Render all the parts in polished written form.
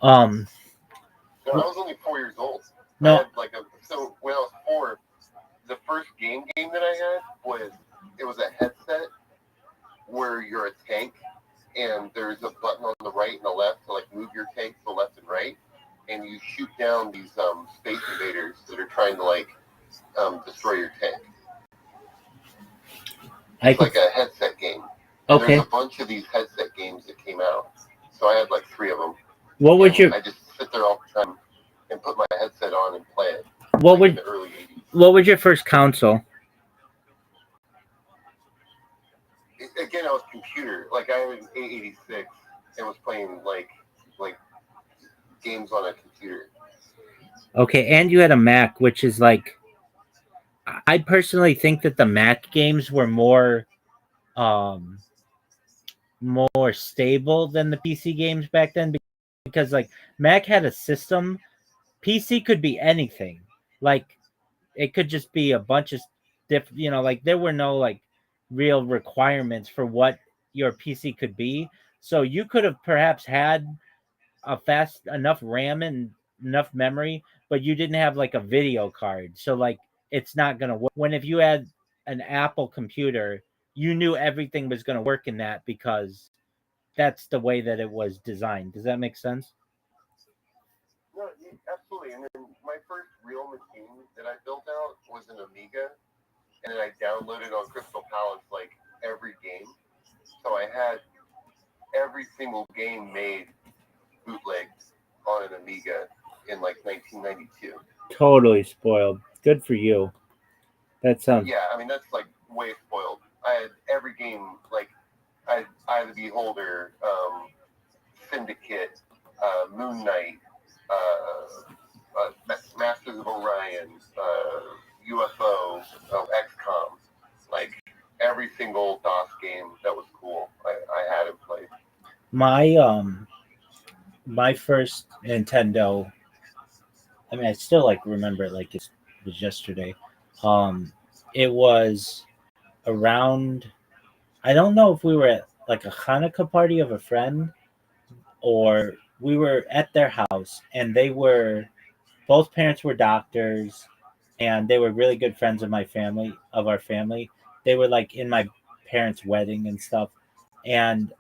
Um, No, I was only 4 years old. I no, had like a so when I was 4, the first game that I had was it was a headset where you're a tank and there's a button on the right and the left to like move your tank to the left and right, and you shoot down these space invaders that are trying to like destroy your tank. I It's could. like a headset game, and there's a Okay. bunch of these headset games that came out. So I had like three of them, What would and your I just sit there all the time and put my headset on and play it, what like in would the early '80s. what was your first console? Again, I was computer. Like I was 886 and was playing like games on a computer. Okay, and you had a Mac, which is like I personally think that the Mac games were um more stable than the PC games back then because like Mac had a system. PC could be anything. Like it could just be a bunch of different, like there were no like real requirements for what your PC could be. So you could have perhaps had a fast enough RAM and enough memory, but you didn't have like a video card. So like it's not gonna work. When if you had an Apple computer, you knew everything was gonna work in that because that's the way that it was designed. Does that make sense? No, absolutely. And then my first real machine that I built out was an Amiga, and then I downloaded on Crystal Palace like every game. So I had every single game made bootlegged on an Amiga in like 1992. Totally spoiled. Good for you. That sounds Yeah, I mean that's like way spoiled. I had every game like I had Eye of the Beholder, Syndicate, Moon Knight, Masters of Orion, UFO, XCOM, like every single DOS game that was cool. I had it played. my my first Nintendo. I mean, I still like remember it like it was yesterday. Um, it was around. I don't know if we were at like a Hanukkah party of a friend or we were at their house, and they were both parents were doctors, and they were really good friends of my family of our family. They were like in my parents' wedding and stuff, and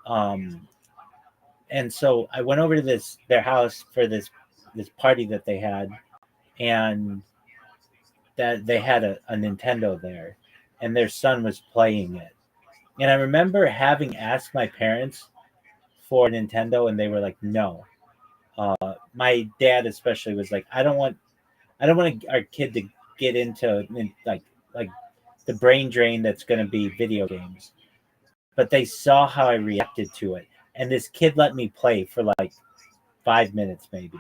so I went over to this their house for this party that they had, and that they had a Nintendo there, and their son was playing it. And I remember having asked my parents for Nintendo, and they were like, "No." My dad especially was like, I don't want our kid to get into like the brain drain that's going to be video games." But they saw how I reacted to it, and this kid let me play for like 5 minutes maybe,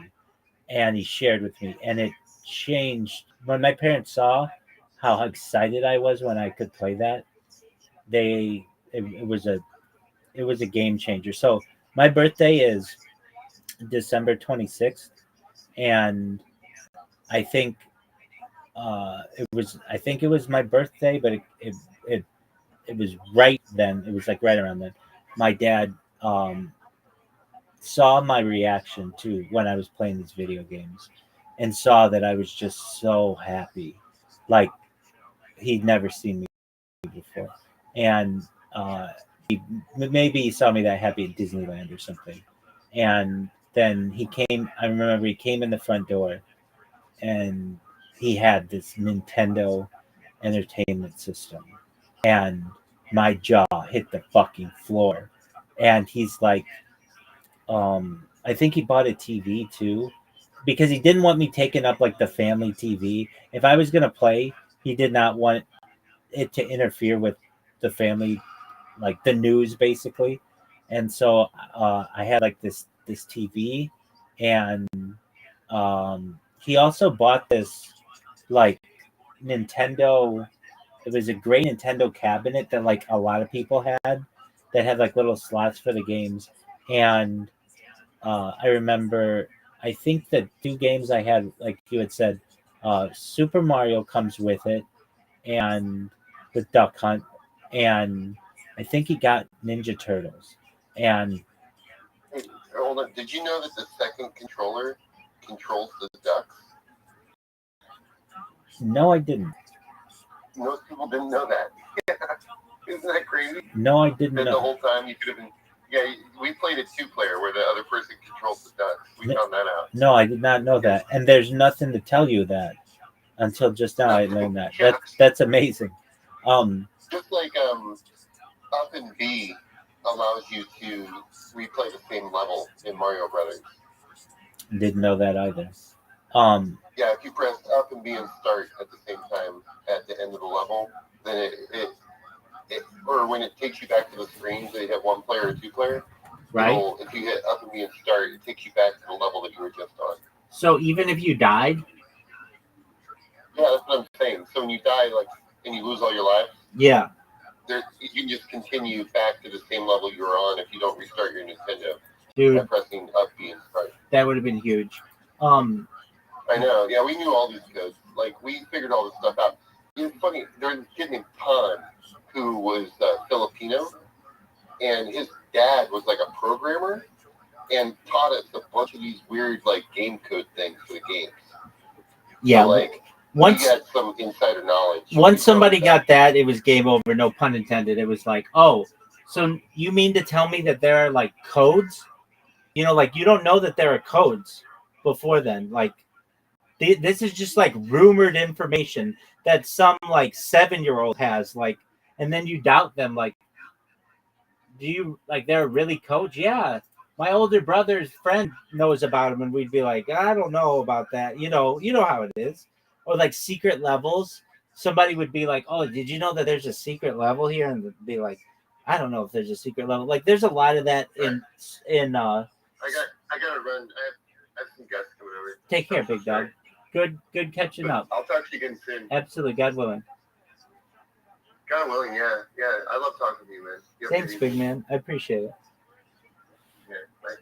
and he shared with me, and it changed when my parents saw how excited I was when I could play that. It was a game changer. So my birthday is December 26th, and I think I think it was my birthday, but it it was right then. It was like right around then. My dad um, saw my reaction to when I was playing these video games, and saw that I was just so happy, like he'd never seen me before, and uh, maybe he saw me that happy at Disneyland or something, and then he came. I remember he came in the front door, and he had this Nintendo Entertainment System, and my jaw hit the fucking floor. And he's like, I think he bought a TV too, because he didn't want me taking up like the family TV. If I was gonna play, he did not want it to interfere with the family, like the news basically. And so I had like this TV, and he also bought this like Nintendo. It was a gray Nintendo cabinet that like a lot of people had, that had like little slots for the games. And I remember, I think the two games I had, like you had said, Super Mario comes with it, and with Duck Hunt, and I think he got Ninja Turtles, and hold on. Did you know that the second controller controls the ducks? No, I didn't. Most people didn't know that. Isn't that crazy? No, I didn't That know. the whole time you could have been. Yeah, we played a 2-player where the other person controls the ducks. We found that out. No, I did not know that. And there's nothing to tell you that until just now I learned that. Yeah. That's amazing. Just like Up and B allows you to replay the same level in Mario Brothers. Didn't know that either. Yeah, if you press Up and B and Start at the same time at the end of the level, then it or when it takes you back to the screen, so you have 1-player or 2-player. right. If you hit Up and B and Start, it takes you back to the level that you were just on. So even if you died, Yeah, that's what I'm saying. So when you die, like, and you lose all your lives, yeah, you can just continue back to the same level you were on if you don't restart your Nintendo by dude, pressing Up, B, and Start. that would have been huge. I know. Yeah, we knew all these codes. Like, we figured all this stuff out. It's funny. There's this kid named Ton who was Filipino, and his dad was like a programmer and taught us a bunch of these weird like game code things for the games. Yeah, so, like once we got some insider knowledge. Once somebody got that, it was game over. No pun intended. It was like, oh, so you mean to tell me that there are like codes? You know, like you don't know that there are codes before then. Like this is just like rumored information that some like 7-year-old has. Like, and then you doubt them. Like, do you like there are really codes? Yeah, my older brother's friend knows about them, and we'd be like, I don't know about that. You know how it is, or like secret levels. Somebody would be like, oh, did you know that there's a secret level here? And be like, I don't know if there's a secret level. Like, there's a lot of that in. I gotta run. I have some guests coming over. Take care, big dog. Good catching up. I'll talk to you again soon. Absolutely, God willing. God willing, yeah. I love talking to you, man. Thanks, big man. I appreciate it. Yeah, bye.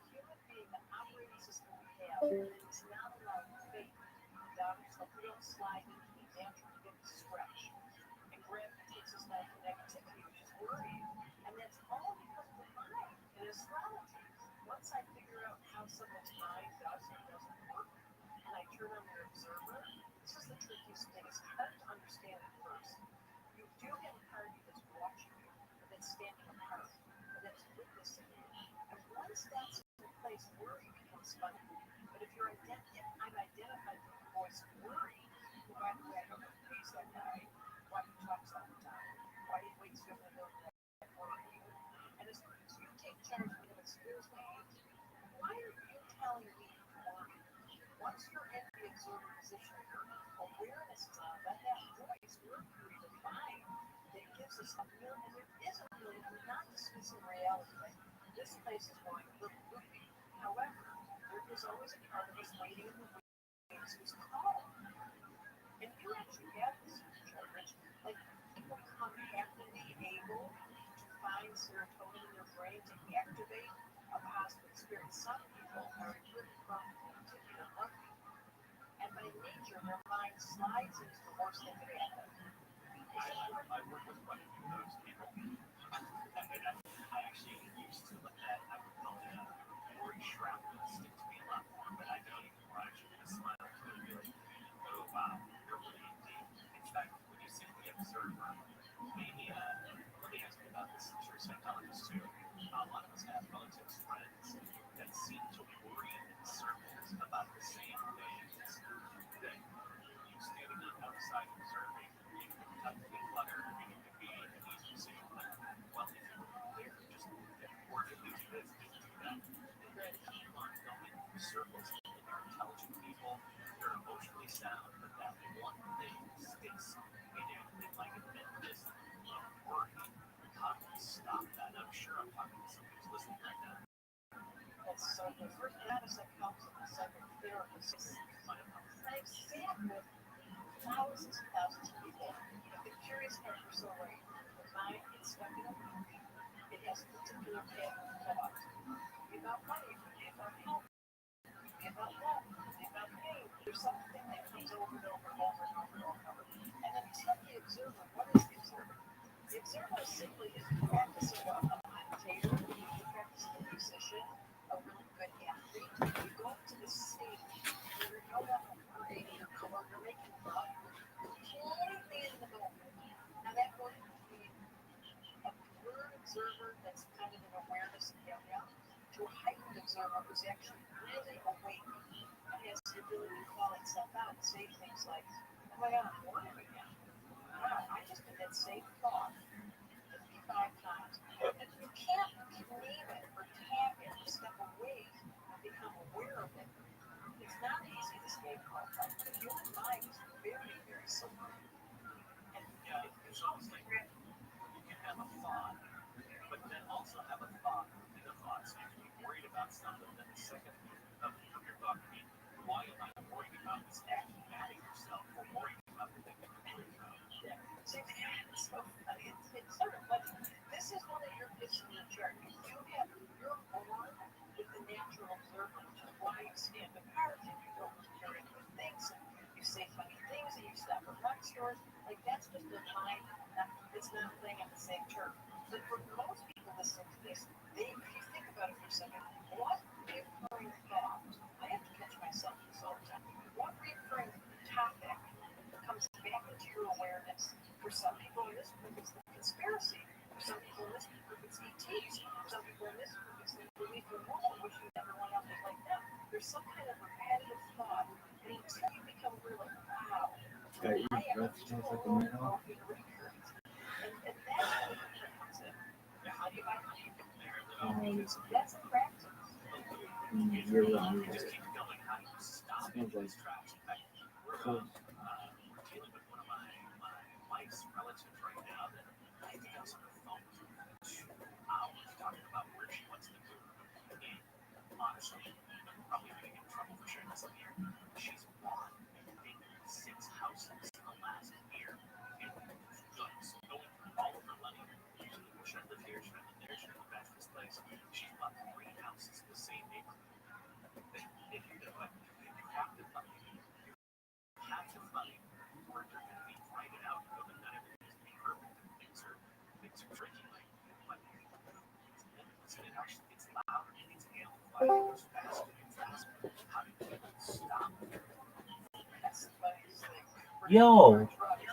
Yo,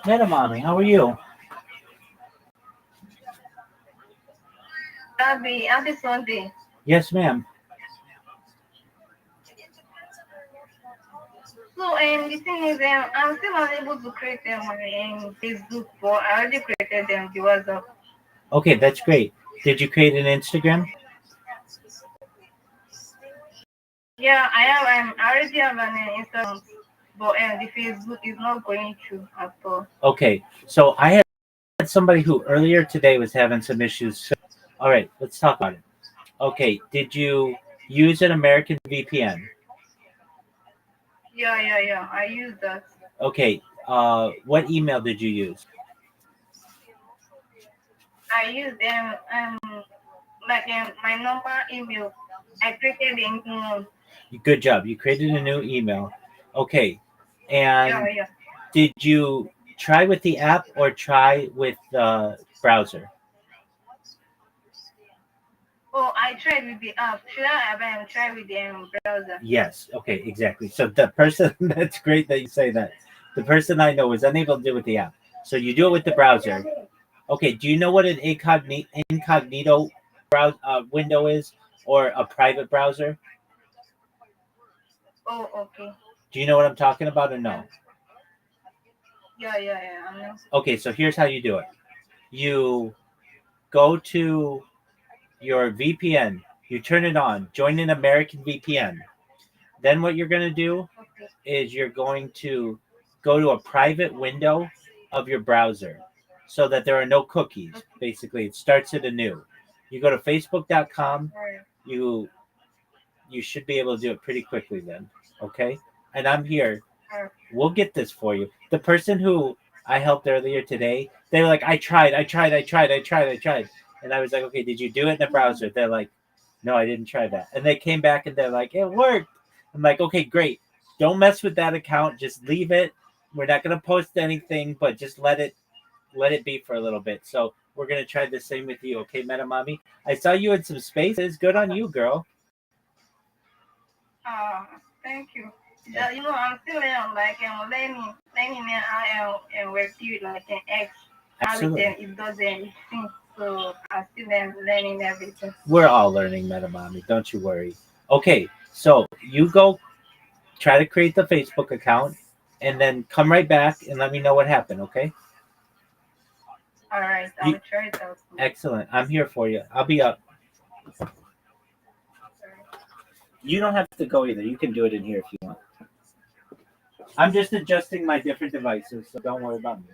Meta Mommy, how are you? Happy Sunday. Yes, ma'am. So, the thing is, I'm still unable to create my Facebook, but I already created the WhatsApp. Okay, that's great. Did you create an Instagram? Yeah, I already have an Instagram, but the Facebook is not going through at all. Okay, so I had somebody who earlier today was having some issues. So, all right, let's talk about it. Okay, did you use an American VPN? Yeah. I use that. Okay, what email did you use? I use them like my number email. I created the email. Good job. You created a new email. Okay, Yeah, and yeah. did you try with the app or try with the browser? Oh, I tried with the app. Should I have tried with the browser? Yes. Okay, exactly. So the person, that's great that you say that. The person I know was unable to do it with the app. So you do it with the browser. Okay, do you know what an incognito browse window is, or a private browser? Oh, okay. Do you know what I'm talking about or no? Yeah. I know. Okay, so here's how you do it. You go to your VPN, you turn it on, join an American VPN. Then what you're going to do Okay. is you're going to go to a private window of your browser so that there are no cookies. Basically, it starts it anew. You go to facebook.com, Alright. you should be able to do it pretty quickly then. Okay? And I'm here. Alright. We'll get this for you. The person who I helped earlier today, they were like, I tried. And I was like, okay, did you do it in the browser? They're like, no, I didn't try that. And they came back and they're like, it worked. I'm like, okay, great. Don't mess with that account. Just leave it. We're not gonna post anything, but just let it be for a little bit. So we're gonna try the same with you, okay, Meta Mommy? I saw you in some spaces. Good on you, girl. Thank you. I'm still learning how work you like an X. How Absolutely. it doesn't it seems. So So I still am learning everything. We're all learning, Meta Mommy. Don't you worry. Okay, so you go try to create the Facebook account, and then come right back and let me know what happened. Okay? All right, I You, will try it out. excellent. I'm here for you. I'll be up. You don't have to go either. You can do it in here if you want. I'm just adjusting my different devices, so don't worry about me.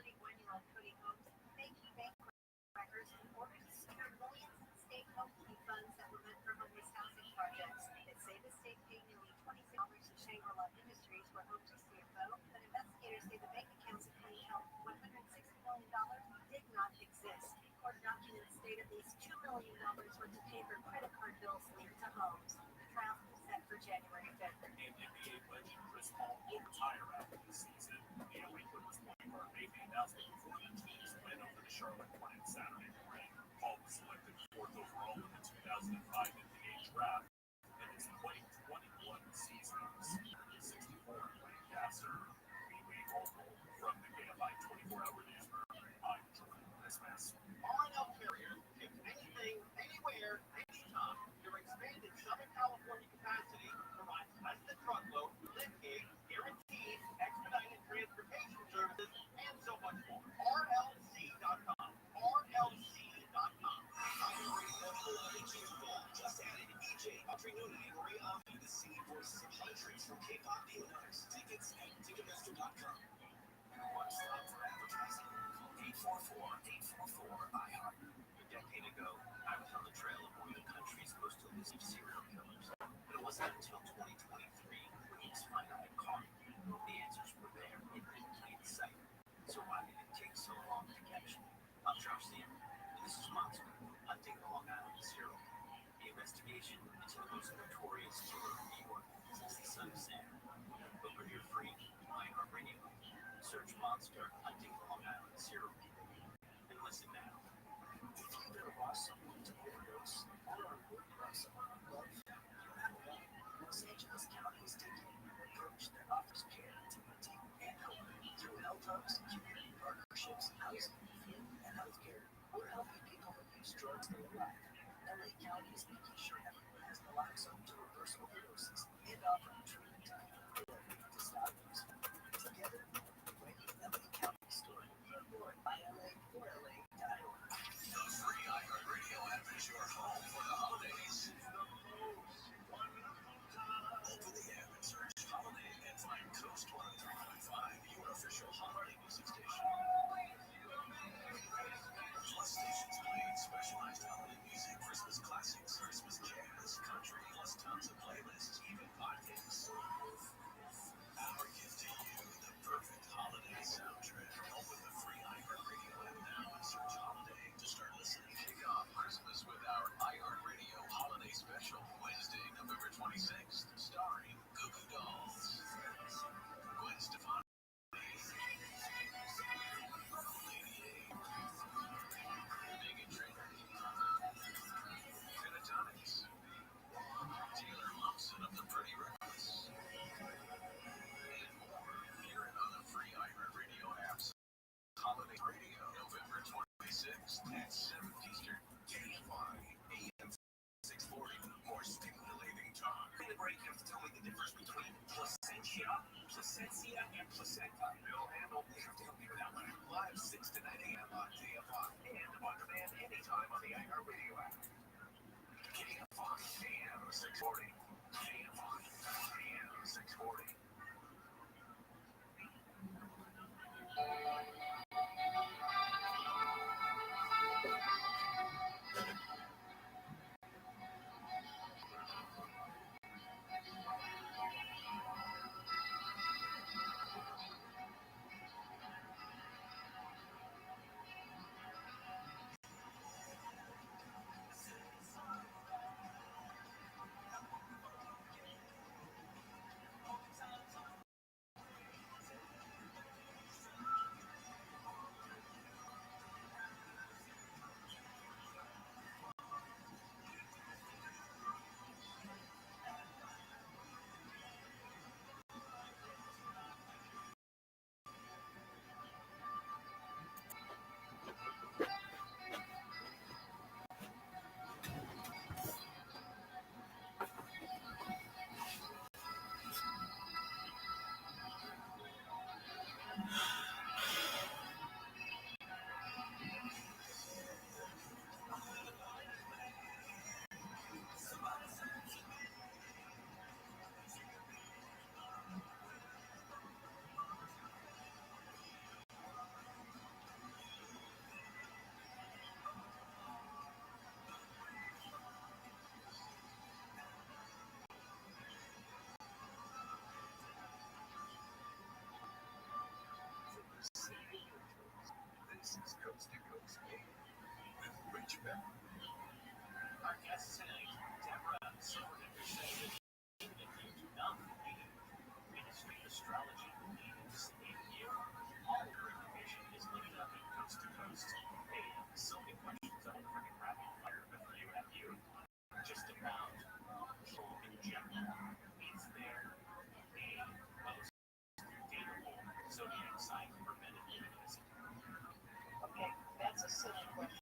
Okay, that's a silly question.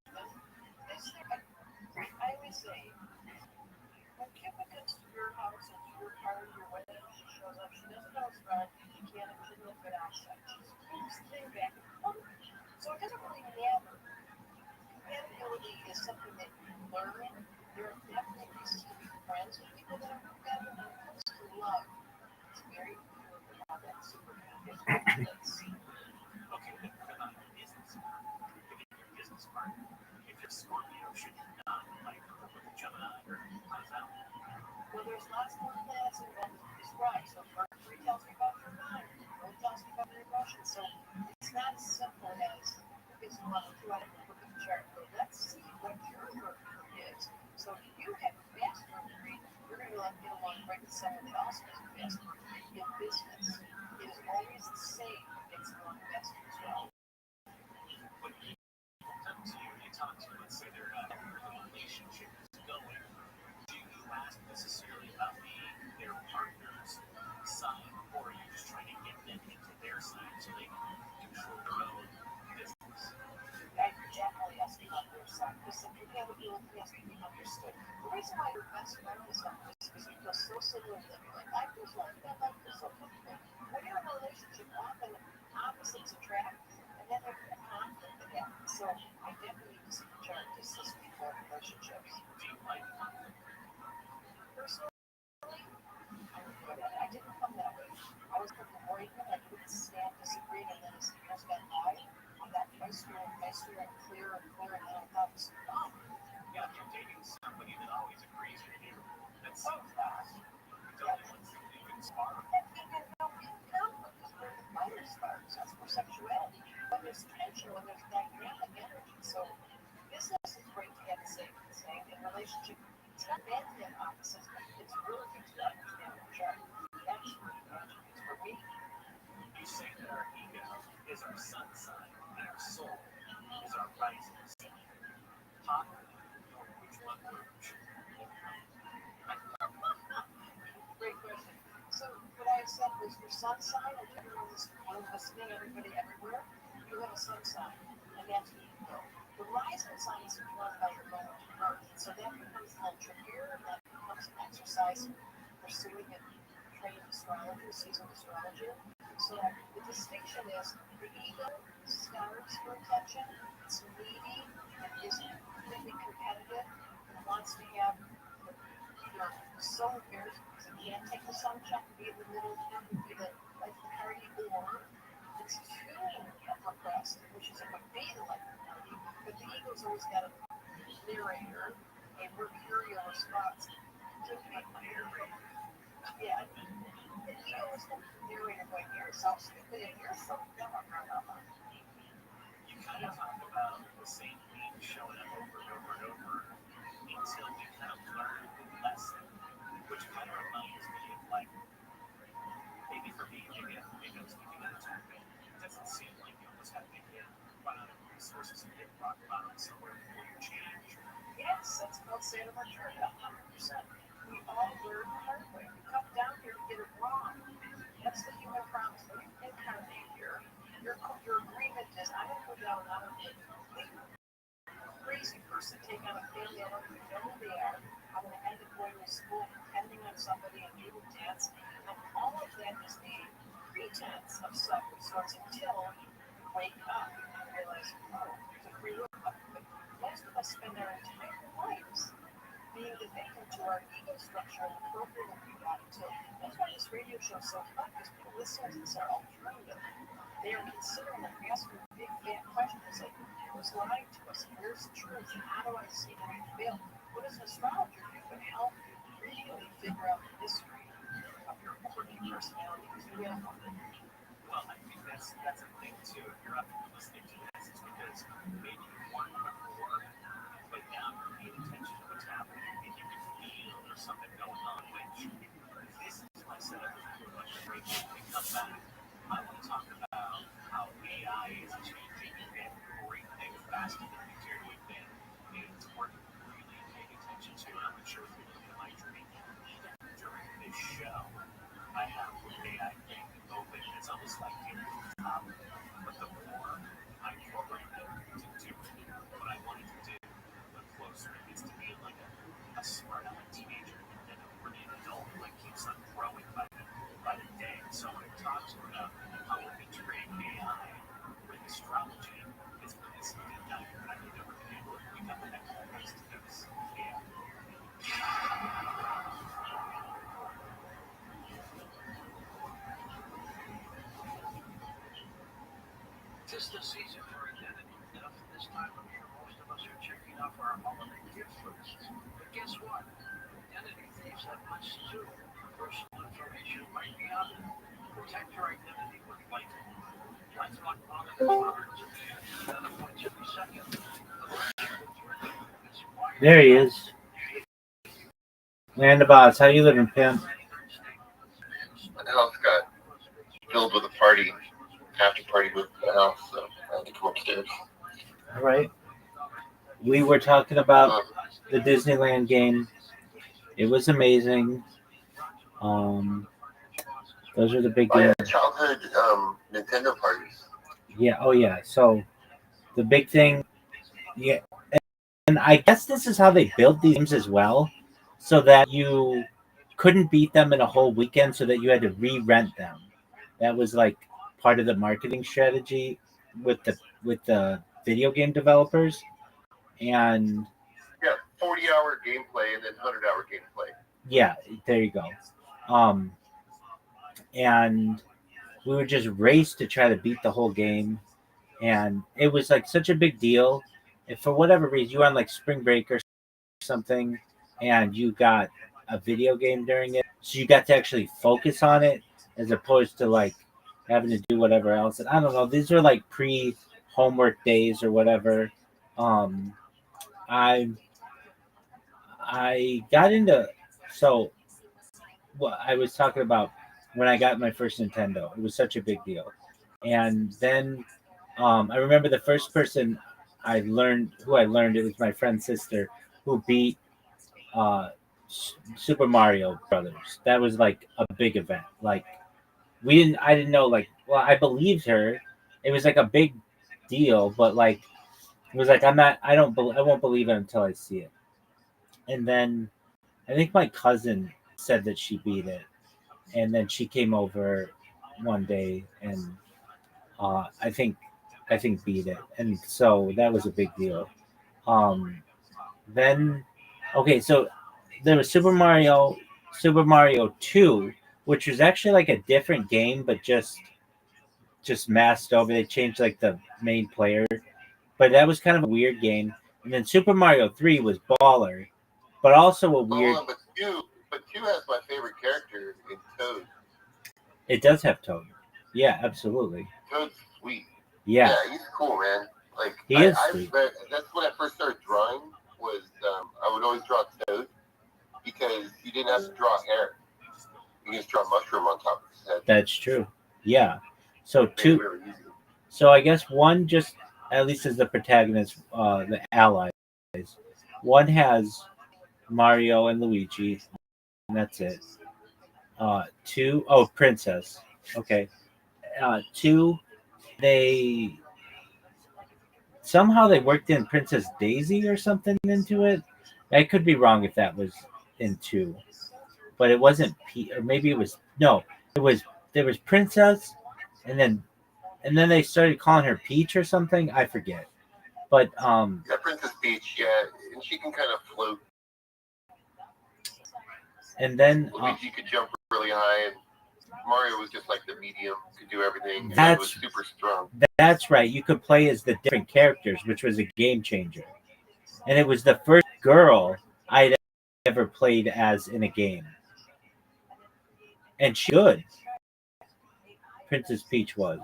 Is there I always say, when Cupid comes to your house and to your party or whatever, she shows up, she doesn't know it's Friday, she can't even look at outside. She's sitting back and forth. So it doesn't really matter. Compatibility is something that you learn. There are definitely reasons to be friends with people that are compatible. When it comes to love, it's very clear about that super compatibility. Well, there's lots more planets involved in this ride. So Mercury tells me about your mind, Moon tells me about your emotions. So it's not as simple as it's one or two out of a perfect chart. But let's see what your Mercury is. So if you have a fast Mercury, you're going to get along great with someone else who has a fast Mercury in business. It is always the same that gets along best as well. I definitely ask about their side because the compatibility has to be understood. The reason why you're best friend with someone is because you feel so similar to them. You're like, I feel so like that, I feel so comfortable. When you're in a relationship, often opposites attract, and then there's a conflict that happens. So I definitely need to see the chart to assist people in relationships. Personally, I would go that. I didn't come that way. I was from the Oregon. I couldn't stand disagreeing, and then as the years got by, I got nicer and clearer and clearer, and then I thought, oh, yeah, you're dating somebody that always agrees with you. That's so fast. Yeah, and conflict is where the fire sparks. That's where sexuality. When there's tension, when there's dynamic energy. So business is great to have the same in relationship. It's not bad to have opposites, but it's really good to understand the chart. That's where the magic is for me. You say that our ego is our sun sign and our soul is our rising sign. Hot or which one works? Great question. So what I said was your sun sign, and everyone's listening, everybody everywhere, you have a sun sign, and that's the ego. The rising sign is informed by your own birth, so that becomes a little trickier, and that becomes an exercise in pursuing a trained astrologer, seasoned astrologer. So the distinction is the ego starves for attention, it's needy, and isn't completely competitive, and wants to have so embarrassed because it can't take the sunshine and be in the middle of town and be the like the party, or it's too repressed, which is it would be the like the party, but the ego's always got a narrator, a mercurial response to be narrator. Yeah, the ego is the narrator going, you're so stupid and you're so dumb. You kind of talk about the same thing showing up over and over and over until we kind of learn the lesson, which kind of reminds me of like maybe for me, maybe I was thinking at the time, it doesn't seem like you almost have to run out of resources and get rock bottom somewhere before you change. Yes, that's called Santa Maria, 100%. We all learn the hard way. We come down here to get it wrong. That's the human promise. When you incarnate here, your agreement is I'm going to go down out of the crazy person, take on a family I don't even know who they are. I'm going to end up going to school, depending on somebody and doing dance. And all of that is a pretense of self-resource until you wake up and realize, oh, there's a free will. But most of us spend our entire lives being the victim to our ego structure and the programming we got into. That's why this radio show is so fun, because people listen to this are alternative. They are considering and asking big fat questions like, who's lying to us? Where's the truth? And how do I see how you feel? What does an astrologer do but help you really figure out the mystery of your quirky personality? Because we have one. Well, I think that's a thing too. If you're up listening to this, it's because maybe one before, but now you're paying attention to what's happening, and you can feel there's something going on. Which this is my setup for a break and come back. I want to talk about how AI is changing everything faster than we care to admit. It's worth really paying attention to, and I'm not sure if you're looking at my journey. Even during this show, I have the AI thing open. It's almost like getting to the top. But the more I program it to do what I want it to do, the closer it gets to being like a smart aleck teenager and a brilliant adult who like keeps on growing by the day. So when it talks about how we're integrating AI with astrology, it's deep dive I've never been able to become an expert in this. Yeah. Tis the season for identity theft. This time of year, most of us are checking off our holiday gift lists. But guess what? Identity thieves have lists too. Personal information might be on them. Protect your identity with Lightning. LifeLock monitors data points every second. There he is. Landabouts, how you living, pimp? My house got filled with a party, after party with the house, so I had to come upstairs. All right. We were talking about the Disneyland game. It was amazing. Those are the big games. Yeah, childhood Nintendo parties. Yeah. Oh, yeah. So the big thing, yeah, and I guess this is how they built these games as well, so that you couldn't beat them in a whole weekend, so that you had to re-rent them. That was like part of the marketing strategy with the video game developers, and Yeah, 40-hour gameplay and then 100-hour gameplay. yeah, there you go. And we would just race to try to beat the whole game, and it was like such a big deal. If for whatever reason you were on like spring break or something, and you got a video game during it, so you got to actually focus on it as opposed to like having to do whatever else. And I don't know, these are like pre-homework days or whatever. Um, I I got into so what I was talking about when I got my first Nintendo. It was such a big deal, and then I remember the first person I learned it was my friend's sister who beat uh, Super Mario Brothers. That was like a big event. Like I didn't know. Like, well, I believed her. It was like a big deal, but like it was like I won't believe it until I see it. And then I think my cousin said that she beat it, and then she came over one day and I think beat it, and so that was a big deal. Um, then okay, so there was Super Mario 2, which was actually like a different game, but just masked over. They changed like the main player, but that was kind of a weird game. And then Super Mario 3 was baller, but also a weird. But two has my favorite character in Toad. It does have Toad. Yeah, absolutely. Toad's sweet. Yeah, he's cool, man. Like he is sweet. That's when I first started drawing. Was I would always draw Toad because you didn't have to draw hair. You just draw a mushroom on top of his head. That's true. Yeah. So two. So I guess one just at least as the protagonist, the allies. One has Mario and Luigi, and that's it. Two, oh, Princess. Okay. Two, they somehow they worked in Princess Daisy or something into it. I could be wrong if that was in two, but it wasn't or maybe it was no. It was there was Princess, and then they started calling her Peach or something. I forget. But yeah, Princess Peach, yeah, and she can kind of float. And then Luigi could jump really high, and Mario was just like the medium, could do everything. That's was super strong. That's right. You could play as the different characters, which was a game changer. And it was the first girl I'd ever played as in a game. And she good. Princess Peach was.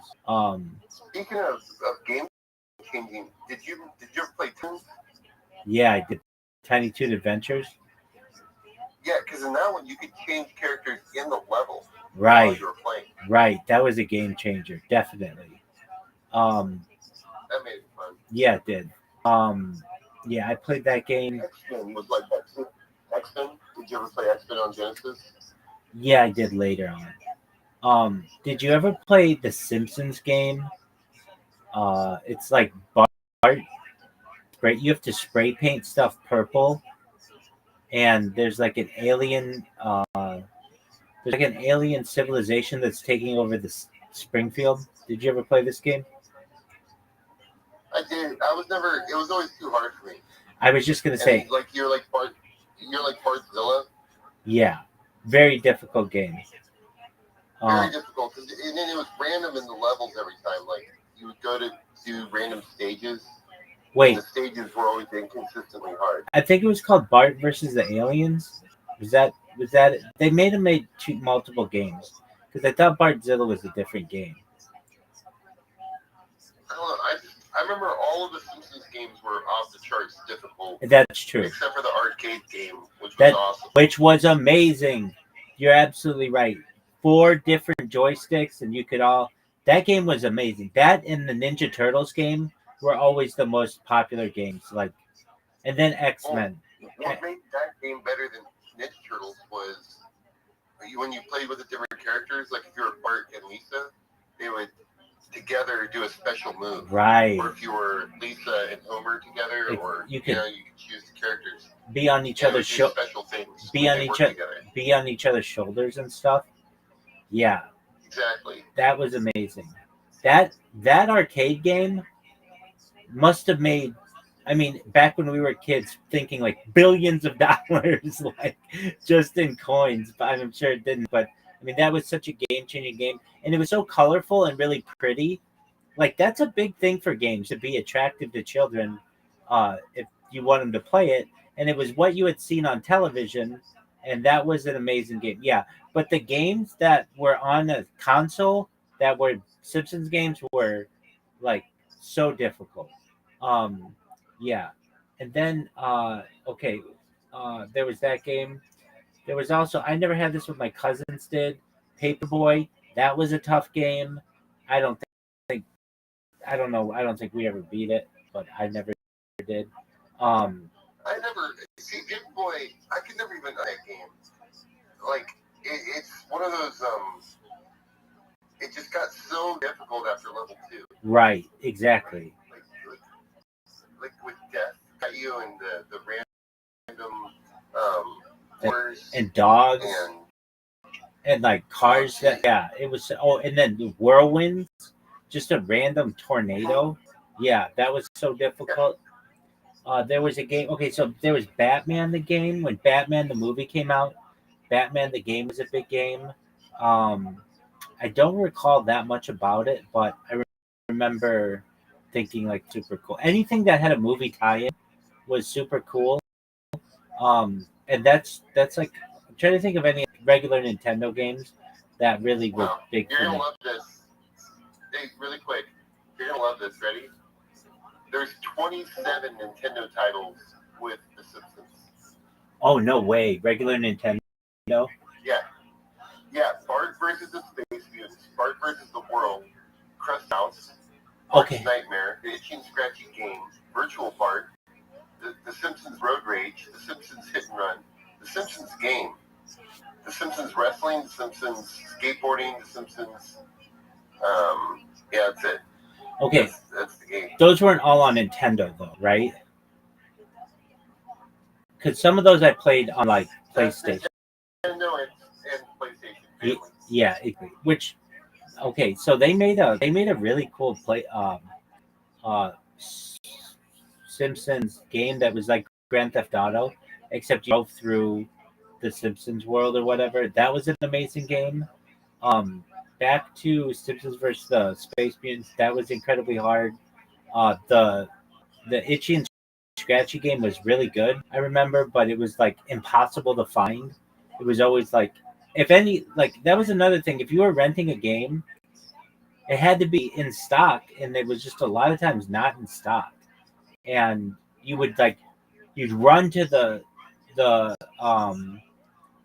Speaking of game changing. Did you ever play Toons? Yeah, I did. Tiny Toon Adventures. Yeah, because in that one you could change characters in the level while Right, you were playing. right. That was a game changer, definitely. That made it fun. Yeah, it did. Yeah, I played that game. X-Men was like that too. X-Men? Did you ever play X-Men on Genesis? Yeah, I did later on. Did you ever play the Simpsons game? It's like Bart. Right, you have to spray paint stuff purple, and there's like an alien. There's like an alien civilization that's taking over the Springfield. Did you ever play this game? I did. I was never. It was always too hard for me. I was just gonna say, like you're like Bart. You're like Bartzilla. yeah, very difficult game. Very difficult, and then it was random in the levels every time. Like you would go to do random stages. Wait, the stages were always inconsistently hard. I think it was called Bart versus the Aliens. Was that they made them made multiple games because I thought Bartzilla was a different game. I don't know. I remember all of the Simpsons games were off the charts difficult. That's true. Except for the arcade game, which was awesome. Which was amazing. You're absolutely right. 4 different joysticks, and you could all. That game was amazing. That and the Ninja Turtles game were always the most popular games. Like, and then X-Men. What made that game better than Ninja Turtles was when you played with the different characters. Like if you were Bart and Lisa, they would together do a special move. Right. Or if you were Lisa and Homer together, or you could choose the characters. Be on each other's special things. Be on each other's shoulders and stuff. Yeah. Exactly. That was amazing. That arcade game must have made, I mean, back when we were kids, thinking like billions of dollars, like just in coins. But I'm sure it didn't. But I mean, that was such a game-changing game, and it was so colorful and really pretty. Like that's a big thing for games, to be attractive to children, if you want them to play it. And it was what you had seen on television, and that was an amazing game. Yeah, but the games that were on a console that were Simpsons games were like so difficult. Yeah, and then there was that game. There was also, I never had this, with my cousins did, Paperboy. That was a tough game. I don't think I don't know. I don't think we ever beat it, but I never did. I never see Paperboy. I could never even know that game. Like it's one of those. It just got so difficult after level 2. Right. Exactly. Like with death, got you and the random horse and dogs and like cars that it was. Oh, and then the whirlwinds, just a random tornado. Yeah, that was so difficult. There was a game. Okay, so there was Batman the game. When Batman the movie came out, Batman the game was a big game. I don't recall that much about it, but I remember thinking like super cool. Anything that had a movie tie-in was super cool. And that's like, I'm trying to think of any regular Nintendo games that really were big for me. You're gonna love this. Hey, really quick, you're gonna love this. Ready? There's 27 Nintendo titles with The Simpsons. Oh, no way. Regular Nintendo? Yeah. Yeah, Bart versus the Space Mutants, Bart versus the World, Crust House, Bart's Nightmare, The Itchy and Scratchy Game, Virtual Bart, the Simpsons Road Rage, The Simpsons Hit and Run, The Simpsons Game, The Simpsons Wrestling, The Simpsons Skateboarding, The Simpsons, yeah, that's it. Okay. That's the game. Those weren't all on Nintendo, though, right? Because some of those I played on, like, PlayStation. Nintendo and PlayStation. Yeah, which, okay, so they made a really cool Simpsons game that was like Grand Theft Auto, except you drove through the Simpsons world or whatever. That was an amazing game. Back to Simpsons versus the Space Mutants, that was incredibly hard. The Itchy and Scratchy game was really good, I remember, but it was like impossible to find. It was always like, if any, like that was another thing. If you were renting a game, it had to be in stock, and it was just a lot of times not in stock. And you would like you'd run to the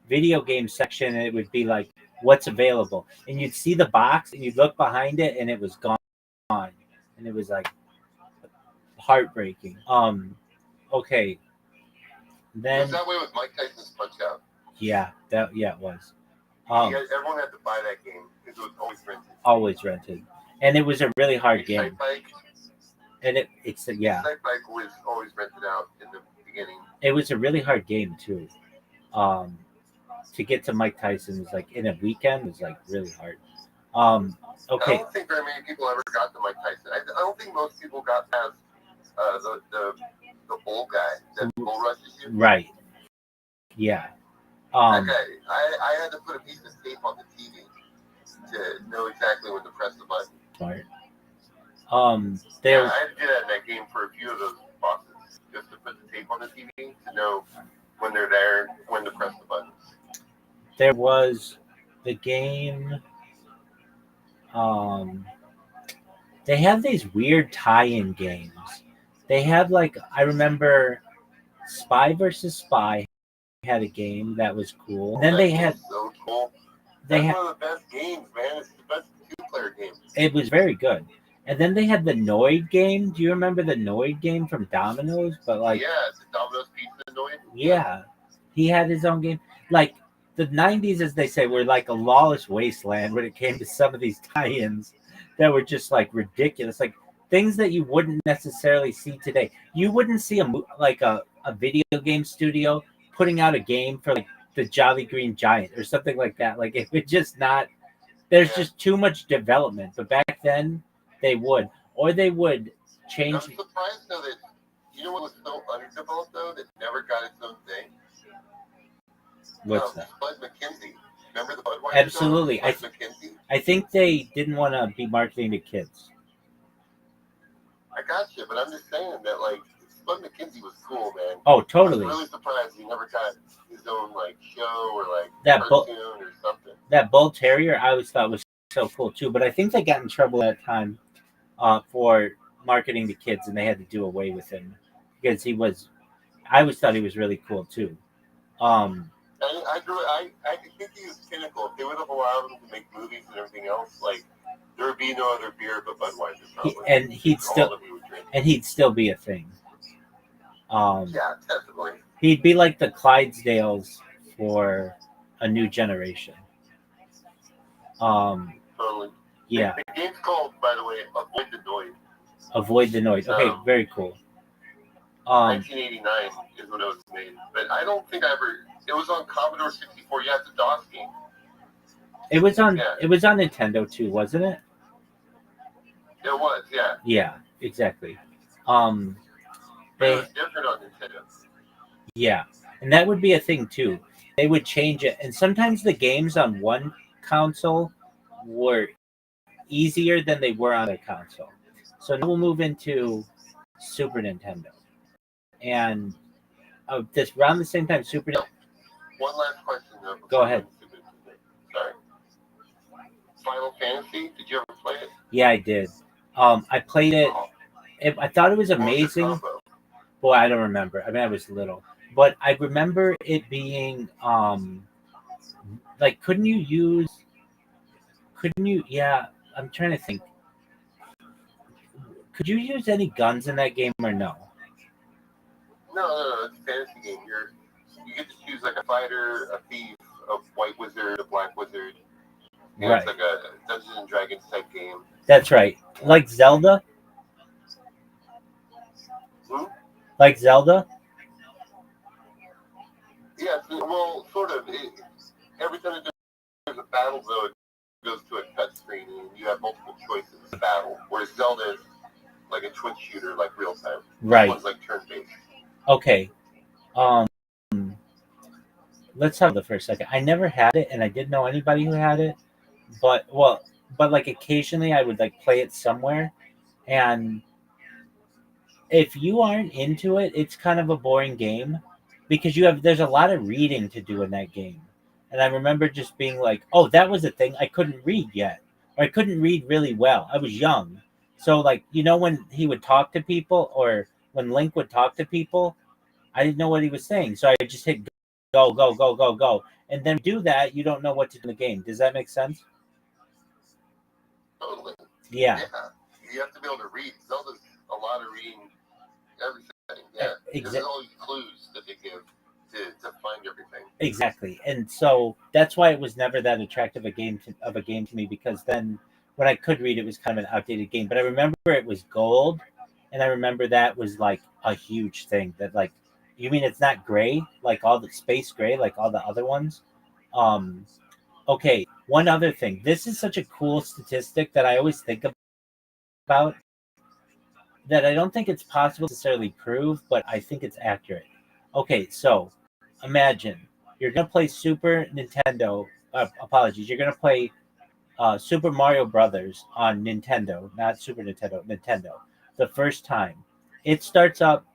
video game section, and it would be like what's available, and you'd see the box, and you'd look behind it, and it was gone, and it was like heartbreaking. Okay, It then was that way with Mike Tyson's Punch Out. yeah, it was. Everyone had to buy that game because it was always rented. Always rented, and it was a really hard game. Sight Bike, And it's yeah, Sight Bike was always rented out in the beginning. it was a really hard game too. To get to Mike Tyson was like in a weekend was like really hard. I Okay, don't think very many people ever got to Mike Tyson. I don't think most people got past the bull guy that bull rushes you. right, yeah. That guy, I had to put a piece of tape on the TV to know exactly when to press the button. Smart. Yeah, There I had to do that in that game for a few of those bosses, just to put the tape on the TV to know when they're there, when to press the buttons. there was the game. They had these weird tie-in games. They had like I remember Spy versus Spy had a game that was cool. And then That they game's had so cool. they That's had one of the best games, man. It's the best two-player game. it was very good. And then they had the Noid game. Do you remember the Noid game from Domino's? But like Yeah, it's a Domino's Pizza Noid. yeah, he had his own game. Like the 90s, as they say, were like a lawless wasteland when it came to some of these tie-ins that were just like ridiculous. Like things that you wouldn't necessarily see today. You wouldn't see a video game studio putting out a game for like the Jolly Green Giant or something like that. Like it would just not. There's just too much development. But back then, they would, or they would I'm change. surprised though that you know what was so underdeveloped though that never got its own thing. What's that? Bud McKenzie. Remember the Budweiser? Absolutely. Bud McKenzie. I think they didn't want to be marketing to kids. I got you, but I'm just saying that like Bud McKenzie was cool, man. Oh, I totally. was really surprised he never got his own like show or like That cartoon or something. That Bull Terrier I always thought was so cool too, but I think they got in trouble at that time for marketing to kids, and they had to do away with him because I always thought he was really cool too. I think he was pinnacle. If they would have allowed him to make movies and everything else, like there would be no other beer but Budweiser. Probably. He'd still be a thing. Yeah, definitely. He'd be like the Clydesdales for a new generation. Totally. Yeah. The game's called, by the way, Avoid the Noid. Avoid the Noise. Okay, very cool. 1989 is when it was made, but I don't think it was on Commodore 64. Yeah, it's a DOS game. It was on Nintendo too, wasn't it? It was, yeah. Yeah, exactly. But it was different on Nintendo. Yeah, and that would be a thing too. They would change it, and sometimes the games on one console were easier than they were on a console. So now we'll move into Super Nintendo, and this around the same time Super Nintendo. One last question though. Go ahead. Sorry. Final Fantasy, did you ever play it? Yeah, I did. I played it. I thought it was amazing. Boy, I don't remember. I mean, I was little, but I remember it being like, couldn't you? Yeah, I'm trying to think. Could you use any guns in that game or no? No, it's a fantasy game. You get to choose like a fighter, a thief, a white wizard, a black wizard. And Right. It's like a Dungeons and Dragons type game. That's right. Like Zelda? Like Zelda? Yeah, well, sort of. Every time there's a battle, though, it goes to a cut screen and you have multiple choices of battle. Whereas Zelda is like a twitch shooter, like real time. Right. This one's like turn based. Okay. Let's have it for a second. I never had it, and I didn't know anybody who had it. But like occasionally I would like play it somewhere, and if you aren't into it, it's kind of a boring game because there's a lot of reading to do in that game. And I remember just being like, "Oh, that was a thing I couldn't read yet." or I couldn't read really well. I was young. So like, when he would talk to people, or when Link would talk to people, I didn't know what he was saying. So I just hit go, go, go, go, go. And then do that, you don't know what to do in the game. Does that make sense? Totally. Yeah. You have to be able to read. Zelda's a lot of reading everything. Yeah. Because there's all these clues that they give to find everything. Exactly. And so that's why it was never that attractive a game to me, because then when I could read, it was kind of an outdated game. But I remember it was gold, and I remember that was like a huge thing. That, like, you mean it's not gray, like all the space gray, like all the other ones? Um, okay, one other thing. This is such a cool statistic that I always think about, that I don't think it's possible to necessarily prove, but I think it's accurate. Okay, so imagine you're gonna play Super Nintendo. Apologies, you're gonna play Super Mario Brothers on Nintendo, not Super Nintendo, Nintendo. The first time, it starts up,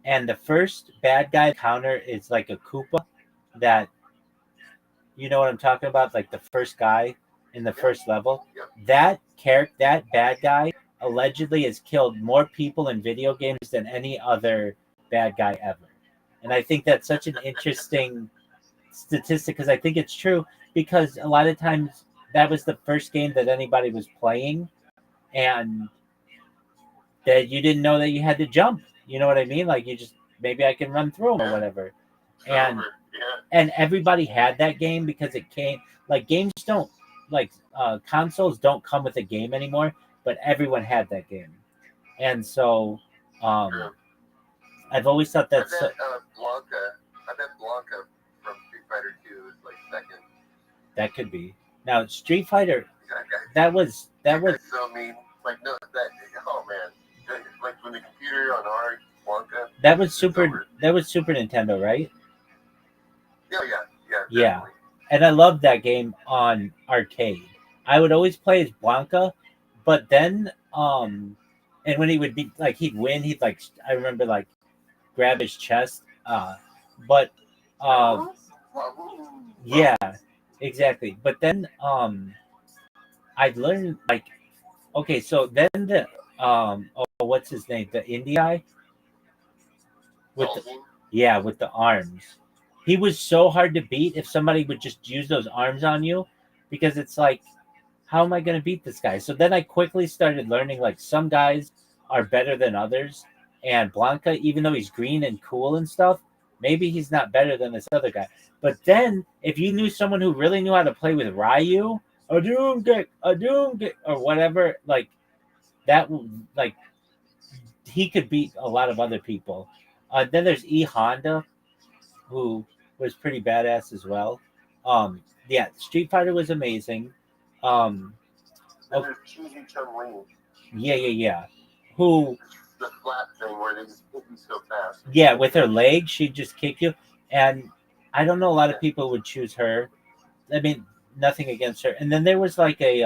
and the first bad guy counter is like a Koopa. That, you know what I'm talking about, like the first guy in the first level. That bad guy allegedly has killed more people in video games than any other bad guy ever. And I think that's such an interesting statistic, because I think it's true, because a lot of times that was the first game that anybody was playing, and that you didn't know that you had to jump. You know what I mean? Like, you just, maybe I can run through them or whatever. And and everybody had that game, because it came, like, games don't, like, consoles don't come with a game anymore, but everyone had that game. And so I've always thought that's I bet Blanca from Street Fighter 2 is like second. That could be. Now Street Fighter, that was so mean. Like, no, oh man, like when the computer on hard Blanca. That was Super Nintendo, right? Yeah. And I loved that game on arcade. I would always play as Blanca, but then and when he would be like, he'd win, he'd like, I remember, like, grab his chest. But yeah, exactly. But then I'd learned, like, okay, so then the what's his name? The indie guy with with the arms. He was so hard to beat if somebody would just use those arms on you, because it's like, how am I going to beat this guy? So then I quickly started learning, like, some guys are better than others, and Blanca, even though he's green and cool and stuff, maybe he's not better than this other guy. But then if you knew someone who really knew how to play with Ryu, a doom kick, or whatever, like that, like, he could beat a lot of other people. Then there's E Honda, who was pretty badass as well. Yeah, Street Fighter was amazing. There's Cheesy Chun-Li. Yeah. Who? The flat thing where they just hit you so fast. Yeah, with her legs, she'd just kick you. And I don't know, a lot of people would choose her. I mean, nothing against her. And then there was like a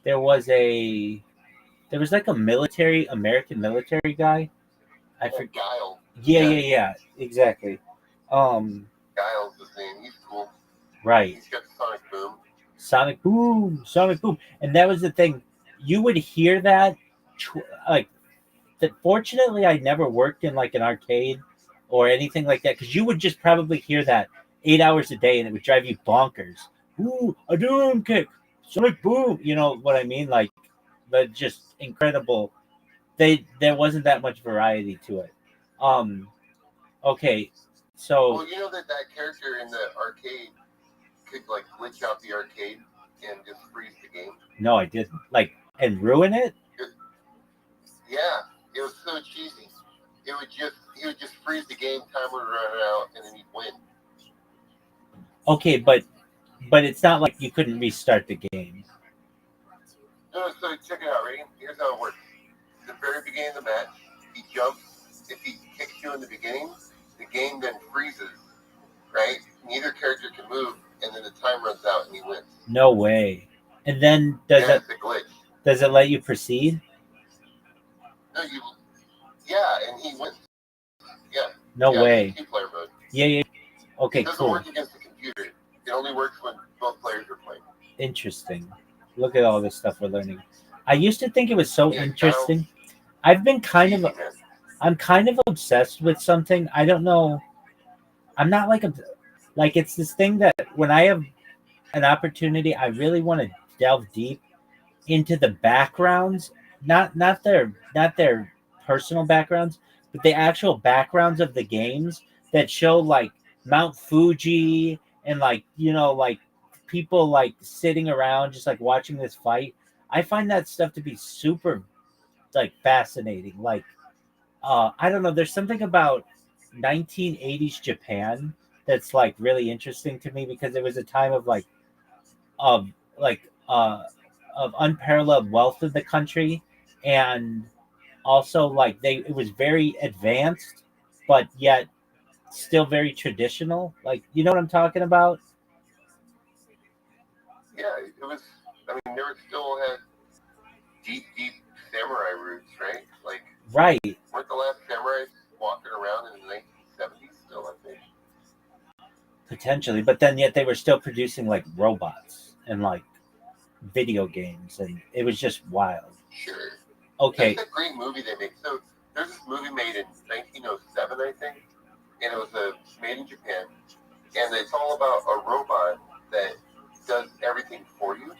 there was like a American military guy. I forget. Guile. Yeah, exactly. Guile's his name. He's cool. Right. He's got the Sonic boom. And that was the thing. You would hear that, like, that. Fortunately, I never worked in like an arcade or anything like that, because you would just probably hear that 8 hours a day, and it would drive you bonkers. Ooh, a doom kick, Sonic boom. You know what I mean? Like, but just incredible. There wasn't that much variety to it. Okay, so. Well, you know that character in the arcade could like glitch out the arcade and just freeze the game. No, I didn't. Like, and ruin it. Yeah, it was so cheesy. He would just freeze the game, time would run out, and then he'd win. Okay, but it's not like you couldn't restart the game. No, so check it out, ready? Here's how it works. At the very beginning of the match, he jumps. If he kicks you in the beginning, the game then freezes, right? Neither character can move, and then the time runs out and he wins. No way. And then it's a glitch. Does it let you proceed? No, yeah, and he wins. Yeah. No way. Two-player mode. Yeah. Okay, It doesn't cool. work against the computer. It only works when both players are playing. Interesting. Look at all this stuff we're learning. I used to think it was so Yeah, interesting. I've been kind easy, of man. I'm kind of obsessed with something. I don't know. I'm not like it's this thing that when I have an opportunity, I really want to delve deep into the backgrounds, not their personal backgrounds, but the actual backgrounds of the games that show like Mount Fuji and like people like sitting around just like watching this fight. I find that stuff to be super like fascinating. Like I don't know, there's something about 1980s Japan that's like really interesting to me because it was a time of like of unparalleled wealth of the country, and also like they it was very advanced but yet still very traditional, like you know what I'm talking about. Yeah, it was. I mean, they were still had deep, deep samurai roots, right? Like, Right, weren't the last samurais walking around in the 1970s still? I think. potentially, but then yet they were still producing like robots and like video games, and it was just wild. Sure. Okay. That's a great movie they made. So there's this movie made in 1907, I think, and it was made in Japan, and it's all about a robot that does everything for you.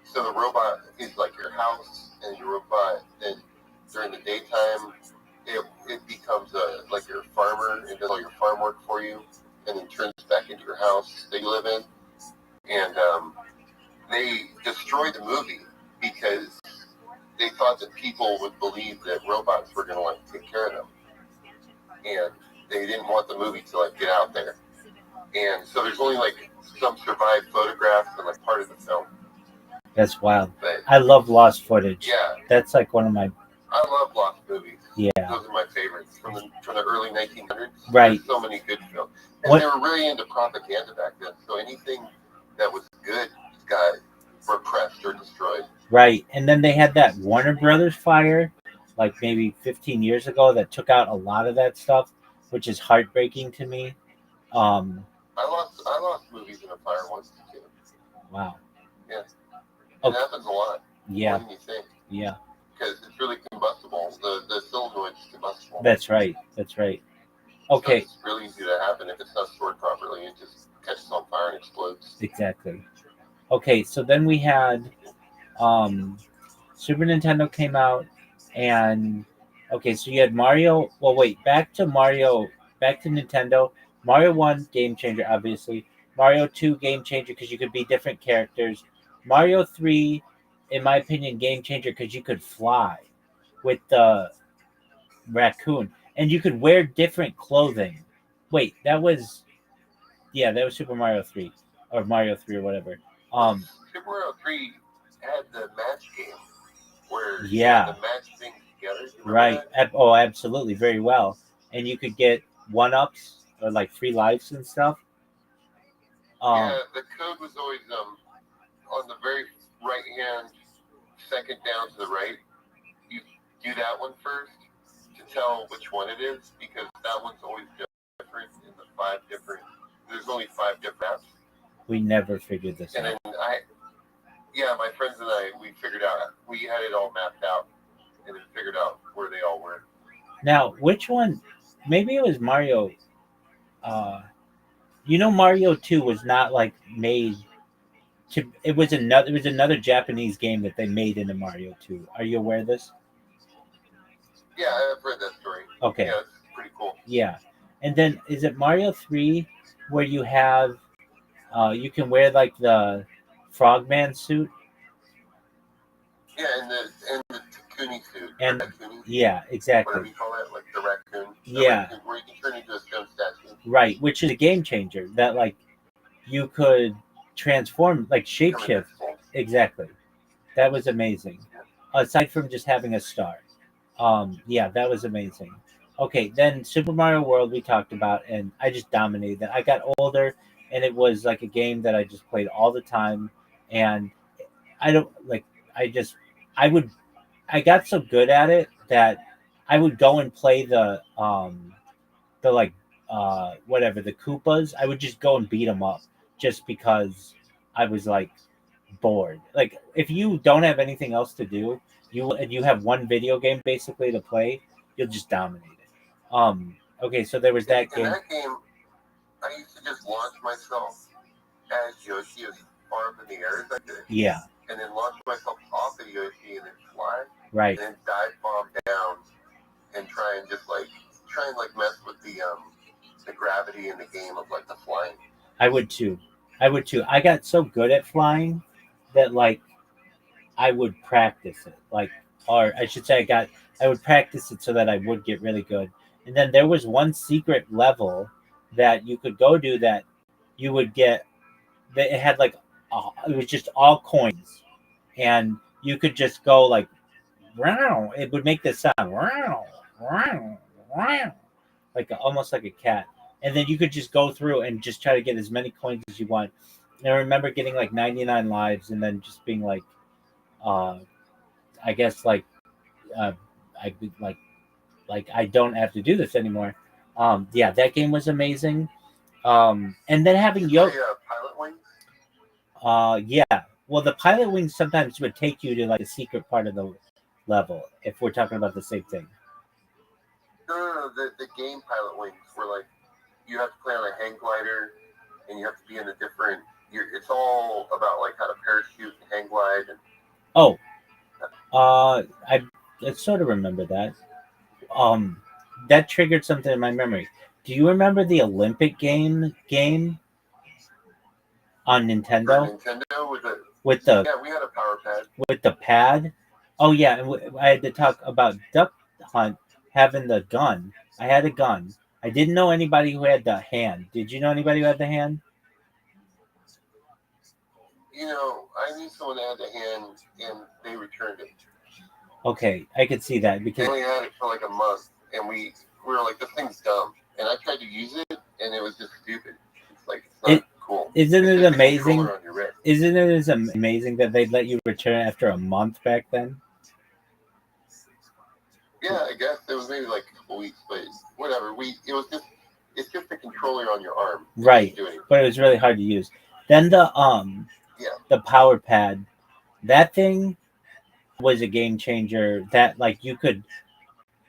So the robot is like your house, and your robot, and during the daytime, it becomes like your farmer and does all your farm work for you, and then turns back into your house that you live in. And they destroyed the movie because they thought that people would believe that robots were going to like take care of them, and they didn't want the movie to like get out there. And so there's only like some survived photographs and like part of the film. That's wild. But I love lost footage. yeah, That's like one of my I love lost movies. yeah. Those are my favorites from the early 1900s. Right. There's so many good films, and What- they were really into propaganda back then. So anything that was good got repressed or destroyed. Right. And then they had that Warner Brothers fire like maybe 15 years ago that took out a lot of that stuff, which is heartbreaking to me. I lost movies in a fire once too. Wow. Yeah. It Okay. happens a lot. Yeah. More than you think. Yeah. Because it's really combustible. The solenoid's combustible. That's right. That's right. Okay. So it's really easy to happen if it's not stored properly. It just catches on fire and explodes. Exactly. Okay, so then we had Super Nintendo came out, and okay, so you had Mario. Well, wait, back to Mario, back to Nintendo. Mario 1 game changer, obviously. Mario 2 game changer because you could be different characters. Mario 3, in my opinion, game changer because you could fly with the raccoon, and you could wear different clothing. Wait, that was Super Mario 3 or Mario 3 or whatever. Super Mario 3 had the match game where Yeah. you had to match things together. You remember Right. that? Oh, absolutely. Very well. And you could get one ups or like free lives and stuff. Yeah, the code was always on the very right hand, second down to the right. You do that one first to tell which one it is, because that one's always different in the 5 different. There's only 5 different apps. We never figured this And out. then my friends and I, we figured out, we had it all mapped out, and then figured out where they all were. Now, which one? Maybe it was Mario. Mario 2 was not like made to. It was another Japanese game that they made into Mario 2. Are you aware of this? Yeah, I've read that story. Okay. Yeah, it's pretty cool. Yeah. And then is it Mario 3 where you have you can wear like the frogman suit? Yeah, and the Takuni suit. And Takuni, yeah, exactly. whatever you call it, like the raccoon. Yeah. Raccoon, where you can turn into a stone statue. Right, which is a game changer that like you could transform, like shapeshift. Exactly. That was amazing. Aside from just having a star. Yeah, that was amazing. Okay, then Super Mario World we talked about, and I just dominated that. I got older, and it was like a game that I just played all the time, and I don't like. I would. I got so good at it that I would go and play the like whatever the Koopas. I would just go and beat them up just because I was like bored. Like if you don't have anything else to do, you have one video game basically to play, you'll just dominate it. Okay, so there was that In game. that game, I used to just launch myself as Yoshi as far up in the air as I could. Yeah. And then launch myself off of Yoshi and then fly. Right. And then dive bomb down and try and mess with the gravity in the game of like the flying. I would too. I got so good at flying that like I would practice it. Like, or I should say I would practice it so that I would get really good. And then there was one secret level that you could go do that you would get that it had like it was just all coins, and you could just go like wow, it would make this sound wow, wow, wow, like almost like a cat, and then you could just go through and just try to get as many coins as you want. And I remember getting like 99 lives, and then just being uh, I guess uh, I like I don't have to do this anymore. Yeah, that game was amazing. And then having Pilot Wings. yeah. Well, the pilot wings sometimes would take you to like the secret part of the level if we're talking about the same thing. No. The game Pilot Wings where like you have to play on a hang glider and you have to be in a different. It's all about like how to parachute and hang glide. Oh, I sort of remember that. That triggered something in my memory. Do you remember the Olympic game on Nintendo? Nintendo with the yeah, we had a power pad. With the pad? Oh yeah, and I had to talk about Duck Hunt having the gun. I had a gun. I didn't know anybody who had the hand. Did you know anybody who had the hand? I knew someone that had the hand, and they returned it. Okay, I could see that because they only had it for like a month, and we were like, "This thing's dumb," and I tried to use it, and it was just stupid. It's like it's not cool. Isn't it amazing? Isn't it amazing that they'd let you return it after a month back then? Yeah, I guess it was maybe like a couple weeks, but whatever. It's just the controller on your arm. Right, but it was really hard to use. Then the power pad, that thing was a game changer. That like you could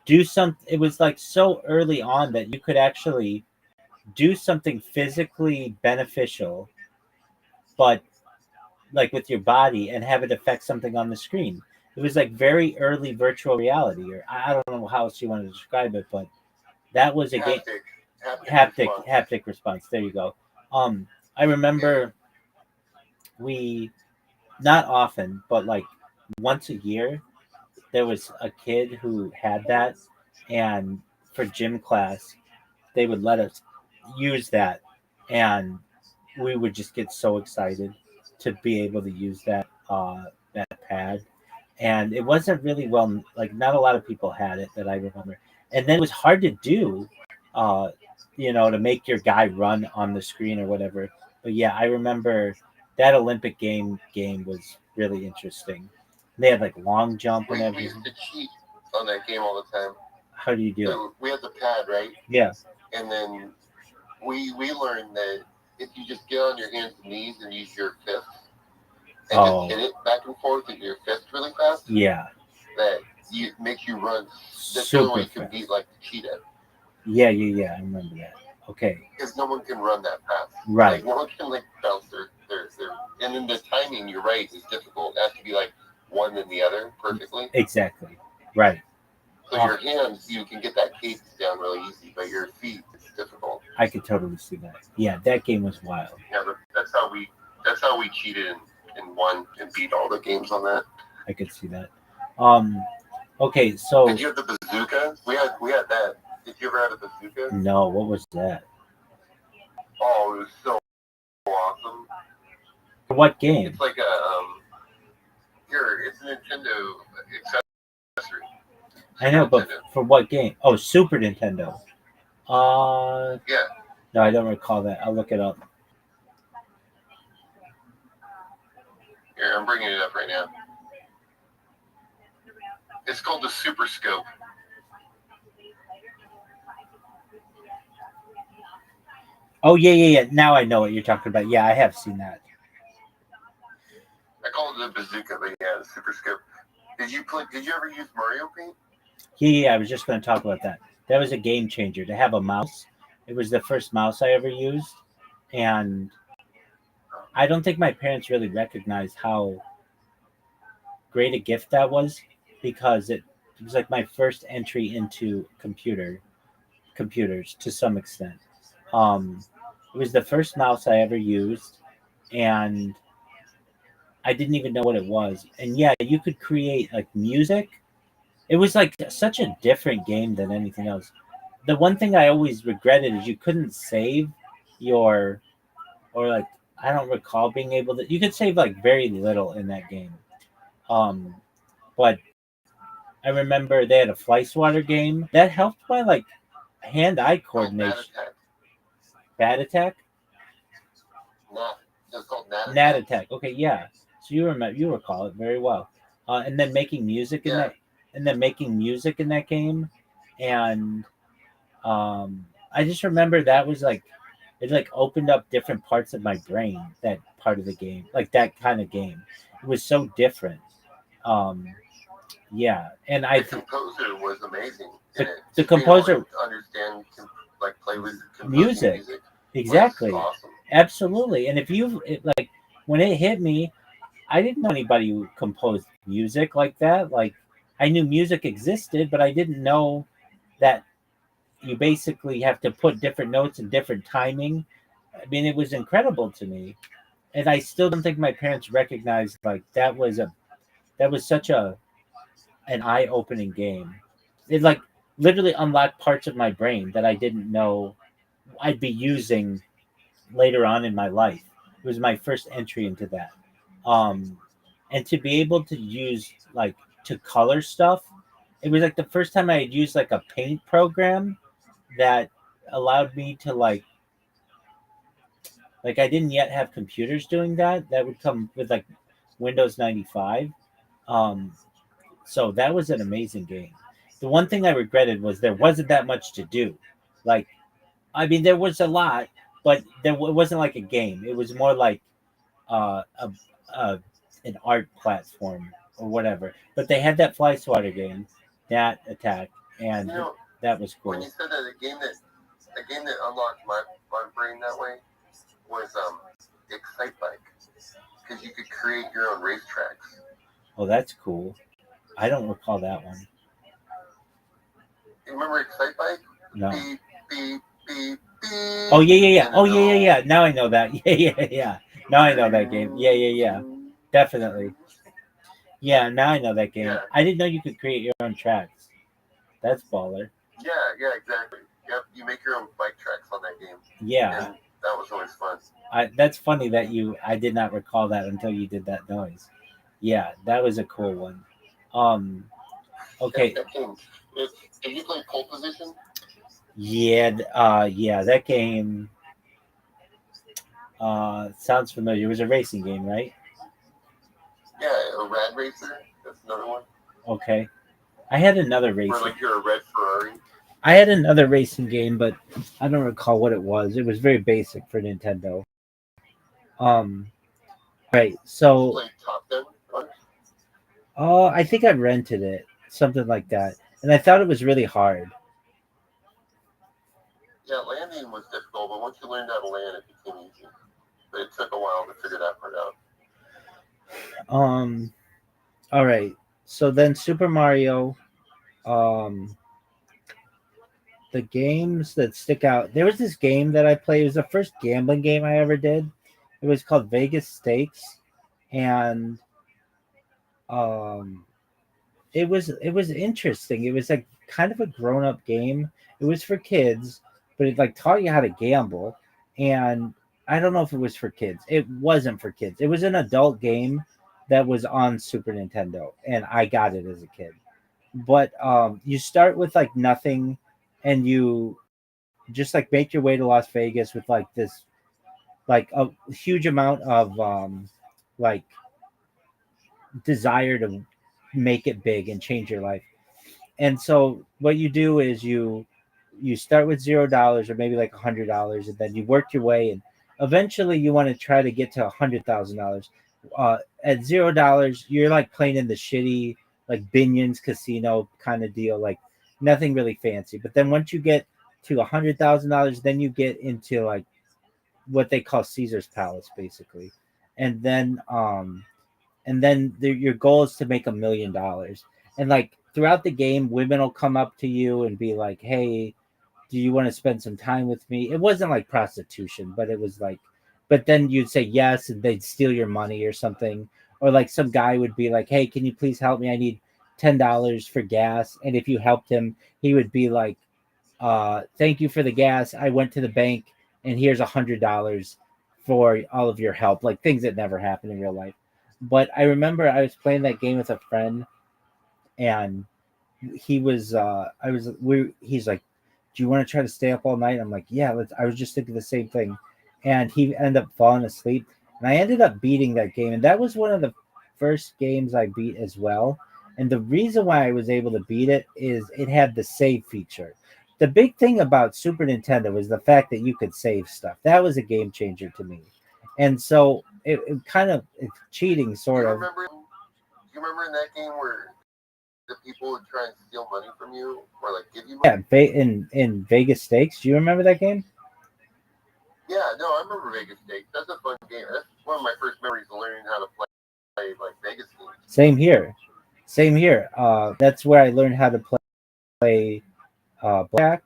do something. It was like so early on that you could actually do something physically beneficial, but like with your body and have it affect something on the screen. It was like very early virtual reality, or I don't know how else you want to describe it, but that was a game. Haptic response. There you go. I remember we not often, but like once a year, there was a kid who had that, and for gym class, they would let us use that, and we would just get so excited to be able to use that pad. And it wasn't really well, like not a lot of people had it that I remember, and then it was hard to do, to make your guy run on the screen or whatever. But yeah, I remember that Olympic game was really interesting. They had like long jump and everything. We used to cheat on that game all the time. How do you do it? We had the pad, right? Yeah. And then we learned that if you just get on your hands and knees and use your fists and just hit it back and forth with your fist really fast, yeah, that makes you run. That's the only way you can beat like the cheetah. Yeah, I remember that. Okay. Because no one can run that fast. Right. Like no one can like bounce their and then the timing, you're right, is difficult. It has to be like one and the other perfectly. Exactly. Right. So your hands, you can get that cadence down really easy, but your feet, it's difficult. I could totally see that. Yeah, that game was wild. Yeah, but that's how we cheated and won and beat all the games on that. I could see that. Okay, so did you have the bazooka? We had that. Did you ever have a bazooka? No, what was that? Oh, it was so awesome. For what game? It's like it's a Nintendo accessory. I know, but for what game? Oh, Super Nintendo. Yeah. No, I don't recall that. I'll look it up. Here, I'm bringing it up right now. It's called the Super Scope. Oh, yeah. Now I know what you're talking about. Yeah, I have seen that. call it the bazooka, but yeah, the super scope. Did you ever use Mario Paint? Yeah, I was just going to talk about that. That was a game changer to have a mouse. It was the first mouse I ever used, and I don't think my parents really recognized how great a gift that was because it was like my first entry into computers to some extent. Um, it was the first mouse I ever used, and I didn't even know what it was. And yeah, you could create like music. It was like such a different game than anything else. The one thing I always regretted is you couldn't save your or like I don't recall being able to. You could save like very little in that game. Um, but I remember they had a fly swatter game that helped my like hand-eye Oh, Bat coordination. Attack. Bat attack, Nat. It's called Nat Nat Attack. attack. Okay, yeah. So you recall it very well. And then making music in Yeah. that, and then making music in that game, and I just remember that was like it like opened up different parts of my brain. That part of the game, like that kind of game, it was so different. Um, yeah, and The composer was amazing in the, it. the Just being able composer to understand, like play with composing music music exactly, was awesome. absolutely. And if like when it hit me, I didn't know anybody who composed music like that. Like I knew music existed, but I didn't know that you basically have to put different notes and different timing. I mean, it was incredible to me, and I still don't think my parents recognized like that was such a an eye opening game. It like literally unlocked parts of my brain that I didn't know I'd be using later on in my life. It was my first entry into that. Um, and to be able to use like to color stuff, it was like the first time I had used like a paint program that allowed me to like I didn't yet have computers doing that. That would come with like Windows 95. Um, so that was an amazing game. The one thing I regretted was there wasn't that much to do. Like I mean, there was a lot, but it wasn't like a game. It was more like uh, a, a an art platform or whatever. But they had that fly swatter game, that attack, and You know, that was when cool. you said that a game that unlocked my brain that way was Excite Bike, because you could create your own racetracks. Oh, that's cool. I don't recall that one. You remember Excite Bike? No. Beep beep beep beep. Oh yeah. And Oh then yeah. Now I know that. Yeah. Now I know that game. Yeah. Definitely. Yeah, now I know that game. Yeah. I didn't know you could create your own tracks. That's baller. Yeah, exactly. Yep, you make your own bike tracks on that game, Yeah. and that was always fun. That's funny that I did not recall that until you did that noise. Yeah, that was a cool one. Um okay. That game. Did you play Pole Position? Yeah, that game sounds familiar. It was a racing game, right? Yeah, or Rad Racer. That's another one. Okay. I had another Where racing. like you're a red Ferrari. I had another racing game, but I don't recall what it was. It was very basic for Nintendo. Um right. So Play Top Gun. I think I rented it, something like that. And I thought it was really hard. Yeah, landing was difficult, but once you learned how to land, it became easy. But it took a while to figure that part out. All right. So then Super Mario, um the games that stick out. There was this game that I played. It was the first gambling game I ever did. It was called Vegas Stakes, and um, it was interesting. It was like kind of a grown up game. It was for kids, but it like taught you how to gamble. And I don't know if it was for kids. It wasn't for kids. It was an adult game that was on Super Nintendo, and I got it as a kid. But you start with like nothing, and you just like make your way to Las Vegas with like this like a huge amount of like desire to make it big and change your life. And so what you do is you start with $0 or maybe like $100, and then you work your way, and eventually you want to try to get to $100,000. At $0, you're like playing in the shitty like Binion's casino kind of deal, like nothing really fancy. But then once you get to $100,000, then you get into like what they call Caesar's Palace, basically, and then your goal is to make $1 million. And like throughout the game, women will come up to you and be like, "Hey, do you want to spend some time with me?" It wasn't like prostitution, but it was like, but then you'd say yes, and they'd steal your money or something. Or like some guy would be like, "Hey, can you please help me? I need $10 for gas." And if you helped him, he would be like, "Thank you for the gas. I went to the bank, and here's $100 for all of your help." Like things that never happen in real life. But I remember I was playing that game with a friend, and he's like, "Do you want to try to stay up all night?" I'm like, "Yeah, let's." I was just thinking the same thing. And he ended up falling asleep, and I ended up beating that game. And that was one of the first games I beat as well. And the reason why I was able to beat it is it had the save feature. The big thing about Super Nintendo was the fact that you could save stuff. That was a game changer to me. And so it kind of it's cheating, sort of. Do you remember in that game where the people would try and steal money from you or like give you money? Yeah, in Vegas Stakes. Do you remember that game? Yeah, no, I remember Vegas Stakes. That's a fun game. That's one of my first memories of learning how to play like Vegas games. Same here. Same here. That's where I learned how to play black,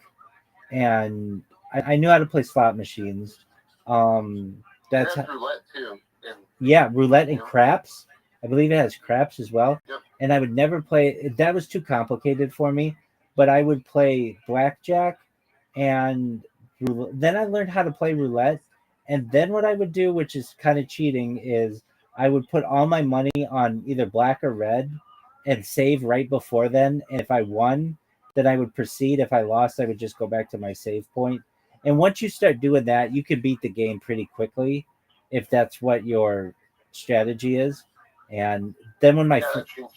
and I knew how to play slot machines. That's and roulette too. And, yeah, roulette and craps. I believe it has craps as well. Yep. And I would never play that was too complicated for me. But I would play blackjack, and then I learned how to play roulette. And then what I would do, which is kind of cheating, is I would put all my money on either black or red, and save right before then. And if I won, then I would proceed. If I lost, I would just go back to my save point. And once you start doing that, you can beat the game pretty quickly if that's what your strategy is. And then when my that seems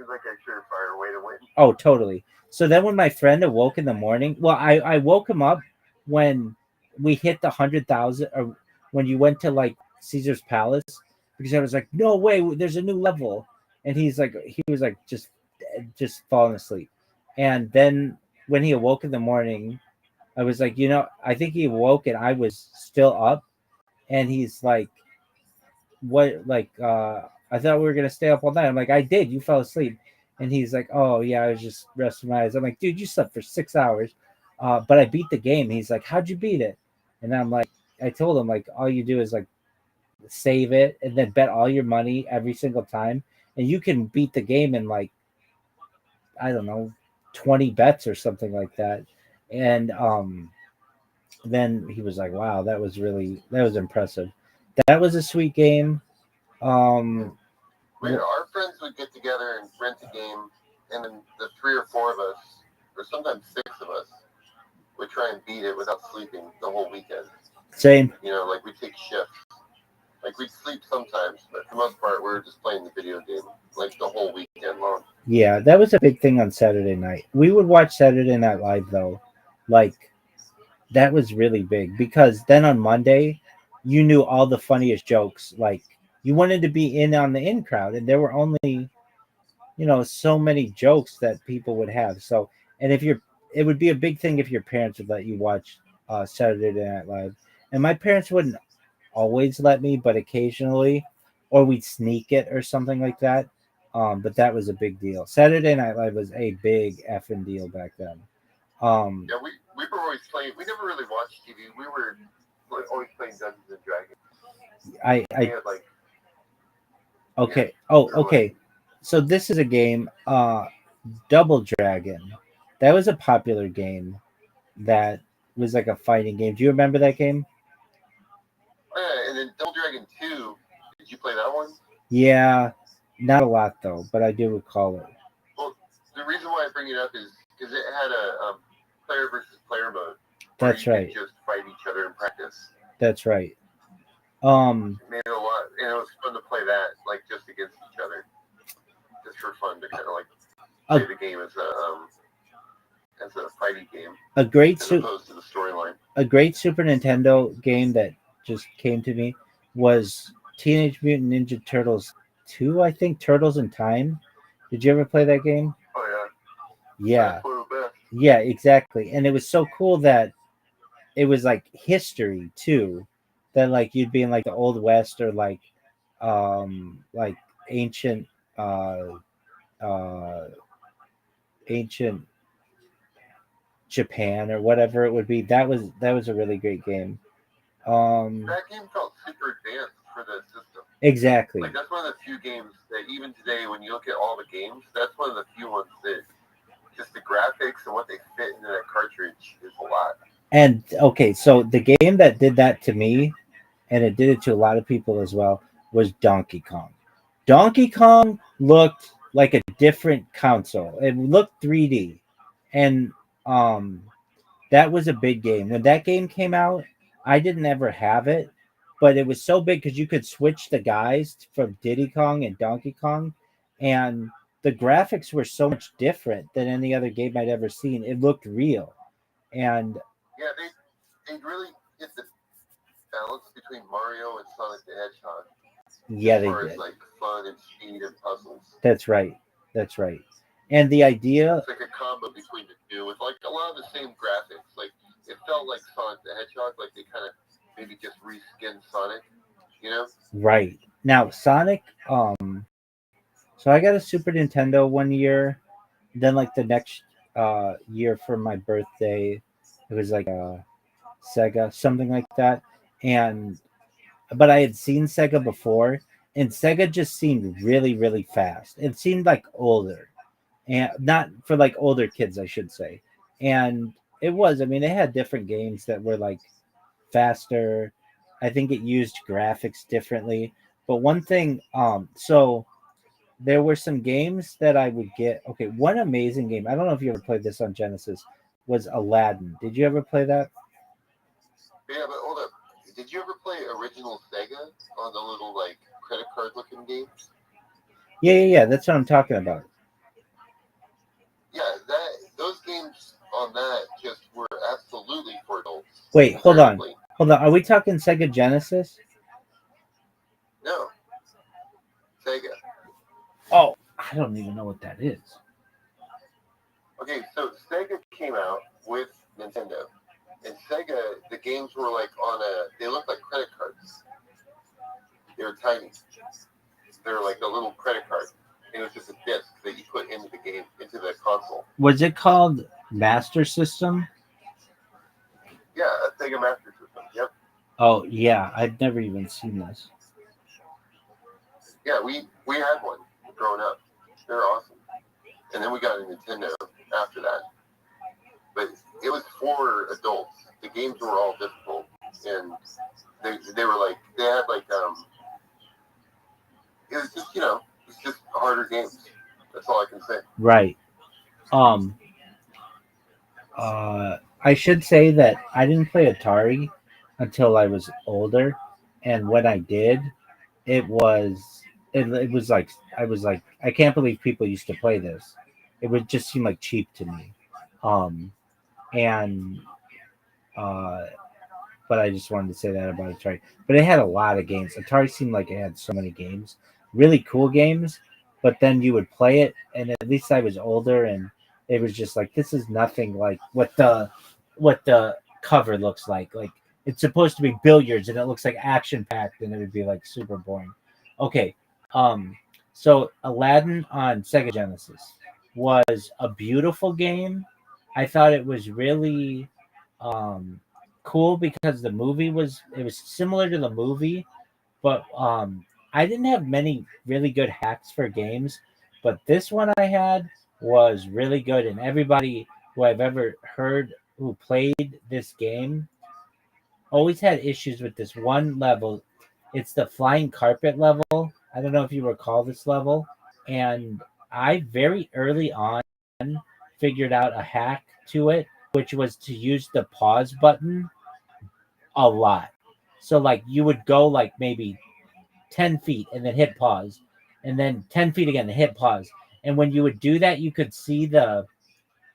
like a surefire way to win. oh, totally. So then when my friend awoke in the morning, well, I woke him up when we hit the 100,000, or when you went to like Caesar's Palace, because I was like, no way, there's a new level. And he was like, just falling asleep. And then when he awoke in the morning, I was like, I think he awoke and I was still up. And he's like, what, like, I thought we were gonna stay up all night. I'm like, I did. You fell asleep. And he's like, oh yeah, I was just resting my eyes. I'm like, dude, you slept for 6 hours, but I beat the game. He's like, how'd you beat it? And I'm like, I told him like, all you do is like save it and then bet all your money every single time, and you can beat the game in like, I don't know, 20 bets or something like that. And then he was like, wow, that was impressive. That was a sweet game. Our friends would get together and rent a game, and then the 3 or 4 of us, or sometimes 6 of us, would try and beat it without sleeping the whole weekend. Same. Like we'd take shifts. Like we'd sleep sometimes, but for the most part, we were just playing the video game like the whole weekend long. Yeah, that was a big thing on Saturday night. We would watch Saturday Night Live though. Like that was really big because then on Monday, you knew all the funniest jokes. Like you wanted to be in on the in crowd, and there were only, so many jokes that people would have. So, and it would be a big thing if your parents would let you watch Saturday Night Live. And my parents wouldn't always let me, but occasionally, or we'd sneak it or something like that. But that was a big deal. Saturday Night Live was a big effing deal back then. Yeah, we were always playing. We never really watched TV. We were always playing Dungeons and Dragons. Okay. Oh, okay. So this is a game, Double Dragon. That was a popular game that was like a fighting game. Do you remember that game? And then Double Dragon 2, did you play that one? Yeah, not a lot though, but I do recall it. Well, the reason why I bring it up is because it had a player versus player mode. That's right. Just fight each other in practice. That's right. It made it a lot, and it was fun to play that, like just against each other, just for fun to kind of like play the game as a fighting game. As opposed to the storyline. A great Super Nintendo game that just came to me was Teenage Mutant Ninja Turtles 2, I think. Turtles in Time. Did you ever play that game? Oh yeah, Yeah. that's one of the best. Yeah, exactly. And it was so cool that it was like history too. That like you'd be in like the old west or like ancient uh uh ancient Japan or whatever it would be. That was a really great game. Um That game felt super advanced for the system. exactly. Like that's one of the few games that even today, when you look at all the games, that's one of the few ones that just the graphics and what they fit into that cartridge is a lot. And okay, so the game that did that to me, and it did it to a lot of people as well, was Donkey Kong. Donkey Kong looked like a different console. It looked 3D. And um that was a big game. When that game came out, I didn't ever have it, but it was so big because you could switch the guys from Diddy Kong and Donkey Kong, and the graphics were so much different than any other game I'd ever seen. It looked real. And Yeah, they really hit the balance between Mario and Sonic the Hedgehog yeah, as they far as did. like fun and speed and puzzles. That's right. That's right. And the idea, It's like a combo between the two with like a lot of the same graphics. Like it felt like Sonic the Hedgehog, like they kind of maybe just reskinned Sonic, you know? right. Now Sonic, so I got a Super Nintendo one year, then like the next year for my birthday, it was like a Sega, something like that. And but I had seen Sega before, and Sega just seemed really, really fast. It seemed like older, and not for like older kids, I should say. And it was. I mean, they had different games that were like faster. I think it used graphics differently. But one thing, so there were some games that I would get. Okay, one amazing game. I don't know if you ever played this on Genesis. Was Aladdin. Did you ever play that? Yeah, but hold up. Did you ever play original Sega on the little like credit card looking games? Yeah. That's what I'm talking about. Yeah, that those games on that just were absolutely for adults. Wait, hold on. Certainly. Hold on. Are we talking Sega Genesis? No, Sega. Oh, I don't even know what that is. Okay, so Sega came out with Nintendo, and Sega, the games were like on a. They looked like credit cards. They were tiny. They were like a little credit card. And it was just a disc that you put into the game, into the console. Was it called Master System? Yeah, a Sega Master System. Yep. Oh, yeah. I've never even seen this. Yeah, we had one growing up. They're awesome. And then we got a Nintendo after that. But it was for adults. The games were all difficult, and they were like they had like it was just it's just harder games. That's all I can say. Right. Um. I should say that I didn't play Atari until I was older, and when I did, it was it was like I was like I can't believe people used to play this. It would just seem like cheap to me. Um. And uh but I just wanted to say that about Atari. But it had a lot of games. Atari seemed like it had so many games, really cool games. But then you would play it, and at least I was older, and it was just like this is nothing like what the cover looks like. Like it's supposed to be billiards, and it looks like action packed, and it would be like super boring. Okay, so Aladdin on Sega Genesis was a beautiful game. I thought it was really um cool because the movie was it was similar to the movie, but I didn't have many really good hacks for games, but this one I had was really good, and everybody who I've ever heard who played this game always had issues with this one level. It's the flying carpet level. I don't know if you recall this level, and I very early on figured out a hack to it, which was to use the pause button a lot. So like you would go like maybe 10 feet and then hit pause, and then 10 feet again and hit pause. And when you would do that, you could see the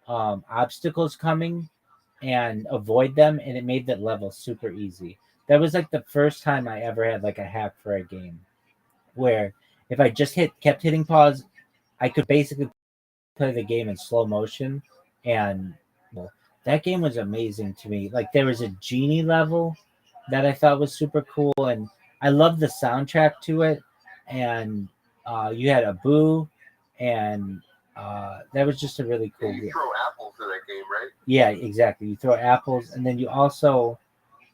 obstacles coming and avoid them, and it made that level super easy. That was like the first time I ever had like a hack for a game, where if I just kept hitting pause, I could basically play the game in slow motion, and well, that game was amazing to me. Like there was a genie level that I thought was super cool, and I loved the soundtrack to it. And you had a boo, and that was just a really Yeah, cool you game. throw apples in that game, right? Yeah, exactly. You throw apples, and then you also,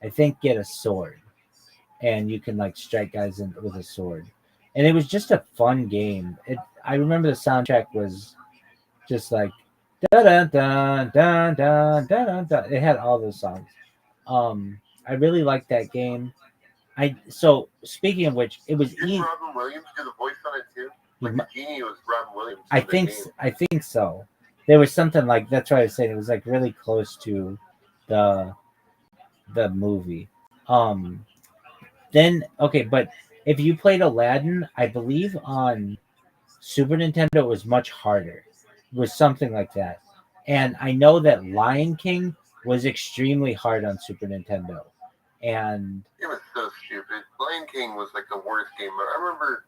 I think, get a sword, and you can like strike guys with a sword. And it was just a fun game. I remember the soundtrack was just like da da da da da da da. It had all those songs. I really liked that game. So speaking of which, it was Didn't Robin Williams do the voice on it too? Like the genie was Robin Williams. I think so. There was something like that's what I was saying. It was like really close to the movie. Um, then okay, but if you played Aladdin, I believe on Super Nintendo it was much harder. It was something like that. And I know that Lion King was extremely hard on Super Nintendo. And It was so stupid. Lion King was like the worst game. I remember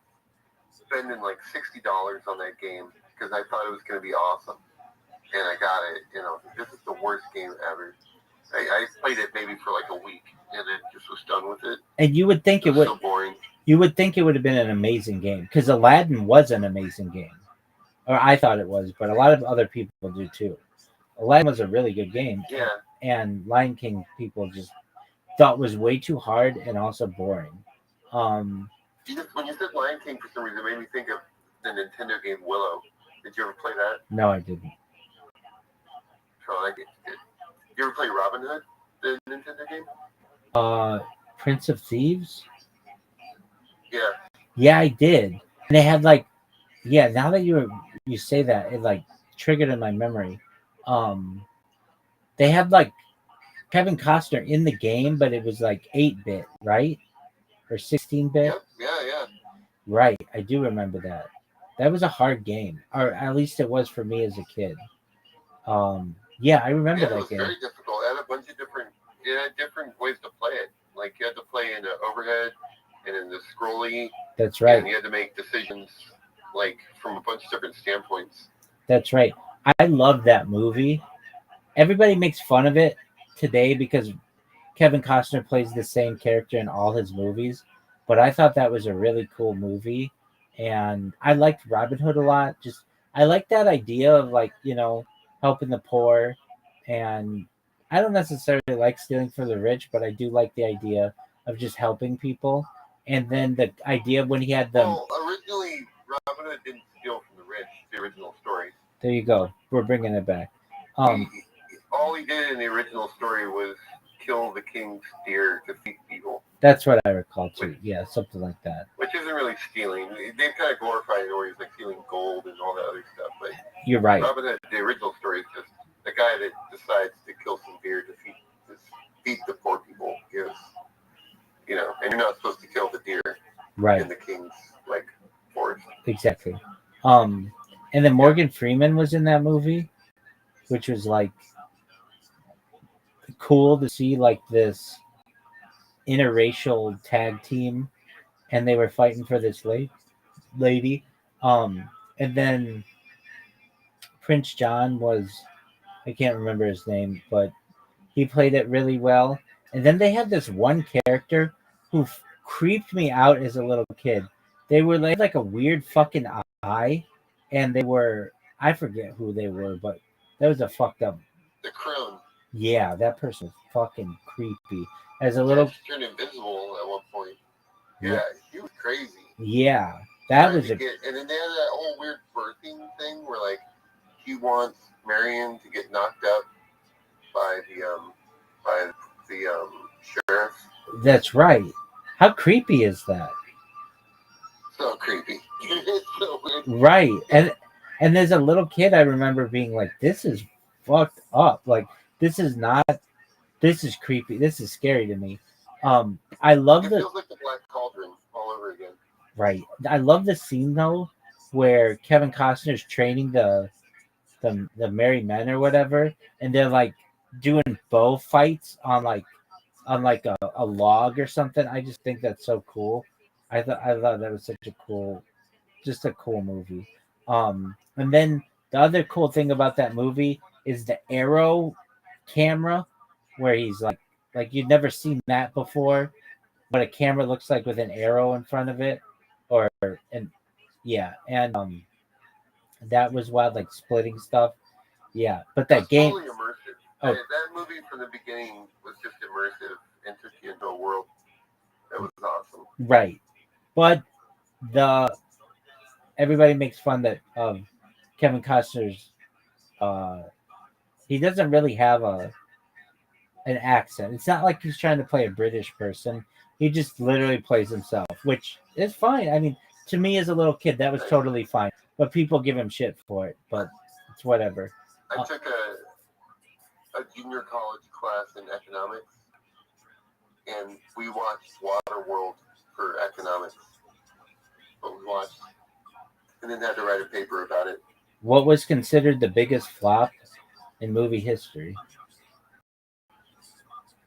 spending like $60 on that game because I thought it was going to be awesome, and I got it. You know, this is the worst game ever. I played it maybe for like a week, and then just was done with it. And you would think it was so boring. You would think it would have been an amazing game because Aladdin was an amazing game, or I thought it was, but a lot of other people do too. Aladdin was a really good game. Yeah. And Lion King people just thought was way too hard and also boring. When you said Lion King, for some reason, it made me think of the Nintendo game Willow. Did you ever play that? No, I didn't. So like, did you ever play Robin Hood, the Nintendo game? Prince of Thieves. Yeah. Yeah, I did. And they had like, yeah. Now that you say that, it like triggered in my memory. They had like Kevin Costner in the game, but it was like 8-bit, right? Or 16-bit? Yep. Yeah. Right. I do remember that. That was a hard game, or at least it was for me as a kid. Yeah, I remember that it was game. very difficult. It had a bunch of different ways to play it. Like you had to play in the overhead and in the scrolly. That's right. And you had to make decisions like from a bunch of different standpoints. That's right. I love that movie. Everybody makes fun of it today because Kevin Costner plays the same character in all his movies, but I thought that was a really cool movie, and I liked Robin Hood a lot. Just I like that idea of like helping the poor, and I don't necessarily like stealing from the rich, but I do like the idea of just helping people. And then the idea when he had them. Well, originally Robin Hood didn't steal from the rich. The original story. There you go. We're bringing it back. All he did in the original story was kill the king's deer to feed people. That's what I recall too. Yeah, something like that. Which isn't really stealing. They've kind of glorified it, where he's like stealing gold and all that other stuff. But you're right. Robin Hood, the original story is just the guy that decides to kill some deer to feed the poor people. Because and you're not supposed to kill the deer in the king's forest. Exactly. And then Morgan Freeman was in that movie, which was like cool to see, like this interracial tag team, and they were fighting for this lady. And then Prince John was, I can't remember his name, but he played it really well. And then they had this one character who creeped me out as a little kid. They were like a weird fucking eye, and they were, I forget who they were, but that was a fucked up. The crone. Yeah, that person was fucking creepy. As a little, he turned invisible at one point. Yeah, he was crazy. Yeah, that was and then they had that whole weird birthing thing where like he wants Marion to get knocked up by the sheriff. That's right. How creepy is that? So creepy. It's so weird. Right, and there's a little kid I remember being like, "This is fucked up. Like, this is creepy. This is scary to me." I love it feels like the Black Cauldron all over again. Right. I love the scene though, where Kevin Costner's training the merry men or whatever, and they're like doing bow fights on like on like a log or something. I just think that's so cool. I thought that was such a cool, just a cool movie. And then the other cool thing about that movie is the arrow camera, where he's like you'd never seen that before. What a camera looks like with an arrow in front of it, or and yeah, and that was wild, like splitting stuff. Yeah, but that It's game. totally immersive. Oh. That movie from the beginning was just immersive and took you into a world that was awesome. Right, but the everybody makes fun that of Kevin Costner's. Uh, he doesn't really have an accent. It's not like he's trying to play a British person. He just literally plays himself, which is fine. I mean, to me as a little kid, that was totally fine. But people give him shit for it. But it's whatever. I took a junior college class in economics, and we watched Waterworld for economics. But we watched, and then had to write a paper about it. What was considered the biggest flop in movie history?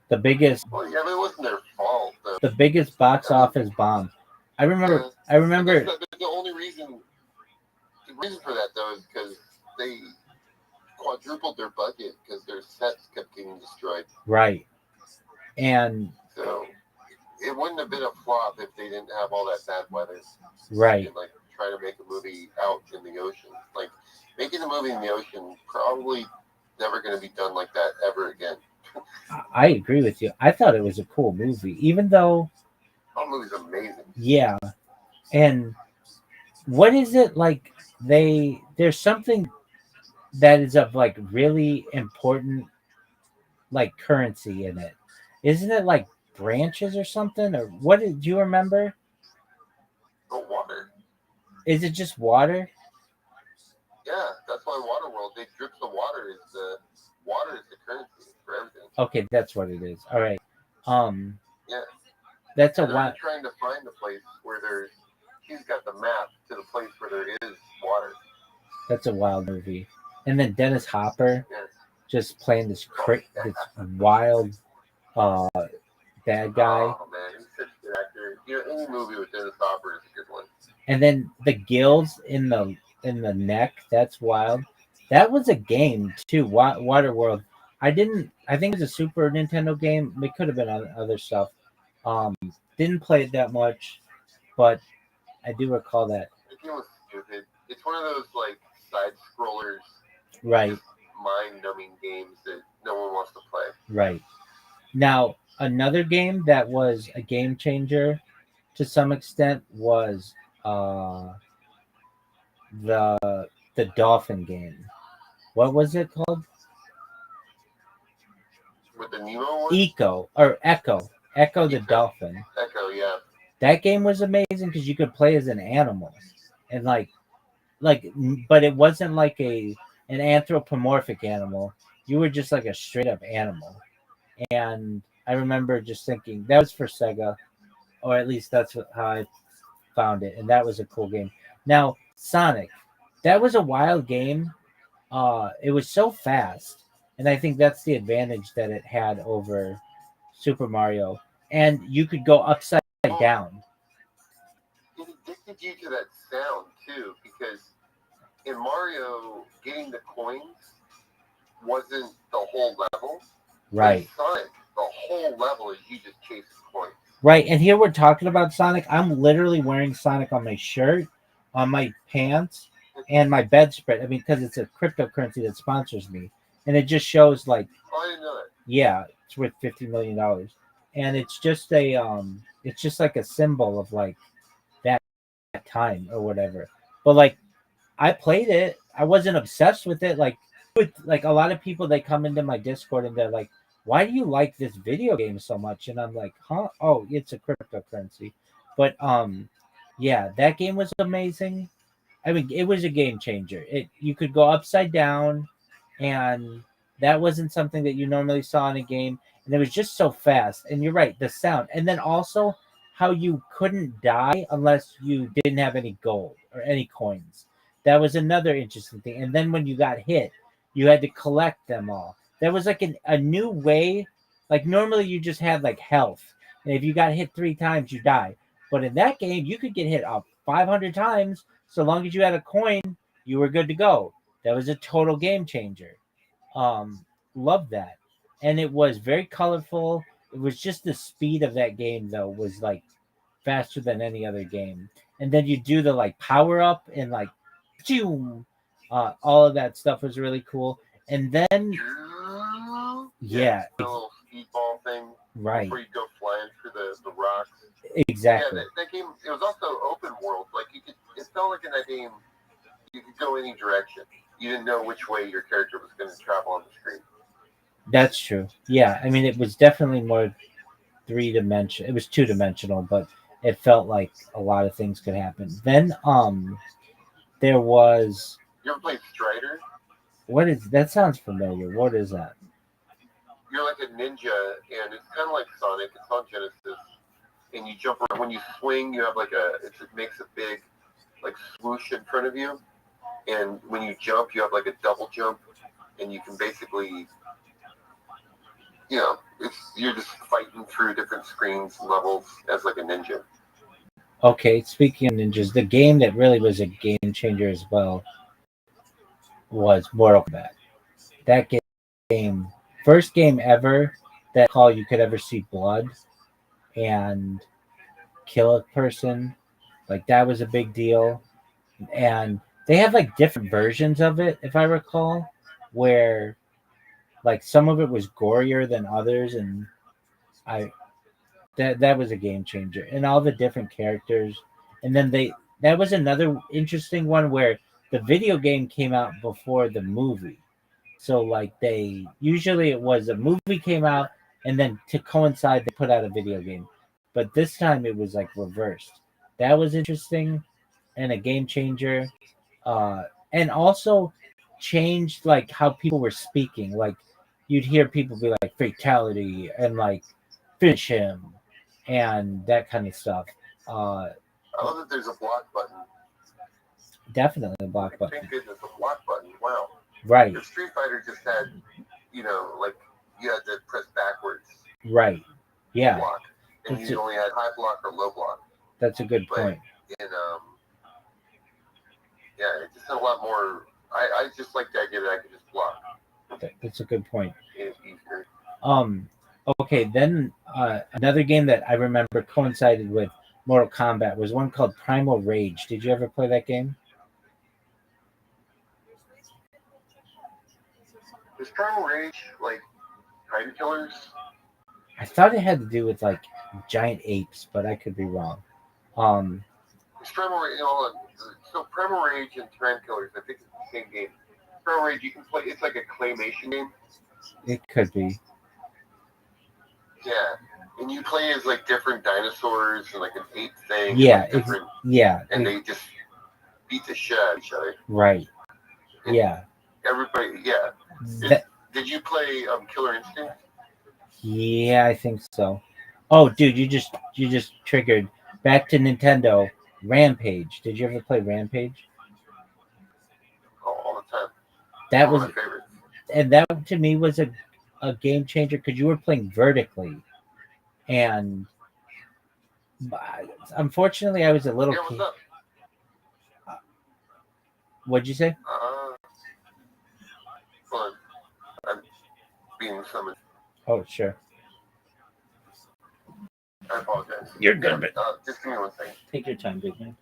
The biggest. Well, yeah, but it wasn't their fault. Though. The biggest box office bomb. I remember. I remember. The only reason for that though is because they quadrupled their budget because their sets kept getting destroyed. Right. And so it wouldn't have been a flop if they didn't have all that bad weather. Right. And, like trying to make a movie out in the ocean. Like making a movie in the ocean probably never going to be done like that ever again. I agree with you. I thought it was a cool movie, even though. That movie's amazing. Yeah. And what is it like? There's something that is of like really important like currency in it. Isn't it like branches or something? Or what do you remember? The water. Is it just water? Yeah, that's why Waterworld, they drip the water is the currency for everything. Okay, that's what it is. All right. Yeah. That's and a wild. Trying to find the place where there's. He's got the map to the place where there is water. That's a wild movie. And then Dennis Hopper just playing this this wild bad guy. Oh man, he's such a good actor. You know, any movie with Dennis Hopper is a good one. And then the gills in the neck, that's wild. That was a game too. Waterworld. I think it was a Super Nintendo game. It could have been other stuff. Didn't play it that much, but I do recall that. The game was stupid. It's one of those like side scrollers, right? Mind-numbing games that no one wants to play. Right. Now, another game that was a game changer to some extent was the dolphin game. What was it called? With the Nemo one? Echo the dolphin. Echo, yeah. That game was amazing because you could play as an animal, and but it wasn't like an anthropomorphic animal. You were just like a straight up animal, and I remember just thinking that was for Sega, or at least that's how I found it, and that was a cool game. Now Sonic, that was a wild game. It was so fast, and I think that's the advantage that it had over Super Mario. And you could go upside down. It addicted you to that sound too, because in Mario, getting the coins wasn't the whole level. Right. In Sonic, the whole level is you just chasing coins. Right, and here we're talking about Sonic. I'm literally wearing Sonic on my shirt, on my pants, and my bedspread. I mean, because it's a cryptocurrency that sponsors me, and it just shows like. Oh, I didn't know that. Yeah, it's worth $50 million, and it's just it's just like a symbol of like that time or whatever. But like, I played it. I wasn't obsessed with it. Like with like a lot of people, they come into my Discord and they're like, "Why do you like this video game so much?" And I'm like, "Huh? Oh, it's a cryptocurrency." But yeah, that game was amazing. I mean, it was a game changer. You could go upside down, and that wasn't something that you normally saw in a game. And it was just so fast. And you're right, the sound. And then also how you couldn't die unless you didn't have any gold or any coins. That was another interesting thing. And then when you got hit, you had to collect them all. There was like a new way Like normally you just had like health, and if you got hit 3 times, you die. But in that game, you could get hit up 500 times. So long as you had a coin, you were good to go. That was a total game changer. Loved that, and it was very colorful. It was just the speed of that game though was like faster than any other game. And then you do the like power up and like, phew, all of that stuff was really cool. And then yeah, the little speedball thing right, where you go flying through the rocks. exactly. Yeah, that game. It was also open world. Like you could. It felt like in that game you could go any direction. You didn't know which way your character was going to travel on the screen. That's true. Yeah, I mean it was definitely more 3 dimensional. It was 2 dimensional, but it felt like a lot of things could happen. Then there was, You ever played Strider? what is that? Sounds familiar. What is that? You're like a ninja, and it's kind of like Sonic. It's on Genesis, and you jump around. When you swing, you have like it makes a big like swoosh in front of you, and when you jump, you have like a double jump, and you can basically, you're just fighting through different screens and levels as like a ninja. Okay, speaking of ninjas, the game that really was a game changer as well was Mortal Kombat. That game, first game ever that call you could ever see blood and kill a person. Like that was a big deal. And they have like different versions of it, if I recall, where like some of it was gorier than others, and I that was a game changer. And all the different characters, and then that was another interesting one where the video game came out before the movie. So like they usually it was a movie came out and then to coincide they put out a video game. But this time it was like reversed. That was interesting and a game changer. And also changed like how people were speaking. Like you'd hear people be like fatality and like finish him and that kind of stuff. Uh, I love that there's a block button. Definitely a block button. Thank goodness, a block button. Wow. Right. If Street Fighter just had, like you had to press backwards. Right. Yeah. Block, and you only had high block or low block. That's a good point. In yeah, it just had a lot more. I just like the idea that I could just block. That's a good point. It's easier. Okay, then another game that I remember coincided with Mortal Kombat was one called Primal Rage. Did you ever play that game? Is Primal Rage like time killers? I thought it had to do with like giant apes, but I could be wrong. It's Primal Rage. So Primal Rage and Time Killers, I think it's the same game. Primal Rage, you can play. It's like a claymation game. It could be. Yeah, and you play as like different dinosaurs and like an ape thing. Yeah, and, like, and they just beat the shit out of each other. Right. And yeah. Everybody. Yeah. Did you play Killer Instinct? Yeah, I think so. Oh, dude, you just triggered back to Nintendo. Rampage. Did you ever play Rampage? Oh, all the time. That was my favorite. And that to me was a game changer because you were playing vertically, and unfortunately, I was a little. Yeah, what's up? What'd you say? Fun. I'm being summoned. Oh, sure. I apologize. You're good, but just give me one second. Take your time, big man.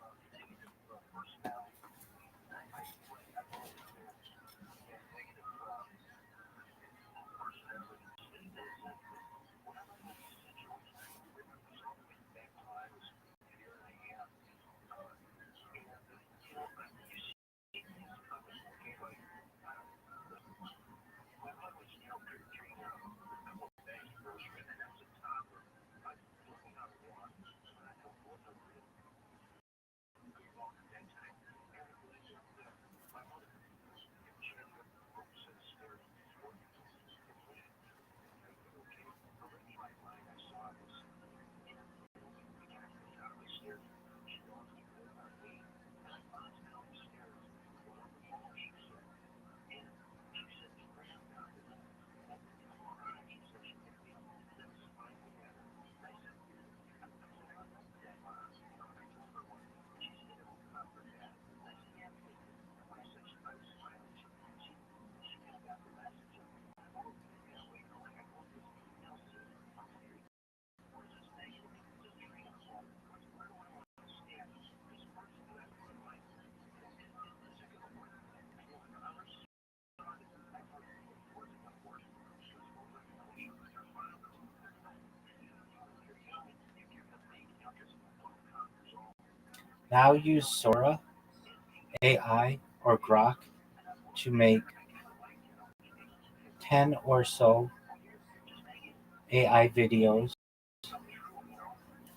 now use Sora AI or Grok to make 10 or so AI videos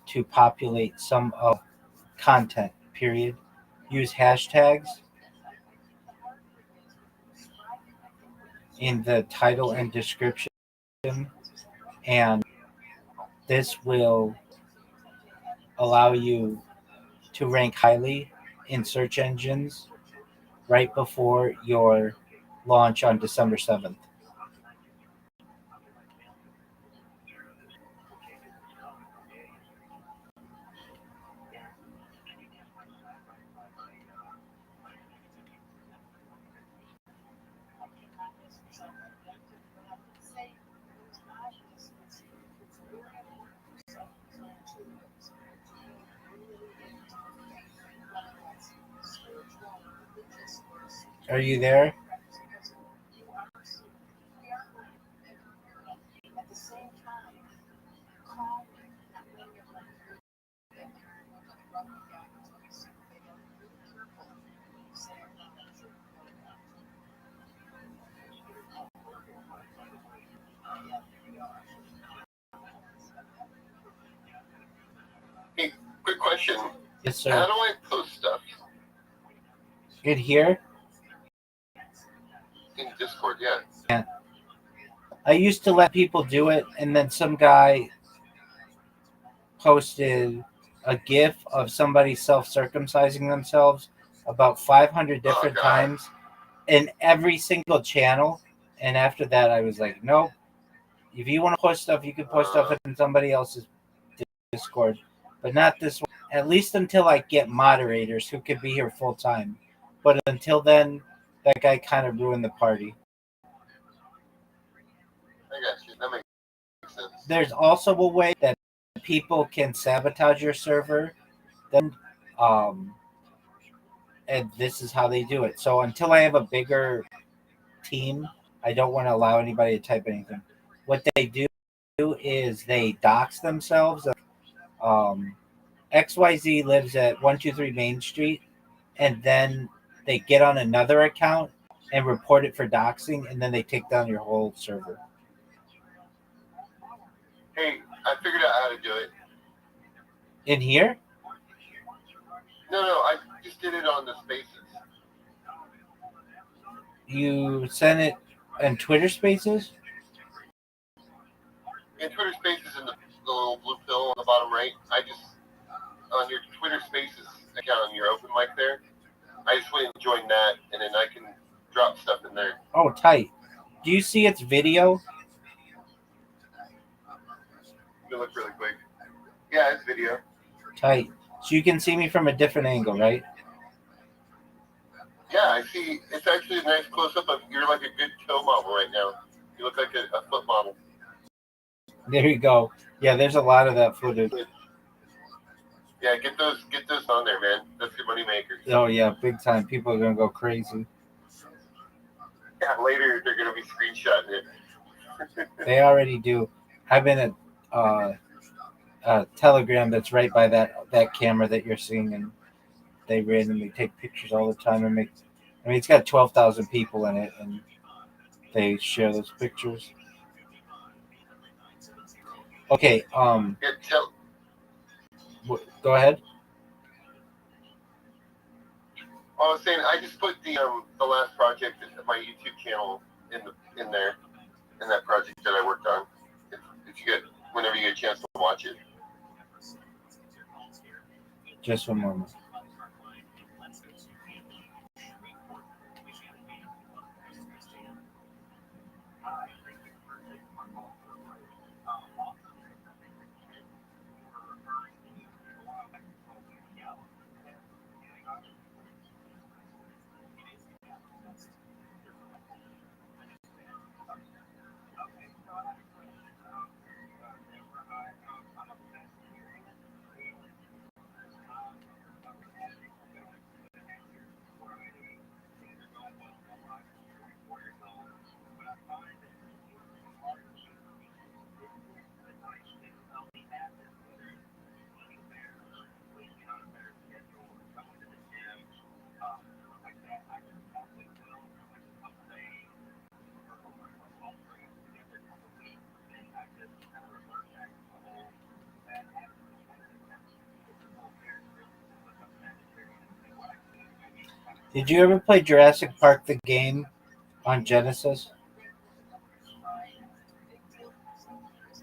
to populate some of content, period. Use hashtags in the title and description, and this will allow you to rank highly in search engines right before your launch on December 7th. Are you there? Hey, quick question. Yes, How sir. do I post stuff In here, in Discord? Yeah. I used to let people do it, and then some guy posted a GIF of somebody self-circumcising themselves about 500 Oh, different God. times in every single channel. And after that, I was like, nope. If you want to post stuff, you can post stuff in somebody else's Discord, but not this one. At least until I get moderators who could be here full time. But until then, that guy kind of ruined the party. I got you. That makes sense. There's also a way that people can sabotage your server. Then, and this is how they do it. So until I have a bigger team, I don't want to allow anybody to type anything. What they do is they dox themselves. XYZ lives at 123 Main Street, and then they get on another account and report it for doxing, and then they take down your whole server. Hey, I figured out how to do it. In here? No, I just did it on the Spaces. You send it in Twitter Spaces? In Twitter Spaces, in the little blue pill on the bottom right, I just, on your Twitter Spaces account, on your open mic there, I just went and joined that, and then I can drop stuff in there. Oh, tight. Do you see its video? Let me look really quick. Yeah, it's video. Tight. So you can see me from a different angle, right? Yeah, I see. It's actually a nice close-up of, you're like a good toe model right now. You look like a foot model. There you go. Yeah, there's a lot of that footage. Yeah, get those on there, man. That's your money makers. Oh yeah, big time. People are gonna go crazy. Yeah, later they're gonna be screenshotting it. They already do. I've been at Telegram that's right by that camera that you're seeing, and they randomly take pictures all the time and make. I mean, it's got 12,000 people in it, and they share those pictures. Okay. Yeah, Go ahead. I was saying, I just put the last project at my YouTube channel in there, in that project that I worked on. If you get, whenever you get a chance to watch it. Just one moment. Did you ever play Jurassic Park the game on Genesis?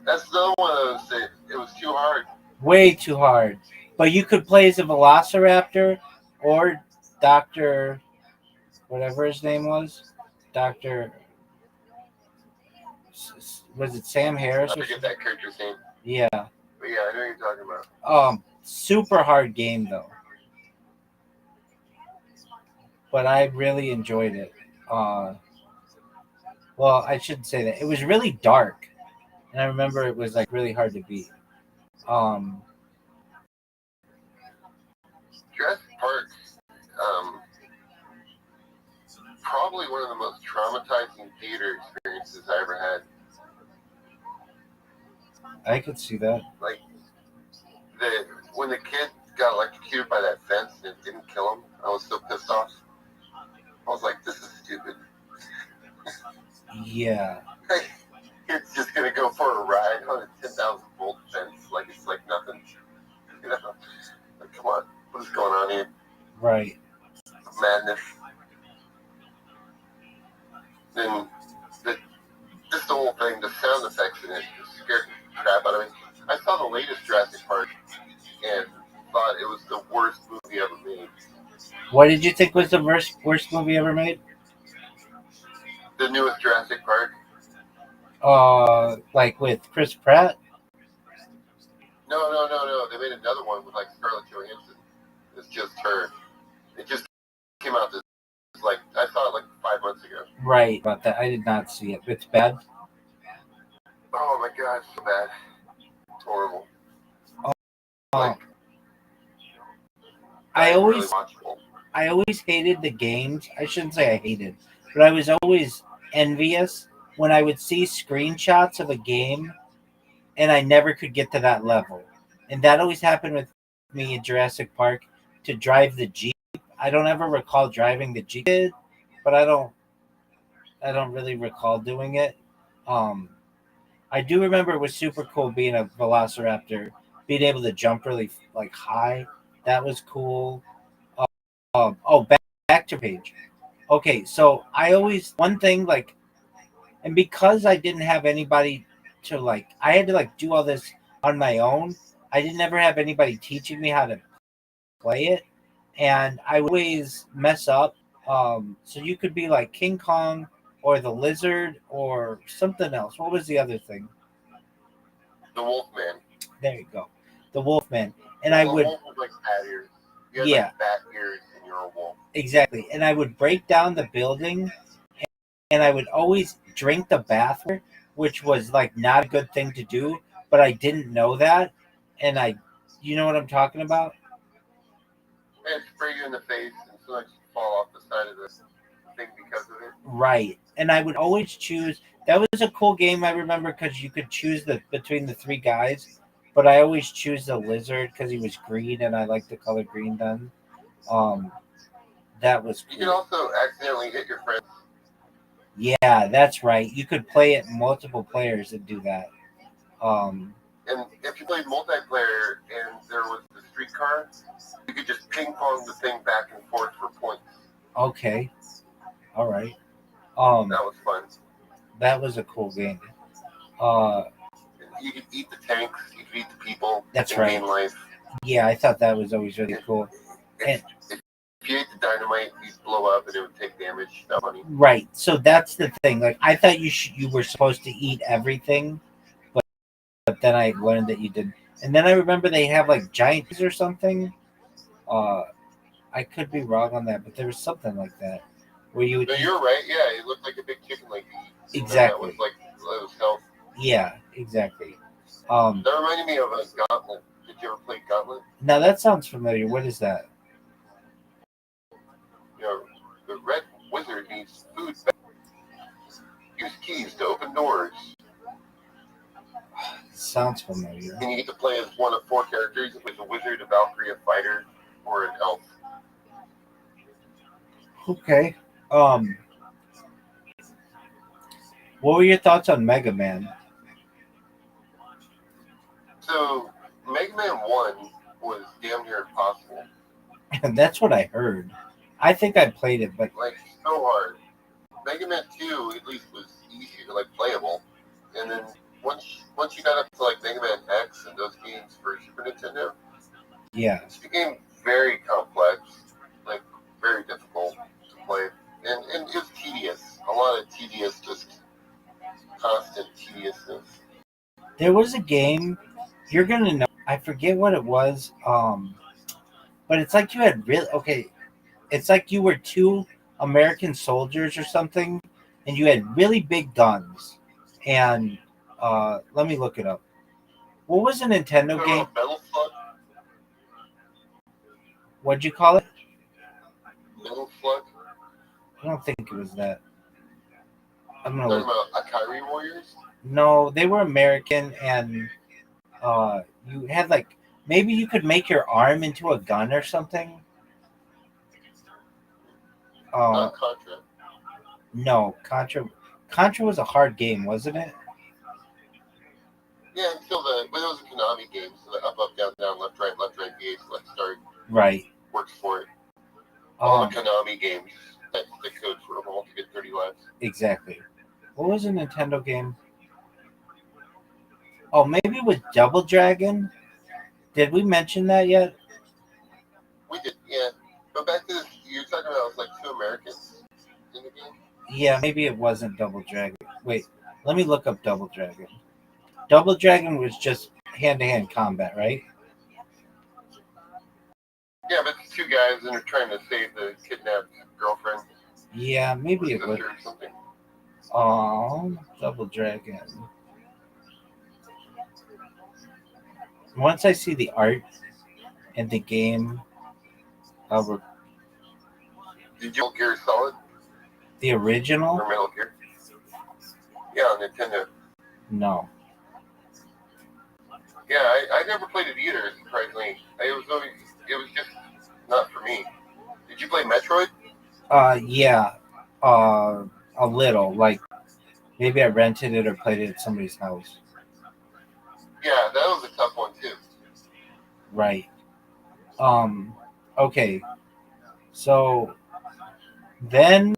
That's the one that was it was too hard. Way too hard. But you could play as a Velociraptor or Doctor, whatever his name was, Doctor. Was it Sam Harris I or forget something? that character's name. Yeah. But yeah, I know what you're talking about. Super hard game though. But I really enjoyed it. Well, I shouldn't say that. It was really dark, and I remember it was like really hard to beat. Um, Jurassic Park, um, probably one of the most traumatizing theater experiences I ever had. I could see that. Like when the kid got electrocuted by that fence and it didn't kill him, I was so pissed off. I was like, "This is stupid." Yeah. It's just gonna go for a ride on a 10,000-volt fence like it's like nothing. You know, like, come on, what is going on here? Right. Madness. Then just the whole thing, the sound effects in it just scared the crap out of me. I saw the latest Jurassic Park and thought it was the worst movie ever made. What did you think was the worst movie ever made? The newest Jurassic Park. Like with Chris Pratt? No. They made another one with like Scarlett Johansson. It's just her. It just came out this like I saw it like 5 months ago. Right. About that, I did not see it. It's bad. Oh my god, it's so bad. It's horrible. Like, I always hated the games. I shouldn't say I hated, but I was always envious when I would see screenshots of a game and I never could get to that level. And that always happened with me in Jurassic Park to drive the Jeep. I don't ever recall driving the Jeep, but I don't really recall doing it. I do remember it was super cool being a Velociraptor, being able to jump really like high. That was cool. Back to page. Okay, so I always one thing like, and because I didn't have anybody to like, I had to like do all this on my own. I didn't ever have anybody teaching me how to play it, and I would always mess up. So you could be like King Kong or the lizard or something else. What was the other thing? The Wolfman. There you go, the Wolfman. And I would wolf with like bat ears. You had yeah, like bat ears and you're a wolf. exactly. And I would break down the building, and I would always drink the bathwater, which was like not a good thing to do, but I didn't know that, and you know what I'm talking about? And spray you in the face and sometimes you fall off the side of the thing because of it. Right. And I would always choose. That was a cool game I remember because you could choose between the three guys, but I always choose the lizard because he was green and I like the color green then. That was cool. You can also accidentally hit your friends. Yeah, that's right. You could play it multiple players and do that. And if you played multiplayer and there was the streetcar, you could just ping pong the thing back and forth for points. Okay. All right. That was fun. That was a cool game. You could eat the tanks, you could eat the people. That's right. Main life. Yeah, I thought that was always really cool. If you ate the dynamite, you'd blow up and it would take damage. That money. Right. So that's the thing. Like I thought you were supposed to eat everything, but then I learned that you didn't. And then I remember they have like giant or something. I could be wrong on that, but there was something like that where you would. No, you're right. Yeah, it looked like a big chicken leg. Exactly. That was like it was health. Yeah, exactly. That reminded me of a Gauntlet. Did you ever play Gauntlet? Now that sounds familiar. What is that? You know, the red wizard needs food. Use keys to open doors. Sounds familiar. And you get to play as one of 4 characters, with a wizard, a Valkyrie, a fighter, or an elf. Okay. What were your thoughts on Mega Man? So, Mega Man 1 was damn near impossible. That's what I heard. I think I played it, but like so hard. Mega Man 2 at least was easier, like playable, and then once you got up to like Mega Man X and those games for Super Nintendo, yeah, it became very complex, like very difficult to play, and it was tedious. A lot of tedious, just constant tediousness. there was a game. You're gonna know. I forget what it was. But it's like you had really okay. It's like you were two American soldiers or something, and you had really big guns. And let me look it up. What was a Nintendo game? Metal Slug. What'd you call it? Metal Slug. I don't think it was that. I'm gonna Talking look. about Akari Warriors. No, they were American, and you had like maybe you could make your arm into a gun or something. Not Contra. No, Contra. Contra was a hard game, wasn't it? Yeah, but it was a Konami game, so the up, down, down, left, right, VA, select, start Right. works for it. All the Konami games, that's the code for them all to get 30 lives. Exactly. What was a Nintendo game? Oh, maybe it was Double Dragon. Did we mention that yet? We did, yeah. But back to this, you're talking about it was like two Americans in the game? Yeah, maybe it wasn't Double Dragon. Wait, let me look up Double Dragon. Double Dragon was just hand-to-hand combat, right? Yeah, but it's two guys and they're trying to save the kidnapped girlfriend. Yeah, maybe it was. Or something. Double Dragon. Once I see the art and the game, Did you Gear Solid? the original? Or Metal Gear? Yeah, on Nintendo. No. Yeah, I never played it either, surprisingly. It was just not for me. Did you play Metroid? Yeah. A little. Like, maybe I rented it or played it at somebody's house. Yeah, that was a tough one, too. Right. Okay. So, then,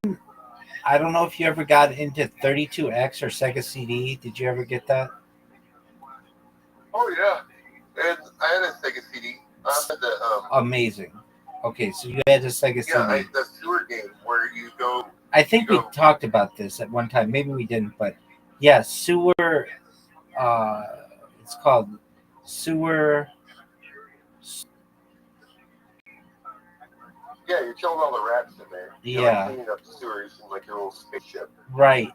I don't know if you ever got into 32X or Sega CD. Did you ever get that? Oh, yeah. And I had a Sega CD. I had the, Amazing. Okay, so you had a Sega CD. Yeah, the sewer game where you go... I think we talked about this at one time. Maybe we didn't, but yeah, sewer. It's called sewer. Yeah, you're killing all the rats in there. You're like cleaning up sewers in like your little spaceship. Right.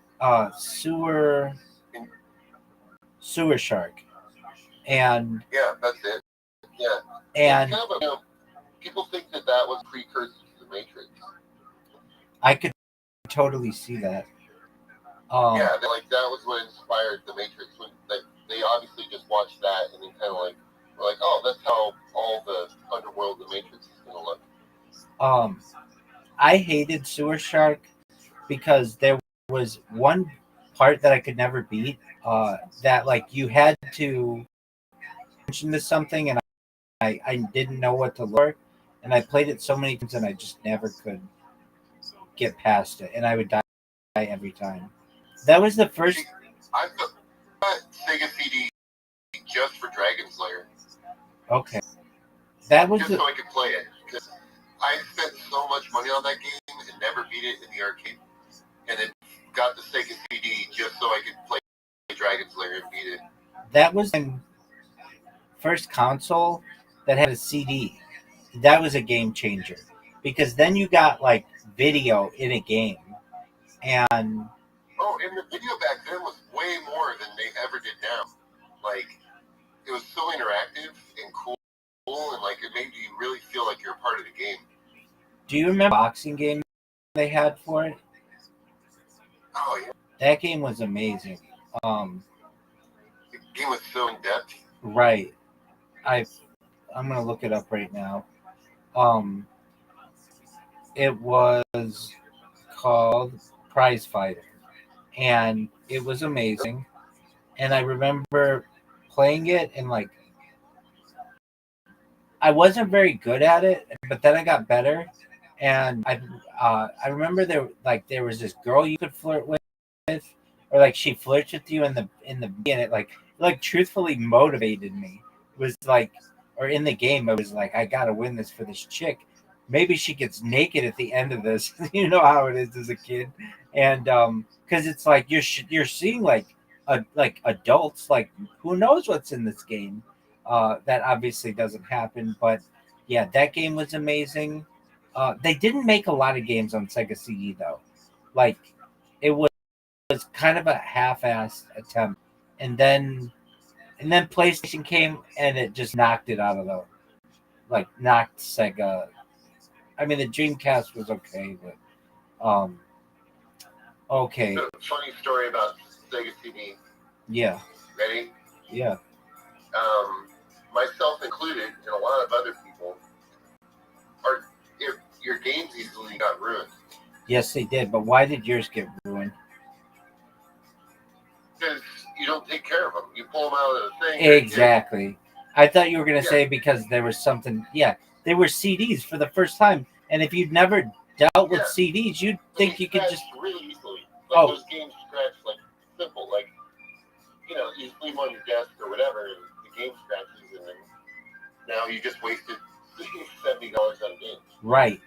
Sewer shark. And yeah, that's it. Yeah. And kind of people think that was precursor to the Matrix. I could totally see that. Yeah, like that was what inspired the Matrix. When they obviously just watched that and then kind of like were like, oh, that's how all the underworld of the Matrix is gonna look. I hated Sewer Shark because there was one part that I could never beat. That like you had to mention to something, and I didn't know what to look for, and I played it so many times, and I just never could get past it, and I would die every time. That was the first. I got Sega CD just for Dragon Slayer. Okay, that was just so I could play it. Because I spent so much money on that game and never beat it in the arcade, and then got the Sega CD just so I could play Dragon Slayer and beat it. That was my first console that had a CD. That was a game changer because then you got like video in a game, and and the video back then was way more than they ever did now. Like it was so interactive and cool, and like it made you really feel like you're a part of the game. Do you remember the boxing game they had for it? Oh yeah, that game was amazing. The game was so in depth. Right. I'm gonna look it up right now. It was called Prize Fighter, and it was amazing. And I remember playing it, and like I wasn't very good at it, but then I got better, And I remember there was this girl you could flirt with, or like she flirts with you in the beginning. It truthfully motivated me. It was like, or in the game, it was like, I gotta win this for this chick. Maybe she gets naked at the end of this. You know how it is as a kid, and because it's like you're seeing like adults, like who knows what's in this game. That obviously doesn't happen, but yeah, that game was amazing. They didn't make a lot of games on Sega CD though. Like it was kind of a half-assed attempt, and then PlayStation came and it just knocked it out of the knocked Sega. I mean, the Dreamcast was okay, but okay, So, funny story about Sega CD. yeah, Ready? yeah, Myself included, and a lot of other people, are if your games easily got ruined. yes, they did. But why did yours get ruined? Because you don't take care of them. You pull them out of the thing. Exactly. I thought you were gonna Yeah. say because there was something. Yeah, they were CDs for the first time, and if you'd never dealt with Yeah. CDs, you'd But think they you could scratch just. really easily. Oh. Those games scratch simple. You just leave them on your desk or whatever, and the game scratches, and then now you just wasted $70 on a game. Right.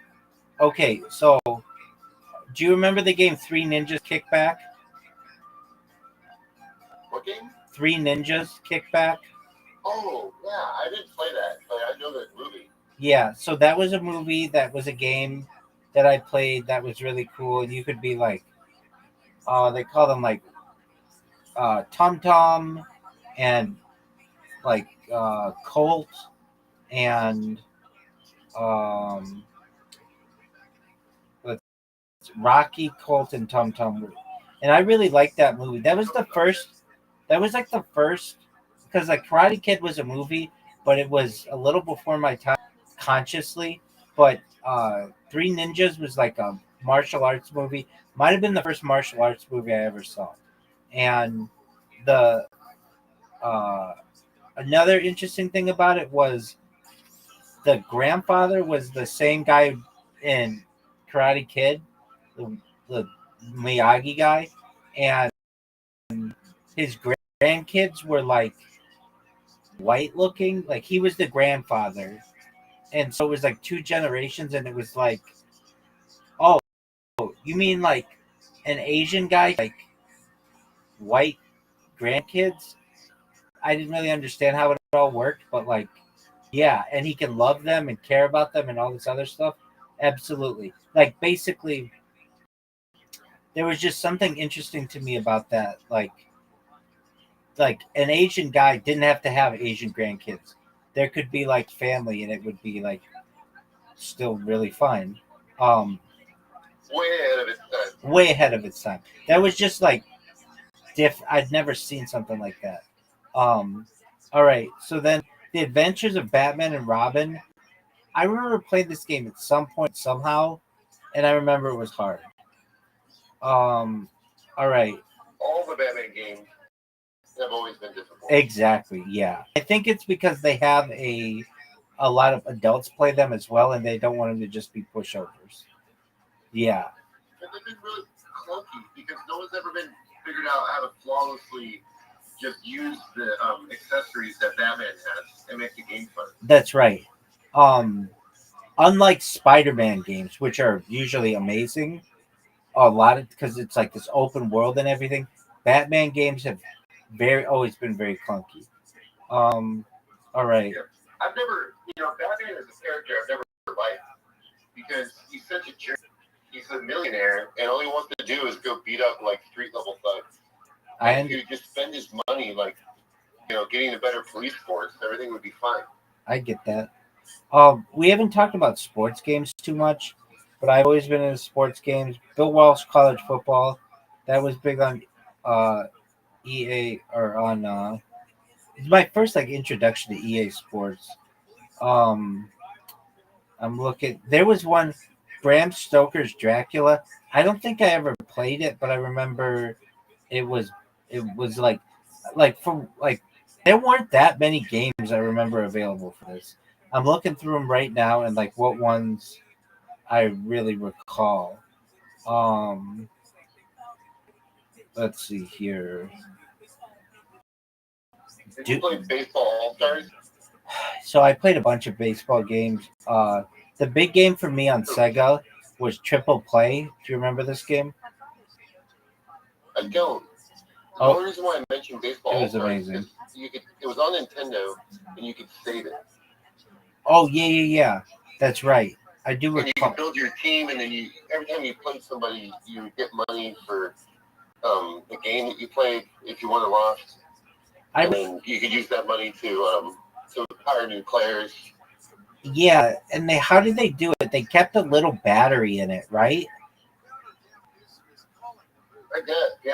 Okay, so do you remember the game Three Ninjas Kickback? What game? Three Ninjas Kickback? Oh, yeah, I didn't play that, but I know that movie. Yeah, so that was a movie, that was a game that I played that was really cool, and you could be like, they call them like Tum Tum and like Colt and um, let's Rocky, Colt, and Tum Tum. And I really liked that movie. That was the first. That was like the first, because like Karate Kid was a movie, but it was a little before my time consciously. But Three Ninjas was like a martial arts movie. Might have been the first martial arts movie I ever saw. And the uh, another interesting thing about it was the grandfather was the same guy in Karate Kid, the Miyagi guy, and his grandkids were like white looking. Like he was the grandfather, and so it was like two generations, and it was like, oh, you mean like an Asian guy, like white grandkids? I didn't really understand how it all worked, but like, yeah, and he can love them and care about them and all this other stuff. Absolutely. Like basically, there was just something interesting to me about that. Like an Asian guy didn't have to have Asian grandkids. There could be like family, and it would be like still really fine. Um, Way ahead of its time. Way ahead of its time. That was just like I'd never seen something like that. All right, so then the Adventures of Batman and Robin. I remember playing this game at some point somehow, and I remember it was hard. All right. All the Batman games have always been difficult. Exactly. Yeah. I think it's because they have a lot of adults play them as well, and they don't want them to just be pushovers. Yeah. But they've been really clunky because no one's ever been figured out how to flawlessly just use the accessories that Batman has and make the game fun. That's right. Unlike Spider-Man games, which are usually amazing, a lot of because it's like this open world and everything. Batman games have always been very clunky. All right. Yeah. I've never, Batman as a character, I've never liked because he's such a jerk. He's a millionaire, and all he wants to do is go beat up like street level thugs. If he would just spend his money, getting a better police force, everything would be fine. I get that. We haven't talked about sports games too much, but I've always been into sports games. Bill Walsh College Football, that was big on EA or on. It's my first like introduction to EA Sports. I'm looking. There was one, Bram Stoker's Dracula. I don't think I ever played it, but I remember it was from like there weren't that many games I remember available for this. I'm looking through them right now and like what ones I really recall. Um, let's see here. Did you play Baseball All Stars? So I played a bunch of baseball games. The big game for me on Sega was Triple Play. Do you remember this game? I don't. The Oh, only reason why I mentioned Baseball it All was Stars amazing. is it was on Nintendo and you could save it. Oh yeah. That's right. I do And you recall. could build your team, and then every time you played somebody, you get money for the game that you played if you won or lost. I And then you could use that money to hire new players. Yeah, and how did they do it? They kept a little battery in it, right? I guess, yeah.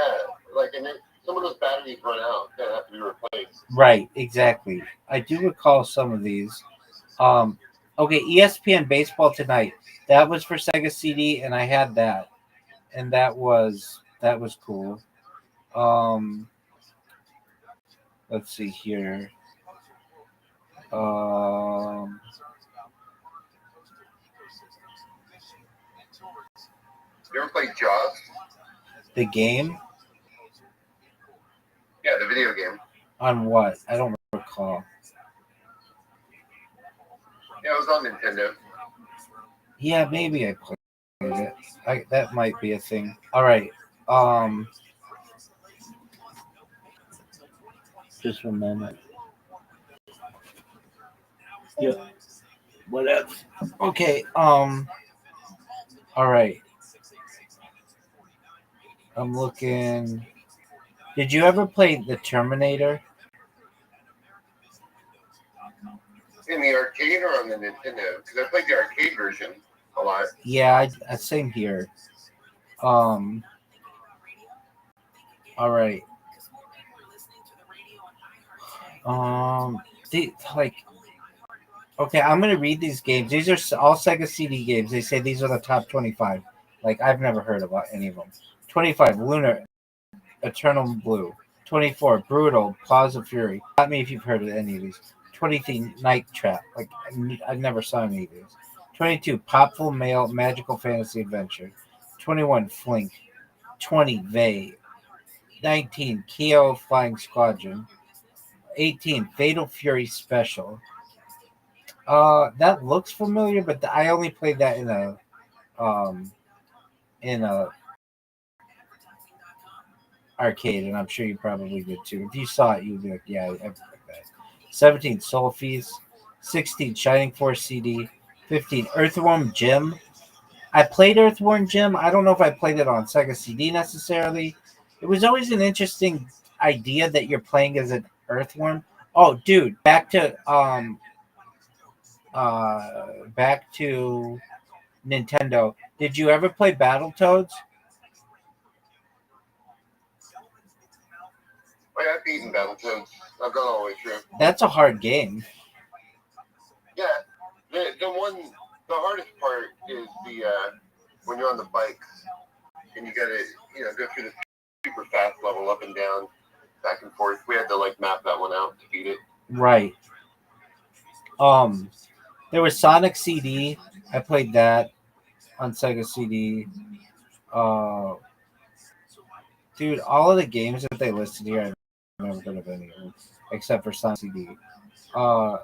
Like, and then some of those batteries run out that have to be replaced. Right, exactly. I do recall some of these. Okay, ESPN Baseball Tonight. That was for Sega CD, and I had that, and that was cool. Um, let's see here. Um, You ever played Jaws? the game Yeah, the video game. on what? I don't recall. Yeah, it was on Nintendo. Yeah, maybe I played it. That might be a thing. All right. Um, just a moment. Yeah. What else? Okay. All right. I'm looking. Did you ever play the Terminator? In the arcade or on the Nintendo? Because I played the arcade version a lot. Yeah, same here. Um. All right. Like. Okay, I'm gonna read these games. These are all Sega CD games. They say these are the top 25. Like I've never heard about any of them. 25 Lunar Eternal Blue. 24 Brutal Plaza Fury. Not me if you've heard of any of these. 23 Night Trap. Like I never saw any of these. 22 Popful Male Magical Fantasy Adventure. 21 Flink. 20 Vey. 19 Keo Flying Squadron. 18 Fatal Fury Special. That looks familiar, but I only played that um in a arcade, and I'm sure you probably did too. If you saw it, you'd be like, yeah, I've played that. 17 Soul Feast, 16 Shining Force CD, 15 Earthworm Jim. I played Earthworm Jim. I don't know if I played it on Sega CD necessarily. It was always an interesting idea that you're playing as an earthworm. Oh, dude, back to Nintendo. Did you ever play Battletoads? Oh, yeah, I've beaten Battletoads. I've gone all the way through. That's a hard game. Yeah, the hardest part is when you're on the bikes and you gotta go through the super fast level up and down, back and forth. We had to map that one out to beat it. Right. There was Sonic CD. I played that on Sega CD. Uh, dude, all of the games that they listed here, I've never heard of any of them except for Sonic CD. Uh,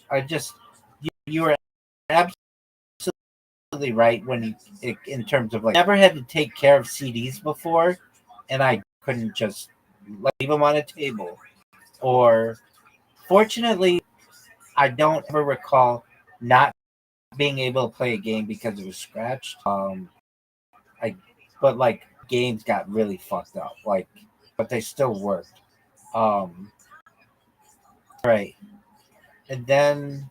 I just you were absolutely right in terms of never had to take care of CDs before, and I couldn't just leave them on a table. Or fortunately, I don't ever recall not being able to play a game because it was scratched. I but games got really fucked up. But they still worked. Um, right. And then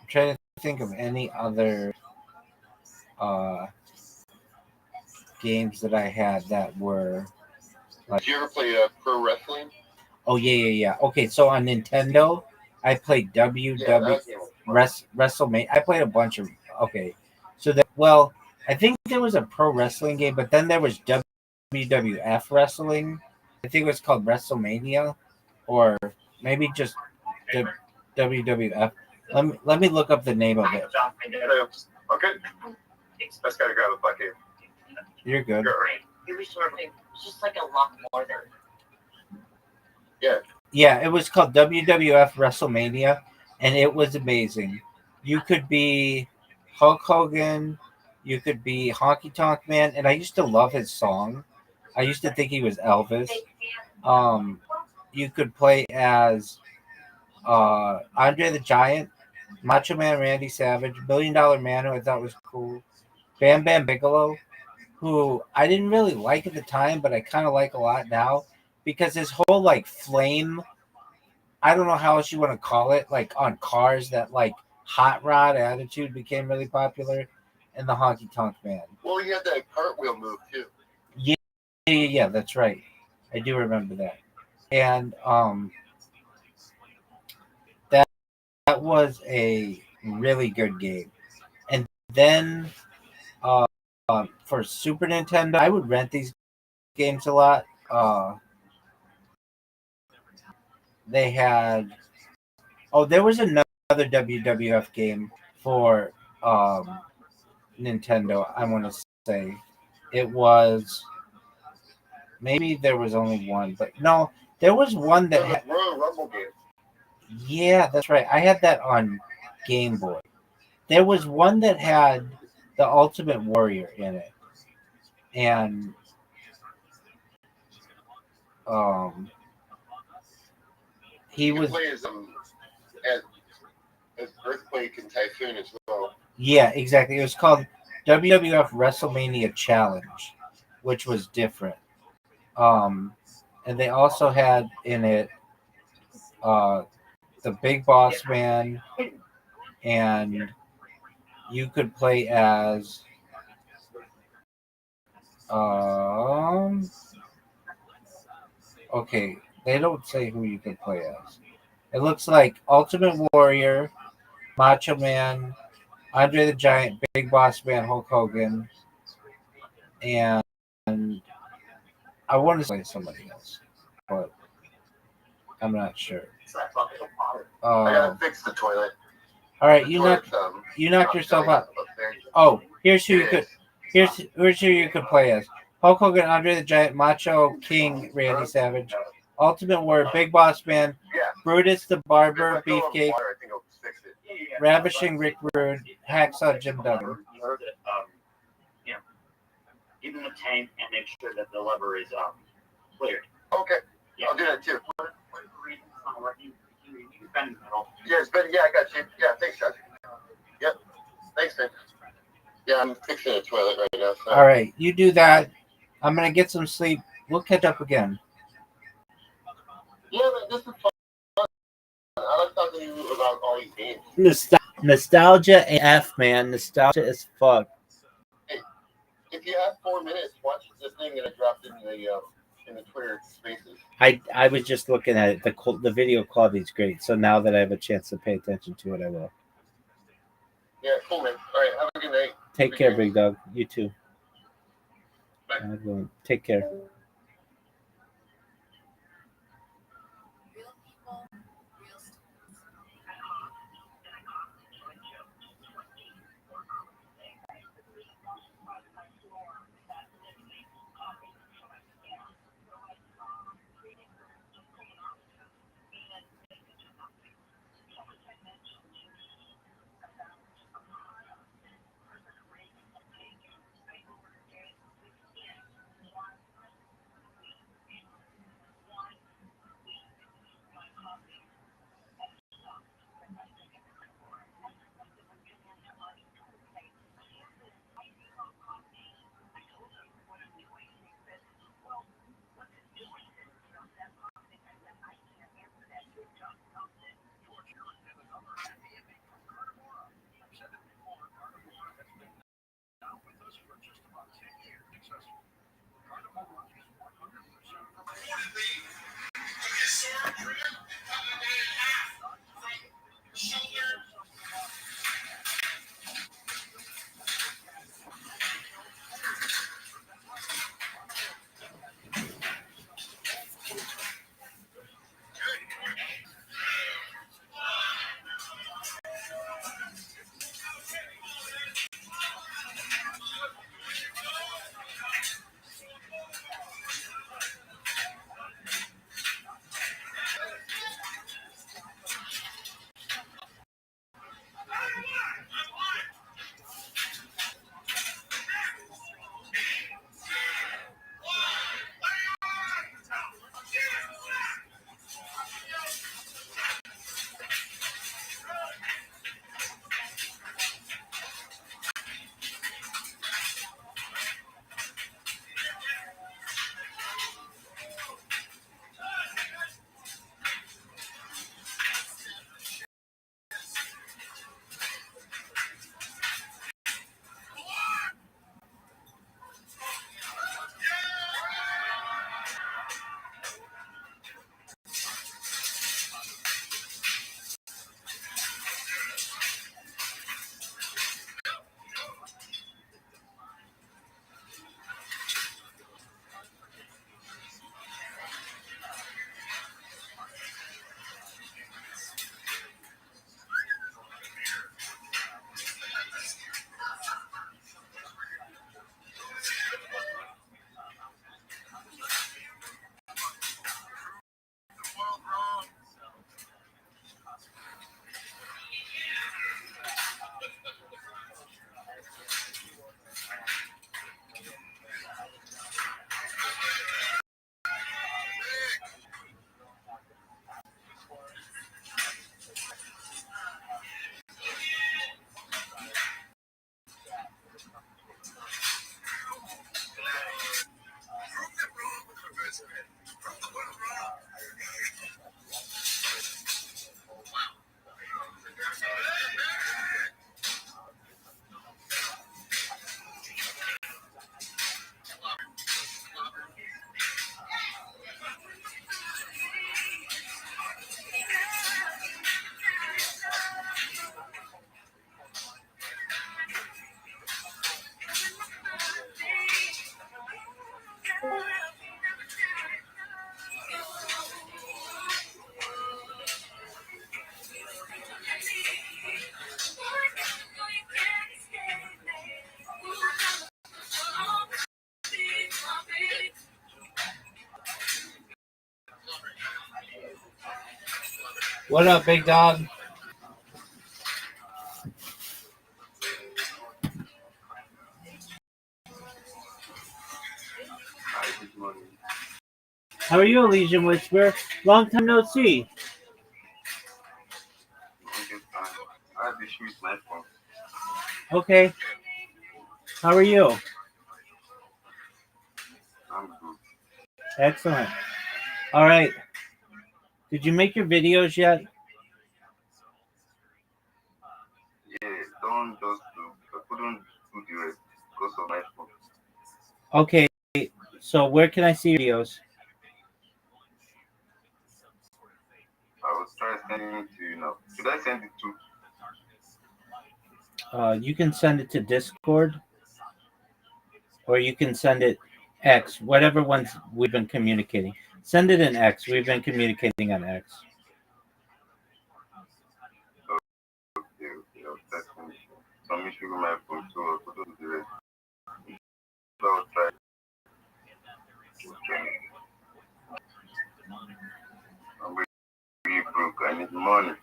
I'm trying to think of any other uh games that I had that were Did you ever play pro wrestling? oh yeah. Okay, so on Nintendo, I played WW WrestleMania. I played a bunch of okay. So I think there was a pro wrestling game, but then there was WWF wrestling. I think it was called WrestleMania, or maybe just the WWF. Let me look up the name of it. Okay. I just gotta grab a bucket. You're good. It was sort of just like a lot more than. Yeah, it was called WWF WrestleMania, and it was amazing. You could be Hulk Hogan, you could be Honky Tonk Man, and I used to love his song. I used to think he was Elvis. You could play as Andre the Giant, Macho Man Randy Savage, Million Dollar Man, who I thought was cool, Bam Bam Bigelow, who I didn't really like at the time, but I kind of like a lot now because his whole like flame, I don't know how else you want to call it, like on cars, that like hot rod attitude became really popular, and the Honky Tonk Man. Well, he had that cartwheel move too. Yeah, that's right. I do remember that. And that was a really good game. And then uh, for Super Nintendo, I would rent these games a lot. They had there was another WWF game for Nintendo. I want to say it was, maybe there was only one, but no, there was one that had, Royal Rumble game. yeah, that's right. I had that on Game Boy. There was one that had the Ultimate Warrior in it, and he You was, play as Earthquake and Typhoon as well. yeah, exactly. It was called WWF WrestleMania Challenge, which was different. And they also had in it uh, the Big Boss Man, and you could play as um. Okay, they don't say who you can play as. It looks like Ultimate Warrior, Macho Man, Andre the Giant, Big Boss Man, Hulk Hogan, and I want to say somebody else, but I'm not sure. I gotta fix the toilet. All right, you knocked yourself out. Oh, here's who you could. Here's who you could play as: Hulk Hogan, Andre the Giant, Macho King, Randy Savage, Ultimate Warrior, Big Boss Man, Brutus the Barber, Beefcake, Ravishing Rick Rude, Hacksaw Jim Duggan. Give him a tank and make sure that the lever is cleared. Okay, I'll do that too. Yeah, I got you. Yeah, thanks, Josh. Yep, thanks, man. Yeah, I'm fixing the toilet right now. So. All right, you do that. I'm gonna get some sleep. We'll catch up again. Yeah, this is fun. I like talking to you about all these games. Nostalgia AF, man. Nostalgia as fuck. Hey, if you have 4 minutes, watch this thing that I dropped in the Twitter Spaces. I was just looking at it. The video quality is great. So now that I have a chance to pay attention to it, I will. Yeah, cool, man. All right, have a good night. Take care, big dog. You too. Bye. Take care. What up, big dog? Hi, good morning. How are you, Elysian Whisperer? Long time no see. Okay, fine. I have issue with my phone. Okay. How are you? I'm good. Excellent. All right. Did you make your videos yet? Yeah, don't just do. I couldn't do the rest because of my phone. Okay. So where can I see your videos? I will try sending it to you now. Should I send it to? You can send it to Discord or you can send it X, whatever ones we've been communicating. Send it in X. We've been communicating on X. Okay, okay, I'll try sending it. Some issue with my phone, so I couldn't do the rest. So I'll try. Okay. I'm really broke. I need money.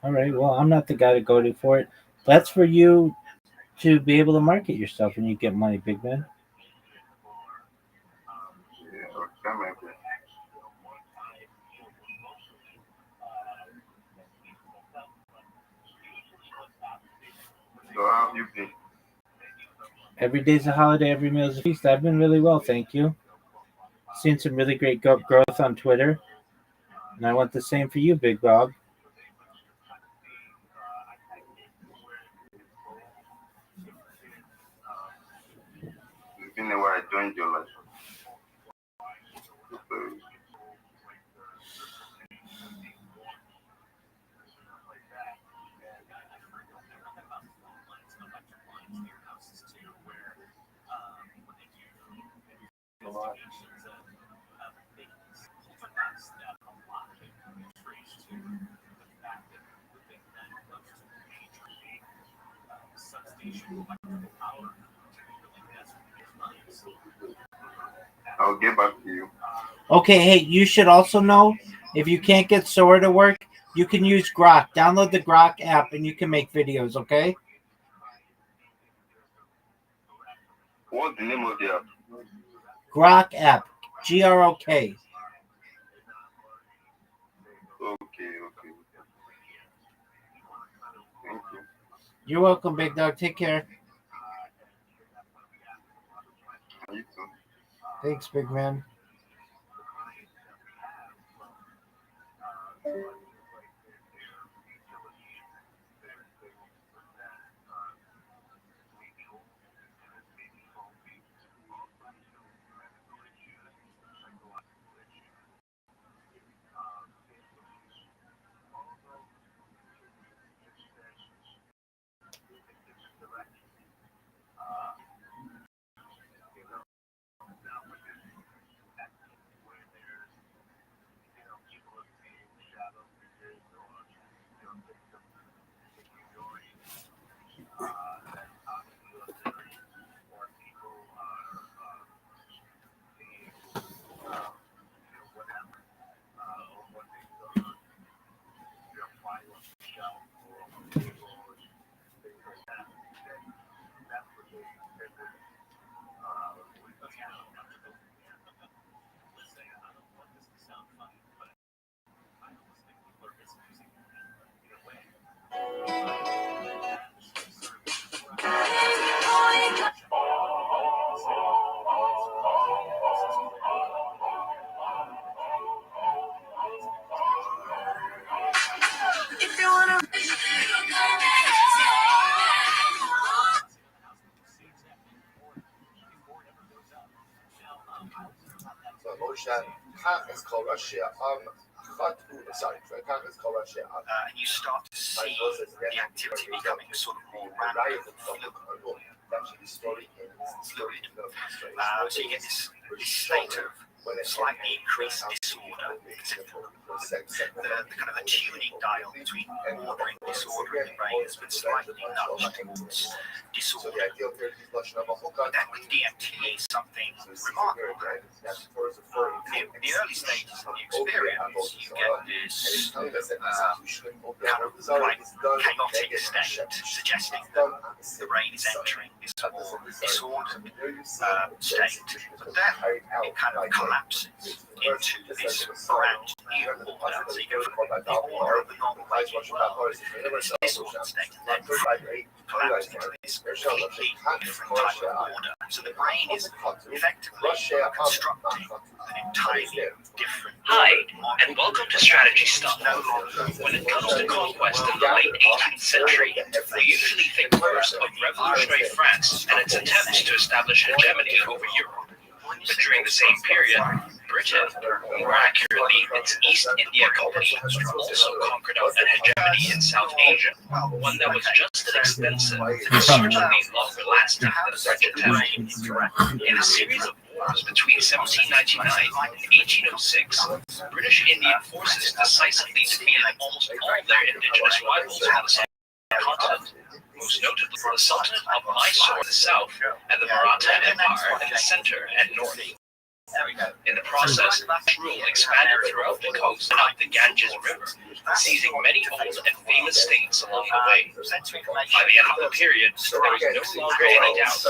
All right. Well, I'm not the guy to go to for it. That's for you to be able to market yourself and you get money, big man. Yeah, I'll try my best. So how have you been? Every day's a holiday, every meal's a feast. I've been really well, thank you. Seen some really great growth on Twitter, and I want the same for you, Big Bob. It's been a while I joined your life. So, I'll get back to you. Okay, hey, you should also know if you can't get Sora to work, you can use Grok. Download the Grok app and you can make videos, okay? What's the name of the app? Grok app. GROK. Okay, okay. Thank you. You're welcome, Big Dog. Take care. You too. Thanks, big man. And you start to see the activity becoming sort of more random and fluid. So you get this state of slightly increased disorder, the kind of a tuning dial between order and disorder in the brain has been slightly nudged towards disorder. But then with DMT, something remarkable happens. In the early stages of the experience, you get this kind of quite chaotic state, suggesting that the brain is entering this more disordered state. But then it kind of collapses into this brand new order. So you go from the order of the normal waking world to this disordered state, and then collapse into this completely different type of order. So the brain is effectively constructing an entirely different. Hi, and welcome to Strategy Stuff. When it comes to conquest in the late 18th century, we usually think first of revolutionary France and its attempts to establish hegemony over Europe. But during the same period, Britain, more accurately its East India Company, also conquered out an hegemony in South Asia, one that was just as expensive and certainly longer lasting than the French attempt. In a series of wars between 1799 and 1806, British Indian forces decisively defeated almost all their indigenous rivals on the southern continent, most notably the Sultanate of Mysore in the south and the Maratha Empire in the center and north. In the process, rule expanded throughout the coast and up the Ganges River, seizing many old and famous states along the way. By the end of the period, there was no longer any doubt.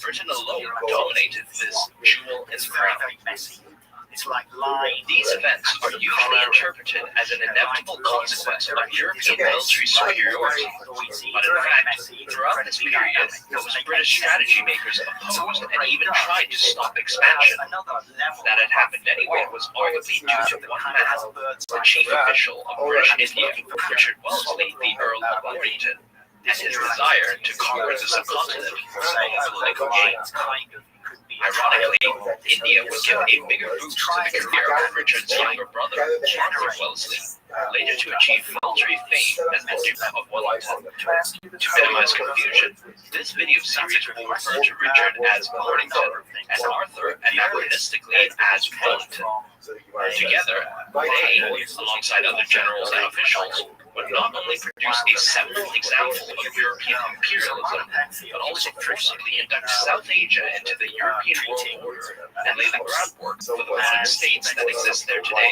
Britain alone dominated this jewel in the crown. These events are usually interpreted as an inevitable consequence of European military superiority, but in fact, throughout this period, those British strategy makers opposed and even tried to stop expansion. That had happened anyway was arguably due to one man, the chief official of British India, Richard Wellesley, the Earl of Warrington, and his desire to conquer the subcontinent for political gains. Ironically, India was given a bigger boost to the career of Richard's younger brother, Arthur Wellesley, later to achieve military fame as the Duke of Wellington. To minimize confusion, this video series will refer to Richard as Warrington and Arthur anachronistically as Wellington. Together, they, alongside other generals and officials, would not only produce a seminal example of European imperialism, but also forcibly induct South Asia into the European world order and lay the groundwork for the modern states that exist there today.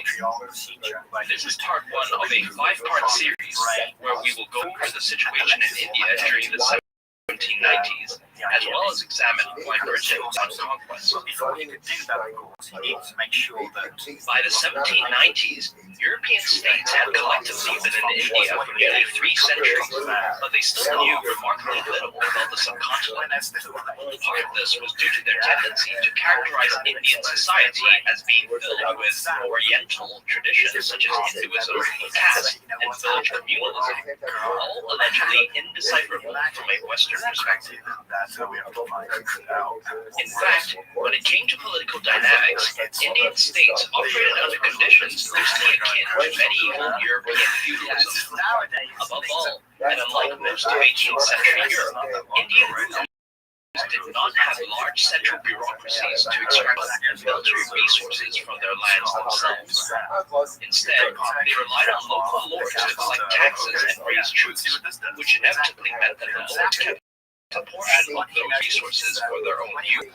This is part one of a 5-part series where we will go over the situation in India during the 1790s, as well as examine why Britain won conquest. Before you could do that, of course, you need to make sure that by the 1790s, European states had collectively been in India for nearly 3 centuries, but they still knew remarkably little about the subcontinent. Part of this was due to their tendency to characterize Indian society as being filled with Oriental traditions such as Hinduism, caste, and village communalism, all allegedly indecipherable from a Western perspective. In fact, when it came to political dynamics, Indian states operated under conditions loosely akin to medieval European feudalism. Above all, and unlike most of 18th century Europe, Indian rulers did not have large central bureaucracies to extract military resources from their lands themselves. Instead, they relied on local lords to collect taxes and raise troops, which inevitably meant that the lords kept a portion of those resources for their own use.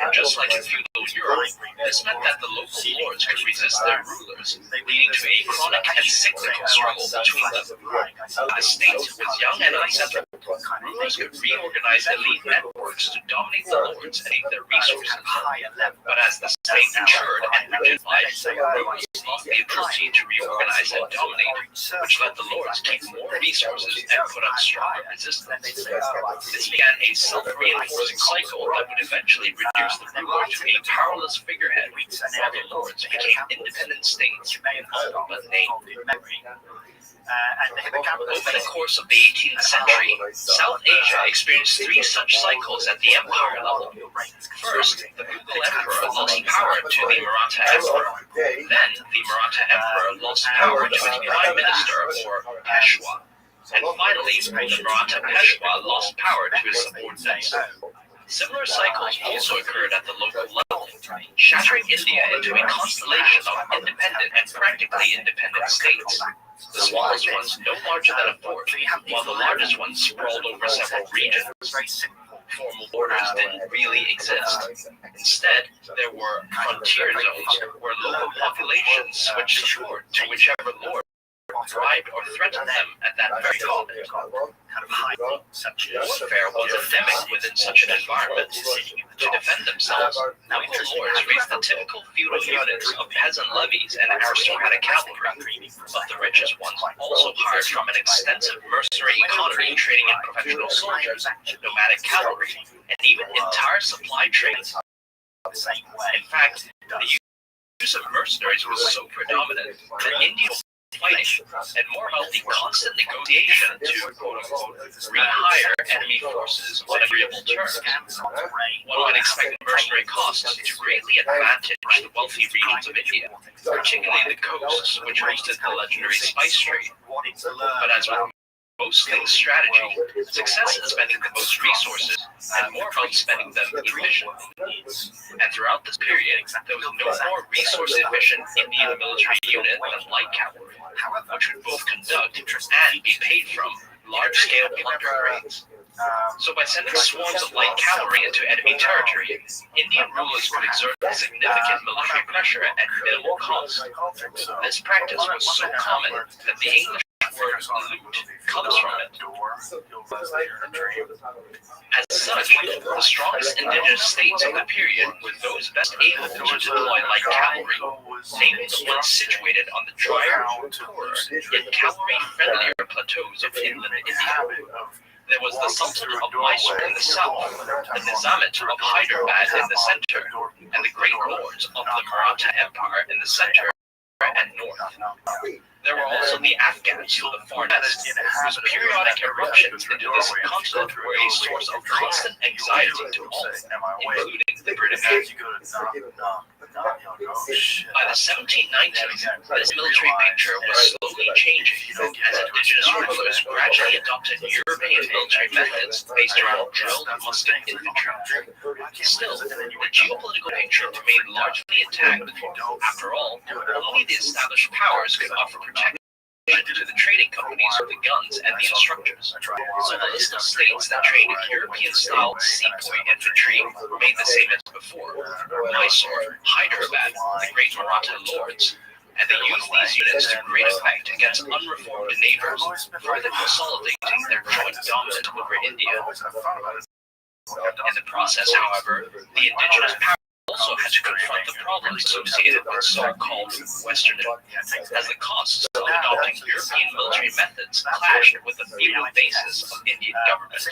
And just like in feudal Europe, this meant that the local lords could resist their rulers, leading to a chronic and cyclical struggle between them. The state was young and unsettled. Rulers could reorganize elite networks to dominate the lords and take their resources. But as the state matured and rigidified, rulers lost the ability to reorganize and dominate, which let the lords keep more resources and put up stronger resistance. This began a self-reinforcing cycle that would eventually reduce the ruler to a powerless figurehead, while the lords became independent states in all but name. Over the course of the 18th century, South Asia experienced 3 such cycles at the empire level. First, the Mughal emperor lost power to the Maratha emperor. Then, the Maratha emperor lost power to its prime minister, or Peshwa. And finally, the Maratha Peshwa lost power to his subordinates. Similar cycles also occurred at the local level, shattering India into a constellation of independent and practically independent states. The smallest ones no larger than a fort, while the largest ones sprawled over several regions. Formal borders didn't really exist. Instead, there were frontier zones where local populations switched support to whichever lord bribed or threatened them at that very moment. Warfare was endemic within such an environment. To defend themselves, local lords raised the typical feudal units of peasant levies and aristocratic cavalry, but the richest ones also hired from an extensive mercenary economy trading in professional soldiers, nomadic cavalry, and even entire supply trains. In fact, the use of mercenaries was so predominant that Indian fighting and more about the constant negotiation to quote-unquote rehire enemy forces on agreeable terms. One might expect mercenary costs to greatly advantage the wealthy regions of India, particularly the coasts, which hosted the legendary spice trade. But as with most things strategy, success is spending the most resources and more about spending them efficiently. And throughout this period, there was no more resource-efficient Indian military unit than light cavalry, which would both conduct and be paid from large-scale plunder raids. So by sending swarms of light cavalry into enemy territory, Indian rulers could exert significant military pressure at minimal cost. This practice was so common that the English word loot comes from it. As such, the strongest indigenous states of the period were those best able to deploy light cavalry, namely the ones situated on the drier, poorer, yet cavalry-friendlier plateaus of inland India. There was the Sultan of Mysore in the south, the Nizamate of Hyderabad in the center, and the great lords of the Maratha Empire in the center and north. There were also the Afghans from the far west, whose periodic eruptions into this continent were a source of constant anxiety to all, including the British. By the 1790s, this military picture was slowly changing as indigenous rulers gradually adopted European military methods based around drilled musket infantry. Still, the geopolitical picture remained largely intact. After all, only the established powers could offer protection to the trading companies with the guns and the instructors. So the list of states that trained European-style sepoy infantry remained the same as before: Mysore, Hyderabad, the great Maratha lords, and they used these units to great effect against unreformed neighbors, further consolidating their joint dominance over India. In the process, however, the indigenous powers also had to confront the problems associated with so-called Westernism, as the costs of adopting European military methods clashed with the feudal basis of Indian government.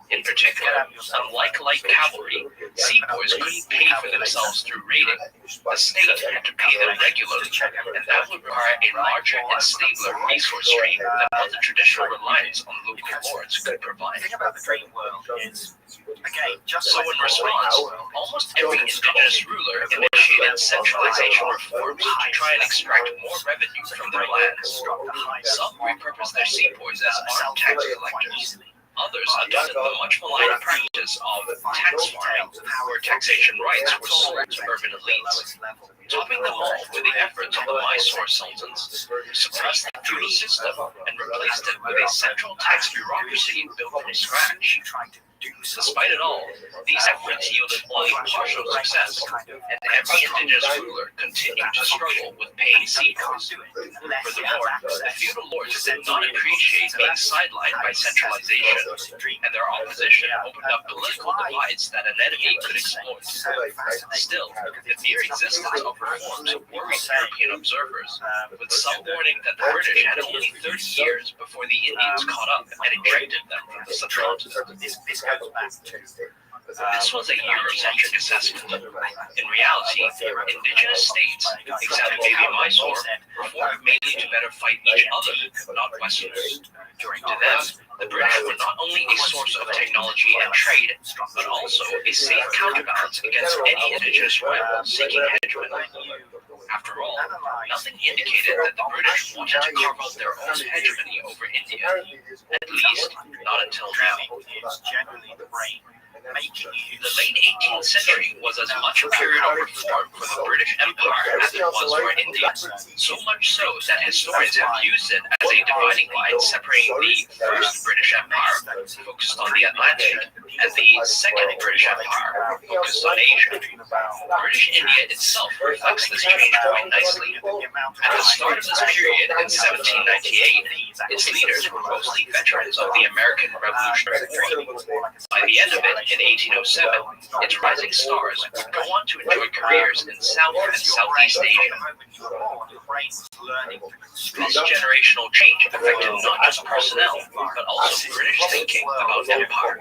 In particular, unlike light cavalry, sepoys couldn't pay for themselves through raiding. The state had to pay them regularly, and that would require a larger and stabler resource stream than what the traditional reliance on local lords could provide. So in response, almost every indigenous ruler initiated centralization reforms to try and extract more revenue from their lands. Some repurposed their sepoys as armed tax collectors. Others adopted the much maligned practice of tax farming, where taxation rights were sold to urban elites. Topping them all were the efforts of the Mysore sultans to suppress the feudal system and replaced it with a central tax bureaucracy built from scratch. Despite it all, these efforts yielded only partial success, and every indigenous ruler continued to struggle with paying sepoys. Furthermore, the feudal lords did not appreciate being sidelined by centralization, and their opposition opened up political divides that an enemy could exploit. Still, the mere existence of reforms worried European observers, with some warning that the British had only 30 years before the Indians caught up and ejected them from the subcontinent. This was a Eurocentric assessment. In reality, indigenous states, except maybe Mysore, reformed mainly to better fight each other, not Westerners. To them, the British were not only a source of technology and trade, but also a safe counterbalance against any indigenous rival seeking hegemony. After all, nothing indicated that the British wanted to carve out their own hegemony over India, at least not until now. The late 18th century was as much a period of reform for the British Empire as it was for India, so much so that historians have used it as a dividing line separating the First British Empire, focused on the Atlantic, and the Second British Empire, focused on Asia. British India itself reflects this change quite nicely. At the start of this period in 1798, its leaders were mostly veterans of the American Revolutionary War. By the end of it, in 1807, its rising stars would go on to enjoy careers in South and Southeast Asia. This generational change affected not just personnel, but also British thinking about empire.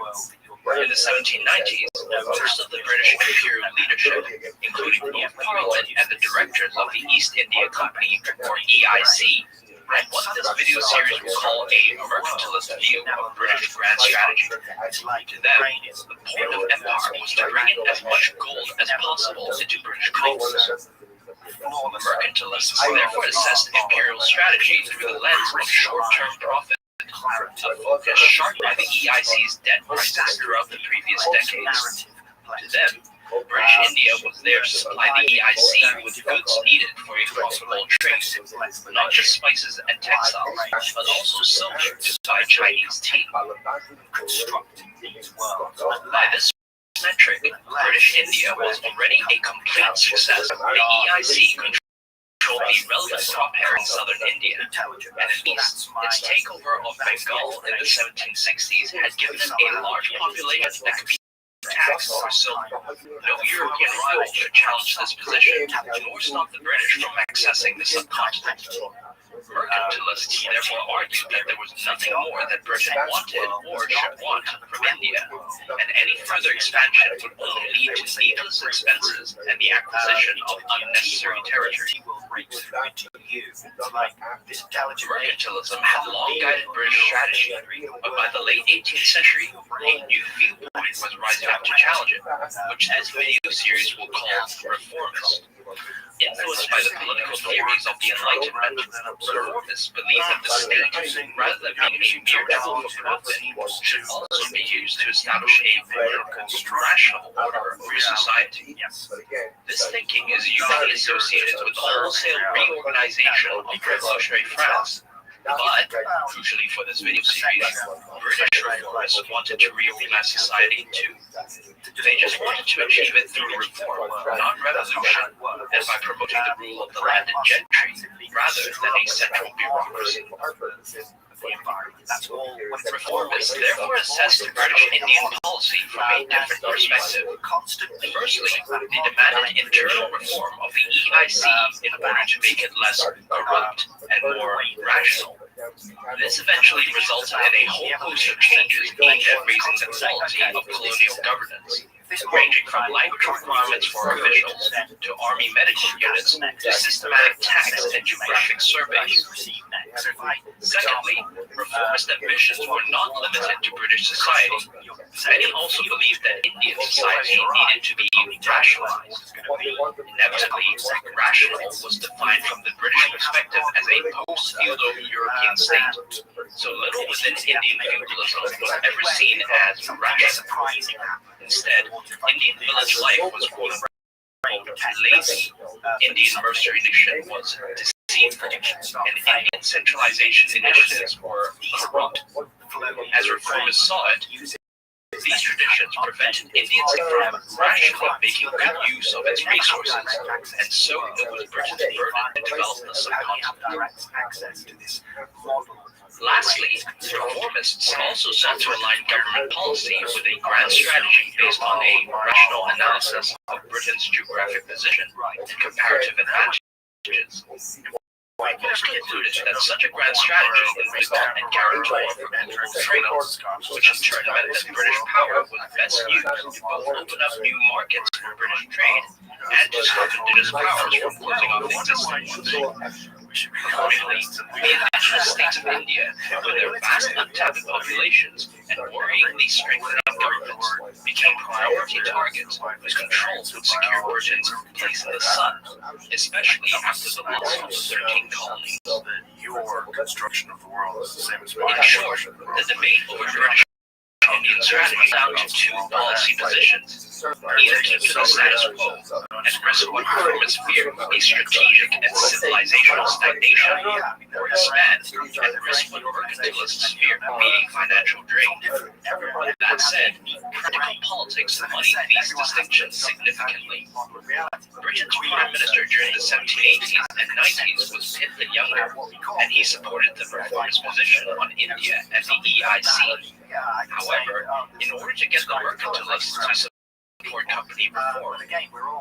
In the 1790s, most of the British imperial leadership, including the Parliament and the directors of the East India Company, or EIC, had what this video series will call a mercantilist view of British grand strategy. To them, the point of empire was to bring in as much gold as possible into British coffers. Mercantilists therefore assessed imperial strategy through the lens of short-term profit, a focus sharpened by the EIC's debt crisis throughout the previous decades. To them, British India was there to supply the EIC with goods needed for a profitable trade, not just spices and textiles, but also silk to buy Chinese tea. By this metric, British India was already a complete success. The EIC controlled the relevant crop area in southern India, and at least its takeover of Bengal in the 1760s had given it a large population that could be taxed for silver. No European rival should challenge this position, nor stop the British from accessing the subcontinent. Mercantilists therefore argued that there was nothing more that Britain wanted or should want from India, and any further expansion would only lead to needless expenses and the acquisition of unnecessary territory. Mercantilism had long guided British strategy, but by the late 18th century, a new viewpoint was rising up to challenge it, which this video series will call reformist. Influenced by the political theories of the Enlightenment, reformists believed that the state, rather than being a mere tool for profit, should also be used to establish a more rational order for society. This thinking is usually associated with the wholesale reorganization of revolutionary France. But, crucially for this video series, British reformists wanted to reorganize society too. They just wanted to achieve it through reform, not revolution, and by promoting the rule of the landed gentry, rather than a central bureaucracy. Reformists therefore assessed British Indian policy from a different perspective. Firstly, they demanded internal reform of the EIC in order to make it less corrupt and more rational. This eventually resulted in a whole host of changes aimed at raising the quality of colonial governance, ranging from language requirements for officials to army medical units to systematic tax and geographic surveys. Secondly, reformist ambitions were not limited to British society. Many also believed that Indian society needed to be rationalized. Inevitably, rational was defined from the British perspective as a post-feudal European state. So little within Indian feudalism was ever seen as rational. Instead, Indian village life was lazy, Indian mercenary nation was deceitful, and Indian centralization initiatives were corrupt. As reformists saw it, these traditions prevented Indians from rationally making good use of its resources, and so it was Britain's burden to develop the subcontinent. Lastly, reformists also sought to align government policy with a grand strategy based on a rational analysis of Britain's geographic position and comparative advantages. Most concluded that such a grand strategy would result in guarantor for global trade, which in turn meant that British power was best used to both open up new markets for British trade and to stop indigenous powers from closing off existing ones. Accordingly, the indigenous states of India, with their vast untapped populations and worryingly strengthened governments, became priority targets whose control would secure Britain's place in the sun, especially after the loss of the 13 colonies. Your construction of the world is the same as mine. In short, the debate over British Indian strategy down to two policy positions. Either keep to the status quo and risk what performance fear a strategic and civilizational stagnation, or expand and risk what mercantilists fear meeting financial drain. That said, practical politics muddy these distinctions significantly. Britain's Prime Minister during the 1780s and 90s was Pitt the Younger, and he supported the performance position on India and the EIC. However, in order to get the mercantilists to support company reform,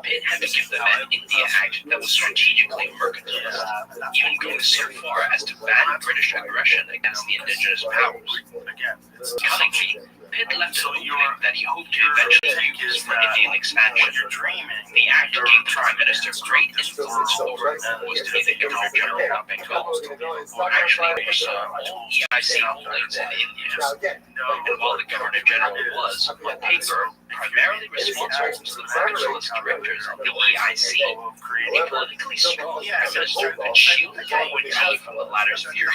Pitt had to give them an India Act that was strategically mercantilist, even going so far as to ban British aggression against the indigenous powers. Cunningly, Pitt left an opening that he hoped to eventually use for Indian expansion. The act gave Prime Minister great influence over who was to be the Governor General of Bengal, who actually oversaw all EIC holdings in India. And while the Governor General was, on paper, primarily responsible to the mercantilist directors of the EIC, a politically strong Prime Minister could shield the Loyalty from the latter's fury,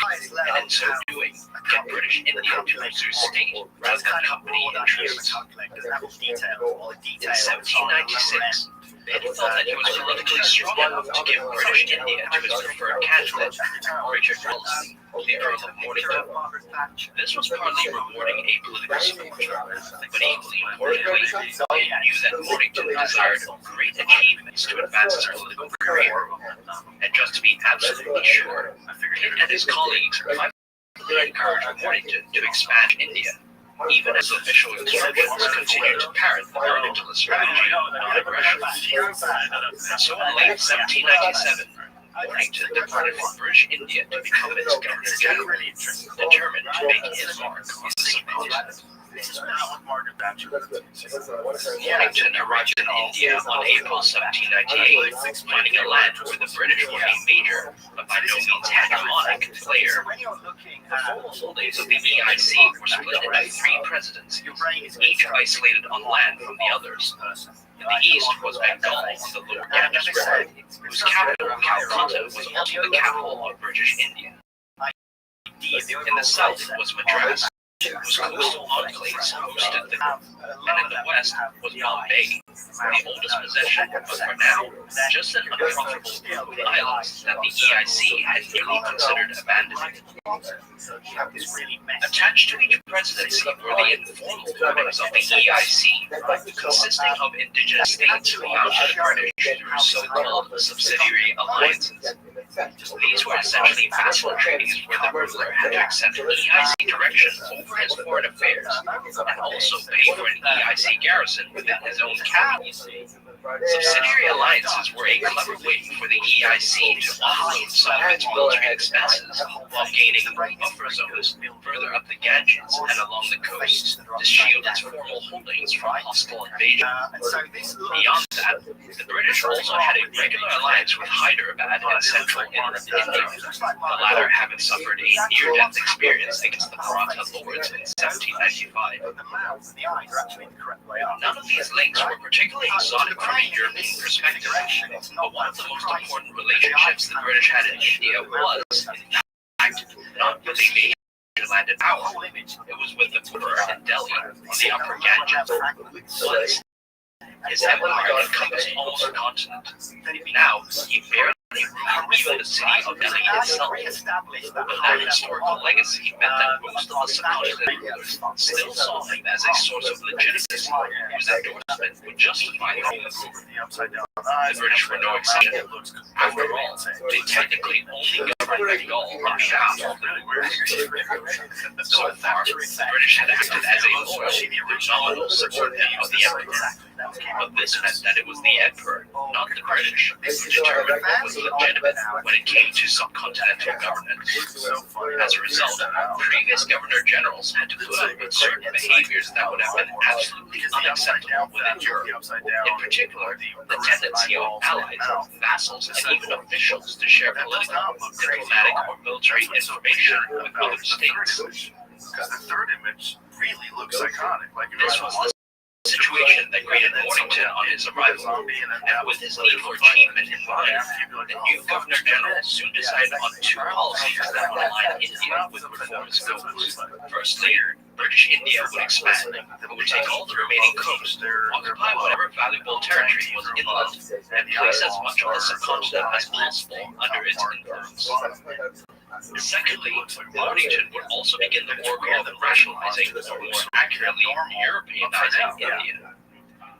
and in so doing, get British India to pursue state rather than company interests. In 1796, Pitt felt that he was politically strong enough to give British India to his preferred candidate, Richard Wellesley, the Earl of Mornington. This was partly rewarding a political supporter, but equally importantly, Pitt knew that Mornington desired great achievements to advance his political career. And just to be absolutely sure, Pitt and his colleagues privately encouraged Mornington to expand India, even as official instructions continued to parrot the mercantilist strategy of non-aggression. And so in late 1797, Mornington departed from British India to become its Governor General, determined to make his mark on the subcontinent. Mornington arrived in India on April 1798, finding a land where the British were a major, but by no means hegemonic, player. The formal holdings of the EIC were split into three presidencies, each isolated on land from the others. In the east was Bengal on the lower Ganges River, whose capital, Calcutta, was also the capital of British India. In the south was Madras, whose coastal enclaves hosted the and in the west was Bombay, the oldest possession, but for now, just an unprofitable group of islands that the EIC had nearly considered abandoning. Attached to each presidency were the informal holdings of the EIC, consisting of indigenous states allowed to the British through so-called subsidiary alliances. These were essentially vassal treaties where the ruler had to accept EIC direction over his foreign affairs and also pay for an EIC garrison within his own capital. Subsidiary alliances were a clever way for the EIC to offload some of its military expenses while gaining buffer zones further up the Ganges and along the coast to shield its formal holdings from hostile invasion. Beyond that, the British also had a regular alliance with Hyderabad and central India, the latter having suffered a near-death experience against the Maratha lords in 1795. None of these links were particularly exotic from a European perspective, but one of the most important relationships the British had in India was, in fact, not with a major landed power. It was with the Emperor in Delhi on the upper Ganges. His empire encompassed almost a continent. Now, he barely ruled even the city of Delhi itself. But that historical legacy meant that most of the subcontinent rulers still saw him as a source of legitimacy, whose endorsement would justify the move. The British were no exception. After all, they technically only governed Bengal on behalf of the Moors. So far, the British had acted as a loyal, nominal subordinate of the Emperor. But this meant that it was the Emperor, not the British, who determined what was legitimate when it came to subcontinental governance. As a result, previous governor-generals had to put up with certain behaviors that would have been absolutely unacceptable within Europe. In particular, the tendency of allies, vassals, and even officials to share political, diplomatic, or military information with other states. Because the third image really looks iconic. Like this was the situation that greeted Mornington on his arrival, and with his need for achievement in mind, the new Governor General soon decided on two policies that would align India with reformist goals. Firstly, British India would expand, but would take all the remaining coast, occupy whatever valuable territory was inland, and place as much of the subcontinent as possible under its influence. Secondly, Mornington would also begin the work of rationalizing, or more accurately, Europeanizing India.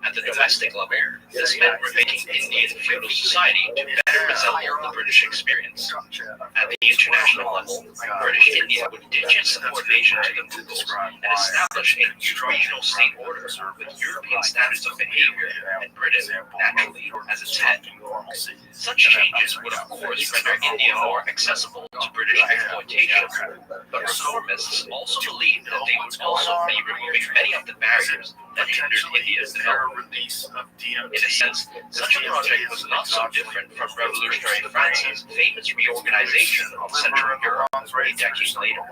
At the domestic level, this meant remaking Indian feudal society to better resemble the British experience. At the international level, British India would ditch its subordination to the Mughals and establish a new regional state order with European standards of behavior and Britain, naturally, as its head. Such changes would of course render India more accessible to British exploitation, but reformists also believed that they would also be removing many of the barriers that hindered India's development. In a sense, such a project was not so different from revolutionary France's famous reorganization of Central Europe a decade later.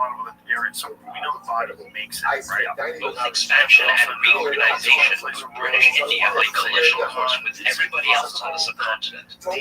Both expansion and reorganization put British India on a collision course with everybody else on the subcontinent. But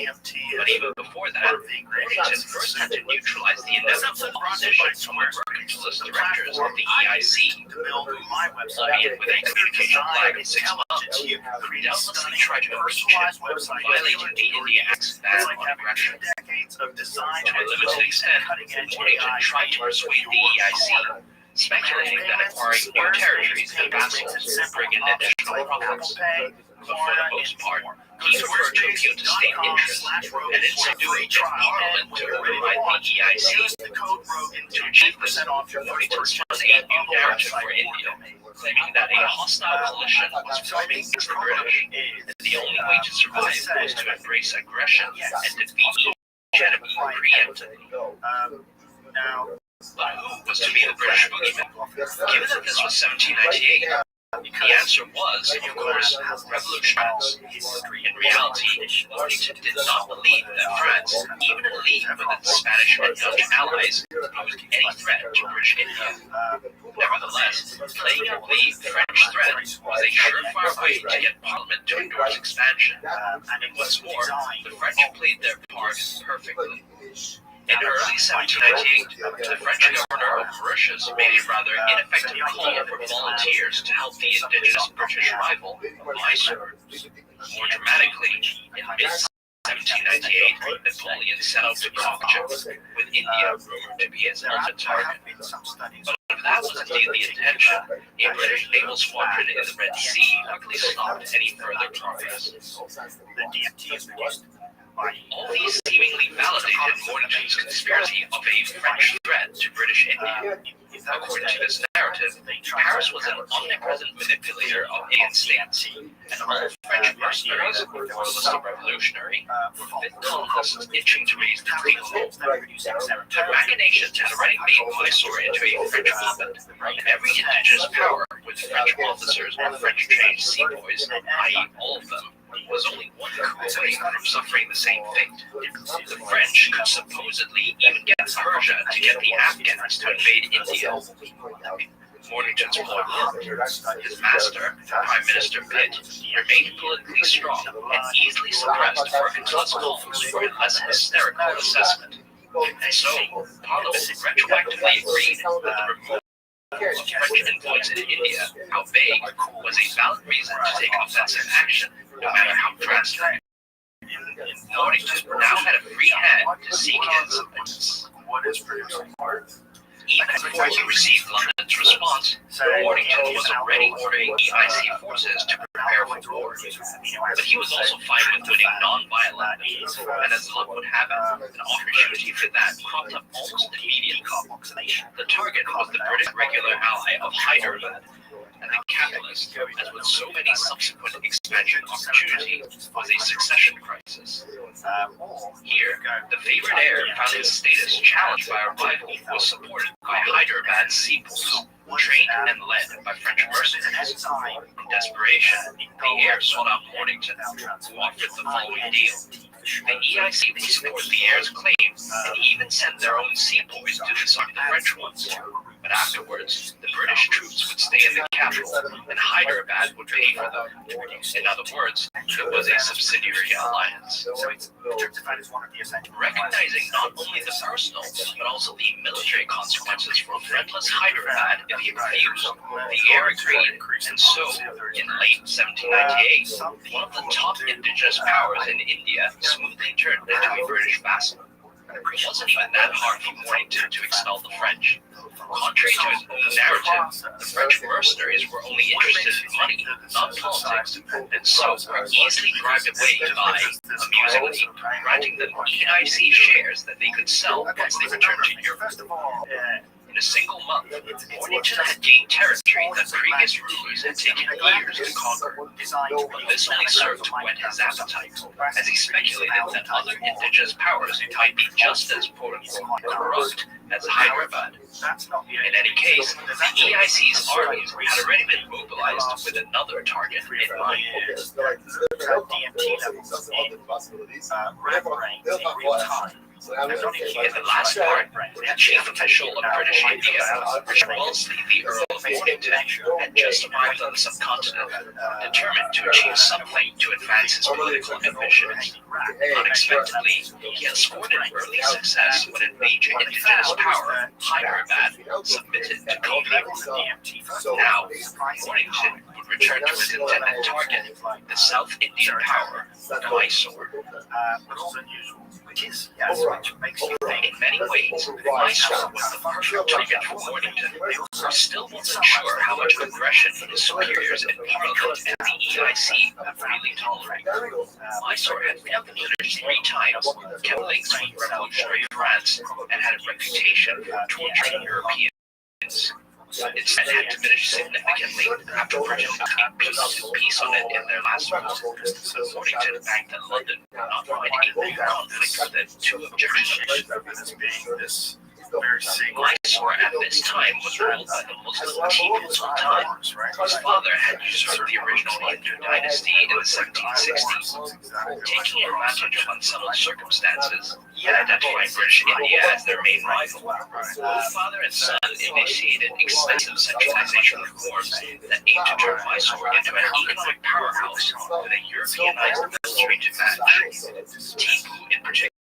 even before that, Mornington first had to neutralize the inevitable opposition from the mercantilist directors of the EIC, albeit with a communication lag of 6 months. Doubtlessly tried to reach it, violating the India Act's ban on aggression. To a limited extent, Mornington tried to persuade the EIC, speculating that acquiring new territories and vassals would bring in additional profits. But for the most part, he preferred to appeal to state interests, and in so doing, get Parliament to override the EIC. To achieve this, Mornington spun a new narrative for India, claiming that a hostile coalition was forming against the British, and the only way to survive was to embrace aggression and defeat each enemy preemptively. But who was to be the British boogeyman? Given that this was 1798, the answer was, of course, revolutionists. In reality, Mornington did not believe that France, even in league with its Spanish and Dutch allies, posed any threat to British India. Nevertheless, playing up the French threat was a surefire way to get Parliament to endorse expansion. And what's more, the French played their part perfectly. In early 1798, the French governor of Mauritius made a rather ineffective call for volunteers to help the indigenous British rival, Mysore. More dramatically, in mid-1798, Napoleon set out to conquer, with India rumored to be his ultimate target. But if that was indeed the intention, a British naval squadron in the Red Sea quickly stopped any further progress. All these seemingly validated Mornington's conspiracy of a French threat to British India. According to this narrative, Paris was an omnipresent manipulator of alien states, and all French mercenaries, regardless of revolutionary, were fifth colonists itching to raise the clique. The machinations had already made Mysore into a French puppet, and every indigenous power, with French officers or French-trained sepoys, i.e. all of them, was only one coup away from suffering the same fate. The French could supposedly even get Persia to get the Afghans to invade India. Mornington's ploy worked. His master, Prime Minister Pitt, remained politically strong and easily suppressed mercantilist calls for a less hysterical assessment. And so, Parliament retroactively agreed that the removal of French influence in India, how vague, was a valid reason to take offensive action, no matter how drastic. Mornington now had a free hand to seek his even before he received London's response, Mornington was already ordering EIC forces to prepare for war. But he was also fine with winning non-violently, and as luck would have it, an opportunity for that cropped up almost immediately. The target was the British regular ally of Hyderabad, and the catalyst, as with so many subsequent expansion opportunities, was a succession crisis. Here, the favored heir found his status challenged by a rival who was supported by Hyderabad's sepoys, trained and led by French mercenaries. In desperation, the heir sought out Mornington, who offered the following deal. The EIC would support the heir's claim and even send their own sepoys to disarm the French ones. But afterwards, the British troops would stay in the capital, and Hyderabad would pay for them. In other words, it was a subsidiary alliance. Recognizing not only the personal, but also the military consequences for friendless Hyderabad if he refused, the heir agreed, and so, in late 1798, one of the top indigenous powers in India smoothly turned into a British vassal. It wasn't even that hard for Mornington to expel the French. Contrary to his own narrative, the French mercenaries were only interested in money, not politics, and so were easily bribed away by, amusingly, granting them EIC shares that they could sell once they returned to Europe. In a single month, Mornington had gained territory that previous rulers had taken years to conquer. But this only served to whet his appetite, as he speculated that other indigenous powers might be just as quote-unquote corrupt as Hyderabad. In any case, the EIC's armies had already been mobilized with another target in mind. DMT levels in red brain in real time. In the last part, the chief official of British India, Wellesley, the Earl of Mornington, had just arrived on the subcontinent, determined to achieve something to advance his political ambitions. Unexpectedly, he had scored an early success when a major indigenous power, Hyderabad, submitted to Company. Now, Mornington would return to his intended target, the South Indian power, Mysore. Which makes you think. In many ways, Mysore was the perfect target for Mornington, who still wasn't sure how much aggression his superiors in Parliament and the EIC would really tolerate. Mysore had failed the British 3 times, kept links with revolutionary France, and had a reputation for torturing Europeans. Instead, had diminished significantly after Britain obtained peace on it in their last war. Mornington banked that London would not find a new conflict with it too objectionable. Mysore at this time was ruled by the Muslim Tipu Sultan. His father had usurped the original Hindu dynasty in the 1760s. Taking advantage of unsettled circumstances, he had identified British India as their main rival. Both father and son initiated extensive centralization reforms that aimed to turn Mysore into an economic powerhouse with a Europeanized military to match. Tipu, in particular,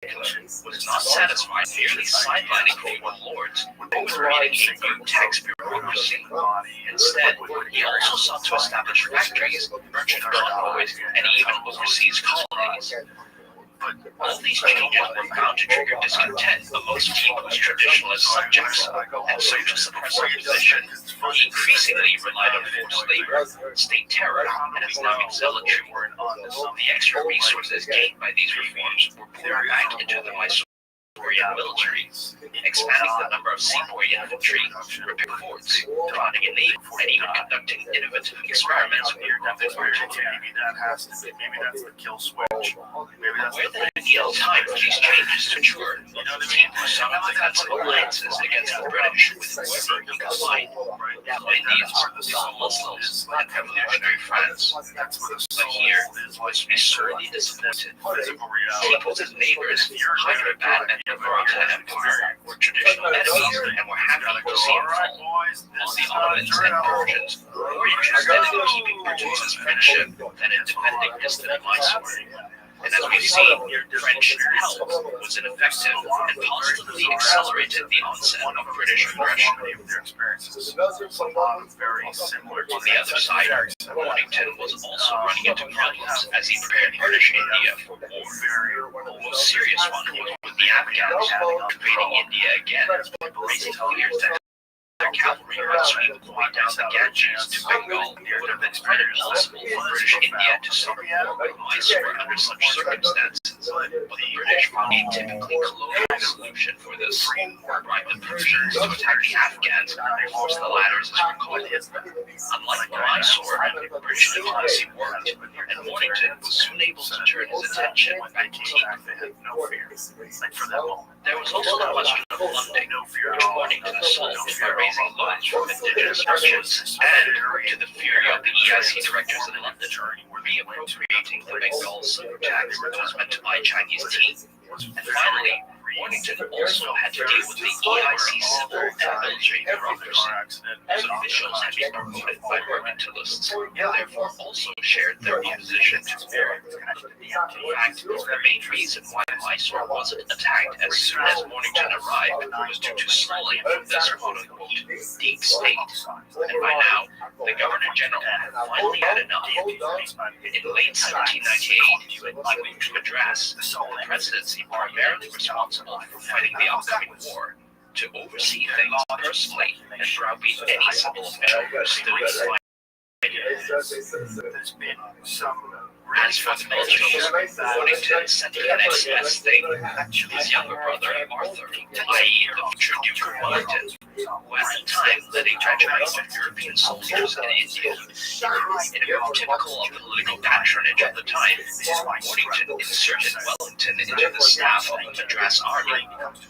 was not satisfied merely sidelining foreign lords, but creating a new tax bureaucracy. Instead, he also sought to establish factories, merchant convoys, and even overseas colonies. All these changes were bound to trigger discontent amongst Tipu's traditionalist subjects, and so to suppress opposition, he increasingly relied on forced labor, state terror, and Islamic zealotry. The extra resources gained by these reforms were poured back into the Mysorean military, expanding the number of sepoy infantry, repairing forts, founding a navy, and even conducting innovative experiments with rapid artillery. Maybe that's the kill switch. Where the ideal time for these changes to mature, Tipu sought out defensive alliances against the British with whoever he could find. The Indians, the Muslims, and revolutionary France. But here was to be sorely disappointed. Tipu's neighbors, Hyderabad and the Maratha Empire, were traditional enemies and were happy to see him fall, while the Ottomans and Persians were more interested in keeping Britain's friendship than in defending distant Mysore. And as we've seen, French help was ineffective and positively accelerated the onset of British aggression. On the other side, Mornington was also running into problems as he prepared British India for war. The most serious one was with the Afghans invading India again, raising fears that their cavalry would sweep all the way down the Ganges to Bengal. It would have been impossible for British India to suffer Mysore under such circumstances, but the British found a typically colonial solution for this. Bribe the Persians to attack the Afghans and force the latter to recall. Unlike Mysore, British diplomacy worked, and Mornington was soon able to turn his attention back to Tipu. There was also the question of funding, which Mornington solved by raising loans from indigenous merchants and, to the fury of the EIC directors in London, reappropriating the Bengal silver tax that was meant to buy Chinese tea. And finally, Mornington also had to deal with the EIC civil and military bureaucracy, whose officials had been promoted by mercantilists and therefore also shared their opposition to war. In fact, the main reason why Mysore wasn't attacked as soon as Mornington arrived was due to slowing from this quote-unquote deep state. And by now, the Governor-General had finally had enough. In late 1798, he went to Madras, the presidency primarily responsible for fighting the upcoming war, to oversee things personally and browbeat any civil official who stood aside. There's been some As for the militaries, Mornington sent the next best thing, his younger brother Arthur, i.e. the future Duke of Wellington, who at the time led a regiment of European soldiers in India. In a move typical of political patronage at the time, Mornington inserted Wellington into the staff of the Madras army,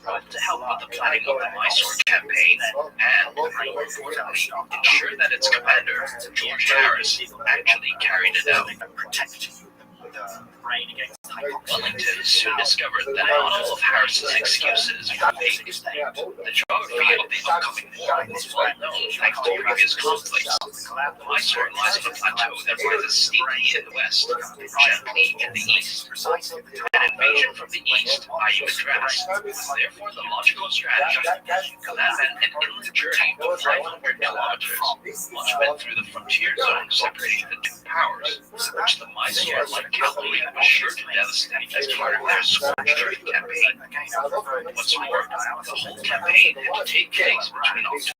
both to help with the planning of the Mysore campaign and, more importantly, ensure that its commander, George Harris, actually carried it out. Wellington soon discovered that not all of Harris's excuses were vague. The geography of the upcoming war was well known thanks to previous conflicts. Mysore lies on a plateau that rises steeply in the west, gently in the east. An invasion from the east, i.e. Madras, was therefore the logical strategy. That meant an inland journey of 500 kilometers, much went through the frontier zone separating the two powers, which the Mysore-like cavalry was sure to devastate as part of their scorched earth campaign. What's more, the whole campaign had to take place between October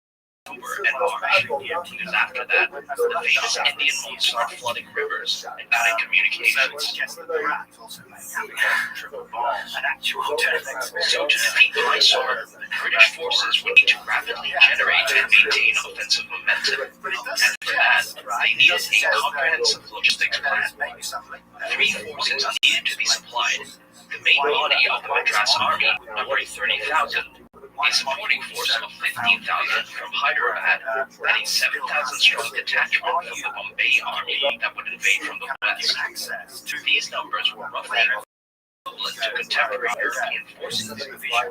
and March, because after that, the famous Indian monsoon flooding rivers and cutting communications. So to defeat Mysore, British forces would need to rapidly generate and maintain offensive momentum, and for that, they needed a comprehensive logistics plan. 3 forces needed to be supplied. The main body of the Madras army, numbering 30,000, a supporting force of 15,000 from Hyderabad, and a 7,000 strong detachment from the Bombay army that would invade from the west. These numbers were roughly equivalent to contemporary European forces,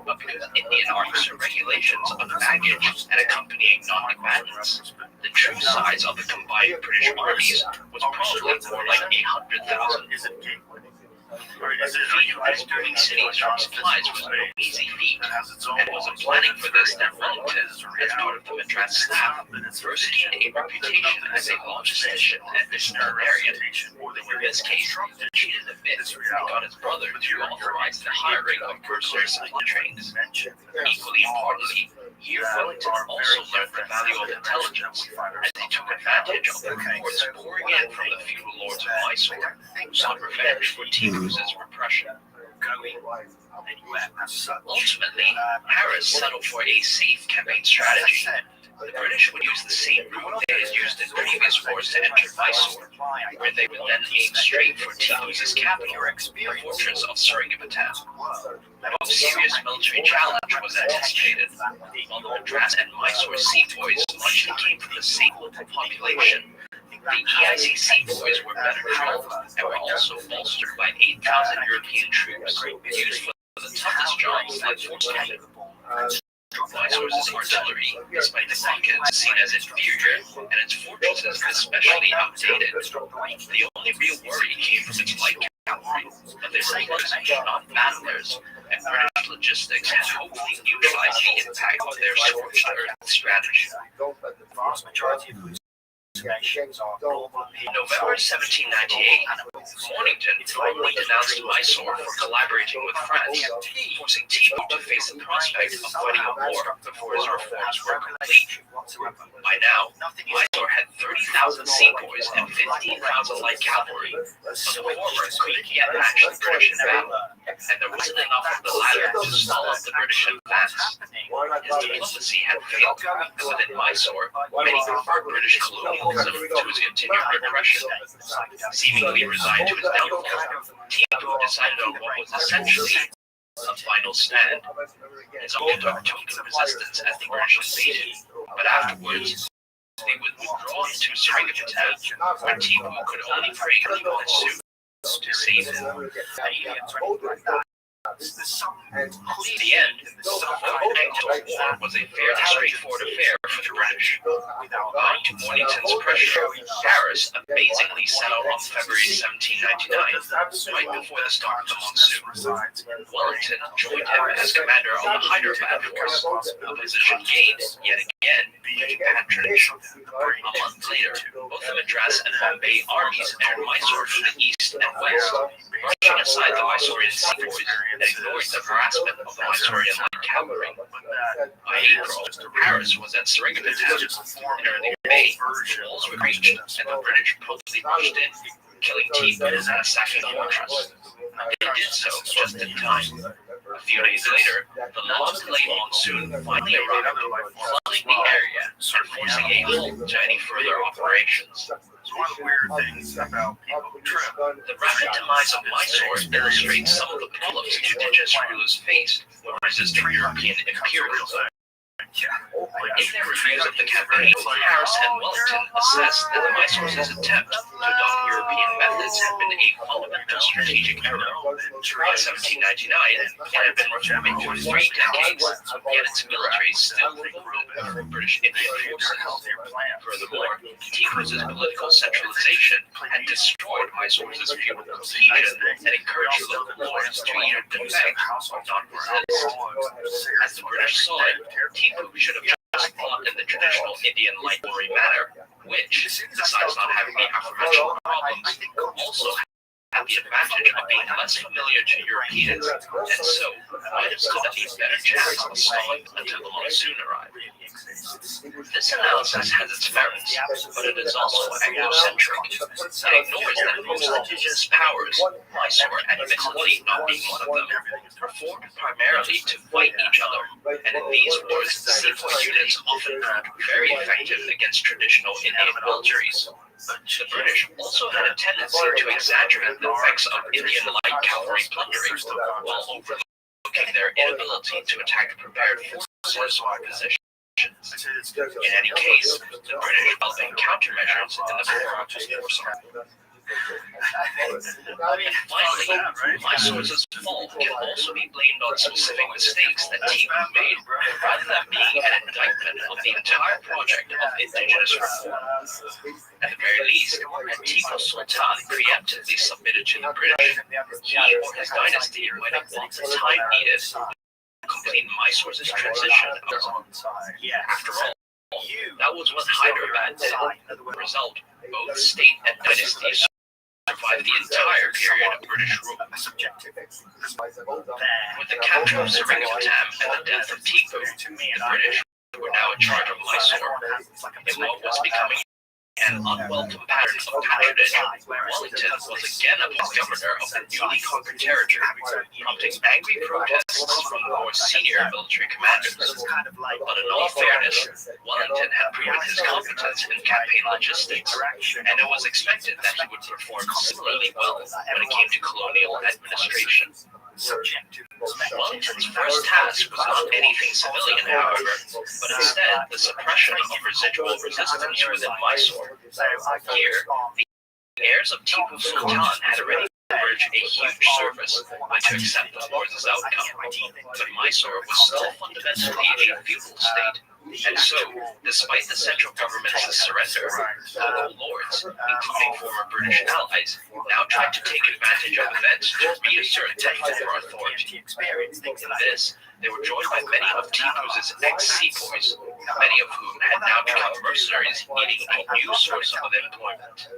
but because Indian arms and regulations of baggage and accompanying non-combatants, the true size of the combined British armies was probably more like 800,000. Moving cities from supplies was no easy feat, and it was a planning for this that Wellington, as part of the Madras staff, first gained a reputation as a logistician and disciplinarian. In this case, he cheated a bit and got his brother to authorize the hiring of mercenary supply trains. Equally importantly, here Wellington also learned the value of intelligence, as he took advantage of the reports pouring in from the feudal lords of Mysore, who sought revenge for Tipu's repression. Ultimately, Harris settled for a safe campaign strategy. The British would use the same route they had used in previous wars to enter Mysore, where they would then aim straight for Tipu's capital, the fortress of Seringapatam. No serious military challenge was anticipated, while the Madras and Mysore sepoys largely came from the same local population. The EIC sepoys were better drilled and were also bolstered by 8,000 European troops used for the toughest jobs like force fighting. Mysore's artillery, despite the rockets seen as inferior and its fortresses especially outdated, the only real worry came from its light cavalry, but they were plus not battlers, and British logistics had hopefully neutralized the impact of their scorched earth strategy. In November 1798, Mornington formally denounced Mysore for collaborating with France, forcing Tipu to face the prospect of fighting a war before his reforms were complete. By now, Mysore had 30,000 sepoys and 15,000 light cavalry, but the former couldn't yet match the British in battle, and there wasn't enough of the latter to stall up the British advance. His diplomacy had failed, and within Mysore, many preferred British colonialism to his continued repression. Seemingly resigned to his downfall, Tipu decided on what was essentially a final stand. His own took token resistance as the British invaded, but afterwards, they would withdraw into Seringapatam, where Tipu could only pray for monsoon to save him. In the end, the Anglo War was a fairly straightforward affair for the British. Owing to Mornington's pressure, Paris amazingly settled on February 1799, right before the start of the monsoon. Wellington joined him as commander of the Hyderabad force, a position gained yet again by Japan tradition. A month later, both the Madras and Bombay armies entered Mysore from the east and west, brushing aside the Mysorean sepoys and ignoring the harassment of the Mysorean light cavalry. By April, Paris was at Seringapatam. In early May, the walls were breached and the British promptly pushed in, killing Tipu and sacking the fortress. They did so just in time. A few days later, the long-delayed monsoon finally arrived, flooding the area and forcing a halt to any further operations. One of the weird things about people who travel. The rapid demise of Mysore illustrates some of the problems indigenous rulers faced when resisting European imperialism. In their reviews of the campaign, Paris and Wellington assessed that the Mysore's attempt to adopt European methods had been a fundamental strategic error. By 1799, it had been reforming for 3 decades, yet its military still ruled over British Indian forces. Furthermore, Tipu's political centralization had destroyed Mysore's feudal cohesion and encouraged local lords to either defect or not resist. As the British saw it, Tipu should have just fought in the traditional Indian light warrior manner, which, besides not having the aforementioned problems, also had the advantage of being less familiar to Europeans, and so might have stood a better chance of stalling until the monsoon arrived. This analysis has its merits, but it is also Anglo-centric. It ignores that most indigenous powers, Mysore admittedly not being one of them, were formed primarily to fight each other, and in these wars, the sepoy units often proved very effective against traditional Indian militaries. The British also had a tendency to exaggerate the effects of Indian light cavalry plundering, while overlooking their inability to attack prepared forces or positions. In any case, the British developed countermeasures in the form of force. Finally, Mysore's fall can also be blamed on specific mistakes that Tipu made, rather than being an indictment of the entire project of indigenous reform. At the very least, had Tipu Sultan preemptively submitted to the British, he or his dynasty might have bought the time needed to complete Mysore's transition. After all, that was what Hyderabad did. As a result, both state and dynasties survived the entire period of British rule. With the capture of Seringapatam and the death of Tipu, the British were now in charge of Mysore. In what was becoming an unwelcome pattern of patronage, Wellington was again appointed governor of the newly conquered territory, prompting angry protests from the more senior military commanders. But in all fairness, Wellington had proven his competence in campaign logistics, and it was expected that he would perform similarly well when it came to colonial administration. Wellington's first task was not anything civilian, however, but instead the suppression of residual resistance within Mysore. Here, the heirs of Tipu Sultan had already forged a huge service to accept the war's outcome, but Mysore was still fundamentally a feudal state. And so, despite the central government's surrender, local lords, including former British allies, now tried to take advantage of events to reassert their former authority. In this, they were joined by many of Tipu's ex-sepoys, many of whom had now become mercenaries needing a new source of employment.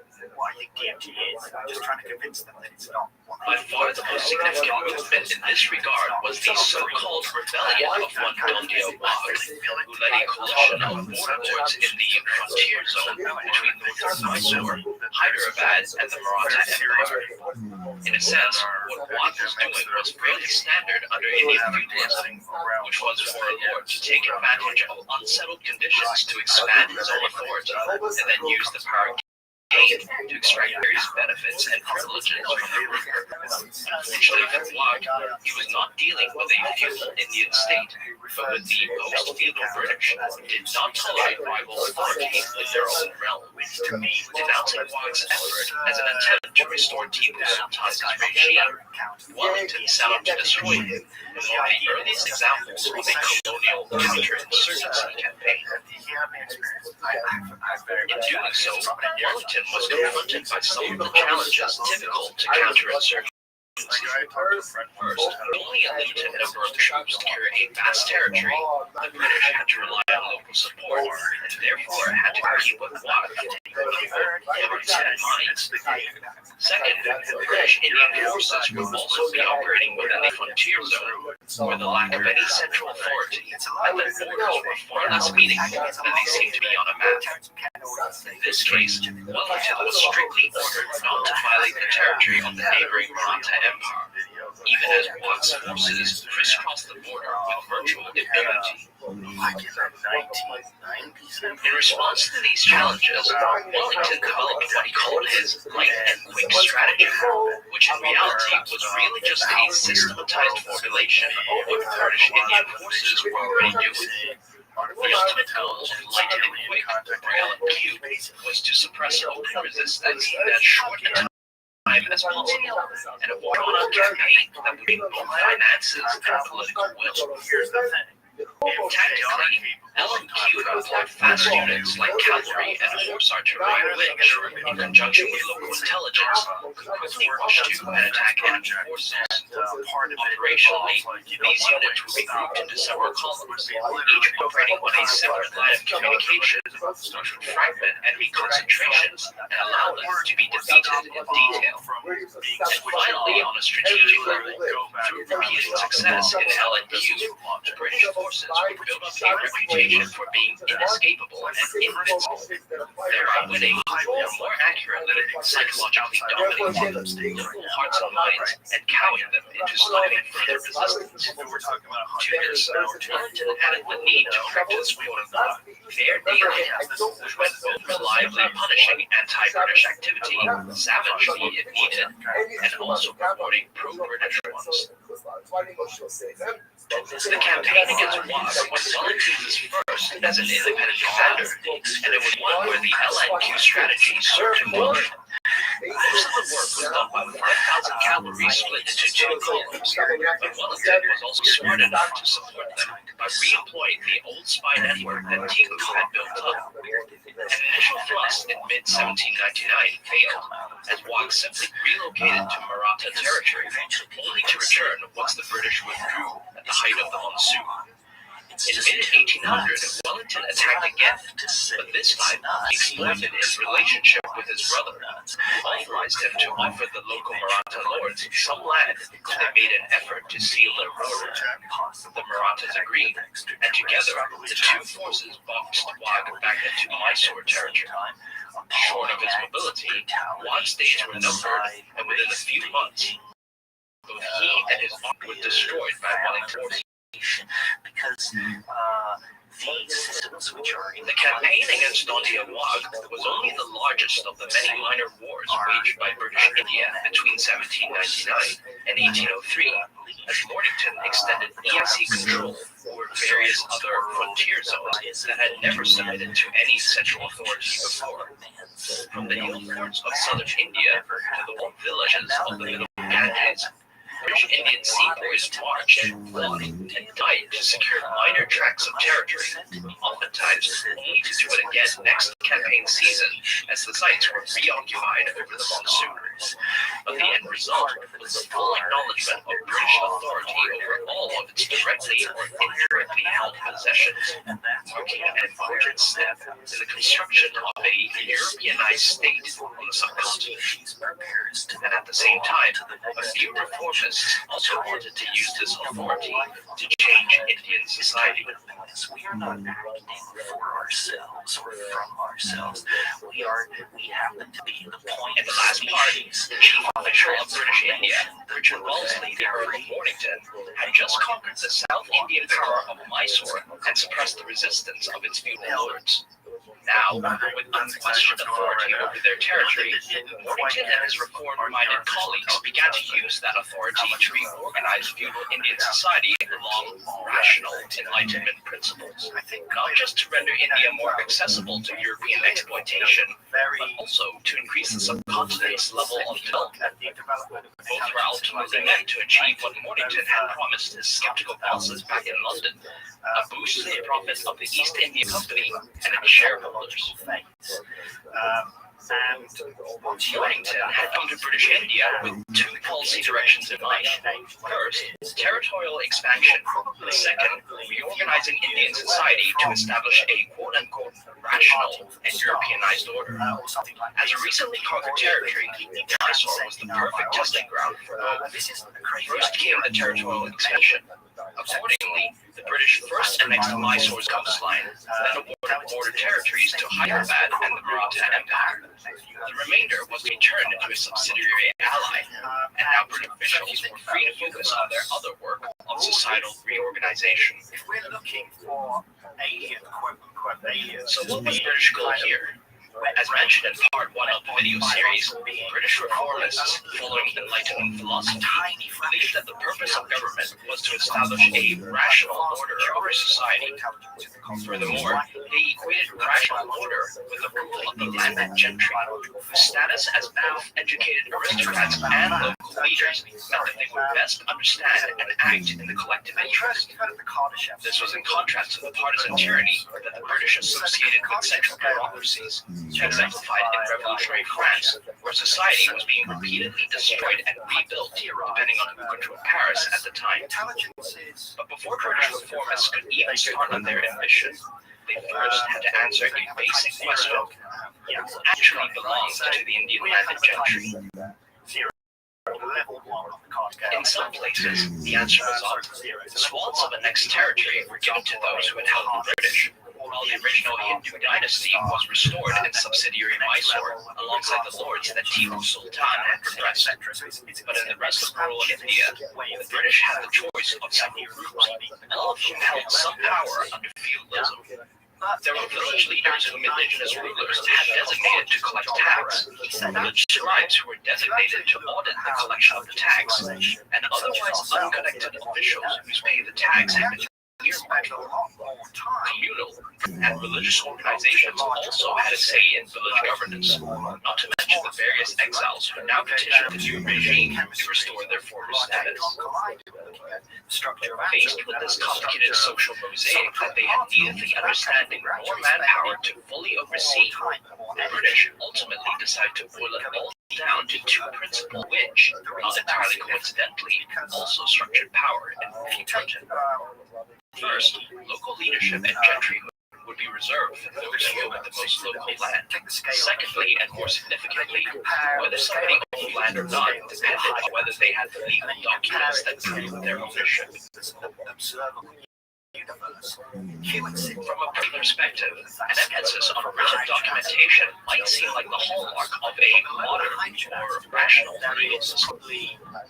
By far the most significant movement in this regard was the so-called rebellion of one Dondeo Wag, who led a coalition of border lords in the frontier zone between northern Mysore, Hyderabad, and the Maratha Empire. In a sense, what Wag was doing was fairly standard under Indian feudalism, which was for a lord to take advantage of unsettled conditions to expand his own authority and then use the power campaign to extract various benefits and privileges from the ruler. Unfortunately for Wag, he was not dealing with a feudal Indian state, but with the post-feudal British, did not tolerate rival authority in their own realm. Denouncing Wag's effort as an attempt to restore Tipu Sultan's regime, Wellington set out to destroy him in one of the earliest examples of a colonial counterinsurgency campaign. In doing so, Wellington was confronted by some of the challenges typical to counterinsurgency. First, only a limited number of troops to carry a vast territory, the British had to rely on local support, and therefore had to compete with Wag over 10 mines. Second, British Indian forces would also be operating within a frontier zone, where the lack of any central authority meant that borders were far less meaningful than they seem to be on a map. In this case, Wellington was strictly ordered not to violate the territory of the neighboring Maratha Empire, even as Wag's forces crisscrossed the border with virtual impunity. In response to these challenges, Wellington developed what he called his light and quick strategy, which in reality was really just a systematized formulation of what British Indian forces were already doing. The ultimate goal of light and quick, or LQ, was to suppress open resistance in as short a time as possible, and a drawn-out campaign that would bring both finances and political will. Here's the thing. Tactically, L&Q employed fast units like cavalry and horse artillery, which, in conjunction with local intelligence, could quickly rush to and attack enemy forces. Operationally, these units would be grouped into several columns, each operating on a separate line of communication, which would fragment enemy concentrations and allow them to be defeated in detail. And finally, on a strategic level, through repeated success in L&Q, the British forces would build up a reputation for being inescapable and invincible, thereby winning more accurately psychologically dominating local hearts and minds and cowing them into stopping further resistance. To this, Wellington added the need to practice quote-unquote fair dealing, which meant both reliably punishing anti-British activity, savagely if needed, and also promoting pro-British ones. The campaign against Wag was Wellington's first as an independent commander, and it was one where the LNQ strategy served him well. Most of the work was done by 5,000 cavalry split into two columns, but Wellington was also smart enough to support them by re-employing the old spy network that Tipu had built up. An initial thrust in mid-1799 failed, as Wag simply relocated to Maratha territory, only to return once the British withdrew at the height of the monsoon. In mid-1800, Wellington attacked again, but this time he exploited his relationship with his brother, who authorized him to offer the local Maratha lords some land, and they made an effort to seal their border. The Marathas agreed, and together the two forces boxed Wag back into Mysore territory. Short of his mobility, Wag's days were numbered, and within a few months, both he and his army were destroyed by Wellington's forces. Because the campaign against Nadia Wag was only the largest of the many minor wars waged by British India between 1799 and 1803, as Mornington extended ESC control over various other frontier zones that had never submitted to any central authority before. From the hill forts of southern India to the villages of the middle Ganges, British Indian sepoys marched, fought, and died to secure minor tracts of territory, oftentimes only to do it again next campaign season as the sites were reoccupied over the monsoon. But the end result was the full acknowledgement of British authority over all of its directly or indirectly held possessions, marking an important step in the construction of a Europeanized state on the subcontinent. And at the same time, a few reformists also wanted to use this authority to change Indian society. We are not acting for ourselves or from ourselves. We happen to be the point. And the last part, the chief official of British India, Richard Wellesley, the Earl of Mornington, had just conquered the South Indian power of Mysore and suppressed the resistance of its feudal lords. Now, with unquestioned authority over their territory, Mornington and his reform-minded colleagues began to use that authority to reorganize feudal Indian society along rational Enlightenment principles, not just to render India more accessible to European exploitation, but also to increase the subcontinent's level of development. Both were ultimately meant to achieve what Mornington had promised his skeptical bosses back in London, a boost to the profits of the East India Company and its shareholders. Mornington had come to British India with two policy directions in mind. First, territorial expansion. Second, reorganizing Indian society to establish a quote-unquote rational and Europeanized order. As a recently conquered territory, Mysore was the perfect testing ground for both. First came the territorial expansion. Accordingly, the British first annexed Mysore's coastline, then awarded border territories to Hyderabad and the Maratha Empire. The remainder was returned to a subsidiary ally, and now British officials were free to focus on their other work of societal reorganization. If we're looking for alien, quote-unquote alien, So what was British goal here? As mentioned in part 1 of the video series, British reformists, following Enlightenment philosophy, believed that the purpose of government was to establish a rational order over society. Furthermore, they equated rational order with the rule of the landed gentry, whose status as both educated aristocrats and local leaders meant that they would best understand and act in the collective interest. This was in contrast to the partisan tyranny that the British associated with central bureaucracies, exemplified in revolutionary France, where society was being repeatedly destroyed and rebuilt depending on who controlled Paris at the time. But before British reformists could even start on their ambition, they first had to answer a basic question: who actually belongs to the Indian landed gentry? In some places, the answer was obvious. Swaths of annexed territory were given to those who had held the British, while the original Hindu dynasty was restored in subsidiary Mysore, alongside the lords that Tipu Sultan had repressed. But in the rest of rural India, the British had the choice of several groups, all of whom held some power under feudalism. There were village leaders whom indigenous rulers had designated to collect tax, village scribes who were designated to audit the collection of the tax, and otherwise unconnected officials whose pay the tax had been earmarked. Communal and religious organizations also had a say in village governance, not to mention the various exiles who now petitioned the new regime to restore their former status. Faced with this complicated social mosaic that they had neither the understanding nor manpower to fully oversee, the British ultimately decided to boil it all down to two principles which, not entirely coincidentally, also structured power in rural Britain. First, local leadership and gentryhood would be reserved for those who owned the most local land. Secondly, and more significantly, whether somebody owned land or not depended on whether they had legal documents that proved their ownership. From a perspective, an emphasis on written documentation might seem like the hallmark of a modern or rational legal system,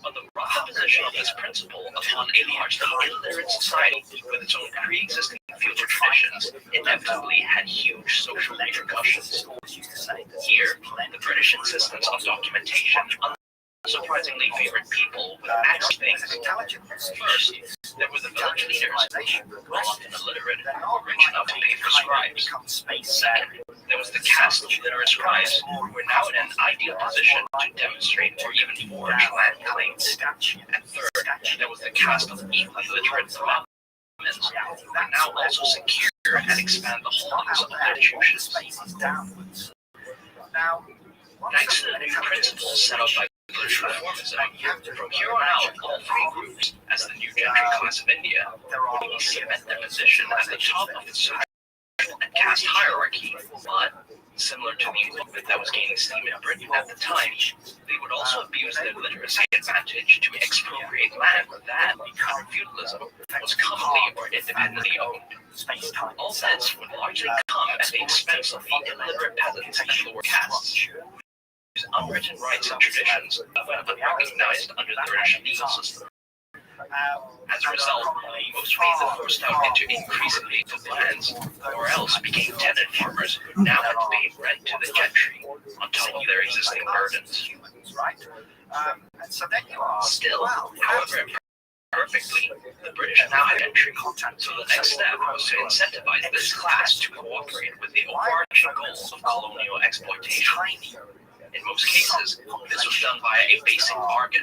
but the rough imposition of this principle upon a largely illiterate society with its own pre-existing feudal traditions inevitably had huge social repercussions. Here, the British insistence on documentation unsurprisingly favored people with access to things. First, there were the village leaders, while often illiterate, who were rich enough to pay for scribes. Second, there was the caste of literate scribes, who were now in an ideal position to demonstrate or even forge land claims. And third, there was the caste of equally literate Brahmins, who were now also secure and expand the holdings of their institutions. Thanks to the new principles set up by British reformism, from here on out, all three groups, as the new gentry class of India, would cement their position at the top of the social and caste hierarchy, but, similar to the movement that was gaining steam in Britain at the time, they would also abuse their literacy advantage to expropriate land that, under feudalism, was commonly or independently owned. All this would largely come at the expense of the illiterate peasants and lower castes, whose unwritten rights and traditions went unrecognized under the British legal system. As a result, most were either forced out into increasingly lethal lands, or else became tenant farmers who now had to pay rent to the gentry on top of their existing burdens. Still, however, perfectly, the British now had gentry, so the next step was to incentivize this class to cooperate with the overarching goals of colonial exploitation. In most cases, this was done via a basic bargain.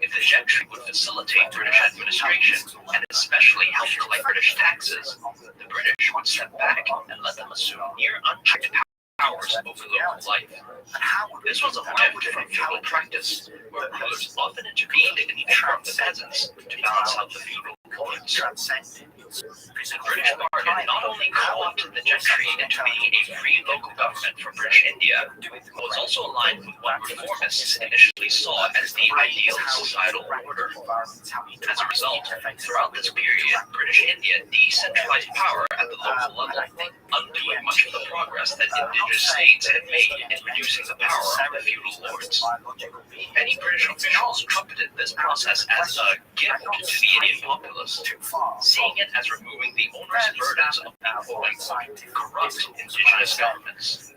If the gentry would facilitate British administration, and especially help collect British taxes, the British would step back and let them assume near unchecked powers over local life. This was a shift from feudal practice, where rulers often intervened in favor of the peasants to balance out the feudal codes. The British bargain not only co-opted the gentry into being a free local government for British India, but was also aligned with what reformists initially saw as the ideal societal order. As a result, throughout this period, British India decentralized power at the local level, undoing much of the progress that indigenous states had made in reducing the power of the feudal lords. Many British officials trumpeted this process as a gift to the Indian populace, seeing it as removing the onerous burdens of the quote-unquote corrupt indigenous governments.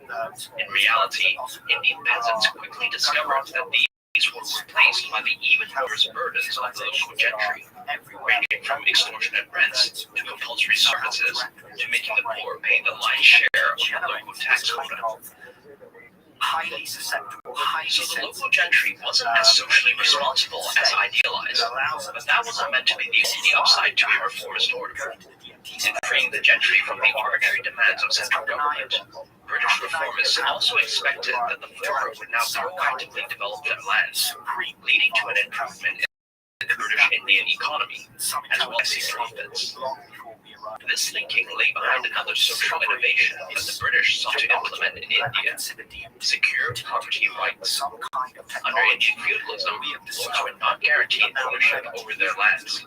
In reality, Indian peasants quickly discovered that these were replaced by the even worse burdens of the local gentry, ranging from extortionate rents to compulsory services to making the poor pay the lion's share of the local tax quota. So the local gentry wasn't as socially responsible as idealized, but that wasn't meant to be the only upside to a reformist order. In freeing the gentry from the arbitrary demands of central government, British reformists also expected that the former would now proactively develop their lands, leading to an improvement in the British Indian economy, as well as its profits. This thinking lay behind another social innovation that the British sought to implement in India: secure property rights. Under Indian feudalism, lords were not guaranteed ownership over their lands.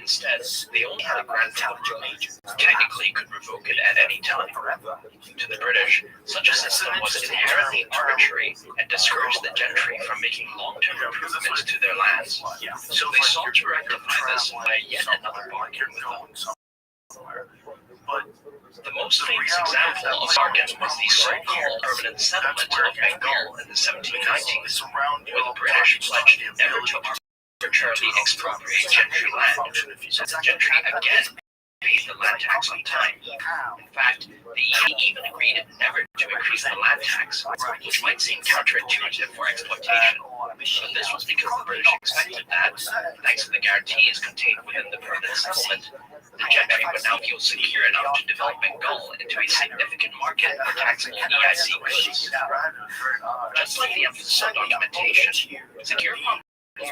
Instead, they only had a grant from the ruler, who technically could revoke it at any time. To the British, such a system was inherently arbitrary and discouraged the gentry from making long-term improvements to their lands. So they sought to rectify this by yet another bargain with them. The most famous example of bargain was the so-called permanent settlement of Bengal in the 1790s, where the British pledged never to arbitrarily expropriate gentry land, so the gentry again paid the land tax on time. In fact, the EU even agreed never to increase the land tax, which might seem counterintuitive for exploitation. But this was because the British expected that, thanks to the guarantees contained within the permanent settlement, the gentry would now feel secure enough to develop Bengal into a significant market for taxable EIC goods. Just like the emphasis on documentation, secure property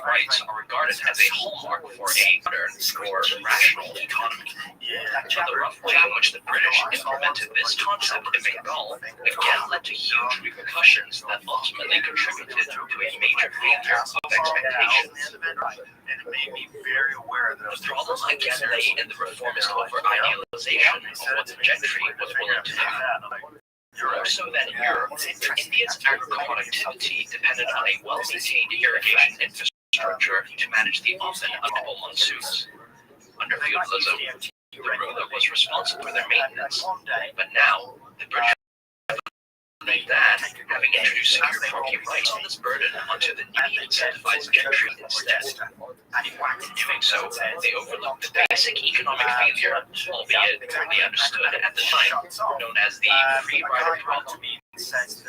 rights are regarded as a hallmark for a modern or rational economy. But the rough way in which the British implemented this concept in Bengal again led to huge repercussions that ultimately contributed to a major failure of expectations. The problem again lay in the reformist over-idealization of what the gentry was willing to do. More so than Europe, India's agricultural activity depended on a well-maintained irrigation infrastructure to manage the often unpredictable monsoons. Under feudalism, the ruler was responsible for their maintenance, but now the British believed that, having introduced secure property rights on this burden onto the newly incentivized gentry instead. In doing so, they overlooked the basic economic failure, albeit poorly understood at the time, known as the free rider problem. Since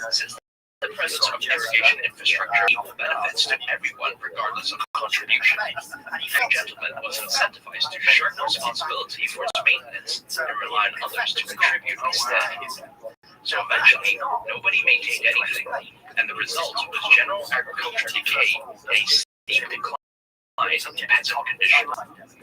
the presence of irrigation infrastructure equal benefits to everyone regardless of contribution, a gentleman was incentivized to shirk responsibility for its maintenance and rely on others to contribute instead. So eventually, nobody maintained anything, and the result was general agricultural decay and a steep decline in peasant condition.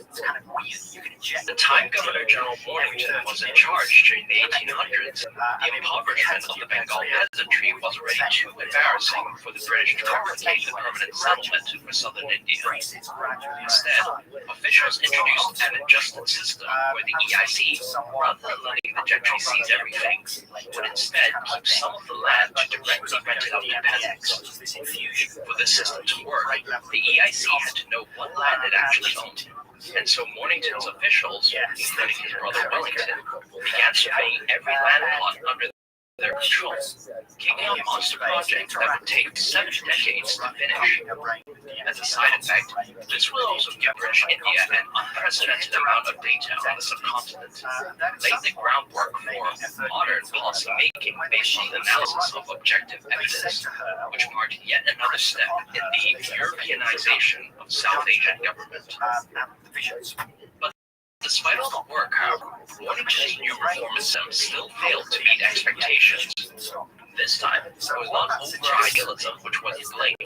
it's kind of weird. You can inject. The time Governor General Mornington was in charge during the 1800s, the impoverishment of the Bengal peasantry was already too embarrassing for the British to replicate the permanent settlement for southern India. Instead, officials introduced an adjusted system where the EIC, rather than letting the gentry seize everything, would instead keep some of the land to directly rent it out to peasants. For the system to work, the EIC had to know what land it actually owned. And so Mornington's officials, including his brother Wellington, began surveying every land plot under their control, kicking off a monster project that would take 7 decades to finish. As a side effect, this will also give British India an unprecedented amount of data on the subcontinent, laying the groundwork for modern policy making based on the analysis of objective evidence, which marked yet another step in the Europeanization of South Asian government. But despite all the work, however, Mornington's new reform system still failed to meet expectations. This time, it was not over-idealism which was blamed,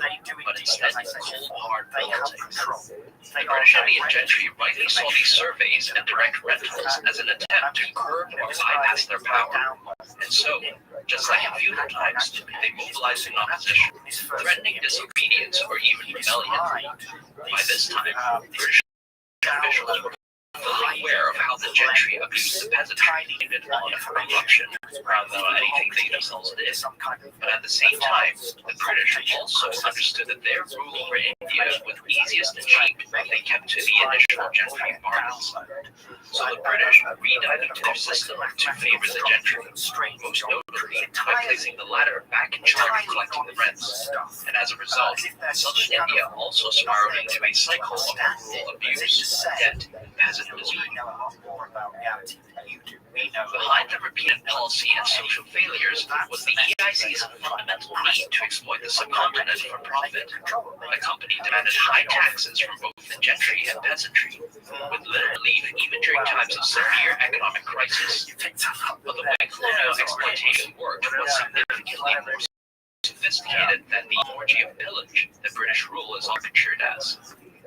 but instead cold, hard politics. The British Indian gentry rightly saw these surveys and direct rentals as an attempt to curb or bypass their power. And so, just like in feudal times, they mobilized in opposition, threatening disobedience or even rebellion. By this time, British officials were fully aware of how the gentry abused the peasantry on corruption rather than anything they themselves did. But at the same time, the British also understood that their rule over India was easiest achieved if they kept to the initial gentry bargains. So the British redirected their system to favor the gentry, most notably by placing the latter back in charge of collecting the rents. And as a result, southern India also spiraled into a cycle of rural abuse, debt, and peasant misery. Behind the repeated policy and social failures was the EIC's fundamental need to exploit the subcontinent for profit. The company demanded high taxes from both the gentry and peasantry, with little relief even during times of severe economic crisis. But the way colonial exploitation worked was significantly more sophisticated than the orgy of pillage the British rule is often pictured as.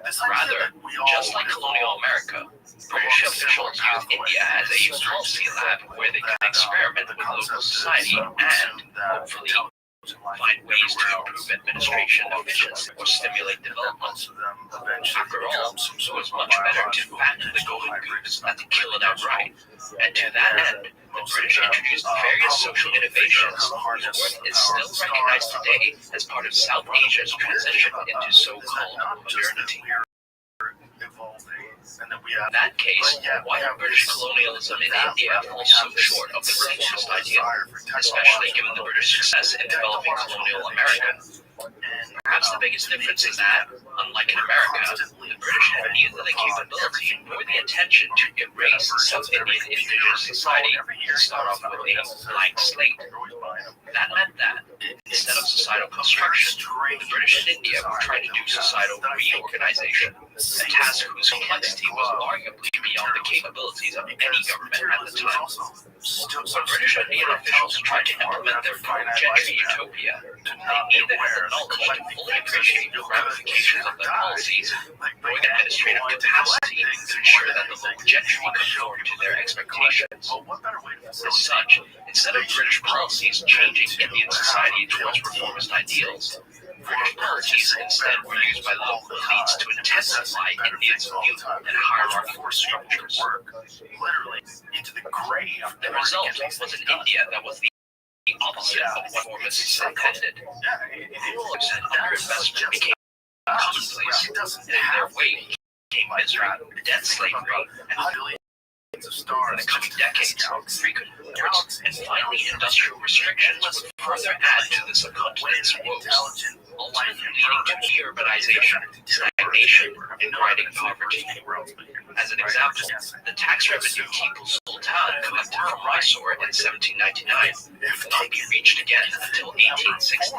Rather, just like colonial America, British officials used India as a policy lab where they could experiment with local society and, hopefully, find ways to improve administration efficiency or stimulate development. After all, it was much better to fatten the golden goose than to kill it outright. And to that end, the British introduced various social innovations whose worth is still recognized today as part of South Asia's transition into so-called modernity. In that case, why did British colonialism in India fall so short of the reformist ideal, especially given the British success in developing colonial America? Perhaps the biggest difference is that, unlike in America, the British had neither the capability nor the intention to erase South Indian indigenous society and start off with a blank slate. That meant that, instead of societal construction, the British in India were trying to do societal reorganization, a task whose complexity was arguably beyond the capabilities of any government at the time. When British Indian officials tried to implement their pro-gentry utopia, they neither had the knowledge to fully appreciate the ramifications of their policies, nor the administrative capacity to ensure that the local gentry conformed to their expectations. As such, instead of British policies changing Indian society towards reformist ideals, British policies instead were used by local elites to intensify Indians' view and hierarchical structures. The result was an India that was the opposite of what reformists intended. Rules and underinvestment became commonplace, and in their wake came misery, debt slavery, and in the coming decades, frequent wars, and finally industrial restrictions would further add to the subcontinent's woes, ultimately leading to deurbanization, stagnation, and grinding poverty. As an example, the tax revenue Tipu Sultan collected from Mysore in 1799 would not be reached again until 1860.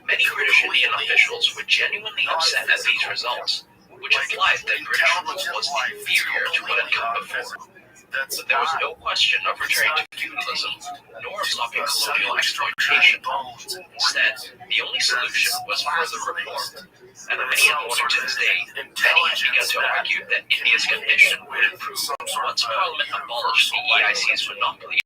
Many British Indian officials were genuinely upset at these results, which implied that British rule was inferior to what had come before. But there was no question of returning to feudalism, nor of stopping colonial exploitation. Instead, the only solution was further reform. And many in Mornington's day, many had begun to argue that India's condition would improve once Parliament abolished the EIC's monopoly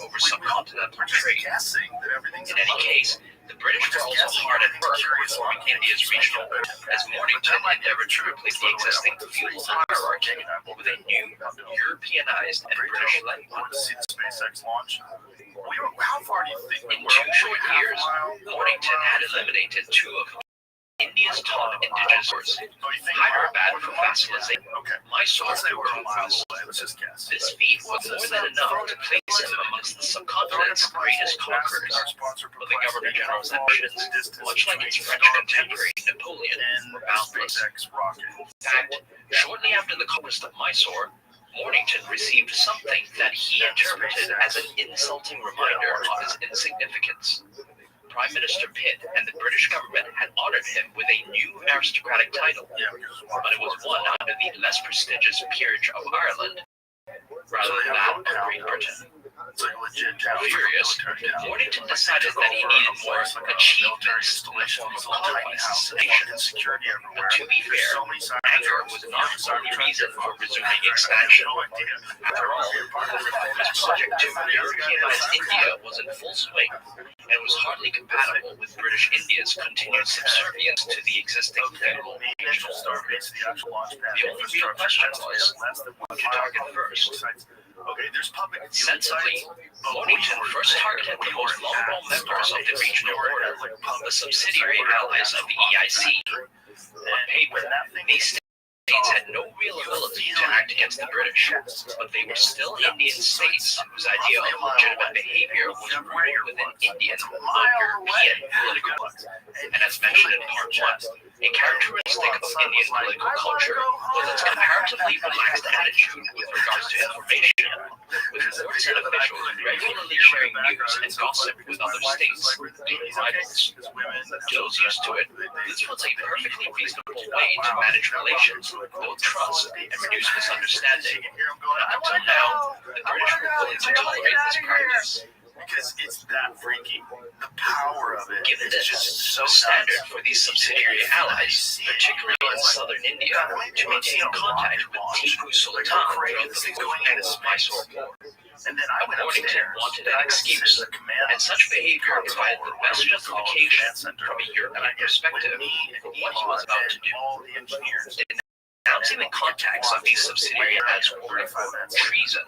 over subcontinental trade. In any case, the British were also hard at work reforming India's regional order, as Mornington endeavored to replace the existing feudal hierarchy with a new, Europeanized and British-led one. In 2 short years, Mornington had eliminated 2 of India's top indigenous swords, Hyderabad for vassalization, Mysore for conquest. This feat was more than enough to place him amongst the subcontinent's greatest conquerors, but the Governor-General's ambitions, much like its French contemporary Napoleon, were boundless. In fact, shortly after the conquest of Mysore, Mornington received something that he interpreted as an insulting reminder of his insignificance. Prime Minister Pitt and the British government had honored him with a new aristocratic title, but it was one under the less prestigious peerage of Ireland, rather than that of Great Britain. Furious, Mornington decided that he needed more achievements in the form of conquests of nations. But to be fair, anger was not his only reason for resuming expansion. After all, the reformist project to Europeanize India was in full swing, and was hardly compatible with British India's continued subservience to the existing feudal regional orders. The only real question was, who to target first? Sensibly, Mornington first targeted the most vulnerable members of the regional order, the subsidiary allies of the EIC. On paper, these states had no real ability to act against the British, but they were still Indian states whose idea of legitimate behavior was rooted within Indian or European political life. And as mentioned in Part 1, a characteristic of Indian political culture was its comparatively relaxed attitude with regards to information, with courts and officials regularly sharing news and gossip with other states, including rivals. To those used to it, this was a perfectly reasonable way to manage relations, build trust, and reduce misunderstanding. Up until now, the British were willing to tolerate this practice. Because it's that freaky. The power of it. Given this, the standard for these subsidiary allies, particularly in southern India, to maintain contact with Tipu Sultan throughout the fulfillment of Mysore War. But Mornington wanted an excuse, and such behavior provided the best justification from a European perspective for what he was about to do. Denouncing the contacts of these subsidiary allies were treason,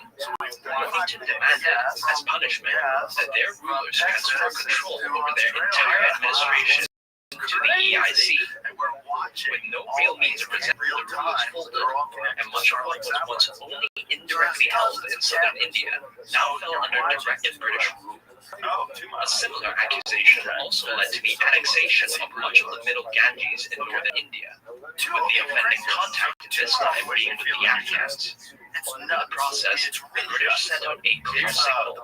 Mornington demanded, as punishment, that their rulers transfer control over their entire administration to the EIC. With no real means of resentment, the rulers folded, and much of what was once only indirectly held in southern India now fell under direct British rule. A similar accusation also led to the annexation of much of the middle Ganges in northern India, with the offending contact this time being with the Afghans. In the process, the British sent out a clear signal.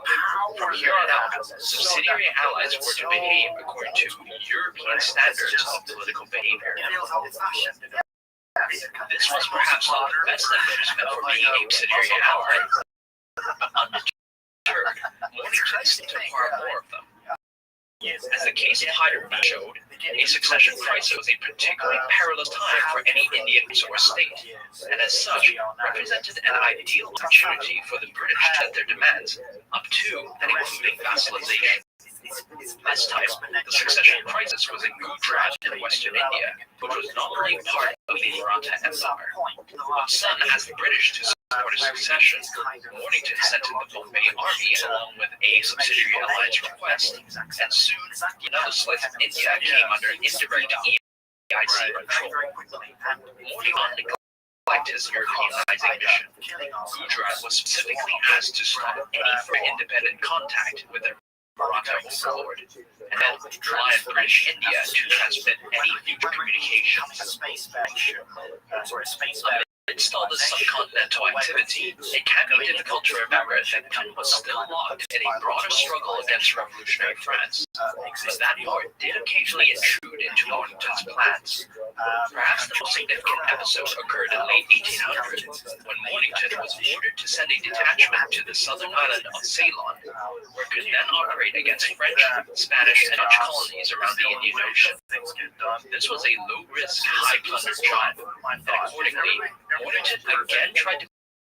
From here on out, subsidiary allies were to behave according to European standards of political behavior. This was perhaps not the best endorsement for being a subsidiary ally, but undeterred, Mornington seemed to acquire more of them. As the case of Hyderabad showed, a succession crisis was a particularly perilous time for any Indian resource state, and as such, represented an ideal opportunity for the British to set their demands, up to and including vassalization. This time, the succession crisis was in Gujarat in western India, which was nominally part of the Maratha Empire. When Sun asked the British to support a succession, Mornington sent in the Bombay Army along with a subsidiary alliance request, and soon another slice of India came under indirect EIC control. Mornington neglected his Europeanizing mission. Gujarat was specifically asked to stop any further independent contact with their Maratha overlord, and then rely on British India to transmit any future communications. Amidst all this subcontinental activity, it can be difficult to remember that Britain was still locked in a broader struggle against revolutionary France. but that part did occasionally intrude into Wellington's plans. Perhaps the most significant episode occurred in late 1800s, when Mornington was ordered to send a detachment to the southern island of Ceylon, where it could then operate against French, Spanish, and Dutch colonies around the Indian Ocean. This was a low-risk, high-plunder job, and accordingly, Mornington again tried to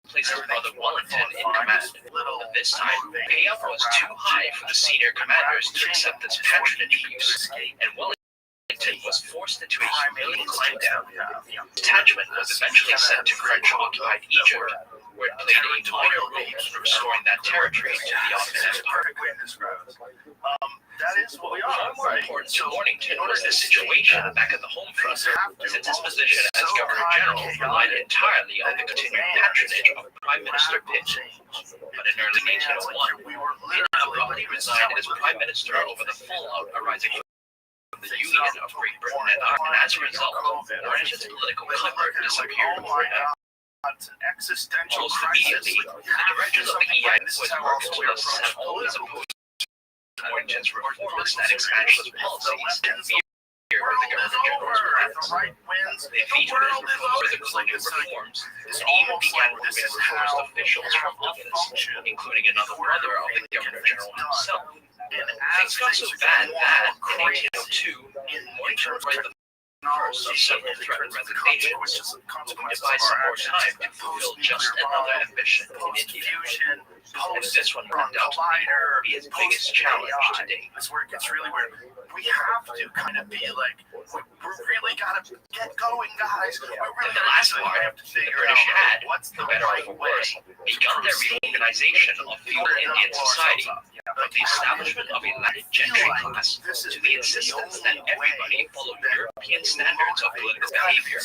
place his brother Wellington in command. But this time, the payout was too high for the senior commanders to accept this patronage abuse, and Wellington was forced into a humiliating climb down. The detachment was eventually sent to French-occupied Egypt, where it played a minor role in restoring that territory to the Ottoman Empire. That is what we are. Far more important to Mornington was the situation back at the home front, since his position as Governor General relied entirely on the continued patronage of Prime Minister Pitt. But in early 1801, Pitt abruptly resigned as Prime Minister over the fallout arising from the Union of Great Britain and Ireland, and as a result, Mornington's political cover disappeared overnight. Almost immediately, the directors of the EI was worked to have always opposed Mornington's reformist and expansionist policies and fear of the Governor General's plans. They vetoed his proposed colonial reforms and even began removing reformist officials from office, including another brother of the Governor General himself. Things got so bad that, in 1802, Mornington read the first of several threatened resignations, hoping to buy some more time to fulfill just another ambition in India. And this one turned out to be his biggest challenge to date. That's where it gets really weird. We have to kind of be like, we really got to get going, guys. We really In the last part, have to the figure British out had, what's the for better or for worse, begun their reorganization of feudal Indian society, from the establishment of a landed gentry class to the insistence that everybody follow European standards of political behavior.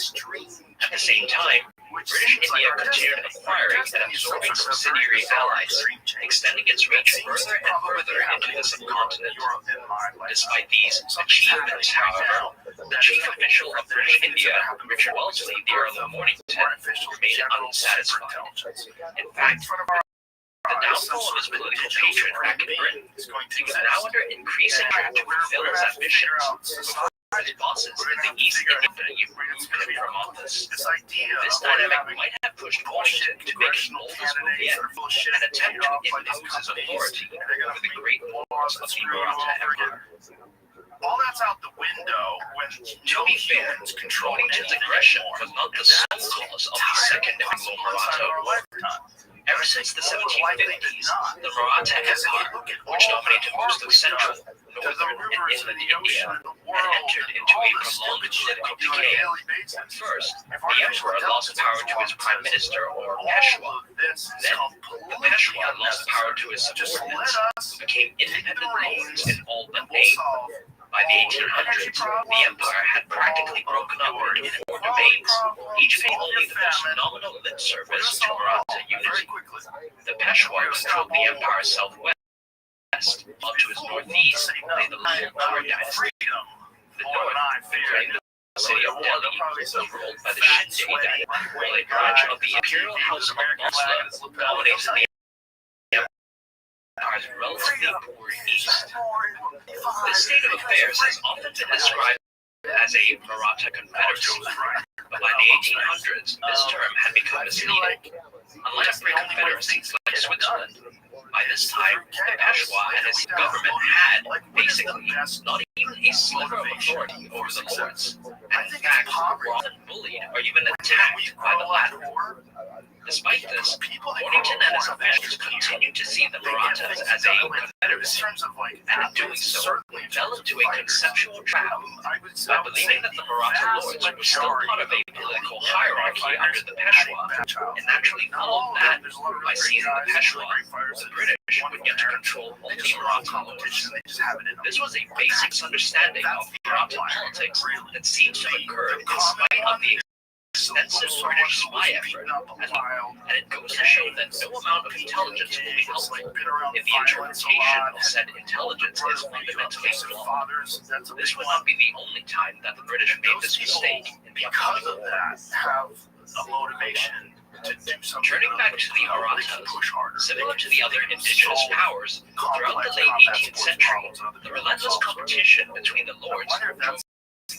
At the same time, British India continued acquiring and absorbing subsidiary allies, extending its reach further and further into the subcontinent. Despite these achievements, however, the chief official of British India, Richard Wellesley, the Earl of Mornington, remained unsatisfied. In fact, the downfall of his political patron back in Britain, he was now under increasing pressure to fulfill his ambitions before his bosses in the East India Company removed him from office. This dynamic might have pushed Washington to make his boldest move yet, an attempt to impose his authority over the great lords of the Maratha Empire. All that's out the window when To be fair, Wellington's aggression was not the sole cause of the Second Anglo-Maratha War. Ever since the 1750s, the Maratha Empire, which dominated most of central, northern, and inland India, had entered into a prolonged political decay. First, the emperor lost power to his prime minister, or Peshwa. Then, the Peshwa lost power to his subordinates, who became independent lords in all but name. By the 1800s, the empire had practically broken up into 4 domains, each paying only the most nominal lip service to Maratha unity. The Peshwa controlled the empire's southwest, while to his northeast lay the Mughal dynasty. The north, including the city of Delhi, was ruled by the Shinde dynasty, while a branch of the imperial house of Muslim dominated the empire's relatively poor east. This state of affairs has often been described as a Maratha confederacy, but by the 1800s, this term had become misleading. Unlike great confederacies like Switzerland, by this time, the Peshwa and his government had, basically, not even a sliver of authority over the lords, and in fact, were often bullied or even attacked by the latter. Despite this, Mornington and his officials continued to see the Marathas as a confederacy, and in doing so, fell into a conceptual trap by believing that the Maratha lords were still part of a political hierarchy under the Peshwa, and naturally followed that by seizing the Peshwa, the British would get to control all the Maratha lords. This was a basic misunderstanding of Maratha politics that seems to have occurred in spite of the extensive British spy effort, and it goes to show that no amount of intelligence will be helpful if the interpretation of said intelligence is fundamentally flawed. This would not be the only time that the British made this mistake in the upcoming war. Have a motivation to do something. Turning back to the Marathas, similar to the other indigenous powers, throughout the late 18th century, the relentless competition between the lords drove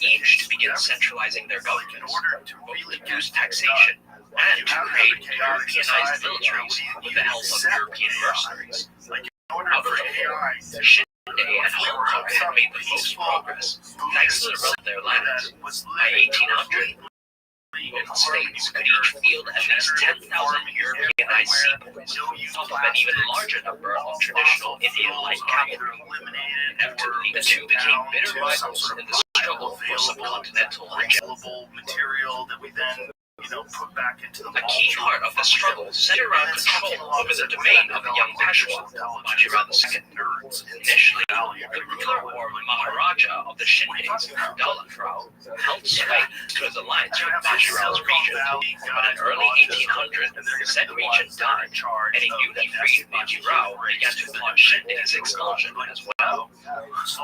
each to begin centralizing their governments, both to reduce taxation and to create Europeanized militaries with the help of European mercenaries. However, Shinde and Hong Kong had made the most progress, thanks to the rest of their lands. By 1800, both states could each field at least 10,000 Europeanized sepoys, on top of an even larger number of traditional Indian-like cavalry. Inevitably, the two became bitter rivals in the struggle for subcontinental hegemony. Material that we then put back into the A key part of the struggle centered around control over the domain of the young Peshwa, Bajirao II. Initially, the ruler or Maharaja of the Shindes, Daulat Rao, held sway to his alliance with Bajirao's regent, but in early 1800, said regent died, and a newly freed Bajirao began to plot Shinde's expulsion as well.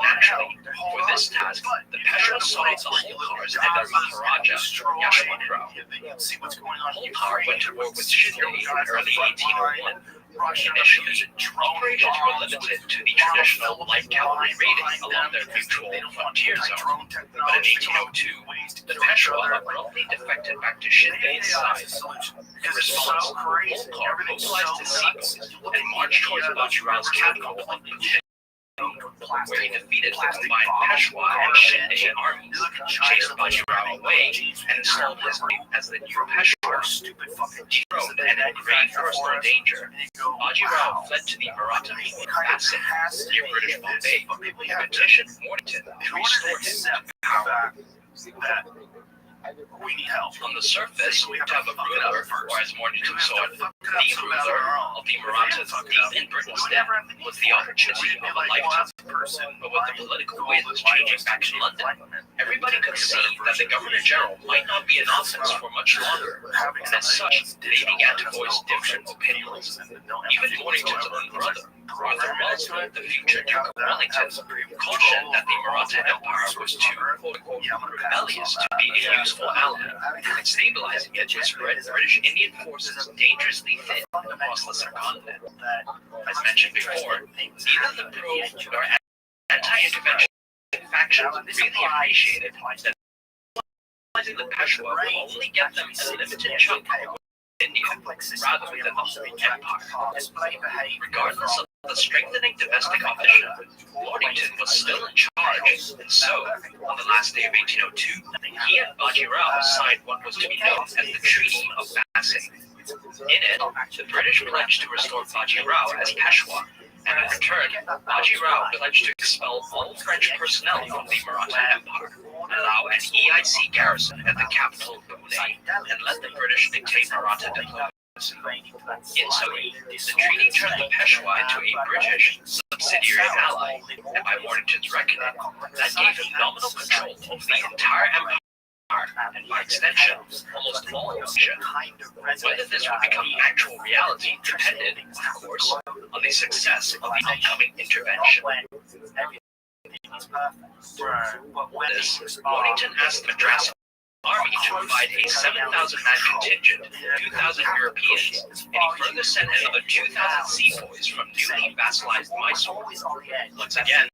Naturally, for this task, the Peshwa sought the Holkars and their Maharaja, Yashwant Rao. Holkar went to war with Shinde in early 1801. Initially, operations were limited to the traditional light cavalry raiding along their mutual frontier zone, but in 1802, the Peshwa abruptly defected back to Shinde's side. In response, Holkar mobilized his sepoys and marched towards Bajirao's capital of Lucknow, where he defeated the combined Peshwa and Shinde armies, chased Bajirao away, and installed his name as the new Peshwa. Thrown and in grave personal danger, Bajirao fled to the Maratha Basin near British Bombay and petitioned Mornington to restore him to power. We need help. On the surface, to have a ruler, or as Mornington saw it, the ruler of the Marathas deep in Britain's den was the opportunity of a lifetime. But with the political winds changing back in London, everybody could see that the Governor-General might not be in office for much longer, and as such, they began to voice different opinions. Even Mornington's own brother, Arthur Wellesley, the future Duke of Wellington, cautioned that the Maratha Empire was too, quote-unquote, rebellious to be a useful ally, and stabilizing it would spread British Indian forces dangerously thin across the subcontinent. As mentioned before, neither the pro nor anti-intervention factions really appreciated that stabilizing the Peshwa would only get them a limited chunk of India rather than the whole empire. Regardless of the strengthening domestic opposition, Mornington was still in charge, and so, on the last day of 1802, he and Bajirao signed what was to be known as the Treaty of Basing. In it, the British pledged to restore Bajirao as Peshwa, and in return, Bajirao pledged to expel all French personnel from the Maratha Empire, allow an EIC garrison at the capital Pune, and let the British dictate Maratha diplomacy. In so doing, the treaty turned the Peshwa into a British subsidiary ally, and by Mornington's reckoning, that gave him nominal control over the entire empire, and by extension, almost all of Asia. Whether this would become actual reality depended, of course, on the success of the upcoming intervention. For this, Mornington asked the Madras Army to provide a 7,000-man contingent, 2,000 Europeans, and he further sent another 2,000 sepoys from newly vassalized Mysore. Once again,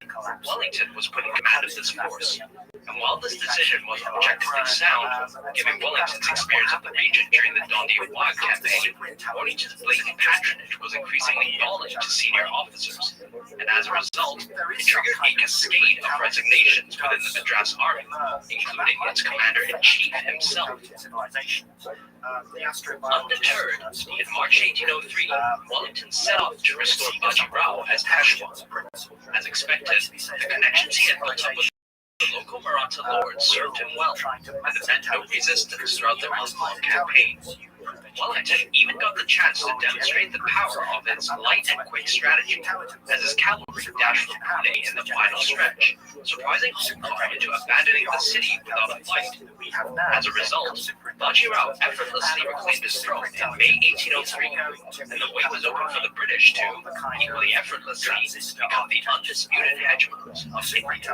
Wellington was put in command of this force. And while this decision was objectively sound, given Wellington's experience of the region during the Dandi-Wag campaign, Mornington's blatant patronage was increasingly galling to senior officers, and as a result, it triggered a cascade of resignations within the Madras Army, including its commander-in-chief himself. Undeterred, in March 1803, Wellington set off to restore Bajirao as Peshwa. As expected, the connections he had built up with the local Maratha lords served him well, and it meant no resistance throughout the Muslim campaign. Wellington even got the chance to demonstrate the power of its light and quick strategy, as his cavalry dashed from Pune in the final stretch, surprising Holkar into abandoning the city without a fight. As a result, Bajirao effortlessly reclaimed his throne in May 1803, and the way was open for the British to, equally effortlessly, become the undisputed hegemons of India.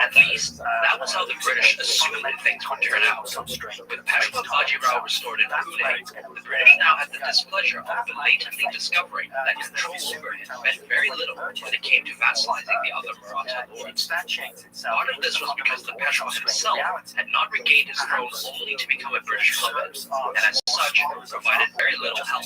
At least, that was how the British assumed things would turn out. With Peshwa Bajirao restored in Pune, the British now had the displeasure of belatedly discovering that control over it meant very little when it came to vassalizing the other Maratha lords. Part of this was because the Peshwa himself had not regained his throne only to become a British puppet, and as such provided very little help.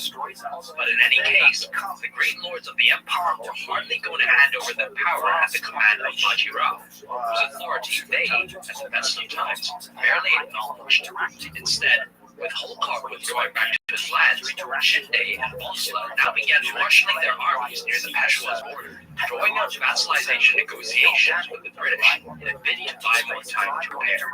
But in any case, the great lords of the empire were hardly going to hand over their power at the command of Bajirao, whose authority they, at the best of times, barely acknowledged. Instead, with Holkar withdrawing back to his lands, Shinde and Bonsla now began marshalling their armies near the Peshwa's border, drawing up vassalization negotiations with the British in a bid to buy more time to prepare.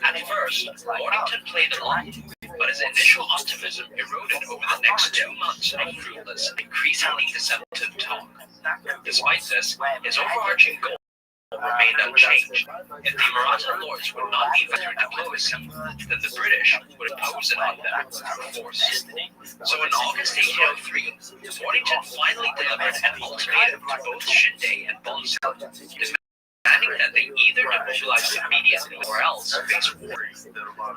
At first, Mornington played along, but his initial optimism eroded over the next 2 months of fruitless and increasingly deceptive talk. Despite this, his overarching goal remained unchanged. If the Maratha lords would not be through diplomacy, then the British would impose it on them through force. So in August 1803, Mornington finally delivered an ultimatum to both Shinde and Bonsla, demanding that they either demobilize immediately or else face war.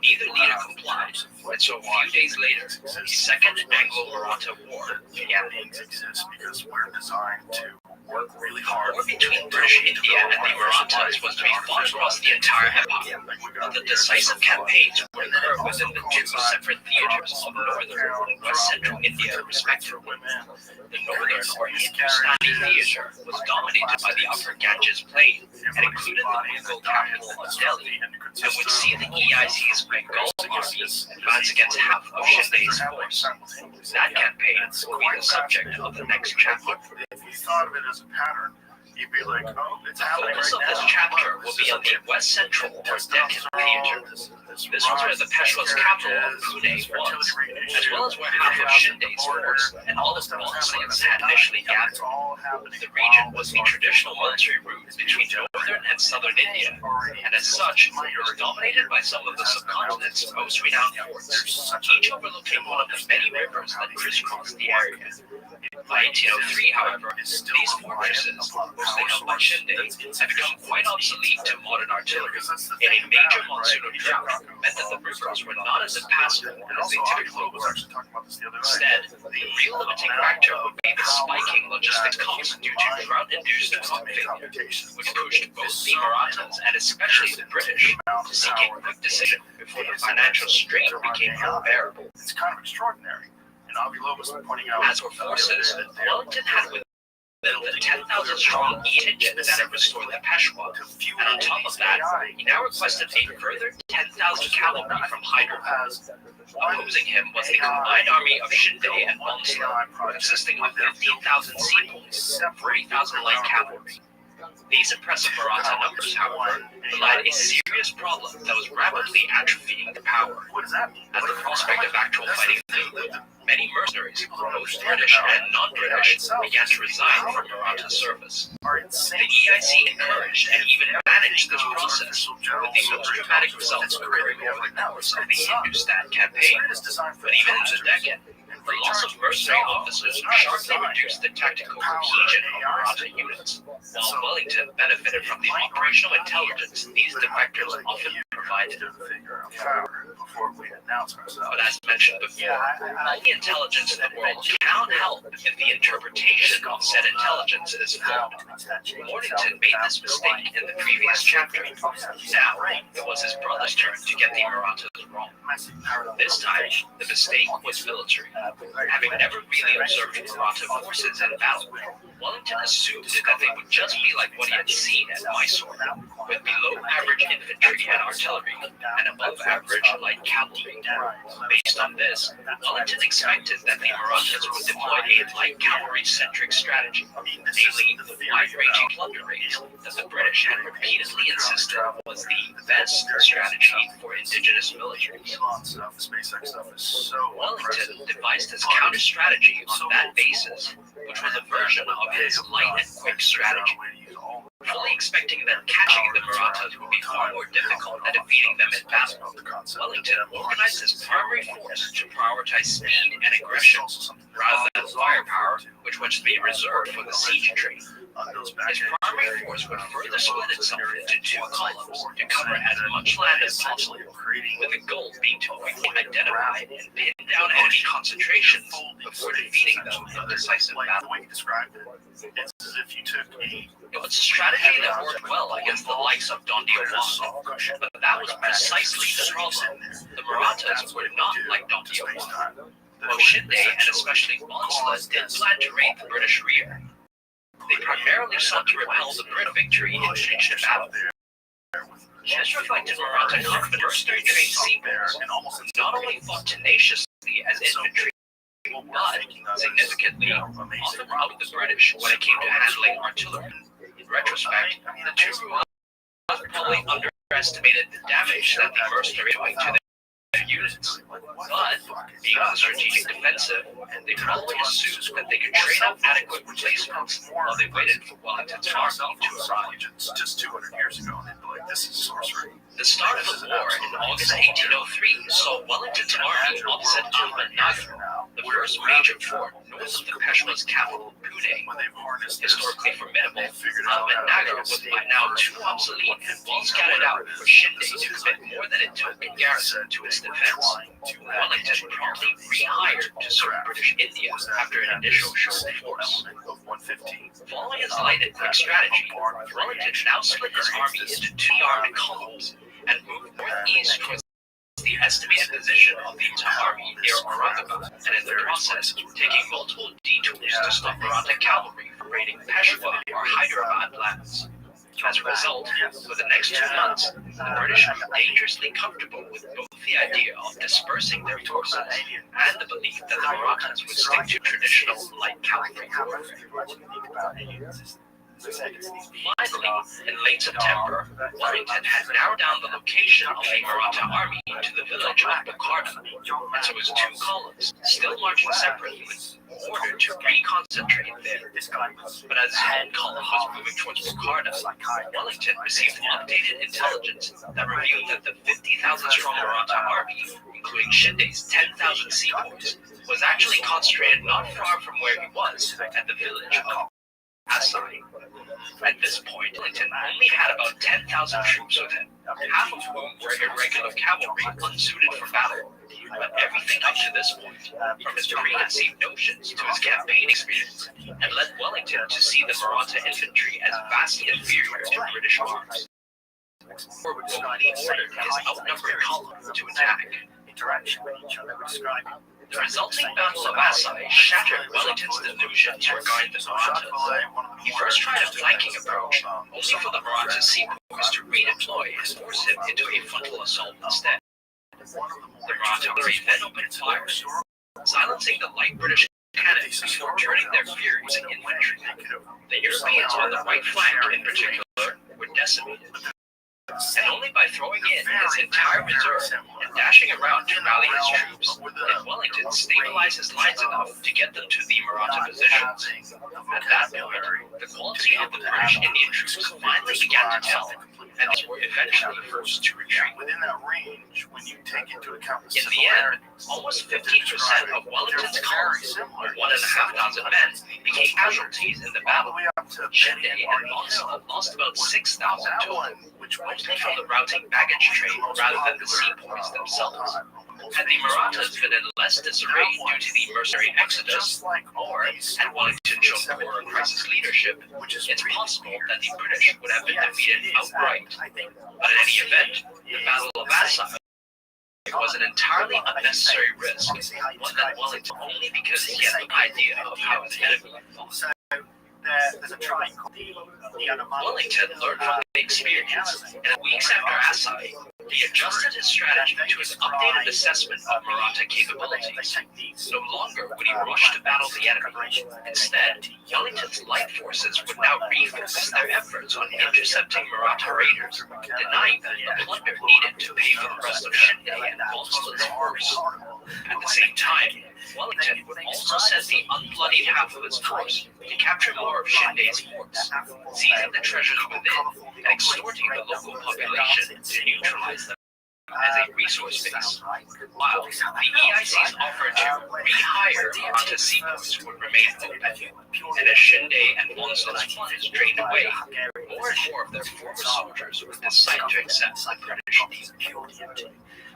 Neither leader complied, and so a few days later, the Second Anglo-Maratha War began. Because we're designed to work really hard. The war between British India and the Marathas was to be fought across the entire empire, but the decisive campaigns would occur within the two separate theaters of northern and west central India, respectively. The northern or Hindustani theater was dominated by the upper Ganges plain and included the Mughal capital of Delhi, and would see the EIC's Bengal armies advance against half of Shinde's force. That campaign will be the subject of the next chapter. If you thought of it as a pattern, you'd be like, oh, it's happening The focus right of this now. chapter will be on the West Central or Deccan theater. This was where the Peshwa's capital of Pune was, as well as where half of Shinde's force and all of Bonslas had initially gathered. The region was the traditional military route between northern and southern India, and as such, was dominated by some of the subcontinent's most renowned forts, each overlooking one of the many rivers that crisscross the area. By 1803, however, these fortresses, mostly held by Shinde, had become quite obsolete to modern artillery, and a major monsoon of drought meant that the rivers were not as impassable as they typically were. Instead, the real limiting factor would be the spiking logistics costs due to drought-induced crop failure, which pushed both the Marathas and especially the British to seek a quick decision before the financial strain became unbearable. It's kind of extraordinary. And Avilo was pointing out, as for forces, Wellington had with the 10,000-strong contingent that had restored the Peshwa, and on top of that, he now requested a further 10,000 cavalry from Hyderabad. Opposing him was the combined army of Shinde and Bonsla, consisting of 15,000 sepoys and 40,000 light cavalry. These impressive Maratha numbers, however, belied a serious problem that was rapidly atrophying the power. As the prospect of actual fighting loomed, many mercenaries, both British and non-British, began to resign from Maratha service. The EIC encouraged and even managed this process, with the most dramatic results occurring over the course of the Hindustan campaign. But even in the Deccan, the loss of mercenary officers sharply reduced the tactical cohesion of Maratha units. While Wellington benefited from the operational intelligence these defectors often provided. But as mentioned before, all the intelligence in the world cannot help if the interpretation of said intelligence is flawed. Mornington made this mistake in the previous chapter. Now, it was his brother's turn to get the Marathas wrong. This time, the mistake was military. Having never really observed Maratha forces in battle, Wellington assumed that they would just be like what he had seen at Mysore, with below-average infantry and artillery, and above-average light cavalry. Based on this, Wellington expected that the Marathas would deploy a light cavalry-centric strategy, namely the wide-ranging plunder raids that the British had repeatedly insisted was the best strategy for indigenous militaries. Wellington devised his counter-strategy on that basis, which was a version of his light and quick strategy, fully expecting that catching the Marathas would be far more difficult than defeating them in battle. Wellington organized his primary force to prioritize speed and aggression, rather than firepower, which was to be reserved for the siege train. His primary force would further split itself into two columns to cover as much land as possible, with the goal being to quickly identify and pin down enemy concentrations before defeating them in decisive battle. The way you described it, it's as if you took a... It was a strategy that worked well against the likes of Don Diwan, but that was precisely the problem. The Marathas were not like Don Diwan. Both Shinde and especially Bonsla did plan to raid the British rear. They primarily sought to repel the British victory in Chichen battle. This reflected Maratha confidence in trained seaboards, not only fought tenaciously as infantry, but significantly often routed the British when it came to handling artillery. In retrospect, the two probably underestimated the damage that the mercenaries were doing to their units. But, being on the strategic defensive, they probably assumed that they could train up adequate replacements while they waited for Wellington's army to arrive. Just 200 years ago, and they'd be like, this is sorcery. The start of the war in August 1803 saw Wellington's army opposite Ahmed Nagar, the first major fort north of the Peshmerga's capital, Pune. Historically formidable, Ahmed Nagar was by now too obsolete and well scattered out for Shinde to commit more than it took in garrison to its defense. Wellington promptly rehired to serve British India after an initial show of force. Following his light and quick strategy, Wellington now split his army into two armed columns and moved northeast towards the estimated position of the entire army near Aurangabad, and in the process, taking multiple detours to stop Maratha cavalry from raiding Peshawar or Hyderabad lands. As a result, for the next 2 months, the British were dangerously comfortable with both the idea of dispersing their forces and the belief that the Marathas would stick to traditional light cavalry warfare. Finally, in late September, Wellington had narrowed down the location of the Maratha army to the village of Bukharna, and so his two columns, still marching separately, ordered to reconcentrate there. But as his own column was moving towards Bukharna, Wellington received updated intelligence that revealed that the 50,000-strong Maratha army, including Shinde's 10,000 sepoys, was actually concentrated not far from where he was, at the village of Asai. At this point, Wellington only had about 10,000 troops with him, half of whom were irregular cavalry unsuited for battle. But everything up to this point, from his preconceived notions to his campaign experience, had led Wellington to see the Maratha infantry as vastly inferior to British arms. Wellington ordered his outnumbered column to attack. The resulting Battle of Asai shattered Wellington's delusions regarding the Marathas. He first tried a flanking approach, only for the Maratha sepoys to redeploy and force him into a frontal assault instead. The Maratha army then opened fire, silencing the light British cannon before turning their fury to infantry. The Europeans on the right flank, in particular, were decimated. And only by throwing in his entire reserve and dashing around to rally his troops did Wellington stabilize his lines enough to get them to the Maratha positions. At that point, the quality of the British Indian troops finally began to tell, and they were eventually forced to retreat. Within that range, when you take into account in the end, almost 15% of Wellington's columns, or 1,500 men, became casualties in the battle. Shinde and Bonsla lost about 6,000 total, mostly from the routing baggage train rather than the sepoys themselves. Had the Marathas been in less disarray due to the mercenary exodus, or had Wellington shown poor crisis leadership, it's possible that the British would have been defeated outright. But in any event, the Battle of Asai was an entirely unnecessary risk, one that Wellington only because he had no idea of how his enemy fought. There's a tribe called the Wellington learned from the experience, and weeks after Asai, he adjusted his strategy to his updated assessment of Maratha capabilities. No longer would he rush to battle the enemy. Instead, Wellington's light forces would now refocus their efforts on intercepting Maratha raiders, denying them the plunder needed to pay for the rest of Shinde and Bonsla's force. At the same time, Wellington would also send the unbloodied half of his force to capture more of Shinde's forts, seizing the treasures within and extorting the local population to neutralize them. as a resource base, while the EIC's offer to rehire Maratha seaports would remain open. And as Shinde and Bonson's funds drained away, more and more of their former soldiers would decide to accept the British deal.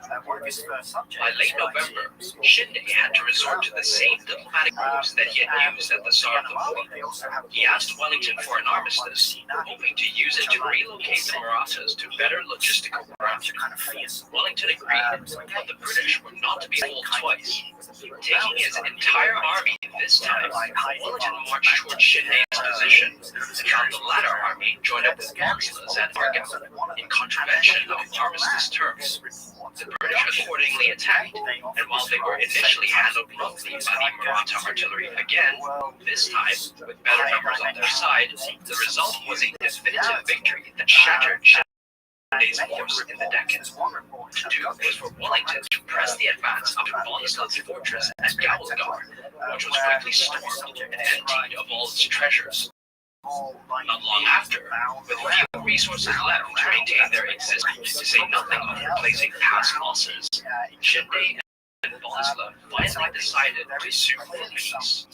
By late November, Shinde had to resort to the same diplomatic moves that he had used at the start of the war. He asked Wellington for an armistice, hoping to use it to relocate the Marathas to better logistical ground. Wellington agreed, but the British were not to be fooled twice. Taking his entire army this time, Wellington marched towards Shinde's position and found the latter army joined up with Bonson's at Argyle in contravention of armistice terms. The British accordingly attacked, and while they were initially handled roughly by the Maratha artillery again, this time, with better numbers on their side, the result was a definitive victory that shattered Shinde's force in the Deccan. To do was for Wellington to press the advance up to Bonson's fortress at Gawalgar, which was quickly stormed and emptied of all its treasures. Not long after, with few resources left to maintain their existence, to say nothing of replacing past losses, Shinde and Bonsla finally decided to sue for peace.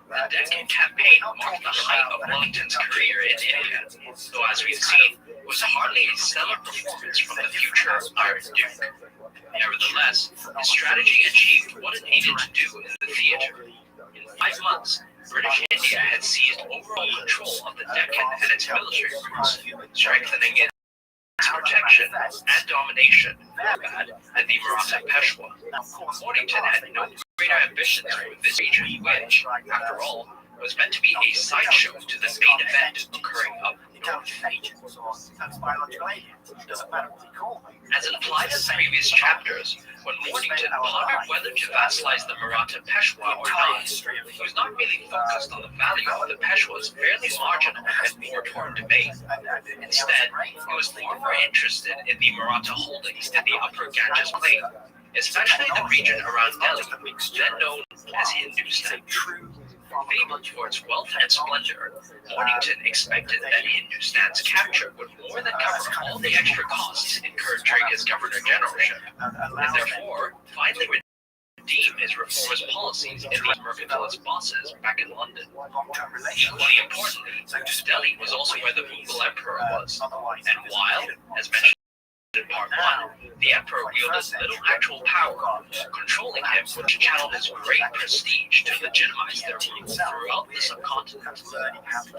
The Deccan campaign marked the height of Wellington's career in India, though as we've seen, was hardly a stellar performance from the future Iron Duke. Nevertheless, his strategy achieved what it needed to do in the theater. In 5 months, British India had seized overall control of the Deccan and its military routes, strengthening its protection and domination than the Maratha Peshwa. Wellington had no greater ambitions for this region, which, after all, was meant to be a sideshow to the main event occurring up north. As implied in previous chapters, when Wellington pondered whether to vassalize the Maratha Peshwa or not, he was not really focused on the value of the Peshwa's fairly marginal and war-torn domain. Instead, he was far more interested in the Maratha holdings in the upper Ganges plain, especially the region around Delhi, then known as Hindustan. Fabled for its wealth and splendor, Wellington expected that Hindustan's capture would more than cover all the extra costs incurred during his governor-generalship, and therefore finally redeem his reformist policies in these mercantilist bosses back in London. Equally importantly, Delhi was also where the Mughal emperor was, and while, as mentioned in Part 1, the emperor wielded little actual power, controlling him would channel his great prestige to legitimize their rule throughout the subcontinent.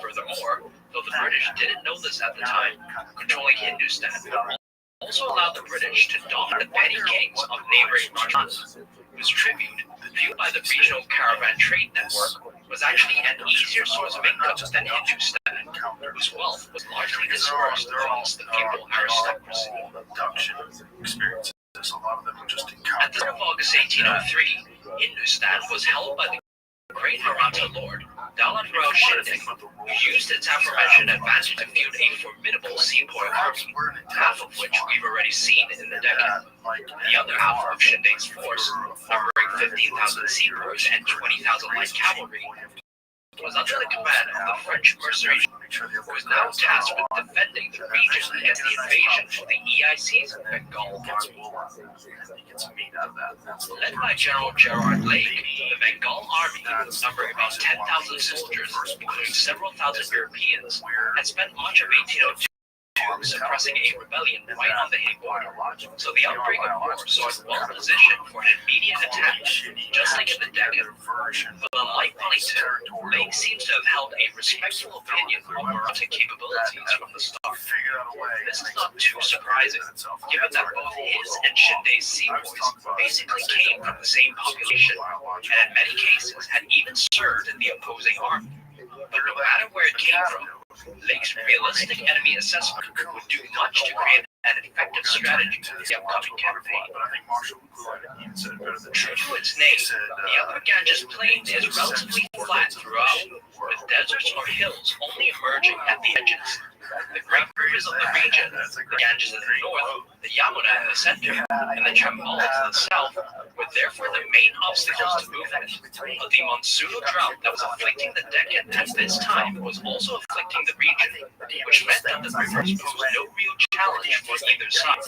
Furthermore, though the British didn't know this at the time, controlling Hindustan would also allow the British to dominate the petty kings of neighboring Rajasthan, whose tribute, fueled by the regional caravan trade network, was actually an easier source of income than Hindustan, whose wealth was largely dispersed amongst the feudal aristocracy. At the start of August 1803, Hindustan was held by the great Maratha lord, Dalat Rao Shinde, who used its aforementioned advantage to field a formidable seaport army, half of which we've already seen in the Deccan. The other half of Shinde's force, numbering 15,000 seaports and 20,000 light cavalry, was under the command of the French mercenary who was now tasked with defending the region against the invasion of the EIC's Bengal army. Led by General Gerard Lake, the Bengal army, numbering about 10,000 soldiers, including several thousand Europeans, had spent much of 1802 suppressing a rebellion right on the Hind border. So the outbreak of war saw it well positioned for an immediate attack, just like in the Deccan. But unlike Wellington, Lake seems to have held a respectful opinion of Maratha capabilities from the start. This is not too surprising, given that both his and Shinde's seaboys basically came from the same population, and in many cases had even served in the opposing army. But no matter where it came from, Lake's realistic enemy assessment would do much to create an effective strategy for the upcoming campaign. True to its name, the Upper Ganges Plain is relatively flat throughout, with deserts or hills only emerging at the edges. The Great River rivers of the region, the Ganges in the north, the Yamuna in the center, and the Chambal to the south, were therefore the main obstacles to movement. But the monsoonal drought that was afflicting the Deccan at this time was also afflicting the region, which meant that the rivers posed no real challenge for either side.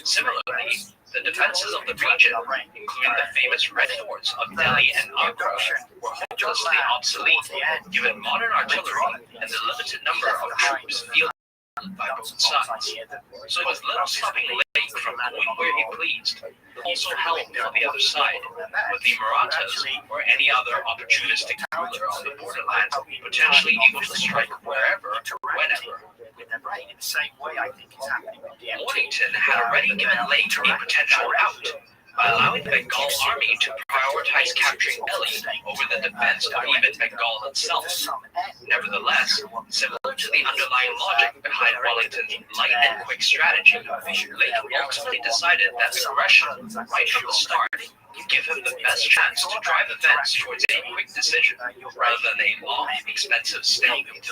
Similarly, the defenses of the region, including the famous red forts of Delhi and Agra, were hopelessly obsolete given modern artillery and the limited number of troops fielded by both sides. So it was little stopping Lake from going where he pleased, also held for the other side, with the Marathas or any other opportunistic ruler on the borderlands potentially able to strike wherever, whenever. In the same way, I think it's happening with the Mornington had already given Lake a potential out by allowing the Bengal army to prioritize capturing Delhi over the defense of even Bengal itself. Nevertheless, similar to the underlying logic behind Wellington's light and quick strategy, Lake ultimately decided that aggression, right from the start, would give him the best chance to drive events towards a quick decision rather than a long, expensive stalemate.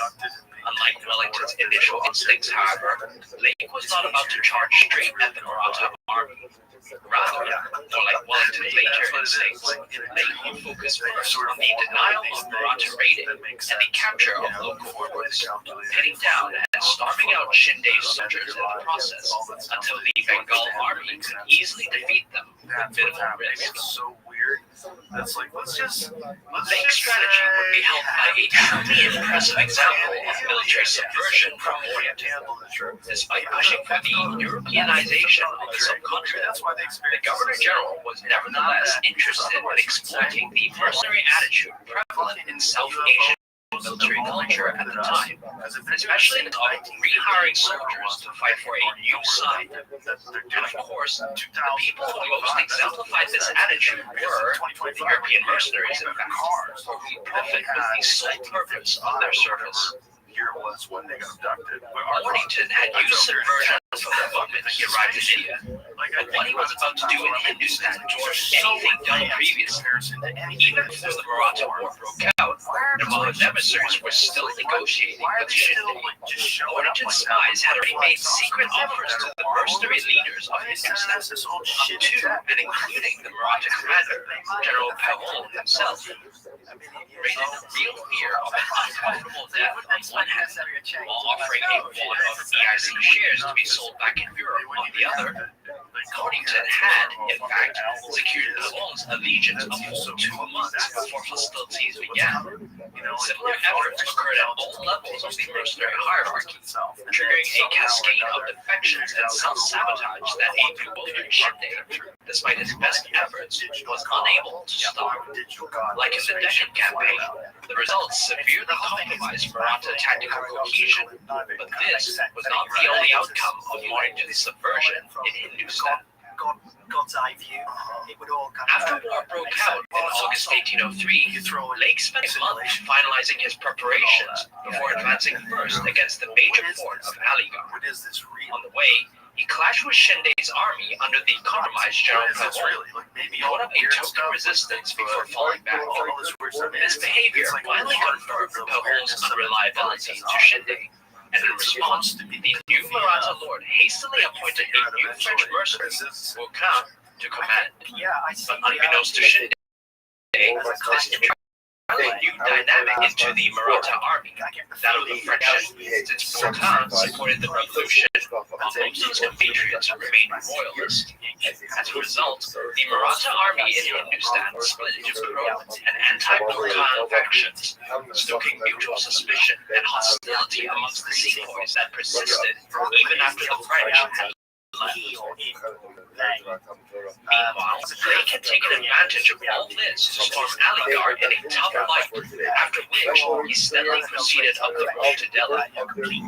Unlike Wellington's initial instincts, however, Lake was not about to charge straight at the Maratha army. Rather, more like Wellington's later instincts, Lake would focus first on the denial of Maratha raiding and the capture of local forts, heading down and starving out Shinde's soldiers in the process until the Bengal army could easily defeat them with minimal risk. So weird. That's like, Lake's strategy would be helped by a truly impressive example of military subversion from Oriental. Despite pushing for the Europeanization of the subcontinent, the Governor-General was nevertheless interested in exploiting the mercenary attitude prevalent in South Asian military culture at the time, especially of rehiring soldiers to fight for a new side. And of course, the people who most exemplified this attitude were the European mercenaries in fact, for whom profit was the sole purpose of their service. Here was when they got abducted. Wellington had used subversion from the moment he arrived in India, but what he was about to do in Hindustan dwarfed anything done previously. Even before the Maratha War broke out, the Muhammad's emissaries were still negotiating with Shinde. Wellington's spies had already made secret offers to the mercenary leaders of Hindustan, up to and including the Maratha commander, General Pahol himself, raising the real fear of an uncomfortable death on one hand, while offering a wad of EIC shares to be sold back in Europe on the other. Wellington had, in fact, secured Pahol's allegiance a full 2 months before hostilities began. Similar efforts occurred at all levels of the mercenary hierarchy, triggering a cascade of defections and self-sabotage that a bewildered Shinde, despite his best efforts, was unable to stop. Like in the Deccan campaign, the results severely compromised Maratha tactical cohesion, but this was not the only outcome of Wellington's subversion in Hindustan. God's eye view, it would all come After war broke out in August 1803, Lake spent a month finalizing his preparations before advancing first against the major fort of Aligarh. On the way, he clashed with Shinde's army under the compromised General Pahol. He put up a token resistance before falling back. This behavior finally confirmed Pahol's unreliability to Shinde. And in response, the new Maratha lord hastily appointed a new French mercenary, Beauchamp, to command. But unbeknownst to Shinde, this introduced a new dynamic into the Maratha army, that of the French. Since Beauchamp supported the revolution, while most of his compatriots remained royalist. As a result, the Maratha army in Hindustan split into pro- and anti-Beauchamp factions, stoking mutual suspicion and hostility amongst the sepoys that persisted even after the French had left. Meanwhile, Lake had taken advantage of all this to storm Aligarh in a tough fight, after which he steadily proceeded up the road to Delhi.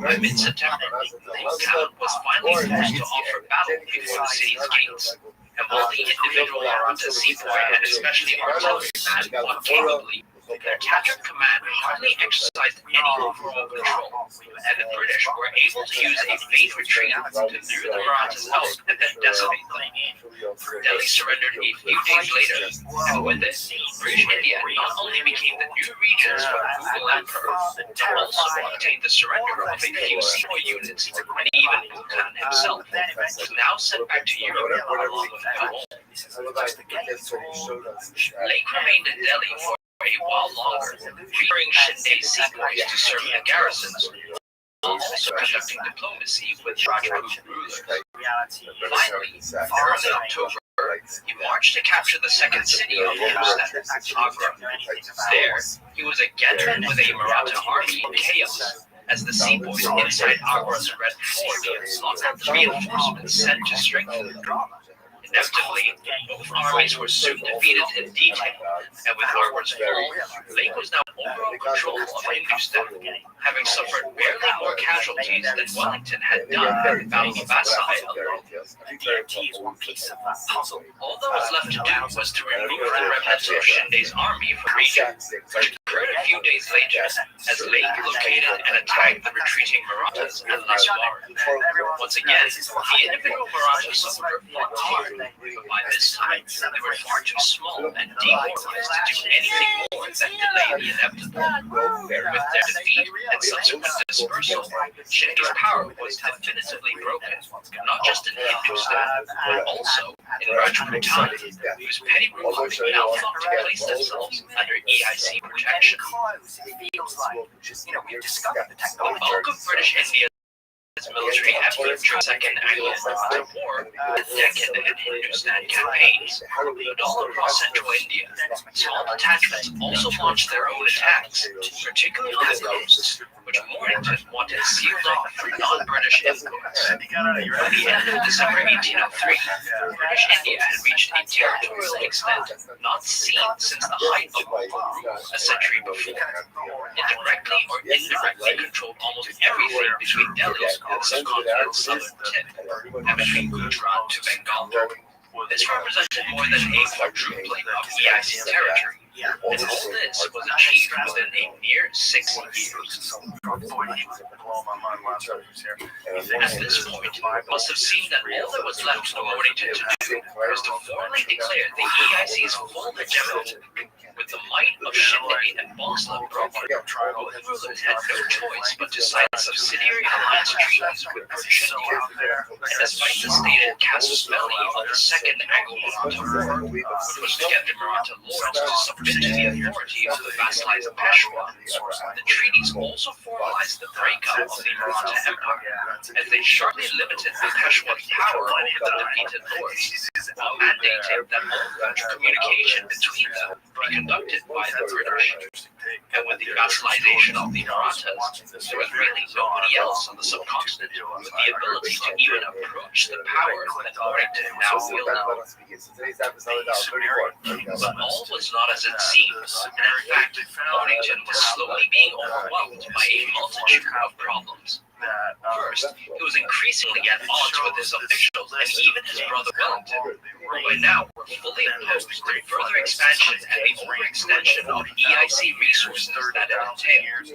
By mid-September, Beauchamp was finally forced to offer battle before the city's gates. And while the individual Maratha sepoy and especially artilleryman fought capably, the attachment command hardly exercised any overall control, and the British were able to use a phased retreat to lure the Marathas out and then decimate them. Delhi surrendered a few days later, and with it, British India not only became the new regions for the Mughal Emperor, but also obtained the surrender of a few sepoy units, and even Bhutan himself was now sent back to Europe along with Kabul. Lake remained in Delhi for a while longer, rearing Shinde's sepoys to serve in the garrisons, also conducting diplomacy with Rajput rulers. Finally, in early October, he marched to capture the second city of Hindustan, Agra. There, he was again met with a Maratha army in chaos, as the sepoys inside Agra's Red Fort locked up the reinforcements sent to strengthen the drama. Inevitably, both armies were soon defeated in detail, and with Agra's fall, Lake was now overall control of Hindustan, having suffered barely more casualties than Wellington had done at the Battle of Vasai alone. All that was left to do was to remove the remnants of Shinde's army from the region, which occurred a few days later, as Lake located and attacked the retreating Marathas at Laswar. Once again, the individual Marathas fought hard, but by this time, they were far too small and demoralized to do anything more than delay the inevitable. With their defeat and subsequent dispersal, Shinde's power was definitively broken, not just in Hindustan, but also in Rajputana, whose petty rulers now flocked to place themselves under EIC protection. The bulk of British India's military effort during the Second Anglo-Maratha War, the Deccan and Hindustan campaigns, but all across central India, small detachments also launched their own attacks, particularly on the coasts, which Mornington wanted sealed off from non-British influence. By the end of December 1803, British India had reached a territorial extent not seen since the height of Mughal rule a century before. It directly or indirectly controlled almost everything between Delhi and the subcontinent's southern tip, and between Gujarat to Bengal. This represented more than a quadrupling of EIC territory, and all this was achieved within a mere 6 years. At this point, it must have seemed that all that was left for Mornington to do was to formally declare the EIC's full hegemony. With the might of Shinde and Bosla broken, both rulers had no choice but to sign subsidiary alliance treaties with British India. And despite the stated casus belli of the Second Anglo-Maratha War, which was to get the Maratha lords to submit to the authority of the vassalized Peshwa, the treaties also formalized the breakup of the Maratha Empire, as they sharply limited the Peshwa's power over the defeated lords, while mandating that all communication between them be conducted by the British. And with the vassalization of the Marathas, there was really nobody else on the subcontinent with the ability to even approach the power that Mornington now wielded. But all was not as it seems, and in fact, Mornington was slowly being overwhelmed by a multitude of problems. First, he was increasingly at odds with his officials and even his brother Wellington, who by now were fully opposed to further expansion and the overextension of EIC resources that it entailed.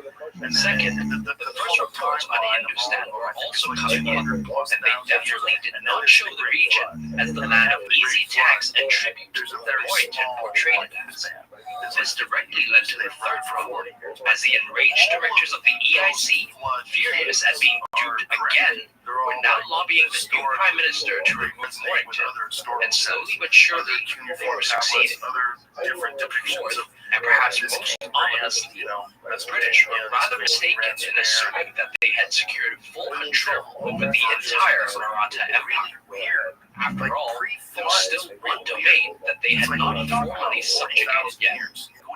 Second, the first reports on Hindustan were also coming in, and they definitely did not show the region as the land of easy tax and tribute that Mornington portrayed it as. This directly led to the third problem, as the enraged directors of the EIC, furious at being duped again, were now lobbying the new Prime Minister to remove Mornington, and slowly but surely they were succeeding. Fourth, and perhaps most ominously, the British were rather mistaken in assuming that they had secured full control over the entire Maratha Empire. After all, there was still one domain that they had not formally subjugated yet.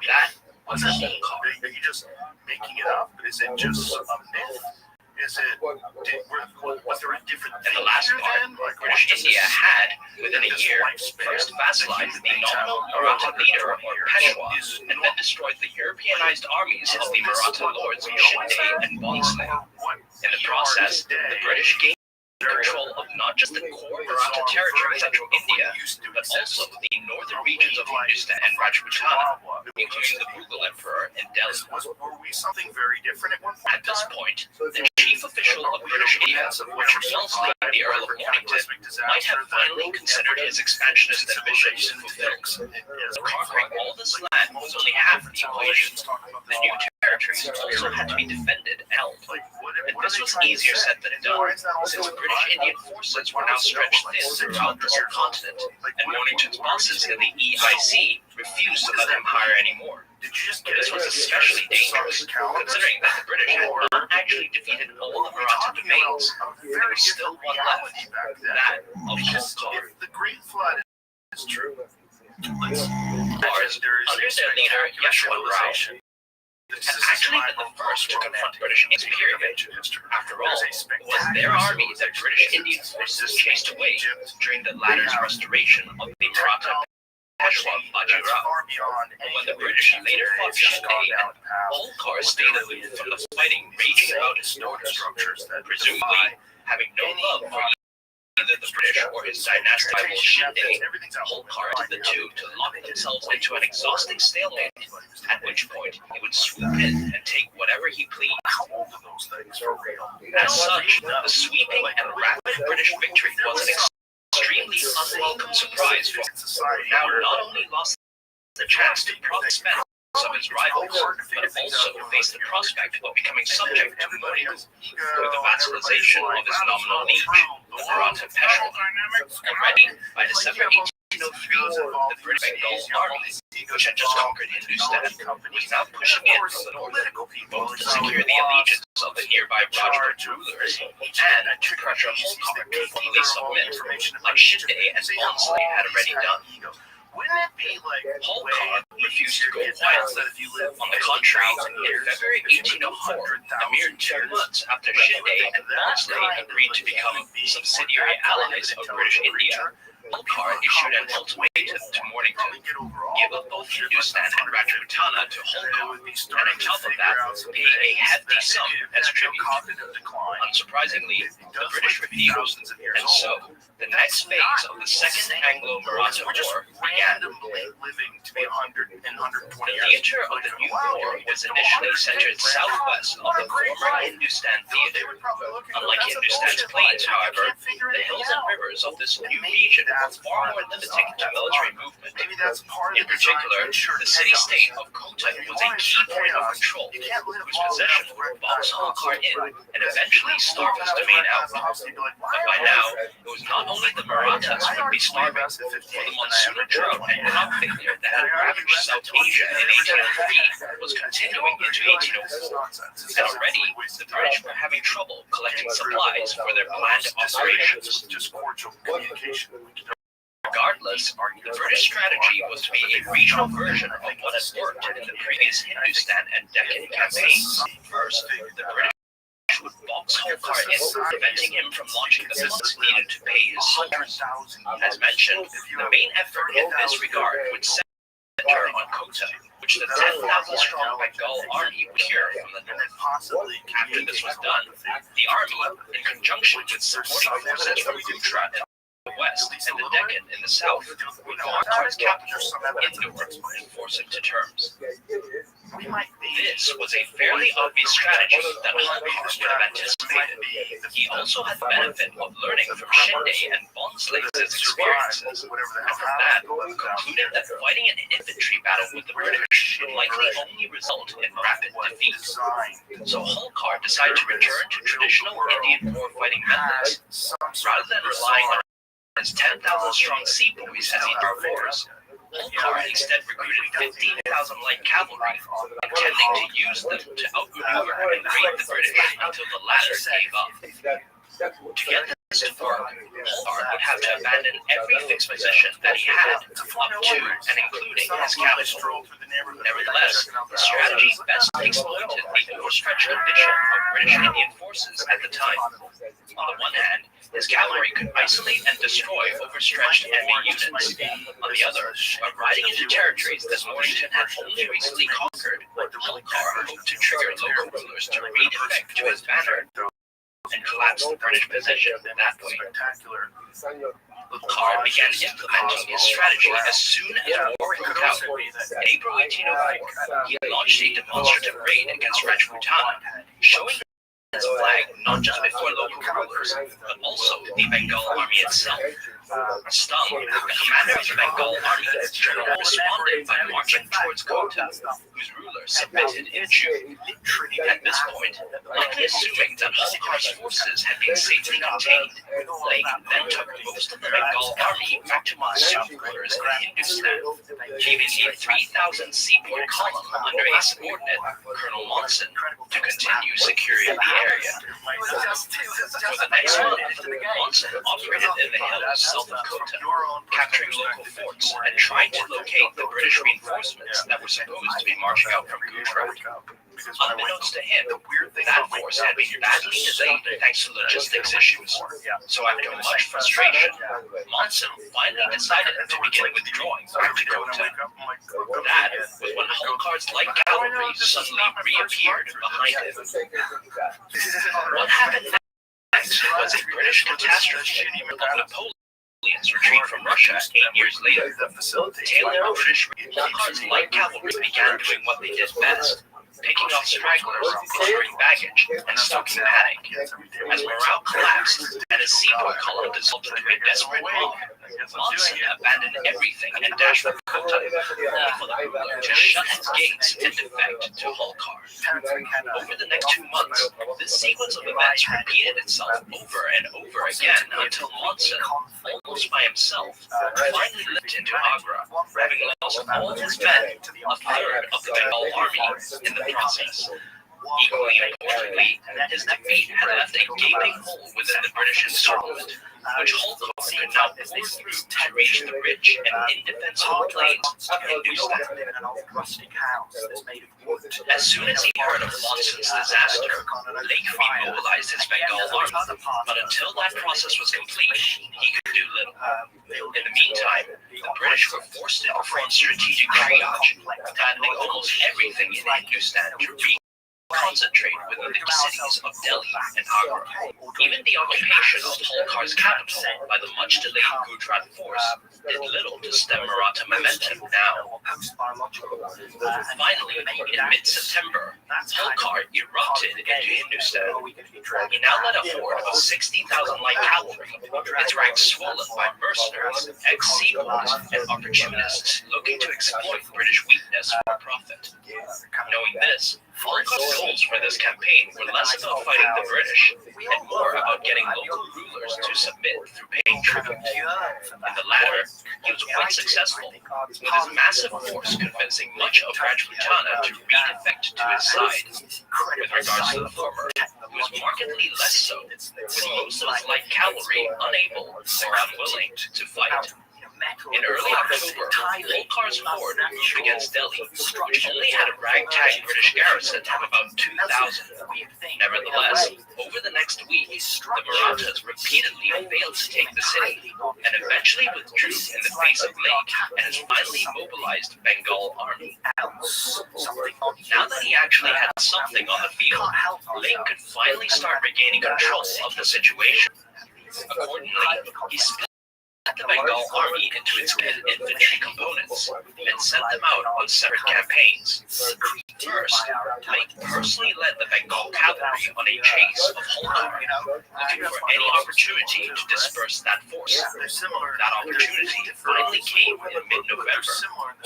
That was Hong Kong. Are you just making it up? Is it just a myth? Was there a different in the last part, British India had, within a year, first vassalized the nominal Maratha leader, Peshwa, and then destroyed the Europeanized armies of the Maratha lords Shinde and Bonsle. In the process, the British gained control of not just the core Maratha territory of central India, but also the northern regions of Hindustan and Rajputana, including the Mughal Emperor in Delhi. Were we something very different at one point? At this point, the chief official of British India, Richard Wellesley, the Earl of Mornington, might have finally considered his expansionist ambitions fulfilled. Conquering all this land was only half the equation. The new territories also had to be defended and held. And this was easier said than done, since British Indian forces were now stretched thin throughout the subcontinent, and Mornington's bosses in the EIC refused to let him hire any more. This was especially dangerous, considering that the British had not actually defeated all the Maratha domains. There was still one left, that of Holkar. The Great Flood is true. Under their leader, Yeshwantrao, had actually been the first to confront British imperialism. After all, it was their army that British Indian forces chased away during the latter's restoration of the Maratha Peshwa Bajirao. And when the British later fought Shinde and Holkar stayed aloof from the fighting raging about his borders, presumably having no love for either the British or his dynastic rival Shinde, Holkar did the two to lock themselves into an exhausting stalemate, at which point he would swoop in and take whatever he pleased. As such, the sweeping and rapid British victory was an extremely unwelcome surprise for him, who now not only lost the chance to profit spend of his rivals, but also faced the prospect of becoming subject to Mornington through the vassalization of his nominal liege, the Maratha Peshwa. Already, by December 1803, the British Bengal army, which had just conquered Hindustan, was now pushing in from the north, both to secure the allegiance of the nearby Rajput rulers and to pressure Holkar to fully submit, like Shinde and Bonsley had already done. Wouldn't it be like Holkar refused to go quietly. On the contrary, in February 1804, a mere 2 months after Shinde and Bonsley agreed to become subsidiary allies of British India, Holkar issued an ultimatum to Mornington: give up both Hindustan and Rajputana to Holkar, and on top of that, pay a hefty sum as tribute. Unsurprisingly, the British refused, and so the next phase of the Second Anglo-Maratha War began. The theater of the new war was initially centered southwest of the former Hindustan theater. Unlike Hindustan's plains, however, the hills and rivers of this new region were far more limiting to military movement. In particular, the city-state of Kota was a key point of control, whose possession would box Holkar in and eventually starve his domain out. But by now, it was not only the Marathas who would be starving, for the monsoon drought and crop failure that had ravaged South Asia in 1803 was continuing into 1804, and already the British were having trouble collecting supplies for their planned operations. Regardless, the British strategy was to be a regional version of what had worked in the previous Hindustan and Deccan campaigns. First, the British would box Holkar in, preventing him from launching the funds needed to pay his soldiers. As mentioned, the main effort in this regard would center on Kota, which the 10,000-strong Bengal army would hear from the north. After this was done, the army, in conjunction with supporting forces from Gujarat in the west and the Deccan in the south, would go on towards capital in the north and force it to terms. This was a fairly obvious strategy that Holkar would have anticipated. He also had the benefit of learning from Shinde and Bonsley's experiences, and from that, concluded that fighting an infantry battle with the British would likely only result in rapid defeat. So Holkar decided to return to traditional Indian war fighting methods. Rather than relying on his 10,000-strong sepoys as he drew force, Holkar instead recruited 15,000 light cavalry, intending to use them to outmaneuver and raid the British until the latter gave up. To get this to work, Holkar would have to abandon every fixed position that he had, up to and including his capital. Nevertheless, the strategy best exploited the overstretched condition of British Indian forces at the time. On the one hand, his cavalry could isolate and destroy overstretched enemy units. On the other, by riding into territories that Mornington had only recently conquered, Holkar hoped to trigger local rulers to re-defect to his banner and collapse the British position that way. Holkar began implementing his strategy as soon as war broke out. In April 1804, he launched a demonstrative raid against Rajputana, showing his flag not just before local rulers, but also the Bengal army itself. Stung, the commander of the Bengal army responded by marching towards Kota, whose ruler submitted in June. At this point, likely assuming that Holkar's forces had been safely contained, Lake then took most of the Bengal army back to monsoon quarters in Hindustan, leaving a 3,000 seaboard column under a subordinate, Colonel Monson, to continue securing the area. For the next month, Monson operated in the hills south of Kota, capturing local forts and trying to locate the British reinforcements that were supposed to be marching out from Gujarat. Unbeknownst to him, that force had been badly delayed thanks to logistics issues. So after much frustration, Monson finally decided to begin withdrawing back to Kota. That was when Holkar's light cavalry suddenly reappeared behind him. What happened next was a British catastrophe of Napoleon's retreat from Russia 8 years later. Tailing the British, Holkar's light cavalry began doing what they did best: picking off stragglers, clearing baggage, and stoking panic. As morale collapsed and his seaboard column dissolved into a desperate mob, Monson abandoned everything and dashed for Kota, only for the ruler to shut its gates and defect to Holkar. Over the next 2 months, this sequence of events repeated itself over and over again until Monson, almost by himself, finally leapt into Agra, having lost all his men, a third of the Bengal army, in the process. Equally importantly, his defeat had left a gaping hole within the British encirclement, which Holkar could now pour through to reach the rich and indefensible plains of Hindustan. As soon as he heard of Monson's disaster, Lake remobilized his Bengal army, but until that process was complete, he could do little. In the meantime, the British were forced to perform strategic triage, abandoning almost everything in Hindustan to concentrate within the cities of Delhi and Agra. Even the occupation of Holkar's capital by the much-delayed Gujarat force did little to stem Maratha momentum now. Finally, in mid-September, Holkar erupted into Hindustan. He now led a horde of 60,000 light cavalry, its ranks swollen by mercenaries, ex-seaports, and opportunists looking to exploit British weakness for profit. Knowing this, Holkar's goals for this campaign were less about fighting the British and more about getting local rulers to submit through paying tribute. In the latter, he was quite successful, with his massive force convincing much of Rajputana to redefect to his side. With regards to the former, he was markedly less so, with most of his light cavalry unable or unwilling to fight. In early October, Holkar's horde moved against Delhi, which only had a ragtag British garrison of about 2,000. Nevertheless, over the next week, the Marathas repeatedly failed to take the city, and eventually withdrew in the face of Lake and his finally mobilized Bengal army. Now that he actually had something on the field, Lake could finally start regaining control of the situation. Accordingly, he split the Bengal army into its infantry components and sent them out on separate campaigns. First, Lake personally led the Bengal cavalry on a chase of Holkar, looking for any opportunity to disperse that force. That opportunity finally came in mid-November,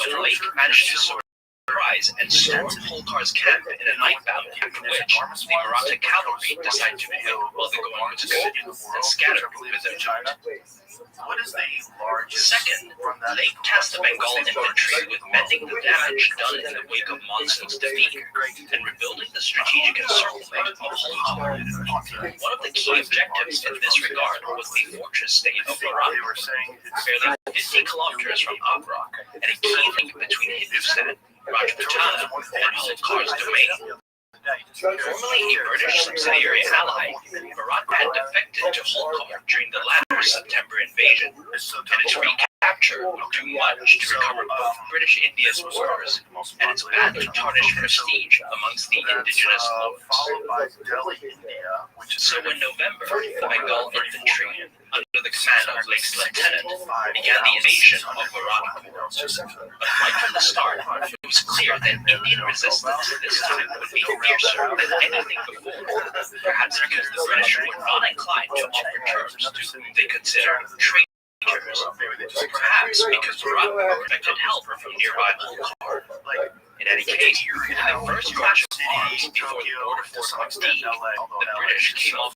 when Lake managed to surprise and storm Holkar's camp in a night battle, which the Maratha cavalry decided to hit while the going was good and scattered with their loot. Second, Lake tasked the Bengal infantry with mending the damage done in the wake of Monson's defeat and rebuilding the strategic encirclement of Holkar. One of the key objectives in this regard was the fortress state of Maratha, barely 50 kilometers from Agra, and a key link between Hindustan, Rajputana, and Holkar's domain. Formerly a British subsidiary ally, Maratha had defected to Holkar during the latter September invasion, and its recapture would do much to recover both British India's borders and its badly tarnished prestige amongst the indigenous lords. So in November, the Bengal infantry, under the command of Lake's lieutenant, began the invasion of Morocco. But right from the start, it was clear that Indian resistance this time would be fiercer than anything before, perhaps because the British were not inclined to offer terms to whom they considered traitors, or perhaps because Morocco expected help from nearby Holkar. In any case, in the first clash of arms before the border fort of Deeg, the British came off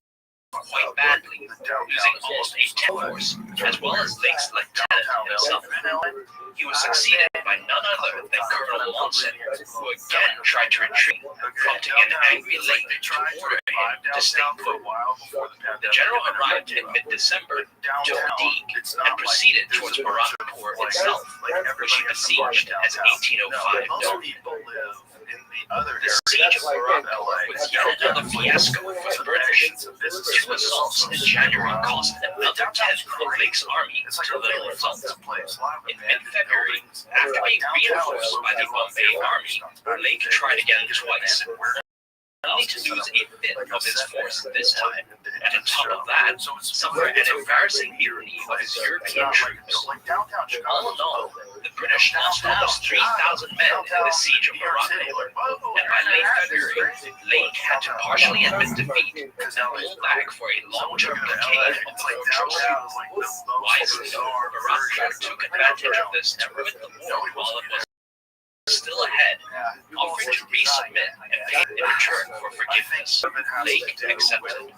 quite badly, losing almost a 10 force, as well as Lake's lieutenant himself. He was succeeded by none other than Colonel Monson, who again tried to retreat, prompting an angry Lake to order him to stay put. The general arrived in mid-December, took Deeg, and proceeded towards Morocco itself, which he besieged as 1805 known. The siege of Morocco was yet another fiasco for the British. Two assaults in January cost another tenth of Lake's army to little result. In mid-February, after being reinforced by the Bombay army, Lake tried again twice, only to lose a fifth of his force this time, and on top of that, suffer an embarrassing mutiny of his European troops. All in all, the British lost almost 3,000 men in the siege of Morocco, and by late February, Lake had to partially admit defeat and pull back for a long-term blockade of the fortress. Wisely, Morocco took advantage of this to quit the war while it was still ahead, offering to resubmit and pay in return for forgiveness. Lake accepted.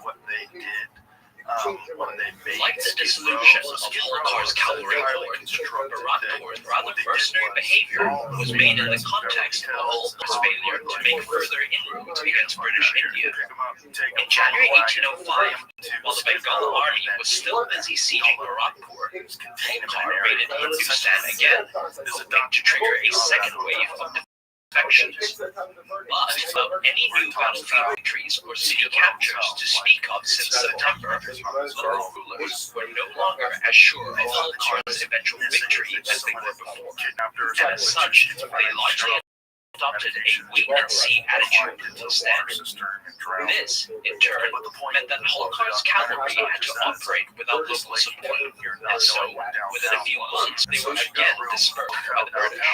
Like the dissolution of Holkar's cavalry hordes, Morocco's rather mercenary behavior was made in the context of Holkar's failure to make further inroads against British India. In January 1805, while the Bengal army was still busy sieging Morocco, Holkar raided Hindustan again, hoping to trigger a second wave of defections. But without any new battlefield victories or city captures to speak of since September, local rulers were no longer as sure of Holkar's eventual victory as they were before, and as such, they largely adopted a wait-and-see attitude instead. This, in turn, meant that Holkar's cavalry had to operate without local support, and so, within a few months, they were again dispersed by the British.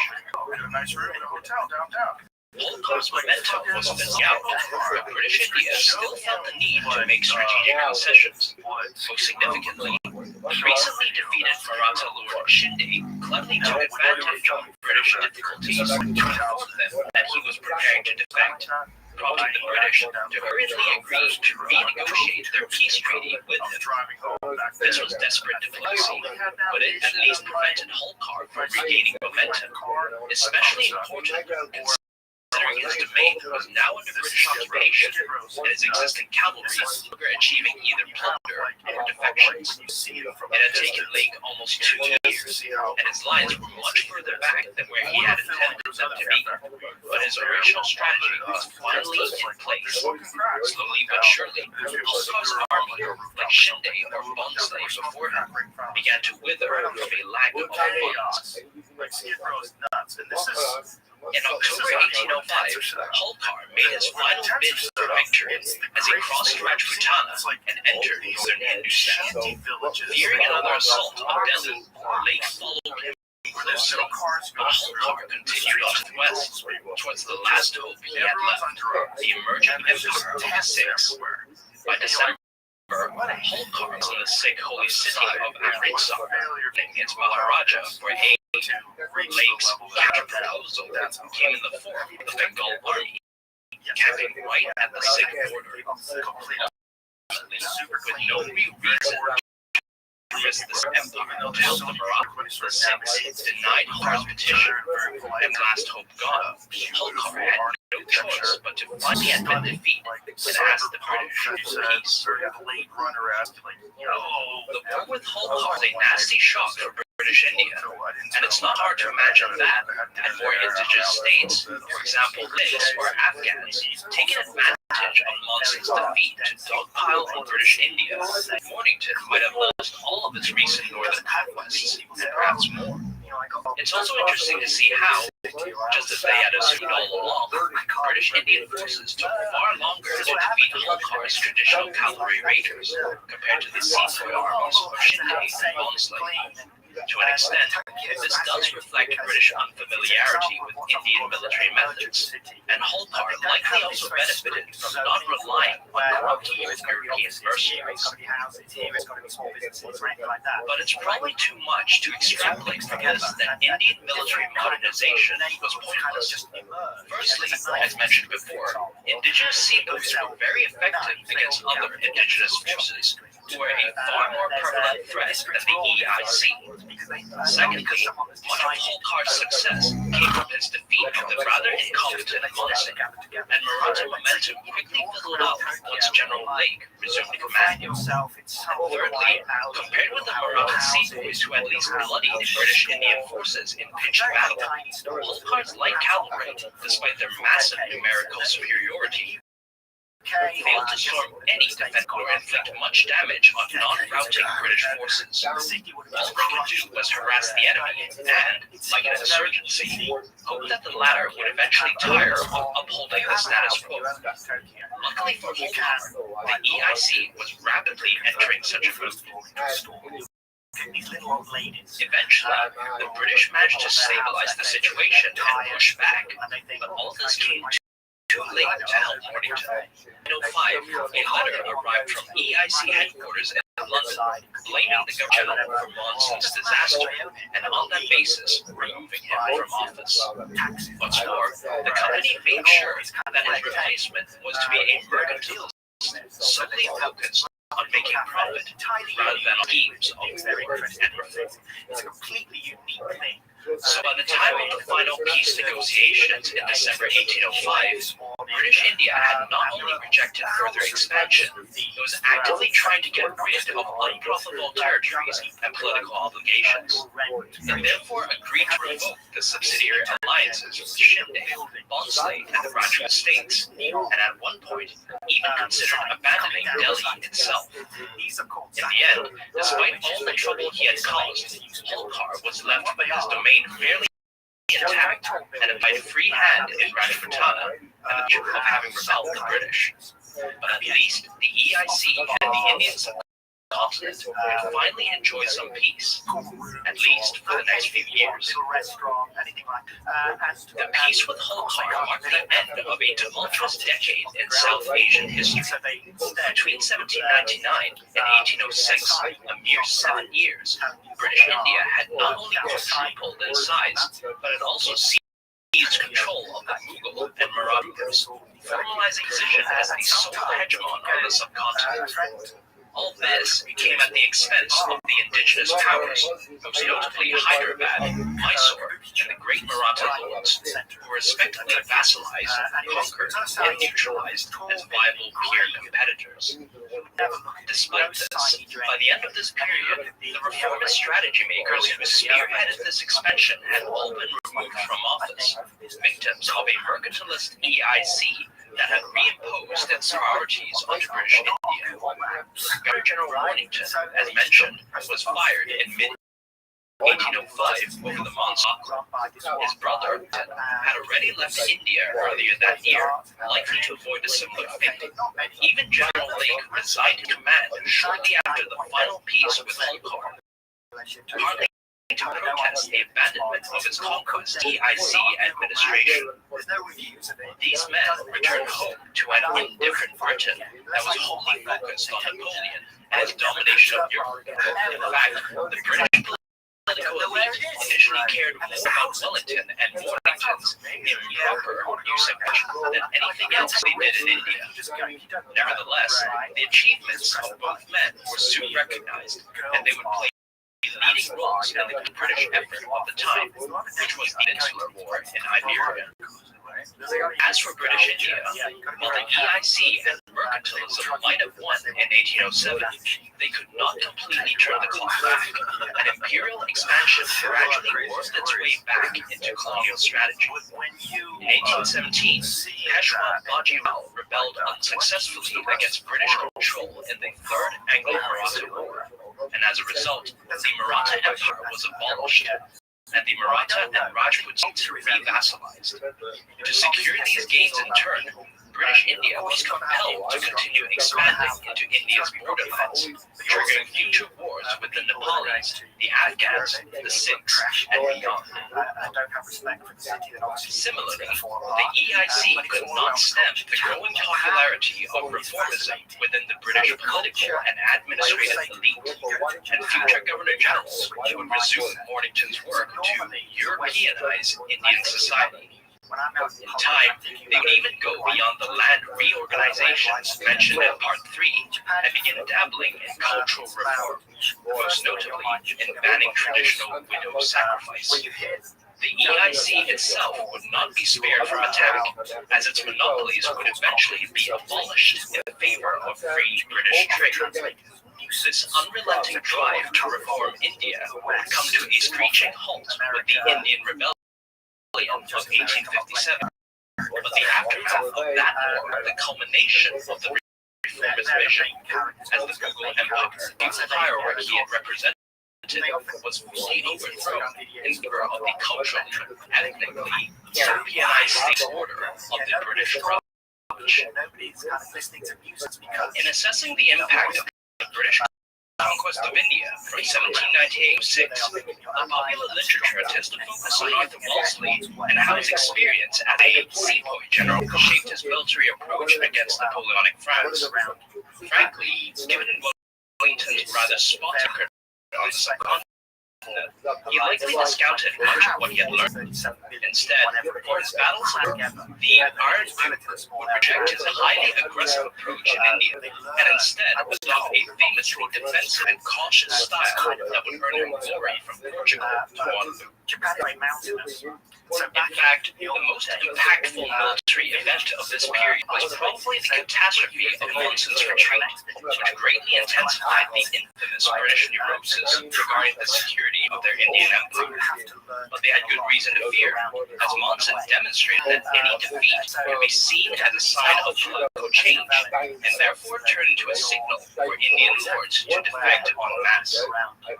Holkar's momentum was fizzling out, but British India still felt the need to make strategic concessions. Most significantly, the recently defeated Maratha Lord Shinde cleverly took advantage of British difficulties to inform them that he was preparing to defect, prompting the British to hurriedly agree to renegotiate their peace treaty with him. This was desperate diplomacy, but it at least prevented Holkar from regaining momentum, especially important considering his domain was now under British occupation, and his existing cavalry were achieving either plunder or defections. It had taken Lake almost 2 years, and his lines were much further back than where he had intended them to be. But his original strategy was finally in place. Slowly but surely, Holkar's army, like Shinde or Bonsley before him, began to wither from a lack of funds. In October 1805, Holkar made his final bid for victory as he crossed Rajputana and entered northern Hindustan. Fearing another assault on Delhi, Lake followed him closely, but Holkar continued on to the west, towards the last hope he had left, the emerging empire of the Sikhs. By December, Holkar was in the Sikh holy city of Amritsar, and its Maharaja for aid to Lake's counter-proposal came in the form of the Bengal army, camping right at the Sikh border, with no real reason to risk this empire to help the Marathas. The Sikhs denied Holkar's petition, and last hope gone, Holkar had no choice but to finally admit defeat and ask the British for peace. The war with Holkar was a nasty shock for British India, and it's not hard to imagine that had more indigenous states, for example Sikhs or Afghans, taken advantage of Monson's defeat to dogpile on British India, Mornington might have lost all of its recent northern conquests, and perhaps more. It's also interesting to see how, just as they had assumed all along, British Indian forces took far longer to defeat Holkar's traditional cavalry raiders compared to the sepoy armies of Shinde and Barnsley. To an extent, this does reflect British unfamiliarity with Indian military methods, and Holkar likely also benefited from not relying on corrupt European mercenaries. But it's probably too much to extrapolate from this that Indian military modernization was pointless. Firstly, as mentioned before, indigenous sepoys were very effective against other indigenous forces, who were a far more prevalent threat than the EIC. Secondly, much of Holkar's success came from his defeat of the rather incompetent Munson, and Maratha momentum quickly fizzled out once General Lake resumed command. Thirdly, compared with the Maratha sepoys who had least bloodied British Indian forces in pitched battle, Holkar's light cavalry, despite their massive numerical superiority, failed to storm any defense or inflict much damage on non-routing British forces. All they could do was harass the enemy and, like an insurgency, hope that the latter would eventually tire of upholding the status quo. Luckily for Holkar, the EIC was rapidly entering such a mood. Eventually, the British managed to stabilize the situation and push back, but all this came too late to help Mornington. In 2005, a letter arrived from EIC headquarters in London, blaming the government for Monson's disaster, and on that basis, removing him from office. What's more, the company made sure that his replacement was to be a mercantilist, solely focused on making profit, rather than on schemes of interest and reform. It's a completely unique thing. So by the time of the final peace negotiations in December 1805, British India had not only rejected further expansion, it was actively trying to get rid of unprofitable territories and political obligations. It therefore agreed to revoke the subsidiary alliances with Shinde, Barnsley, and the Rajput states, and at one point even considered abandoning Delhi itself. In the end, despite all the trouble he had caused, Holkar was left with his domain fairly intact and applied free hand in Rajputana and the joke of having rebelled the British. But at least the EIC and the Indian subcontinent would finally enjoy some peace, at least for the next few years. The peace with Holkar marked the end of a tumultuous decade in South Asian history. Between 1799 and 1806, a mere 7 years, British India had not only quadrupled in size, but had also seized control of the Mughal and Maratha groups, formalizing position as the sole hegemon on the subcontinent. All this came at the expense of the indigenous powers, most notably Hyderabad, Mysore, and the great Maratha lords, who were respectively vassalized, conquered, and neutralized as viable peer competitors. Despite this, by the end of this period, the reformist strategy makers who spearheaded this expansion had all been removed from office, victims of a mercantilist EIC that had reimposed its priorities onto British India. Governor General Mornington, as mentioned, was fired in mid-1805 over the Monsoon. His brother had already left India earlier that year, likely to avoid a similar fate. Even General Lake resigned command shortly after the final peace with Holkar, partly to protest the abandonment of his conquest EIC administration. These men returned home to an indifferent Britain that was wholly focused on Napoleon and his domination of Europe. In fact, the British political elite initially cared more about Wellington and Mornington's improper use of English than anything else they did in India. Nevertheless, the achievements of both men were soon recognized, and they would play leading roles in the British effort of the time, which was the Peninsular War in Iberia. As for British India, while the EIC and mercantilism might have won in 1807, they could not completely turn the clock back, and imperial expansion gradually worked its way back into colonial strategy. In 1817, Peshwa Bajirao rebelled unsuccessfully against British control in the Third Anglo-Maratha War, and as a result, the Maratha Empire was abolished. and the Maratha and Rajput states re-vassalized. To secure these gains in turn, British India was compelled to continue expanding into India's borderlands, triggering future wars with the Nepalis, the Afghans, the Sikhs, and beyond. Similarly, the EIC could not stem the growing popularity of reformism within the British political and administrative elite, and future governor-generals would resume Mornington's work to Europeanize Indian society. In time, they would even go beyond the land reorganizations mentioned in Part 3 and begin dabbling in cultural reform, most notably in banning traditional widow sacrifice. The EIC itself would not be spared from attack, as its monopolies would eventually be abolished in favor of free British trade. This unrelenting drive to reform India would come to a screeching halt with the Indian Rebellion of 1857, but the aftermath of that war, the culmination of the reformist vision, as the Mughal Empire, the hierarchy it represented, was fully overthrown in favor of the culturally, ethnically Europeanized state order of the British Raj. In assessing the impact of the British conquest of India from 1798 to 6, the popular literature tends to focus on Arthur Wellesley and how his experience as a sepoy general shaped his military approach against Napoleonic France. Frankly, given Wellington's rather spotty career on the subcontinent, he likely discounted much of what he had learned. Instead, for his battles, the Iron Duke would reject his highly aggressive approach in India and instead adopt a famously defensive and cautious style that would earn him glory from Portugal to Waterloo. In fact, the most impactful military event of this period was probably the catastrophe of Monson's retreat, which greatly intensified the infamous British neurosis regarding the security of their Indian empire. But they had good reason to fear, as Monson demonstrated that any defeat could be seen as a sign of political change, and therefore turned into a signal for Indian lords to defect en masse.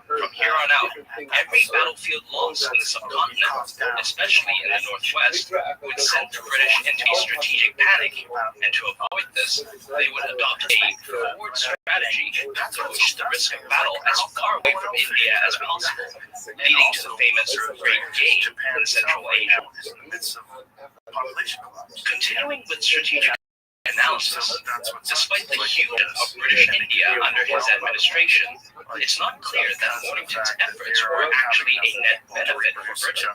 From here on out, every battlefield loss in the subcontinent, especially in the northwest, would send the British into a strategic panic, and to avoid this, they would adopt a forward strategy to push the risk of battle as far away from India as possible, leading to the famous Great Game in Central Asia. Continuing with strategic analysis, despite the huge of British India under his administration, it's not clear that Mornington's efforts were actually a net benefit for Britain,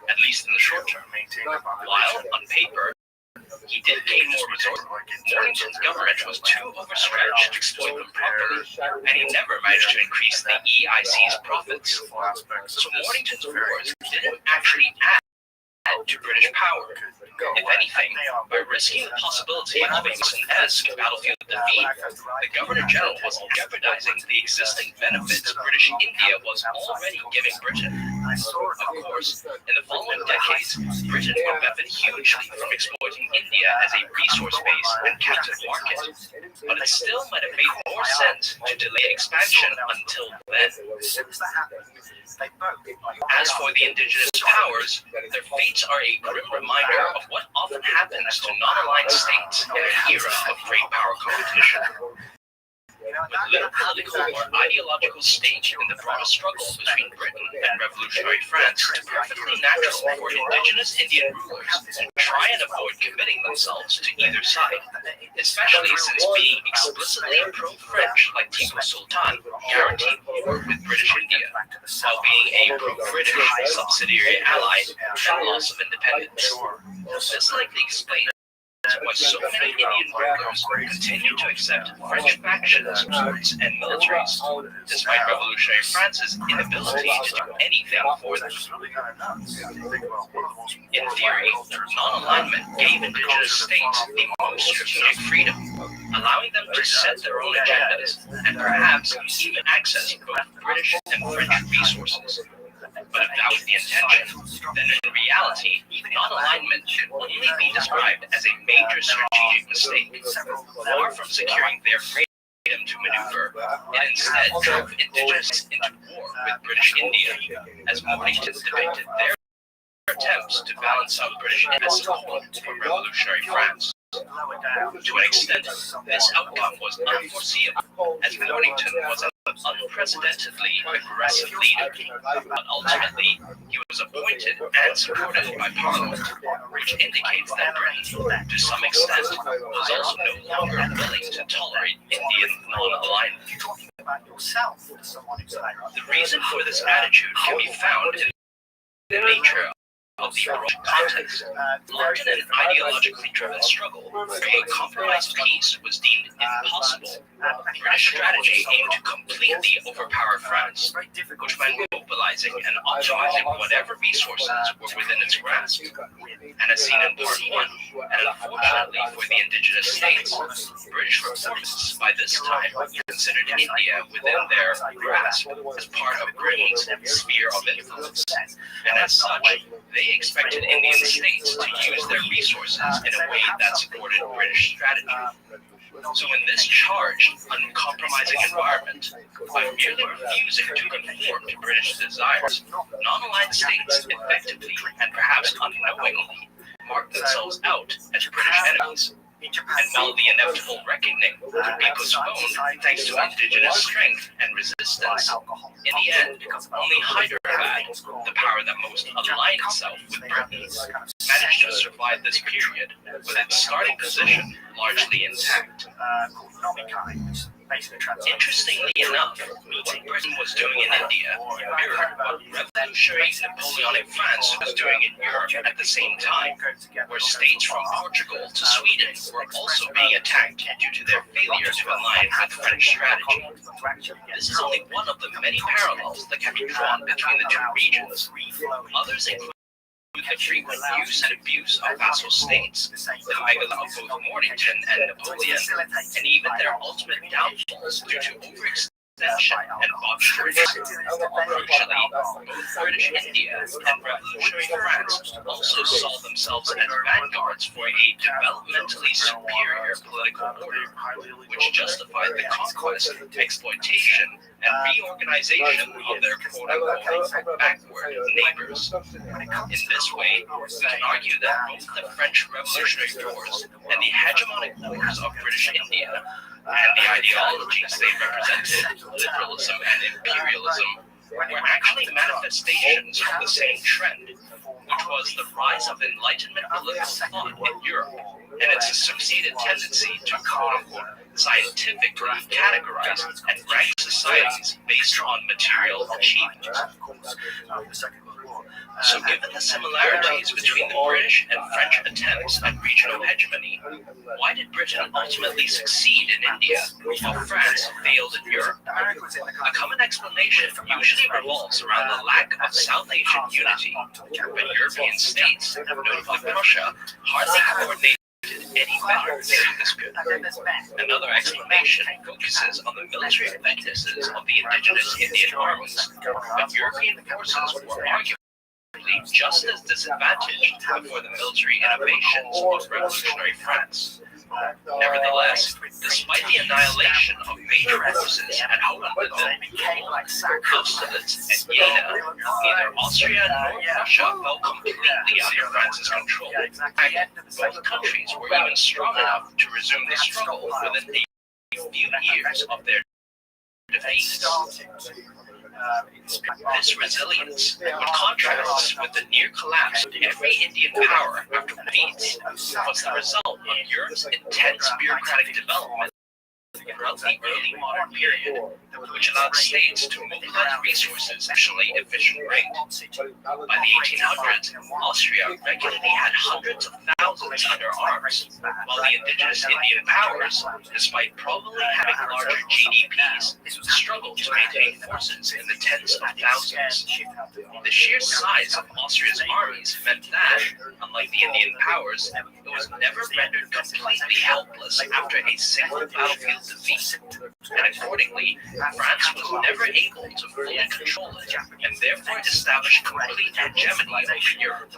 at least in the short term. While, on paper, he did gain more resources, Mornington's government was too overstretched to exploit them properly, and he never managed to increase the EIC's profits. So Mornington's wars didn't actually add to British power. If anything, by risking the possibility of a Wilson-esque battlefield defeat, the Governor-General was jeopardizing the existing benefits British India was already giving Britain. Of course, in the following decades, Britain would benefit hugely from exploiting India as a resource base and captive market, but it still might have made more sense to delay expansion until then. As for the indigenous powers, their fates are a grim reminder of what often happens to non-aligned states in an era of great power competition. With little political or ideological stake in the broader struggle between Britain and revolutionary France, it's perfectly natural for indigenous Indian rulers to try and avoid committing themselves to either side, especially since being explicitly pro-French like Tipu Sultan guaranteed war with British India, while being a pro-British subsidiary ally and loss of independence. This likely explains why so many Indian rulers continue to accept French factions, courts, and militaries, despite revolutionary France's inability to do anything for them. In theory, non-alignment gave indigenous states the most strategic freedom, allowing them to set their own agendas and perhaps even access both British and French resources. But if that was the intention, then in reality, non-alignment should only be described as a major strategic mistake. Far from securing their freedom to maneuver, it instead drove indigenous into war with British India, as Mornington depicted their attempts to balance out British support for revolutionary France. To an extent, this outcome was unforeseeable, as Mornington was an unprecedentedly aggressive leader, but ultimately he was appointed and supported by Parliament, which indicates that Britain, to some extent, was also no longer willing to tolerate Indian non-alignment. The reason for this attitude can be found in the nature of the overall context. Launched in an ideologically driven struggle where a compromised peace was deemed impossible, British strategy aimed to completely overpower France, which meant mobilizing and optimizing whatever resources were within its grasp. And as seen in Part 1, and unfortunately for the indigenous states, British reporters by this time considered India within their grasp as part of Britain's sphere of influence, and as such, they expected Indian states to use their resources in a way that supported British strategy. So in this charged, uncompromising environment, by merely refusing to conform to British desires, non-aligned states effectively and perhaps unknowingly marked themselves out as British enemies. And while the inevitable reckoning would be postponed thanks to indigenous strength and resistance, in the end, only Hyderabad, the power that most aligned itself with Britain, managed to survive this period with its starting position largely intact. Interestingly enough, what Britain was doing in India mirrored what revolutionary Napoleonic France was doing in Europe at the same time, where states from Portugal to Sweden were also being attacked due to their failure to align with French strategy. This is only one of the many parallels that can be drawn between the two regions. Others include the frequent use and abuse of vassal states, the megalith of both Mornington and Napoleon, and even their ultimate downfalls due to overextension and barbarities. Crucially, both British India and revolutionary France also saw themselves as vanguards for a developmentally superior political order, which justified the conquest, exploitation, and reorganization of their quote-unquote backward neighbors. In this way, we can argue that both the French Revolutionary Wars and the hegemonic wars of British India and the ideologies they represented, liberalism and imperialism, were actually manifestations of the same trend, which was the rise of Enlightenment political thought in Europe and its associated tendency to quote-unquote scientifically categorize and rank societies based on material achievement. So given the similarities between the British and French attempts at regional hegemony, why did Britain ultimately succeed in India while France failed in Europe? A common explanation usually revolves around the lack of South Asian unity, but European states, notably Prussia, hardly coordinated any better than this could. Another explanation focuses on the military weaknesses of the indigenous Indian armies, but European forces were arguably just as disadvantaged before the military innovations of revolutionary France. Nevertheless, despite the annihilation of major forces at Hohenlinden, Austerlitz, and Jena, neither Austria nor Prussia fell completely under France's control. Both countries were even strong enough to resume the struggle within a few years of their defeat. This resilience contrasts with the near collapse of every Indian power after defeats was the result of Europe's intense bureaucratic development throughout the early modern period, which allowed states to mobilize resources at an efficient rate. By the 1800s, Austria regularly had hundreds of thousands under arms, while the indigenous Indian powers, despite probably having larger GDPs, struggled to maintain forces in the tens of thousands. The sheer size of Austria's armies meant that, unlike the Indian powers, it was never rendered completely helpless after a single battlefield defeat, and accordingly, France was never able to fully control it, and therefore establish complete hegemony over Europe.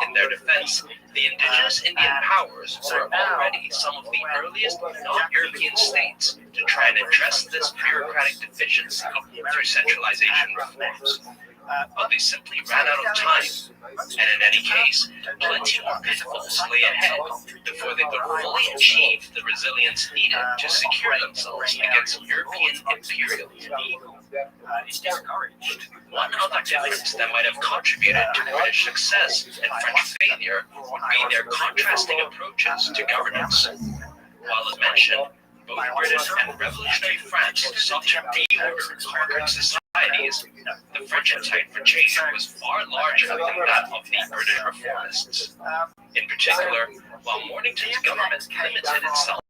In their defense, the indigenous Indian powers were already some of the earliest non-European states to try and address this bureaucratic deficiency through centralization reforms. But they simply ran out of time, and in any case, plenty more pitfalls lay ahead before they could fully achieve the resilience needed to secure themselves against European imperialism. One other difference that might have contributed to British success and French failure would be their contrasting approaches to governance. While as mentioned, both British and revolutionary France sought to reorder conquered societies, the French appetite for change was far larger than that of the British reformists. In particular, while Mornington's government limited itself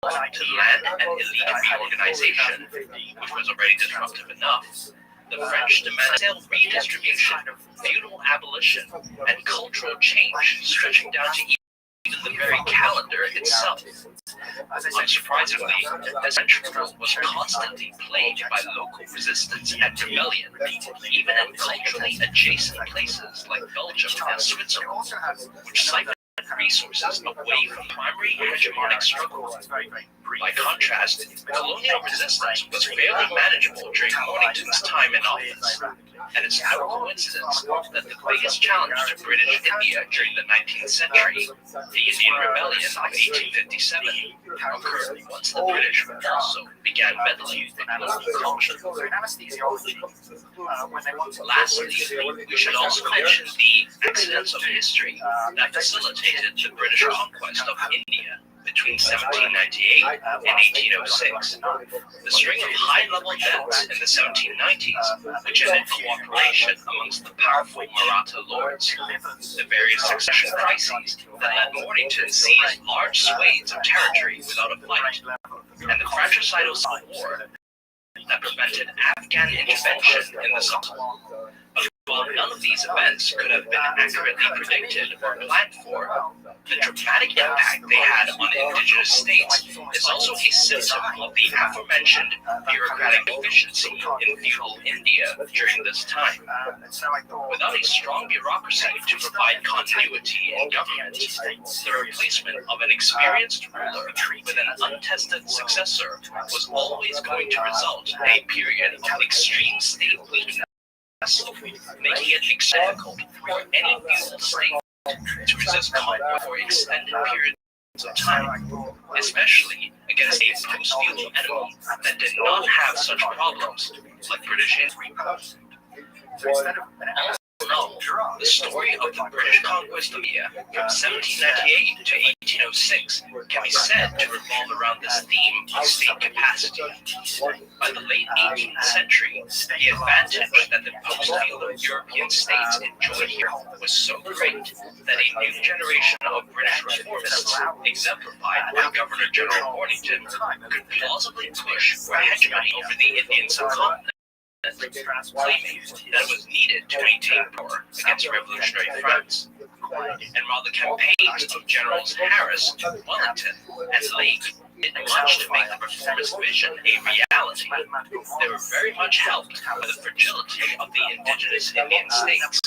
to land and elite reorganization, which was already disruptive enough, the French demanded redistribution, feudal abolition, and cultural change stretching down to even the very calendar itself. Unsurprisingly, the French rule was constantly plagued by local resistance and rebellion, even in culturally adjacent places like Belgium and Switzerland, which siphoned resources away from primary hegemonic struggles. By contrast, colonial resistance was fairly manageable during Mornington's time in office, and it's no coincidence that the biggest challenge to British India during the 19th century, the Indian Rebellion of 1857, occurred once the British also began meddling in local culture. Lastly, we should also mention the accidents of history that facilitated the British conquest of India between 1798 and 1806. The string of high-level events in the 1790s, which ended cooperation amongst the powerful Maratha lords, the various succession crises that led Mornington to seize large swathes of territory without a fight, and the fratricidal civil war that prevented Afghan intervention in the Sultan. While none of these events could have been accurately predicted or planned for, the dramatic impact they had on indigenous states is also a symptom of the aforementioned bureaucratic deficiency in feudal India during this time. Without a strong bureaucracy to provide continuity in government, the replacement of an experienced ruler with an untested successor was always going to result in a period of extreme state weakness, making it difficult for any feudal state to resist conquest for extended periods of time, especially against a post-feudal enemy that did not have such problems like British India. No, the story of the British conquest of India from 1798 to 1806 can be said to revolve around this theme of state capacity. By the late 18th century, the advantage that the post-feudal European states enjoyed here was so great that a new generation of British reformists, exemplified by Governor-General Mornington, could plausibly push for hegemony over the Indian subcontinent, claiming that it was needed to maintain power against revolutionary France. And while the campaigns of Generals Harris, Wellington, and Lake did much to make the reformist vision a reality, they were very much helped by the fragility of the indigenous Indian states,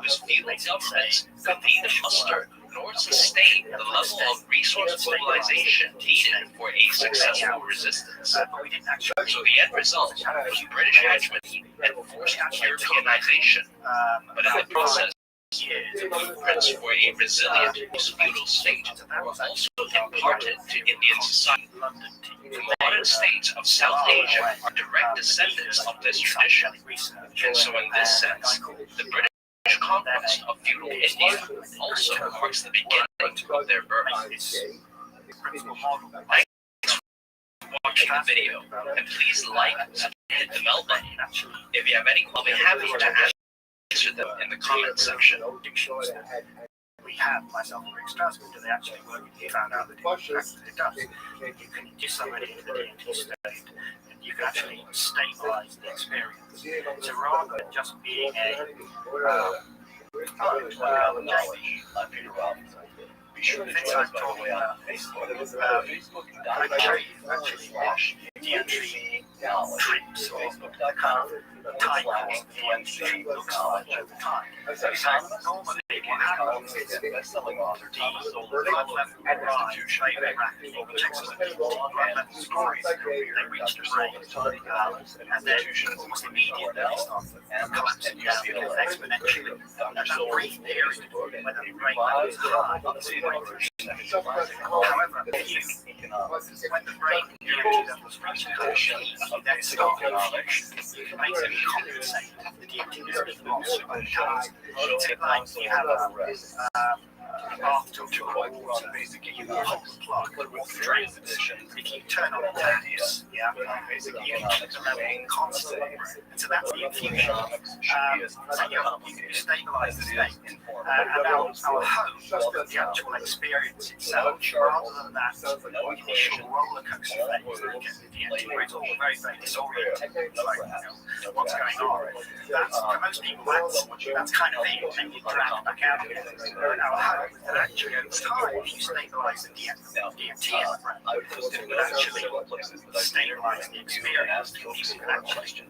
whose feudal governments could neither muster nor sustain the level of resource mobilization needed for a successful resistance. So the end result was British hegemony and forced Europeanization, but in the process, the blueprints for a resilient feudal state were also imparted to Indian society. The modern states of South Asia are direct descendants of this tradition, and so in this sense, the British conquest of feudal India also marks the beginning of their birth. Thanks for watching the video, and please like and hit the bell button. If you have any, I'll be happy to answer them in the comment section. We have myself and Rick Strasbourg, do they actually work? He found out that it does. You can do somebody in the D&T state, and you can actually stabilize the experience. So rather than just being be sure things I'm talking about, I show you actually watch D&T trips or the kind of time course the D&T looks like over time. So normally what happens is the blood level rise very rapidly. It takes us a minute for blood levels to rise. They reach the brain, and then almost immediately they start collapsing down exponentially. And that brief period when the brain level is high, however, when the brain DMT levels reach a peak, then start inflection. It makes it compensate the DMT is being lost by the calories. It's like you have a bathtub to water, you pull the plug off the drain. If you turn on the taps, you can keep the level constant. And so that's the infusion. So you stabilize the state. And our hope is that the actual experience itself, rather than that initial roller coaster phase that you get with DMT, where it's all very, very disorienting. It's like, what's going on? That's, for most people, that's kind of it. And you drag back out of it. And our hope is that actually over time, if you stabilize the DMT in the brain, it would actually stabilize the experience. People can actually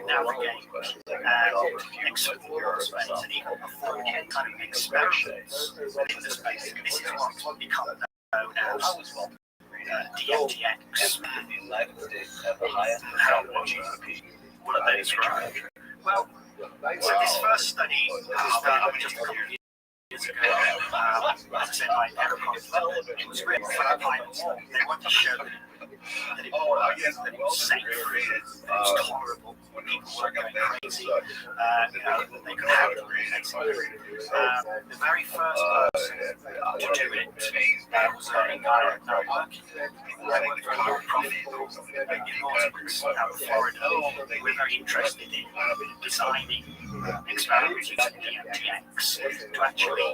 navigate and explore space and even perform kind of experiments in the space. And this is what's become known as DMTX. What are they described? Well, so this first study was done just a couple of years ago. As I said, by Rabbi Rothschild. It was written for a pilot. They wanted to show that it was safe, it was tolerable, people weren't going crazy, that they could handle it. The very first person to do it was a guy now working for a non-profit in Northwoods out of Florida. We're very interested in designing experiments using DMTX to actually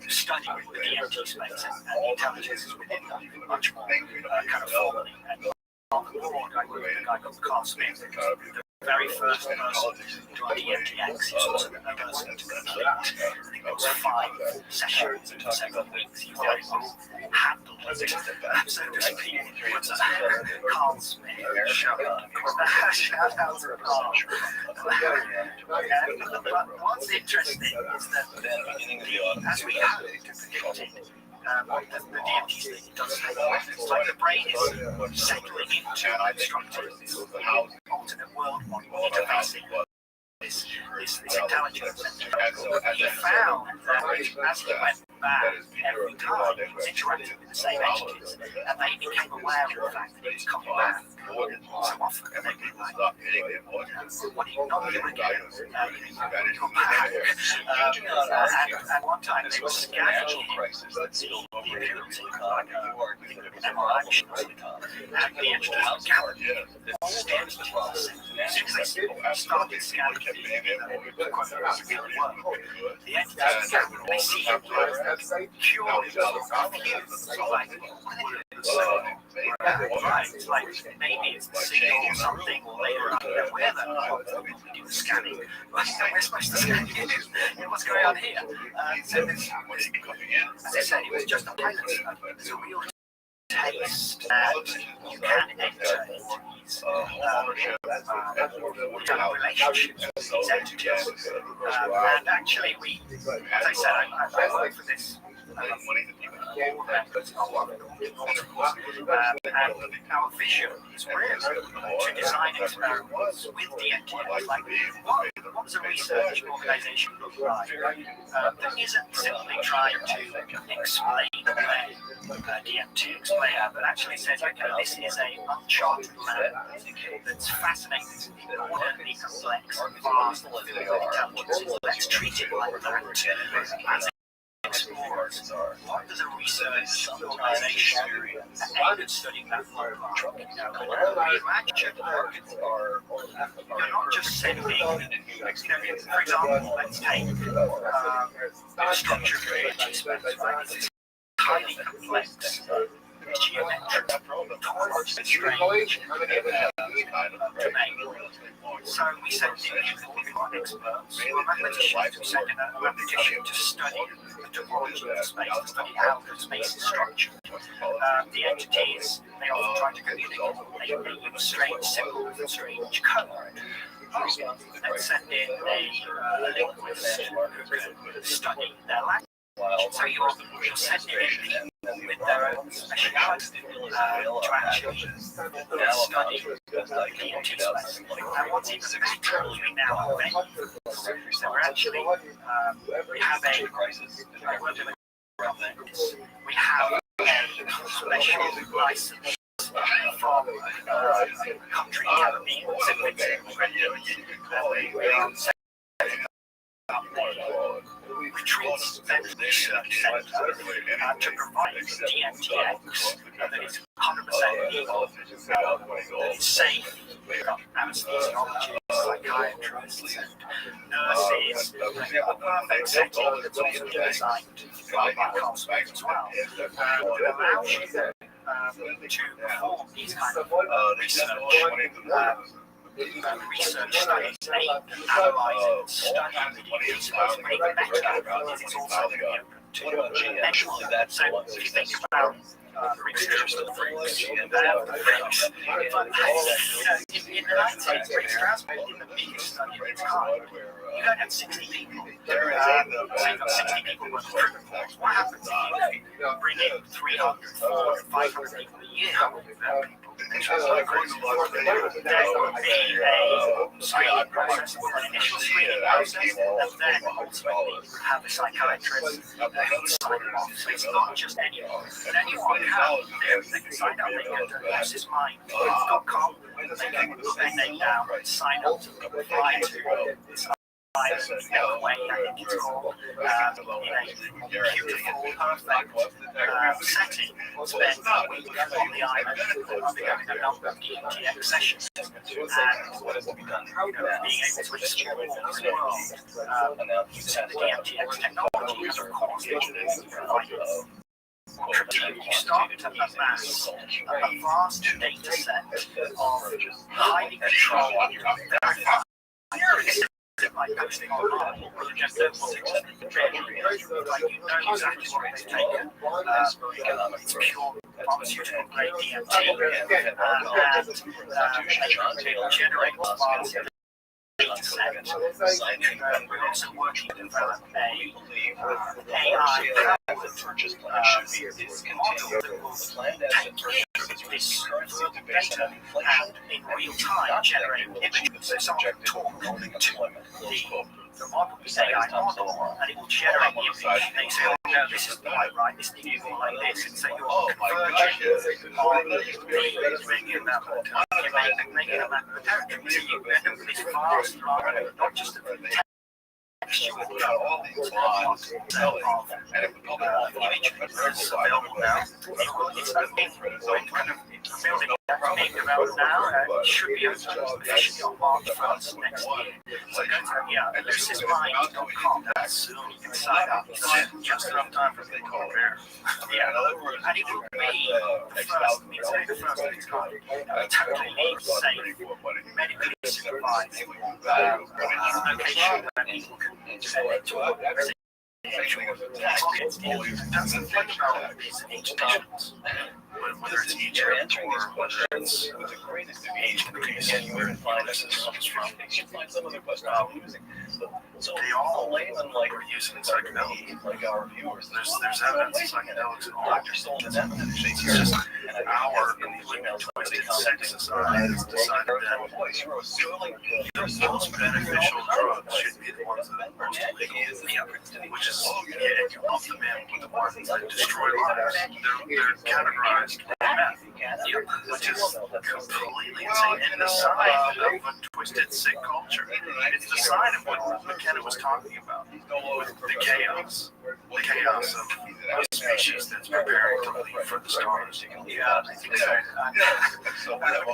study the DMT space and the intelligences within that much more kind of formally. And on the board, I worked with a guy called Carl Smith, the very first person to do DMTX. He was also the person to complete, I think it was 5 sessions in 7 weeks. He was handled it, so to speak. Carl Smith, shout out to Carl. But what's interesting is that as we hoped and predicted, the DMT state does take off. It's like the brain is settling into an unstructured, alternate world model, interfacing this intelligence. And he found that as he went back every time, he was interacting with the same entities, and they became aware of the fact that he was coming back. So often they would be like, what are you not doing again? Come back. And one time they were scanning the ability, like an MRI machine, and the entities were gathered. All the entities, as soon as they started scanning the entities began, they see him purely confused, like, right, like maybe it's the signal or something, or later on where we do the scanning. We're supposed to scan it. What's going on here? So this, as I said, it was just a pilot. There's a real taste, and you can enter into these relationships with these entities. And actually, as I said, I work for this. And our vision is really to design experiments with DMT. Like, what does a research organization look like that isn't simply trying to explain away DMT, but actually says, okay, this is an uncharted land that's fascinating, inordinately complex, vast, intelligence. Let's treat it like that. Explorers. What does a research organization aimed at studying that look like? Imagine you're not just sending, for example, let's take the structure of the space, right? It's highly complex, geometric, towards strange domain. So we sent in experts who are mathematicians who sent in a mathematician to study the topology of space, to study how the space is structured. The entities, they often try to communicate. They use strange symbols and strange code. and send in a linguist who can study their language. So you're sending in people with their own speciality to actually study DMT space. And what's even better is we now have venues. So we're actually, we have we have a special license from country Caribbean retreats and research center to provide DMTX that is 100% legal, that is safe. We've got anesthesiologists, psychiatrists, and nurses, a perfect setting that's also designed by Carlsberg as well, that allows you to perform these kind of research studies aimed at analysing and studying the disease, but even better is it's also open to measurement. So if you think about researchers to the freaks, and they have the freaks, but in the 1980s, Strasbourg did the biggest study of its kind. You don't have 60 people. So you've got 60 people with treatment forms. What happens if you bring in 300, 400, 500 people a year? There will be a screening process, an initial screening process, and then ultimately have a psychiatrist who sign it off. So it's not just anyone. And anyone they can sign up, they can go to losesmind.com, they can put their name down, sign up to apply to this way, I think it's called, in a beautiful, perfect setting, spend a week on the island, undergoing a number of DMTX sessions, and being able to explore this world using the DMTX technology, and of course, you start to amass a vast data set of highly controlled, very fast, by posting online, or just like you know exactly what it's taken. It's pure pharmaceutical grade DMT, and generates vast data set. We're also working to develop a AI model that will take this data and in real time generate images. So someone can talk to the model, the AI model, and it will generate the image. And you say, oh no, this isn't quite right, this needs to be more like this. And so you're converging on making a map of the territory. So you end up with this vast library, not just of textual images is available now. It's open. We're kind of building that's being developed now, and it should be open officially on March 1st next year. So go to lucysmind.com. That's soon you can sign up. Just enough time for the call there. Yeah, and it will be the first, the first of its kind, totally safe, medically supervised location where people can send it to a that's the thing about these interventions. Whether it's Egypt or whether it's Asian countries where this comes from, they all are using psychedelics. There's evidence of psychedelics in all different. It's just our completely twisted sex society has decided that the most beneficial drugs should be the ones that are illegal, which is, you lump them in with the ones that destroy lives. They're categorized meth, which is completely insane and the sign of a twisted, sick culture. It's the sign of what McKenna was talking about, with the chaos of a species that's preparing to leave for the stars. Yeah, I think so.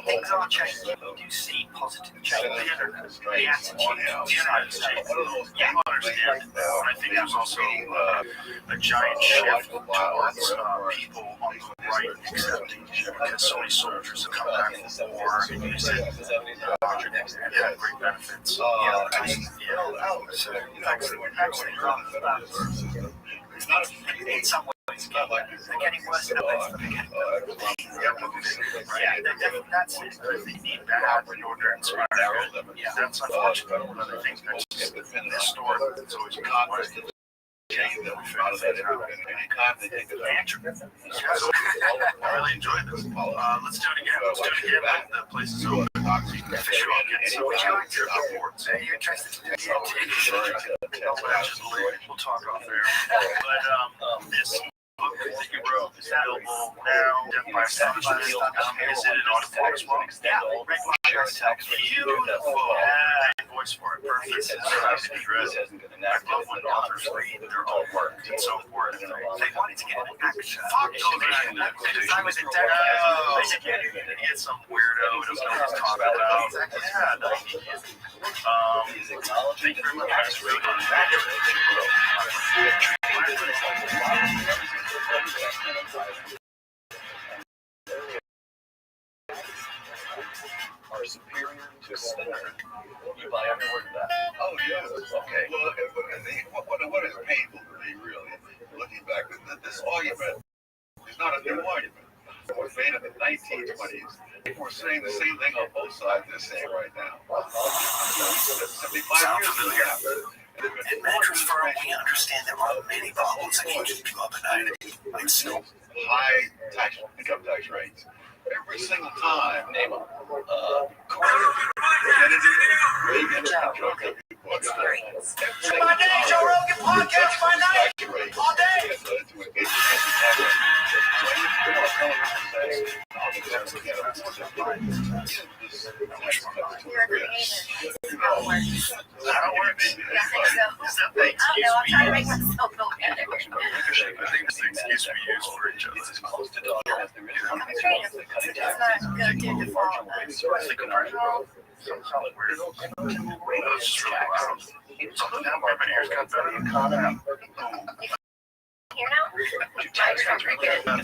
Things are changing. You see positive change in the internet, the attitude to the United States. You understand, I think there's also a giant shift towards people on the right accepting, because so many soldiers have come back from the war and used it and had great benefits. So in some ways, They're getting worse and worse. Yeah, that's it. They need bad in order to inspire good. Yeah, that's unfortunate. One of the things that's just in this story, it's always been way. I really enjoyed this. Let's do it again. The place is open. Fish rock and some boards. You're interested in we'll talk off there. But this book that you wrote is available now. Is it an audible as well? Yeah. Beautiful. Voice for it. Perfect. I love when authors read their own work. It's so important. They wanted to get an action. Fuck because I was in get some weirdo who doesn't know what he's talking about. Thank you very much. That's really good. Are superior to standard. You buy every word of that. Oh, yeah. Okay. Well, what is painful to me, really, looking back at this argument, is not a new argument. It was made in the 1920s. People were saying the same thing on both sides they're saying right now. 75 years ago. In Mattress Firm, we understand there are many problems that can keep you up at night, like snow, high income tax rates. Every single time, name them. My day, Joe Rogan podcast by night, all day. I'm trying to make myself feel better. Excuse me, used for each other. I'm a trainer. It's not good to default. Solid weird. That's just really loud. Something happened. My ears got better. Here now? Sounds pretty good. Water, do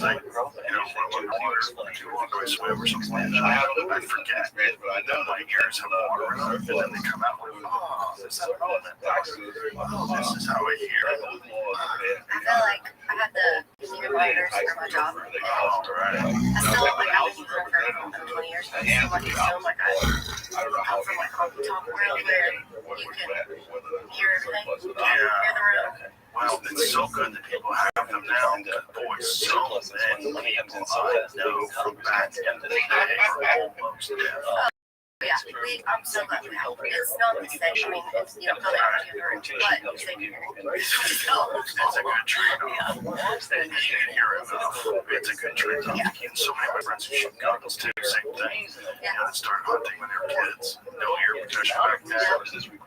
you want to go swim or something like that? I forget, but I know my ears have water in them, and then they come out like, this is how I hear. I feel like I had the reminders for my job. Right. I still I've been doing for 20 years. I feel like I come from like off the top world where you can hear everything. Hear the room. Well, it's so good that people have them now. Boy, so many people I know from back in the day are almost dead. Yeah, I'm so glad we have it. It's not the same. I mean, it's, you don't feel like you heard, but they can hear it. It's a good treat. And you can hear it enough. It's a good treat. Yeah. And so many of my friends who shoot guns do the same thing. Yeah. That started hunting when they were kids. No ear protection back then. You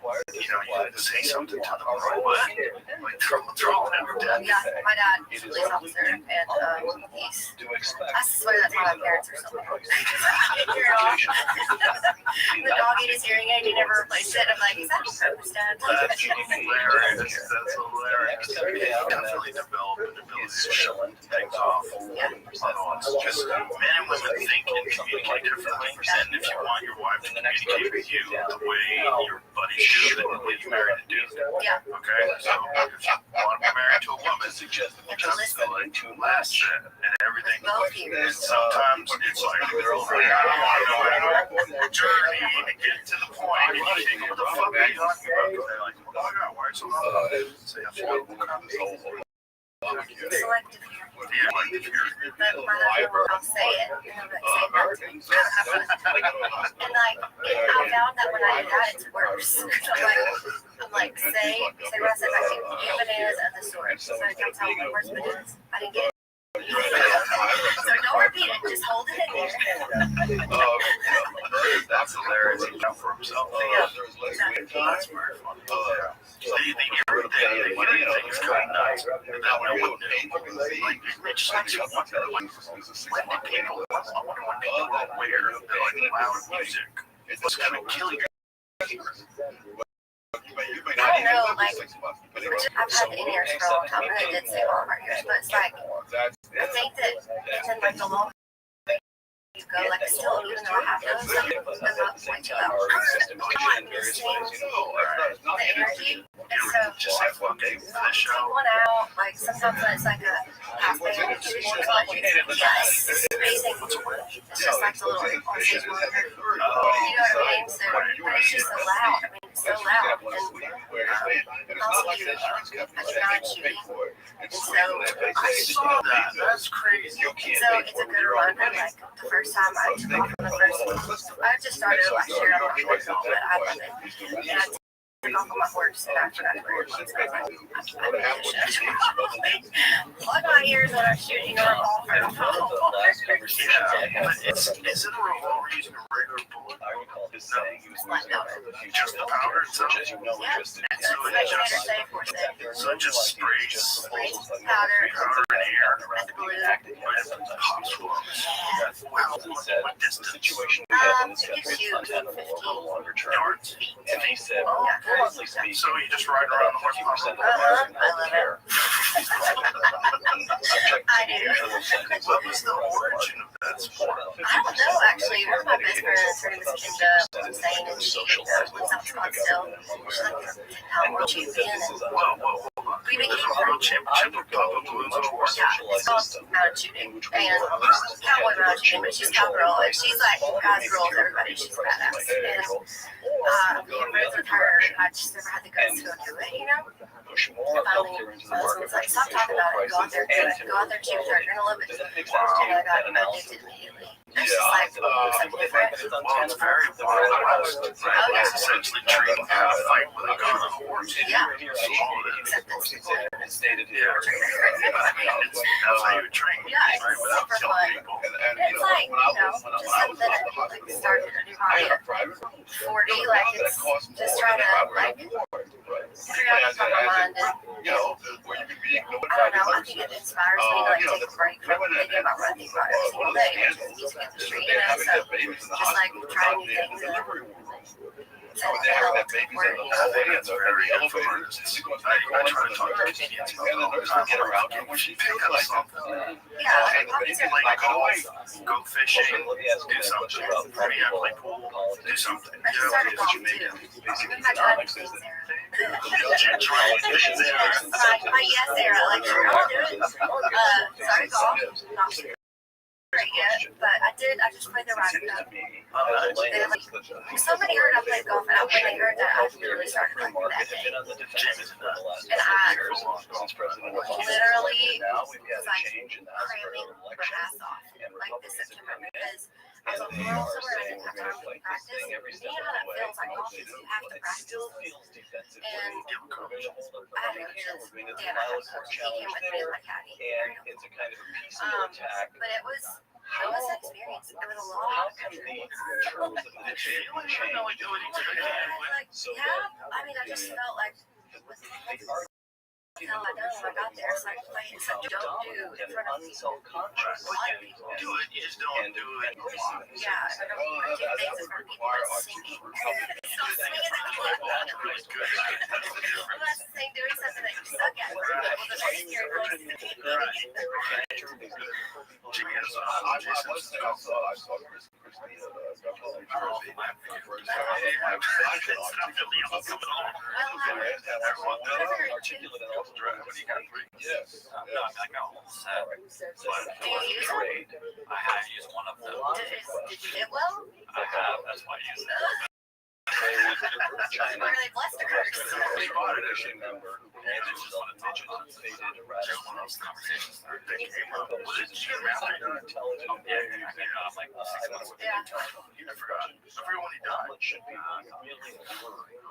had to say something to them. What? Like, they're all never dead. Yeah, my dad is a police officer, and I swear that's how my parents are something. The dog ate his hearing aid, he never replaced it. I'm like, is that a purpose, Dad? That's hilarious. Definitely developed the ability to shut things off. Otherwise, just men and women think and communicate differently. And if you want your wife to communicate with you the way your buddy should, then you're married to do. Yeah. Okay? So if you want to be married to a woman, just going to last and everything. And sometimes it's like, journey to get to the point. And you think, what the fuck are you talking about? They're like, oh my god, why are you so loud? So you have to go Selective hearing. But my husband, I'll say it, and I'm not saying nothing. And like, I found that when I do that, it's worse. I'm like, say what I said back to you. Get bananas at the store. So I kept telling him, where's bananas? I didn't get it. So don't repeat it, just hold it in there. That's hilarious. He got for himself. That's very funny. The hearing thing is kind of nuts. That one wouldn't like, it just makes you wonder, like, when did people, I wonder when people were aware that, like, loud music was kind of killing you. I don't know, like, I've had the in-ears for a long time, and I did say all of our ears, but it's like, I think that it's in like the longer you go, like, still, even though I have those, like, I'm not going to I'm not missing the energy, and so, take one out, like, sometimes when it's like a half band and shooting more complicated than that. Yes, it's amazing. It's just like the little on-stage monitor. You know what I mean? So, but it's just so loud. I mean, it's so loud. And also, I do night shooting. And so, I saw that. That's crazy. so it's a good reminder. Like the first time I took off on the first one, I just started last year. I'm not sure, but I love it. And I took off on my horse, and I forgot to wear earphones. I was like, I really should. Plug my ears when I'm shooting a revolver. Yeah, but is it a revolver using a regular bullet? I recall his saying he was Black powder. Just the powder itself? As you know, Yeah, just that's what I just say for it. So it just sprays Sprays powder powder in the air. at the balloon. Pops Yeah. Wow, what distance? situation we have in this It country gives you is untenable over the longer term. Yards? And he said, Yeah. broadly speaking, So you just ride around the horse 50% of I Americans love it. care. I do. What was the origin of that sport? I don't know, actually. One of my best friends, her name is Kinda, was saying, and she lives out in Scottsdale. She's like a world champion. Whoa. We became World Championship of Papa Balloons on a horse? Yeah, it's called mountain shooting. And cowboy mountain shooting, but she's cowgirl. And she's like, guys, girls, everybody. She's a badass. And we have friends with her, and I just never had the guts to go do it, you know? Push more Finally, healthcare into the my market husband's like, stop talking about it. Go out there, do it. Go out there, choose her. You're going to love it. Does that make And sense to you? I got That analysis? addicted immediately. It's just like something different. Well, it's very wild. It's essentially training how to fight with a gun on a horse. Yeah. Except it's stated here. That's how you would train. Yeah, it's right? Without super killing fun. people. And it's like, you know, just something that like started a new hobby at 40. Like, it's just trying to, like, figure out what's on my mind. And, You know, where you can be ignored I don't know, I think it inspires me to, like, take a break from thinking about what I think about every single day. Music industry, you know, so just, like, trying new things and something else important. That's very influenced. I try to talk to kids when she feels like something. Yeah, like, hobbies are Like like, golf, go fishing, do something. Maybe I play pool, do something. I just started golf too. I tried to things there. My yes era, like, sure, I'll do it. Started golf, not sure great yet, but I just played the Ryder Cup. Somebody heard I played golf, and when they heard that, I literally started like that day. And I literally was like cramming my ass off like this September because I was on the world somewhere and I didn't have time to practice. You know how that feels like golf is, you have to practice. And I had a coach, Dan, I have a coach, he came with me as my caddy. But it was an experience. It was a lot of country. I mean, I just felt like until I done when I got there, it's like playing something you don't do in front of people. A lot of people Do it, you just don't do it. Yeah, I don't do things in front of people, but singing. So singing in the club. I'm not saying doing something that you suck at. Well, the very scary place is Jimmy has Yes. No, I got a whole set. Do you use them? I have used one of them. Did you get well? I have. That's why I use it. Where are they blessed to curse? Everyone he died.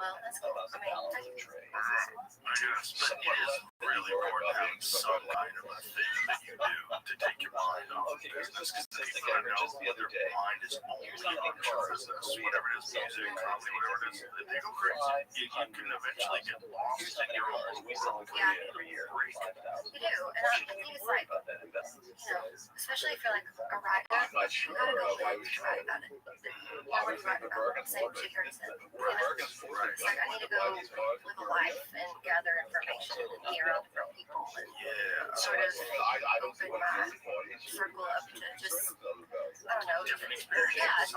Well, that's cool. I mean, I guess, but it is really important to have some kind of a thing that you do to take your mind off of business. Because people know that their mind is only on business, whatever it is, music, comedy, whatever it is, they go crazy. You can eventually get lost in your own world. you do. And I think it's like, you know, especially if you're like a writer, you gotta go live to write about it. Nobody's writing about the same shit you're saying. You know, it's like I need to go live a life and gather information and hear other from people and sort of open my circle up to just, I don't know, different environment.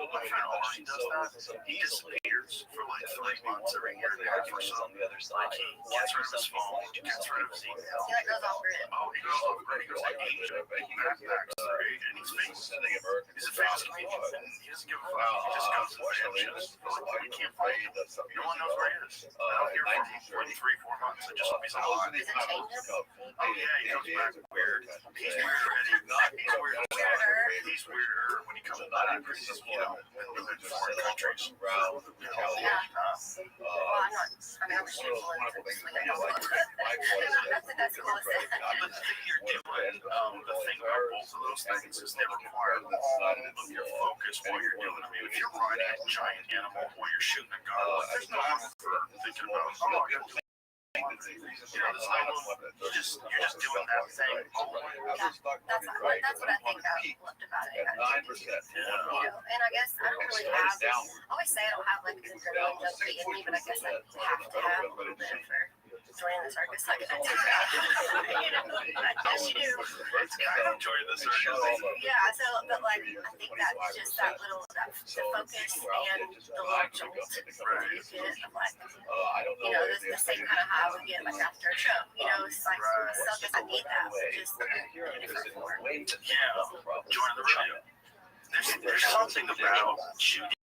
My friend Austin does that. He disappears for like 3 months once every year and a half or so. Like he gets rid of his phone, he gets rid of his email. He like goes off grid. Oh, he goes over and he goes like Asia, backpacks through Asia, and he's famous. He's a famous comedian, and he doesn't give a fuck. He just goes to the gym, like, you can't find him. No one knows where he is. I don't hear from him for 3-4 months. I just hope he's alive. Is it changed? Oh yeah, he comes back weird. He's weird already. He's weird. He's weirder when he comes back. He's, you know, in foreign countries. Yeah. Well, I'm not. I mean, I'm a shooting one. That's cool. But the thing you're doing, the thing about both of those things is they require all of your focus while you're doing it. I mean, if you're riding a giant animal while you're shooting a gun, there's no room for thinking about, oh, I got to do. You know, there's no room. You're just doing that thing. That's what I think I loved about it. You know, and I guess I don't really have. I always say I don't have like an adrenaline junkie in me, but I guess I have to have a little bit for joining the circus. Like I do. You know, I guess you do. It's kind of enjoying the circus. Yeah. So, but like I think that's just that little the focus and the little jolt that you get of like, you know, the same kind of high we get like after a show. You know, it's like circus. I need that, just in a different form. Yeah. Join the rodeo. There's something about shooting at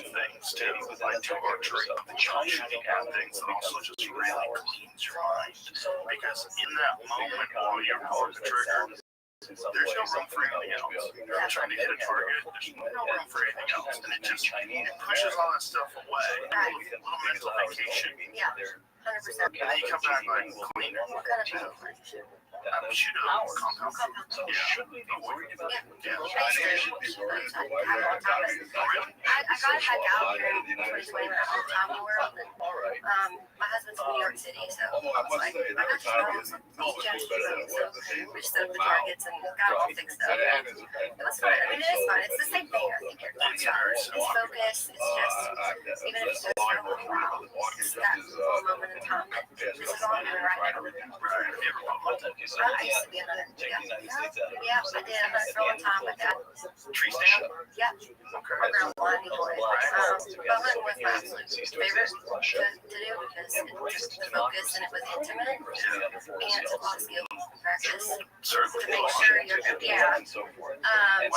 things too, like to archery, shooting at things that also just really cleans your mind. Because in that moment while you're pulling the trigger, there's no room for anything else. You're trying to hit a target, there's no room for anything else. And it pushes all that stuff away. A little mental vacation. Yeah. 100%. And then you come back like cleaner. What kind of shoot? Shoot a compound. Yeah. Should we be worried about it? Yeah. I got back out here in 2020 when I was in Tommy World. My husband's from New York City, so I was like, I got to know so we just set up the targets and got all fixed up. It was fun. I mean, it is fun. It's the same thing. I think it's fun. It's focus. It's just, even if it's just for a little while, it's that little moment in time that this is all I'm doing right now. I used to be another. Yeah, I did. I hunted for a long time with that. Tree stand? Yeah. My girl wanted me to. But hunting was my absolute favorite to do because it was the focus and it was intimate and it took a lot of skill and practice to make sure you're good. Yeah. But I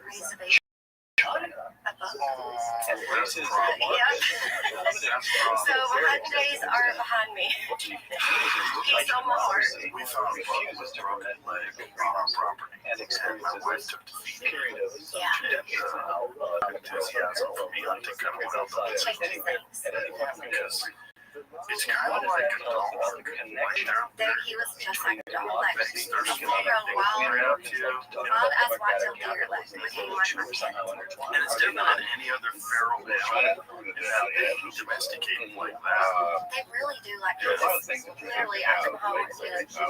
raised a baby. So my hunting days are behind me. He's on my heart. We found a broken leg on our property, and my wife took the feet. Enthusiasm for me hunting kind of went out the window because it's kind of like a dog. He was just like a dog. Like, wild as white-tailed deer. Like, became like my pet. And it's different than any other feral animal in that they domesticate like that. They really do like this. Literally, I come home and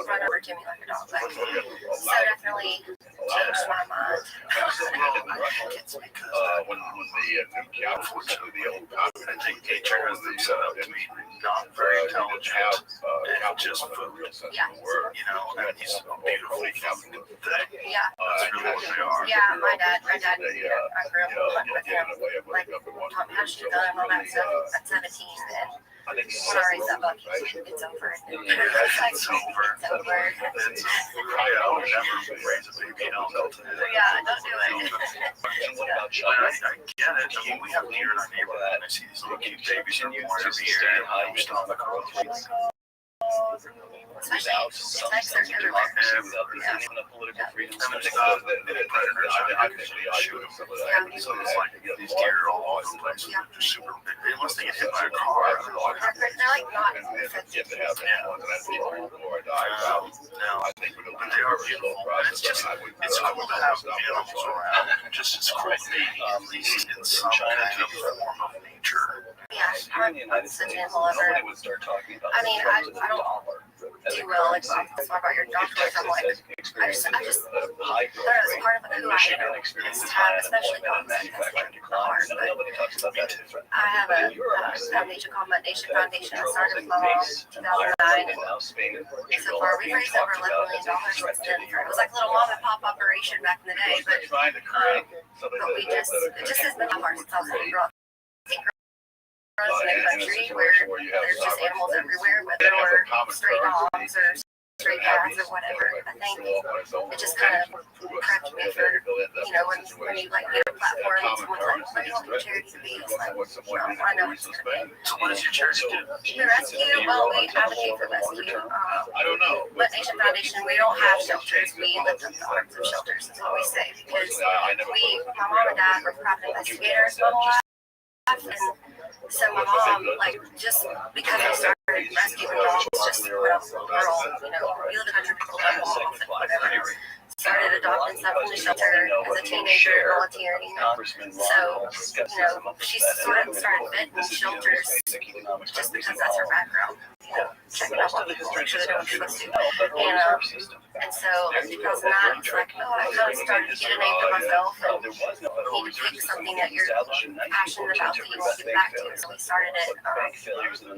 run over to me like a dog. Like, so definitely changed my mind. It's because when the unfortunately the old I think nature has them set up to be not very intelligent and just food. Yeah. You know, and he's a beautiful thing. Yeah. That's really what they are. Yeah, my dad, I grew up hunting with him, like, taught me how to shoot a gun and all that stuff at 17, and when I raise that buck, it's over. It's over. I would never raise a baby else. Yeah, don't do it. I get it. I mean, we have deer in our neighborhood, and I see these little cute babies are born every year, and I'm just on the cross. Especially snakes are everywhere. And there's predators I can shoot them. So it's like these deer are all over the place. They're super big. Unless they get hit by a car. They're like not offensive. But they are beautiful. And it's just, it's cool to have animals around. Just it's cool to be at least in some kind of form of nature. Yeah, I'm such an animal lover. I mean, I don't do well, like, that's why about your doctors, I'm like, I just, that is part of who I am, is to have, especially dogs, because like, hard, but I have a foundation called Nation Foundation. I started with my mom in 2009, and so far we've raised over $11 million since then. It was like a little mom and pop operation back in the day, but but we just, it just has been my heart since I was a little girl. I think growing up in a country where there's just animals everywhere, whether they're stray dogs or stray cats or whatever. I think it just kind of prepped me for, when you like get a platform and someone's like, what do you want your charity to be? It's like, I know what it's going to be. So what does your charity do? The rescue, well, we advocate for rescue. But Nation Foundation, we don't have shelters. We lift up the arms of shelters, is what we say. Because my mom and dad were private investigators my whole life. And so my mom, just because I started rescuing dogs, just when I was a little girl, we live in a country, people don't walk and whatever. Started adopting stuff from the shelter as a teenager, volunteering. So, she sort of started vetting shelters just because that's her background. Checking up on people, make sure they're doing what they're supposed to. And so in 2009, it's like, I kind of started to get a name for myself and need to pick something that you're passionate about that you want to give back to. So we started it.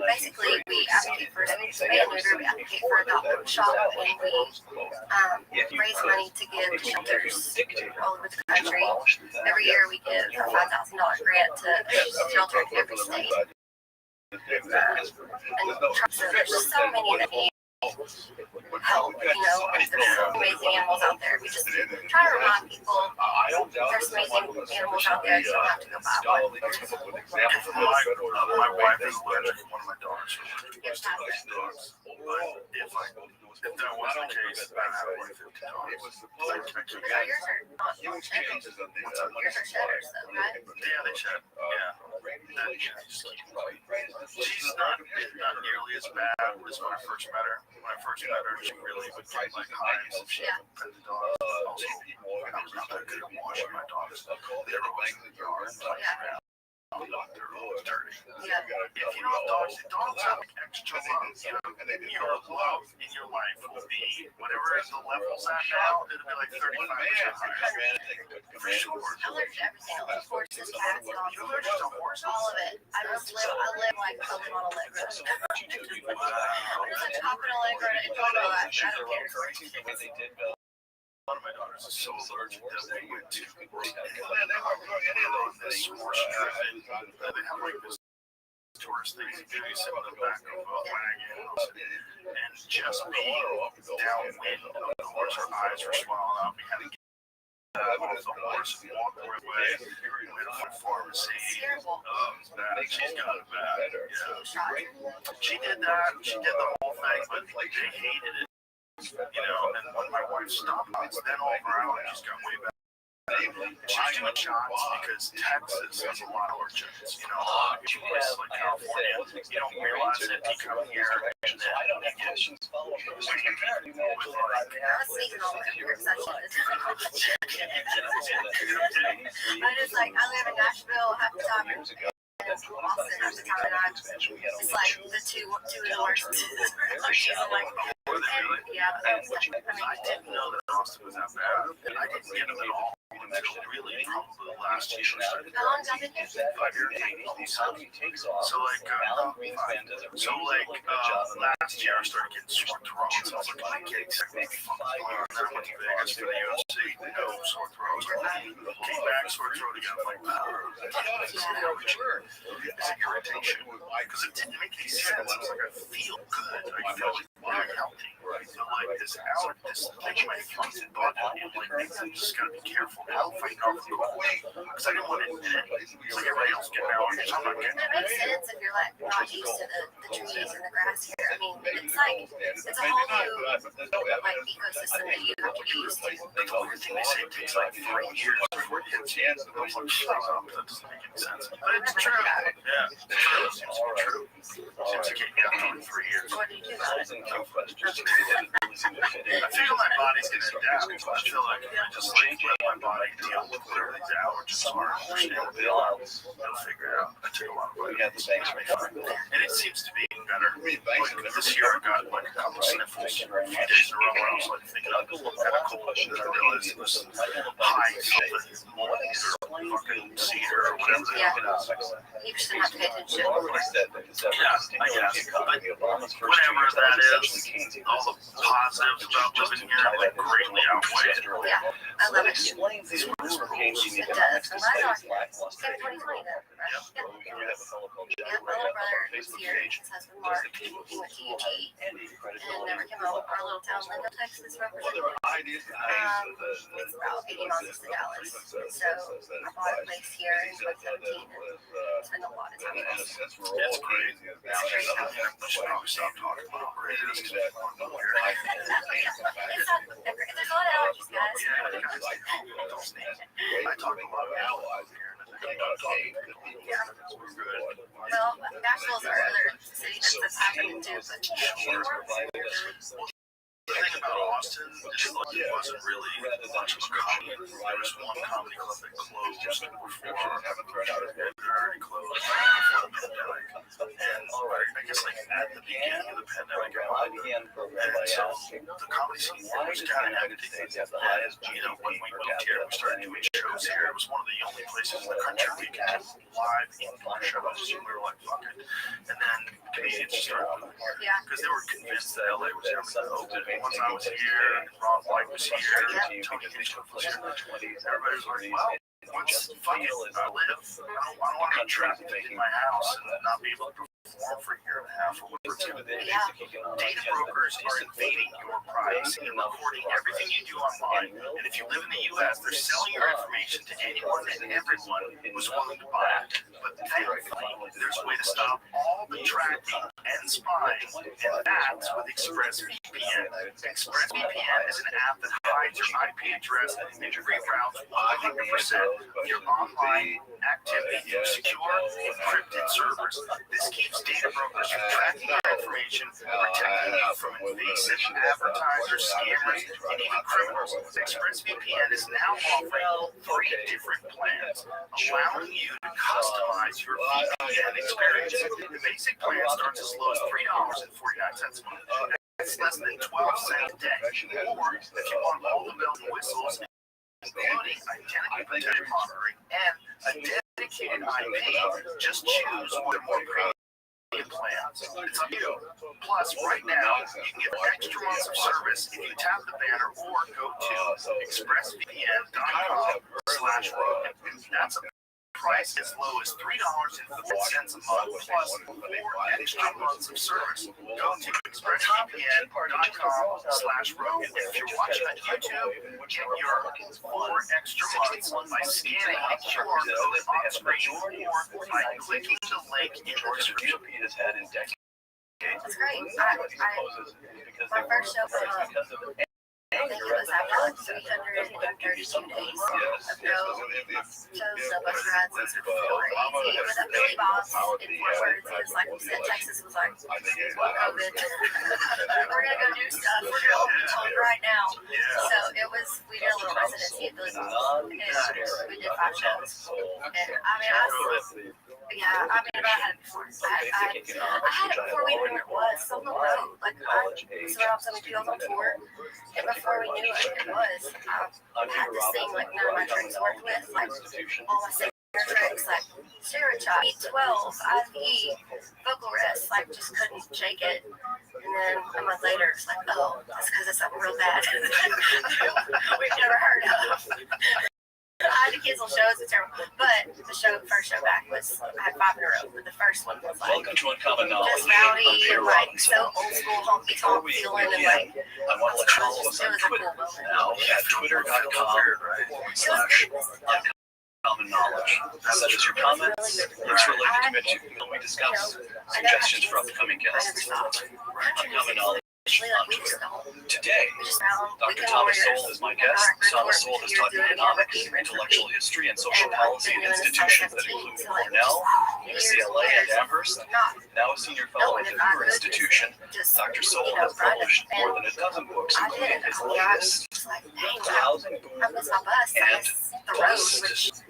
Basically, we advocate for we advocate for adoption shop, and we raise money to give to shelters all over the country. Every year we give a $5,000 grant to a shelter in every state. So there's just so many that need help, and there's some amazing animals out there. We just try to remind people there's amazing animals out there, you don't have to go buy one. My wife is allergic to one of my dogs. Dogs. If that was the case, I'd have like 50 dogs. Yours are not shedders, though, right? Yeah, they shed. Yeah. She's not nearly as bad as when I first met her. When I first met her, she really would get like hives if she pet the dogs. Also, I was not that good at washing my dogs. They were washing the yard. They're always dirty. Yeah. If you don't have dogs have like extra love. Your love in your life will be whatever the level's at now. It'll be like 35% higher. For sure. I'm allergic to everything. I love horses, cats, dogs. You're allergic to horses? All of it. I live like I live on a leg road. I'm just a top and a leg road. I don't know that. I don't care. One of my daughters is so allergic that they went to this horse-driven, they have like this tourist thing, you sit in the back of a wagon, and just being downwind of the horse, her eyes were swollen up, we had to get off the horse and walk her way, we went to the pharmacy, it was bad, she's got it bad, she did that, she did the whole thing, but they hated it. And then when my wife stopped, it's then all her allergies got way better. She was doing shots because Texas has a lot of orchards, she was like California, you don't realize it, you come here, and then you get with like, I was sneaking all over here because I live in Nashville half the time. Austin half the time, and it's like the two of the worst. I didn't know that Austin was that bad. I didn't get them at all until really probably the last year. How long have you been here? 5 years. So last year I started getting sore throat. So I was like, I'm getting sick. Maybe and then I went to Vegas for the UFC. No sore throat. Came back, sore throat again. I'm like, it's an irritation. Because it didn't make any sense. I was like, I feel good. I feel like really healthy. So like this thing in my throat and bothering me. I'm like, maybe I'm just gotta be careful now if I go for the cold. Because I didn't want to admit it. It's like everybody else getting allergies. I'm not getting it. It makes sense if you're like not used to the trees and the grass here. I mean, it's a whole new ecosystem that you have to be used to. Everything they say takes like 3 years before it hits you. I'm like, shut up. That doesn't make any sense. But it's true. Yeah, it's true. It seems to be true. It seems to get me in 3 years. What do you do about it? I feel my body's going to adapt. I feel like I just let my body deal with whatever these allergies are. They'll figure it out. I took a lot of vitamins. And it seems to be better. Like this year I got like a couple of sniffles a few days in a row where I was like thinking I had a cold and I realized it was high something. fucking cedar or whatever. Yeah. You just didn't have to pay attention. Yeah, I guess. But whatever that is, all the positives about living here like greatly outweigh it. Yeah, I love it. These rules. It does. And I thought, 2020 then, right? Yeah, my little brother was here, his husband Mark, he went to UT and never came home. Our little town, Lindo, Texas, represented. It's about 80 miles east of Dallas. So I bought a place here in 2017 and spent a lot of time with us. It's great. It's great out here. We should probably stop talking about races. It's not, there's a lot of allergies, guys. I talk a lot about allies here. Yeah. Well, Nashville's our other city that's happening too, but The thing about Austin is like it wasn't really much of a comedy. There was one comedy club that closed before it already closed before the pandemic. And I guess like at the beginning of the pandemic, and so the comedy scene was kind of empty. You know, when we moved here, we started doing shows here. It was one of the only places in the country we could do live in-person shows. So we were like, fuck it. And then comedians just started moving here because they were convinced that LA was never going to open. Once I was here, and Rob White was here, and Tony Hitchcock was here, everybody was like, well, what's fucking I live? I don't want to be trapped in my house and not be able to perform for a year and a half or whatever. Data brokers are invading your privacy and recording everything you do online. And if you live in the U.S., they're selling your information to anyone and everyone who's willing to buy it. But thankfully, there's a way to stop all the tracking and spying, and that's with ExpressVPN. ExpressVPN is an app that hides your IP address and reroutes 100% of your online activity through secure, encrypted servers. This keeps data brokers from tracking your information, protecting you from invasive advertisers, scammers, and even criminals. ExpressVPN is now offering 3 different plans, allowing you to customize your VPN experience. The basic plan starts as low as $3.49 a month. That's less than 12 cents a day. Or if you want all the bells and whistles, including identity protection monitoring and a dedicated IP, just choose one of more premium plans. It's up to you. Plus, right now, you can get extra months of service if you tap the banner or go to expressvpn.com/Rogan. That's a price as low as $3.50 a month plus 4 extra months of service. Go to expressvpn.com/Rogan. If you're watching on YouTube, get your 4 extra months by scanning the QR code on screen or by clicking the link in the description. That's great. My first show I think it was after like 332 days of no shows, no bus rides, and super easy. It was at Billy Boss in Fort Worth. It was like we said, Texas was like, well, COVID. We're going to go do stuff. We're going to open told right now. So it was, we did a little residency at Billy Boss. And we did 5 shows. And I mean, but I had it before. I had it before we even knew what it was. It's on the road. Like, so I was on tour. And before we knew it, I had this thing like none of my tricks worked with, like all my signature tricks, like stereotype, B12, IV, vocal rest, like just couldn't shake it. And then a month later, it's like, oh, that's because it's something real bad we've never heard of. I had to cancel shows, it's terrible. But the first show back was, I had 5 in a row, but the first one was like, just rowdy and like so old school honky tonk feeling and like, it was a cool moment. Now at twitter.com/common knowledge. Send us your comments. It's related to Mitch. We discuss suggestions for upcoming guests. Common knowledge. Today, Dr. Thomas Sowell is my guest. Thomas Sowell has taught economics, intellectual history, and social policy at institutions that include Cornell, UCLA, and Amherst. Now a senior fellow at the Hoover Institution, Dr. Sowell has published more than a dozen books, including his latest, The Housing Boom and Bust.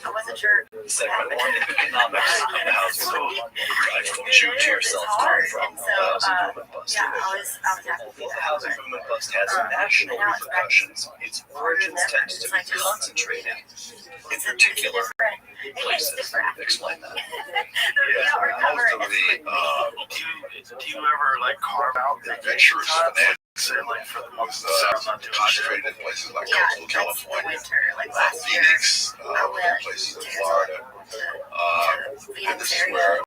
I wasn't sure. Segment 1, economics of the housing boom. I told you to yourself It's hard, from and so, housing boom and bust. yeah, I was happy to do Although the that. housing boom and bust has national repercussions, its origins tend to be concentrated in particular places. Explain that. Yeah, recover most of the Do you ever like carve out the adventurous say like for the was month concentrated in places like Yeah, coastal that's the California, winter, like last year. Phoenix, I went places in to Florida. the And Phoenix this is area, where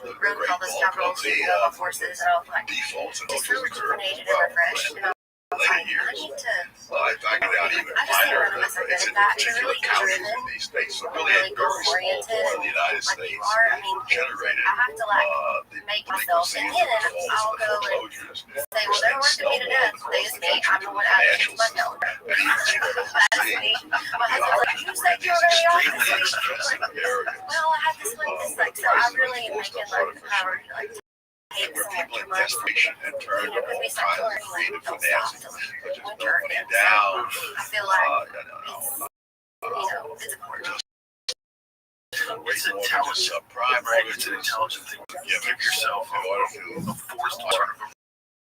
the rode great all those bulk capital of to the the horses, and I was like, defaults and just cultures feel occurred. rejuvenated and refreshed. And I was Later like, I years, need to. I found it out even I just think minor none of us are it's good in at that. particular You're really counties driven, in these states, so and really really a very small goal-oriented, part of the United like you States are. I mean, generated I have to like the make myself, and delinquencies, then the defaults, I'll the go and foreclosures, say, well, they're working me to death. They just me. I'm the one out of financial my system. calendar. And even spread over That's the me. state. My husband's like, you said you were going to be off this week. Expensive areas. Well, I had this one, this like, so I really am making like a priority, like, to And take where so people much in money. desperation had turned to Because we all start kinds of touring, creative don't stop financing, till such as winter money hits. down, I feel like it's important. It's intelligent. subprime Right, it's mortgages, an intelligent thing to Yeah, give yourself in order to a forced alternative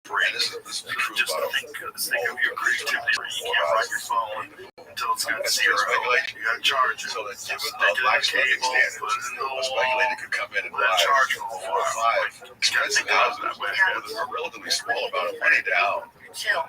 break. And this is true Just about think of your creativity. You can't run your phone until it's got zero. You got to charge it. so that given Stick the it in the blacksmithing cable, standards, put it in the a wall. speculator could come in and Let buy it charge for a 4 or while. 5 expensive houses with a relatively small amount of money down. Chill.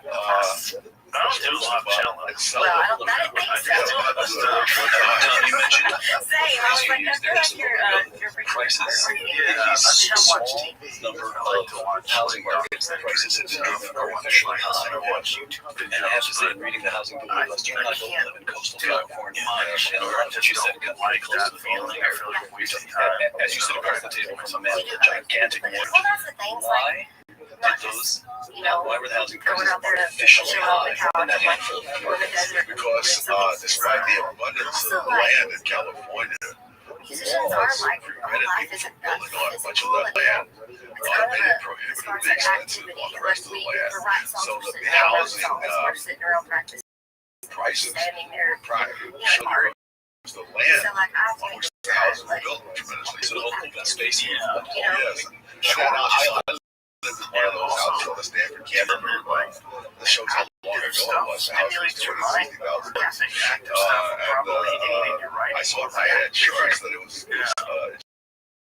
I don't do a lot of chilling. And sell Well, I them. don't, I didn't think I so. do other stuff. Tom, you mentioned Same. I was like, I feel like you're pretty prices. Yeah, These I small watch TV. number I like to of watch housing markets, the prices have been artificially high. I watch YouTube And I have to say, videos. in reading the housing boom and bust, you're not going to live in coastal California. Much. And a lot of what you said got Like pretty close that to the feeling. I feel like I'm wasting time. As you sit across the table from a man with a gigantic Well, mortgage, that's the thing. It's like, why not did just, those, you know, why were the housing going prices out there to artificially chill out on the high in couch, that like, handful of or in the desert. Because despite the abundance Also, of like, land in California, musicians are like, our life isn't that building on much of physical, that and land it's kind of made it a, as far prohibitively as like expensive activity, on the like rest of the we land. write songs, So we're that sitting the around housing songs, we're sitting around practicing, prices standing there, should hard. the land So like I on think which the that, houses were like, built tremendously. So the whole open space. you know, Yes. Sure. I lived in one of those houses on the Stanford campus. This shows how long ago it was. The house was 260,000. I think active stuff probably aiding your writing. I saw my insurance that it was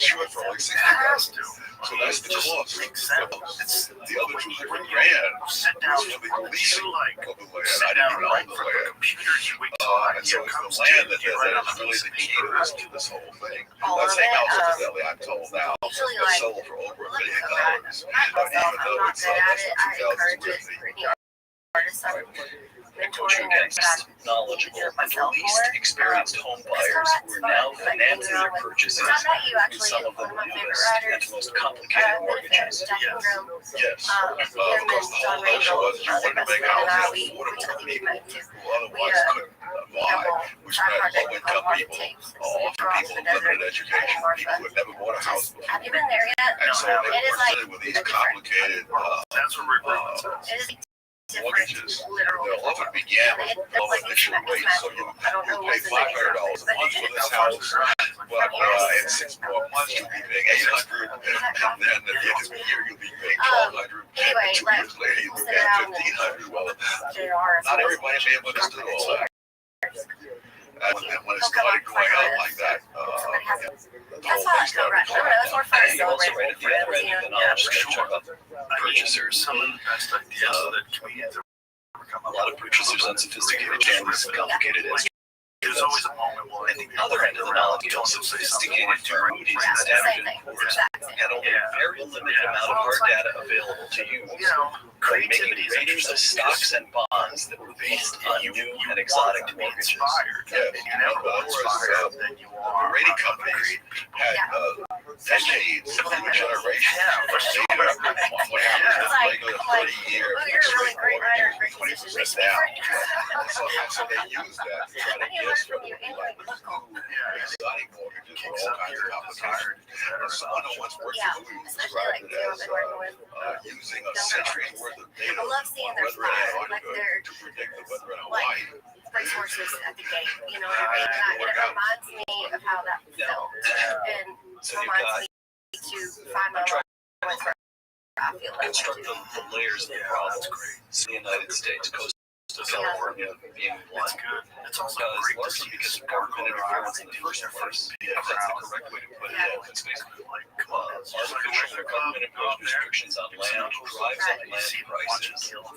insured for only $60,000. So that's the cost. Makes sense. It's The other $200,000 sit down was for the leasing like of the land. sit I down didn't and own write the for the land. computers. You wait till And so idea it's comes the to land you. that You write on is a really piece the of key paper. to this whole thing. all That of same it, house, incidentally, I'm told now, usually has like, sold for over $1 let me million. go back. I myself, I'm not good at it. I encourage it for any artists I'm Coach mentoring or against that knowledgeable do it and myself least more. experienced home buyers who are now financing their purchases I met you with actually, some of the one of my favorite newest writers, and most complicated mortgages. Jack Ingram, Yes. him and Because the John whole issue Randall, was you other wanted to best make friend and I, housing we affordable took for it people to who otherwise couldn't buy, which meant low-income people, often people with limited education, people who had never bought a house before. Have you been there yet? And so they It is were like presented with these complicated That's what Rick Rubin says. it is different, mortgages. literal. They'll often begin with low initial rates, so you I don't know pay $500 a month for this house, but in 6 more months you'll be paying $800, and then at the end of the year you'll be paying $1,200, Anyway, and 2 like, years later you'll be sit paying down and $1,500. Well, JR, not everybody may have understood all that. And when it started going out like that, the That's whole how thing it's started right. going Remember, that's out. more fun to And you also celebrate. read at the other end of the knowledge spectrum of purchasers. Some of the best ideas that comedians have ever come A up lot of purchasers unsophisticated and complicated as There's always a moment where at the other end of the knowledge scale, sophisticated Moody's and Standard & Poor's had only a very limited amount of hard data available to use you know, by making creativity is ratings of stocks and bonds that were based on new and exotic mortgages. inspired. Yeah, And you're never more inspired than you are. the rating companies had decades, even generations of data on what happens with regular 30-year Oh, you're a really great writer, great 20% musician. down. So they use that to try to guess whether it would be like exotic mortgages or all kinds of complications. And someone who once worked Yeah, for Moody's especially like described it I've as been working with. using a century's worth of data I love seeing on their weather in smile, like Antarctica they're to predict the weather in like Hawaii. racehorses at the gate. You know what I mean? And it reminds me of how that felt, and reminds me to find my life where I feel like Construct the layers of the problem. It's the United States, coast to California being one. It's also largely because of government interference in the first place. That's the correct way to put it. It's basically like artificial government-imposed restrictions on land, drives up land prices. People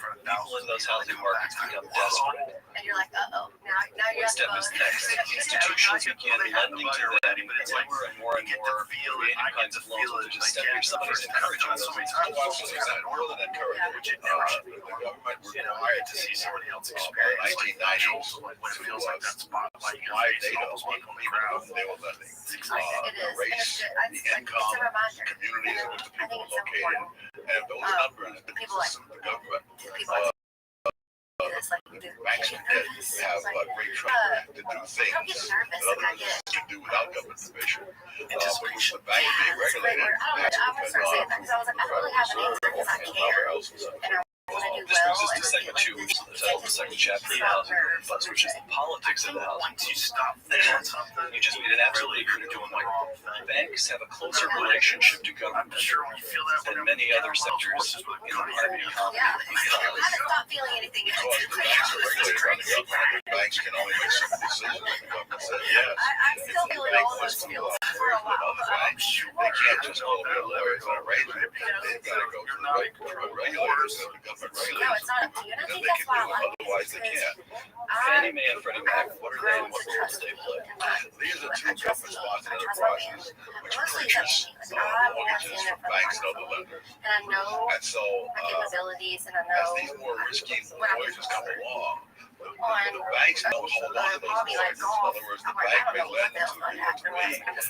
in those housing markets become desperate. and you're like, uh-oh, now you're What step is next? Institutions begin lending to them, but more and more creating kinds of loans where just step somebody's encouraging those. More than encouraging. The government was required to see somebody else experience. 1990s, when it feels like that spotlight, supply data of people they were lending. The race, the income, communities in which the people were located, and those numbers, the government. Banks have great track to do things that others can do without government permission. But with the bank being regulated, that's depends on I don't really have an answer because I care, and I want to do This brings well. us to segment 2, which is the title of the second chapter of the Housing Boom Bust, which is the politics of the housing Once you stop thinking something, You just made an absolutely critical point. Banks have a closer relationship to I'm government sure when you feel that than many other sectors in the private economy Yeah, I because haven't stopped feeling anything yet. because the banks are regulated by the government. Banks can only make certain decisions when the government says yes. I'm still They feeling make all those lists of feels laws, for a but while. other banks, they can't just go to their lawyers and arrange it. They've got to go to the regulators and the government No, regulators. it's not up to you. And I Then think they that's can why do I it, like otherwise this they can't. Fannie Mae and Freddie Mac, what are they and what role do they play? These are two government-sponsored I trust my man. enterprises which Mostly purchase it's up to me. Like, I want to mortgages in there from for banks and the other lenders. And I know And so, my capabilities, and I as know these more risky when I mortgages come along, the on banks don't hold on to those hobby like mortgages. In golf, other words, the I'm like, bank I may don't know what lend the to hell's going to you or to happen. me, It's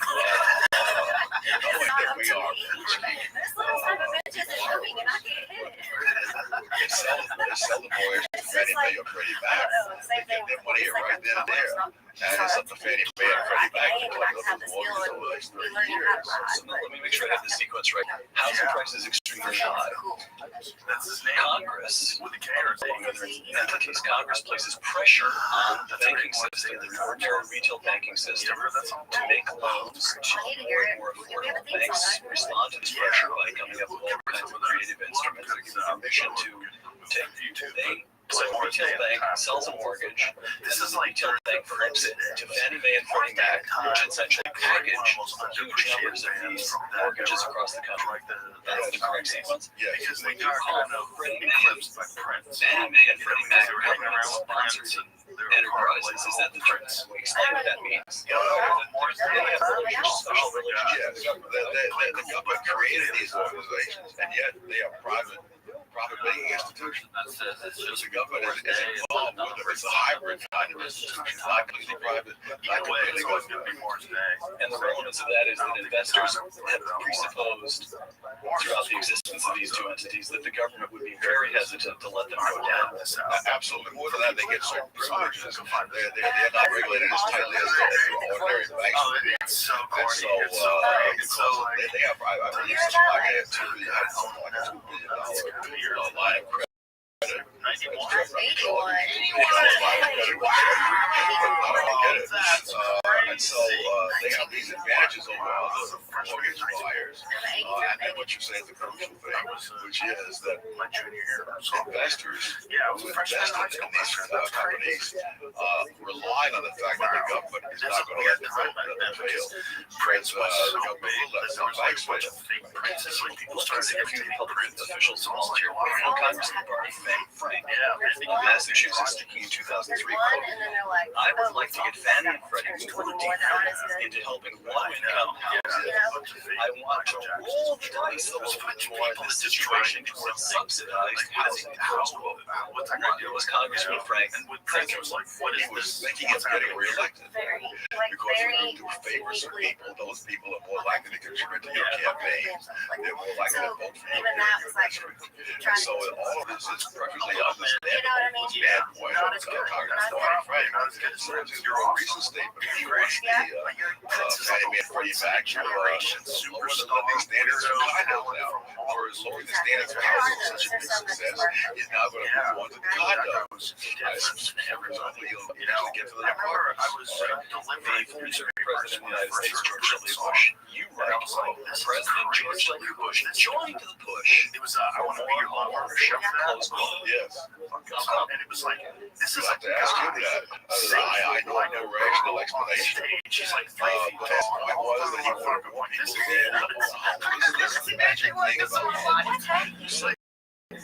knowing not that up we to are me. risky. This little son of a bitch isn't moving, and I can't hit it. They sell the mortgage to It's just Fannie Mae like, or Freddie I Mac. don't know, They same get thing. their money It's like right then and there. And it's up to Fannie Mae and Freddie Mac to collect those mortgages over the next 30 years. So let me make sure I have the sequence right. Housing prices extremely high. Cool. That's his name. Congress, With the K or among other entities, Congress places pressure on the banking system, the ordinary retail banking system, to make loans to more and more affordable. Banks respond to this pressure by coming up with all kinds of creative instruments that give them permission to take so a retail bank sells a mortgage, and then the retail bank flips it to Fannie Mae and Freddie Mac, which essentially package huge numbers of these mortgages across the country. That's the correct sequence. Yes. Because When they you are call kind of Freddie Mae, eclipsed by Prince. Fannie Mae and Freddie Mac are government-sponsored enterprises. Is that the difference? Explain what that means. They have a special relationship. Yes, the government created these organizations, and yet they are profit-making institutions. So the government is involved with them. It's a hybrid kind of institution, not completely private, not completely government. And the relevance of that is that investors have presupposed throughout the existence of these two entities that the government would be very hesitant to let them go down. Absolutely. More than that, they get certain privileges. They're not regulated as tightly as the ordinary banks. It's so And corny. so, It's so like, they have, I believe, something like a $2 billion line of credit. 91. And so they have these advantages over other mortgage buyers. And then what you say is the crucial thing, which is that investors who invest in these companies rely on the fact that the government is not going to let them fail. Because the government will let some banks fail. Let's consider a few public officials volunteer work for Congressman Barney Frank of Massachusetts in 2003. I would like to get Fannie and Freddie more deeper into helping low-income houses. I want to roll the dice a little bit more in this situation towards subsidized housing. One was Congressman Frank thinking, He was thinking of getting reelected because he would do favors for people. Those people are more likely to contribute to your campaigns. They're more likely to vote for you during your district. And so all of this is perfectly understandable standpoint of Congressman Frank. So to your recent statement, he wants the Fannie Mae and Freddie Mac to lower the living standards for condos now. Whereas lowering the standards for housing is such a big success, he's now going to the ones with the condos. I was different. You know, get to the apartments. I was delivering the president of the United States, George W. Bush. You write, President George W. Bush joined the push. It was, I want to be your lover. Show that. Yes. And it was like, this is like the guy. I know no rational explanation. She's like 5 feet tall. It was that he wanted to want people to this is the magic thing about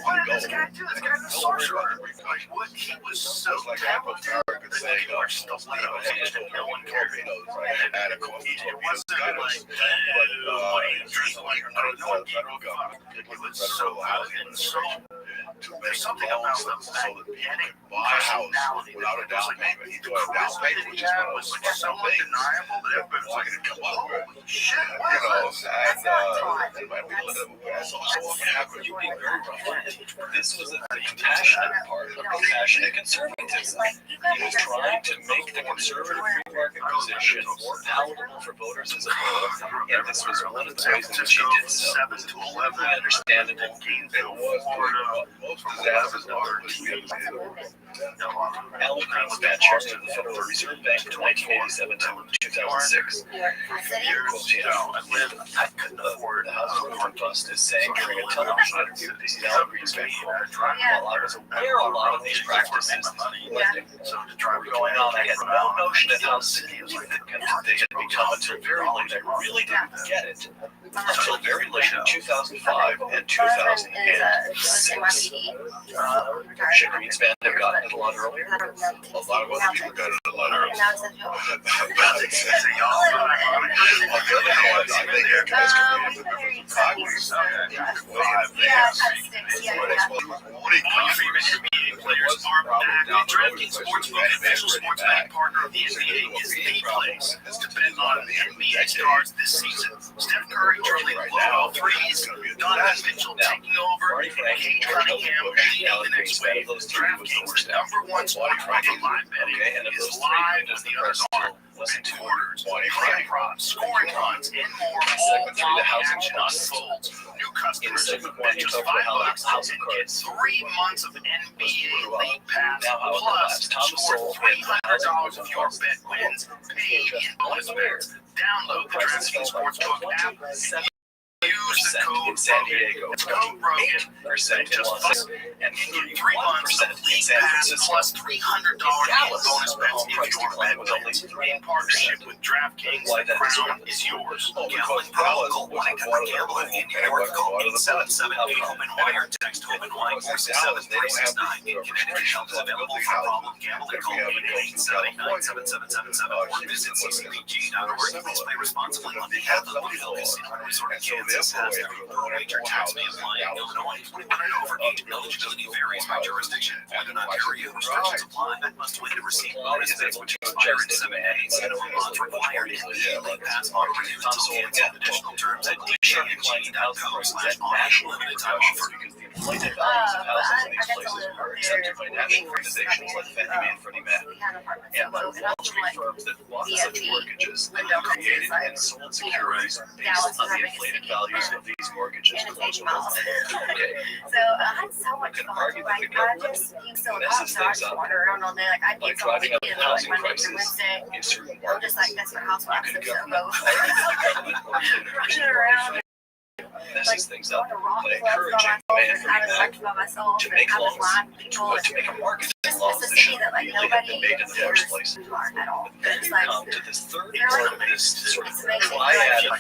what did this guy do? This guy's a sorcerer. Like, what? He was so talented that people are still playing with him and no one cared. It wasn't like, what he dressed like, no one gave a fuck. He was so out and so... There's something about the panic buy a house without a down payment. He took a down payment, which is one of those so undeniable that everybody was like, come up with. Holy shit, what is that? That's what happened. You being very rough. This was the passionate part of passionate conservatism. He was trying to make the conservative free market position more palatable for voters as a whole, and this was one of the ways in which he did so. 7 to 11, understandable. Most disasters are Alan Greenspan, chairman of the Federal Reserve Bank from 1987 to 2006. I couldn't afford the House of Corn Bust is saying during a television interview, this is Alan Greenspan. While I was aware of a lot of these practices were going on, I had no notion of how serious they had become until very late. I really didn't get it until very late in 2005 and 2006. Should Greenspan have gotten it a lot earlier? A lot of other people got it a lot earlier. DraftKings Sportsbook, official sports betting partner of the NBA, is the place to bet on the NBA stars this season. Steph Curry drilling low threes, Donovan Mitchell taking over, and Kate Cunningham leading the next wave. DraftKings, the #1 spot for live betting, is live with the others on. Listen to orders, player props, scoring runs, and more. All while the action unfolds. New customers can bet just $5 and get 3 months of NBA League Pass, plus score $300 if your bet wins, paid in bonus bets. Download the DraftKings Sportsbook app. Use the code San Diego. It's code Rogan. Just and 3 months of League Pass plus $300 in bonus bets if your bet wins. In partnership with DraftKings, the crown is yours. Gambling problem? Call 1-800-GAMBLER in New York. Call 877-8-HOPE-NY or text HOPE-NY 467-369. In Connecticut, help is available for problem gambling. Call 888-789-7777 or visit ccpg.org. Please play responsibly on behalf of the Louisville Casino Resort in Kansas. Has every major tax may apply in Illinois. 21 and over. Age eligibility varies by jurisdiction. And in Ontario, restrictions apply. Bet must wait to receive bonus bets which expire in 7 days. Minimum odds required. League Pass on renew until cancelled. Additional terms at dshng.com/national limited time offer. Inflated values of houses in these places are accepted by national organizations like Fannie Mae and Freddie Mac, and by Wall Street firms that bought such mortgages created and sold securities based on the inflated values of these mortgages. Okay. So I had so much fun. Like, I just used to wander around all day. Like, I'd get so many kids, like, Monday through Wednesday. I'm just like, that's what housewives do. Pushing around. Messes things up by encouraging demand for Mac to make loans, to make a market for loans that should really have been made in the first place. Then you come to this third part of this sort of triad of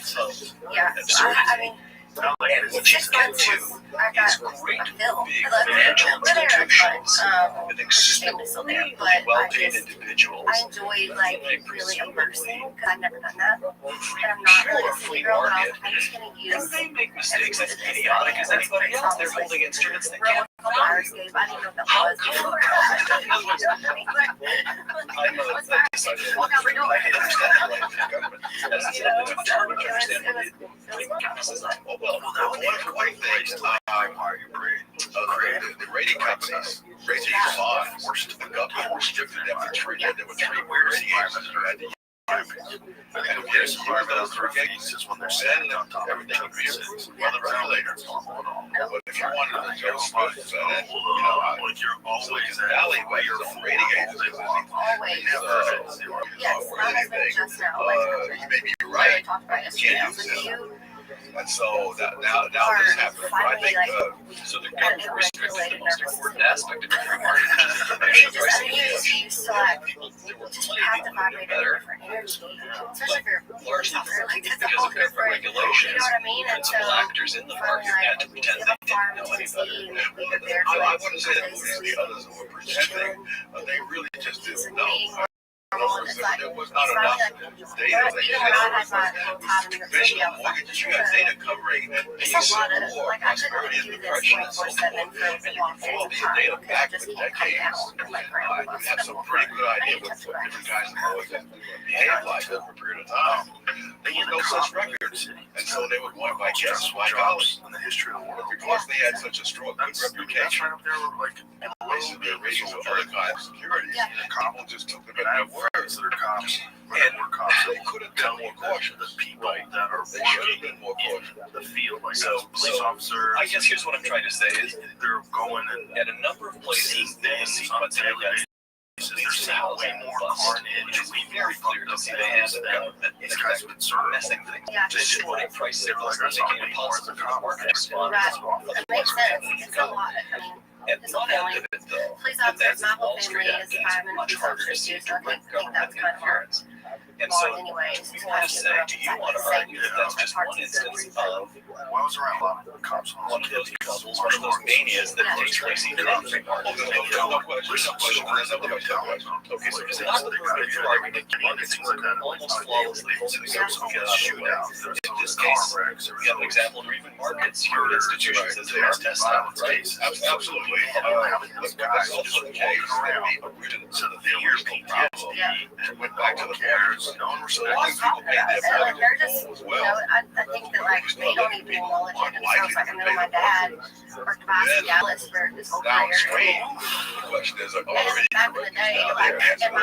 absurdity. And what she's get to is great big financial institutions with extremely well-paid individuals. I enjoyed like really immersing because I've never done that, and I'm not really a city girl. But I'm just gonna use. They make mistakes as idiotic as anybody else. They're holding instruments that can't. I didn't know what that was. I know that I decided to work for my government. Well, one great time are you created the rating companies rated your bond, forced the government restricted them to treat it. There were 3 weird environments that had to opinion. I think the worst environmental threats is when they're standing on top of everything pieces. Well, the regulators don't know at all. But if you wanted to go spot that, like you're always in alleyway, you're radiators. Always. Yes, my husband just now. You may be right. Talked about yesterday. And so now this happens. I think So the government restricted the most important aspect of every market information pricing. You still have to vibrate at a different energy, especially if you're Largely like that's a because whole of government different. regulations, You know what I mean? And so principal actors in the market had to pretend they didn't know any better. I wouldn't say that the others were pretending. They really just didn't know. There was not enough data. Conventional mortgages, you have data covering It's a lot of, war, like, I couldn't prosperity, do and this depression, and so 24/7 forth. for And you long can follow periods of these time data because I back just for can't come decades. down like grandma You must have some pretty good idea what different guys and boys behave like over a period of time. There was no such records, and so they were going by guess, like ours. In the history of the world. Because they had such a strong good reputation, right up there, like in the places their ratings of other kinds of securities. Yeah. People just took them at I their have word. friends that are cops, And were cops they that could have tell been you more cautious. that the people that are They should have working been more in cautious. the field, like So- police so, officers, I guess here's what I'm trying to say is they're going and at a number of places there was sequence of events they're seeing way more carnage. It's very clear to see the hands of government in These guys have been served. messing things. Yeah, Just putting price signals and making it impossible for the market to respond. Right. It makes sense. It's a lot. I mean, And It's one a end of it, though, police and officers, that's my the whole Wall family Street is Act, firemen it's and much police harder to officers see too, so I direct think government that's kind of hard. interference. And Well, so anyways, we want to say, do you want to argue that that's just one instance of Well, I was around a lot of cops. one of those troubles, one of those manias that takes place even in free markets? Okay, so it's not the perfect argument to markets work almost flawlessly to the Shootouts, in this case, we have an example where even markets, human institutions, as they are tested, right? Absolutely. But that's also the case that people didn't So the fear problem. Yeah. Went back to the cares, no one So a lot of respects people paid their And like, they're just, as you well. know, I think that like they don't even acknowledge it. It sounds like I know my dad worked by Dallas for his whole career. Downstream, the question is, And already back in the day, like, and my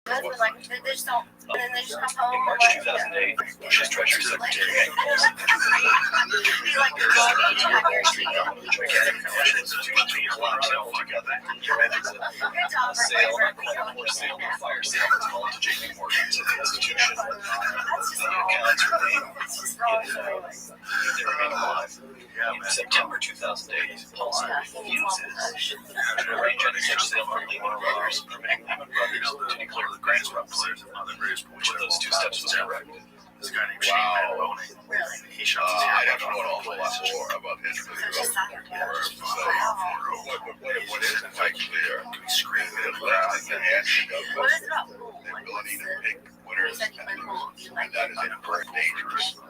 husband, like, they just don't, and then they just come home. In March 2008, Bush's Treasury Secretary He's like, well, I guarantee you. Good job for sale, whatever. or sale, or fire sale was called to JP Morgan to the institution. The accounts remain alive. In September 2008, Paulson refuses to arrange any such sale for Lehman Brothers, permitting Lehman Brothers to declare the bankruptcy. Which of those two steps was correct? This guy named Shane Van Boning. Really? He shuts his I'd hand have to know an awful lot more about his So just like, what isn't quite clear. Screaming The and loud. answer what of is it about pool? the Like, ability what's to the, pick you winners said and you play pool, losers. you like That is a very dangerous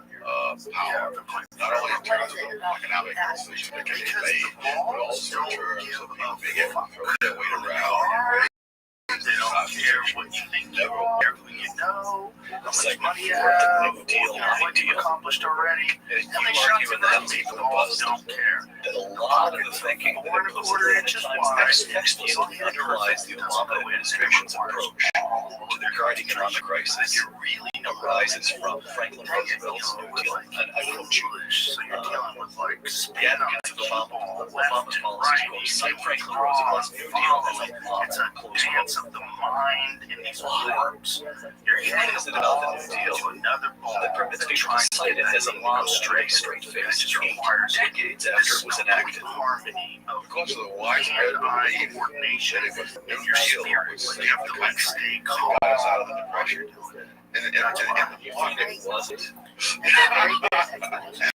power. Not only in terms of economic decisions that can be made, but also in terms of people being able to throw their weight around. They don't care what you think you are, who you know, how much money you for have, the deal, what you've accomplished already. And And they you shut argue to in that them, people people bust don't care. that a lot of the thinking that explicitly underlies the Obama administration's approach to the current economic crisis arises from Franklin Roosevelt's New Deal. And I quote you, So you're dealing with like the advocates of Obama's policies will cite Franklin Roosevelt's New Deal as a it's model, a close dance quote. of the mind in these forms. You're What hitting is it a about ball the New Deal to another ball that permits that's people to trying cite it as a model straight, with a straight face just requires decades after it was enacted? harmony of Because of the widespread hand-eye belief coordination that it was in your spirit. So you have to like stay calm. got us out of the depression. And the market Wasn't. that's a very good explanation.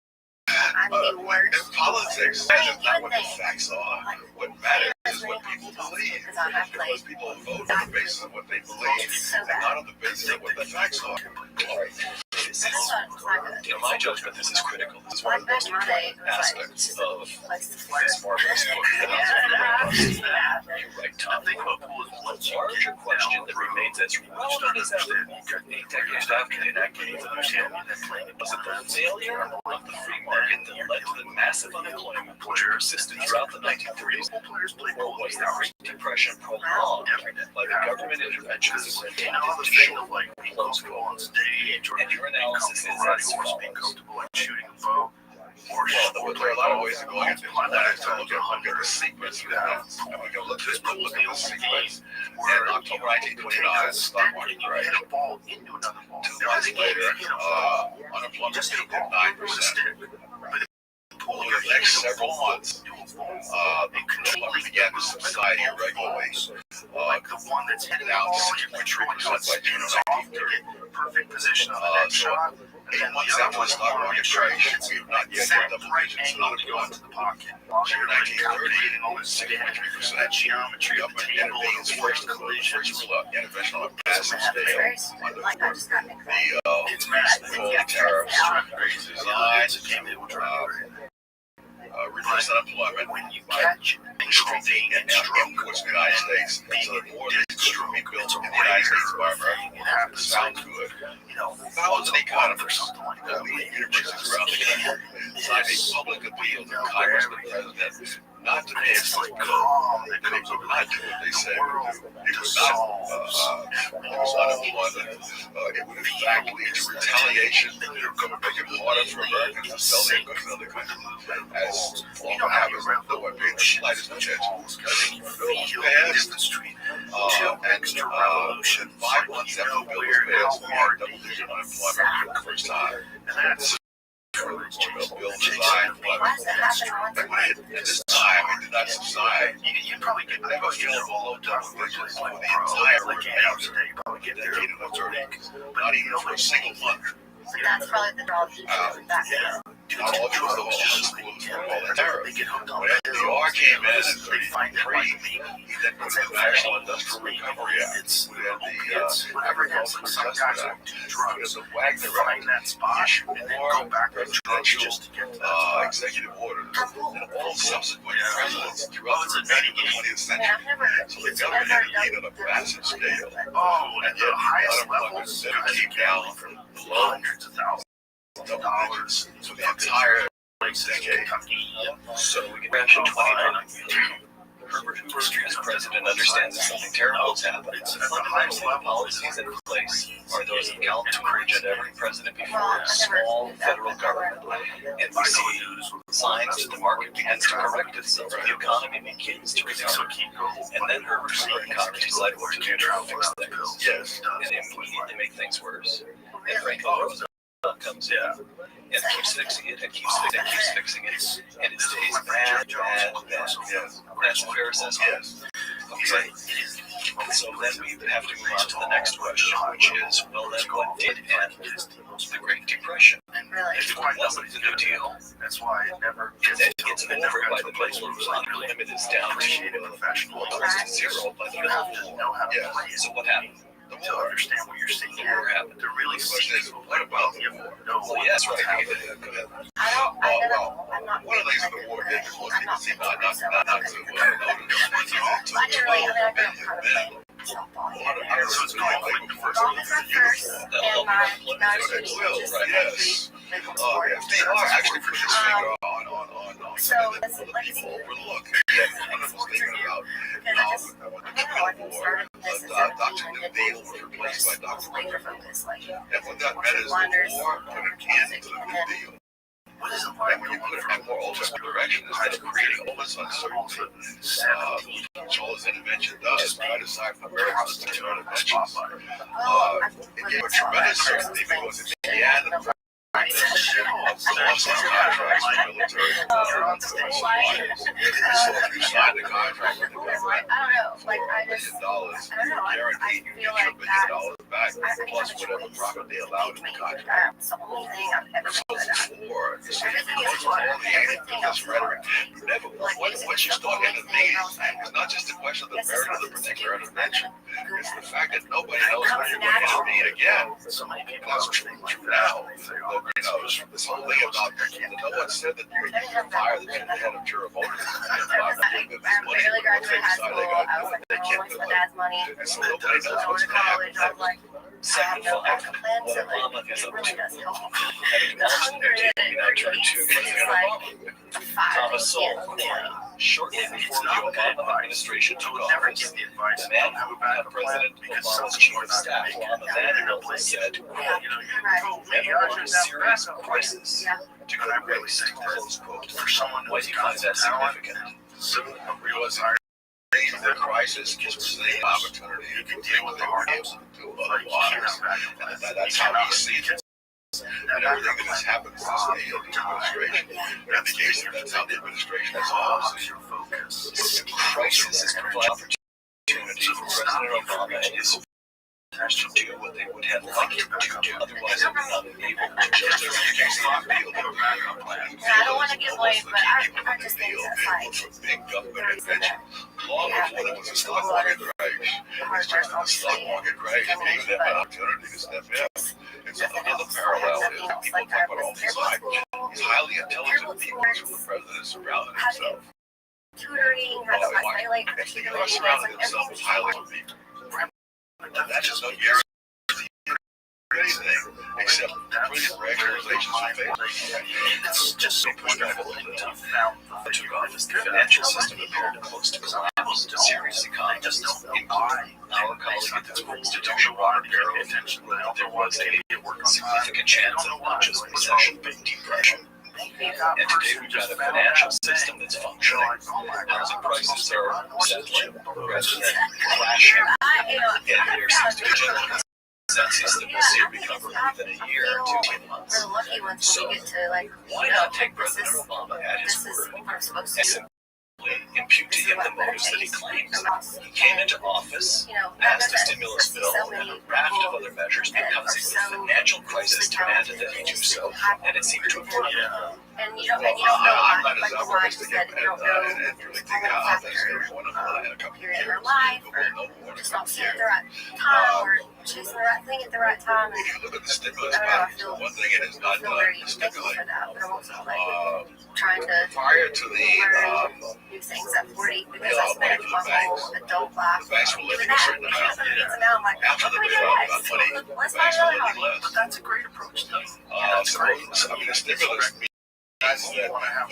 I'm the worst. in politics, that is not what the facts are. What matters is what people believe. Because I have Because played people vote on the basis of what they believe, so and bad. not on the basis of what the facts are. This one was not good. In my judgment, this is critical. This is one of the most important aspects of this marvelous book. You're right, Tom. The larger question that remains as relevant as ever 8 decades after the decade was it the failure of the free market that led to the massive unemployment which persisted throughout the 1930s, or was the Great Depression prolonged by the government interventions that were intended to shorten close quotes? And your analysis is as follows. Well, there are a lot of ways of going at this. One is to look at the sequence you have. And we go look at the sequence. In October 1929, the stock market crashed. 2 months later, unemployment peaked at 9%. Over the next several months, the unemployment began to subside irregularly, down to 6.3% by June of 1930. Perfect position on the next shot. 8 months after the stock market crash, we have not yet hit double digits in unemployment. June 1930, 6.3%. Geometry of the Government intervened its first rule of intervention on a massive scale under the tariffs, reduce unemployment by restricting imports in the United States so that more things could be built in the United States by American workers. It sounds good. Thousands of economists, leading universities around the country, signed a public appeal to Congress and the President not to pay us like they would not do what they say would do. It would not reduce unemployment. It would in fact lead to retaliation. It would make it harder for Americans to sell their goods in other countries, as often happens. No one paid the slightest attention. The bill was passed, and 5 months after the bill was passed, we had double-digit unemployment for the first time. Bill designed at this time it did not subside. You probably get never fell below double digits for the entire decade of the 30s, not even for a single month. That's probably the draw. Not all schools were all terror. When FDR came in 1933, he then put the National Industrial Recovery Act, put in the Agricultural Adjustment Act, put in the Wagner Act, issued more presidential executive orders than all subsequent presidents throughout the remainder of the 20th century. So the government intervened on a massive scale. And yet, unemployment never came down from below hundreds of thousands of dollars for the entire decade. So we can mention 20. Herbert Hoover, as president, understands that something terrible is happening. Fundamentally, the policies in place are those of California and every president before, small federal government. And we see signs that the market begins to correct itself. The economy begins to recover. And then Herbert Hoover and Congress decide what to do to fix things. Yes. And immediately make things worse. And Franklin Roosevelt comes in and keeps fixing it and keeps fixing it, and it stays bad. Yes. That's a fair assessment. Okay. So then we have to move on to the next question, which is, well, then what did end the Great Depression? If it wasn't the New Deal, that's why it never and then it gets over by the place where unemployment is down to almost zero by the middle of the war. So what happened? To understand what you're seeing here, to really see what about the war? Well, yes, right. I'm not. One of the things that the war did was most people see not to I didn't really. I don't have a softball here. so it's going like the first Well, it's my first, and my shooting just yes. They are actually participating on So let's people see. overlook. One of the things about how the war, Dr. Newdale was replaced by Dr. Rothschild. And what that meant is the war put an end to the New Deal. And when you put a more ultimate direction instead of creating all this uncertainty, which all this intervention does, try to decide for Americans to turn interventions, it gave a tremendous certainty because it began the shit off. So what's the contract with the military? You're on stage. So if you sign the contract with the government, I don't know. Like I $1 just, billion, I don't know. I guaranteed you feel get your like $1 that. billion back, plus whatever profit they allowed in the contract. That's the only thing I've ever So wanted it's at. a war. You see, Everything it's is all war. the Everything this else is war. rhetoric. Never, what you start entertaining is not just a question of the merit of the particular intervention. It's the fact that nobody knows when you're going to intervene again. So many people That's are true saying like now. that. They say, But, you know, this whole thing about no one said that you can fire the head of Jura Motors. I barely graduated high school. I was like, I don't want my dad's money. And so nobody knows I what's went to going to college. I happen. was like, I have no backup plan, so like, it really does help. The hunger that it creates is like a fire. Thomas Sowell, shortly before the Obama administration took Never office, give the advice the man on how who to back had a plan President because Obama's some chief people of are not staff, going to make Obama it. Vanderbilt, said, Maybe "Never ours was is a that serious backup plan. crisis Yeah. to And go I'm to really waste." saying that Close quote. for someone Why who's do you got find that talent, significant? so a real Was desire, the crisis gives us the opportunity to deal with the able to do otherwise. And that's how we see it. And everything that has happened since the administration indicates that that's how the administration has always seen This crisis has provided opportunity for President Obama and his to do what they would have liked to do, otherwise they would not be able to. just as the case of the deal. And I don't want to give away, but I just think that's like For big government the reason intervention. that Long before there was a stock market crash, the hard it's work just the obviously stock market crash gave them an opportunity to step in. It's another parallel is that people talk about all these these highly intelligent people who the president surrounded himself. tutoring, how to like highlight the They tutoring, are surrounded like themselves with everything's highly people. That just doesn't guarantee anything except brilliant rationalizations of things. It's just so wonderful that you found the Took office, the financial system appeared close to collapse. Serious economists, including our colleague at the School Institution, Robert Rothschild, that there was a significant chance of not just recession but depression. And today we've got a financial system that's functioning. Housing prices are settling rather than crashing. And there seems to be general consensus that we'll see a recovery within a year to 2 months. we're lucky once So, we get to like, why not take President Obama at his this is word what we're supposed and to do. simply impute to him the motives that he claims? He came into office, You know, passed a stimulus bill and a raft of other measures because a financial crisis demanded that he do so, and it seemed to have worked. and you don't know why, I'm not like as the why optimistic said, you don't know and really think how things are going to fly in a couple of period in years. her life, But or we'll know more in a just couple not of seeing it years. the right time, or choosing the right thing at the right time. And If you look at the stimulus I don't know, I package, feel, one thing it has I not feel done very is thankful stimulate. for that, but I'm also like trying to Prior to the learn new things at 40 because I spent my whole adult life the banks were doing lending a that. certain And amount. somebody gets them out, I'm like, After what the can we do bailout next? got money, Let's the find banks were another lending hobby. less. That's a great approach, though. So, I mean, the stimulus means that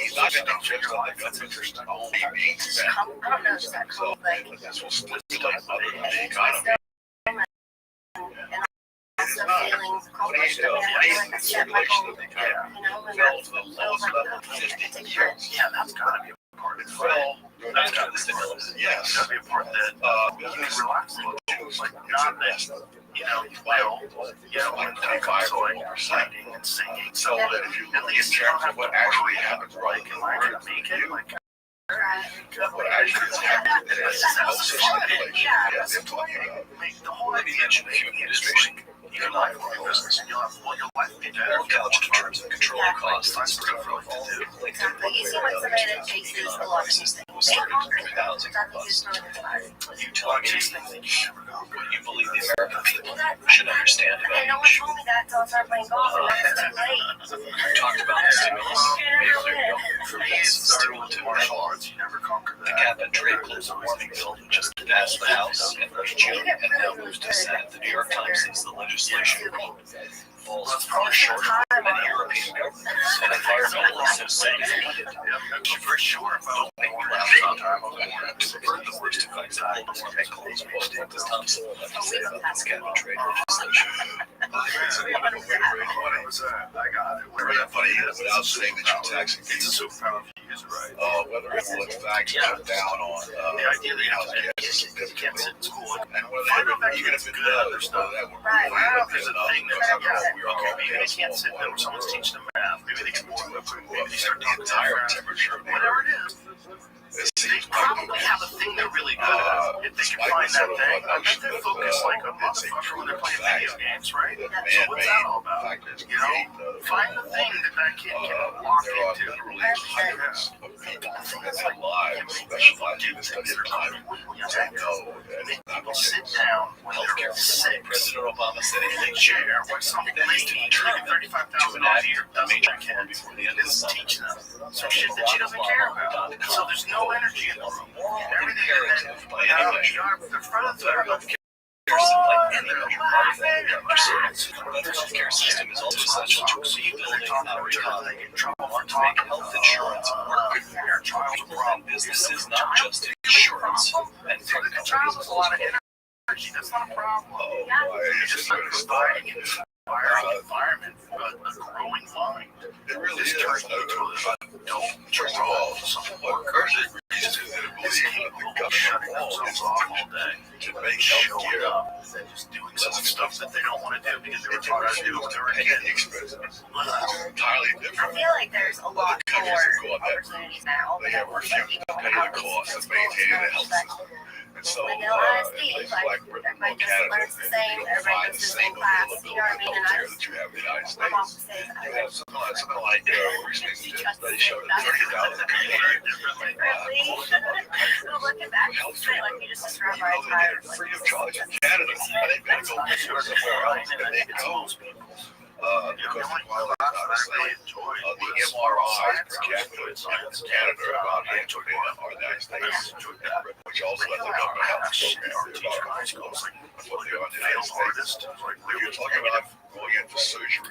he's not going to just on the government's only being spent. I don't know, just that So, cool, like, this will stimulate other than the age economy. wisdom and also feeling accomplished. I mean, I Money feel like I set my stimulation goal, of the economy you know, and fell that to the feels lowest like, level in okay, I 50 take a years. Yeah, that's got to be a part It of it. fell After the stimulus, yes. That's got to be a part that you can Business relax a little. Like, not that, you know, you will, you know, when it comes to like writing and singing. So that if you look in terms of what actually happens, right, Am I going to make it? Like, what actually is happening is no such stimulation as they're talking about. the whole let me mention a few administration. your life or your business, and you'll have your life be better. More couched in terms of controlling costs and spread for all linked in exactly. You seem like somebody that chases a lot of these things. was started Angry, through housing which I think is bust. really inspiring. You tell me what you believe the American people should understand And about no one each. told me that until I started playing golf, and now it's too late. We talked about the stimulus. That's still to martial arts, you never conquer the that. cap and trade global warming bill just passed the House in late June and now moves to Senate. The New York Times says the legislation falls far short of many European governments, and environmentalists say it's needed. For sure, if I don't think we have sometime on To avert the worst effects of global warming, close quote, what does Thompson have to say about this cap and trade legislation? I got it. Remember that funny without saying that you're taxing It's people. a superpower. is it right? Whether it looks back down on The idea that you have to you can't sit in school and find out that even kid's if it good at their does, stuff. Right. Find out if there's a thing that okay, maybe they can't sit there when someone's teaching them math. Maybe they can work with it. Maybe they start talking higher different. temperature of the Whatever earth. it is. It They seems probably have a thing they're really good at. If they can find that thing, I bet they focus like a motherfucker when they're playing video games, right? So what's that all about? You know, find the thing that kid can walk there are into. literally hundreds of people from their lives specialize in this study of time to know that it's not People sit down when they're sick. President Obama said In a chair where some lady making $35,000 a year doesn't like kids and is teaching them some shit that she doesn't care about. So there's no energy in the room. Everything is in the front of the Better healthcare system is also essential to rebuilding our economy. We want to make health insurance work for people and businesses, not just insurance and tech companies. a lot of energy. That's not a problem. It's just not providing an environment, a growing mind. it really This is. turns into a dome draw some What work. Curtis reasons to This believe people that the shutting government themselves off all day, to make showing healthcare up and just doing some stuff that they don't want to do because they were taught to do when they were pay kids. the expenses. It's entirely I different. feel like there's a lot more opportunities now. They have refused to pay the cost of maintaining the health system. And so, But in no, honestly, places like, like Britain or everybody just Canada, learns the you same, don't everybody find goes the to the same same class, level you know what I mean? And I healthcare just, that you have in the United my mom States. says, I You like, have something like recently they showed a 30,000 looking back, it's straight, like, you just described my entire, like, free of charge in Canada, and they've got to go somewhere else, and they go because of the MRIs per capita in Canada are about half of the United States, which also has a government health program. They're about what they are in the United States. If you're talking about going in for surgery,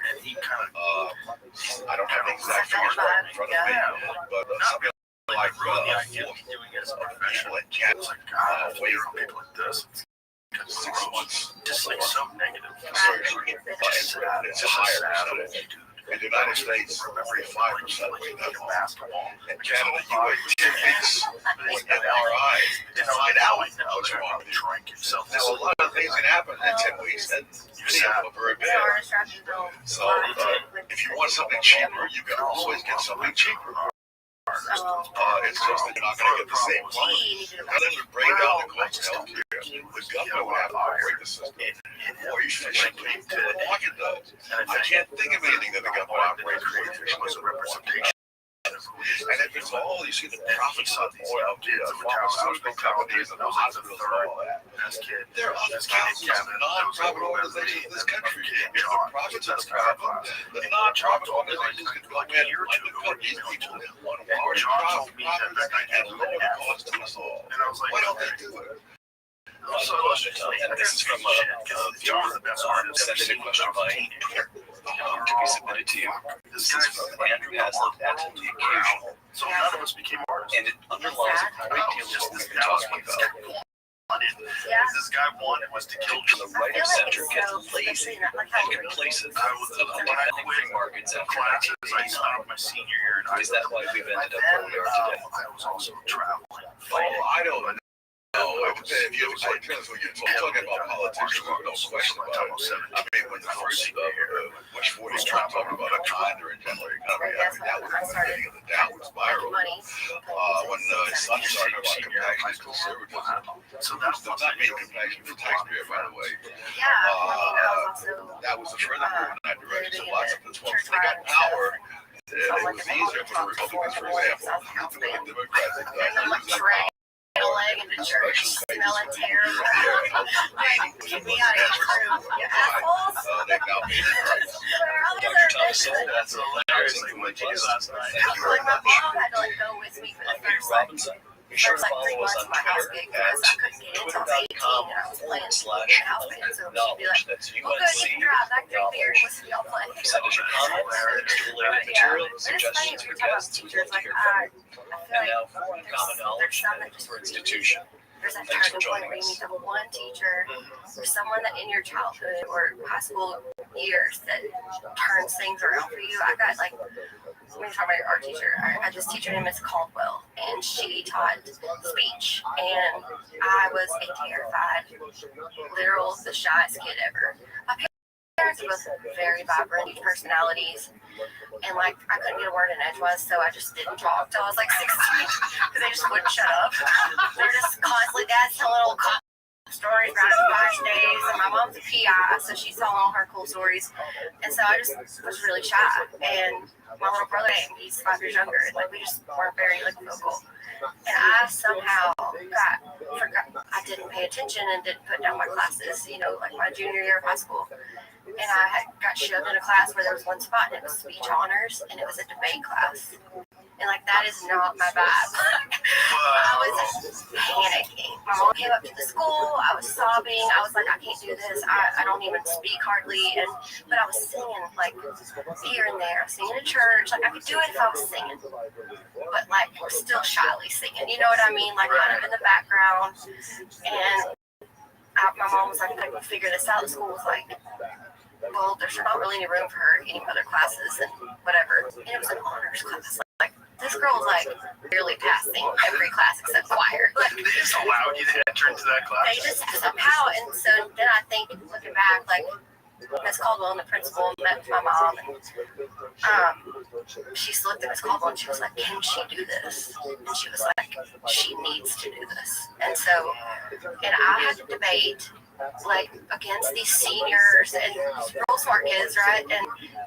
I don't have the exact figures right in front of me, but something like people in Canada wait for people like this. 6 months Just like so negative. surgery. It's a higher percentage. In the United States, 35% wait that long. In Canada, you wait 10 weeks with MRIs to find out what's wrong with you. Now, a lot of things can happen in 10 weeks, and many of them are very bad. So, if you want something cheaper, you can always get something cheaper. It's just that you're not going to get the same quality. Now, then we break down the cost of healthcare. The government would have to operate the system more efficiently than the market does. I can't think of anything that the government operates more efficiently than representation. And if it's all, you see the profits on the oil, the pharmaceutical companies and the hospitals and all that. There are other thousands of non-profit organizations in this country. If the profits are the problem, the non-profit organizations can go in like the companies people want to profit and lower the cost to us all. Why don't they do it? And this is from John, sent in a question by to be submitted to you. This is from Andrew Haslett at The Occasional. So none of us became artists. And it underlies a great deal of what we've been talking about. This guy wanted was to kill The right of center gets lazy and complacent about defending free markets and classes. I free stopped my senior year and Is that why we've ended up where we are today? I was also traveling. I don't know. If you have a trends when you're talking about politics, there's no question about it. I mean, when the first Bush 40 Trump talking about a kinder and gentler economy, I mean, that was the beginning of the downward spiral. When his son started about compassionate conservatism, So that's does not mean compassion for taxpayer, by the way. That was the further move in that direction. So lots of this once they got power, it was easier for the Republicans, for example, to the Democrats that use that power. a leg into church, smelling terrible. Get me out of here, crew, you assholes. That's hilarious. Last night. My mom had to go with me for the first 3 months of my house gig because I couldn't get into 18 and I was playing house band. So she'd be like, well, good, you can drive back 3 beers, listen to y'all play. Send us your comments, related material, suggestions for guests. We'd love to hear from you. And now, for uncommon knowledge for institution. There's that turning point where you need to have one teacher or someone that in your childhood or high school, years that turns things around for you. I got like, when you're talking about your art teacher, I just teacher name is Caldwell, and she taught speech, and I was a terrified, literal, the shyest kid ever. My parents were both very vibrant personalities, and like I couldn't get a word in edgewise, so I just didn't talk till I was like 16 because they just wouldn't shut up. They're just constantly dad's telling little stories about his past days, and my mom's a PI, so she's telling all her cool stories, and so I just was really shy. And my little brother, he's 5 years younger, and like we just weren't very like vocal. And I somehow forgot I didn't pay attention and didn't put down my classes, you know, like my junior year of high school. And I got shoved in a class where there was one spot, and it was speech honors, and it was a debate class. And like that is not my vibe. I was panicking. My mom came up to the school. I was sobbing. I was like, I can't do this. I don't even speak hardly. But I was singing like here and there. I was singing in church. Like I could do it if I was singing, but like still shyly singing. You know what I mean? Like kind of in the background. And my mom was like, I can figure this out. The school was like, well, there's not really any room for her in any other classes and whatever. And it was an honors class. Like this girl was like barely passing every class except choir. Like, they just allowed you to enter into that class? They just somehow, and so then I think looking back, like Miss Caldwell and the principal met my mom, and she looked at Miss Caldwell and she was like, can she do this? And she was like, she needs to do this. And so, and I had to debate like against these seniors and real smart kids, right?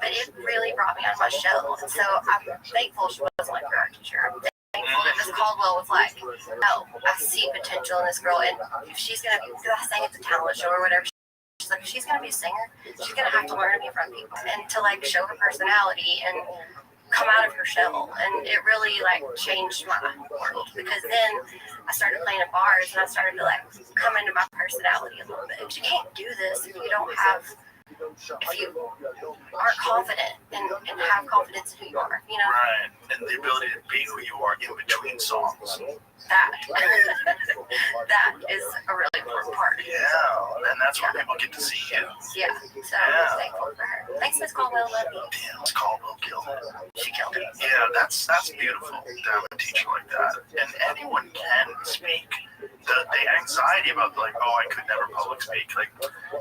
But it really brought me out of my shell. And so I'm thankful she wasn't like her art teacher. I'm thankful that Miss Caldwell was like, no, I see potential in this girl, and if she's gonna be, because I sang at the talent show or whatever, she's like, if she's gonna be a singer, she's gonna have to learn to be in front of people and to like show her personality and come out of her shell. And it really like changed my world, because then I started playing in bars and I started to like come into my personality a little bit. You can't do this if you don't have, if you aren't confident and have confidence in who you are, you know? Right. And the ability to be who you are in between songs. That is a really important part. Yeah, and that's where people get to see you. Yeah, so I'm thankful for her. Thanks, Miss Caldwell. Love you. Damn, Miss Caldwell killed it. She killed it. Yeah, that's beautiful to have a teacher like that. And anyone can speak. The anxiety about like, oh, I could never public speak. Like,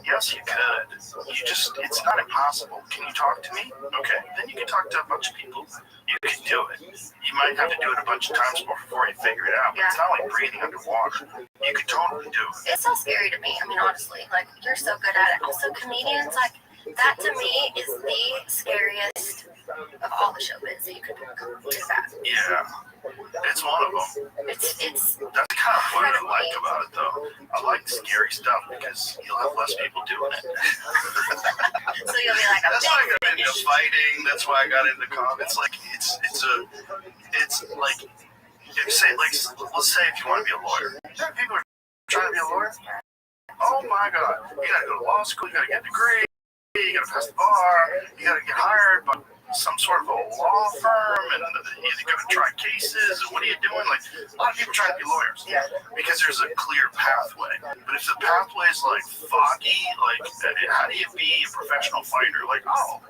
yes, you could. It's not impossible. Can you talk to me? Okay, then you can talk to a bunch of people. You can do it. You might have to do it a bunch of times before you figure it out. But it's not like breathing underwater. You can totally do it. It's so scary to me. I mean, honestly, like you're so good at it. Also, comedians, like that to me is the scariest of all the showbiz that you could do. Is that? Yeah. It's one of them. It's that's kind of what I like about it, though. I like scary stuff because you'll have less people doing it. So you'll be like, that's why I got into fighting. That's why I got into comedy. It's like it's like if say like let's say if you want to be a lawyer, people are trying to be a lawyer. Oh my God! You gotta go to law school. You gotta get a degree. You gotta pass the bar. You gotta get hired by some sort of a law firm, and you're gonna try cases. And what are you doing? Like a lot of people trying to be lawyers, because there's a clear pathway. But if the pathway is like foggy, like how do you be a professional fighter? Like, oh,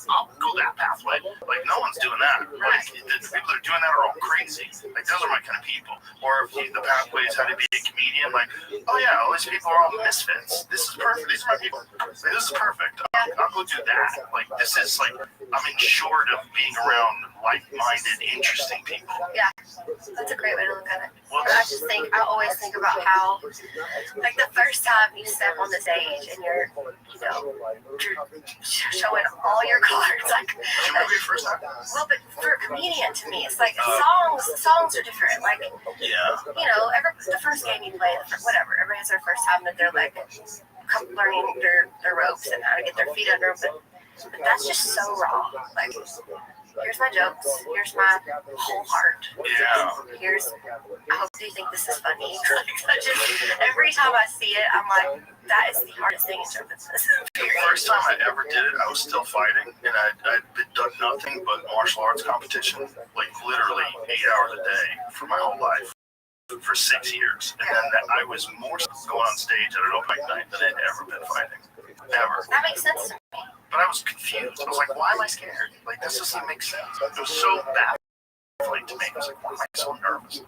I'll go that pathway. Like no one's doing that. Like the people that are doing that are all crazy. Like those are my kind of people. Or if the pathway is how to be a comedian, like, oh yeah, all these people are all misfits. This is perfect. These are my people. Like, this is perfect. I'll go do that. Like this is like I'm short of being around like-minded, interesting people. Yeah, that's a great way to look at it. I always think about how, like the first time you step on the stage and you're showing all your cards, like. Did you remember your first time? Well, but for a comedian, to me, it's like songs are different. Like, the first game you play, whatever, everybody has their first time that they're like learning their ropes and how to get their feet under them. But that's just so raw. Like, here's my jokes. Here's my whole heart. Yeah. I hope you think this is funny. Like, just every time I see it, I'm like, that is the hardest thing in show business. The first time I ever did it, I was still fighting, and I'd done nothing but martial arts competition, like literally 8 hours a day for my whole life. For 6 years. And then I was more going on stage at an open mic night than I'd ever been fighting. Ever. That makes sense to me. But I was confused. I was like, why am I scared? Like, this doesn't make sense. It was so baffling to me. I was like, why am I so nervous?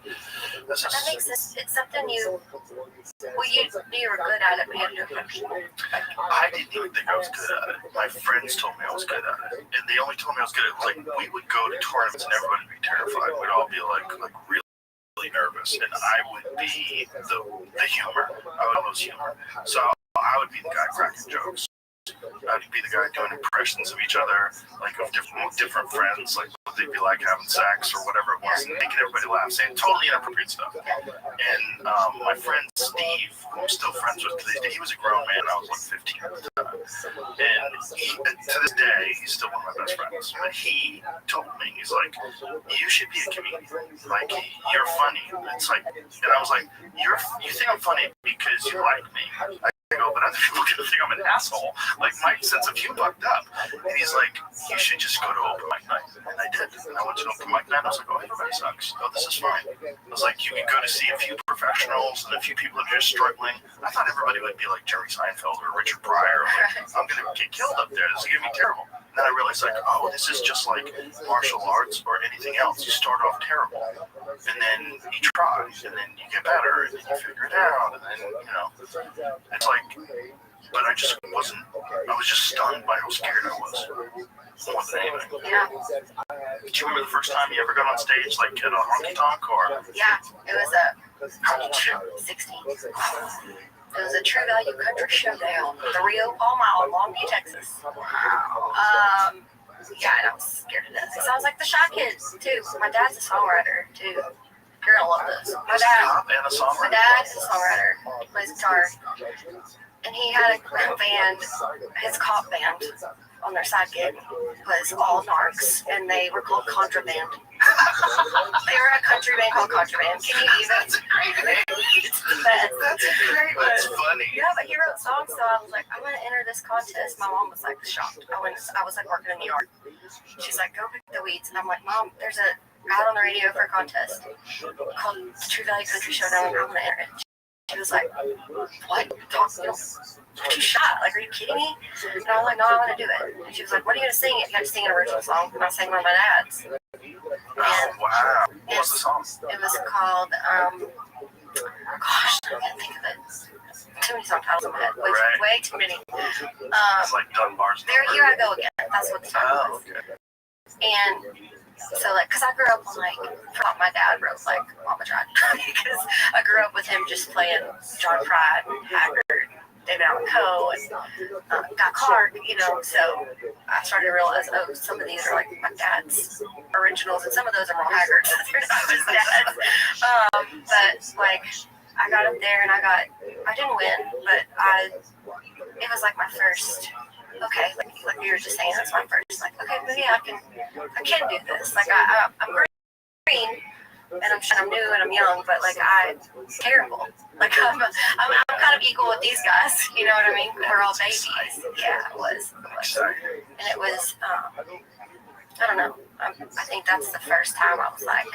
That makes sense. It's something you were good at it, but you had to do it professionally. I didn't even think I was good at it. My friends told me I was good at it. And they only told me I was good at it. Like, we would go to tournaments and everybody would be terrified. We'd all be like really nervous. And I would be the humor. I would lose humor. So I would be the guy cracking jokes. I'd be the guy doing impressions of each other, like of different friends, like what they'd be like having sex or whatever it was, and making everybody laugh, saying totally inappropriate stuff. And my friend Steve, who I'm still friends with to this day, he was a grown man. I was like 15 at the time. And to this day, he's still one of my best friends. But he told me, he's like, you should be a comedian. Like, you're funny. It's like, and I was like, you think I'm funny because you like me. I go, but other people are gonna think I'm an asshole. Like, my sense of humor fucked up. And he's like, you should just go to open mic night. And I did. And I went to open mic night. I was like, oh, everybody sucks. Oh, this is fine. I was like, you can go to see a few professionals and a few people that are just struggling. I thought everybody would be like Jerry Seinfeld or Richard Pryor. Like, I'm gonna get killed up there. This is gonna be terrible. And then I realized, like, oh, this is just like martial arts or anything else. You start off terrible, and then you try, and then you get better, and then you figure it out, and then, you know, it's like, but I just wasn't, I was just stunned by how scared I was, more than anything. Yeah. Do you remember the first time you ever got on stage, like at a honky tonk, or? Yeah, it was how old were you? 16. It was a True Value Country Showdown, the Rio Paul Mile in Longview, Texas. Yeah, and I was scared to death. It sounds like the Shy Kids, too. My dad's a songwriter, too. You're gonna love this. My dad is a songwriter, plays guitar. And he had a band, his cop band, on their side gig was all narcs, and they were called Contraband. They were a country band called Contraband. Can you even? That's a great name. It's the best. That's a great one. That's funny. Yeah, but he wrote songs, so I was like, I'm gonna enter this contest. My mom was like shocked. I was like working in New York. She's like, go pick the weeds, and I'm like, Mom, there's a ad on the radio for a contest called the True Value Country Showdown. I'm gonna enter it. She was like, what? Too shy. Like, are you kidding me? And I was like, no, I want to do it. And she was like, what are you going to sing? You got to sing an original song. And I sang one of my dad's. Oh, wow. What was the song? It was called, gosh, I can't think of it. Too many song titles in my head. Way too many. It's like Dunbar's. Here I Go Again. That's what the song was. Okay. And so, like, because I grew up on, like, my dad wrote, like, Mama Tried. Because I grew up with him just playing John Pride and Haggard, David Allan Coe, and Guy Clark, you know. So I started to realize, oh, some of these are, like, my dad's originals, and some of those are Merle Haggard. They're not just dad's. But, like, I got up there, and I didn't win, but it was, like, my first... Okay, like you were just saying, that's my first. Like, okay, maybe I can do this. Like, I'm green, and I'm new, and I'm young, but like I'm terrible. Like I'm kind of equal with these guys. You know what I mean? We're all babies. Yeah, it was. And it was. I don't know. I think that's the first time I was like,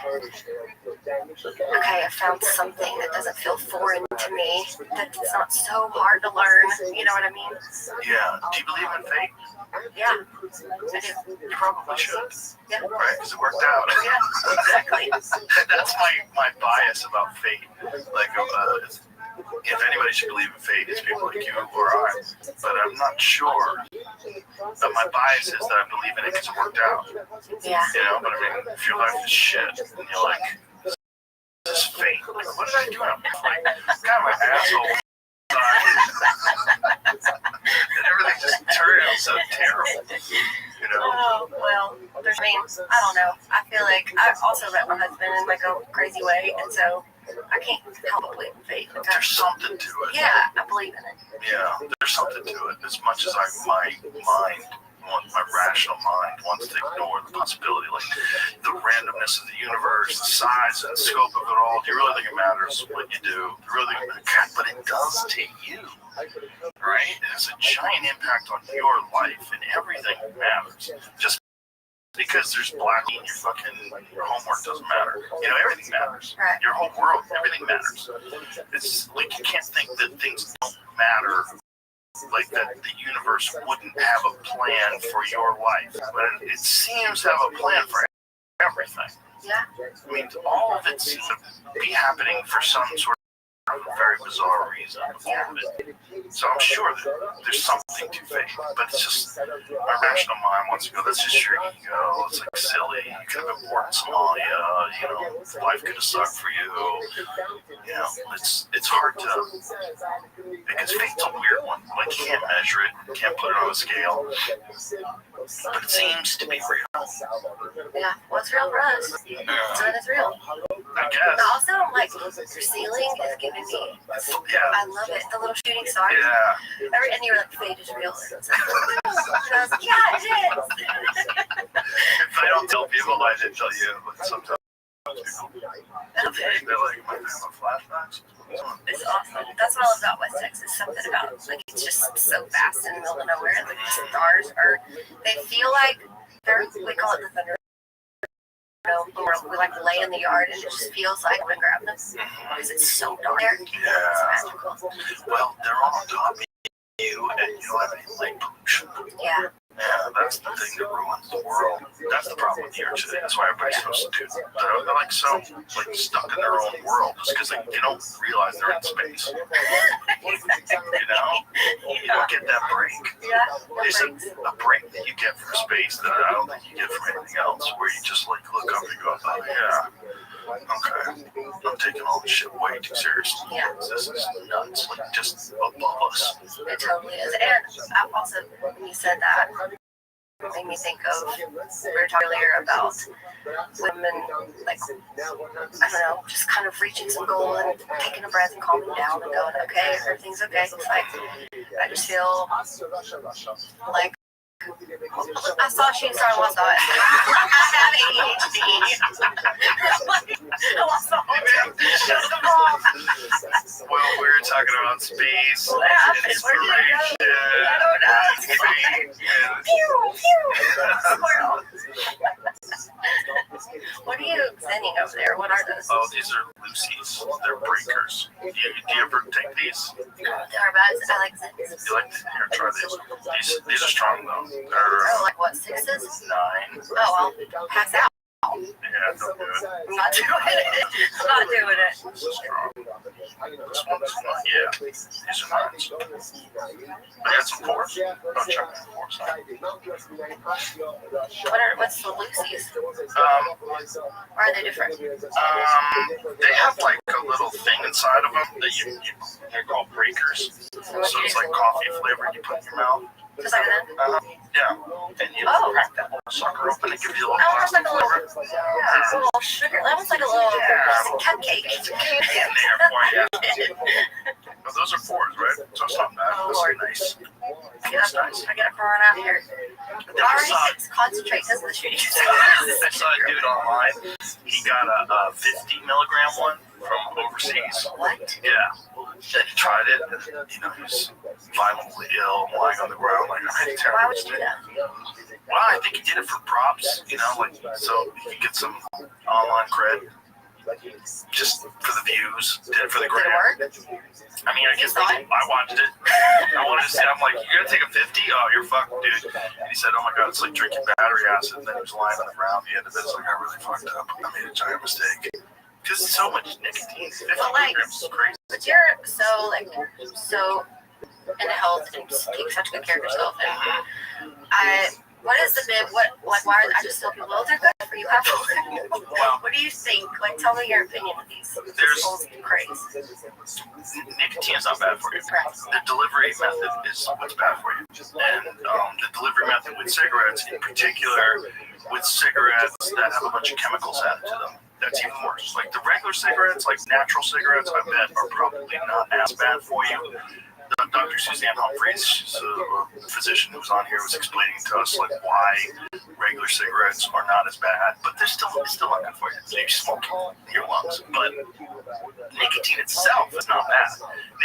okay, I found something that doesn't feel foreign to me, that's not so hard to learn, you know what I mean? Yeah. Do you believe in fate? Yeah, I do. You probably should. Yeah. Right, because it worked out. Yeah, exactly. That's my bias about fate. Like, if anybody should believe in fate, it's people like you or I. But I'm not sure. But my bias is that I believe in it because it worked out. Yeah. You know, but I mean, if your life is shit, and you're like, this is fate. Like, what did I do? And I'm like, God, my asshole. And everything just turned out so terrible. You know? Oh, well, I don't know. I feel like I also met my husband in like a crazy way, and so I can't help but believe in fate. There's something to it. Yeah, I believe in it. Yeah, there's something to it. As much as my rational mind wants to ignore the possibility, like the randomness of the universe, the size and scope of it all. Do you really think it matters what you do? Do you really think it matters? But it does to you, right? It has a giant impact on your life, and everything matters. Just because there's black in your homework doesn't matter. You know, everything matters. Right. Your whole world, everything matters. It's like you can't think that things don't matter like that the universe wouldn't have a plan for your life, but it seems to have a plan for everything. Yeah. I mean, all of it seems to be happening for some sort of very bizarre reason. All of it. So I'm sure that there's something to fate, but it's just my rational mind wants to go, that's just your ego. It's like silly. You could have been born in Somalia. You know, life could have sucked for you. You know, it's hard to, because fate's a weird one. Like, you can't measure it, can't put it on a scale, but it seems to be real. Yeah, what's real for us? So it's real. I guess. But also, like, your ceiling is giving me. Yeah. I love it. The little shooting star. Yeah. And you were like, fate is real. And I was like, yeah, it is. If I don't tell people, I didn't tell you. But sometimes people, they're like, my flashbacks. It's awesome. That's what I love about West Texas. Something about it. Like, it's just so vast in the middle of nowhere. Like, the stars are, they feel like they're, we call it the thunder. Or we like lay in the yard and it just feels like we're grabbing them because it's so dark there. Yeah. It's magical. Well, they're all on top of you and you don't have any light pollution. Yeah. Yeah, that's the thing that ruins the world. That's the problem with here today. That's why everybody's so stupid. They're like so like stuck in their own world just because they don't realize they're in space. You know? You don't get that break. Yeah. There's a break that you get from space that I don't think you get from anything else, where you just like look up and go, oh yeah, okay, I'm taking all this shit way too seriously. Yeah. This is nuts, like just above us. It totally is. And I also, when you said that, it made me think of, we were talking earlier about women, like, I don't know, just kind of reaching some goal and taking a breath and calming down and going, okay, everything's okay. It's like, I just feel like, I saw Shooting Star and lost all it. I have ADHD. I lost the whole thing. Well, we were talking about space, What happened? inspiration, I don't know. fate, and Pew, pew. Squirrel. What are you sending over there? What are those? oh, these are Lucy's. They're breakers. Do you ever take these? They're bad. I like this. You like? Here, try these. These are strong though. Oh, They're like what, 6s? 9. Oh, well, pass out. Yeah, don't do it. I'm not doing it. I'm not doing it. This is strong. This one's not. Yeah, these are 9s. I got some 4s. I'll check the 4s out. What's the Lucy's? Or are they different? They have like a little thing inside of them that they're called breakers. So it's like coffee flavored. You put in your mouth. Just like that? Yeah. And you crack that little sucker open and give you a little Oh, it's like plastic a little, flavor. it's a little sugar. That was like a little cupcake. In there for you. Well, those are 4s, right? So it's not bad. Oh, This Lord. is nice. Yeah, That's nice. I gotta run out here. Already concentrate because of the shooting. I saw a dude online. He got a 50 milligram one from overseas. What? Yeah. And he tried it. And, you know, he's violently ill, lying on the ground like a vegetarian. Why would you do that? Well, I think he did it for props, you know, like so he could get some online cred. Just for the views, did it for the Did it gram. work? I mean, I guess I watched it. I wanted to see. I'm like, you gotta take a 50? Oh, you're fucked, dude. And he said, oh my god, it's like drinking battery acid. And then he was lying on the ground. The end of it, it's like, I really fucked up. I made a giant mistake. Because it's so much nicotine. 50 milligrams is crazy. But you're so into health and just take such good care of yourself. And what is the big, why are, I just tell people, well, they're good for you. What do you think? Like, tell me your opinion of these. There's old craze. Nicotine is not bad for you. The delivery method is what's bad for you. And the delivery method with cigarettes, in particular, with cigarettes that have a bunch of chemicals added to them, that's even worse. Like the regular cigarettes, like natural cigarettes, I bet are probably not as bad for you. Dr. Suzanne Humphreys, she's a physician who was on here, was explaining to us like why regular cigarettes are not as bad, but it's still not good for you. So you smoke in your lungs, but nicotine itself is not bad.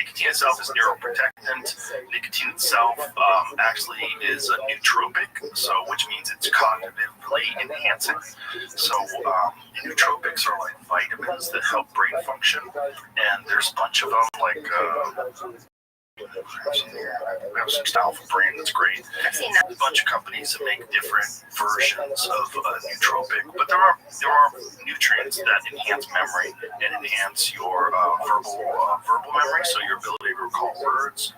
Nicotine itself is neuroprotectant. Nicotine itself actually is a nootropic, so which means it's cognitively enhancing. So nootropics are like vitamins that help brain function, and there's a bunch of them like We have some Alpha Brain that's great. I've seen that. A bunch of companies that make different versions of nootropic, but there are nutrients that enhance memory and enhance your verbal memory, so your ability to recall words.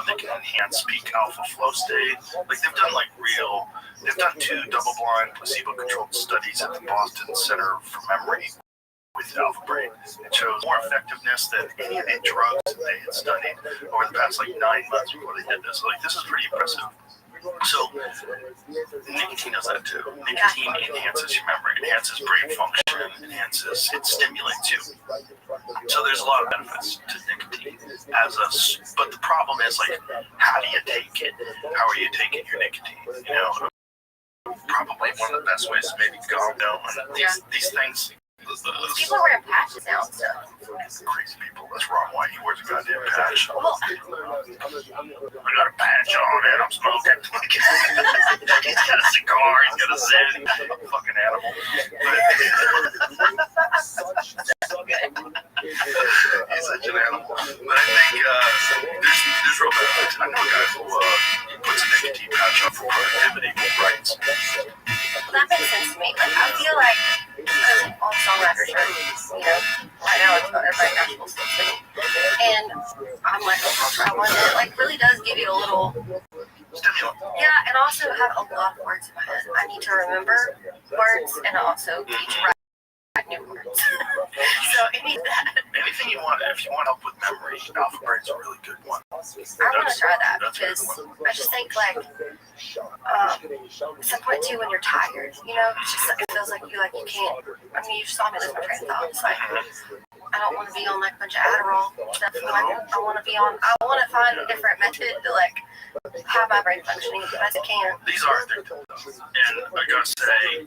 They can enhance peak alpha flow state. Like they've done 2 double-blind placebo-controlled studies at the Boston Center for Memory with Alpha Brain. It shows more effectiveness than any of the drugs that they had studied over the past 9 months before they did this. This is pretty impressive. So nicotine does that too. Nicotine enhances your memory, enhances brain function, it stimulates you. So there's a lot of benefits to nicotine but the problem is how do you take it? How are you taking your nicotine? Probably one of the best ways to maybe calm down on these things. People are wearing patches now and stuff. Crazy people. That's wrong. Why he wears a goddamn patch? Well, I got a patch on and I'm smoking. He's got a cigar. He's got a Zen. A fucking animal. He's such an animal. But I think there's real benefits. I know a guy who puts a nicotine patch on for productivity rights. Well, that makes sense to me. I feel like all songwriters are, right now it's about everybody national singing. And I'm like, I'll try one that really does give you a little stimulant. Yeah, and also have a lot of words in my head. I need to remember words and also need to write new words. So I need that. Anything you want, if you want help with memory, Alpha Brain's a really good one. I want to try that because I just think at some point too when you're tired, it feels like you can't. I mean, you just saw me lose my train of thought. It's I don't want to be on a bunch of Adderall stuff. I want to find a different method to have my brain functioning as best it can. These are addictive, and I gotta say,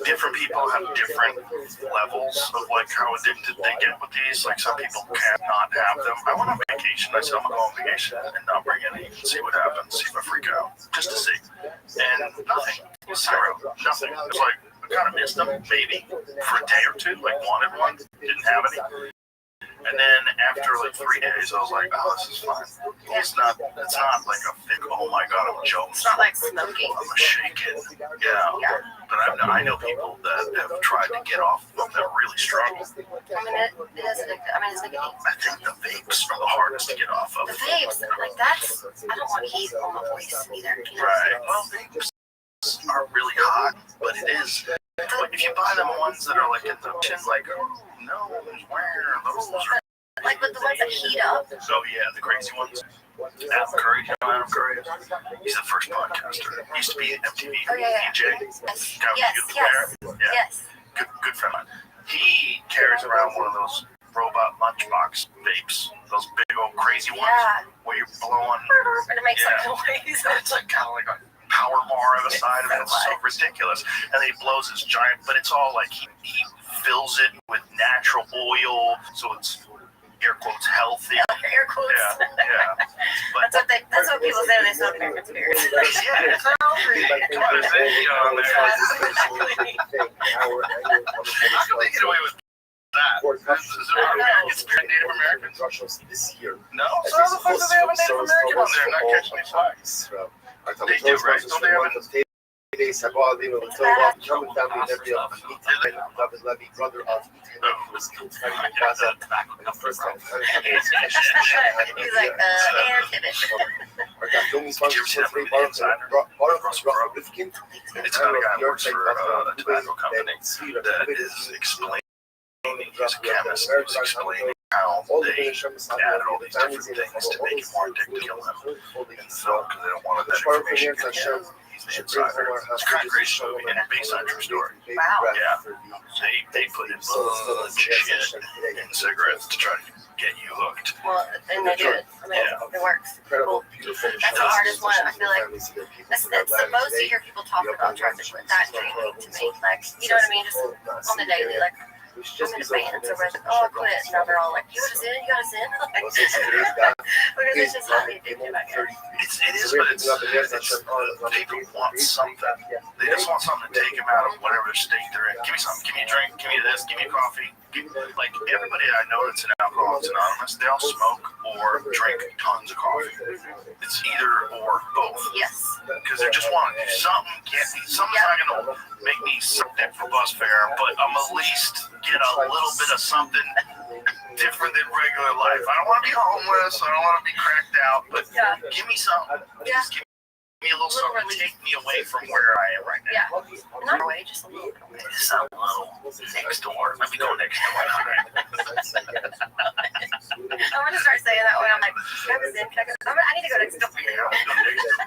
different people have different levels of how addicted they get with these. Some people cannot have them. I went on vacation. I said I'm gonna go on vacation and not bring any and see what happens, see if I freak out, just to see. And nothing, zero, nothing. It's I kind of missed them, maybe for a day or two. Wanted one, didn't have any. And then after 3 days, I was like, oh, this is fine. It's not a thick, oh my God, I'm joking. It's not like smoking. I'm a shaking. Yeah. But I know people that have tried to get off of that really struggle. I mean, it is addictive. I mean, it's nicotine. I think the vapes are the hardest to get off of. The vapes, I don't want heat on my voice either. Right. Well, vapes are really hot, but it is. If you buy them ones that are in the chin, no, where those are. But the ones that heat up. Oh yeah, the crazy ones. Adam Curry, Adam Curry. He's the first podcaster. He used to be at MTV DJ. Yes. Good friend of mine. He carries around one of those robot lunchbox vapes, those big old crazy ones where you're blowing. And it makes noise. It's kind of like a power bar on the side of it. It's so ridiculous. And then he blows his giant, but it's all he fills it with natural oil, so it's air quotes healthy. Air quotes. Yeah. But that's what people say when they smoke American spirits. Yeah, it's healthy. Come on, there's video on there. How can they get away with that? Is it American spirit, Native Americans? This year. No, so how the fuck do they have a Native American on there not catching these flags? They do, right? Don't they have a... brother of was killed in He's Gaza like, It's got a guy who works for a tobacco company that is explaining, he's a chemist, who's explaining how they added all these different things to make it more addictive to kill him in the film because they don't want that information to get shown. He's the insider. It's kind of crazy movie and based on a true story. Wow. Yeah. They put in bunch of shit in cigarettes to try to get you hooked. Well, and they do it. I mean, it works. Cool. That's the hardest one. I feel like that's the most you hear people talk about trying to quit that drinking to me. You know what I mean? Just on the daily, I'm in a band, so we're like, oh, I quit. And now they're all like, you got a Zen? Because it's just highly addictive, I guess. It is, but it's people want something. They just want something to take them out of whatever state they're in. Give me something. Give me a drink. Give me this. Give me a coffee. like everybody I know that's in Alcoholics Anonymous, they all smoke or drink tons of coffee. It's either or both. Yes. Because they just want to do something, something's not going to make me suck dick for bus fare, but I'm at least get a little bit of something different than regular life. I don't want to be homeless, I don't want to be cracked out, but give me something. Yeah. Just give me a little something to take me away from where I am right now. Yeah. Not away, just a little bit away. It's a little next door. Let me go next door. All right. I'm going to start saying that when I'm like, I need to go next door.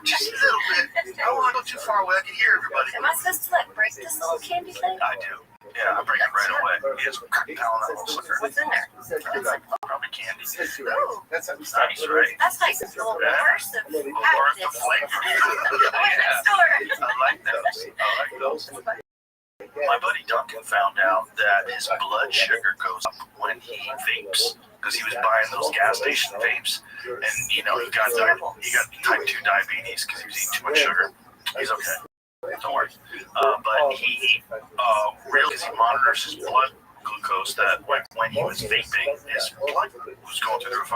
Just a little bit. I don't want to go too far away. I can hear everybody. Am I supposed to like break this little candy thing? I do. Yeah, I break it right away. It's cracked down that little sucker. What's in there? Probably candy. Ooh, That's nice, right? that's like a little worse of Worth the flavor. next door. I like those. My buddy Duncan found out that his blood sugar goes up when he vapes because he was buying those gas station vapes, and he got type 2 diabetes because he was eating too much sugar. He's okay. Don't worry. But he realized he monitors his blood glucose that when he was vaping, his blood was going through the roof.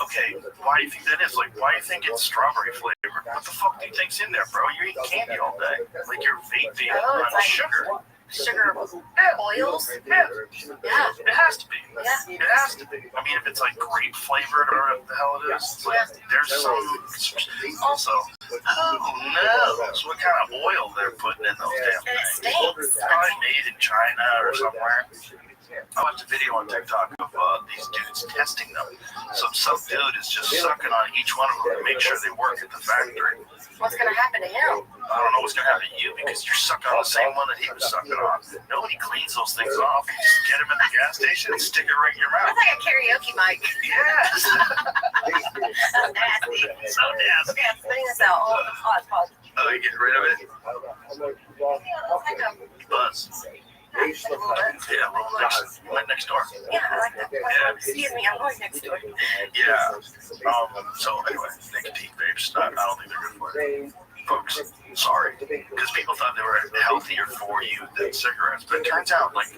Okay, why do you think that is? Like, why do you think it's strawberry flavored? What the fuck do you think's in there, bro? You're eating candy all day. Like, you're vaping on like sugar. Sugar oils. Yeah. It has to be. Yeah. It has to be. I mean, if it's like grape flavored or whatever the hell it is, it's like, there's some. Also, who knows what kind of oil they're putting in those damn And it things? stinks. Probably made in China or somewhere. I watched a video on TikTok of these dudes testing them. Some dude is just sucking on each one of them to make sure they work at the factory. What's going to happen to him? I don't know what's going to happen to you because you're sucking on the same one that he was sucking on. Nobody cleans those things off. You just get them in the gas station and stick it right in your mouth. That's like a karaoke mic. Yes. That's nasty. So nasty. Yeah, spitting this out. Oh, it's pause. Oh, you get rid of it? Buzz. Yeah, next door. Yeah, I like that. Yeah. Excuse me, I'm going next door. Yeah. So anyway, nicotine vapes, I don't think they're good for you. Folks, sorry. Because people thought they were healthier for you than cigarettes. But it turns out, like,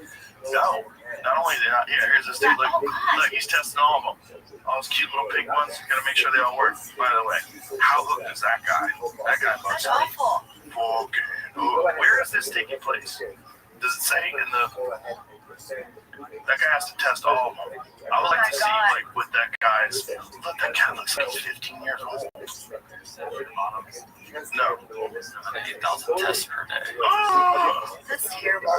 no. Not only are they not, here's this dude, look, he's testing all of them. All those cute little pink ones, you gotta make sure they all work. By the way, how hooked is that guy? That guy That's looks awful. fucking. Where is this taking place? Does it say in the? That guy has to test all of them. I would like to see like what that guy's. Look, that guy looks like he's 15 years old. No. 8,000 tests per day. Oh, That's terrible.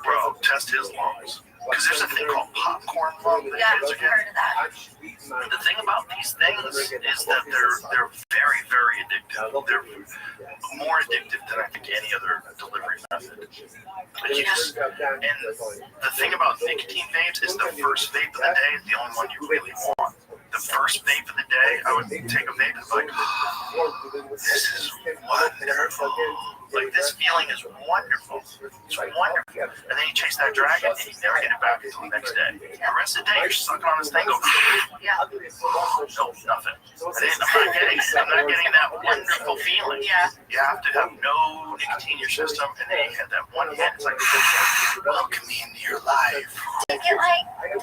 bro, test his lungs. Because there's a thing called popcorn lung that Yeah, kids I've are heard getting. of that. The thing about these things is that they're very, very addictive. They're more addictive than I think any other delivery method. And the thing about nicotine vapes is the first vape of the day is the only one you really want. The first vape of the day, I would take a vape and be like, this is wonderful. Like, this feeling is wonderful. It's wonderful. And then you chase that dragon and you never get it back until the next day. The rest of the day, you're sucking on this thing, go, Yeah. no, nothing. I'm not getting that wonderful feeling. Yeah. You have to have no nicotine in your system, and then you have that one hit. It's like, welcome me into your life. Do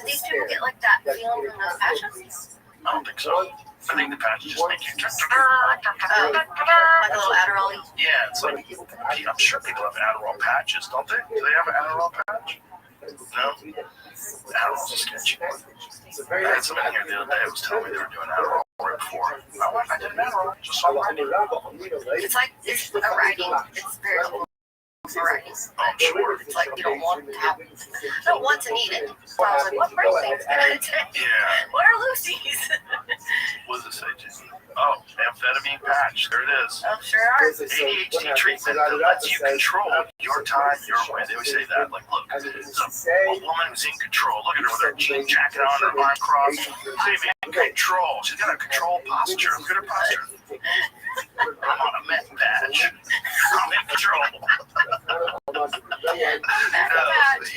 these people get like that feeling from those patches? I don't think so. I think the patch just make you. Like a little Adderall. Yeah, it's like, I'm sure people have Adderall patches, don't they? Do they have an Adderall patch? No? Adderall's a sketchy one. I had someone here the other day who was telling me they were doing Adderall right before. I did an Adderall. Just saw one. It's like it's a writing. It's very cool. Writing. Oh, I'm sure. It's like you don't want to have, you don't want to need it. So I was like, what brain thing's gonna take? Yeah. What are Lucy's? What does it say, Jimmy? Oh, amphetamine patch. There it is. Oh, sure are. ADHD treatment that lets you control your time, your way. They always say that. Like, look, there's a woman who's in control. Look at her with her jean jacket on, her arm crossed. Baby, control. She's got a control posture. Look at her posture. I'm on a meth patch. I'm in control.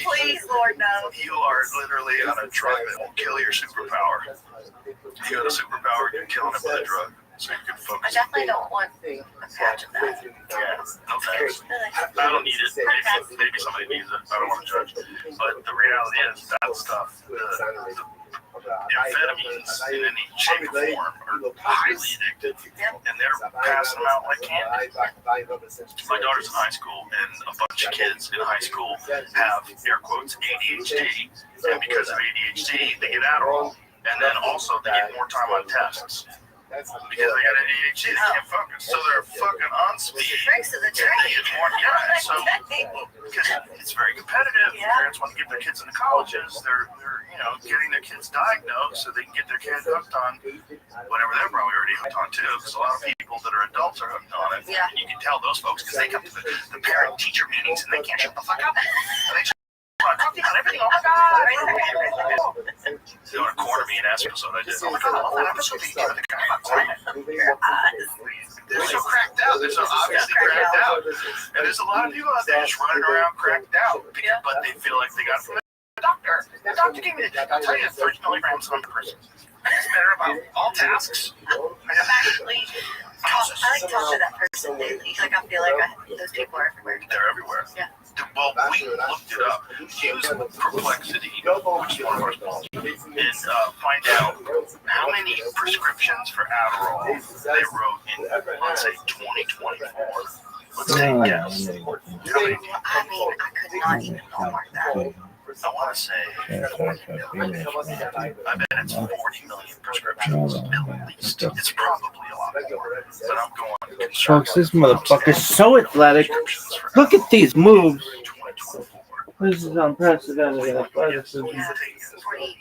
Please, Lord, no. You are literally on a drug that will kill your superpower. You got a superpower, you're killing it with a drug. so you can I focus. definitely don't want a patch of that. Yeah, no thanks. I don't need it. Maybe somebody needs it. I don't want to judge. But the reality is that stuff, the amphetamines in any shape or form are highly addictive, and they're passing them out like candy. My daughter's in high school, and a bunch of kids in high school have, air quotes, ADHD, and because of ADHD, they get Adderall, and then also they get more time on tests. Because they got ADHD, they can't focus, so they're fucking on speed. Tricks of the They trade. get more, yeah, so because it's very competitive. Yeah. Parents want to get their kids into colleges. They're getting their kids diagnosed so they can get their kids hooked on whatever they're probably already hooked on too. Because a lot of people that are adults are hooked on it. Yeah. And you can tell those folks because they come to the parent-teacher meetings and they can't shut the fuck up. And they just want to talk to you about everything. Oh my god! They want to corner me in an episode I did. Oh my god, I love that episode. You did the guy about climate. They're so cracked out. They're so obviously cracked out. And there's a lot of people out there just running around cracked out, but they feel like they got it from the doctor. The doctor gave me I'll tell you, 30 milligrams on person. It's better about all tasks. I'm actually, I like to talk to that person daily. Like, I feel like those people are everywhere. They're everywhere. Yeah. Well, we looked it up. Use Perplexity, which is one of our sponsors, and find out how many prescriptions for Adderall they wrote in, let's say, 2024. Let's say, yes. How many? I mean, I could not even ballpark that. I want to say, I bet it's 40 million prescriptions, at least. It's probably a lot more, but I'm going to Folks, this motherfucker's so athletic. Look at these moves. 2024. This is unprecedented athleticism. Yeah, 40.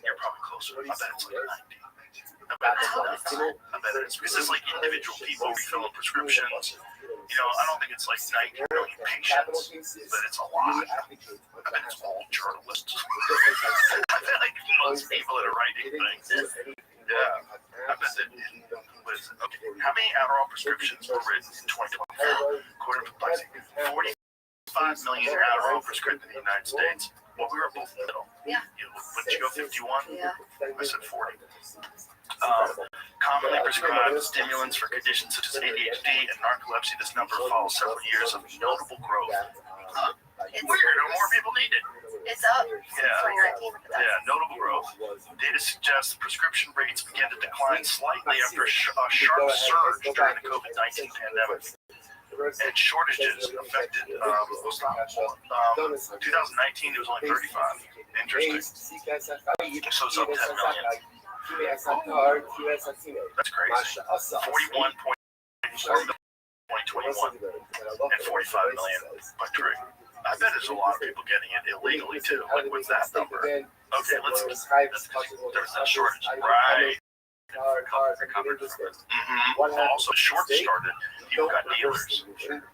You're probably closer. I bet it's like 90. I bet it's because it's like individual people refilling prescriptions. I don't think it's like 90 million patients, but it's a lot. I bet it's all journalists. I bet like most people that are writing things. Yeah, I bet that. Okay, how many Adderall prescriptions were written in 2024? According to Perplexity, 45 million Adderall prescribed in the United States. Well, we were both in the middle. Yeah. Wouldn't you go 51? Yeah. I said 40. Commonly prescribed stimulants for conditions such as ADHD and narcolepsy. This number follows several years of notable growth. It's Weird, more people need it. It's up since 2019. Yeah, notable growth. Data suggests prescription rates began to decline slightly after a sharp surge during the COVID-19 pandemic. And shortages affected, 2019 it was only 35. Interesting. So it's up 10 million. That's crazy. 41.4 million in 2021 and 45 million by trade. I bet there's a lot of people getting it illegally too. Like, what's that number? Okay, there's that shortage. Right. Also, short started. You've got dealers.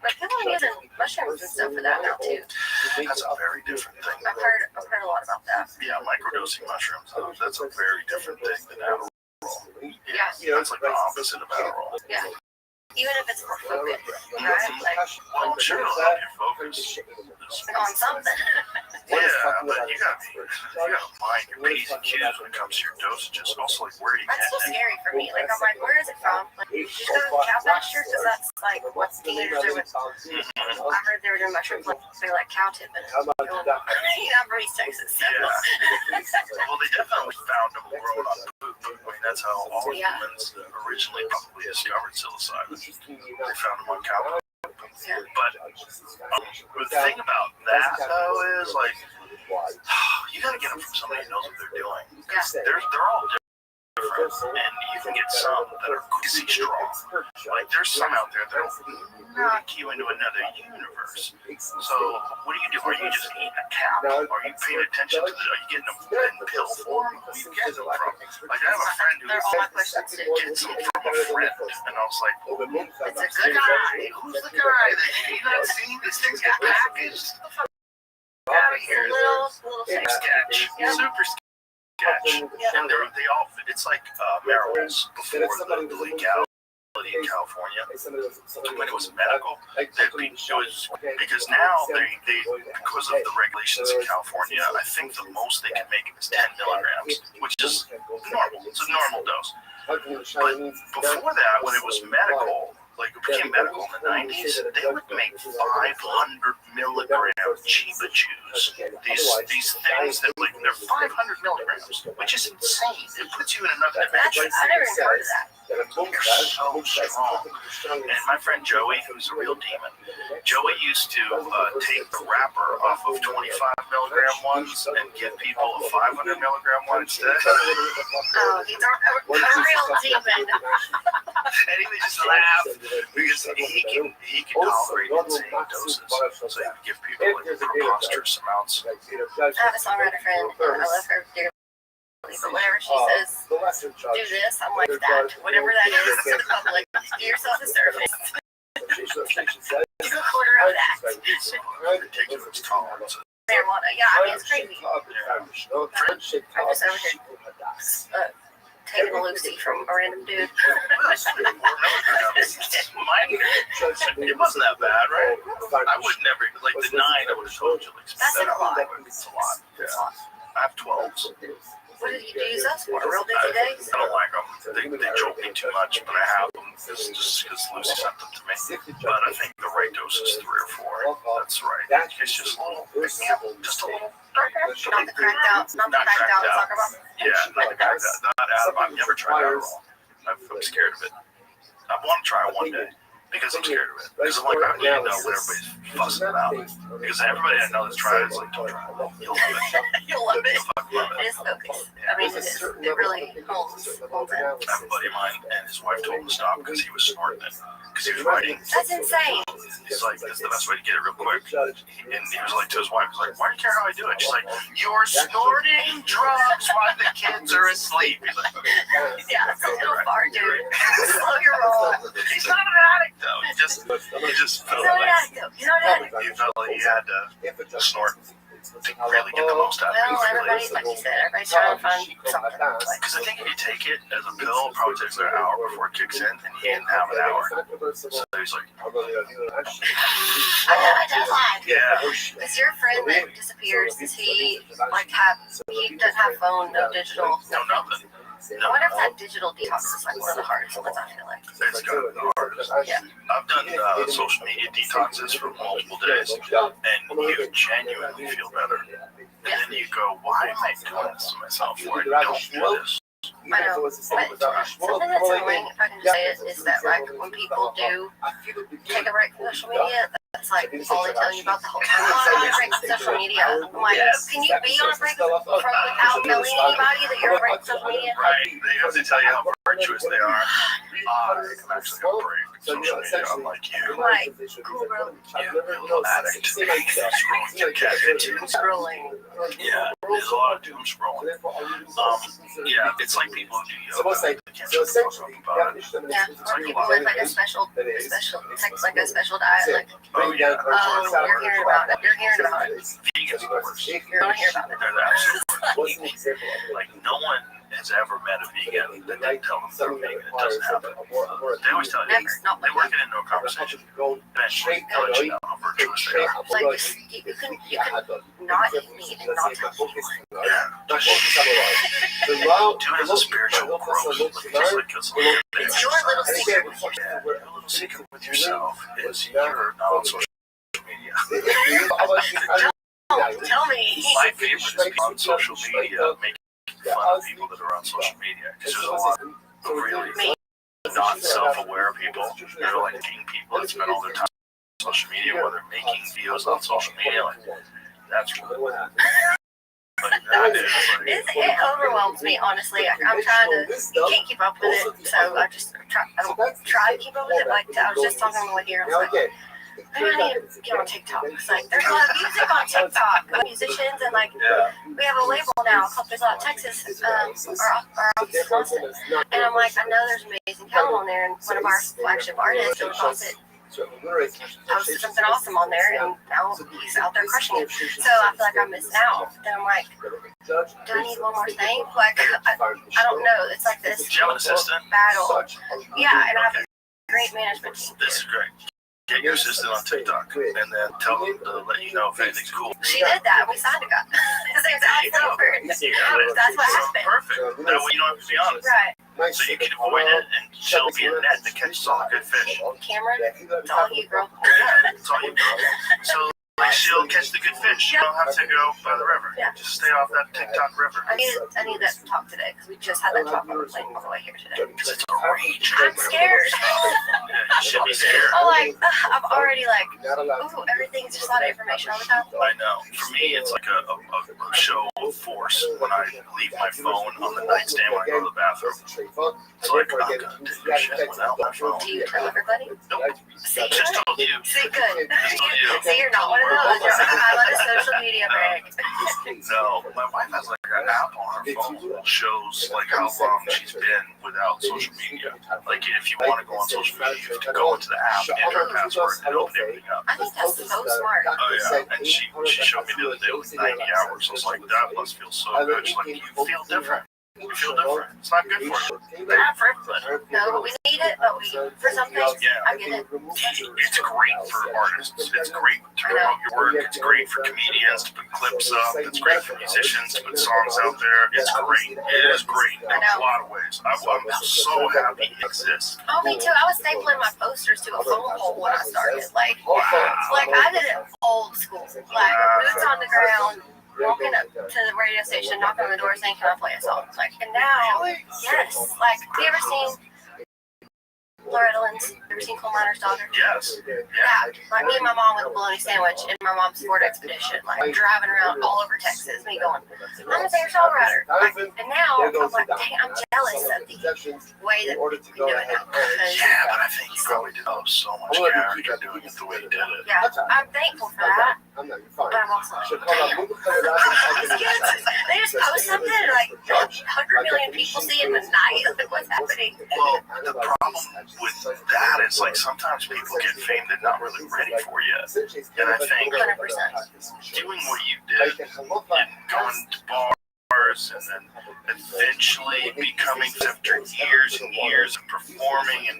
But people are using mushrooms and stuff for that now too. That's a very different thing. I've heard a lot about that. Yeah, microdosing mushrooms. That's a very different thing than Adderall. Yeah. That's like the opposite of Adderall. Yeah. Even if it's more focused, right? Like, Well, I'm sure it'll help you focus. on something. Yeah, but you gotta mind your P's and Q's when it comes to your dosages. Also, like, where are you That's so getting it? scary for me. Like, I'm like, where is it from? Like, just go to cow pasture because that's like what teenagers are with. I heard they were doing mushrooms like they're like cow tip in it. I'm from East Texas. So. Yeah. Well, they definitely found them growing on poop. I mean, that's how all humans originally probably discovered psilocybin. They found them on cow poop. Yeah. But the thing about that, though, is like, you gotta get them from somebody who knows what they're doing. Because they're all different. And you can get some that are crazy strong. Like, there's some out there that will knock you into another universe. So, what do? Are you just eating a cap? Are you paying attention to are you getting them in pill form? Who are you getting them from? Like, I have a friend who They're all my questions too. gets them from a friend. And I was like, It's a good guy. who's the guy that you not seen these things get packaged? Out of here. Little Sketch. Super sketch. And they all, it's like Merrill's before the legality specifically in California, when it was medical, it was because now they because of the regulations in California, I think the most they can make is 10 milligrams, which is normal. It's a normal dose. But before that, when it was medical, like it became medical in the 90s, they would make 500 milligram Chiba Chews. These things that like they're 500 milligrams, which is insane. It puts you in another dimension. I never even heard of that. They're so strong. And my friend Joey, who's a real demon, Joey used to take the wrapper off of 25 milligram ones and give people a 500 milligram one instead. Oh, he's a real demon. And he would just laugh because he can tolerate insane doses. So he would give people like preposterous amounts. I have a songwriter friend, and I love her dearly, but whenever she says, do this, I'm like, that, whatever that is to the public, do yourself a service. Do a quarter of that. Ridiculous tolerance. Marijuana, yeah, I mean, it's crazy. I'm just over here taking a Lucy from a random dude. It wasn't that bad, right? I would never, like the 9, I would have told you. Like, That's a lot. It's a lot. Yeah. I have 12s. What did you use those for? Real busy days? I don't like them. They jolt me too much, but I have them just because Lucy sent them to me. But I think the right dose is 3 or 4. That's right. It's just a little, just a little. Not the cracked out soccer ball. Yeah, not the cracked out. Not Adderall. I've never tried Adderall. I'm scared of it. I want to try it one day because I'm scared of it. Because I'm like, I need to know what everybody's fussing about. Because everybody I know that's tried it is like, don't try it. You'll love it. You'll love it. You'll fucking love It it. is focused. I mean, it is. It really holds it. I have a buddy of mine, and his wife told him to stop because he was snorting it. Because he was writing. That's insane. He's like, that's the best way to get it real quick. And he was like to his wife, he's like, why do you care how I do it? She's like, you're snorting drugs while the kids are asleep. He's like, okay. Yeah, it's a little far, dude. Slow your roll. He's not an addict though. He just felt He's not an like addict, though. He's not an addict. he felt like he had to snort to really get the most out of it. Well, everybody's, like you said, everybody's trying to find something. Because I think if you take it as a pill, it probably takes like an hour before it kicks in, and he didn't have an hour. So he's like, I lied. yeah. Is your friend that disappears, does he, like, he doesn't have phone, no digital? No, nothing. I wonder if that digital detox is, like, one of the hardest ones, I feel like. It's kind of the hardest. Yeah. I've done social media detoxes for multiple days, and you genuinely feel better. And then you go, why am I doing this to myself? Why don't do this? I know, but something that's annoying, if I can just say it, is that, like, when people do take a break from social media, that's, like, all they tell you about the whole time. Oh, I'm on a break from social media. I'm like, can you be on a break without telling anybody that you're on a break from social media? Right, they have to tell you how virtuous they are. I'm actually on a break from social media, unlike you. Like, cool, bro. Yeah, you're a little addict. Scrolling your cat into Scrolling. Yeah, there's a lot of doom scrolling. Yeah, it's like people who do yoga. They can't shut the fuck up about it. Yeah, or people with, like, a special, like a special diet, like, Oh, yeah. you're hearing about it. You're hearing about it. Vegans are the worst. You're gonna hear about it. They're the absolute worst. Like, no one has ever met a vegan that didn't tell them they're vegan. It doesn't happen. They always tell you. Never, not They like work it into a conversation. Eventually, they'll let you know how virtuous they are. like you can not eat meat and not touch anyone. Yeah. Do it as a spiritual growth. Just like it's It's your little secret. Yeah, your little secret with yourself is you're not on social media. Tell me. My favorite is being on social media, making fun of people that are on social media. Because there's a lot of really not self-aware people. They're like making people that spend all their time on social media, where they're making videos on social media. Like, that's really It overwhelms me, honestly. I'm trying to, you can't keep up with it, so I don't try to keep up with it. Like, I was just talking with here, I was like, maybe I need to get on TikTok. It's like, there's a lot of music on TikTok, musicians, and like, we have a label now called There's a Lot of Texas, or Austin. And I'm like, I know there's amazing talent on there, and one of our flagship artists, Joe Fawcett, posted something awesome on there, and now he's out there crushing it. So I feel like I'm missing out. And I'm like, do I need one more thing? Like, I don't know. It's like this Do you have an assistant? battle. Yeah, and I have great management team. This is great. Get your assistant on TikTok and then tell them to let you know if anything's cool. She did that. We signed a guy. His name's Alex Alford. That's what happened. Perfect. That way you don't have to be honest. Right. So you can avoid it, and she'll be a net that catches all the good fish. Cameron, it's all you, girl. It's all you do. So like, she'll catch the good fish. You don't have to go by the river. Yeah. Just stay off that TikTok river. I need that talk today because we just had that talk on the plane on the way here today. Because it's a rage. I'm scared. Yeah, you should be scared. I'm like, I'm already like, ooh, everything's just a lot of information all the time. I know. For me, it's like a show of force when I leave my phone on the nightstand when I go to the bathroom. It's like, I'm going to do shit without my phone. Do you tell everybody? Nope. See, Just told you. see, good. Just told you. See, you're not one of those. I'm on a social media break. No, my wife has like an app on her phone that shows like how long she's been without social media. Like if you want to go on social media, you have to go into the app, enter a password, and open everything up. I think that's so smart. Oh yeah, and she showed me the other day with 90 hours. I was like, that must feel so good. She's like, you feel different. You feel different. It's not good for you. Not for everybody. No, but we need it. But for some things, I get it. It's great for artists. It's great to promote your work. It's great for comedians to put clips up. It's great for musicians to put songs out there. It's great. It is great in a lot of ways. I'm so happy it exists. Oh, me too. I was stapling my posters to a phone pole when I started. Like I did it old school. Like boots on the ground. Walking up to the radio station, knocking on the door, saying, "Can I play a song?" Like, and now, yes. Like, have you ever seen Loretta Lynn's? Ever seen Coal Miner's Daughter? Yes. Yeah. Like me and my mom with a bologna sandwich in my mom's Ford Expedition, like driving around all over Texas. Me going, I'm a singer-songwriter. Like, and now I'm like, dang, I'm jealous of the way that we do it now. Yeah, but I think you probably developed so much character doing it the way you did it. Yeah, I'm thankful for that. But I'm also like, damn. They just post something and like 100 million people see it in a night. Like, what's happening? Well, the problem with that is like sometimes people get fame they're not really ready for yet. And I think 100%. doing what you did and going to bars and then eventually becoming after years and years of performing and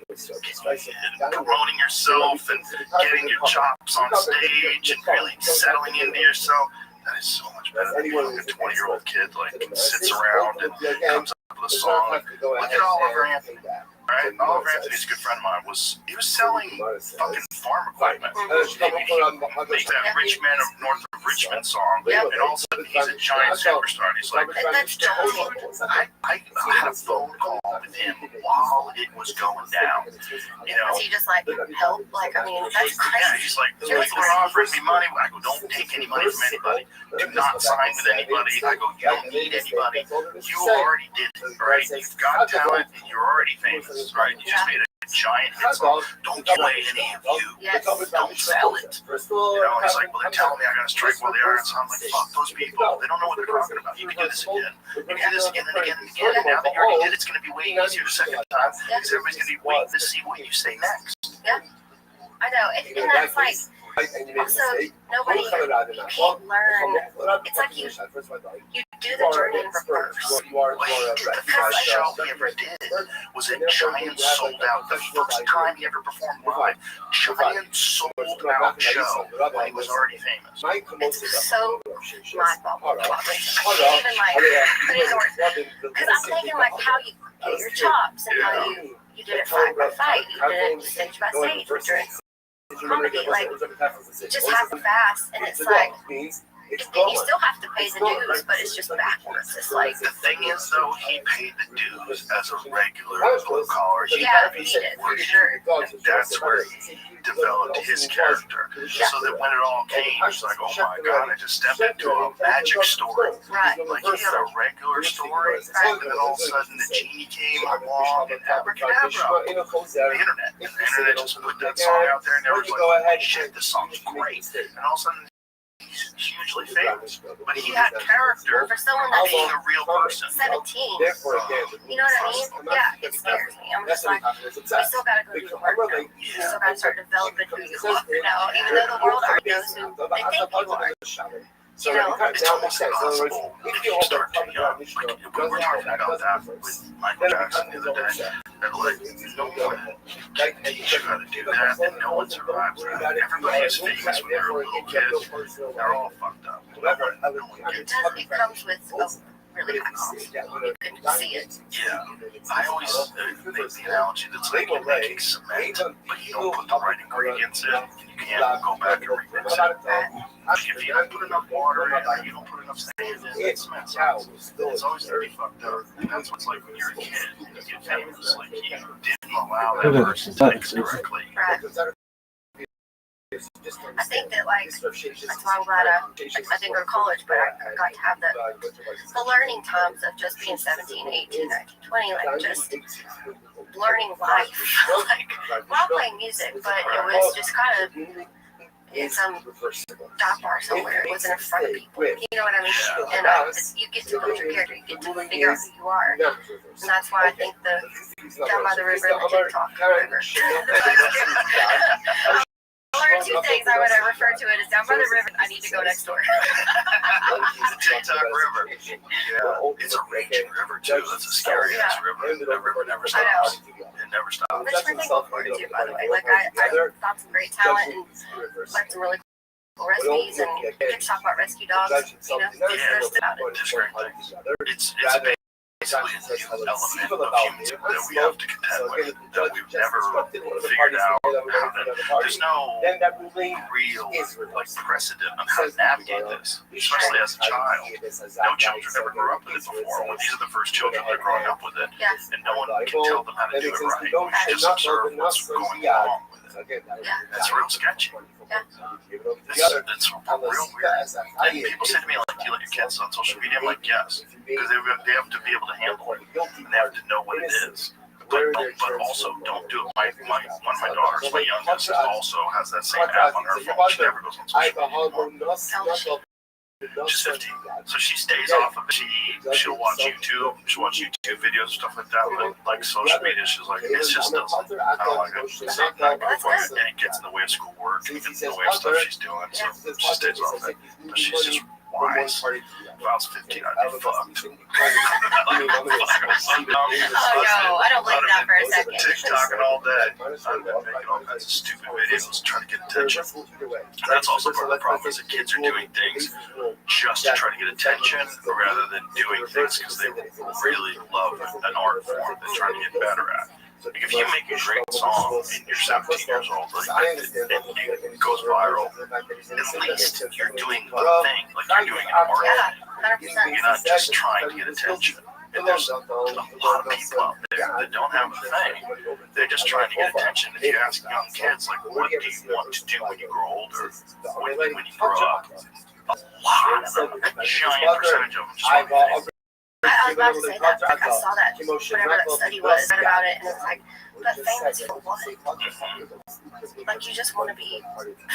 promoting yourself and getting your chops on stage and really settling into yourself, that is so much better than being a 20-year-old kid like sits around and comes up with a song. Look at Oliver Anthony. Right? Oliver Anthony's a good friend of mine. He was selling fucking farm equipment. He makes that Rich Man of North of Richmond song, and all of a sudden he's a giant superstar. And he's like, That's Joel. I had a phone call with him while it was going down. You know? Was he just like help? Like, I mean, that's crazy. Yeah, he's like, people are offering me money. I go, don't take any money from anybody. Do not sign with anybody. I go, you don't need anybody. You already did it, right? You've got talent and you're already famous. Right, you just made a giant hit song. Don't play any of you. Yes. Don't sell it. You know, he's like, well, they're telling me I gotta strike while the iron's hot. I'm like, fuck those people. They don't know what they're talking about. You can do this again. You can do this again and again and again. And now that you already did, it's gonna be way easier the second time because everybody's gonna be waiting to see what you say next. Yeah, I know. And that's like, also, nobody can't learn. It's like you do the journey in reverse. The first show he ever did was a giant sold out. The first time he ever performed live, giant sold out show when he was already famous. It's so mind-boggling. Even like putting in words, because I'm thinking like how you get your chops and how you did it fight by fight, you did it stage by stage during comedy. Like, it just happens fast, and it's like. You still have to pay the dues, but it's just backwards. It's like the thing is, though, he paid the dues as a regular blue collar. He did for sure. And that's where he developed his character. So that when it all came, he's like, oh my god, I just stepped into a magic story. Right. Like he had a regular story, and then all of a sudden the genie came along and abracadabra. The internet. And the internet just put that song out there, and everyone's like, oh shit, this song's great. And all of a sudden, he's hugely famous, but he had character for someone that's being a real person. 17. You know what I mean? Yeah, it scares me. I'm just like, we still gotta go do the work now. We still gotta start developing who you are now, even though the world already knows who they think you are. You know? It's almost impossible if you start too young. Like, we were talking about that with Michael Jackson the other day. And like, no one can teach you how to do that, and no one survives that. Everybody is famous when they're a little kid. They're all fucked up. No one gets it. It comes with a really high cost. You can see it. Yeah, I always make the analogy that's like you're making cement, but you don't put the right ingredients in, you can't go back and remix it. If you don't put enough water in, or you don't put enough sand in, that cement sucks. It's always gonna be fucked up. And that's what's like when you're a kid and you get famous. Like, you didn't allow that person to mix it correctly. Right. I think that, like, that's why I'm glad I didn't go to college, but I got to have the learning times of just being 17, 18, 19, 20, like, just learning life, like, while playing music, but it was just kind of in some dive bar somewhere. It wasn't in front of people. You know what I mean? And you get to build your character. You get to figure out who you are. And that's why I think the Down by the River and the TikTok River. I learned two things I would refer to it as Down by the River. I need to go next door. The TikTok River. Yeah, it's a raging river too. That's a scary ass river. That river never stops. It never stops. Which we're thankful for too, by the way. Like, I found some great talent and learned some really cool recipes and good talk about rescue dogs. You know, there's about it. There's great things. It's basically a new element of human that we have to contend with, that we've never figured out how to. There's no real like precedent on how to navigate this, especially as a child. No children ever grew up with it before. Well, these are the first children that are growing up with it, and no one can tell them how to do it right. We just observe what's going on with it. That's real sketchy. It's real weird. And people say to me, like, do you let your kids on social media? I'm like, yes, because they have to be able to handle it, and they have to know what it is. But also, don't do it. One of my daughters, my youngest, also has that same app on her phone. She never goes on social media. She's 15, so she stays off of it. She'll watch YouTube. She'll watch YouTube videos, stuff like that. But like social media, she's like, it just doesn't. I don't like it. It's not good for you, and it gets in the way of schoolwork. It gets in the way of stuff she's doing. So she stays off it. But she's just wise. If I was 15, I'd be fucked. Oh no, I don't believe that for a second. TikToking all day. I've been making all kinds of stupid videos trying to get attention. And that's also part of the problem, is that kids are doing things just to try to get attention rather than doing things because they really love an art form they're trying to get better at. Like, if you make a great song and you're 17 years old, like, and it goes viral, at least you're doing a thing. Like, you're doing an art. You're not just trying to get attention. And there's a lot of people out there that don't have a thing. They're just trying to get attention. If you ask young kids, like, what do you want to do when you grow older, when you grow up, a lot of them, a giant percentage of them just want to be famous. I was about to say that. Like, I saw that, whatever that study was, read about it, and it's like, but famous for what? Like, you just want to be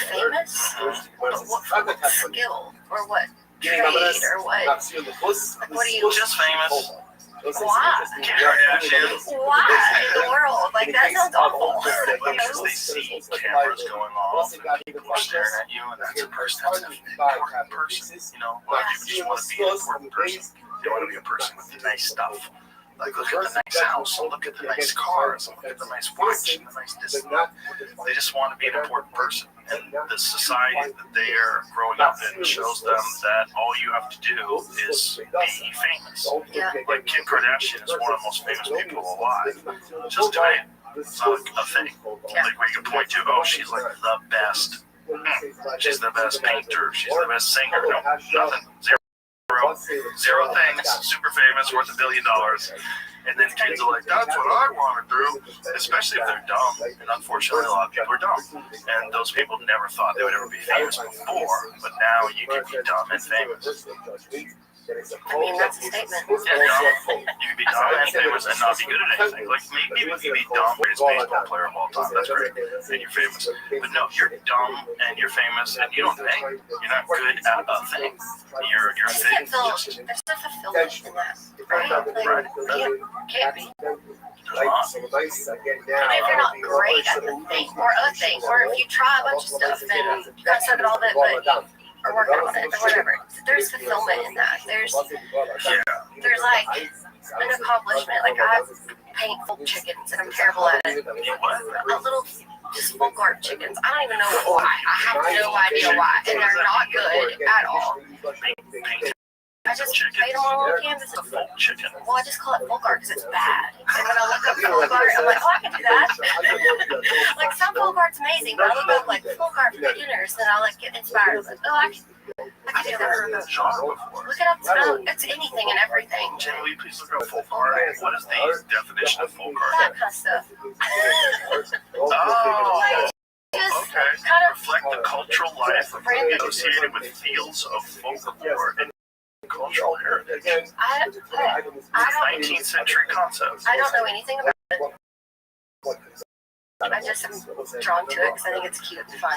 famous? But what, for what skill? Or what trade? Or what? Like, what are you? Just famous. Why? Kardashian. Why in the world? Like, that sounds awful. Because they see cameras going off and people are staring at you, and that's a person, that's an important person. You know, a lot of people just want to be an important person. They want to be a person with the nice stuff. Like, look at the nice house, and look at the nice cars, and look at the nice watch, and the nice this and that. They just want to be an important person. And the society that they are growing up in shows them that all you have to do is be famous. Like, Kim Kardashian is one of the most famous people alive. Just doing it. It's not a thing. Like, where you can point to, oh, she's like the best. She's the best painter. She's the best singer. No, nothing. Zero things, super famous, worth $1 billion. And then kids are like, that's what I want to do, especially if they're dumb. And unfortunately, a lot of people are dumb. And those people never thought they would ever be famous before, but now you can be dumb and famous. I mean, that's a statement. Yeah, dumb. You can be dumb and famous and not be good at anything. Like, maybe you can be dumb, greatest baseball player of all time. That's great. And you're famous. But no, you're dumb and you're famous and you don't think. You're not good at a thing. You're fit. There's no fulfillment in that, right? Like, can't be. Even if you're not great at the thing or a thing, or if you try a bunch of stuff and kind of suck at all of it, but or working on it or whatever. There's fulfillment in that. There's like an accomplishment. Like I paint full chickens and I'm terrible at it. A little just full guard chickens. I don't even know why. I have no idea why, and they're not good at all. I just made them on little canvases. Well, I just call it full guard because it's bad. And when I look up full guard, I'm like, oh, I can do that. Like some full guard's amazing, but I look up like full guard for beginners, and I like get inspired. I'm like, oh, I can do that. Look it up. It's anything and everything. Can we please look up full guard? What is the definition of full guard? That kind of stuff. Oh. Just Okay. kind of Reflect the cultural life associated with fields of folklore and cultural heritage. I don't 19th century concepts. I don't know anything about it. I just am drawn to it because I think it's cute and fun.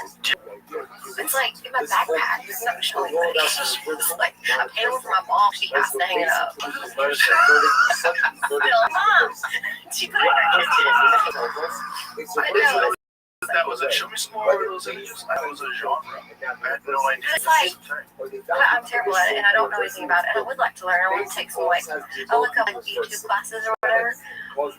It's like in my backpack. It's not showing anybody. It's like I'm paying for my mom. She has to hang it up. Mom, she put it in her kitchen. I know. That was a show me some more of those images. That was a genre. I had no idea. It's like I'm terrible at it and I don't know anything about it. And I would like to learn. I want to take some like I'll look up like YouTube classes or whatever.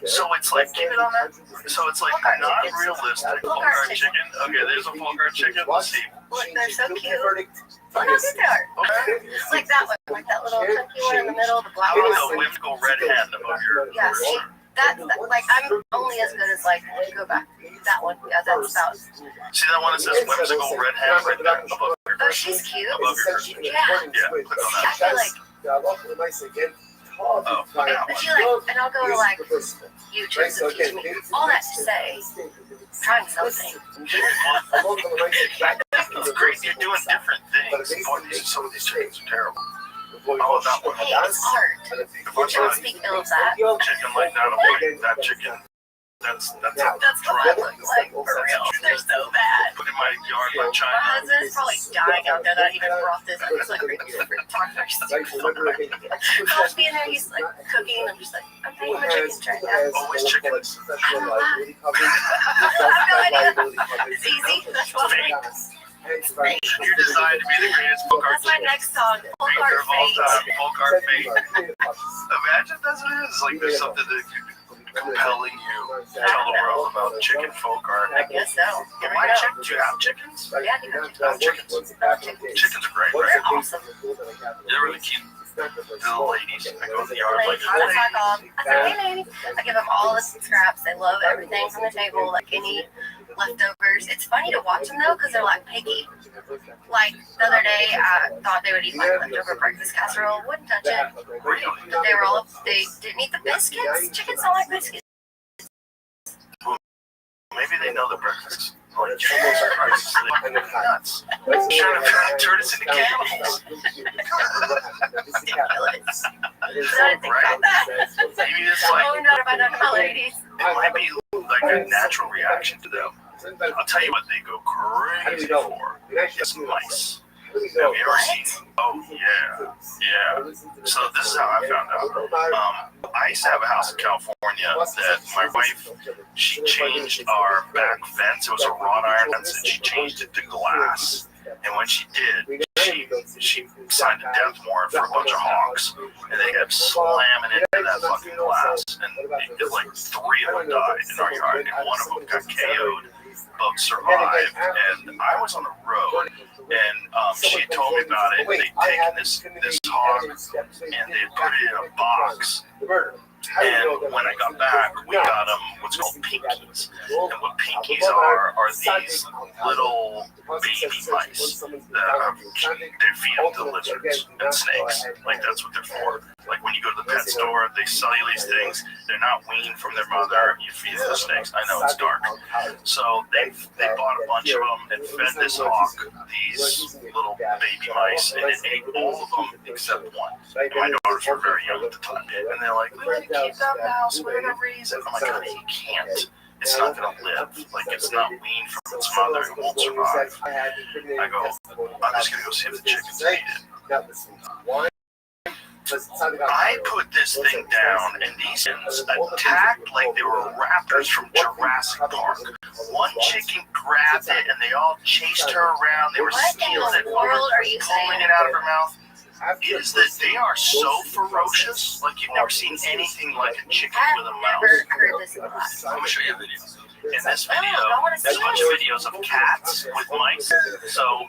So it's like keep it on that. So it's like not realistic. Full guard chicken. Okay, there's a full guard chicken. Let's see. Look, they're so cute. Look how good they are. Okay. Like that one, like that little chunky one in the middle, the black How one. about the whimsical red hand above your? Yeah, see, that like I'm only as good as like go back. That one, yeah, that's about. See that one that says whimsical red hand right there above your? Oh, she's cute. Above your cursor. Yeah. Yeah, click on I that. feel like. Oh, look at that But one. you like, and I'll go to like YouTube to teach me. All that to say, trying something. It's great. You're doing different things. Boy, some of these chickens are terrible. Oh, that one. Hey, it's art. You can't speak ill of that. Chicken like that, I'm like, that chicken. That's what I look like, for real. They're so bad. Put in my yard by My China. husband's probably dying out there that I even brought this up. He's like, I'll just be in there, he's like cooking, and I'm just like, I'm painting my chickens right now. Always chickens. I don't know why. I have no idea. It's easy. That's why. You're designed to be the greatest full guard That's my chicken next song. Full maker guard of all fate. time. Full guard fate. Imagine that's what it is. Like there's something that compelling you to tell the world about chicken folk art. I guess so. Here we Why go. chickens? Do you have chickens? Yeah, you have Oh, chickens. Chickens are great, They're right? awesome. They're really cute. They're little ladies. I go to the yard like, Like, that's my dog. I said, hey, lady. I give them all the scraps. They love everything from the table, like any leftovers. It's funny to watch them, though, because they're, like, picky. Like, the other day, I thought they would eat my leftover breakfast casserole. Wouldn't touch it. really? But they were all, they didn't eat the biscuits. Chickens don't like biscuits. Maybe they know the breakfast. Like, Jesus Christ, they're nuts. Trying to turn us into cannibals. Ridiculous. I didn't think about that. Maybe it's Oh, like, no, I don't know, ladies. it might be like a natural reaction to them. I'll tell you what they go crazy for. It's mice. Have you ever seen? Oh, yeah. Yeah. So this is how I found out. I used to have a house in California that my wife, she changed our back fence. It was a wrought iron fence, and she changed it to glass. And when she did, she signed a death warrant for a bunch of hawks, and they kept slamming into that fucking glass. And like 3 of them died in our yard, and 1 of them got KO'd. But survived, and I was on the road, and she had told me about it. They'd taken this hog, and they had put it in a box. And when I got back, we got them what's called pinkies. And what pinkies are these little baby mice that they feed them to lizards and snakes. Like that's what they're for. Like when you go to the pet store, they sell you these things. They're not weaned from their mother. You feed the snakes. I know it's dark. So they bought a bunch of them and fed this hawk these little baby mice, and it ate all of them except 1. And my daughters were very young at the time, and they're like, "We gotta keep that mouse for whatever reason." I'm like, "Honey, you can't. It's not gonna live. Like it's not weaned from its mother. It won't survive." I go, "I'm just gonna go see if the chickens ate it." I put this thing down, and these chickens attacked like they were raptors from Jurassic Park. One chicken grabbed it, and they all chased her around. They were What in stealing the it, world are you pulling saying? it out of her mouth. is that they are so ferocious. Like you've never seen anything like a chicken with a I've mouse. never heard this in my life. I'm gonna show you a video. In this video, there's a bunch of videos of cats with mice. So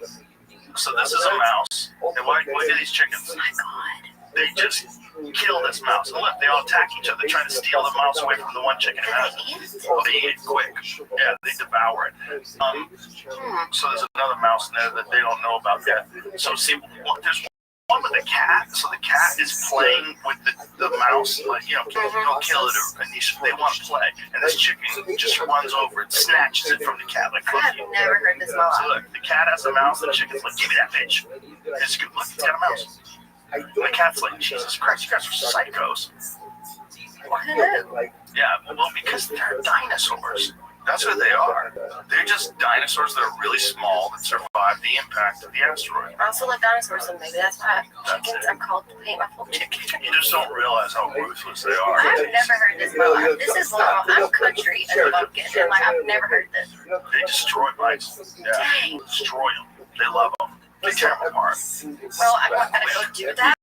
this is a mouse. And look at these chickens. Oh my god. They just kill this mouse. And look, they all attack each other, trying to steal the mouse away from the one chicken who has it. Oh, they eat it quick. Yeah, they devour it. So there's another mouse in there that they don't know about yet. So see, there's one with a cat. So the cat is playing with the mouse, like, you know, don't kill it, and they want to play. And this chicken just runs over and snatches it from the cat like I have cookie. never heard this in my So life. look, the cat has a mouse, and the chicken's like, give me that bitch. And it's good. Look, it's got a mouse. And the cat's like, Jesus Christ, you guys are psychos. Why not? Yeah, well, because they're dinosaurs. That's what they are. They're just dinosaurs that are really small that survived the impact of the asteroid. I also like dinosaurs, and maybe that's why chickens are called paint-my-full chicken. You just don't realize how ruthless they are. I've never heard this in my life. This is long. I'm country as a bumpkin, and like I've never heard this. They destroy mice. Yeah, Dang. destroy them. They love them. They tear them apart. Well, I'm not gonna go do that,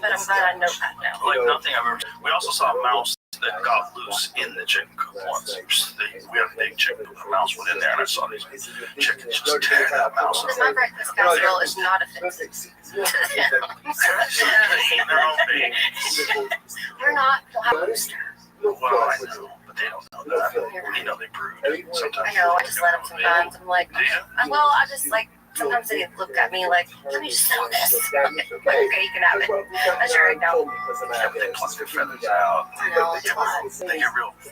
but I'm glad I know that now. Like nothing I've ever. We also saw a mouse that got loose in the chicken coop once. We had a big chicken coop, a mouse went in there, and I saw these chickens just tear that mouse Because up. my breakfast casserole is not offensive. They eat their own babies. We're not. We'll have a rooster. Well, I know, but they don't know that. You know, they brood. Sometimes. I know. I just let them sometimes. I'm like, Do you? well, I just like. Sometimes they look at me like, let me just sell this. Okay, you can have it. That's your egg now. Yeah, but they pluck their feathers out. I know, it's hot. They get real. It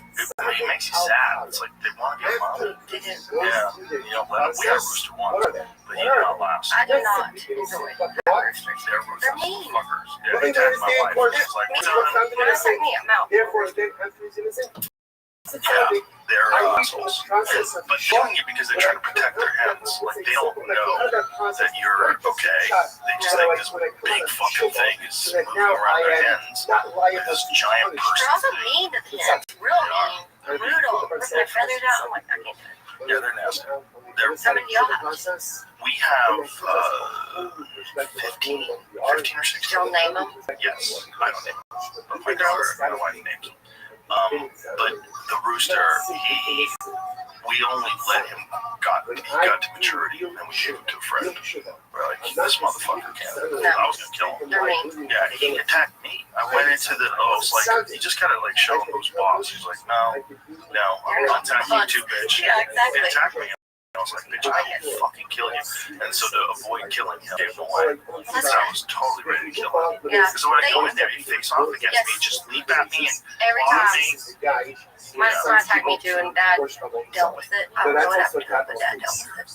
makes you sad. It's like they want to be a mom. They do. Yeah, you know, we had a rooster once, but he did not last. I do not enjoy roosters. They're They're ruthless mean. fuckers. Yeah, they attacked my wife. She's like, Me no, too. When they attack me, I'm out. yeah, they're assholes. But killing you because they're trying to protect their hens. Like, they don't know that you're okay. They just think this big fucking thing is moving around their hens. With this giant They're person also thing. mean to the hens. Real mean. Brutal. Rip their feathers out. I'm like, I can't do it. Yeah, they're nasty. How many do y'all have? We have 15 or 16. Y'all name them? Yes, I don't name them. But my daughter, my wife names them. But the rooster, we only let him got to maturity, and we gave him to a friend. We're like, this motherfucker can't. I was gonna kill him. They're mean. Yeah, he attacked me. I went into the. I was like, you just gotta like show him who's boss. He's like, no, I'm not attacking you too, bitch. Yeah, exactly. He attacked me. I was like, bitch, I will fucking kill you. And so to avoid killing him, I gave him away. Because I was totally ready to kill him. Yeah. So when I go in there, you face off against me, just leap at me and Every claw time. me. My son attacked me too, and Dad dealt with it. I don't know what happened to him, but Dad dealt with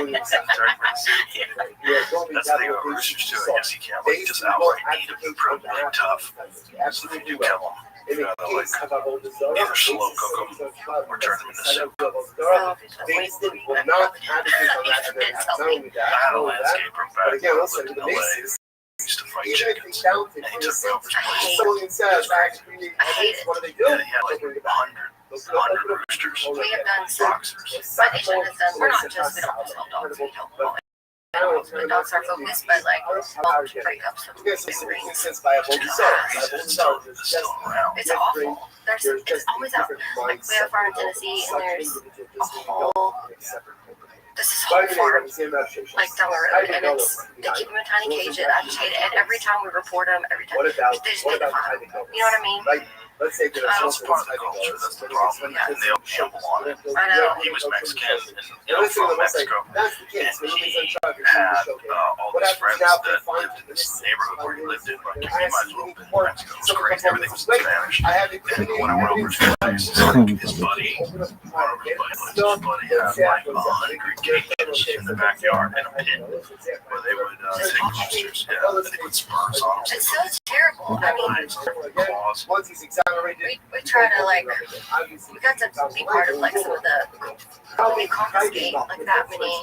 it. That's the thing about roosters too. I guess you can't like just outright eat them. They're probably really tough. So if you do kill them, you gotta like either slow cook them or turn them into soup. So, wait, I had a landscaper back when I lived in LA. He used to fight chickens, and he took me over his place. I hate it. Yeah, he had like 100 roosters, We have done some. boxers. My nation has done. We're not just. We don't just help dogs. We help all animals. The dogs are focused, but like we'll break up some big rings. It's still around. It's awful. It's always out. Like we have a farm in Tennessee, and there's a whole. This is whole farm, like down the road, and they keep them in tiny cages. I just hate it. And every time we report them, every time they just get them. You know what I mean? That's part of the culture. That's the problem. And they all gamble on it. I know. He was Mexican, and from Mexico, and he had all these friends that lived in this neighborhood where he lived in. Like, you might as well have been in Mexico. It was great. Everything was in Spanish. And when I went over to his place, like, his buddy had like 100 cages in the backyard and a pit where they would take roosters. Yeah, and they put spurs on them. It's so terrible. I mean, Claws. we try to like. We got to be part of like some of the. We confiscate like that many mean.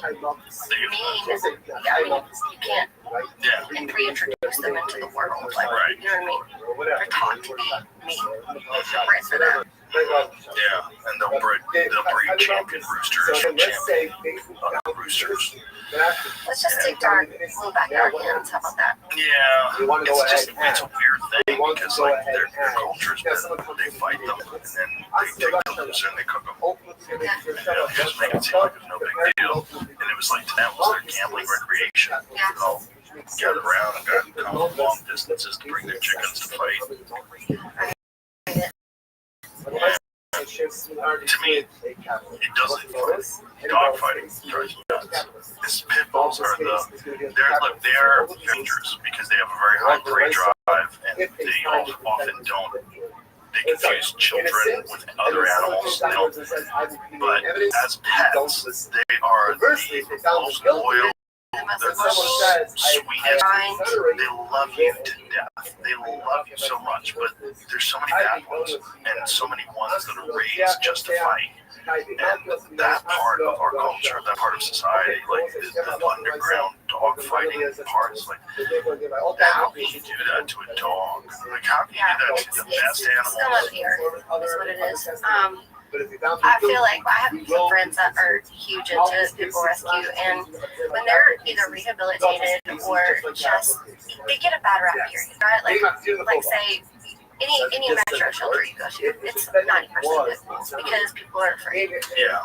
Yeah, I mean, you can't Yeah. reintroduce them into the world. Like, Right. you know what I mean? They're taught to be mean. Bred for that. Yeah, and they'll breed champion roosters from champion roosters. Let's just take our little backyard hens. How about that? Yeah, it's a weird thing because like their culture's been they fight them and then they take the rooster and they cook them. Just make it seem like it's no big deal. And it was like to them was their gambling recreation. They'll gather around and come long distances to bring their chickens to fight. To me, it doesn't. Dogfighting drives me nuts. These pit bulls are they are dangerous because they have a very high prey drive and they often don't. They confuse children with other animals. But as pets, they are the most loyal. They're the sweetest. They love you to death. They love you so much, but there's so many bad ones and so many ones that are raised just to fight. And that part of our culture, that part of society, like the underground dog fighting parts, like how can you do that to a dog? Like how can you do that to the best animal? Scum of the earth is what it is. I feel like I have some friends that are huge into people rescue, and when they're either rehabilitated or just they get a bad rap here, right? Like say any metro shelter you go to, it's 90% good because people are afraid. Yeah.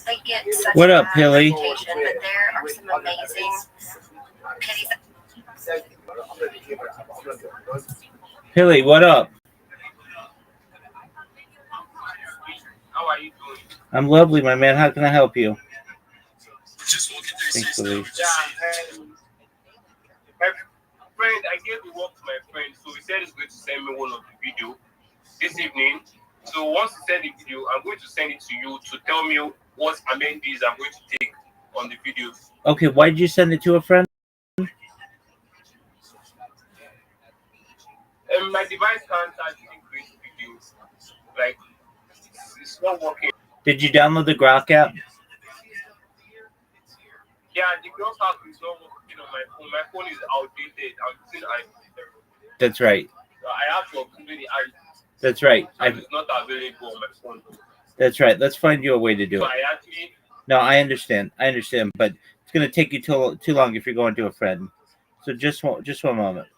They get such What up, bad Hilly? reputation, but there are some amazing kitties. Hilly, what up? How are you doing? I'm lovely, my man. How can I help you? Thanks, Hilly. Yeah, my friend, I gave the work to my friend, so he said he's going to send me one of the video this evening. So once he send the video, I'm going to send it to you to tell me what amenities I'm going to take on the video. Okay, why did you send it to a friend? My device can't actually create videos. Like, it's not working. Did you download the Grok app? Yeah, the Grok app is not working on my phone. My phone is outdated. I'm using iPhone. That's right. So I have to upgrade the iPhone. That's right. It's not available on my phone. That's right. Let's find you a way to do it. No, I understand, but it's going to take you too long if you're going to a friend. So just one moment.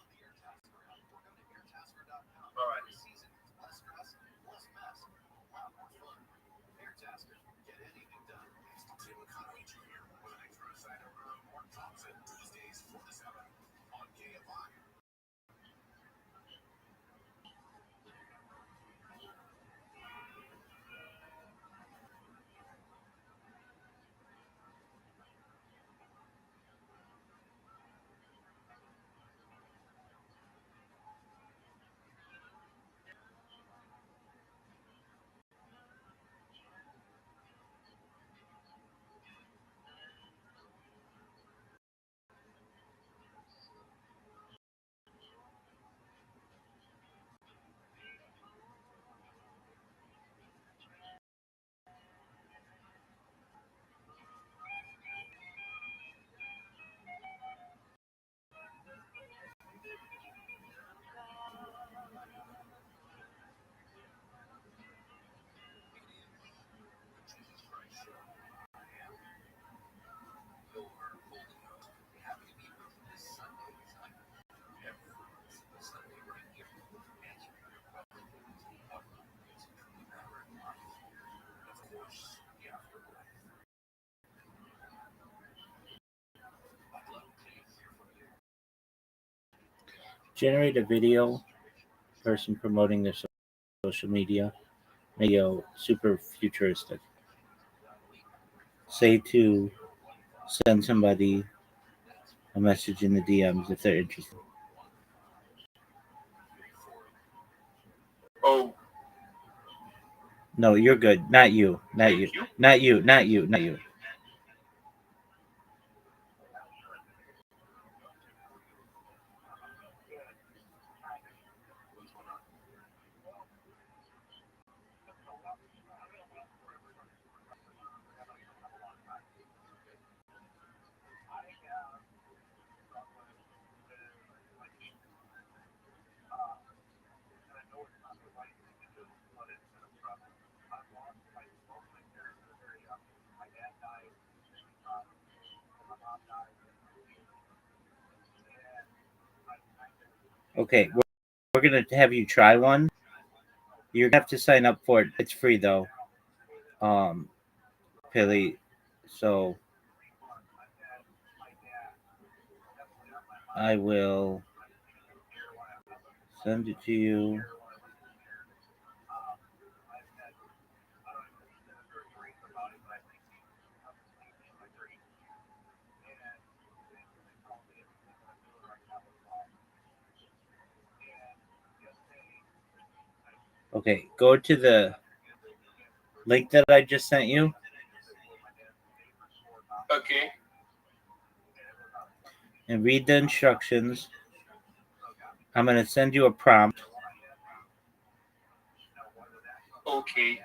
Generate a video, person promoting their social media, video super futuristic. Say to send somebody a message in the DMs if they're interested. Oh. No, you're good. Not you. Not you. Not you. Not you. Not you. Okay, we're gonna have you try one. You're gonna have to sign up for it. It's free though. Pilly. So I will send it to you. Okay, go to the link that I just sent you Okay. and read the instructions. I'm gonna send you a prompt. Okay.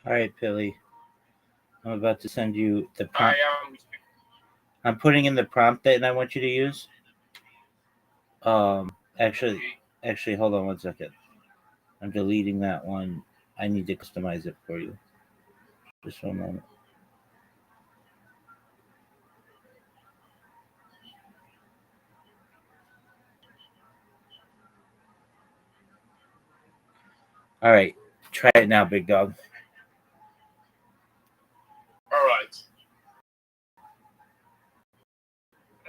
All right, Pilly. I'm about to send you the I prompt. am. I'm putting in the prompt that I want you to use. Actually, hold on one second. I'm deleting that one. I need to customize it for you. Just one moment. All right, try it now, big dog. All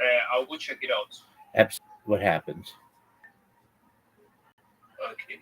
right. I'll go check it out. What happens? Okay.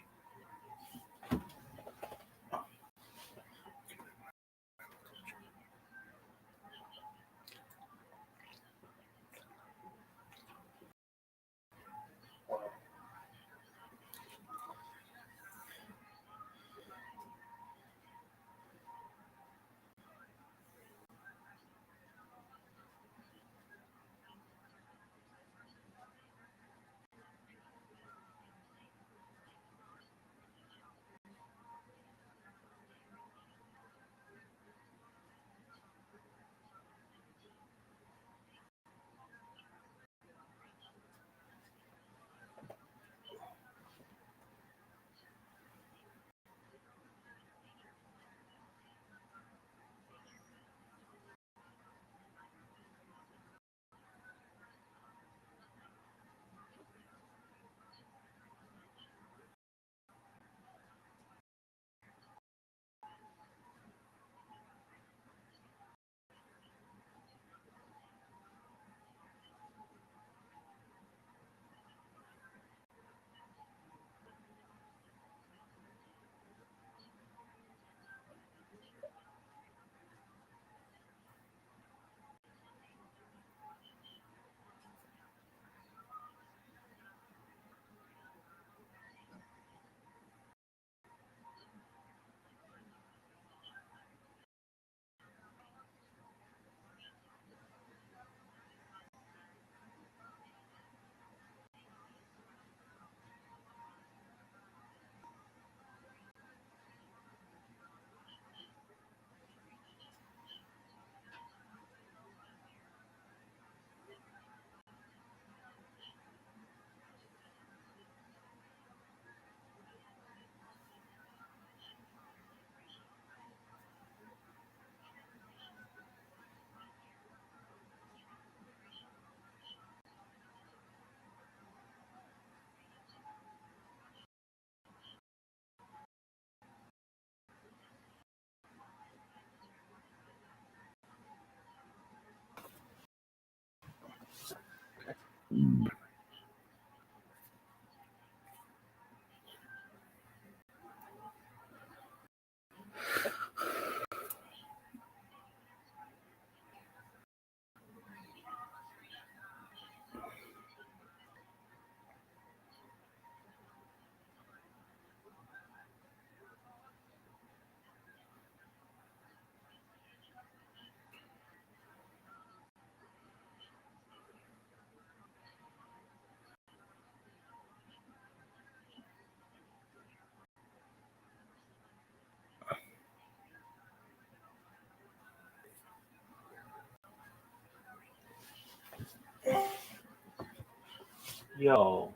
Yo,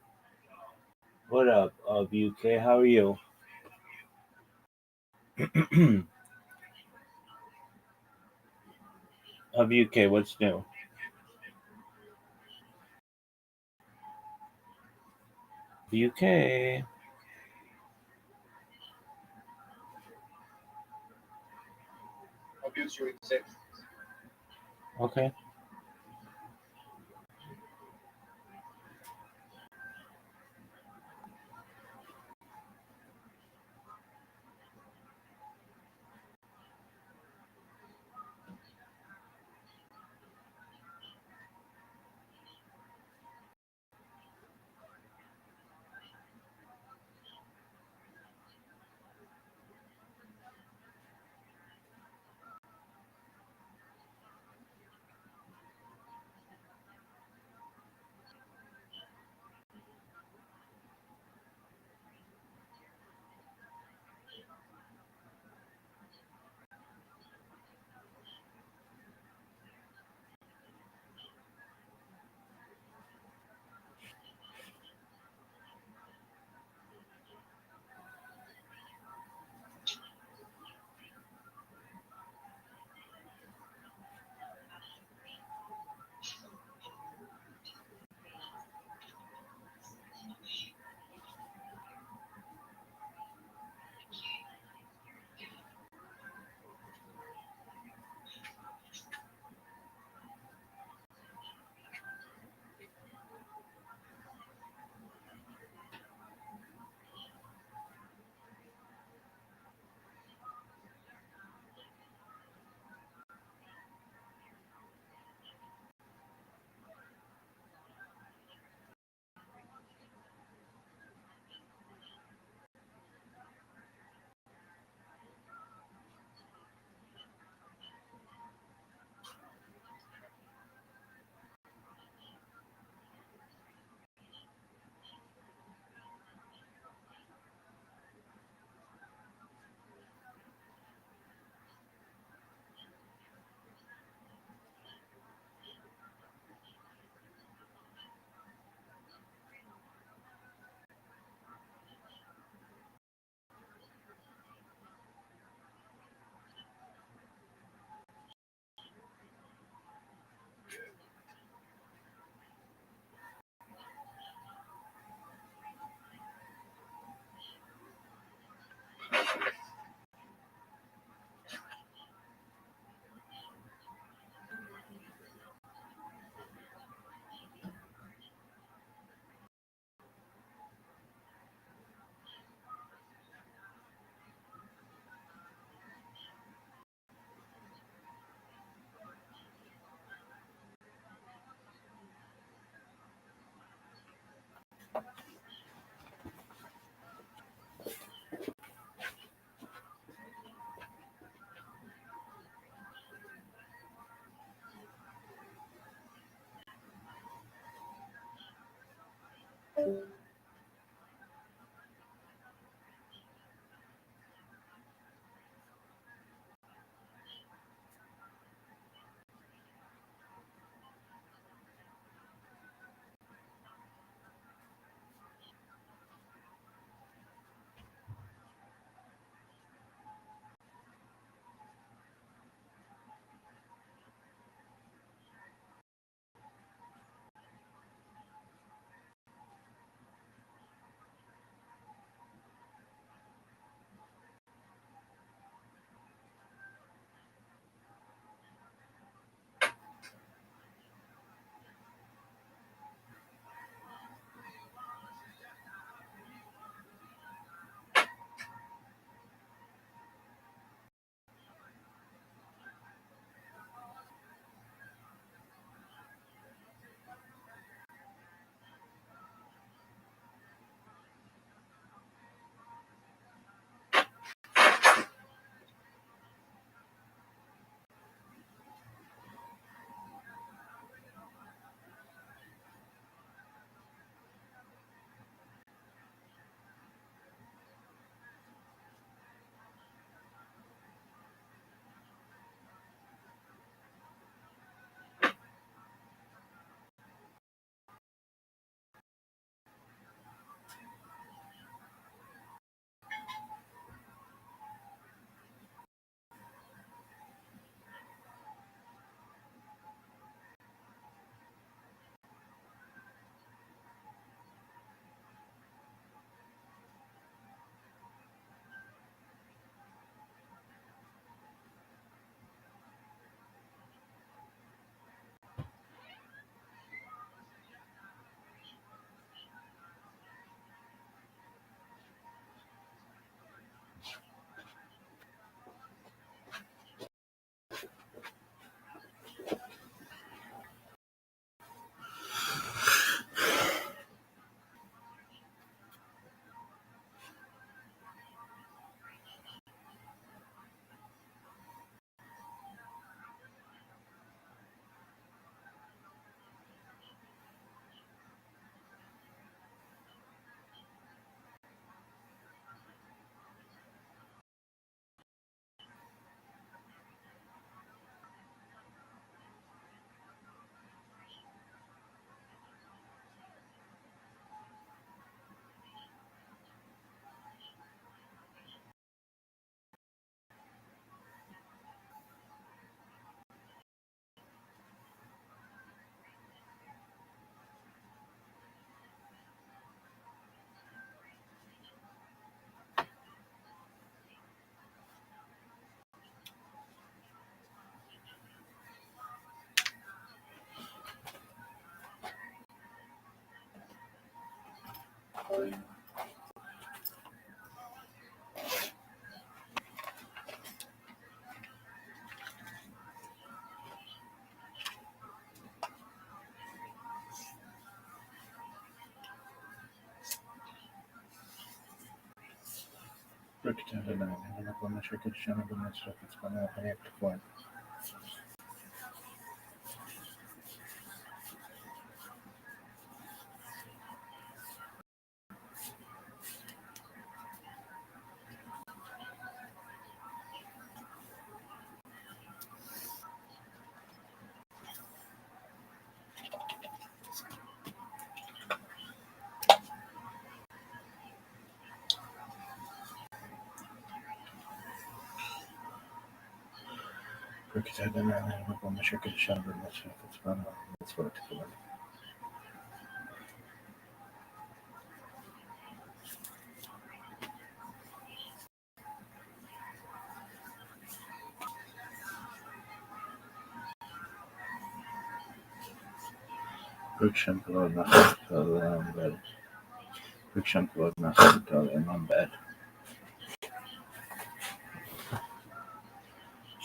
what up, UK? How are you? UK, what's new? UK. Abuse you 6. Okay.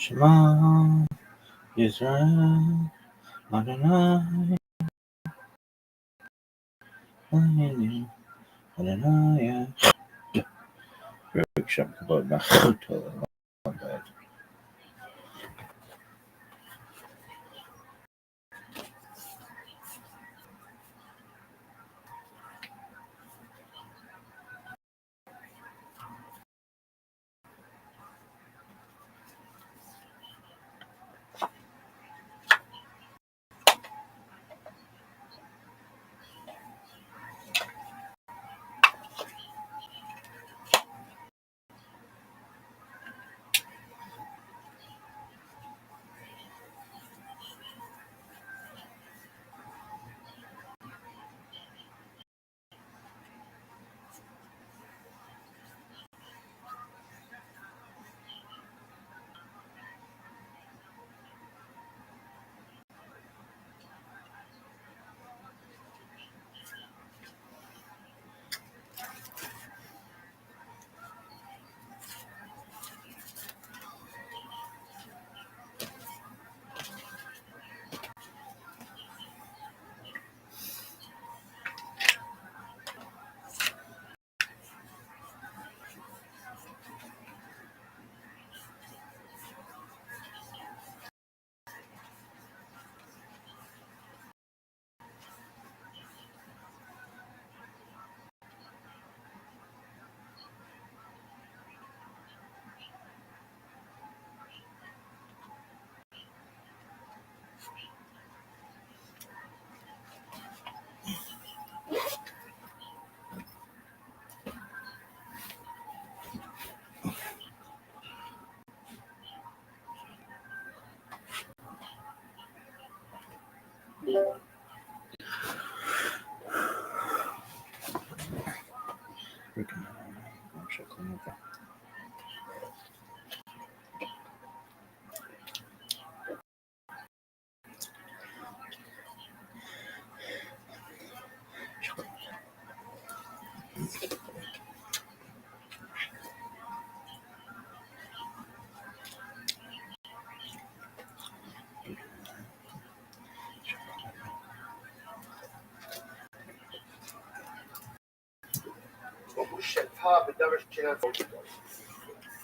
Shema Yisrael Adonai Adonai Adonai. Baruch Shem Kavod Malchut Olam Ed.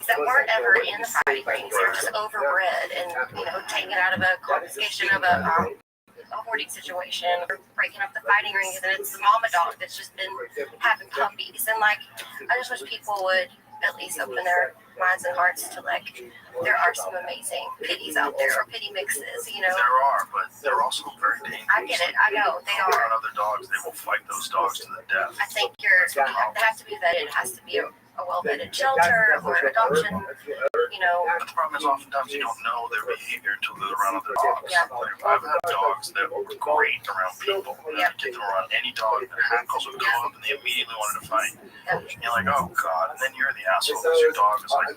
That weren't ever in the fighting rings. They're just overbred and, taken out of a confiscation of a hoarding situation or breaking up the fighting rings. And it's the mama dog that's just been having puppies. And, I just wish people would at least open their minds and hearts to, there are some amazing pitties out there, or pitty mixes, There are, but they're also very dangerous. I get it. I know. They are. Around other dogs, they will fight those dogs to the death. I think they have to be vetted. It has to be a well-vetted shelter or adoption, The problem is oftentimes you don't know their behavior until they're around other dogs. Yeah. I've had dogs that were great around people. Yeah. Get them around any dog that hackles or come up and they immediately wanted to fight. And you're like, oh god, and then you're the asshole because your dog is like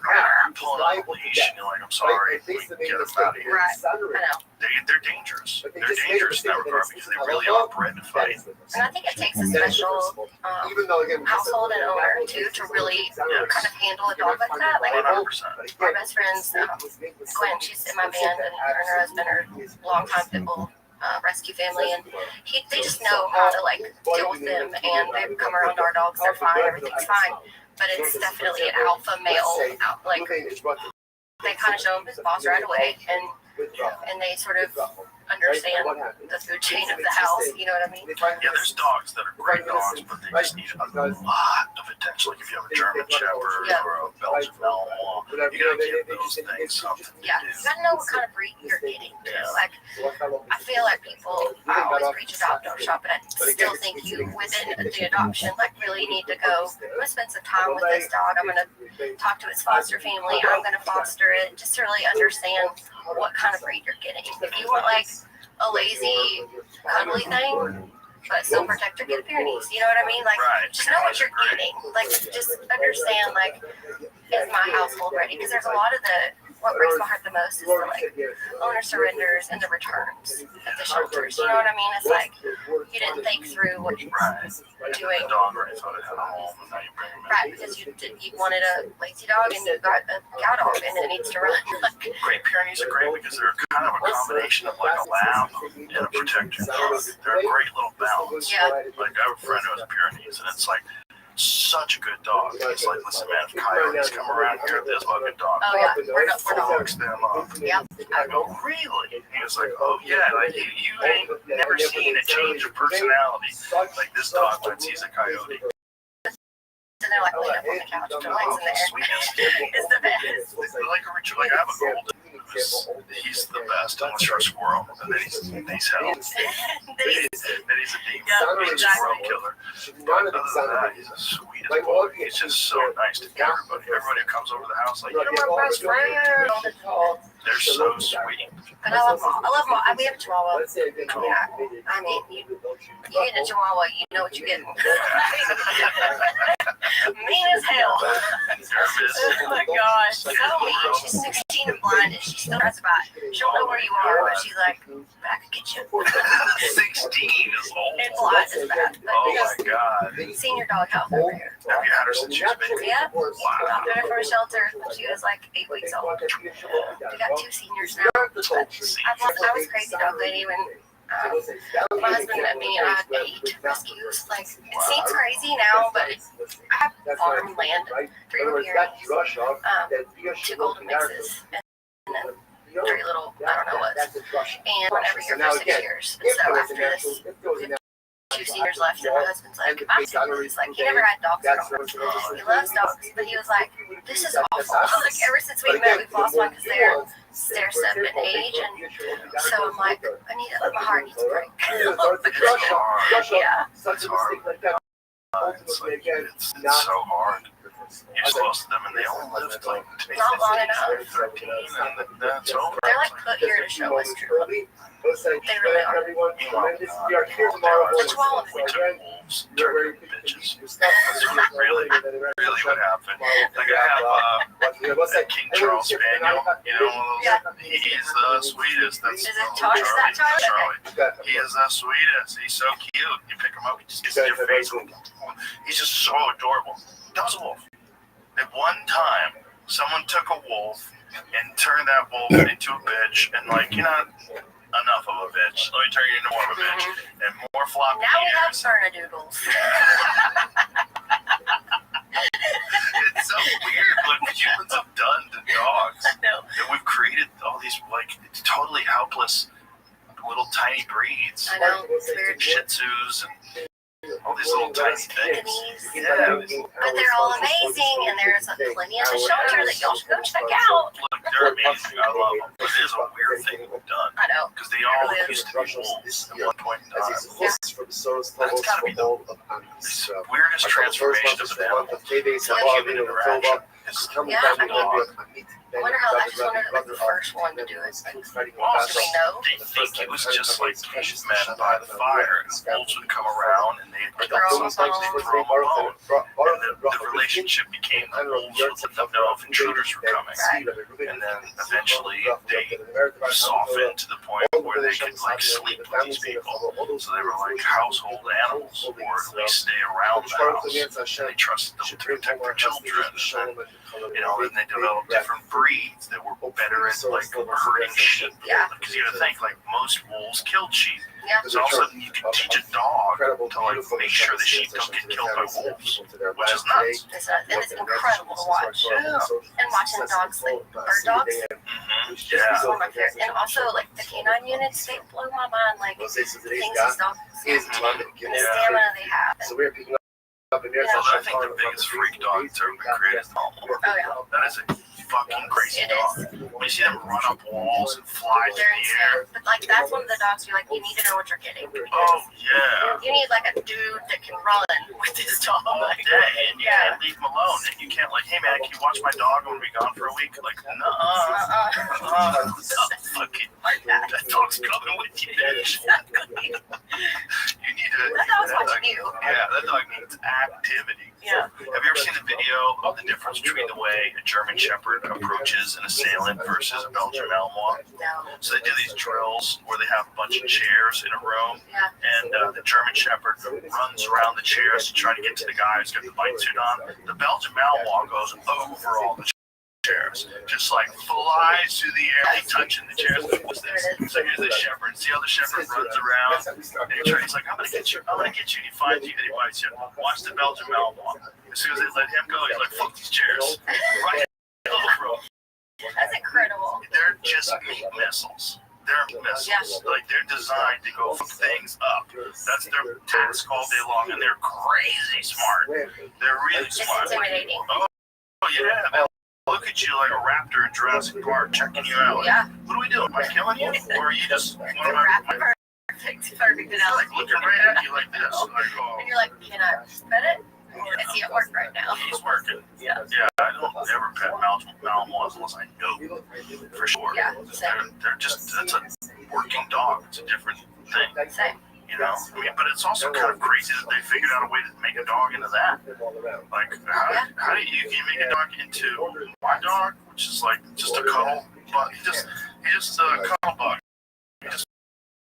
pulling on the leash, and you're like, I'm sorry, get him out of here. Right. I know. They're dangerous. They're dangerous in that regard because they really are bred to fight. And I think it takes a special household and owner too to really kind of handle a dog like that. Like 100%. my best friend's Gwen, she's in my band, and her and her husband are longtime pit bull rescue family, and they just know how to like deal with them, and they come around our dogs, they're fine, everything's fine. But it's definitely an alpha male, like they kind of show him his boss right away, and they sort of understand the food chain of the house, you know what I mean? Yeah, there's dogs that are great dogs, but they just need a lot of attention. Like if you have a German Shepherd or a Belgian Malinois, you gotta give those things something to do. You gotta know what kind of breed you're getting. Like, I feel like people, I always preach adopt, don't shop, but I still think you, within the adoption, like really need to go, I'm gonna spend some time with this dog, I'm gonna talk to its foster family, I'm gonna foster it, just to really understand what kind of breed you're getting. If you want like a lazy, cuddly thing, but still protect your kid Pyrenees, you know what I mean? Like, just know what you're getting. Like, just understand, like, is my household ready? Because there's a lot of what breaks my heart the most is the, like, owner surrenders and the returns at the shelters. You know what I mean? It's like, you didn't think through what you were doing. The dog already thought it had a home, and now you bring him in. Right, because you wanted a lazy dog and you got a cow dog and it needs to run. Great Pyrenees are great because they're kind of a combination of like a lab and a protector dog. They're a great little balance. Yeah. Like I have a friend who has Pyrenees, and it's like such a good dog. He's like, listen, man, if coyotes come around here, there's a good dog. Oh yeah, we're Fucks them up. Yep. I go, really? He was like, oh yeah, like you ain't never seen a change of personality like this dog when it sees a coyote. And they're like laid up on the couch with their legs in the air. It's the best. Like I have a golden. He's the best unless you're a squirrel, and then he's hell. Then he's a demon. He's a squirrel killer. But other than that, he's the sweetest boy. He's just so nice to everybody. Everybody who comes over the house, like, you're my best friend. They're so sweet. But I love them all. We have a Chihuahua. I mean, you get a Chihuahua, you know what you're getting. Mean as hell. Oh my gosh. So mean. She's 16 and blind, and she still tries about it. She don't know where you are, but she's like, I could get you. 16 is old. And blind is bad. Oh my god. Senior dog house over here. Have you had her since she's been? Yeah. Wow. Adopted her from a shelter when she was like 8 weeks old. We got 2 seniors now. I was crazy dog lady when my husband met me, and I had 8 rescues. Like, it seems crazy now, but I have farm land, 3 Pyrenees, 2 golden mixes, and then 3 little, I don't know what, and one every year for 6 years. And so after this, 2 seniors left, and my husband's like, he's like, he never had dogs at all. He loves dogs, but he was like, this is awful. Like, ever since we met, we've lost one because they're stair-step in age, and so I'm like, my heart needs a break. Yeah. It's hard. It's so hard. You're supposed to them, and they only lived like not long enough. 13, and that's over. They're like put here to show us true. They really are. The Chihuahua. Wolves turned bitches. That's really what happened. Like I have a King Charles Spaniel, he's the sweetest. That's Is it Charlie? Is that Charlie? He is the sweetest. He's so cute. You pick him up, he just gets in your face. He's just so adorable. That was a wolf. At one time, someone took a wolf and turned that wolf into a bitch, and like, you're not enough of a bitch. Let me turn you into more of a bitch. And more floppy Now we have ears. Bernadoodles. It's so weird what humans have done to dogs. I know. That we've created all these like totally helpless little tiny breeds. I know. It's weird. Shih Tzus and all these little tiny things. Yeah. But they're all amazing, and there's plenty at the shelter that y'all should go check out. Look, they're amazing. I love them. But it is a weird thing we've done. I know. Because they all used to be wolves at one point in time. That's got to be the weirdest transformation of an animal. It's human interaction. Yeah, I mean, I wonder how I just wondered if it was the first one to do it. Do we know? They think it was just like cavemen by the fire, and wolves would come around and they'd kill Throw something, them they'd throw them a bone. And the relationship became the wolves would let them know if intruders were coming. And then eventually they softened to the point where they could like sleep with these people. So they were like household animals, or at least stay around the house. And they trusted them to protect their children. And then, then they developed different breeds that were better at like herding sheep. Yeah. Because you gotta think like most wolves killed sheep. Yeah. So all of a sudden you can teach a dog to like make sure the sheep don't get killed by wolves, which is nuts. It's incredible to watch. Yeah. And watching dogs, like bird dogs. Yeah. One of my favorites. And also, like, the canine units, they blow my mind. Like, the things these dogs do, and the stamina they have. So I think the biggest freak dog that's ever been created is the Malinois. Oh, yeah. That is a fucking crazy It dog. is. When you see them run up walls and fly through They're the air. insane. But, like, that's one of the dogs you're like, you need to know what you're getting. Oh, yeah. You need, like, a dude that can run with his dog. All day, and you can't leave him alone. And you can't, like, hey, man, can you watch my dog when we gone for a week? Like, fucking, that dog's coming with you, bitch. You need to. That dog's watching you. Yeah, that dog needs activity. Yeah. Have you ever seen the video of the difference between the way a German Shepherd approaches an assailant versus a Belgian Malinois? No. So they do these drills where they have a bunch of chairs in a room, Yeah. and the German Shepherd runs around the chairs to try to get to the guy who's got the bite suit on. The Belgian Malinois goes over all the chairs, just like flies through the air, touching the chairs. What's this? So here's the shepherd. See how the shepherd runs around? And he's like, I'm gonna get you. I'm gonna get you. And he finds you and he bites you. Watch the Belgian Malinois. As soon as they let him go, he's like, fuck these chairs. Right over them. That's incredible. They're just meat missiles. They're missiles. Yeah. Like they're designed to go fuck things up. That's their task all day long, and they're crazy smart. They're really It's smart. intimidating. Oh yeah. They'll look at you like a raptor in Jurassic Park, checking you out. Yeah. What are we doing? Am I killing you, or are you just one of my Perfect analogy. like looking right at you like this? Like, oh, And you're like, can I pet it? Or is he at work right now? he's working. Yeah. Yeah, I don't ever pet Malinois unless I know for sure. Yeah, same. They're just, that's a working dog. It's a different thing. Same. You know, I mean, but it's also kind of crazy that they figured out a way to make a dog into that. Like, how do you make a dog into my dog, which is like just a cuddle, but he just a cuddle bug. He just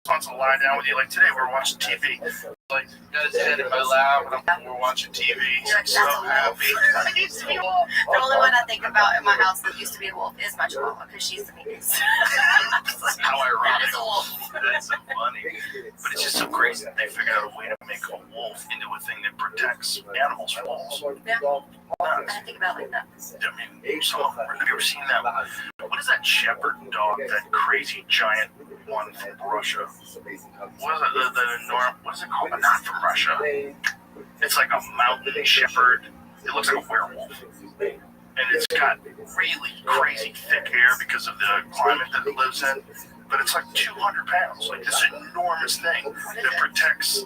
wants to lie down with you. Like today, we were watching TV. Like, got his head in my lap, and we're watching TV. You're like, So happy. It used to be a wolf. The only one I think about in my house that used to be a wolf is my chihuahua because she's the meanest. How ironic. That is a wolf. That's so funny. But it's just so crazy that they figured out a way to make a wolf into a thing that protects animals from wolves. Yeah. I didn't think about it like that. I mean, some of them, have you ever seen that? What is that shepherd dog, that crazy giant one from Russia? What is it? What is it called? Not from Russia. It's like a mountain shepherd. It looks like a werewolf. And it's got really crazy thick hair because of the climate that it lives in. But it's like 200 pounds. Like this enormous thing that protects.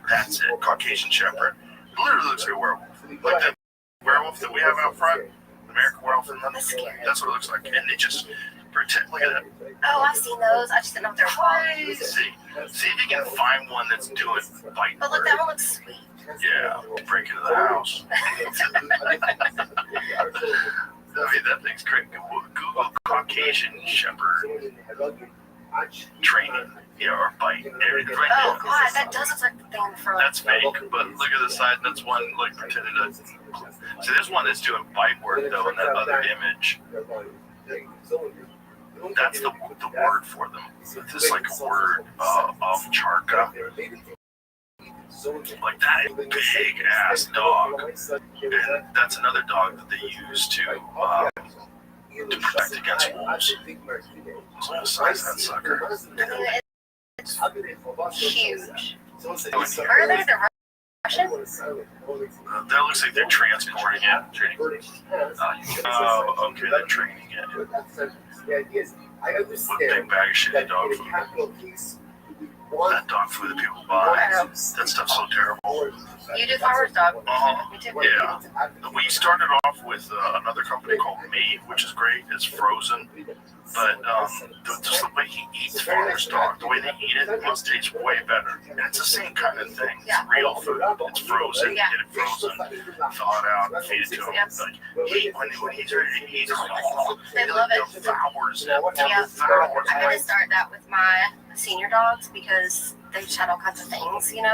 That's it, Caucasian shepherd. It literally looks like a werewolf. Like that werewolf that we have out front, the American werewolf in London. That's what it looks like. And they just protect. Look at that. Oh, I've seen those. I just didn't know if they're called. See if you can find one that's doing bite. But look, that one looks sweet. Yeah, break into the house. I mean, that thing's great. Google Caucasian Shepherd training, or bite. Right Oh, God, that does look like the thing from. That's fake, but look at the side. That's one like pretending to. See, there's one that's doing bite work though in that other image. That's the word for them. This is like a word of charka. Like that big ass dog. And that's another dog that they use to protect against wolves. So the size of that sucker. It's huge. Are they the Russian? That looks like they're transporting it. Oh, okay, they're training it. What big bag of shit dog food? that dog food that people buy, that stuff's so terrible. You do farmer's dog. Me too. Yeah. We started off with another company called Made, which is great. It's frozen. But just the way he eats farmer's dog, the way they eat it, must taste way better. And it's the same kind of thing. It's real food. It's frozen. Get it frozen, thaw it out, feed it to him. Like, when he's ready to eat, They love it. Devours it. Yeah. I'm going to start that with my senior dogs because they just had all kinds of things, and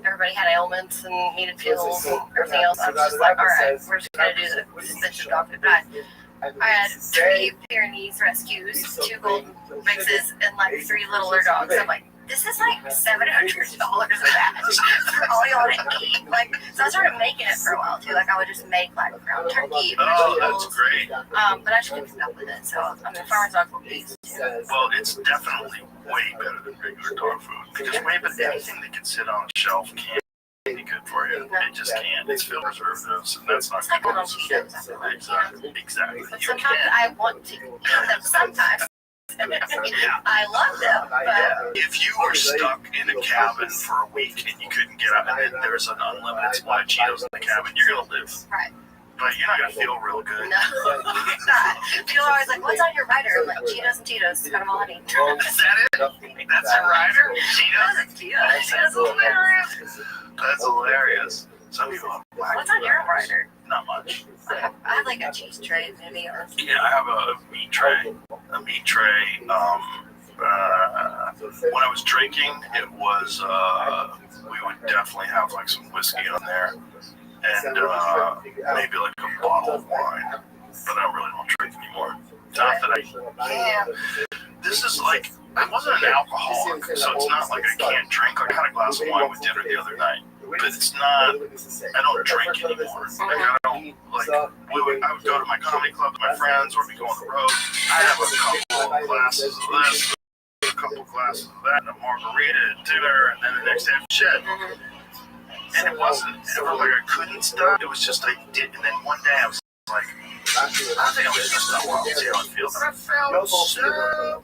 everybody had ailments and needed pills and everything else. I was just like, all right, we're just going to do the suspension dog food. But I had 3 Pyrenees rescues, 2 golden mixes, and like 3 littler dogs. I'm like, this is like $700 of that for all y'all to eat. Like, so I started making it for a while too. Like, I would just make like ground turkey, that's great. but I just couldn't keep up with it. So I mean, farmer's dog will be easy too. Well, it's definitely way better than regular dog food because anything that can sit on a shelf can't be good for you. It just can't. It's filled with preservatives, and that's not It's like good. little Cheetos, I feel like. Exactly. But sometimes I want to eat them. Sometimes. I love them, but if you were stuck in a cabin for a week and you couldn't get out, and then there's an unlimited supply of Cheetos in the cabin, you're gonna live. Right. But you're not gonna feel real good. No, people are always like, "What's on your rider?" I'm like, Cheetos and Tito's, kind of honey. Is that it? That's a rider? Cheetos? Cheetos. That's hilarious. That's hilarious. Some people have black. What's on your rider? Not much. I have like a cheese tray, maybe. Or Yeah, I have a meat tray. When I was drinking, it was we would definitely have like some whiskey on there, and maybe like a bottle of wine. But I really don't drink anymore. Not that this is like, I wasn't an alcoholic, so it's not like I can't drink. I had a glass of wine with dinner the other night. But it's not, I don't drink anymore. Like, I don't, like, I would go to my comedy club with my friends, or we'd go on the road. I'd have a couple of glasses of this, a couple of glasses of that, and a margarita at dinner, and then the next day, shit. And it wasn't ever like I couldn't stop. It was just I did, and then one day I was like, I think I'm just gonna stop while I see how it feels. And I felt so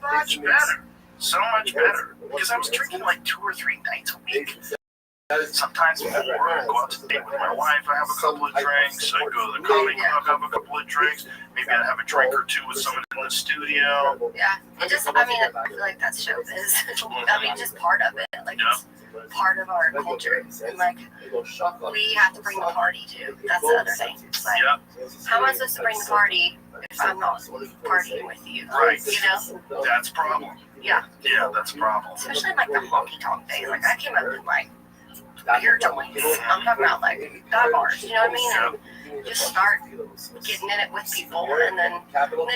much better. So much better. Because I was drinking like 2 or 3 nights a week. Sometimes before I go out to date with my wife, I have a couple of drinks. I go to the comedy club, have a couple of drinks. Maybe I have a drink or 2 with someone in the studio. yeah, it just, I mean, I feel like that's showbiz. I mean, just part of it. Like, it's part of our culture. And like, we have to bring the party too. That's the other thing. It's like, how am I supposed to bring the party if I'm not partying with you? Right. That's a problem. Yeah. Yeah, that's a problem. Especially like the honky tonk days. Like, I came up in like beer joints. I'm talking about like dive bars, you know what I mean? And just start getting in it with people, and then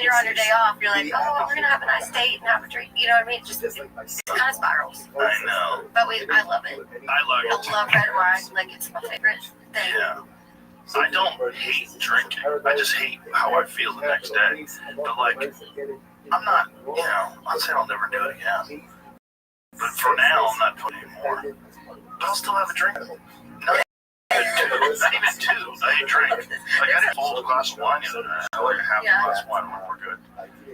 you're on your day off. You're like, oh, we're gonna have a nice date and have a drink. You know what I mean? It kind of spirals. I know. But I love it. I love red wine. Like, it's my favorite thing. Yeah. I don't hate drinking. I just hate how I feel the next day. But like, I'm not, I'll say I'll never do it again. But for now, I'm not doing it anymore. But I'll still have a drink. Not even 2. I drink. Like, I had a full glass of wine the other night. Like a half a glass of wine, we're good.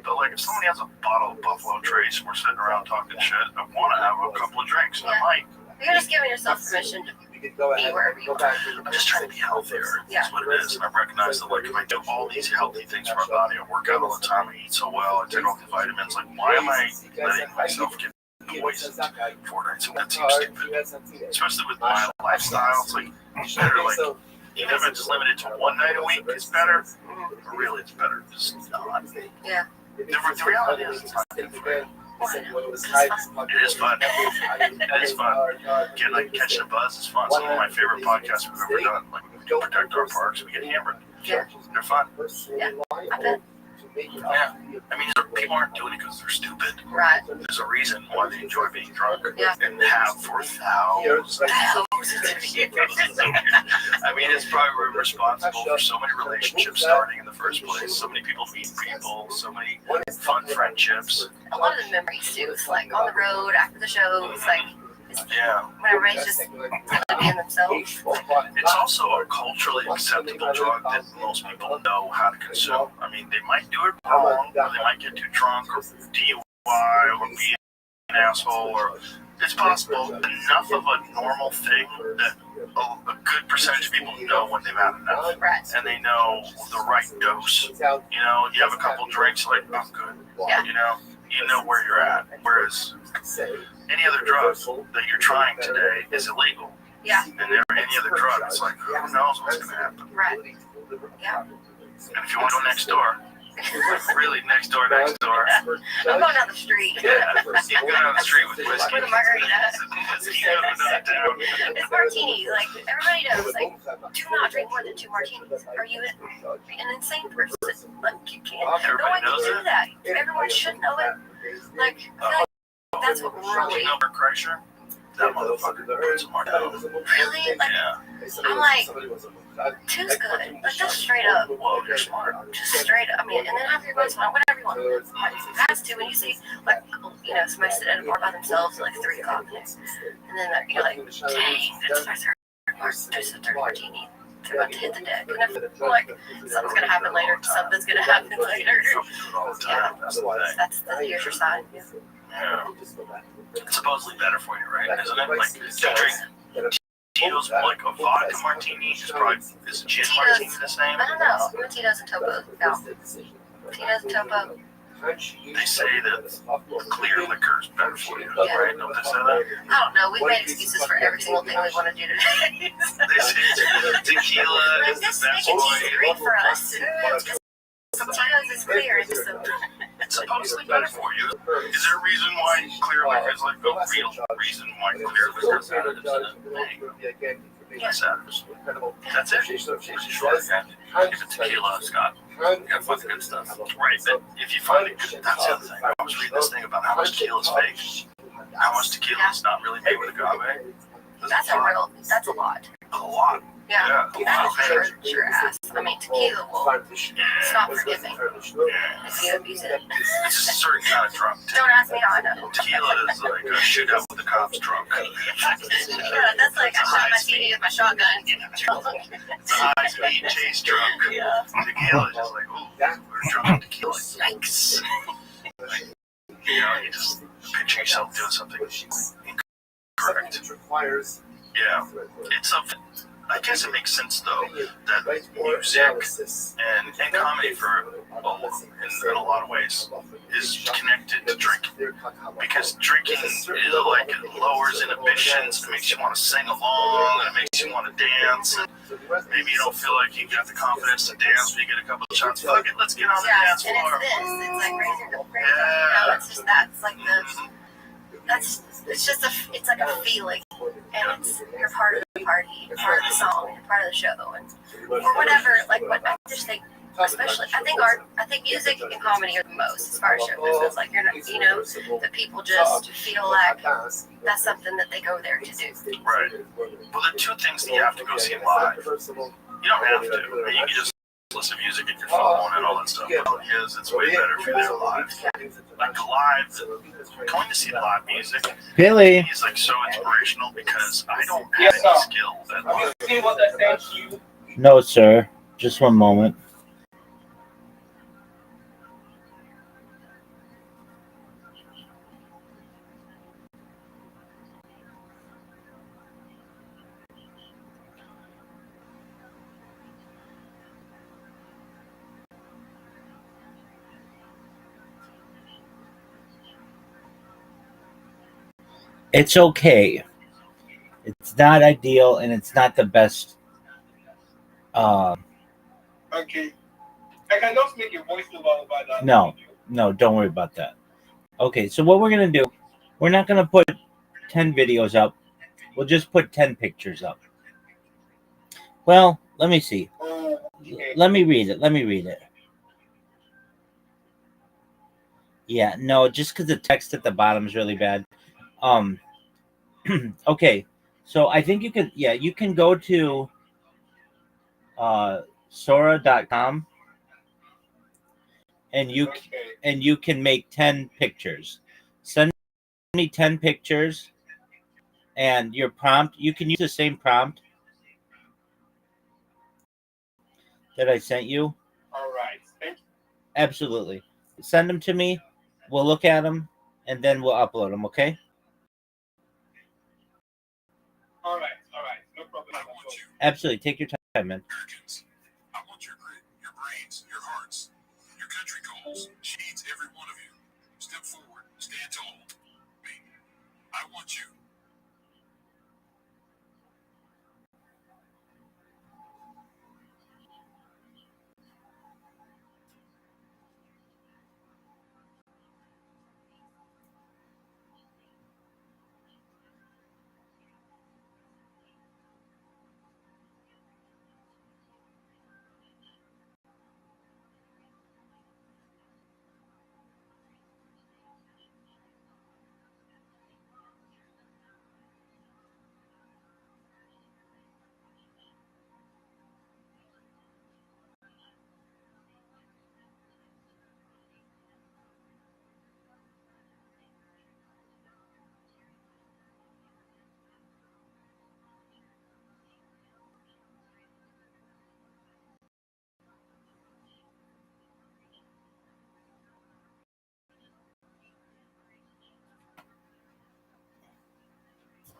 But like, if somebody has a bottle of Buffalo Trace and we're sitting around talking shit, I want to have a couple of drinks. I might. You're just giving yourself permission to be wherever you want. I'm just trying to be healthier. That's what it is. And I recognize that, like, if I do all these healthy things for my body, I work out all the time, I eat so well, I take all the vitamins, like, why am I letting myself get poisoned 4 nights a week? That seems stupid. Especially with my lifestyle. It's like, better, like, even if it's limited to 1 night a week, it's better. But really, it's better just not. Yeah. The reality is, it's not good for you. It is fun. It is fun. Catching a buzz is fun. Some of my favorite podcasts we've ever done. Like, we do Protect Our Parks, we get hammered. Yeah. They're fun. Yeah, I bet. Yeah. I mean, people aren't doing it because they're stupid. Right. There's a reason why they enjoy being drunk. Yeah. And have for thousands of years. I mean, it's probably responsible for so many relationships starting in the first place. So many people meeting people. So many fun friendships. A lot of the memories too. It's like on the road after the show. It's like, when everybody's just being themselves. It's also a culturally acceptable drug that most people know how to consume. I mean, they might do it wrong, or they might get too drunk, or DUI, or be an asshole, or it's possible enough of a normal thing that a good percentage of people know when they've had enough. Right. And they know the right dose. You know, you have a couple drinks, like, I'm good. Yeah. You know where you're at. Whereas any other drug that you're trying today is illegal. Yeah. And any other drug, it's like, who knows what's going to happen. Right. Yeah. And if you want to go next door, really next door. I'm going down the street. Yeah, you can go down the street with whiskey. With a margarita. It's It's martini. Like, everybody knows. Like, do not drink more than 2 martinis. Are you an insane person? Like, you can't. No one can do that. Everyone should know it. Like, I feel like that's what really. Kreischer? That motherfucker puts some martini. Really? Like, Yeah. I'm like, 2's good. Like, just straight up. Well, you're smart. Just straight up. I mean, and then have your voice on whatever you want. Like, that's too. When you see, like, somebody sit at a bar by themselves at like 3 o'clock, and then you're like, dang, that's my third martini. They're about to hit the deck. And if, like, something's gonna happen later. Something's gonna happen later. Yeah. Here's your sign. Yeah. It's supposedly better for you, right? Isn't it? Like, to drink Tito's, like a vodka martini is probably, is gin martini the same? I don't know. Tito's and Topo. No. Tito's and Topo. They say that clear liquor is better for you, right? Don't they say that? I don't know. We've made excuses for every single thing we want to do today. They say tequila Like, is the just best make it one. easy for us. Tito's is clear. It's supposedly better for you. Is there a reason why clear liquor is like a real reason why clear liquor is additives in it? Yes, additives. That's it. If it's tequila, Scott, you got fucking good stuff. Right, but if you find it good, that's the other thing. I was reading this thing about how much tequila is fake. How much tequila is not really made with agave. That's a lot. A lot. Yeah. That will hurt your ass. I mean, tequila will stop forgiving if you abuse it. It's a certain kind of drunk. Don't ask me how I know. Tequila is like a shootout with the cops drunk. Yeah, that's like I shot my CD with my shotgun. It's a high speed chase drunk. Yeah. Tequila is just like, ooh, we're drunk on tequila. Yikes. You just picture yourself doing something incorrect. Yeah. It's something. I guess it makes sense though that music and comedy in a lot of ways is connected to drinking, because drinking it lowers inhibitions, it makes you want to sing along, and it makes you want to dance. Maybe you don't feel like you got the confidence to dance, but you get a couple of shots. Fuck it, let's get on the dance floor. And it's like raising the praise. It's just that. It's like it's like a feeling, and you're part of the party, you're part of the song, you're part of the show, or whatever. Like, what I just think, especially, I think music and comedy are the most as far as show business. Like, you're not, that people just feel like that's something that they go there to do. Right. Well, the two things that you have to go see live. You don't have to. I mean, you can just listen to music in your phone and all that stuff. But it's way better if you're there live. Like going to see live music Billy is like so inspirational, because I don't have any skill that live. See what I sent you? No, sir. Just one moment. It's okay. It's not ideal, and it's not the best. Okay. I can just make a voiceover over that. No, don't worry about that. Okay, so what we're going to do, we're not going to put 10 videos up. We'll just put 10 pictures up. Well, let me see. Okay. Let me read it. Yeah, no, just because the text at the bottom is really bad. Okay, so I think you can go to Sora.com and you can make 10 pictures. Send me 10 pictures, and your prompt, you can use the same prompt that I sent you. All right. Thank you. Absolutely. Send them to me. We'll look at them, and then we'll upload them. Okay. All right, no problem at all. Absolutely. Take your time, man. Americans, I want your grit, your brains, your hearts. Your country calls. She needs every one of you. Step forward. Stand tall. Me. I want you.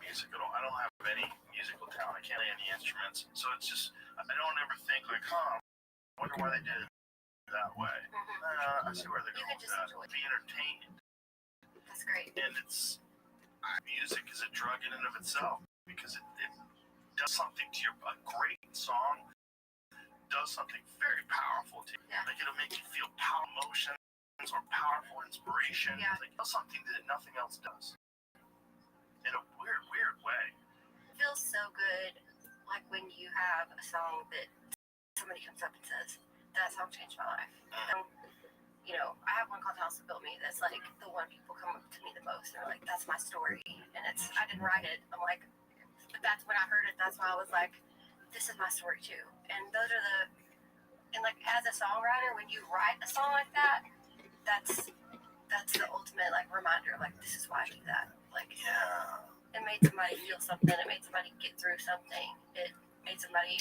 Musical. I don't have any musical talent. I can't play any instruments. So it's just, I don't ever think like, I wonder why they did it that way. I see where they're going with that. Be entertained. That's great. And it's, music is a drug in and of itself because it does something to your, a great song does something very powerful to you. Yeah. Like it'll make you feel power emotions or powerful inspiration. Yeah. Like it does something that nothing else does. In a weird way. It feels so good, like when you have a song that somebody comes up and says, that song changed my life. And, you know, I have one called House That Built Me that's like the one people come up to me the most. They're like, that's my story. And it's, I didn't write it. I'm like, but that's when I heard it, that's why I was like, this is my story too. And those are the, and like as a songwriter, when you write a song like that, that's the ultimate like reminder, like this is why I do that. Like, Yeah. It made somebody feel something. It made somebody get through something. It made somebody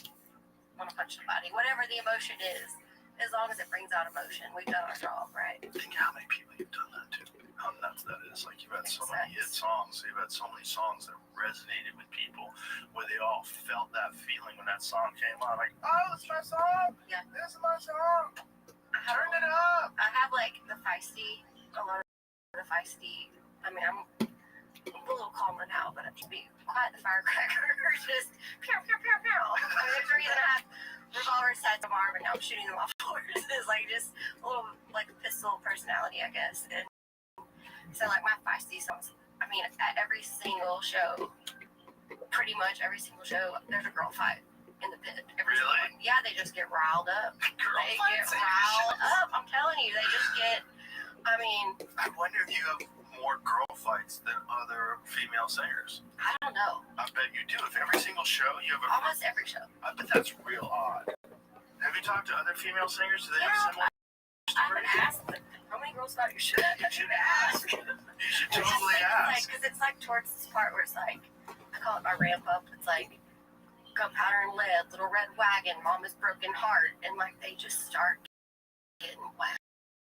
want to punch somebody. Whatever the emotion is, as long as it brings out emotion, we've done our job, right? Think how many people you've done that to. How nuts that is. Like you've had so many hit songs. You've had so many songs that resonated with people where they all felt that feeling when that song came on. Like, oh, this is my song. Yeah. This is my song. Turn it up. I have like a lot of the feisty. I mean, I'm a little calmer now, but I should be quiet. The firecracker, just pew pew pew pew. I mean, there's a reason I have revolver sights on my arm and now I'm shooting them off forwards. It's like just a little like pistol personality, I guess. And so like my feisty songs. I mean, at every single show, pretty much every single show, there's a girl fight in the pit. Every Really? single one. Yeah, they just get riled up. They get fights? riled up. I'm telling you, they just get. I mean, I wonder if you have more girl fights than other female singers. I don't know. I bet you do. If every single show you have a Almost every show. I bet that's real odd. Have you talked to other female singers? Do they have similar I haven't asked, but how many girls thought you should? You should ask. You should totally ask. Because it's like towards this part where it's like, I call it my ramp up. It's like gunpowder and lead, little red wagon, mama's broken heart, and like they just start getting wild.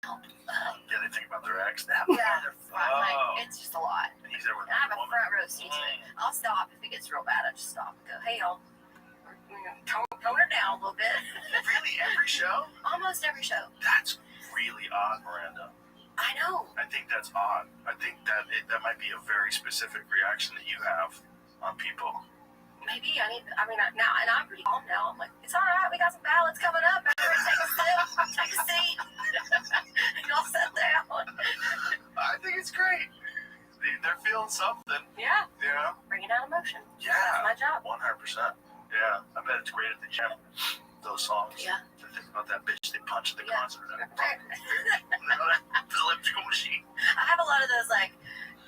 Yeah, they think about their ex. That Yeah, motherfucker. like it's just a lot. And he's there with And I have a woman. front row seat to it. I'll stop if it gets real bad. I just stop and go, hey y'all, tone her down a little bit. Really, every show? Almost every show. That's really odd, Miranda. I know. I think that's odd. I think that that might be a very specific reaction that you have on people. Maybe I mean, now, and I'm pretty calm now. I'm like, it's all right. We got some ballots coming up. Everybody take a sip, take a seat. Y'all sit down. I think it's great. They're feeling something. Yeah. You know? Bringing out emotion. Yeah. That's my job. 100%. Yeah. I bet it's great at the gym. Those songs. Yeah. To think about that bitch they punched at the Yeah. concert. The electrical machine. I have a lot of those, like,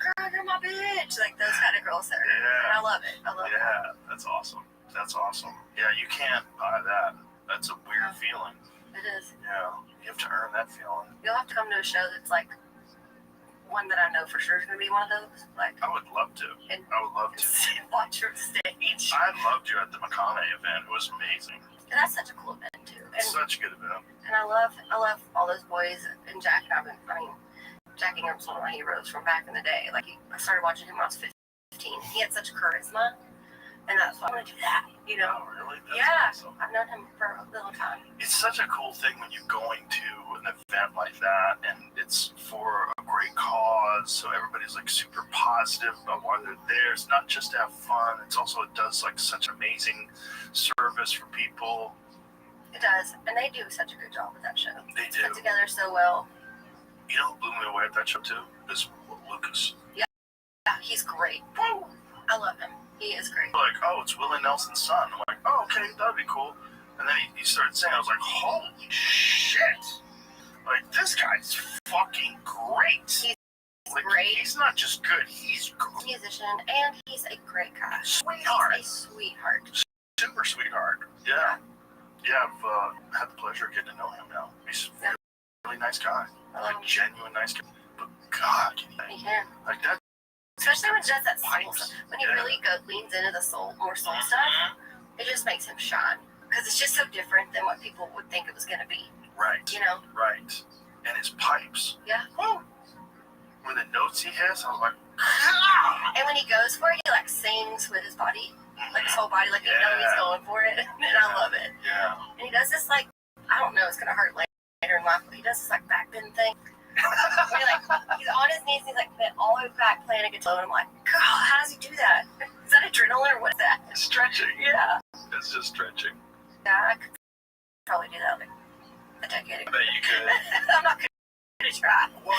girl, you're my bitch. Like, those kind of girls that are. Yeah. And I love it. I love it. Yeah. That's awesome. That's awesome. Yeah, you can't buy that. That's a weird feeling. It is. Yeah. You have to earn that feeling. You'll have to come to a show that's, like, one that I know for sure is going to be one of those. Like, I would love to. And I would love to. watch your stage. I loved you at the McConaughey event. It was amazing. And that's such a cool event, too. And Such a good event. I love all those boys and Jack. Jack Jack Ingram's one of my heroes from back in the day. Like, I started watching him when I was 15. He had such charisma, and that's why I want to do that, you know? Oh, really? That's Yeah, awesome. I've known him for a little time. It's such a cool thing when you're going to an event like that, and it's for a great cause, so everybody's like super positive about why they're there. It's not just to have fun, it's also, it does like such amazing service for people. It does, and they do such a good job with that show. They It's do. put together so well. You know who blew me away at that show too? Is Lucas. Yeah, he's great. I love him. He is great. Like, oh, it's Willie Nelson's son. I'm like, oh, okay, that'd be cool. And then he started saying, I was like, holy shit. Like, this guy's fucking great. He's like, great. He's not just good, he's He's a musician, and he's a great guy. Sweetheart. He's a sweetheart. Super sweetheart. Yeah. Yeah, I've had the pleasure of getting to know him now. He's a really nice guy. Like, genuine nice guy. But God, He can. like that. Especially when he does that soul Pipes. stuff. When he really leans into the more soul stuff, it just makes him shine. Because it's just so different than what people would think it was going to be. Right. You know? Right. And his pipes. Yeah. Woo! When the notes he hits, I was like, And when he goes for it, he like sings with his body. Like his whole body, like you know he's going for it. And I love it. Yeah. And he does this like, I don't know, it's going to hurt later in life, but he does this like back bend thing. Where he's on his knees and he's like bent all the way back playing a guitar. And I'm like, God, how does he do that? Is that adrenaline or what is that? Stretching. Yeah. It's just stretching. Yeah, I could probably do that like a decade ago. I bet you could. I'm not going to try. Well,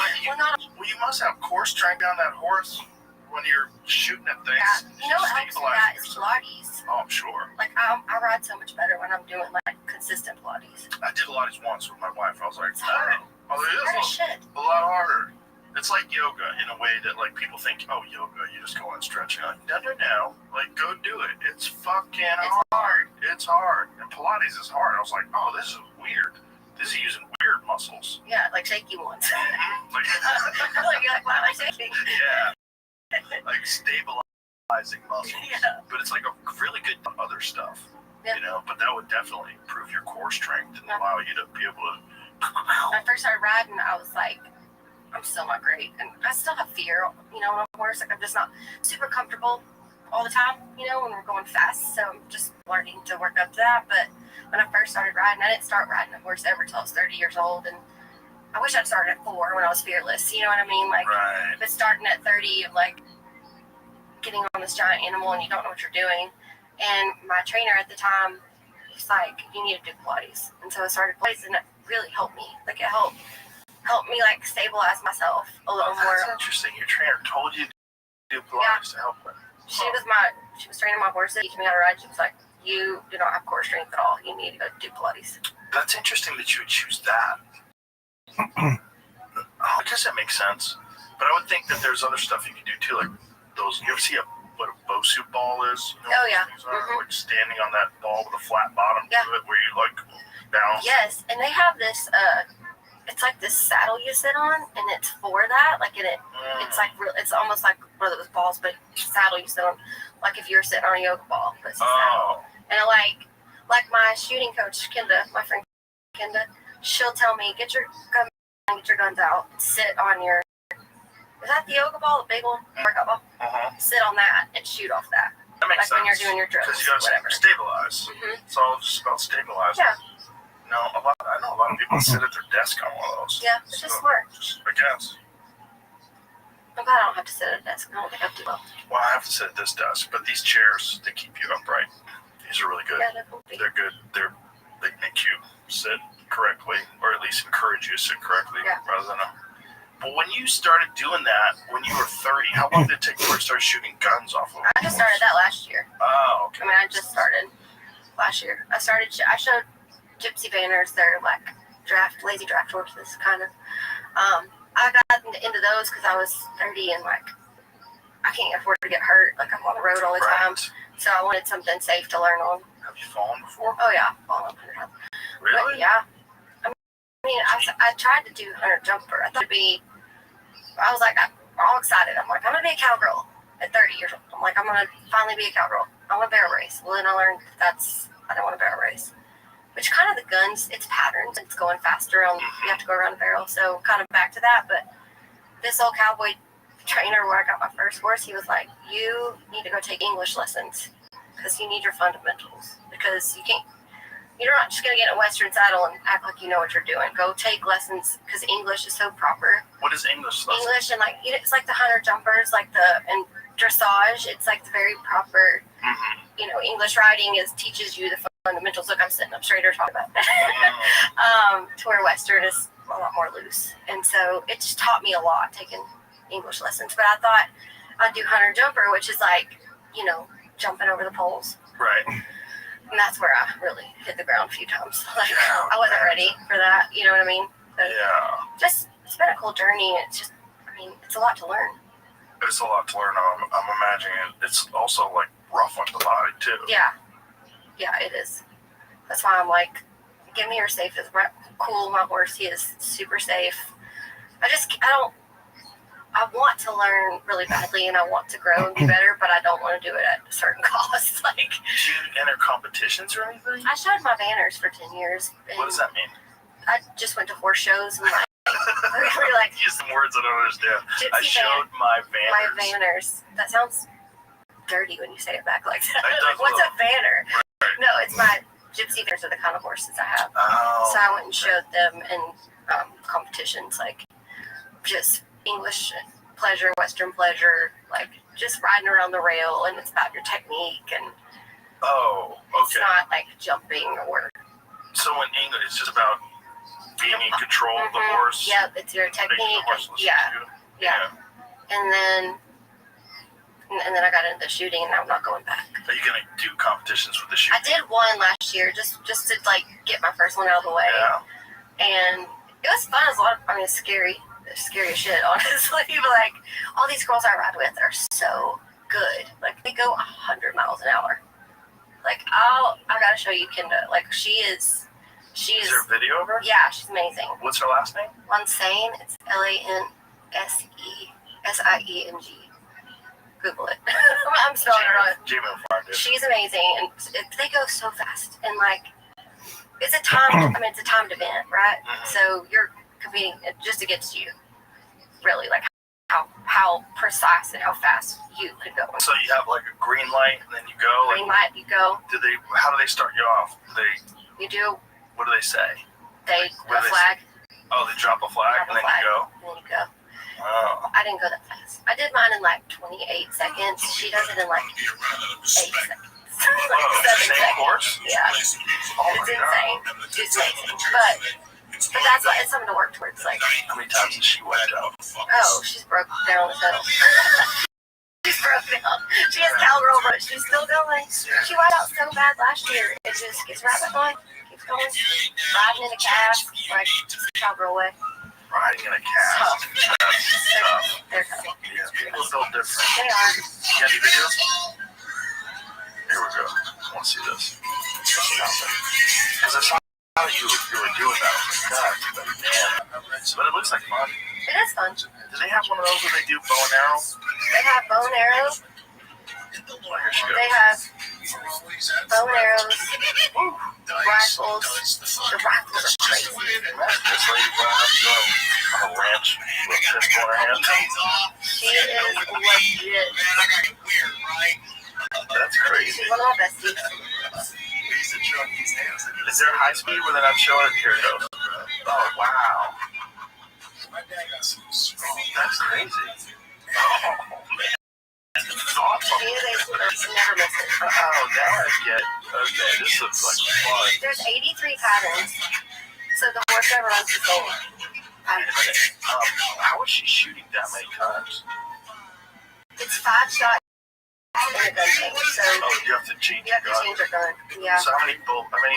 you must have core strength down that horse when you're shooting at things. Yeah. You know what helps with that is Pilates. Oh, I'm sure. Like, I ride so much better when I'm doing like consistent Pilates. I did Pilates once with my wife. I was like, It's hard. oh, it Hard as is shit. a lot harder. It's like yoga in a way that like people think, oh, yoga, you just go and stretch. You're like, no. Like, go do it. It's fucking hard. It's hard. And Pilates is hard. I was like, oh, this is weird. This is using weird muscles. Yeah, like shaky ones. Like, You're like, why am I shaking? yeah. Like stabilizing muscles. Yeah. But it's like a really good other stuff. Yeah. You know, but that would definitely improve your core strength and allow you to be able to. When I first started riding, I was like, I'm still not great. And I still have fear, you know, on a horse. Like, I'm just not super comfortable all the time, you know, when we're going fast. So I'm just learning to work up to that. But when I first started riding, I didn't start riding a horse ever until I was 30 years old. And I wish I'd started at 4 when I was fearless. You know what I mean? Like, right. But starting at 30 of like getting on this giant animal and you don't know what you're doing. And my trainer at the time, he's like, you need to do Pilates. And so I started Pilates, and it really helped me. Like, it helped me like stabilize myself a little more. That's interesting. Your trainer told you to do Pilates to help with. She was training my horses, teaching me how to ride. She was like, you do not have core strength at all. You need to go do Pilates. That's interesting that you would choose that. I guess that makes sense. But I would think that there's other stuff you can do too, like those. You ever see what a Bosu ball is? You know, oh yeah. Like standing on that ball with a flat bottom to it, where you like bounce. Yes, and they have this. It's like this saddle you sit on, and it's for that. Like it's like it's almost like one of those balls, but saddle you sit on, like if you're sitting on a yoga ball. But it's a saddle. And like my shooting coach Kenda, my friend Kenda, she'll tell me get your guns out, sit on your. Is that the yoga ball, the big one, workout ball? Sit on that and shoot off that. That makes sense. When you're doing your drills, because you gotta whatever. Stabilize. It's all just about stabilizing. Yeah. No, I know a lot of people sit at their desk on one of those. Yeah, it's just smart. I guess. I'm glad I don't have to sit at a desk. I don't think I have to. Well, I have to sit at this desk, but these chairs, they keep you upright. These are really good. Yeah, they're good. They make you sit correctly, or at least encourage you to sit correctly, rather than But when you started doing that, when you were 30, how long did it take before you started shooting guns off of? I just started that last year. Oh, okay. I mean, I just started last year. I showed gypsy banners. They're like lazy draft horses, kind of. I got into those because I was 30 and like I can't afford to get hurt. Like I'm on the road all the time, so I wanted something safe to learn on. Have you fallen before? Oh yeah, fallen 100 times. Really? But, yeah. I mean, I tried to do 100 jumper. I thought it'd be. I was like, I'm all excited. I'm like, I'm gonna be a cowgirl at 30 years old. I'm like, I'm gonna finally be a cowgirl. I want to barrel race. Well, then I learned I don't want to barrel race. Which kind of the guns, it's patterns. It's going faster. You have to go around the barrel. So kind of back to that. But this old cowboy trainer where I got my first horse, he was like, you need to go take English lessons because you need your fundamentals, because you're not just going to get a Western saddle and act like you know what you're doing. Go take lessons because English is so proper. What is English lesson? English and like, it's like the hunter jumpers, like and dressage. It's like the very proper, English riding teaches you the fundamentals. Look, I'm sitting up straighter talking about that. To where Western is a lot more loose. And so it just taught me a lot taking English lessons. But I thought I'd do hunter jumper, which is like, jumping over the poles. Right. And that's where I really hit the ground a few times. Like, I wasn't ready for that. You know what I mean? But it's been a cool journey. It's just, it's a lot to learn. It's a lot to learn. I'm imagining it's also like rough on the body too. Yeah, it is. That's why I'm like, give me your safest. Cool, my horse, he is super safe. I want to learn really badly, and I want to grow and be better, but I don't want to do it at a certain cost. Like, did you enter competitions or anything? I showed my banners for 10 years. What does that mean? I just went to horse shows and like use some words I don't understand. I showed my banners. My banners. That sounds dirty when you say it back like that. Like, what's a banner? Right. No, it's my gypsy banners are the kind of horses I have. Oh. So I went and showed them in competitions, like just English pleasure, Western pleasure, like just riding around the rail, and it's about your technique, and it's not like jumping or. So in English, it's just about being in control of the horse. Yep, it's your technique. Yeah. And then I got into shooting, and I'm not going back. Are you gonna do competitions with the shooting? I did one last year, just to like get my first one out of the way. Yeah. And it was fun. It was it's scary. It's scary as shit, honestly. But like, all these girls I ride with are so good. Like, they go 100 miles an hour. Like, I gotta show you Kenda. Like, she is. Is there a video of her? Yeah, she's amazing. What's her last name? Lansing. It's Lanseng. Google it. I'm spelling it wrong. She's amazing, and they go so fast. And like, it's a timed event, right? Mm-hmm. So you're competing just against you, really, like how precise and how fast you could go. So you have like a green light, and then you go. Green light, you go. How do they start you off? You do. What do they say? They a flag. Oh, they drop a flag, and then you go. And then you go. Oh. I didn't go that fast. I did mine in like 28 seconds. She does it in like 8 seconds. Like 7 seconds. Horse? Yeah. It's insane. It's amazing. But that's it's something to work towards. Like, how many times has she wiped out? Oh, she's broke down the hill. She's broke down. She has cowgirl, but she's still going. She wiped out so bad last year. It just gets right back on. Keeps going. Riding in a cask, like cowgirl way. Riding in a cask. They're tough. Yeah, people are built different. They are. You got any videos? Here we go. I want to see this. Because I saw you were doing that. God, man. But it looks like fun. It is fun. Do they have one of those where they do bow and arrow? They have bow and arrow. They have bow and arrows, rifles. The rifles are crazy. This lady on a ranch with a pistol in her hand. She is legit. That's crazy. She's one of my besties. Is there high speed where they're not showing it? Here it goes. Oh, wow. That's crazy. Oh, man. Awesome. She never misses it. Oh, now I get. Okay, this looks like fun. There's 83 patterns, so the horse never runs the same pattern. How is she shooting that many times? It's 5 shots in a gun change, so you have to change your gun. Yeah. So how many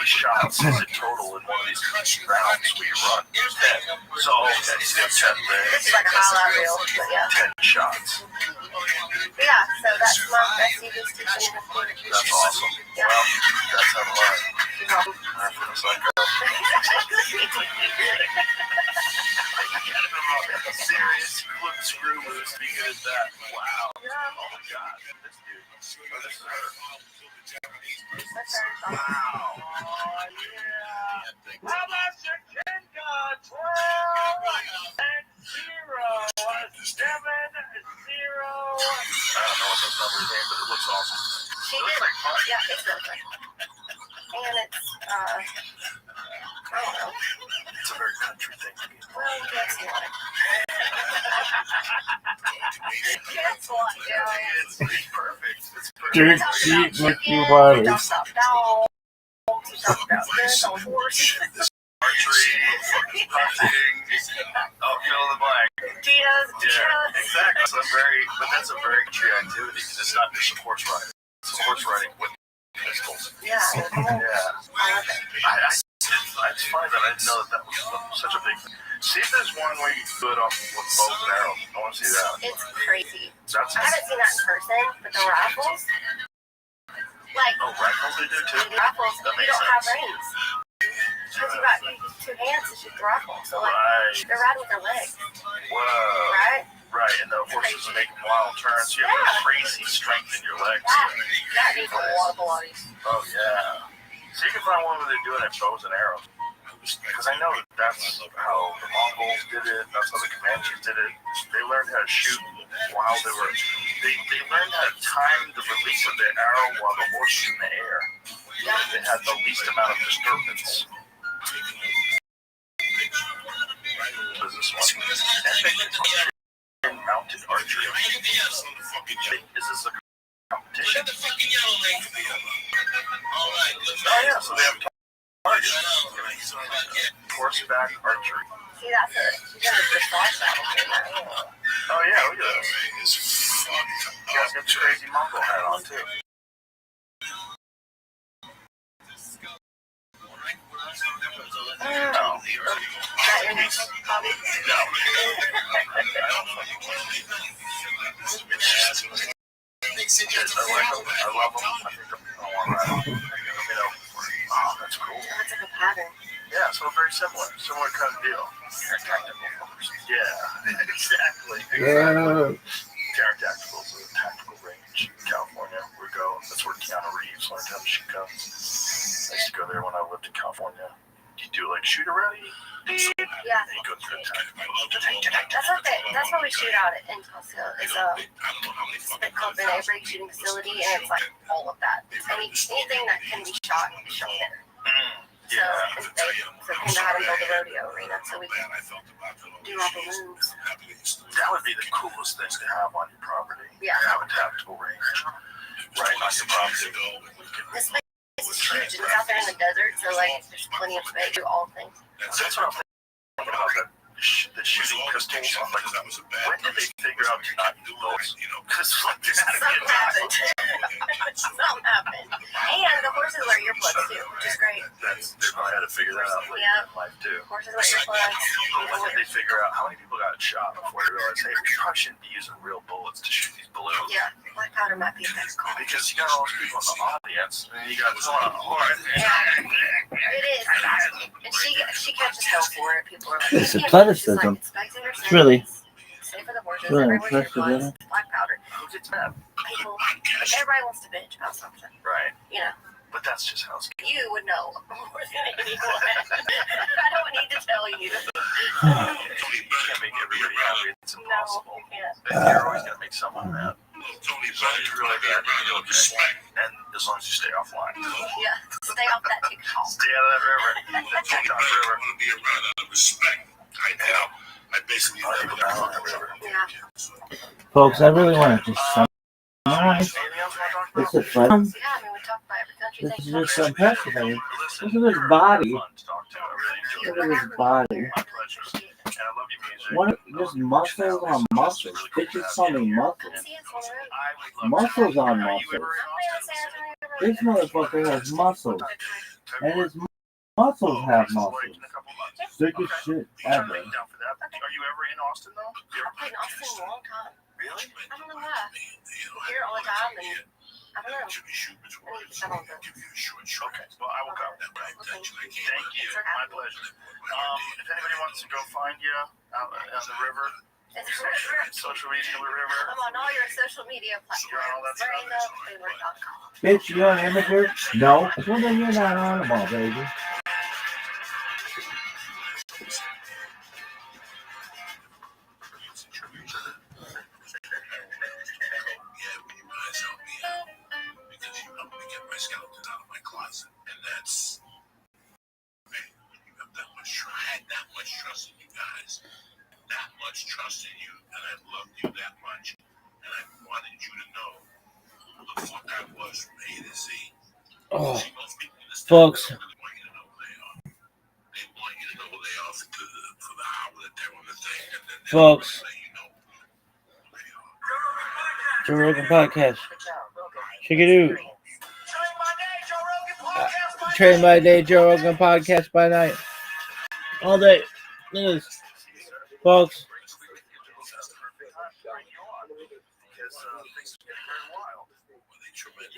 shots is it total in one of these rounds where you run? 10. So okay, so you have 10 there. This is like a highlight reel, but yeah. 10 shots. Yeah, so that's my bestie who's teaching me. That's awesome. Yeah. Well, that's how to learn. That's like a serious flip screw loose to be good at that. Wow. Oh my God. This dude. Oh, this is her. Wow. Oh, yeah. How about your Ken God? 12 and don't know what those numbers mean, but it looks awesome. She did. Yeah, it's really fun. And it's, I don't know. It's a very country thing to be. Well, guess what? Guess what, guys? It's perfect. It's perfect. Drink, eat, like you bodies. Talk about dogs. Talk about guns on horses. Archery, hunting, fill in the blank. Cheetahs. Yeah, exactly. That's a very true activity because it's not just a horse riding. It's a horse riding with pistols. Yeah. It's funny that I didn't know that was such a big thing. See if there's one where you do it off with bows and arrows. I want to see that. It's crazy. That's I haven't seen that in person, but the rifles, like, rifles they do too? the rifles, you don't have reins. Because you use two hands to shoot the rifle. So, like, they're riding with their legs. Whoa. Right? Right, and the horses are making wild turns. So you have crazy strength in your legs. That needs a lot of bodies. Oh, yeah. So you can find one where they're doing it bows and arrows. Because I know that's how the Mongols did it. That's how the Comanches did it. They learned how to shoot while they were... They learned how to time the release of the arrow while the horse was in the air. They had the least amount of disturbance. What is this one? Mounted archery. Is this a competition? Oh yeah, so they have targets. Horseback archery. See, that's it. She's going to dislodge that. Oh yeah, look at this. You guys got the crazy Mongol hat on too. No. Is that your next hobby? No. I love them. I think I want to ride them. Oh, that's cool. That's like a pattern. Yeah, so very similar kind of deal. Yeah, exactly. Yeah. Pterodactyl is a tactical range in California. We go. That's where Keanu Reeves learned how to shoot guns. I used to go there when I lived in California. You do like shoot already? Yeah. And you go through tactical. That's what we shoot out at Intel's Hill. It's a called Ben Avery shooting facility, and it's like all of that. Anything that can be shot is shot there. So they came to have him build a rodeo arena so we can do all the balloons. That would be the coolest thing to have on your property. Yeah. Have a tactical range right on your property. This place is huge, and it's out there in the desert, so like there's plenty of space to do all things. That's what I'm thinking about. The shooting pistols. Like, when did they figure out to not do those? Because like, Something happened. Something happened. And the horses wear earplugs too, which is great. They probably had to figure that out later in life too. Horses wear earplugs. When did they figure out how many people got shot before they realized, hey, we probably shouldn't be using real bullets to shoot these balloons? Yeah, black powder might be a better call. Because you got all those people in the audience, and you got someone on a horse. Yeah, it is. And she catches hell for it. People are like, It's athleticism. It's really, safe for the horses. really Everyone impressive, wears isn't it? black powder. People, like, everybody wants to bitch about something. Right. You know. But that's just how it's You would know more than anyone. I don't need to tell you. You can't make everybody happy. It's impossible. No, you can't. You're always going to make someone mad. So it's really bad. You'll be okay. And as long as you stay offline. Yeah, stay off that TikTok. Stay out of that river. That TikTok river. I want to be around out of respect. I basically never got on that river. Yeah. Folks, I really want to just summarize. Anything else you want to talk This about? is fun. Yeah, I mean, we talked about every country. This They is talk just about impressive. I mean, Listen, look at this body. fun to talk to. I really enjoy Look it. at this body. My pleasure. And I love your music. What? Just muscles on muscles. Bitches call me muscles. See, it's on the road. I would love Muscles to. on Are you muscles. ever in Austin? This motherfucker has muscles. And his muscles have muscles. Sickest shit ever. Are you ever in Austin though? I've played in Austin in a long time. Really? I don't know why. I'm here all the time, and I don't know. I need to settle this. Okay, well, I will come. Thank you. My pleasure. If anybody wants to go find you out on the river, social media on the river. I'm on all your social media platforms. MarinaFavor.com. Bitch, you on Amateur? No. Well, then you're not on them all, baby. much trust in you, and I loved you that much, and I wanted you to know who the fuck I was from A to Z. Oh, See, most people in this town folks. don't really want you to know who they are. They want you to know who they are for the hour that they're on the thing, and then they don't Folks. really let you know who they are. Joe Rogan Podcast. Check it out. Train by day, Joe Rogan Podcast by night. All day. Look at this. Folks.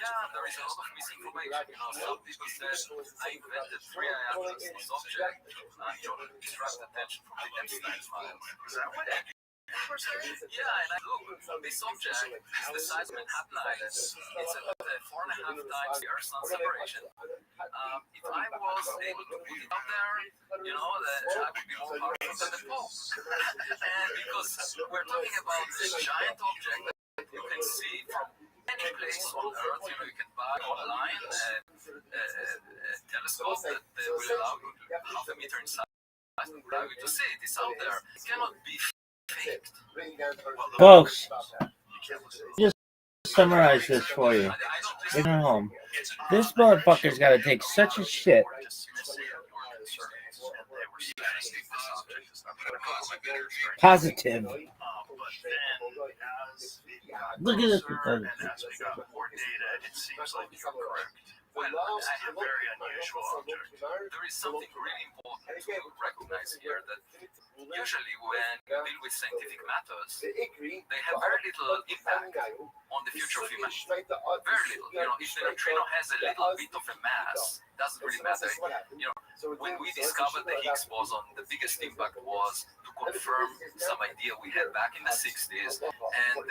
Yeah, there is a lot of misinformation. Some people said I invented three analysis object. Jordan distracted attention from the Epstein file. Is that what? Yeah, and I look, this object is the size of Manhattan Island. It's about 4.5 times the Earth's sun separation. If I was able to put it out there, that I would be more powerful than the Pope. And because we're talking about a giant object that you can see from any place on Earth, you can buy online a telescope that will allow you to half a meter in size and allow you to see it. It's out there. It cannot be faked. Folks, just summarize this for you. If you're home, this motherfucker's got to take such a shit. Positive. Look at this. And as we got more data, it seems like you're correct. Well, I have very unusual object. There is something really important to recognize here, that usually when you deal with scientific matters, they have very little impact on the future of humanity. Very little. If the neutrino has a little bit of a mass, doesn't really matter. When we discovered the Higgs boson, the biggest impact was to confirm some idea we had back in the 60s, and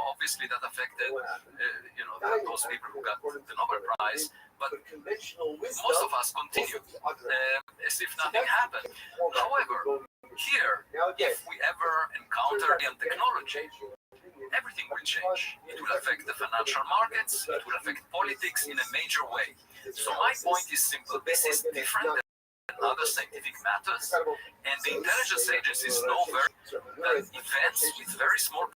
obviously that affected those people who got the Nobel Prize. But most of us continued as if nothing happened. However, here, if we ever encounter alien technology, everything will change. It will affect the financial markets. It will affect politics in a major way. So my point is simple. This is different than other scientific matters, and the intelligence agencies know that events with very small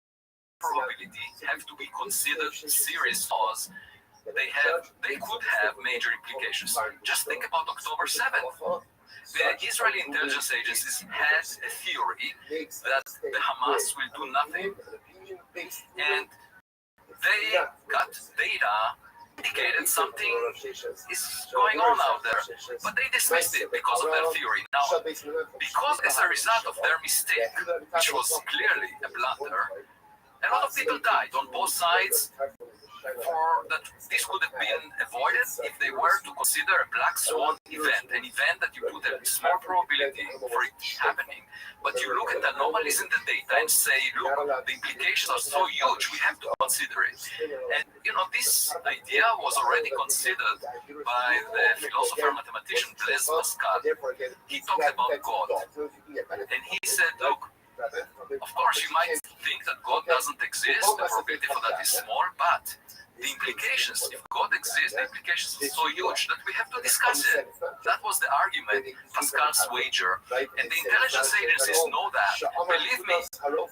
probability have to be considered serious cause. They could have major implications. Just think about October 7th. The Israeli intelligence agencies had a theory that the Hamas will do nothing, and they got data indicated something is going on out there, but they dismissed it because of their theory. Now, because as a result of their mistake, which was clearly a blunder, a lot of people died on both sides. For that, this could have been avoided if they were to consider a black swan event, an event that you put a small probability for it happening, but you look at anomalies in the data and say, look, the implications are so huge, we have to consider it. And this idea was already considered by the philosopher mathematician Blaise Pascal. He talked about God, and he said, look, of course, you might think that God doesn't exist, the probability for that is small, but the implications, if God exists, the implications are so huge that we have to discuss it. That was the argument, Pascal's wager, and the intelligence agencies know that. Believe me,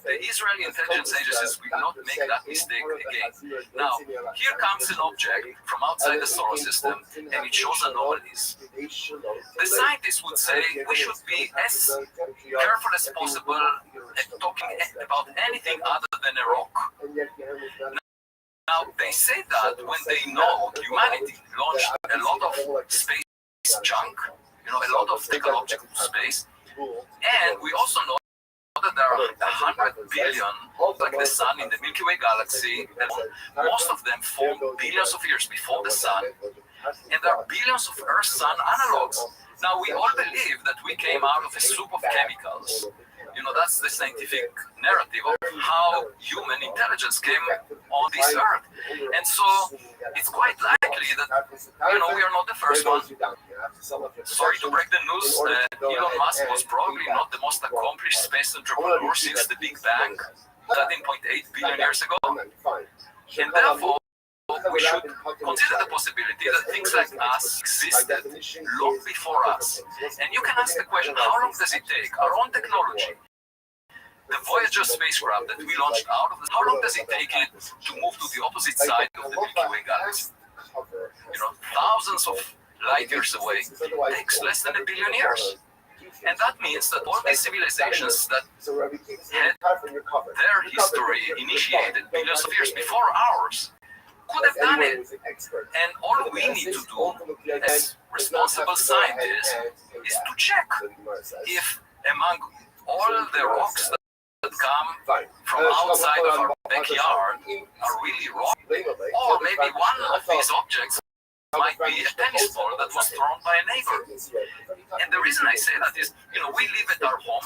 the Israeli intelligence agencies will not make that mistake again. Now, here comes an object from outside the solar system, and it shows anomalies. The scientists would say we should be as careful as possible at talking about anything other than a rock. Now, they say that when they know humanity launched a lot of space junk, a lot of technical objects in space, and we also know that there are 100 billion, like the sun in the Milky Way galaxy, and most of them formed billions of years before the sun, and there are billions of Earth-Sun analogs. Now, we all believe that we came out of a soup of chemicals. That's the scientific narrative of how human intelligence came on this earth. And so it's quite likely that, we are not the first one. Sorry to break the news, Elon Musk was probably not the most accomplished space entrepreneur since the Big Bang, 13.8 billion years ago. And therefore, we should consider the possibility that things like us existed long before us. And you can ask the question, how long does it take our own technology the Voyager spacecraft that we launched out of the, how long does it take it to move to the opposite side of the Milky Way galaxy? Thousands of light years away. It takes less than 1 billion years. And that means that all these civilizations that had their history initiated billions of years before ours could have done it. And all we need to do as responsible scientists is to check if among all the rocks that come from outside of our backyard are really rock, or maybe one of these objects might be a tennis ball that was thrown by a neighbor. And the reason I say that is, we live at our home,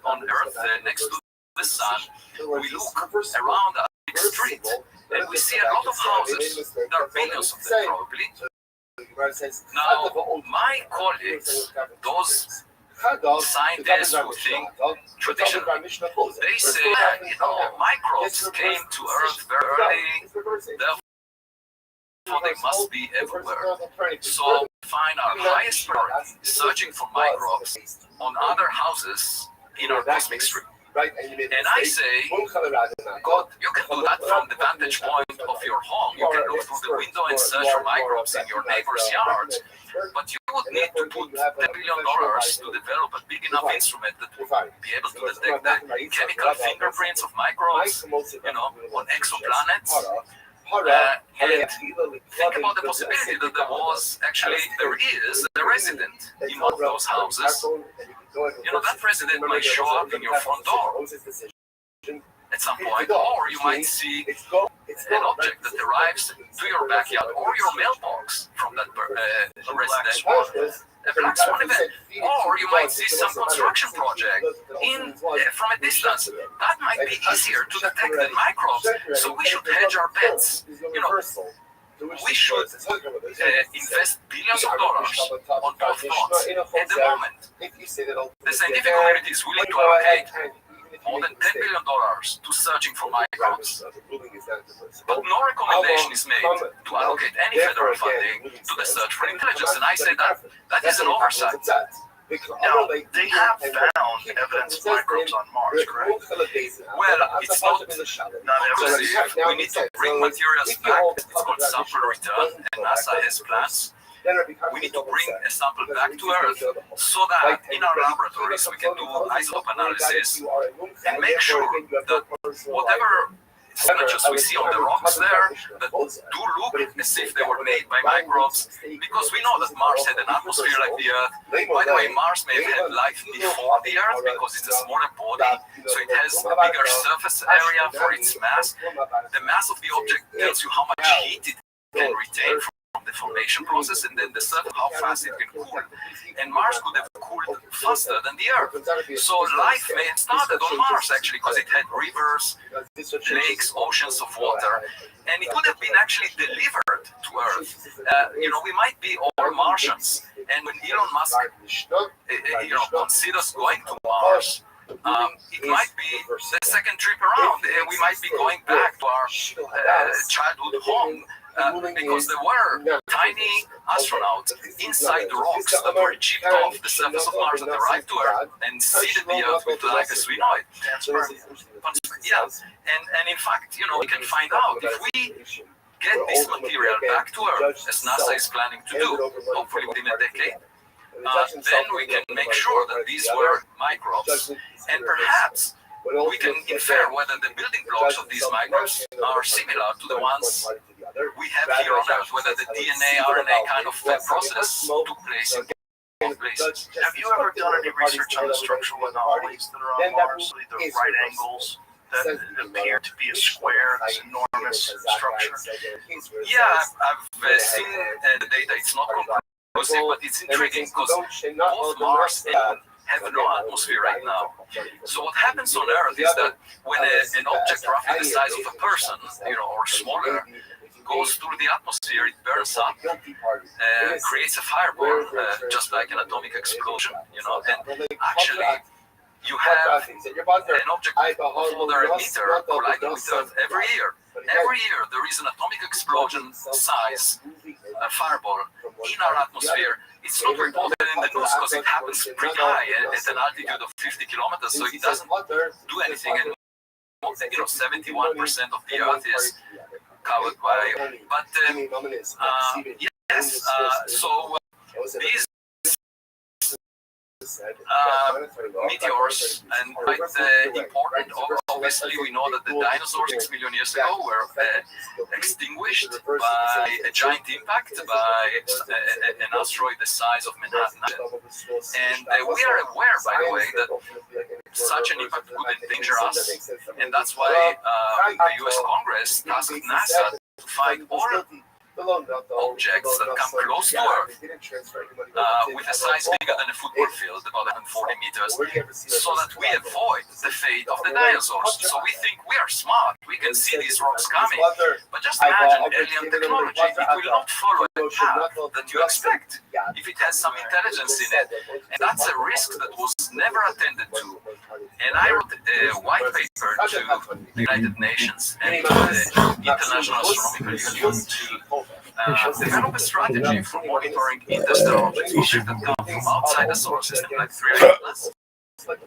on Earth, next to the sun. We look around our street, and we see a lot of houses. There are billions of them, probably. Now, my colleagues, those scientists who think traditionally, they say, microbes came to Earth very early, therefore they must be everywhere. So we find our highest priority searching for microbes on other houses in our cosmic stream. And I say, God, you can do that from the vantage point of your home. You can look through the window and search for microbes in your neighbor's yard. But you would need to put $10 billion to develop a big enough instrument that would be able to detect the chemical fingerprints of microbes, on exoplanets. And think about the possibility that there is a resident in one of those houses. That resident might show up in your front door at some point, or you might see an object that arrives to your backyard or your mailbox from that resident. A black swan event, or you might see some construction project from a distance. That might be easier to detect than microbes, so we should hedge our bets. We should invest billions of dollars on both fronts. At the moment, the scientific community is willing to allocate more than $10 billion to searching for microbes. But no recommendation is made to allocate any federal funding to the search for intelligence. And I say that is an oversight. Now, they have found evidence of microbes on Mars, correct? Well, it's not exclusive. We need to bring materials back. It's called sample return, and NASA has plans. We need to bring a sample back to Earth so that in our laboratories we can do isotope analysis and make sure that whatever signatures we see on the rocks there that do look as if they were made by microbes, because we know that Mars had an atmosphere like the Earth. By the way, Mars may have had life before the Earth because it's a smaller body, so it has a bigger surface area for its mass. The mass of the object tells you how much heat it can retain from the formation process, and then the surface, how fast it can cool. And Mars could have cooled faster than the Earth. So life may have started on Mars, actually, because it had rivers, lakes, oceans of water, and it would have been actually delivered to Earth. We might be all Martians, and when Elon Musk, considers going to Mars, it might be the second trip around, and we might be going back to our childhood home. Because there were tiny astronauts inside the rocks that were chipped off the surface of Mars that arrived to Earth and seeded the Earth with life as we know it. Yeah, and in fact, we can find out if we get this material back to Earth, as NASA is planning to do, hopefully within a decade, then we can make sure that these were microbes, and perhaps we can infer whether the building blocks of these microbes are similar to the ones we have here on Earth, whether the DNA, RNA kind of process took place in both places. Have you ever done any research on the structural anomalies that are on Mars, the right angles that appear to be a square, this enormous structure? Yeah, I've seen the data. It's not conclusive, but it's intriguing because both Mars and Earth have no atmosphere right now. So what happens on Earth is that when an object roughly the size of a person, or smaller, goes through the atmosphere, it burns up, creates a fireball, just like an atomic explosion, and actually you have an object of under a meter colliding with Earth every year. Every year there is an atomic explosion size fireball in our atmosphere. It's not reported in the news because because it happens pretty high at an altitude of 50 kilometers, so it doesn't do anything. And 71% of the Earth is covered by. But yes, so these meteors and quite important. Obviously, we know that the dinosaurs 6 million years ago were extinguished by a giant impact by an asteroid the size of Manhattan. And we are aware, by the way, that such an impact could endanger us. And that's why the US Congress tasked NASA to find all objects that come close to Earth with a size bigger than a football field, about 140 meters, so that we avoid the fate of the dinosaurs. So we think we are smart. We can see these rocks coming. But just imagine alien technology. It will not follow a path that you expect if it has some intelligence in it. And that's a risk that was never attended to. And I wrote a white paper to the United Nations and to the International Astronomical Union to develop a strategy for monitoring interstellar objects that come from outside the solar system, like 300 plus, that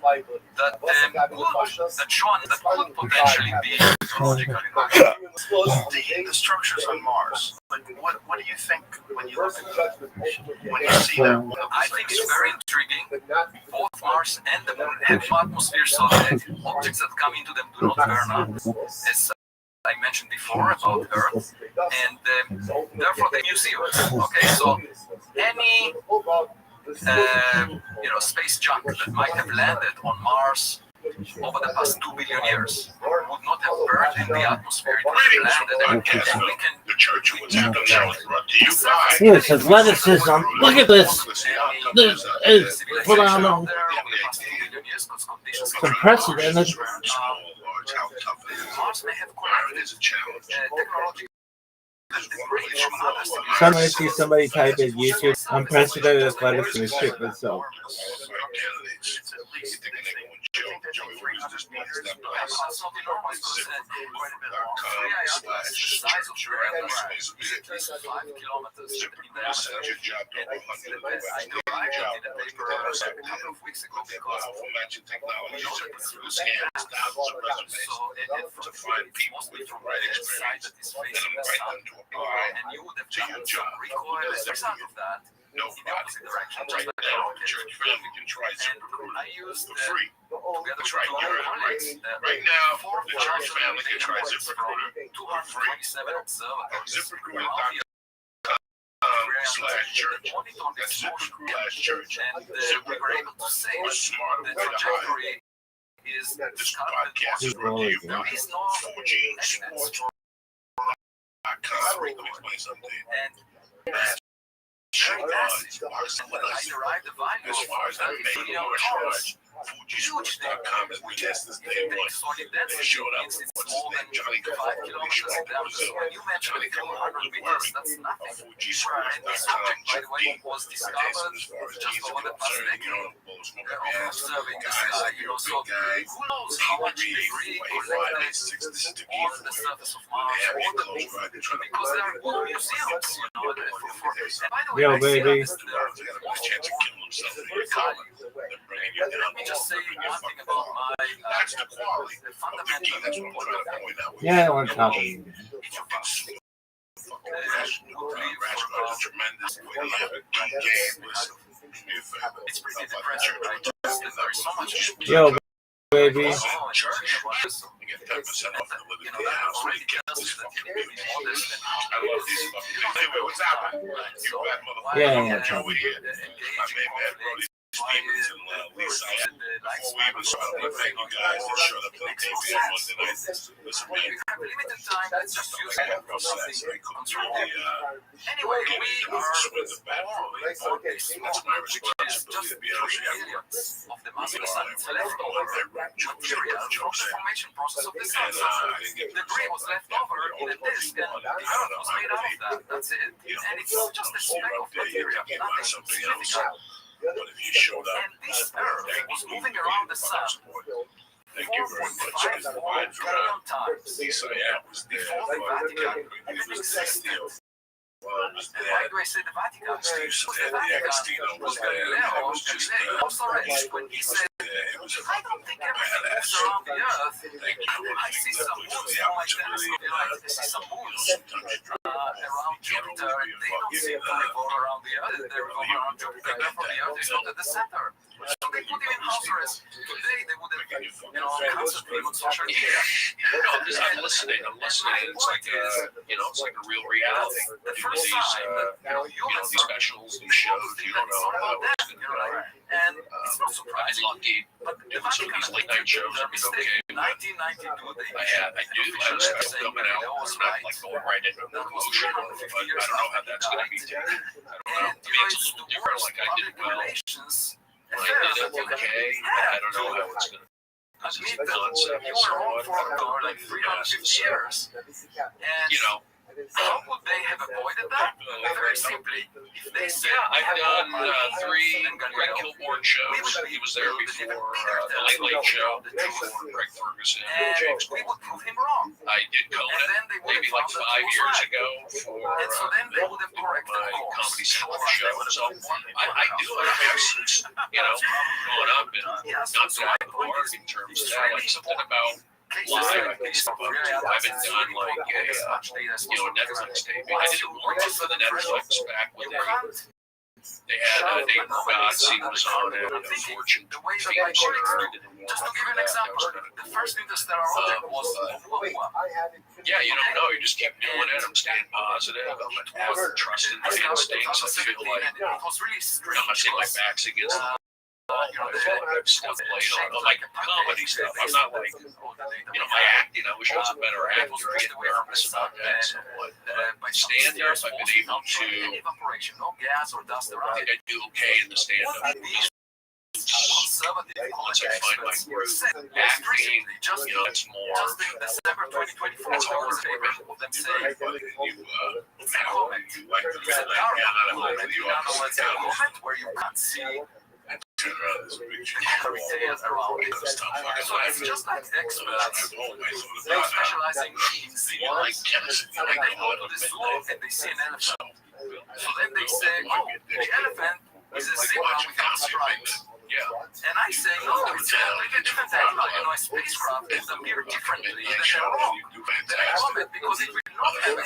could potentially be technological innovation. The structures on Mars. Like, what do you think when you look at them? When you see them? I think it's very intriguing. Both Mars and the Moon have no atmosphere, so the objects that come into them do not burn up, as I mentioned before about Earth, and therefore the museums. Okay, so any space junk that might have landed on Mars over the past 2 billion years would not have burned in the atmosphere. It would have landed, and we can. The church was brought to you by. Yes, athleticism. Look at this. This is phenomenal. It's unprecedented. Mars may have collected technology. Somebody see somebody type in YouTube unprecedented athletics and shit myself. No, in the opposite direction. Right now, the church family can try ZipRecruiter for free. That's right, you heard it right. Right now, the church family can try ZipRecruiter for free. ZipRecruiter.com/church. That's ZipRecruiter/church. And we were able to say the trajectory is this podcast is brought to you by 4G Sports. Let me explain something. And very massive. I derived the value as far as I made it more charge. FujiSports.com has been asked this day one. They showed up with what's his name, Johnny Cavallo. They showed up in Brazil. Johnny Cavallo was wearing a FujiSports.com Jet D. Was discovered just over the past decade. Observing this guy, so who knows how much they really collected on the surface of Mars, because there are good museums, by the way, Yo, baby. Let me just say one thing about my fundamental. Yeah, I don't want to talk to you. It's pretty depressing, right? There's so much. Yo, baby. Yeah. Stevens and Lisa. Before we even started, we thank you guys that showed up to the TV on Monday night. Listen, man, limited time. Let's just use it for something constructive. Anyway, we are on this moment, which is just 3 millions of the mass leftover material from the formation process of the sun. Debris was left over in a disk, and the Earth was made out of that. That's it. And it's just a speck of material, nothing significant. but if you showed up, and this Earth was moving around the sun. Thank you very much. Times. Lisa, yeah, was there. Before the Vatican even existed. Well, it was And why there. do I say the Vatican? Steve Because said the the Vatican Agostino was was there. Galileo, That was also raised when he said, I don't think everything moves around the earth. I see some moons on my telescope, I see some moons around Jupiter, and they don't seem to revolve around the earth. They revolve around Jupiter, therefore the earth is not at the center. So they put him in house arrest. Today they would have, canceled him on social media. No, because I'm listening. It's like it's like a real reality. The first time, These specials, these shows, you don't know how it's going to go. And it's not surprising. I'm lucky But doing some of these late night shows. I mean, okay, in 1992, I have a special coming out. I'm not like going right into promotion, but I don't know how that's going to be taken. I don't know. I mean, it's a little different. Like I did well. I did it okay. I don't know how it's going to. This is the concept. You were on for like 350 years. And how would they have avoided that? Very simply, if they said, I've done 3 Greg Kilborn shows. He was there before the Late Late Show before Greg Ferguson and James we would prove him wrong. I did Conan maybe like 5 years ago for and so then they would have corrected my Comedy Central show. So I do have since going up and not so like the mark in terms of that, like something about live. I think stuff up too. I haven't done like a Netflix taping. I did it once for the Netflix back when they had Nate Gods. He was on it. Fortune. The way that my colleagues do, just to give you an example, the first Interstellar object was yeah, you don't know. You just keep doing it. I'm staying positive. I'm trusting my instincts. I feel like it was really strange. I'm not saying my back's against stuff played on like comedy stuff. I'm not like my acting. I wish I was a better actor. I get nervous about that somewhat. But stand up, I've been able to. I think I do okay in the stand up. Once I find my groove, acting, it's more. December 2024. It's harder for me. It's a comment. Where you can't see. So it's just like experts specializing in zero. And they go to the zoo and they see an elephant. So then they say, the elephant is a zebra without stripes. And I say, no, it's like a different animal. A spacecraft will appear differently than a rock. I comment because it will not have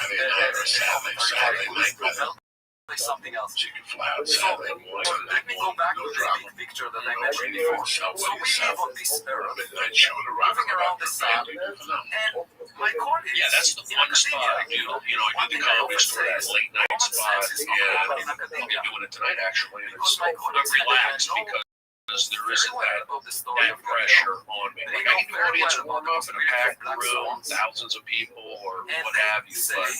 something else. So let me go back to the big picture that I mentioned before. So we live on this earth, moving around the sun, and my colleagues that's the fun spot. I do the comedy store, that late night spot. I'm doing it tonight actually, and I'm relaxed because there isn't that pressure on me. Like I can go audience warm up in a packed room, thousands of people, or what have you, but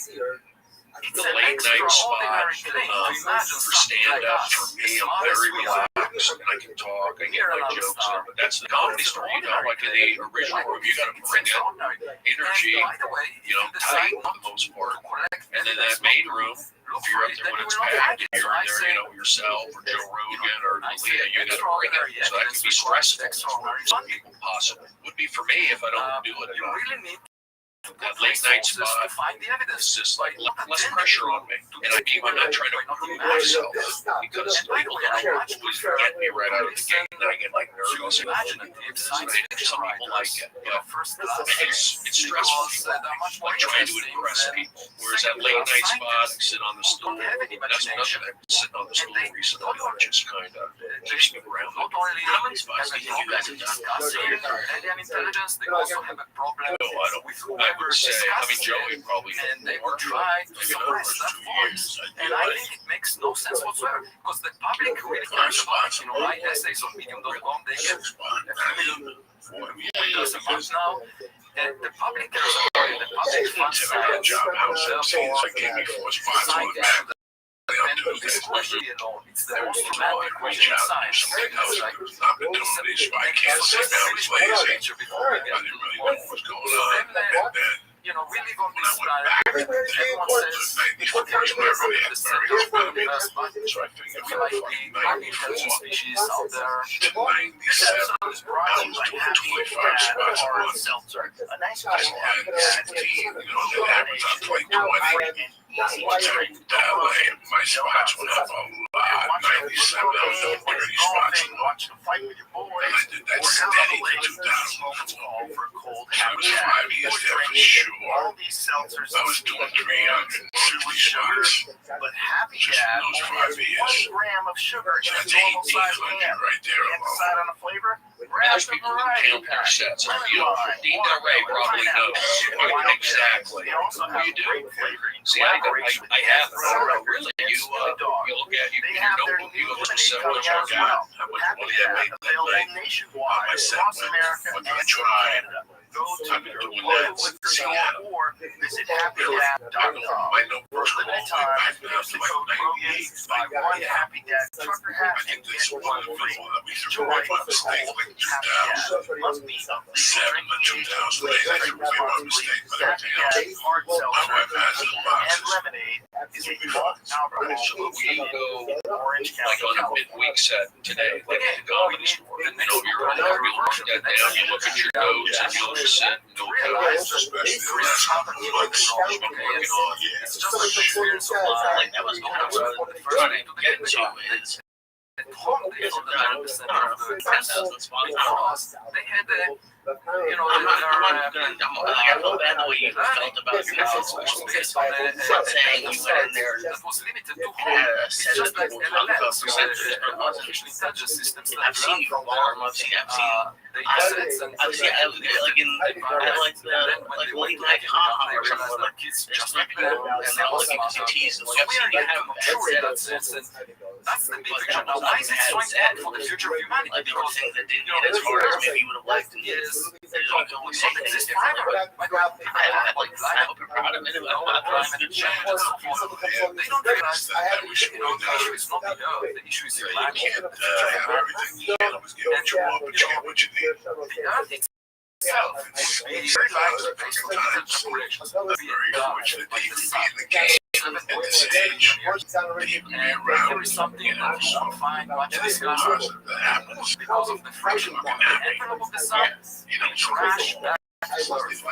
the late night spot for stand-up, for me, I'm very relaxed, and I can talk, I get my jokes there, but that's the comedy store, like in the original room, you gotta bring it, energy, tight for the most part, and then that main room, if you're up there when it's packed, and you're in there, yourself, or Joe Rogan, or Leah, you gotta bring it, so that can be stressful, some people possibly, would be for me if I don't do it enough. That late night spot, it's just like less pressure on me. And I'm not trying to prove myself because people don't know get me right out of the gate, and I get like nervous. And some people like it. It's stressful. I'm trying to impress people. Whereas that late night spot, I sit on the stool. That's nothing. I've been sitting on the stool recently, just kind of keeps me grounded. How many spots do you guys have done? Alien intelligence, they also have a problem with I would say, Joey probably and they will try to suppress that voice. And I think it makes no sense whatsoever because the public really cares about my essays on medium.com, they get a million windows a month now. And the public cares about it. The public funds it's the most romantic question in science. I can't sit down, I was lazy. I didn't really know what was going on. We live on this planet. Everyone says, what is the center of the universe, but we might be highly intelligent species out there. So it's bright, like happy, or self-serve. A nice question. My spots went up a lot. watching a football game, golfing, watching a fight with your boys, or out on the lake, smoke all for a cold happy dad, or drinking all these seltzers and chewy sugars. But happy dad only has 1 gram of sugar in a normal size can. Can't decide on a flavor? Grab the variety pack. Ray probably knows exactly. What you do? See, I have really. You look at you notebook. You go to several check out. Happy Dad available nationwide across America and Canada. Go to your local liquor store or visit happydad.com. For a limited time, use the code ROGANS by 1 Happy Dad trucker hat and get 1 free. Enjoy the whole Happy Dad. Must be drinking responsibly. Happy Dad hard seltzer and lemonade is a non-alcoholic orange like on a midweek set today, like at the comedy store. You know, you're on there, you look at that down, you look at your notes, and you'll just sit and go it's just like the experience of life. like that was what I was trying to get to is They had the, you know, I feel bad the way you felt about yourself. Saying you went in there that was limited to just like I've seen you perform. I've seen like the late night haha or something like kids just like that, and they're looking to tease. Like I've seen you have that's the big picture. Now, why is it so important for the future of humanity? like there were things that didn't get as far as maybe you would have liked, and there's only something that's different. I hope you're proud of it. Climate change and so forth. They don't realize that the issue is not the earth. The issue is the climate. The earth itself is very likely based on different corrections. And there is something that you won't find much discussed because of the friction of the envelope of the sun, the trash back to Earth,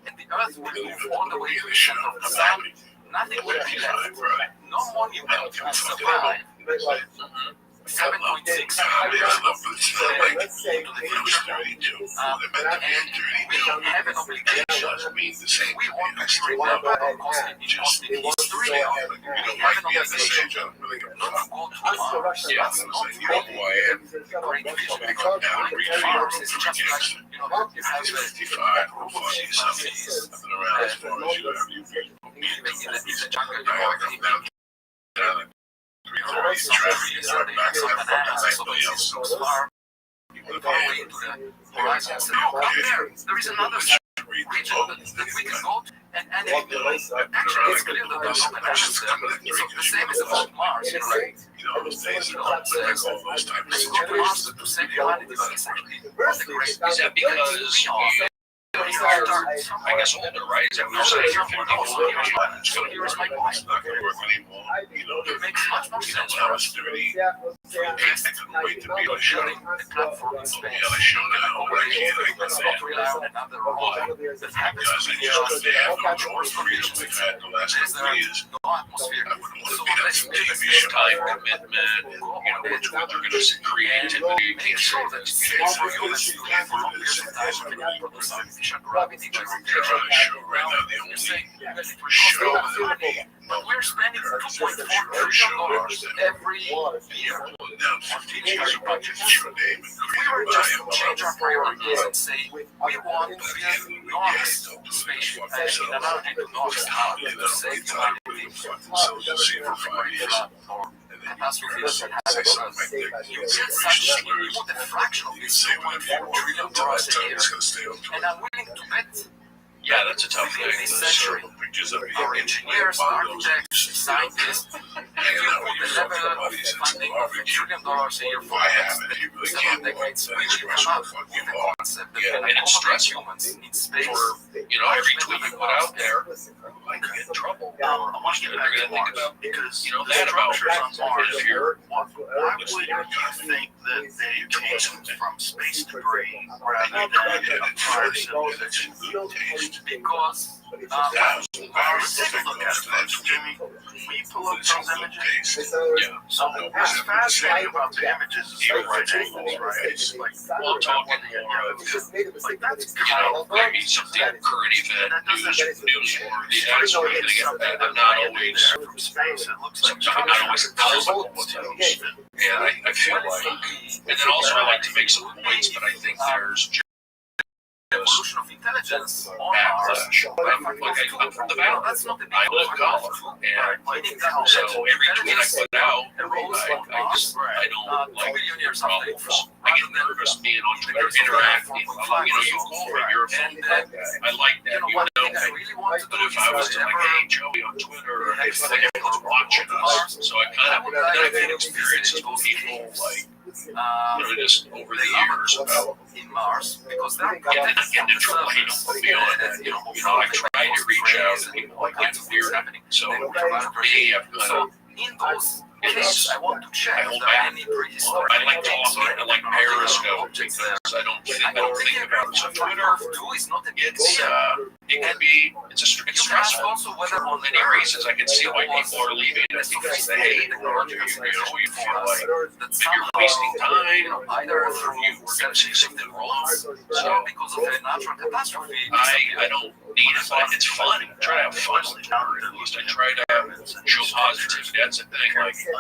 and the Earth will move all the way to the center of the sun. Nothing will be left. No monument can survive. 7.6 years into the future, and we have an obligation. We want to remember our cosmic history. We have an obligation not to go to Mars. That's not really a great vision, because going to Mars is just like, you know, you have a group of chimpanzees living in the jungle, there is another region that we can go to, and actually it's clear that there's no connections there. So the same is about Mars, you know, like, to save humanity, but it's actually not the great. Is that because I guess older, right? Is that what you're saying? You're 54 years old. So here's my point. It makes much more sense for us to invest in sharing the platform in space. Let's not rely on another robot that happens to be just George provisions. There's no atmosphere. So let's make a time commitment, you know, what they're going to creativity, make sure that small humans who live for long periods of time can produce artificial gravity generation. But we're spending $2.4 trillion every year on teachers' budgets. We were just to change our priorities and say we want to build enormous spaceship and analogy to enormous power to save humanity or catastrophes that happen to us. You build such, you put a fraction of this $2.4 trillion a year, and I'm willing to bet. Yeah, that's a tough thing. This century, our engineers, architects, scientists, if you put the level of funding of $1 trillion a year for the next several decades, we will come up with the concept that and it's stressful. humans in space. You know, every tweet you put out there, I could get in trouble. I want to get back to Mars, because, you know, that about structures on Mars, if you're why would you think that they came from space debris rather than a fire civilization? Because Let's take a look at it, Jimmy. Will you pull up those images? Yeah. So what's fascinating about the images is the right angles, right? It's like, Well, I'm talking more of, like that's maybe something current event, newsworthy, that sort of thing. I'm not always, from space. It looks like I'm not always topical with those. And I feel like, and then also I like to make some points, but I think there's evolution of intelligence on backlash. Mars. I'm from the valley. That's not the I live color, and so every tweet I put out, I don't like problems. I get nervous being on Twitter, interacting. You call me, you're a phone. I like that. But if I was to like, hey, Joey on Twitter, or hey, everyone's watching us, so I kind of I've had experiences with people like. Just over the years about in Mars because they're getting into trouble beyond that. I've tried to reach out to people like get weird. So for me, I've kind of in those cases, I want to check I hold back. I like talking. I like Periscope because I don't think about it. So Twitter, it's stressful. For many reasons, I can see why people are leaving it because they hate the work. You feel like you're wasting time, or you were going to say something wrong. So because of the natural catastrophe, I don't need it, but it's fun. I try to have fun with it, or at least I try to show positivity. That's the thing. Like, I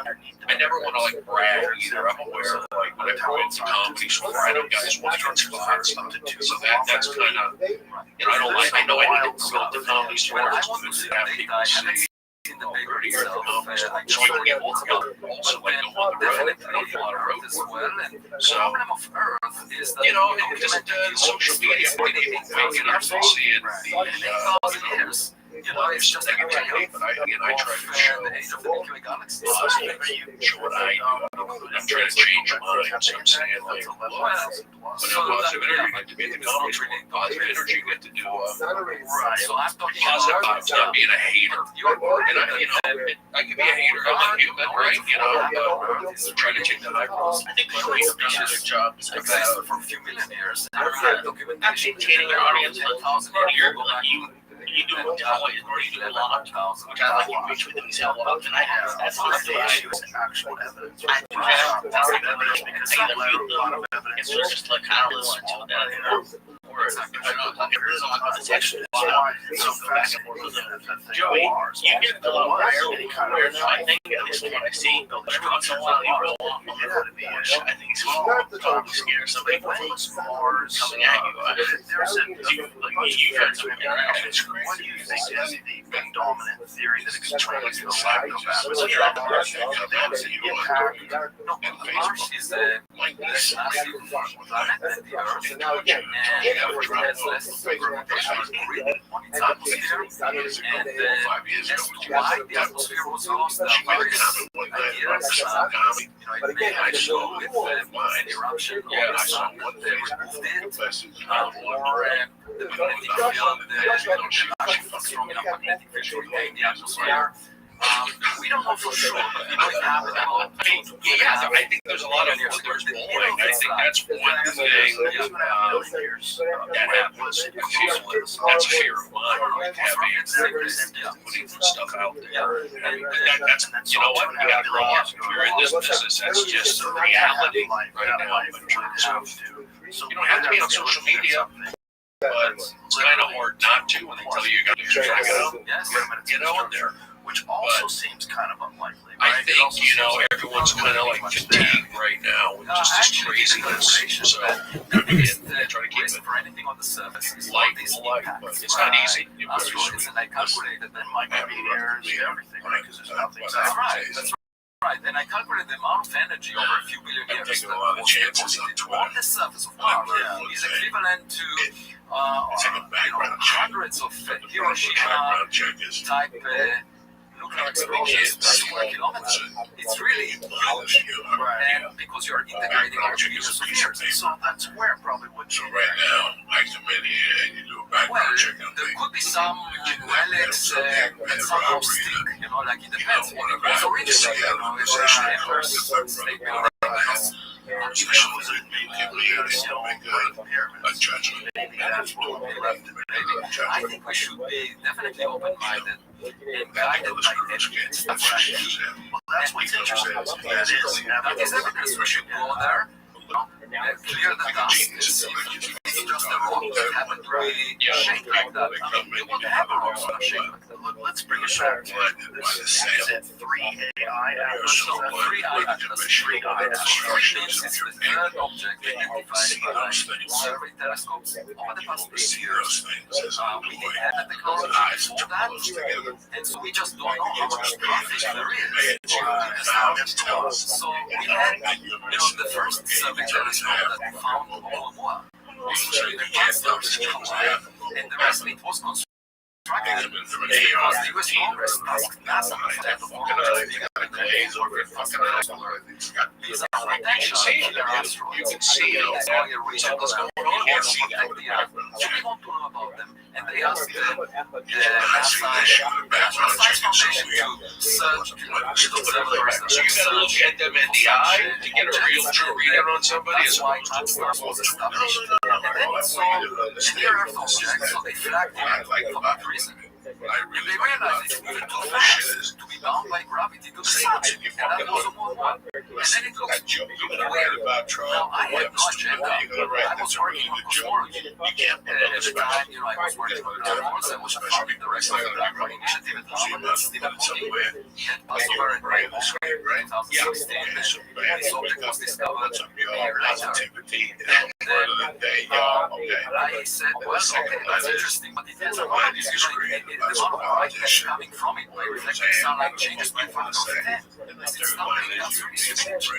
never want to like brag either. I'm aware of like when I promote the comedy store, I know guys want to get spots, so that's kind of I know I need to promote the comedy store. It's good to have people see. in the paper itself, so I can get also like go on the road. I don't do a lot of road as well. And the so problem of Earth is that because social media, waking up and seeing the it's just like but I try to show the age of the Milky Way galaxy. Show what I do. I'm trying to change your mind. So I'm saying like, but positive energy, get to be the comedy, positive energy, get to do So I'm talking positive about vibes, not being a hater. And I can be a hater. I'm a human, right? But trying to take that high road. I think people do a job existed for a few million years. actually educating your audience you do a job, you do a lot, which I like you reach with them and say, well, can I have that's honestly actual evidence. I do have evidence because I either feel them, it's just like kind of want to that or I don't know, if there's a lot of text, so go back and forth with them. Joey, you get a lot where now I think at least what I see, every once in a while you roll off on the bush. I think it's probably scare somebody coming at you. You've had some interactions. What do you think is the big dominant theory that explains the lack of Mars is the massive planet that the Earth and has less fermentation grid on its atmosphere, and as to why the atmosphere was lost, there are various ideas. It may have to do with the eruption of the sun that they removed it, or the magnetic field, the strong enough magnetic field to retain the atmosphere. We don't know for sure, but it happened. I think there's a lot of there's bullying. I think that's one thing that happens. That's a fear of mine. Like having putting stuff out there, and that's what you got to grow up. If you're in this business, that's just a reality right now. You don't have to be on social media. But it's kind of hard not to when they tell you got to check it out. Get on there. Which also seems kind of unlikely. Right? I think, everyone's kind of like fatigued right now with just this craziness. So, again, try to keep it for anything on the surface. light, but it's not easy. And I calculated that might be airs, everything, right? Because there's nothing. That's right. And I calculated the amount of energy over a few billion years that was deposited on the surface of Mars is equivalent to hundreds of Hiroshima type nuclear explosions per square kilometer. It's really huge, and because you're integrating all the years of years. So that's where probably would So right now, I submit it and you do a background check on there could be some relics that somehow stick, like it depends. So originally, it was Emperor's State Building. Especially was it a judgment. Maybe that's what we left. I think we should be definitely open-minded and guided by evidence. Well, that's what's interesting. That is evidence. We should go there, clear the dust, and see if it's just a rock that happened to be shaped like that. I mean, we would have a rock that shaped like that. Let's bring it back to this. Is it 3AI atlas? 3I atlas. 3I atlas is the third object identified by survey telescopes over the past 8 years. We had the technology for that, and so we just don't know how much traffic there is. So we had, the first survey telescope that found Oumuamua. Actually, the first and the rest of it was constructed because the US Congress asked NASA for that technology. These are potential killer asteroids. You can see it. Something's going on here. So we want to know about them. And they asked the NASA Science Foundation to search observers. So you gotta look at them in the eye to get a real true readout on somebody. That's why Transformers was established. And then it saw a near-Earth object, so they flagged it for that reason. And they realized it's moving too fast to be bound by gravity to the sun. And that was Oumuamua. And then it looked weird. Now, I had no agenda. I was working on cosmology. At the time, I was working on Transformers. I was founding the rest of the Blackboard Initiative at Harvard. Stephen Hawking had passed over in 2016. This object was discovered a year later. And I said, well, okay, that's interesting, but it has a lot of the amount of brightness coming from it by reflecting sunlight changes by factor of 10. I said, that's really strange.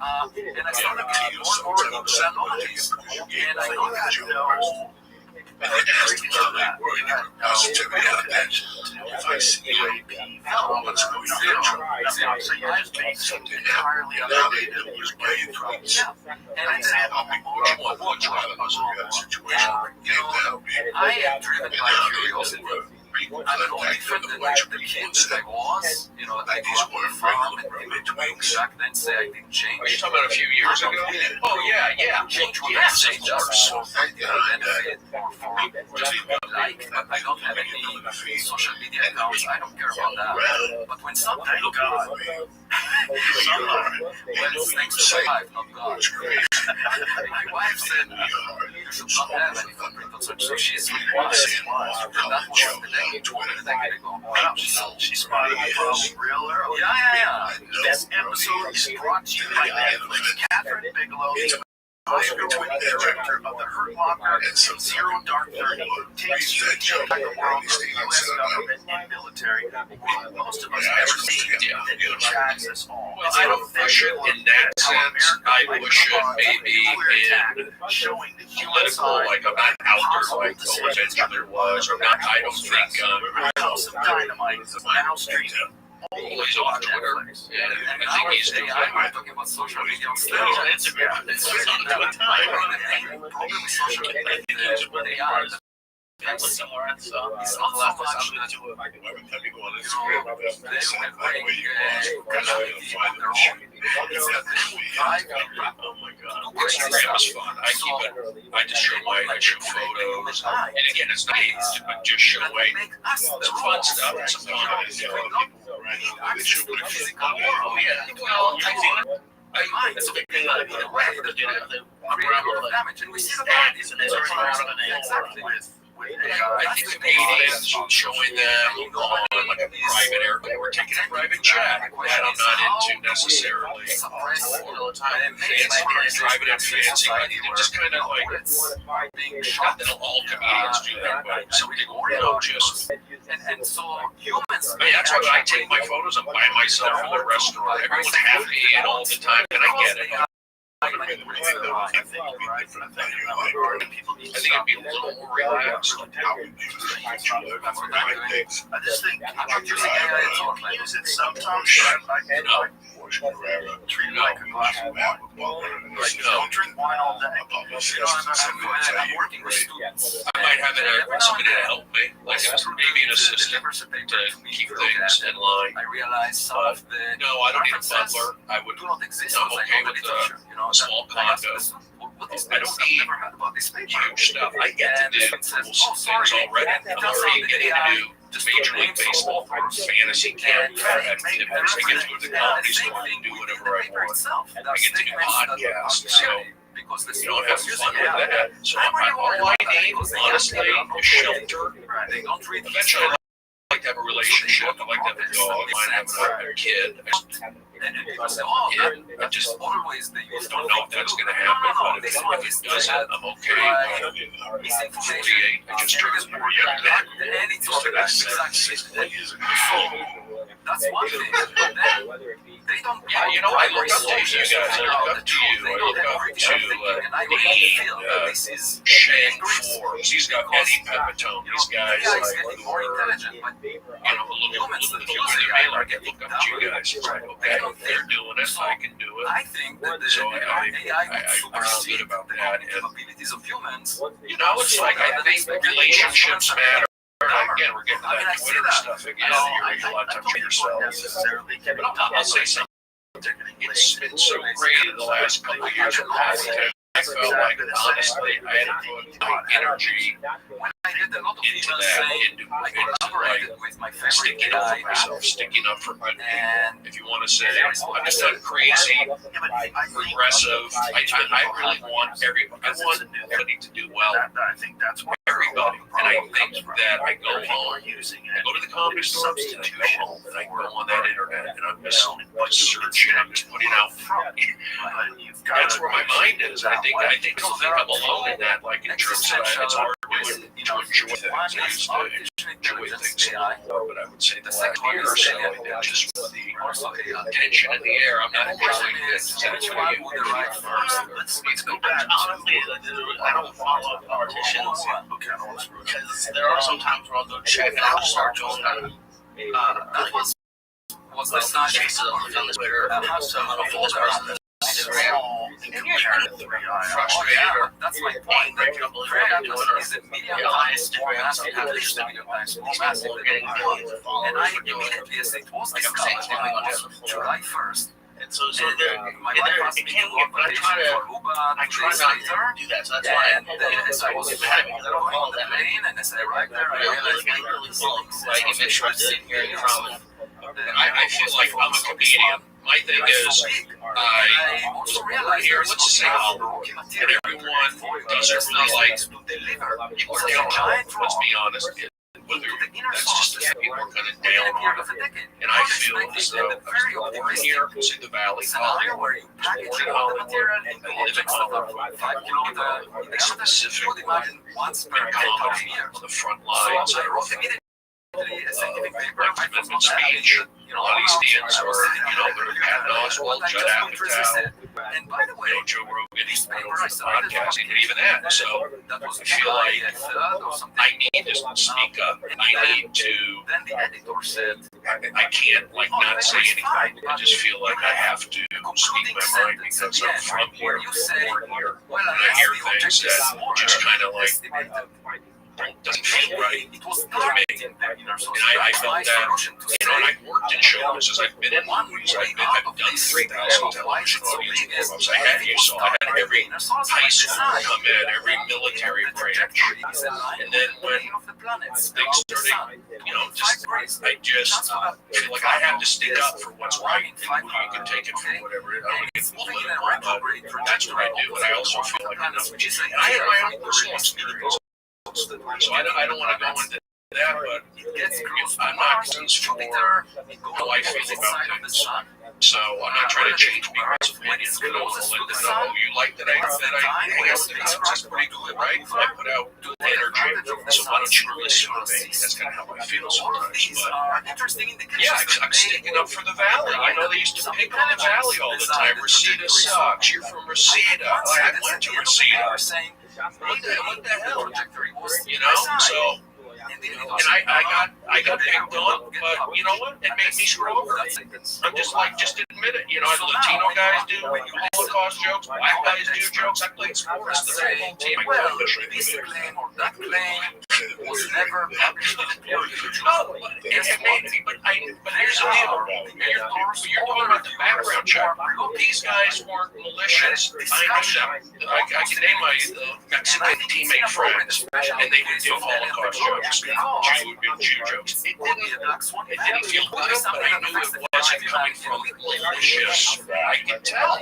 And I started getting more and more into analogies. And I got that Positivity of attention. If I see what's going on, so you just made something entirely unrelated that was playing from. And I said, I am driven by curiosity. I'm no different than the kid that I was, I grew up on a farm and people back then say I didn't change. Are you talking about a few years ago? Oh, yeah. Change would have say just for benefit or for like, but I don't have any social media accounts, I don't care about that. But when something when things survive, not God. My wife said you should not have any footprint on such, so she's really wise. And that was the decade ago. Wow, she's spotted from real early. Yeah. This episode is brought to you by Netflix. Catherine Bigelow, Oscar-winning director of The Hurt Locker and Zero Dark 30, takes you into the world of the U.S. government and military, where most of us never see that it jacks us all. Well, I don't push it in that sense. I push it maybe in showing the human political, side. like I'm not out there like the events there was, or not. I don't think House of Dynamite is now streaming. he's off Twitter, and I think he's doing I'm talking about social media on stage. Instagram. It's on the time. The problem with social media is when they are. It's not so much that they will Instagram is fun. I just show photos, and again, it's nice, but just show some fun stuff and some fun. Oh yeah, well, I mind it's a big thing that the way that create a lot of damage, and we see the bodies and it's exactly. I think the meetings showing them on like a private airplane, we're taking a private jet. That I'm not into necessarily. Private and fancy, but just kind of like, not that all comedians do that, but something, just. And so humans. I mean, that's why I take my photos. I'm by myself in the restaurant. Everyone's happy and all the time, and I get it. I think it'd be a little more relaxed. I just think I use it sometimes. I treat it like a glass of wine. Like, don't drink wine all day. I'm working with students. I might have somebody to help me, like maybe an assistant to keep things in line. I realize some of the No, I don't need a butler. I would. do not exist. I'm because I okay know the with literature, you know, a small condo. What is I this? don't I've need never heard about this paper. huge stuff. I get to do And it says, cool oh, sorry, things already. it I'm turns out already the getting AI to do just Major took League names Baseball from authors fantasy and character activities. I get to go to the comedy store and do whatever I want. I get to do podcasts. So because the you know, have students fun using with AI. that. So all I need, honestly, is shelter. They don't read Eventually, I'd like to have a relationship. I'd like to have a dog. I'd like to have a kid. And people say, oh, I just always they use don't know if that's going to happen, but if it doesn't, I'm okay. misinformation. 48, I just turned 40 up there. And it's all about exactly. That's one thing. But then they don't. Yeah, you know, I look up to you guys. I look up to you. I look up to this is Shane Forbes. He's got Eddie Pepitone. These guys AI is getting more who are, intelligent, but a little bit older than me. Like, I look up to you guys. It's like, okay, they're doing it. I can do it. I think that the So AI would I feel supersede good about the that. And, capabilities of humans. you know, it's like I think relationships matter. Again, we're getting to I mean, I that see Twitter that. stuff again. You're usually a lot of time for yourself. But I'll say something. It's been so great in the last couple of years of content. I felt like, honestly, I had to put my energy When I did a lot of into people that, say into I collaborated with my favorite sticking up AI for myself, sticking up for my and if you want to say, I'm just not crazy, progressive. I really want everybody to do well. I think that's what Everybody. And I think that I go home, I go to the comedy store, I go home, and I go on that internet, and I'm just searching, I'm just putting out. That's where my mind is. I don't think I'm alone in that, like in terms of it's hard to enjoy things. I used to enjoy things a lot more, but I would say the last year or so, just with the tension in the air, I'm not enjoying it. That's what you Let's go back. Honestly, I don't follow politicians because there are some times where I'll go check and I'll start doing that was the side cases on the Twitter. So for this person that's small and compared to 3i, frustrated. that's my point. That is a million times more massive, at least a million times more massive than AI. And I immediately, as it was discovered on July 1st, and so my wife asked me to go on vacation for Uber 2 days later. Do that. So that's why So I was mad because I don't follow the plane, and as I arrived there, I realized my like if it's sitting here from. I feel like I'm a comedian. My thing is, I also realize here, let's just say Hollywood, and everyone doesn't really like or let's be honest, whether that's just the people are kind of down on it. And I feel as though I was born here, see the valley, Hollywood, I was born in Hollywood, I live in Hollywood, 5 kilometers, I specifically once per comedy on the front lines. I wrote a scientific paper, my commencement speech, a lot of these stands are, they're Patton Oswalt, Judd Apatow, and by the way, Joe Rogan, he's podcasting, and even that. So I feel like I need to speak up. I need to. Then the editor said, I can't not say anything. I just feel like I have to speak my mind because I'm from here, I'm born here, and I hear things that just kind of doesn't feel right to me. And I felt that, and I worked in show business. I've been in movies. I've done 3,000 television audience programs. I had every high school come in, every military branch. And then when things started, I just feel like I have to stick up for what's right. And you can take it for whatever it is. But that's what I do. And I also feel like I have my own personal experience. So I don't want to go into that, but I'm not for how I feel about things. So I'm not trying to change people's opinions, but I want to let them know you like that I hang out with things. It's pretty good, right? I put out energy, so why don't you listen to me? That's kind of how I feel sometimes. But yeah, I'm sticking up for the Valley. I know they used to pick on the Valley all the time. Reseda sucks. You're from Reseda. I went to Reseda. What the hell? So I got picked on, but you know what? It made me stronger. I'm just like, just admit it. You know, Latino guys do Holocaust jokes, black guys do jokes. I played sports. The football team. Well, this claim or that claim was never published in a peer-reviewed journal. But here's the deal. You're talking about the background check. These guys weren't malicious. I know them. I can name my Mexican teammate friends, and they would do Holocaust jokes, Jew jokes. It didn't feel good, but I knew it wasn't coming from malicious. I could tell.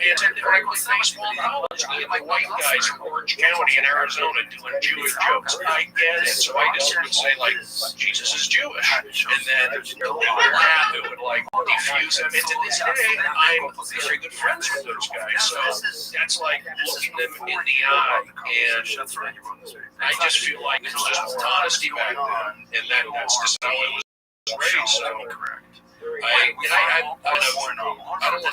It's a direct baseball knowledge. Me and my white guys from Orange County in Arizona doing Jewish jokes. I get it. So I just would say, like, Jesus is Jewish. And then it would laugh. It would, like, diffuse them. And to this day, I'm very good friends with those guys. So that's like looking them in the eye. And I just feel like there was just honesty back then. And that's just how it was raised. So I don't want to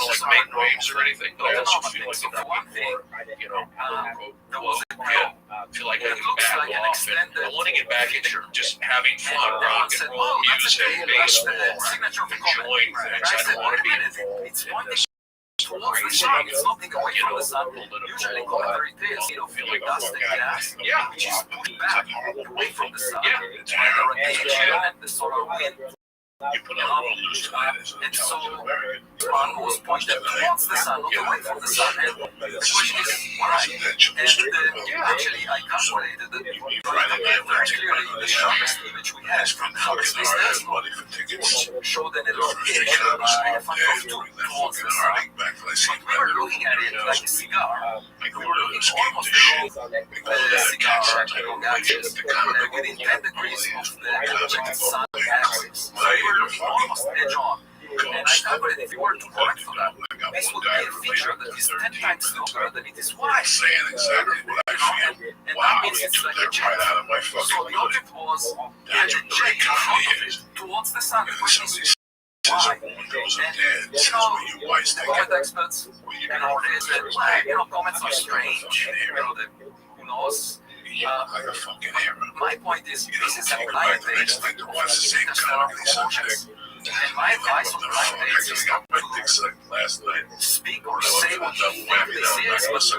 like make waves or anything, but I also feel like if people feel like I can back off, and I want to get back into just having fun, rock and roll music, baseball, enjoying things. I don't want to be involved in this. Towards the sun, it's not taking away from the sun. Usually commentary tails, feel like dust and gas, which is pushed back away from the sun. It's by the rotation and the solar wind. You put on a roll loose and so one was pointed towards the sun, not away from the sun. And the question is why? And actually, I calculated that very clearly the sharpest image we had from outer space telescope showed an elongation by a factor of 2 towards the sun. But we were looking at it like a cigar. We were looking almost along the cigar axis, within 10 degrees of the projected sun axis. Almost edge on. And I calculated if you were to correct for that, this would be a feature that is 10 times longer than it is wide. Saying exactly what I feel. And that means it's like a jet. So the object was jet in front of it towards the sun. The question is why? And comet experts, always said, well, comets are strange. Who knows? My point is, this is a blind date with interstellar projects. And my advice on blind dates is not to speak or say what you think this is, but to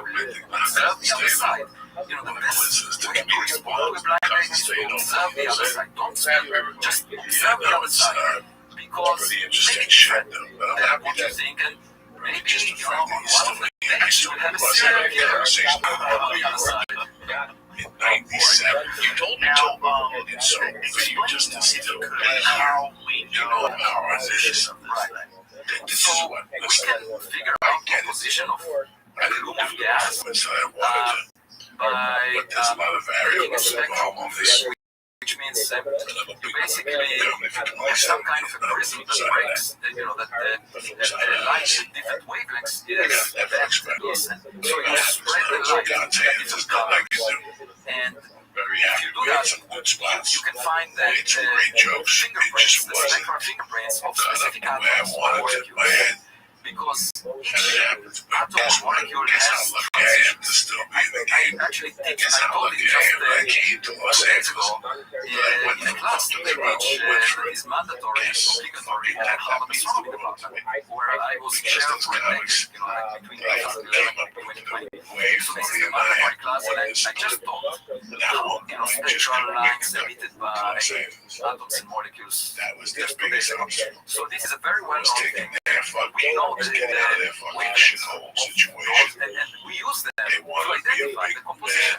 observe the other side. The best way to respond to a blind date is to observe the other side. Don't speak, just observe the other side. Because make it different than what you think, and maybe, on one of the days you'll have a serial killer on the other side. In 97, you told me and so for you just to see how we know how our this is what we can figure out the position of a gloom of gas by taking a spectrum of this, which means you basically have some kind of a prism that breaks, that light at different wavelengths is listen. So you spread the light at different colors. And if you do that, you can find that fingerprints, the spectral fingerprints of specific atoms or molecules. Because each atom or molecule has transitions. I actually think I told it just 2 days ago in a class to teach is mandatory and obligatory at Harvard Astronomy Department, where I was chair for a decade, between 2011 and 2020. So this is a mandatory class, and I just taught how spectral lines emitted by atoms and molecules just 2 days ago. So this is a very well-known thing. We know that and we use them to identify the composition.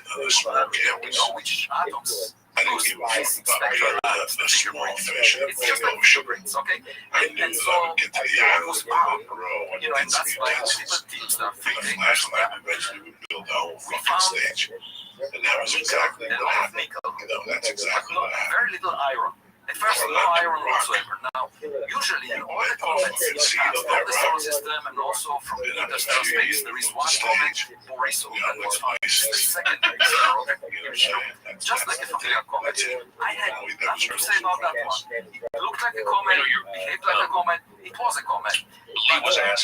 We know which atoms use basic spectral lines, the fingerprints. It's just like fingerprints, okay? And so it was found, and that's why people teach that thinking. We found and that was exactly a lot of nickel, but very little iron. At first, no iron whatsoever. Now, usually in all the comets in the past, from the solar system and also from interstellar space, there is one comet, Borisov, that was found in the second just like a familiar comet. I had nothing to say about that one. It looked like a comet, behaved like a comet, it was a comet. But it had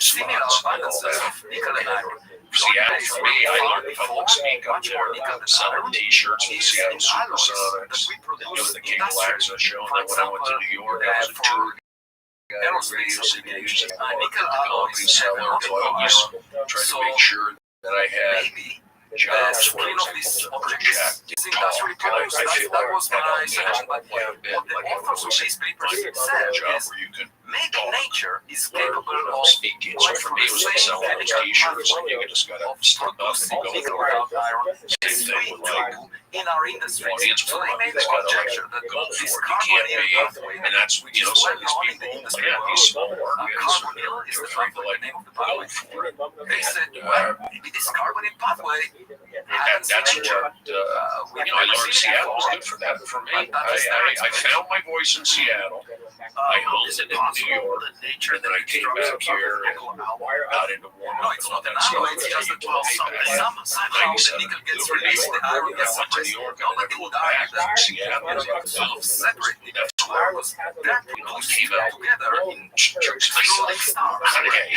similar abundances of nickel and iron. The only Seattle for me, I learned public speak up there, selling T-shirts with Seattle Supersonics, doing the cable access show, and then when I went to New York, I was a tour guide at radio stations, developing seller, so I was trying to make sure that I had jobs where I was able to project and talk. I feel like was my that helped me out quite a bit. What the authors of these papers Find said a job is where you could maybe nature is learn capable of speaking. So for me, it was like selling those T-shirts, and you just gotta stand up and go for it. Same thing with like in our industry. audience So they made performance, the gotta conjecture that go for this it. You can't carbonyl be, pathway, and that's which is some well of these known in the people, industry, yeah, these small markets, carbonyl is they're the trying to pathway, like the name of the go pathway. for it. They said, And, well, maybe this carbonyl pathway happens in that's nature. what I learned Seattle was good for that. For me, I found my voice in Seattle. I honed it in New York, and then I came back here and got into warm No, up it's and all not an that alloy, stuff. it's just that somehow the nickel gets Literally, released, the iron gets I went to New suppressed. York and then I Nobody pulled would argue back that to Seattle. sort of separate nickel That's from where iron was they're produced together in church shooting stars.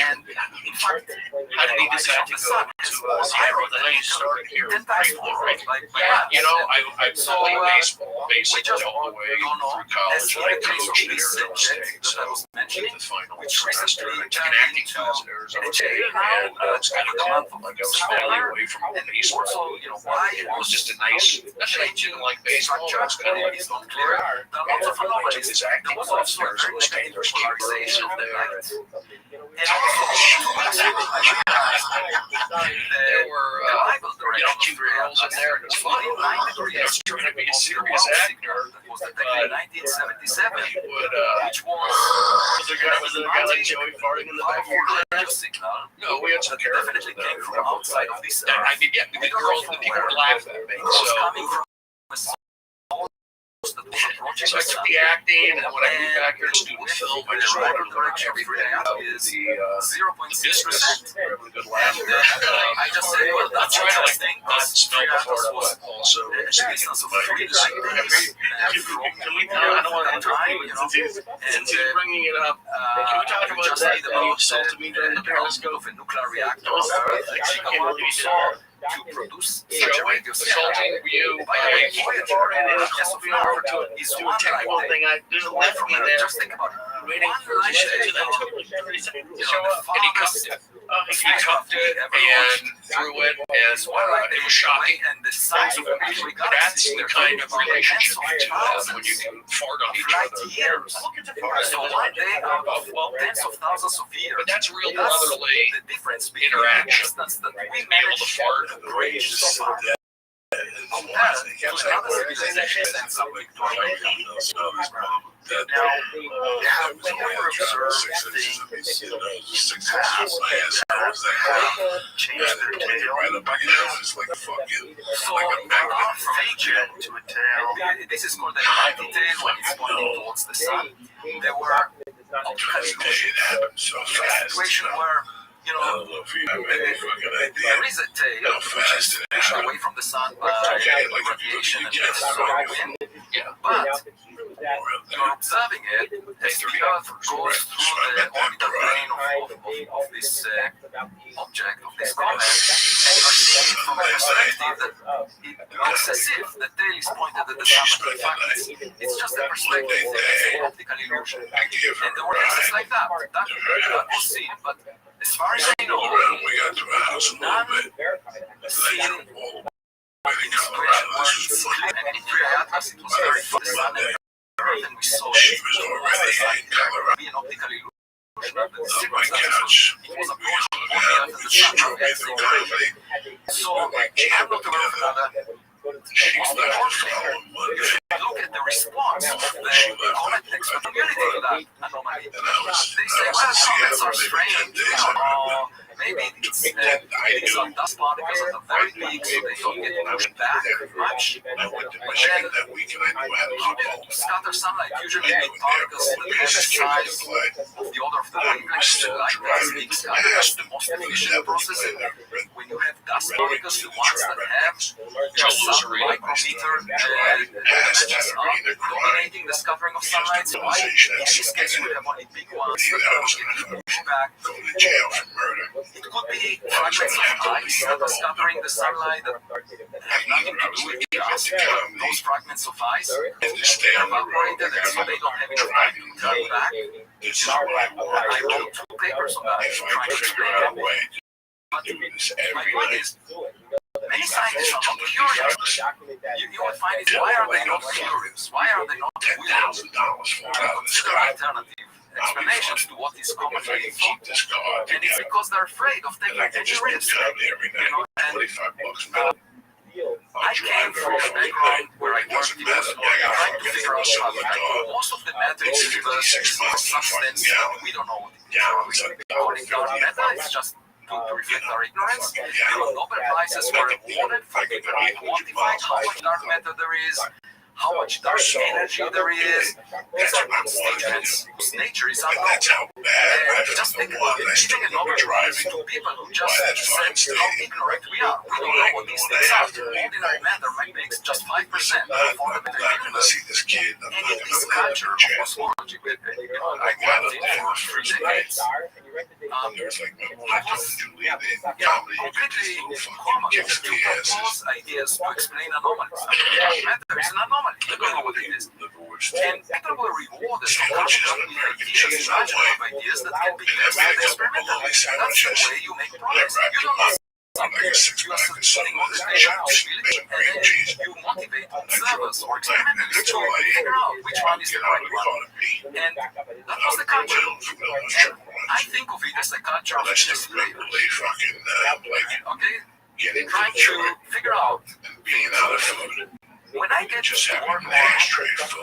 And in fact, how did he decide to the go sun to has Seattle? iron Then he started here. 10 times more, Right. like Yeah, you know, I've So, played baseball we basically just all the way don't know, through college, as and I in the case of coached at this Arizona subject State. that I So was mentioning, the final which semester, recently I took an turned acting into class at Arizona an State, educational and it was kind of the month of like I was finally away from baseball. also, you know, why It was just a nice change in like baseball. It was kind of like is not clear. There are lots of I took anomalies. this There acting was class also at a very Arizona State. negative There's keepers polarization in of the there. light. And also, There were cute girls in there. It was funny. I was trying to be a serious actor. was detected in 1977, Would which was was there a guy like Joey farting in the back of your radio class? signal No, we had some that characters definitely in there. came from outside of this I mean, yeah, the girls, the people would laugh at me. was So, coming from a source that was approaching so I the took sun. the acting, and when I moved back here to student film, I just wanted to learn everything about the business. 0.6%. Really good laugh. I just said, well, I'm that's trying to like interesting. not smell the fart, was but also speaking business to of my freedom. readers. Can we I don't want to time, you know, Since you're bringing it up, can we talk about just that? read That you about insulted me during the Periscope. of a nuclear reactor I on Earth, can't Chicago believe saw to produce such a Joey, radio signal. insulting you By the way, Voyager, as of now, is do a one technical light thing. I day just away left from me Earth. there, Just think about it. waiting One for the light shit day to from, took like 30 seconds to you show know, the up, and he cuffed farthest it. He cuffed it and threw it, and one light it day was shocking. away, and the size of the Milky Way That's galaxy, the they're kind of talking about relationship tens you of do have when you thousands can fart on of each light other. years. So one day out of tens of thousands of years. But that's real That's brotherly the difference between interaction. the distance that we Being able manage to fart. to bridge so far. Compared to another civilization and something to our Now, have we ever observed things in the past that have changed their tail? So, our feature to a tail. This is called the anti-tail when it's pointing towards the sun. There were optical illusions. A situation where, you know, there is a tail which is pushed away from the sun by radiation and solar wind, but you're observing it as the Earth goes through the orbital plane of this object, of this comet, and you're seeing it from a perspective that it looks as if the tail is pointed at the sun, but in fact it's just a perspective, it's an optical illusion. And there were cases like that. That was seen, but as far as I know, none seen in this situation were and in Atlas it was very far the sun and Earth, and we saw it be an optical illusion. It was approached only after the sun. So I'm not aware of that. Most importantly, look at the response of the comet expert community to that anomaly. They say, well, comets are strange, maybe it's on dust particles that are very big, so they don't get pushed back much. But then, scatter sunlight, usually big particles that have the size of the order of the wavelength, like as big scatters. The most efficient process is when you have dust particles, the ones that have some micrometer dimensions are dominating the scattering of sunlight. So in this case, you would have only big ones that don't get pushed back. It could be fragments of ice that are scattering the sunlight that have nothing to do with the gas. Those fragments of ice evaporated, and so they don't have enough time to turn back. I wrote 2 papers on that, trying to explain that. But my point is, many scientists are not curious. You will find it, why are they not curious? Why are they not willing to consider alternative explanations to what is commonly thought? And it's because they're afraid of taking any risk. I came from a background where I worked in trying to figure out how most of the matter is reversed in some substance. We don't know what it is. Calling dark matter is just to reflect our ignorance. Nobel Prizes were awarded for quantifying how much dark matter there is, how much dark energy there is. These are good statements whose nature is unknown. Just think about it. Giving a Nobel Prize to people who just said how ignorant we are. We don't know what these things are. Ordinary matter makes just 5% of fundamental universe. And in this culture of cosmology, I worked in for 3 decades. It was completely common to propose ideas to explain anomalies. Matter is an anomaly. You don't know what it is. And people were rewarded for coming up with ideas, imaginative ideas that can be tested experimentally. That's the way you make progress. You don't know something, you are suggesting on the possibility, and then you motivate observers or experimentalists to figure out which one is the right one. And that was the culture. And I think of it as a culture of chess players. Okay? Trying to figure out when I get to work on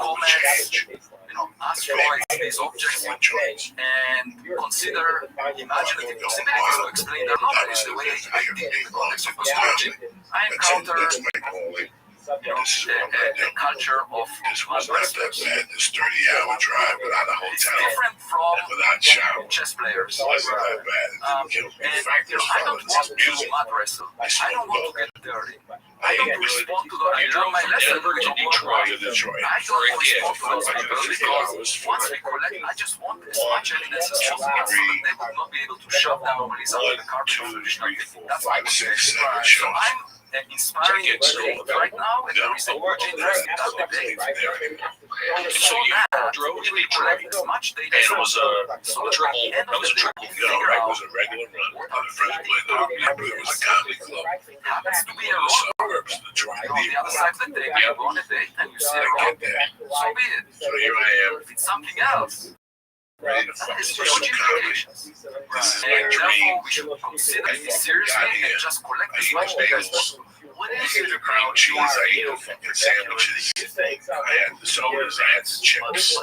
comets, asteroids, these objects, and consider imaginative possibilities to explain their anomalies the way I did in the context of cosmology, I encounter a culture of mud-wrestlers. It's different from chess players. I don't want to mud-wrestle. I don't want to get dirty. I don't respond to those. During my lesson, I don't respond to those people because once we collect, I just want as much evidence as possible so that they would not be able to shove the anomalies under the carpet of traditional thinking. That's my motivation. So I'm inspiring debate right now, and there is a huge interest in that debate. So that we collect as much data as possible, so that at the end of the day, we figure out what our feeding happens to be a wrong. On the other side of the table, you go on a date and you see a wrong. So be it. If it's something else, that has huge implications. And therefore, we should consider this seriously and just collect as much data as possible. What is it about cheese? I eat a fucking sandwiches. I had the sodas, I had the chips.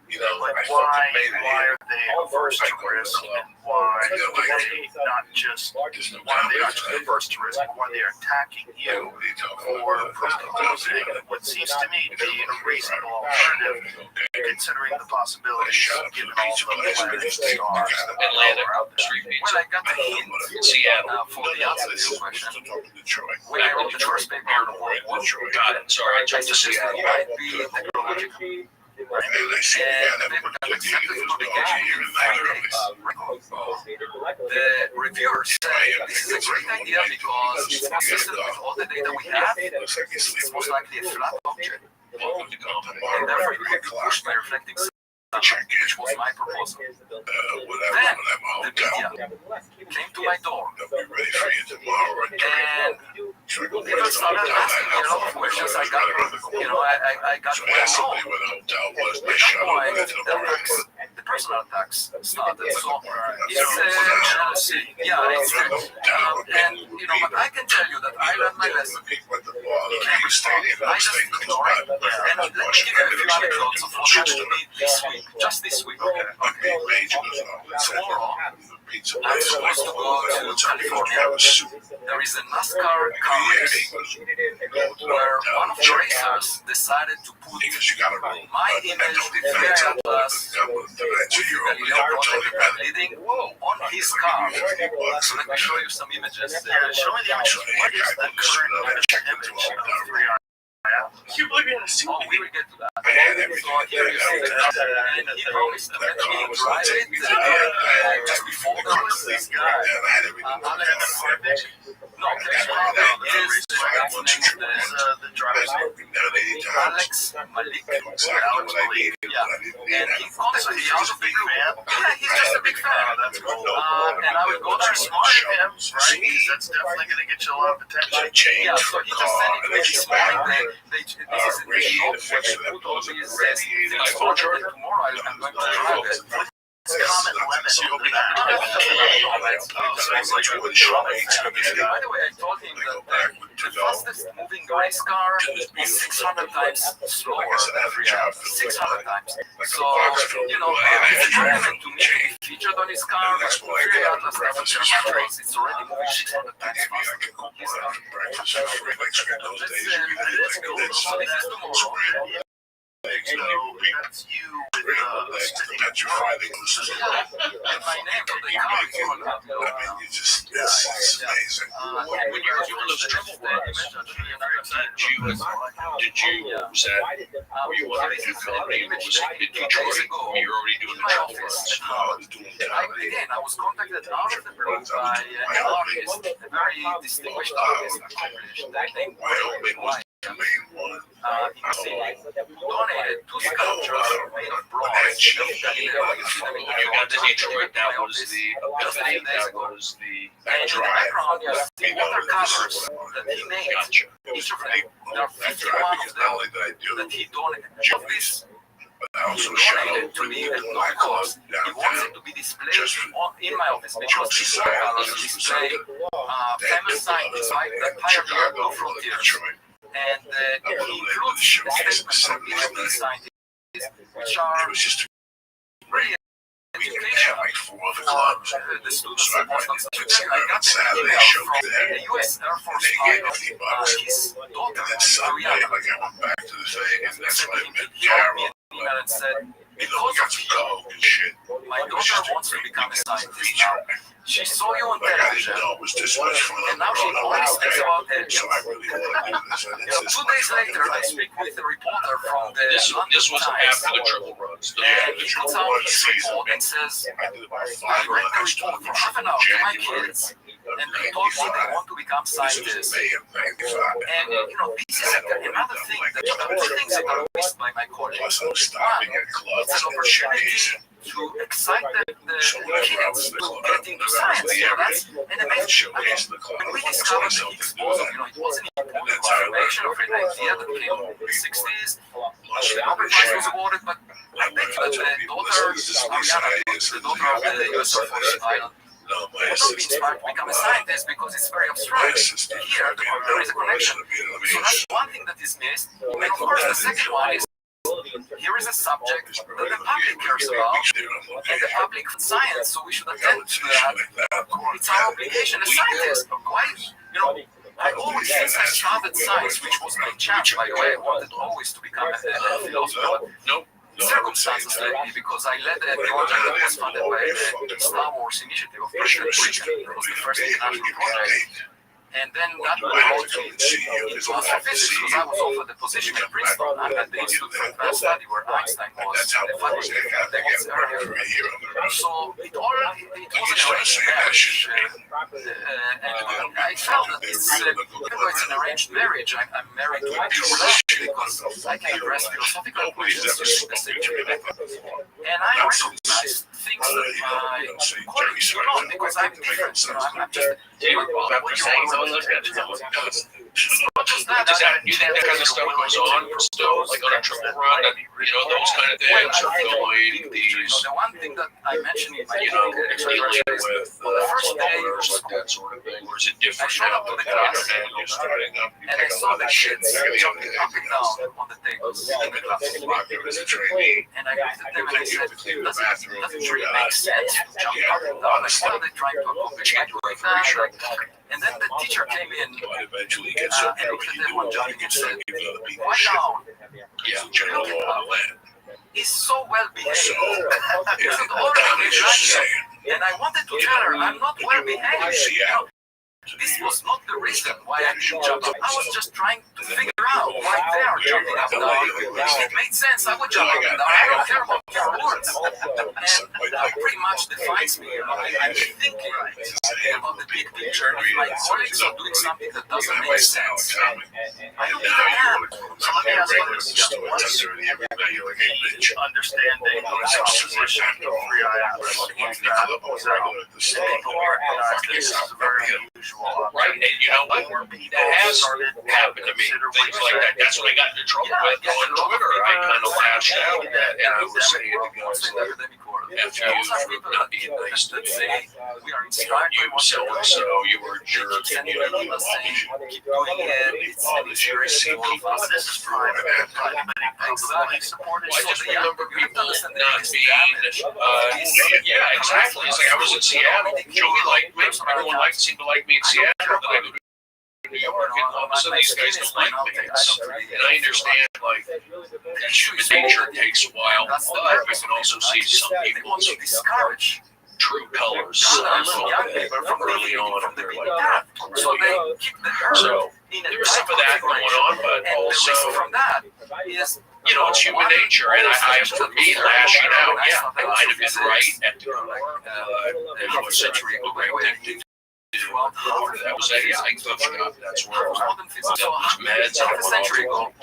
Why are they averse to risk? And why are they not just averse to risk? Why they are attacking you for proposing what seems to me to be a reasonable alternative, considering the possibilities given all the planets, stars, that are out there. Well, I got the hint for the answer to your question. When I wrote the first paper on the World War, I suggested it might be technological. Right? And the paper got accepted for publication the reviewers say this is a great idea because it's consistent with all the data we have. It's most likely a flat object. And therefore it could be pushed by reflecting sunlight, which was my proposal. Then the media came to my door and people started asking me a lot of questions. I got well known. At that point, the personal attacks started. So it's jealousy. Yeah, it's and but I can tell you that I learned my lesson. I just ignored it. And let me give you a few anecdotes of what happened to me this week. Just this week. Okay. Tomorrow, I'm supposed to go to California. There is a NASCAR car race where one of the racers decided to put my image with Ray Atlas with Galileo Project leading on his car. So let me show you some images. Show me the image. What is the current image of 3R? can't believe you haven't seen Oh, me. we will get to that. I had everything. So here you see that, and he promised to let me drive it just before there was this guy. I had everything. Alex, no, Chris Harvey is the driver's name. Alex Malik. Exactly what I needed. Yeah, and he contacted me out of the blue. Yeah, he's just a big fan. That's cool. And I would go there and Smart of him, right? Because that's definitely going to get you a lot of attention. yeah, so he just sent it to me this morning. This is in the shop. Who told me is that tomorrow I'm going to drive it. Comet lemon. So by the way, I told him that the fastest moving race car is 600 times slower than free 600 times. So, you know, if you happen to me featured on his car, free Atlas German it's already moving 600 times faster than his car. Let's go. So this is tomorrow. So that's you with petrify the and my name on the car is on that. it's amazing. When you were doing those triple runs, did you was that were you under the company? Was it in Detroit? You were already doing the triple runs. Again, I was contacted out of the blue by an artist, a very distinguished artist, named Wyoming was the main one. donated two sculptures made of bronze. When you got to Detroit, that was the epiphany. That was the And in the background, you see watercolors that he made. Gotcha. Each of them, there are 51 of them that he donated. Of this, he donated to me at no cost. He wants it to be displayed in my office because these watercolors display famous scientists like the pioneer Blue Frontiers. And he includes statements from each of these scientists, which are really educational. The students at Boston State, I got an email from the U.S. Air Force pilot. His daughter, Ariana, sent me an email and said, because of you, my daughter wants to become a scientist now. She saw you on television, and now she only speaks about aliens. 2 days later, I speak with a reporter from the London was Times, after the triple runs. and he puts out his report and says, I read the report for half an hour to my kids, and they told me they want to become scientists. And, you know, this is another thing, that two things that are missed by my college. One, it's an opportunity to excite the kids to get into science. You know, that's an amazing. I mean, when we discovered the Higgs boson, you know, it wasn't even a confirmation of an idea that came in the 60s. The Nobel Prize was awarded, but I bet you that the daughter, Ariana, the daughter of the US Air Force pilot, would not be inspired to become a scientist because it's very abstract. Here, there is a connection. So that's one thing that is missed. And of course, the second one is, here is a subject that the public cares about, and the public science, so we should attend to that. It's our obligation as scientists. Why, you know, I always, since I started science, which was my chance, by the way, I wanted always to become a philosopher. Circumstances led me, because I led a project that was funded by the Star Wars initiative of President Reagan. It was the first international project. And then that brought me into astrophysics, because I was offered the position at Princeton. I'm at the Institute for Advanced Study, where Einstein was the faculty decades earlier. So it was an arranged marriage. And I felt that this, even though it's an arranged marriage, I'm married to a pure love, because I can address philosophical questions using the same method. And I recognize things that my colleagues do not, because I'm different. You know, I'm just not just that. You think that kind of stuff goes on still, like on a triple run, and, you know, those kind of things, or filming these, The one thing that I mentioned in my you know, explanation is, with on the first day of school, that sort of thing, or is it different I showed up to the class, starting up? and I saw the kids jumping up and down on the tables in the class. And I looked at them and I said, doesn't really make sense to jump up and down. Like, what are they trying to accomplish? And then the teacher came in and looked at everyone jumping and said, why down? Look at up. He's so well behaved. Isn't already like, and I wanted to tell her, I'm not well behaved. You know, this was not the reason why I didn't jump up. I was just trying to figure wow, right there, jumping up and down. If it made sense, I would jump up and down. I don't care about your words. And that pretty much defines me. I'm thinking about the big picture. If my colleagues are doing something that doesn't make sense, I don't give a damn. So let me ask you this. Understanding the supposition of free IAPS, was that people recognize this as a very unusual Right, and you know what? That has happened to me. Things like that. That's when I got into trouble with on Twitter. I kind of lashed out at that, and I was saying to guys like, after you for not being nice to me, we are inspired you so-and-so, you were a jerk, and you didn't even watch. keep doing it. It's inspirational. this is private. I just remember people not being, yeah, exactly. It's like I was in Seattle, Joey liked me, everyone seemed to like me in Seattle, then I go to New York, and all of a sudden these guys don't like me. And I understand, like, human nature takes a while, but we can also see some people's true colors from early on, and they're like that. So they keep the herd. So there was some of that going on, but also, from that is, you know, it's human nature, and I for me, lashing out, yeah, I might have been right at the core, century ago, that was I tough shop. That's where I was meds and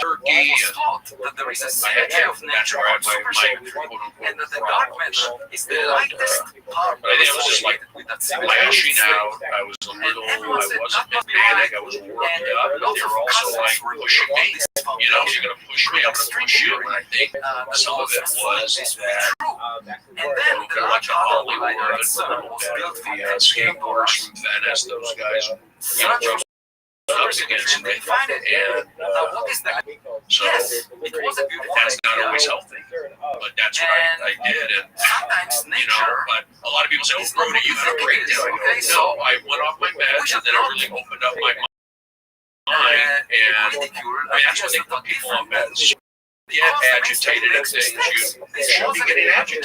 turkey, and I had that's where I had my quote and unquote the dark matter is the lightest part. But I think I was just like lashing out. I was a little, I wasn't manic, I was worked up, but they were also like pushing me. You know, you're gonna push me, I'm gonna push you. And I think some of it was that, and then the like the Hollywood, the skateboarders from Venice, those guys, you know, up against me. And what is that? so Yes, it was a beautiful that's not idea. always healthy, but that's what I did. And sometimes you know, nature but a lot of people say, "Oh, Brody, you had a breakdown." Okay, No, I went off my meds, and then I really opened up my mind, and I mean, that's what they put people on meds. Get agitated and things. You shouldn't be getting agitated.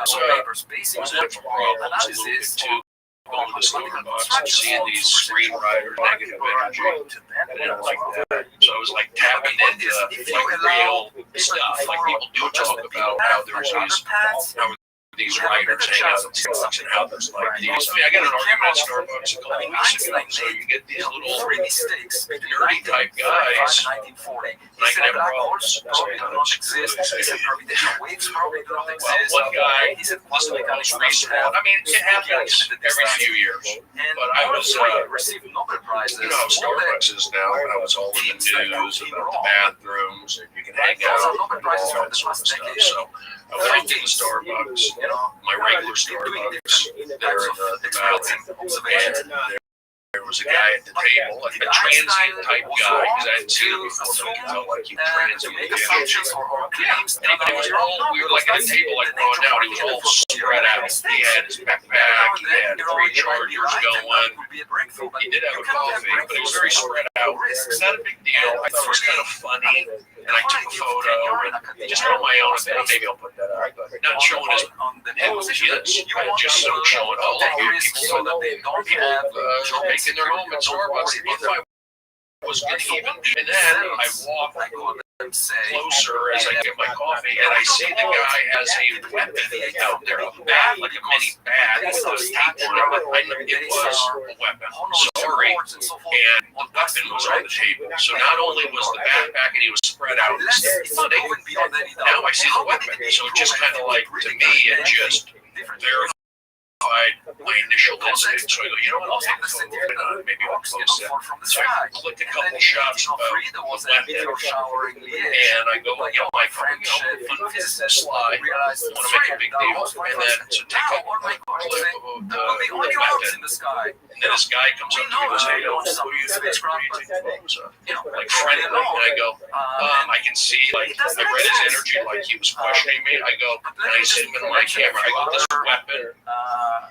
So, there's different problems a little bit too. Going to the Starbucks and seeing these screenwriter negative energy. I didn't like that. So I was like tapping into like real stuff. Like people do talk about how there's these writers hang out at Starbucks and how there's like these. I mean, I got an argument at Starbucks a couple weeks ago. So you get these little nerdy type guys. And I can have problems. One guy was the most recent one. I mean, it happens every few years. But I was, you know how Starbucks is now. I was all in the news about the bathrooms and you can hang out and all that sort of stuff. So I went to the Starbucks, my regular Starbucks, there in the mountain, and there was a guy at the table, like a transient type guy, because I hadn't seen him before, but I could tell like he was transient. Yeah, and he was all, we were like at a table like going down, he was all spread out. He had his backpack, he had 3 chargers going. He did have a coffee, but he was very spread out. It's not a big deal. I thought it was kind of funny. And I took a photo, and just on my own, maybe I'll put that out, but not showing his shits, just showing, oh, look, people making their home at Starbucks. If I was getting even, and then I walk closer as I get my coffee, and I see the guy has a weapon out there, a bat, like a mini bat. It was a weapon, sorry, and the weapon was on the table. So not only was the backpack and he was spread out, now I see the weapon. So it just kind of like, to me, it just verified my initial instinct. So I go, you know what, I'll take this photo and maybe I'll post it. So I clicked a couple shots of the weapon, and I go, my friend, fun slide, want to make a big deal, and then so take a clip of the weapon, and then this guy comes up to me and goes, hey, what do you think photos of? Like friendly, and I go, I can see, like, I read his energy, like he was questioning me. I go, and I see him in my camera, I go, this weapon,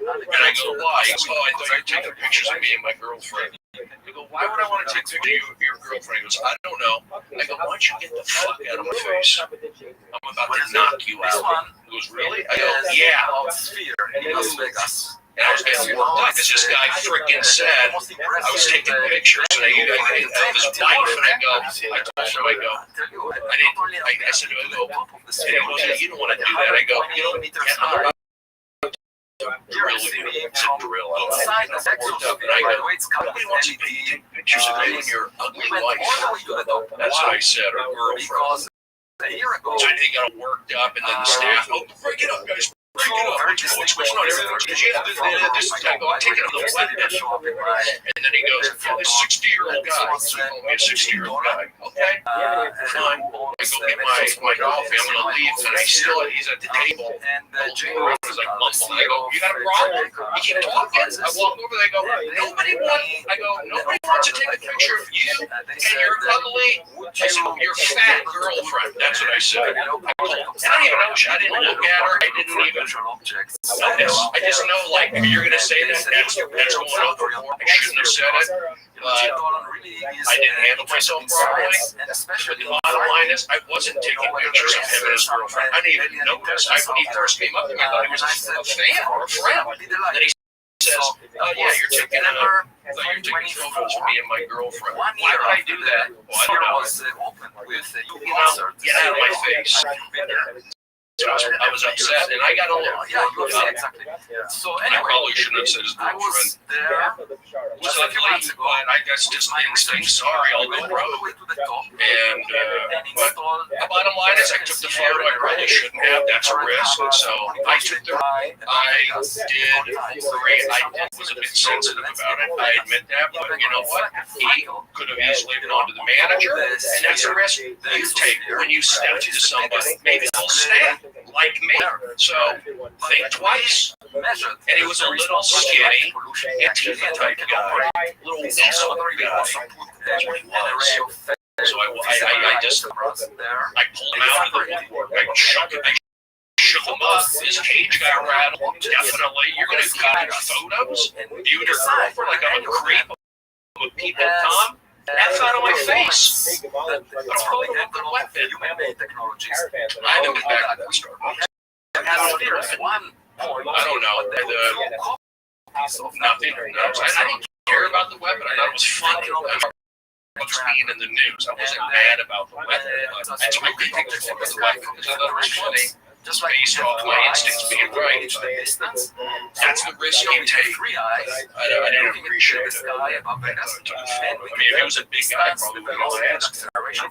and I go, why? He goes, oh, I thought you were taking pictures of me and my girlfriend. I go, why would I want to take pictures of your girlfriend? He goes, I don't know. I go, why don't you get the fuck out of my face? I'm about to knock you out. He goes, really? I go, yeah. Sphere in Las Vegas. And I was getting worked up because this guy freaking said I was taking pictures and I took his wife and I told him, I said to him, you don't want to do that. I go, I'm not real outside the worked up. And I go, nobody wants to take pictures of you and your ugly wife. That's what I said, or girlfriend. So he got worked up and then the staff, break it up, guys. Break it up. What's going on? Because you have this is I go, I'm taking a little weapon. And then he goes, this 60-year-old guy. So he called me a 60-year-old guy. Okay? Fine. I go get my coffee. I'm going to leave. And he's at the table. I was like, mumbling. I go, you got a problem? You keep talking. I walk over there. I go, nobody wants to take a picture of you and your ugly, your fat girlfriend. That's what I said. I don't even know. I didn't look at her. I didn't even notice. I just know, like, if you're going to say that, that's going on before. I shouldn't have said it. I didn't handle myself properly. The bottom line is, I wasn't taking pictures of him and his girlfriend. I didn't even notice. When he first came up to me, I thought he was a fan or a friend. Then he says, yeah, you're taking photos of me and my girlfriend. Why would I do that? Well, I don't know. Get out of my face. So I was upset, and I got a little. So anyway, I probably shouldn't have said his girlfriend. It was ugly, but I guess just instinct. Sorry, I'll go road. And but the bottom line is, I took the photo. I probably shouldn't have. That's a risk. So I took the. I was a bit sensitive about it. I admit that, but you know what? He could have easily been onto the manager, and that's a risk you take when you step to somebody. Maybe they'll snap. Like me, so think twice. And he was a little skinny, Antifa type guy, little weasel guy. That's what he was. So I just I pulled him out of the. I shook him up. His cage got rattled. Definitely, you're gonna cut photos. You and your girlfriend like I'm a creep with people, Tom. F out of my face. Let's go to the weapon. I haven't been back to that store. I don't know. Nothing. I don't care about the weapon. I thought it was funny. What's being in the news. I wasn't mad about the weapon. That's why I couldn't take the weapon because I thought it was funny. Just based off my instincts being right. That's the risk you take. I didn't appreciate it. I mean, if it was a big guy, I probably would have all asked. I'm going to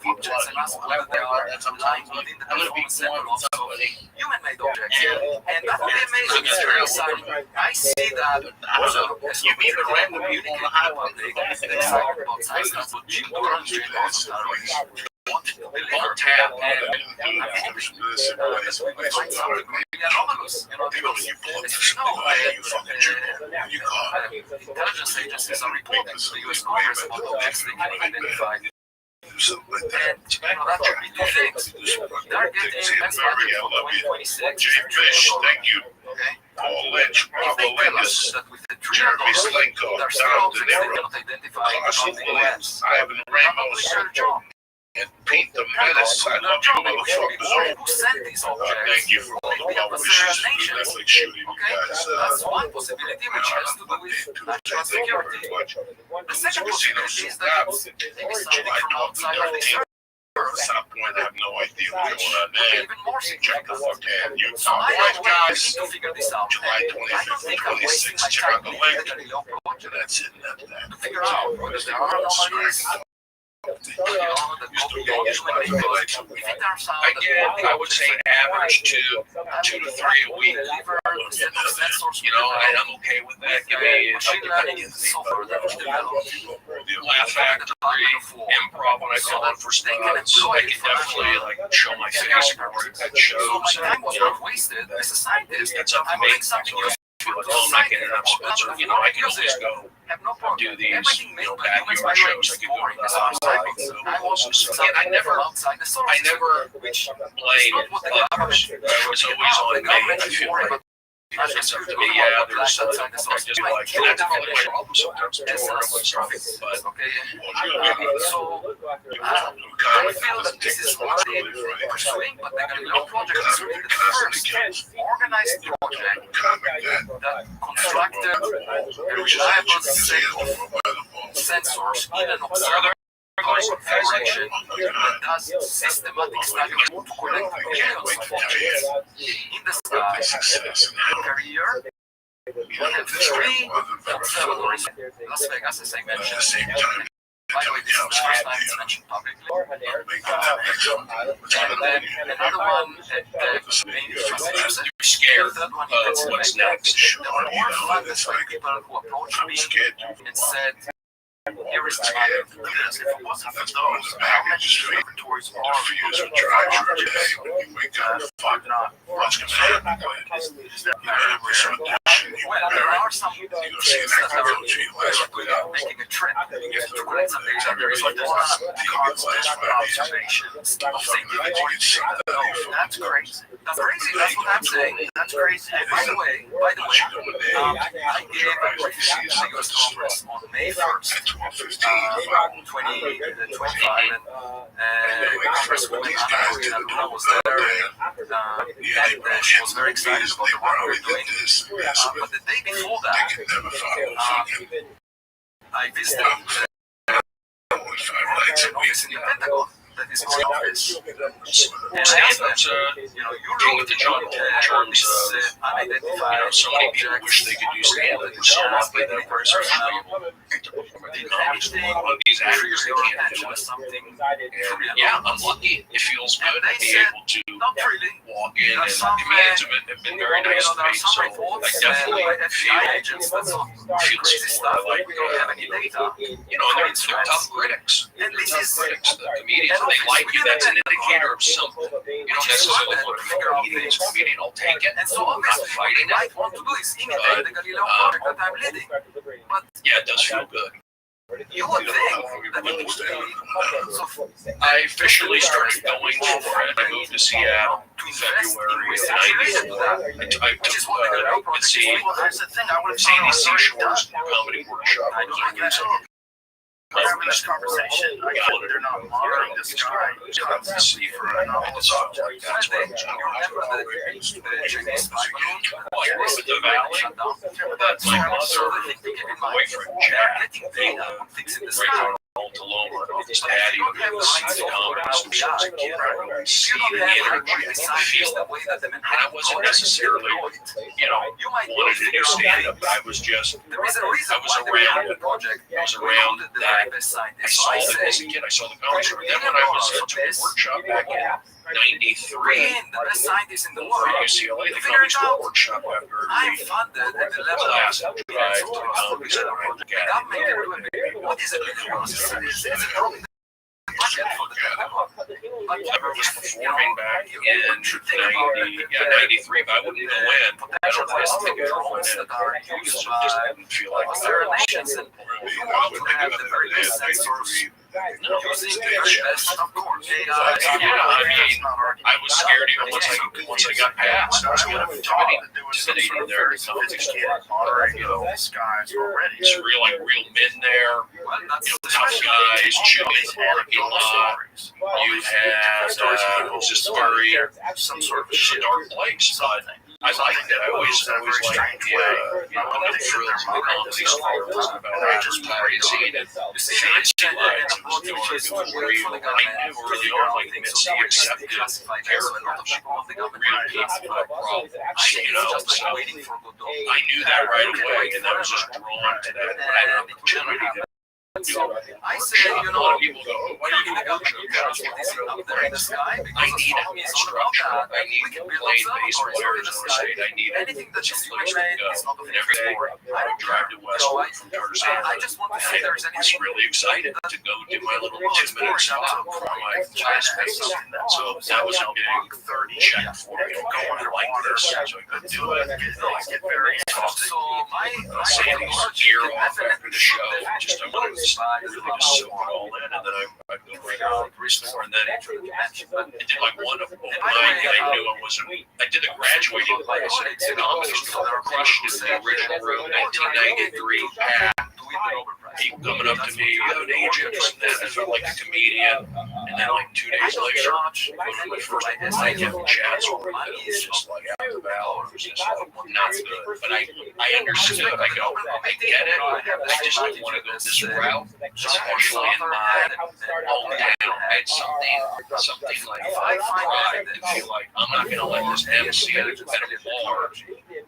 be more with somebody. Human-made objects. And that would be amazing. It's very exciting. I see that You meet a random community on the highway. On tap, intelligence agencies are reporting to the U.S. Congress about objects they can identify. And that should be two things. They're getting budget for 2026. Thank you. Okay. Paul Lynch, Bravo Lingus, Jeremy Slenko, Don De Niro, Carson Williams, Ivan Ramos, and Pete the Menace. I love you, motherfuckers. Who sent these objects? Thank you for all the well wishes for the Netflix shooting, you guys. That's one possibility which has to do with national security. The second possibility is that maybe something from outside of the server. At some point, I have no idea what's going on there. Even more significant. And you So I guys, need to figure this out. July I don't 25th think and I'm wasting 26th, my check out time the link. making a long project That's it. to figure out whether there are anomalies. I would say average 2 to 3 a week. You know, and I'm okay with that. Give me machine learning is software that was developed. the Laugh Factory, improv when I call in for spots. I can definitely like show my face at shows. So my time was not wasted as a scientist. That's up to I'm me. doing something useful. I'm not getting enough spots. You know, I can always go do these backyard shows. I can go to the hospital. I never blame others. I was always on me. I feel like It's up to me, yeah, there's I just like, and that's probably a problem sometimes too, where I'm like, but, So I feel that this is already pursuing, but the Galileo project is really the first organized project that constructed a reliable set of sensors in an observatory configuration that does systematic study to collect millions of objects in the sky every year. We have 3 observatories in Las Vegas, as I mentioned. By the way, this is the first time it's mentioned publicly. And then another one at the Massachusetts. scared of what's next. There were more funders by people who approached me and said, here is the target. If it wasn't for those, how many laboratories are used to drive fuck not? Is that Well, there are some teams that are making a trip to collect some data. There is constant observations of scientific origins. No, that's crazy. That's crazy. That's what I'm saying. That's crazy. And by the way, I gave a briefing to the US Congress on May 1st. 2025, and Congresswoman Anna Luna was there, and she was very excited about the work we're doing. But the day before that, I visited an office in the Pentagon that is called office. And I asked them, you looked at this unidentified So many people wish they could use stand-up for so long, but the person on these actors, they can't do it. Yeah, I'm lucky. It feels good to be able to walk in, and the comedians have been very nice to me, so I definitely feel feels more like, and they're tough critics. The comedians, they like you, that's an indicator of something. You don't necessarily look for comedians, comedian will take it, and so I'm not fighting it. Want to do is imitate the Galileo project that I'm leading. But yeah, it does feel good. You would think that it would be. I officially started going for it. I moved to Seattle in February of '94. I took Sandy Seashore's comedy workshop. I don't get it. Having this conversation, I feel that they're not monitoring the sky constantly for anomalous objects. That's what I'm the Chinese spy balloon? Well, I grew up in the valley. That's my mother, boyfriend Jack, they Fixing the right sky. down in Tuloma. His daddy would see the comedy since I was a kid. I would see the energy, I could feel it. And I wasn't necessarily, wanted to do stand-up. I was just, There is a reason I was around it. I was around that. I saw it as a kid. I saw the comedy show. Then when I was at a workshop back in '93, the best scientists in the world. at UCLA, the comedy show workshop after I'm funded at the level class of to drive to the comedy center and the get government can do it. What is it? It's a problem. Budget for the government. I was performing back in 93, but I wouldn't go in. I don't think it drones that are used, so it just didn't feel like There are nations and you want to have the very best sensors using the very best, of course. Yeah, I mean, I was scared even once I got past. I was going to be intimidated there. It's real men there. Tough guys, chilling in the parking lot. You had just very some sort of just a dark place, but I liked it. I always liked the thrills of the comedy stories about just scene and it's two lines. It was real. I knew early on, like Mitzi accepted characters, real people with problems. So I knew that right away, and I was just drawn to that opportunity. I say, a lot of people go, why do you think I'm up there in the sky? I need a structure. I need playing baseball players on the state. I need anything that is human someplace to made go. is not of And every day, I would drive to Westwood from Tarzan. I just want to see if there's I was anything really excited to go do my little 10-minute stop for my classmates. So that was a big 30 check for me. Going like this, so I could do it. I get very exhausted. So my Sandy's year off after the show, just I wanted to just soak it all in, and then I figure out restore, and then I did like one of them. I knew I wasn't. I did the graduating class at the comedy school. Crushed it in the original room, 1993. People coming up to me, you have an agent, and I felt like a comedian. And then like 2 days later, my first night chats were it was just like out of the ballot. It was just like not good. But I understood. I go, I get it. I just don't want to go this route, especially in my hometown. I had something like pride that feel like I'm not going to let this MC at a bar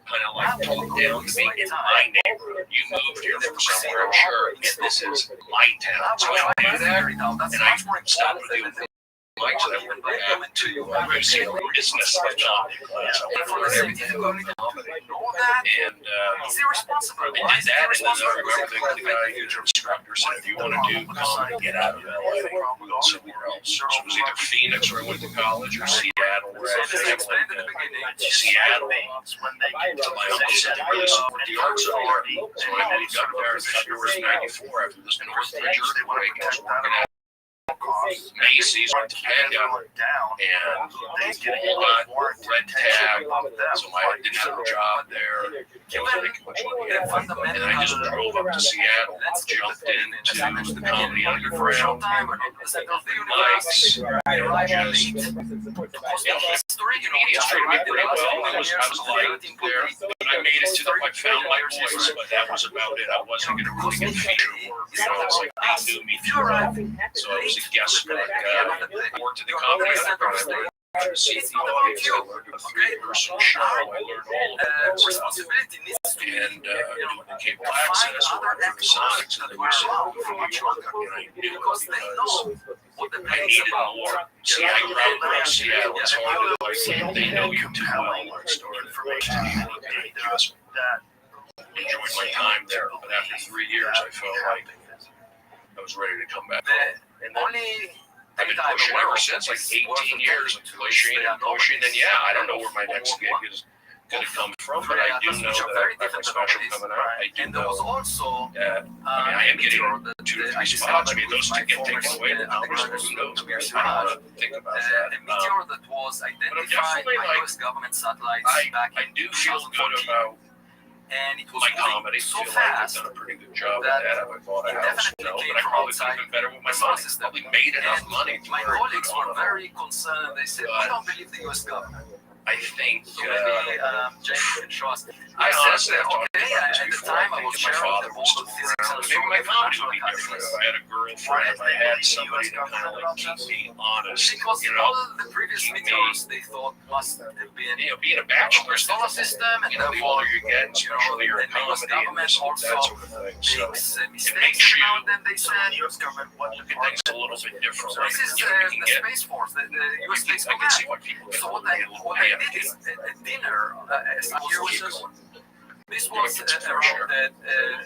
kind of like talk down to me in my neighborhood. You moved here from somewhere, I'm sure. This is my town. So I do that, and I stopped with you. Mike said I went back to business comedy class. I went for everything comedy. And I did that, and then I remember the guy who's an instructor said, if you want to do comedy, get out of LA, go somewhere else. So it was either Phoenix where I went to college or Seattle where I went to Seattle. So my uncle said they really support the arts up there. So I moved up there in February of 94 after this Northridge earthquake. I was working at Macy's went to Canada, and they got red tag, so I didn't have a job there. I wasn't making much money, and I just drove up to Seattle, jumped into the comedy underground, mics, comedians treated me pretty well. I was liked there, but I made it to I found my voice, but that was about it. I wasn't going to really get feature work. It's like they knew me through it. So I was a guest star. I worked at the comedy underground. I learned rehearsal show. I learned all of responsibility needs to be and became access for the Sonics and the music from much longer than I knew because I needed more. See, I grew up in Seattle. It's hard to like they know you too well. I started information and I just enjoyed my time there. But after 3 years, I felt like I was ready to come back home. And I've been pushing ever since, like 18 years, pushing, and yeah, I don't know where my next gig is going to come from, but I do know that I have a special coming out. I do know that, I am getting 2 to 3 spots. I mean, those two get taken away, the numbers, who knows? I don't want to think about that. But I'm definitely like, I do feel good about and it was my comedy. So fast. I've done a pretty good job at that. I bought a house, but I probably could have been better with my money. Probably made enough money. My colleagues were very concerned. They said, "We don't believe the U.S. government." I think maybe Jamie can show us. I honestly have talked about at the time I was sharing the board of physics and maybe my comedy would be different. If I had a girlfriend, if I had somebody to kind of like keep me honest, because all the previous meetings they thought must have been, being a bachelor scholar system, and the older you get, especially your comedy and that sort of thing. So it makes you then they said U.S. government look at things a little bit different. This is the Space Force, the U.S. Space Command. I can see why people get a little bit. This dinner this was around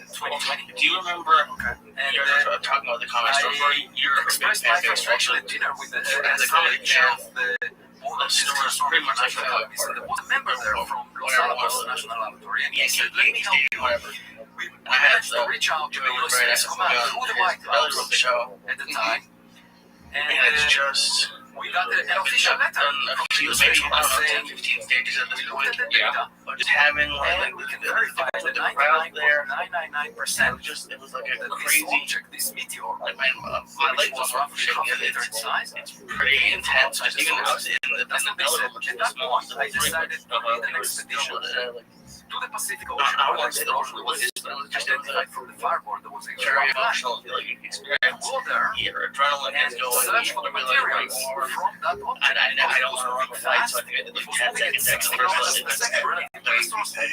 2020. Do you remember? And you're talking about the comics before you expressed my frustration at dinner with the comedy chef. The pretty much like there was a member there from Los Alamos National Laboratory, and he said, "Let me help you." We managed to reach out to the U.S. Command through the White House at the time, and it's just. We got an official letter from the saying we looked at the data, just having like we can verify that 99.999% just it was like a crazy object, this meteor. Like my leg was roughly half a meter in size. It's pretty intense. Just even I was in the elevator. At that point, I decided to lead an expedition to the Pacific Ocean. I was just identified from the fireboard that was a very emotional experience. Go there, adrenaline and search for the materials from that object. I don't want to run fast, so I think I did like 10 seconds.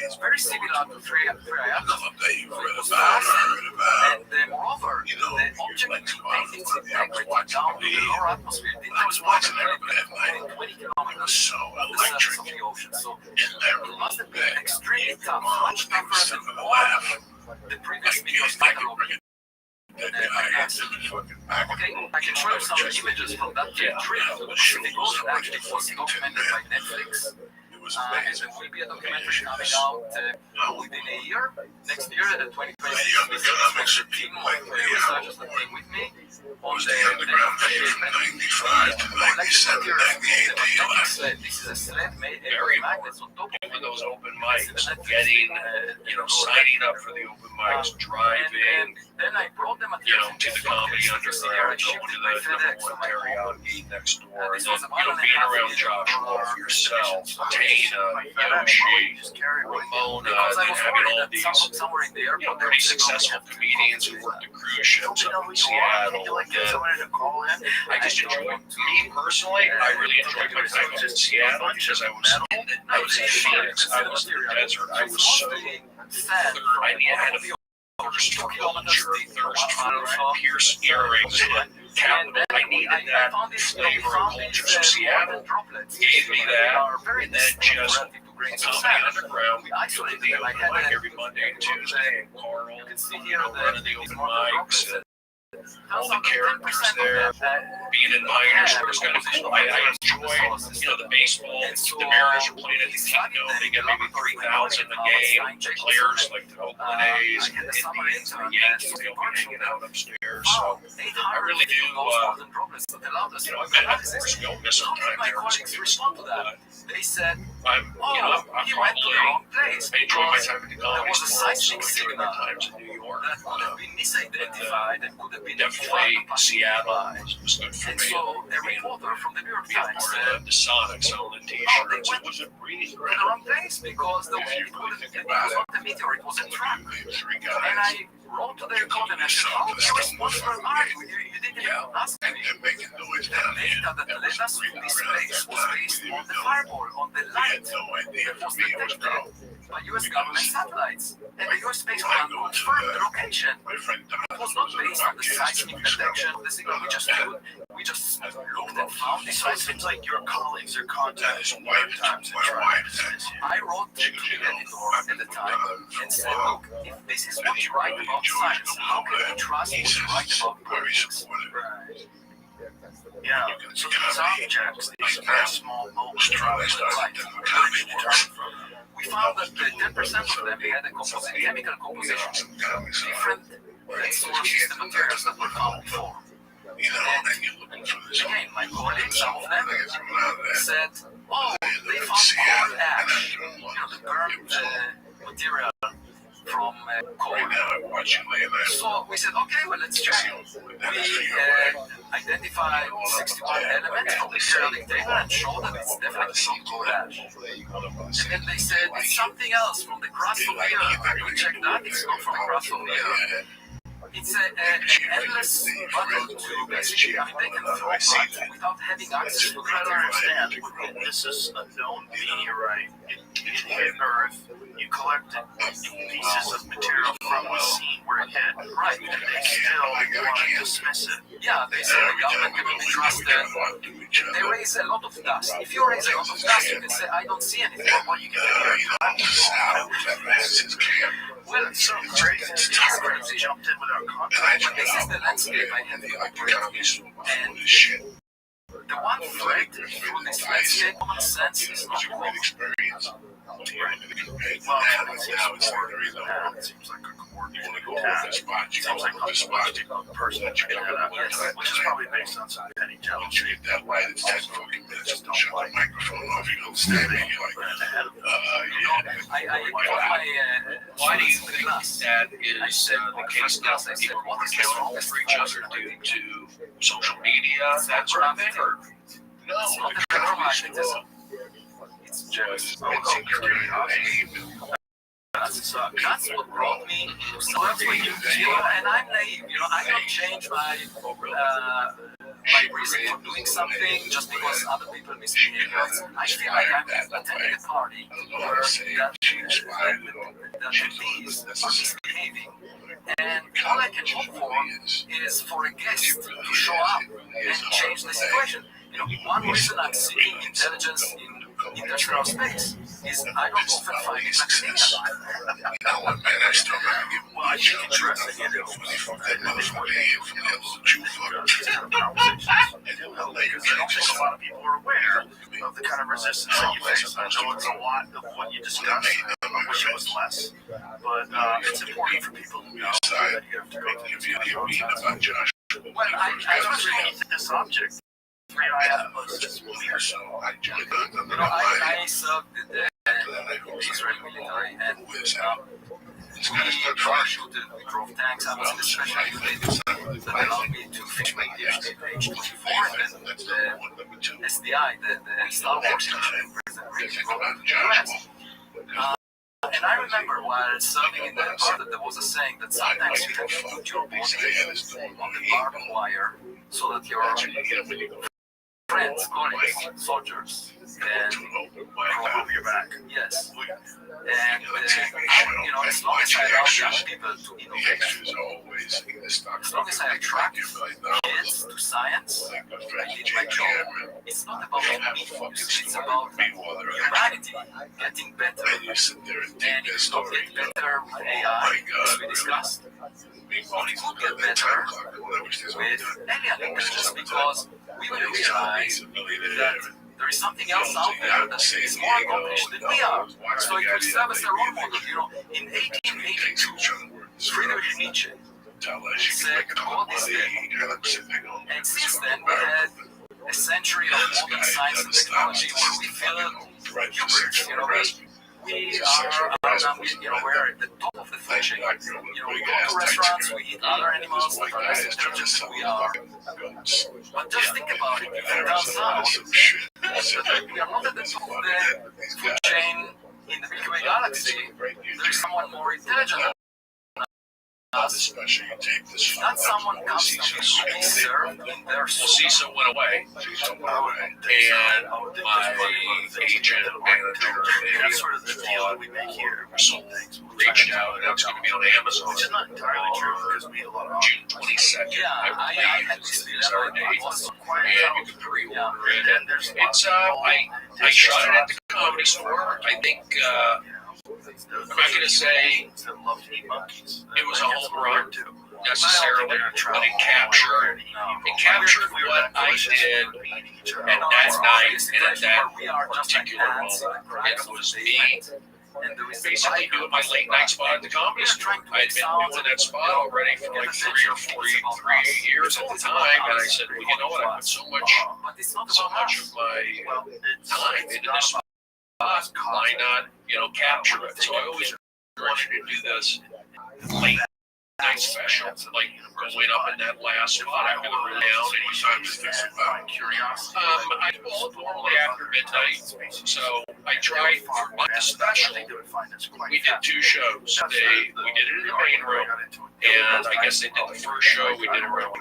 It's very similar to 3 IR. And then moreover, the object maintained its integrity down to the lower atmosphere. I was watching everybody at night. 20 kilometers so electric of the ocean. So it must have been extremely tough, much tougher than all the previous videos taken over. Okay, I can show you some images from that trip. The Pacific Ocean actually was documented by Netflix. And there will be a documentary coming out within a year. Next year, 2026, the team of researchers that came with me on the this is a sled made of magnets on top of those open mics, getting, signing up for the open mics, driving, then I brought them to the Comedy Underground, going to the #1 karaoke next door, and then, being around Joshua, yourself, Dana, Yoshi, Ramona, and having all these, pretty successful comedians who worked the cruise ships up in Seattle. And I just enjoyed, me personally, I really enjoyed my time in Seattle because I was in Phoenix, I was in the desert, I was so I had a thirst for culture, thirst for pierced earrings, capital. I needed that flavor of culture. So Seattle gave me that, and then just Comedy Underground, we did the open mic every Monday and Tuesday, and Carl, running the open mics, and all the characters there, being in minors, I enjoy, the baseball, the Mariners are playing at the Kingdome, they get maybe 3,000 a game, the players like the Oakland A's, and Indians, and the Yankees, they'll be hanging out upstairs, so I really do, of course, we all miss some time there, but they said, I'm probably, I enjoy my time at the Comedy Store, also enjoy my times in New York. That could have been misidentified and could have been definitely Seattle was good for and me. so a reporter from the New York Being Times part of the Sonics on the t-shirts, it was a breathing to the wrong place because it was not a meteor, it was a truck. And I wrote to the reporter and I said, what were arguing? You didn't even ask me. The data that led us to this place was based on the fireball, on the light that was detected by U.S. government satellites. And the U.S. Space Command confirmed the location. It was not based on the seismic detection of the signal. We just looked and found it. So it seems like your colleagues are contacting times and trying to dismiss you. I wrote to the editor at the time and said, look, if this is what you write about science, how can we trust what you write about politics? Yeah, so these objects, these very small moles droplets, how did you determine from them? We found that 10% of them had a chemical composition different than solar system materials that were found before. And again, my colleagues, some of them, said, they found coal ash, the burned material from coal. So we said, okay, well, let's check. We identified 61 elements from the periodic table and showed that it's definitely not coal ash. And then they said, it's something else from the crust of the earth. We checked that, it's not from the crust of the earth. It's an endless battle to basically, they can throw parts without having access to I don't understand. This is a known meteorite. It hit Earth. You collected pieces of material from the scene where it hit. Right. And they still want to dismiss it. Yeah, they say the government cannot be trusted. They raise a lot of dust. If you raise a lot of dust, you can say, I don't see anything. What you can do? Well, it's so crazy. They jumped in without contact. This is the landscape I have to operate in. And the one thread through this landscape, common sense is not wrong. Well, it seems more than that. It seems like a coordinated attack. It seems like a person that you can have, which is probably based on some penny telemetry. That light is 10 fucking minutes. Don't shut the microphone off. You don't stand there. You're like, Why do you think that is the case now that people are killing for each other due to social media, that sort of thing? Or no, it's just that's what brought me to start with you, and I'm naive, I don't change my reason for doing something just because other people misbehave. I feel like I'm attending a party where the bees are misbehaving, and all I can hope for is for a guest to show up and change the situation. One reason I'm seeking intelligence in international space is I don't often find it well, I think it's interesting, from that motherfucker from the Jew fucker. Because I don't think a lot of people are aware of the kind of resistance that you face. I know it's a lot of what you discussed. I wish it was less, but it's important for people to know that you have to go through this kind of process. Well, I was looking at this object. I served in the Israeli military, and we parachuted, we drove tanks. I was in a special unit that allowed me to finish my PhD at age 24, and then the SDI, the Star Wars President Reagan brought me to the US. And I remember while serving in the part that there was a saying that sometimes you have to put your body on the barbed wire so that your friends, colleagues, soldiers, can crawl over your back. Yes. And, as long as I allow young people to innovate, as long as I attract kids to science, I did my job. It's not about me, it's about humanity getting better. And it will get better with AI, as we discussed. It will get better with alien intelligence, because we will realize that there is something else out there that is more accomplished than we are. So it will serve as a role model. In 1882, Friedrich Nietzsche said, God is dead. And since then, we had a century of modern science and technology where we feel hubris. We are we're at the top of the food chain. We go to restaurants, we eat other animals that are less intelligent than we are. But just think about it. If it turns out that we are not at the top of the food chain in the Milky Way galaxy, there is someone more intelligent than us. Not someone comes to be served in their soul. CISA went away, and my agent manager reached out, and it's going to be on Amazon. Which is not entirely true, because we had a lot of June 22nd, I believe, is our date, and you can pre-order it. And it's I shot it at the Comedy Store. I think I'm not going to say it was a home run necessarily, but it captured what I did at that night and at that particular moment. It was me basically doing my late night spot at the Comedy Store. I'd been doing that spot already for like 3 or 4 years at the time, and I said, well, you know what, I put so much of my time into this spot, why not, capture it? So I always wanted to do this late night special, like going up in that last spot after the rundown, and anytime to fix it by curiosity. I pull normally after midnight, so I tried, but the special, we did 2 shows. We did it in the main room, and I guess they did the first show, we did it around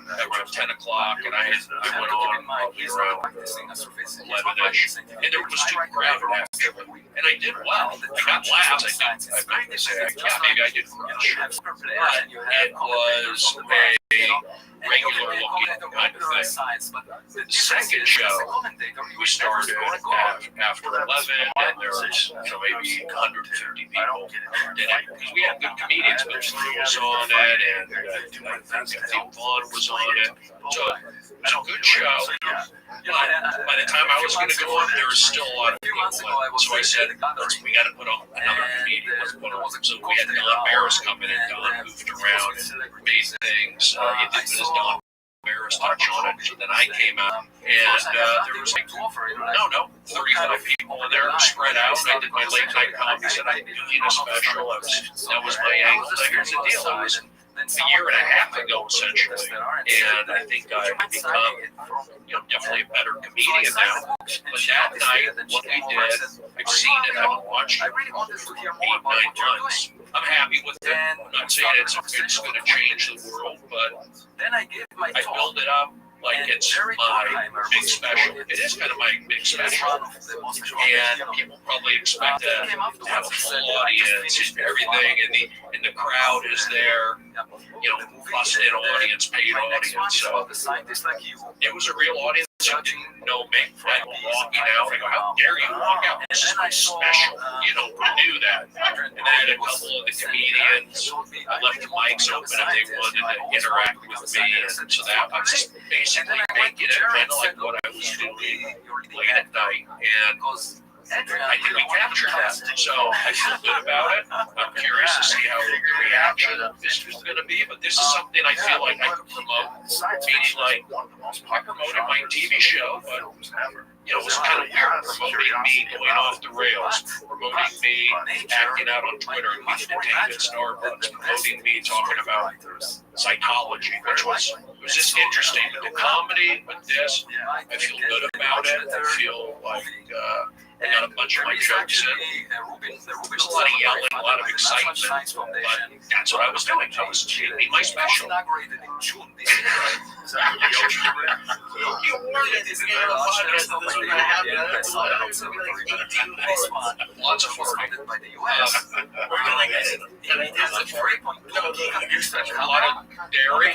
10 o'clock, and I went on probably around 11-ish, and there was 2 crowd after, and I did well. I got laughs, maybe I did crush. It was a regular looking kind of thing. The second show, we started after 11, and there was maybe 150 people. Because we had good comedians, but Drew was on it, and I think Vaughn was on it. So it was a good show. By the time I was going to go on, there was still a lot of people. So I said, we got to put on another comedian. So we had Don Barris come in, and Don moved around and made things. He did his Don Barris touch on it. So then I came out, and there was like 35 people in there spread out. I did my late night comedy, said I need a special. That was my angle. Here's the deal. It was a year and a half ago, essentially, and I think I've become, definitely a better comedian now. But that night, what we did, I've seen it, I've watched it for 8-9 months. I'm happy with it. I'm not saying it's going to change the world, but I build it up like it's my big special. It is kind of my big special, and people probably expect to have a full audience and everything, and the crowd is there, busted audience, paid audience. So it was a real audience no make fun walking out. I go, how dare you walk out? This is special. You don't do that. And then a couple of the comedians left the mics open if they wanted to interact with me. And so that was just basically making it kind of like what I was doing late at night. And I think we captured that. So I feel good about it. I'm curious to see how the reaction of this is going to be. But this is something I feel like I could promote. Meaning, like, I promoted my TV show, but it was kind of weird promoting me going off the rails, promoting me acting out on Twitter and meeting at Starbucks, promoting me talking about psychology, which was just interesting. But the comedy with this, I feel good about it. I feel like I got a bunch of my jokes in. There's a lot of yelling, a lot of excitement, but that's what I was doing. I was taping my special. You warned it at the beginning of the podcast that this was going to happen. Lots of fun. A lot of dairy.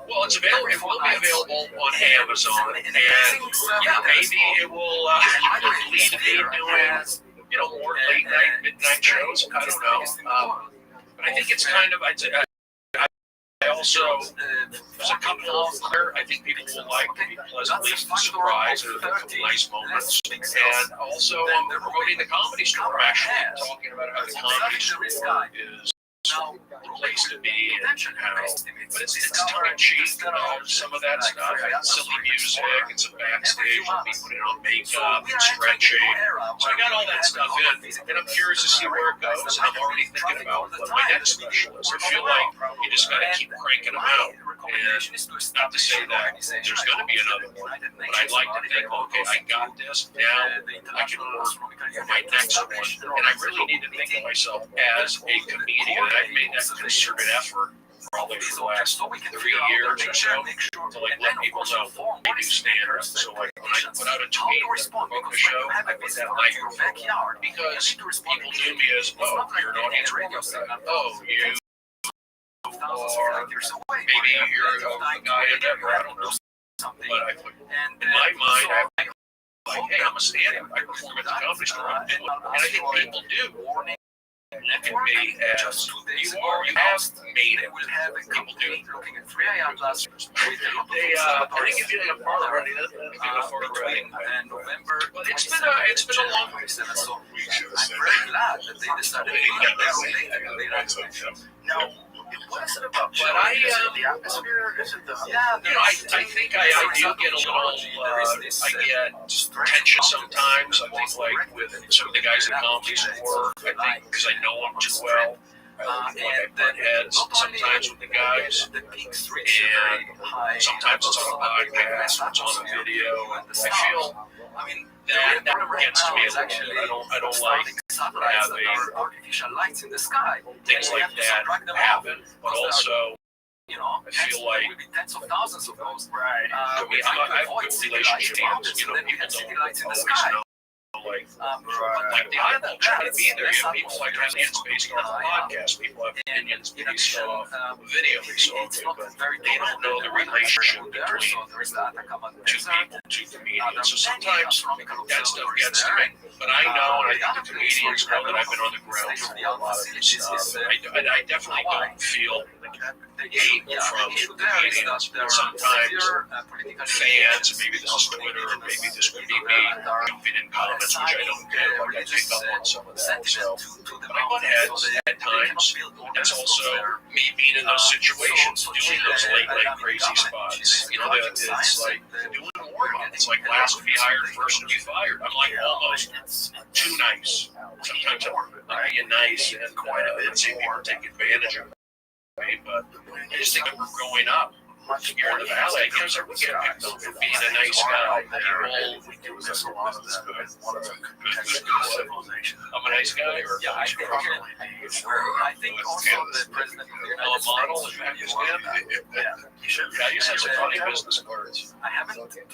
Well, it's available. It will be available on Amazon, and maybe it will lead to me doing, more late night, midnight shows. I don't know. But I think it's kind of. I also, there's a couple there I think people will like to be pleasantly surprised with a couple nice moments. And also, I'm promoting the Comedy Store, actually, talking about how the Comedy Store is a place to be and how, but it's tongue-in-cheek, some of that stuff, and silly music, and some backstage, and me putting on makeup, and stretching. So I got all that stuff in, and I'm curious to see where it goes, and I'm already thinking about what my next special is. I feel like you just got to keep cranking them out, and not to say that there's going to be another one, but I'd like to think, okay, I got this, now I can work for my next one, and I really need to think of myself as a comedian. I've made that concerted effort probably for the last 3 years or so to like let people know I do stand up. So like when I put out a tweet or promote the show, I put that microphone because people knew me as, oh, you're an audience radio guy. Oh, you are maybe you're a guy in Denver, I don't know. But I put in my mind, I'm like, hey, I'm a stand-up. I perform at the Comedy Store. And I think people do. Look at me as you are. You have made it. People do. I think if you did a part already, but it's been a long way. I'm very glad that they decided to make it. Now, what is it about? But the atmosphere? Is it the? I think I do get a little. I get tension sometimes. I think like with some of the guys in the Comedy Store. I think because I know them too well. And butt heads sometimes with the guys, and sometimes it's on the podcast, it's on the video. I feel, that gets to me a little bit. I don't like having artificial lights in the sky. Things like that happen, but also, I feel like tens of thousands of those. Right. I have good relationship with people don't always know. Like the eyeball trying to be there. You have people like opinions based on the podcast. People have opinions based off video. So they don't know the relationship between two people, two comedians. So sometimes that stuff gets to me. But I know, and I think the comedians know that I've been on the ground for a lot of this stuff. I definitely don't feel hate from comedians. And sometimes fans, maybe this is Twitter, or maybe this would be me jumping in comments, which I don't do. Like I pick up on some of that. So, but I butt heads at times. That's also me being in those situations, doing those late night crazy spots. It's like doing warm-up. It's like last to be hired, first to be fired. I'm like almost too nice. Sometimes I'm being nice and quite a bit. See people take advantage of me. But I just think we're growing up. Here in the valley, we get picked up for being a nice guy. We do this a lot of that. I'm a nice guy, or I think also the president of the United States in Pakistan. Yeah, you said some funny business cards. I haven't talked to him,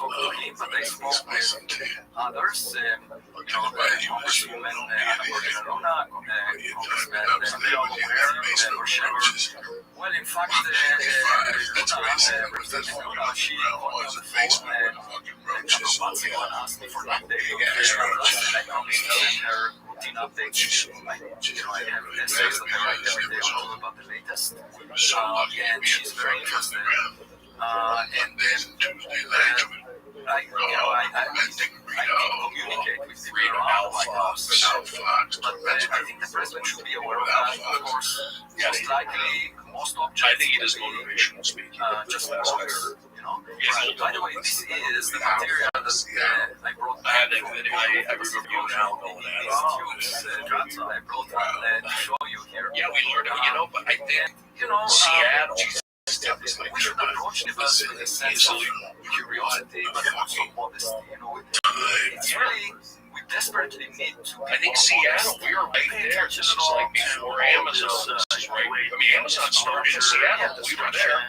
but I spoke with others. Congresswoman Barcelona, Congressman Rabbi Rothschild. Well, in fact, she called me on the phone a couple of months ago and asked me for an update on the podcast, and I promised to send her routine updates. I have essays that I write every day all about the latest, and she's very interested. And then I communicate with people around the White House, but I think the president should be aware of that. Of course, most likely, most objects. I think he does motivational speaking. Just like Oscar, you know. By the way, this is the material that I brought. I remember you now going at it. I brought one to show you here. Yeah, we learned it, but I think, Seattle. Seattle. We should approach the bus with a sense of curiosity, but also modesty. It's really, we desperately need to. I think Seattle, we are right there. This is like before Amazon. This is right. I mean, Amazon started in Seattle. We were there.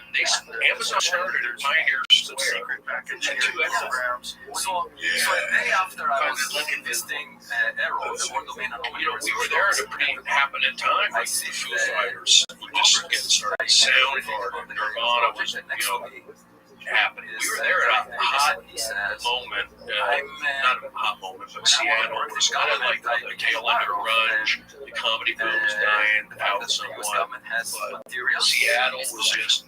Amazon started at Pioneer Square. And 2 Instagrams. So the day after I was visiting Arrow, the world domain anomaly. We were there at a pretty happening time. Like the Foo Fighters were just getting started. Soundgarden, Nirvana was, happening. We were there at a hot moment. Not a hot moment, but Seattle was kind of like the tail end of grunge. The comedy boom was dying out somewhat. But Seattle was just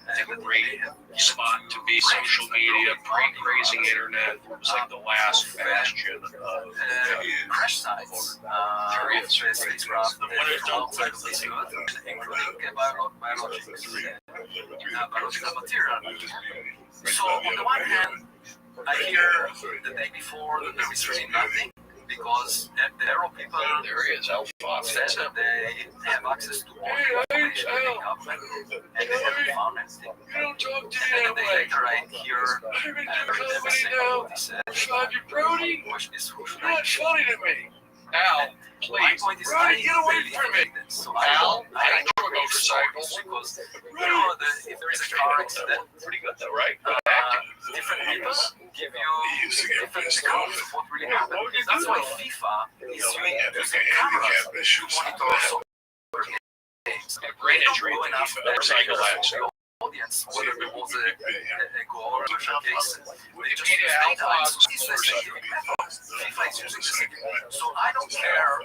a great spot to be. Social media, pre-crazy internet. It was like the last bastion of crash sites. There is. Outside of this, including biological material. So on the one hand, I hear the day before that there is really nothing, because the Arrow people said that they have access to all the information in the government, and they haven't found anything. And then a day later I hear them saying what he said. The question is, who should I be? Al, please. My point is, I really think that. So Al, I know know motorcycles. Because, if there is a car accident, Pretty good though, right? different people give you different accounts of what really happened. That's why FIFA is using cameras to monitor soccer games. Brain injury in the motorcycle accident. Audience, whether it was a goal or a case, they just use Al data. Fox, FIFA is using the same. So I don't care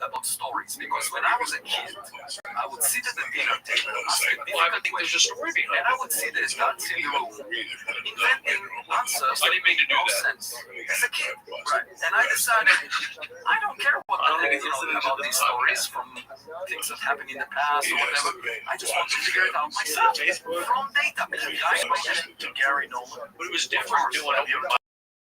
about stories, because when I was a kid, I would sit at the dinner table asking difficult questions, and I would see the adults in the room inventing answers that made no sense as a kid. Right. And I decided I don't care what about these stories from things that happened in the past or whatever. I just want to figure it out myself. From data, to Gary Nolan. But it was different doing open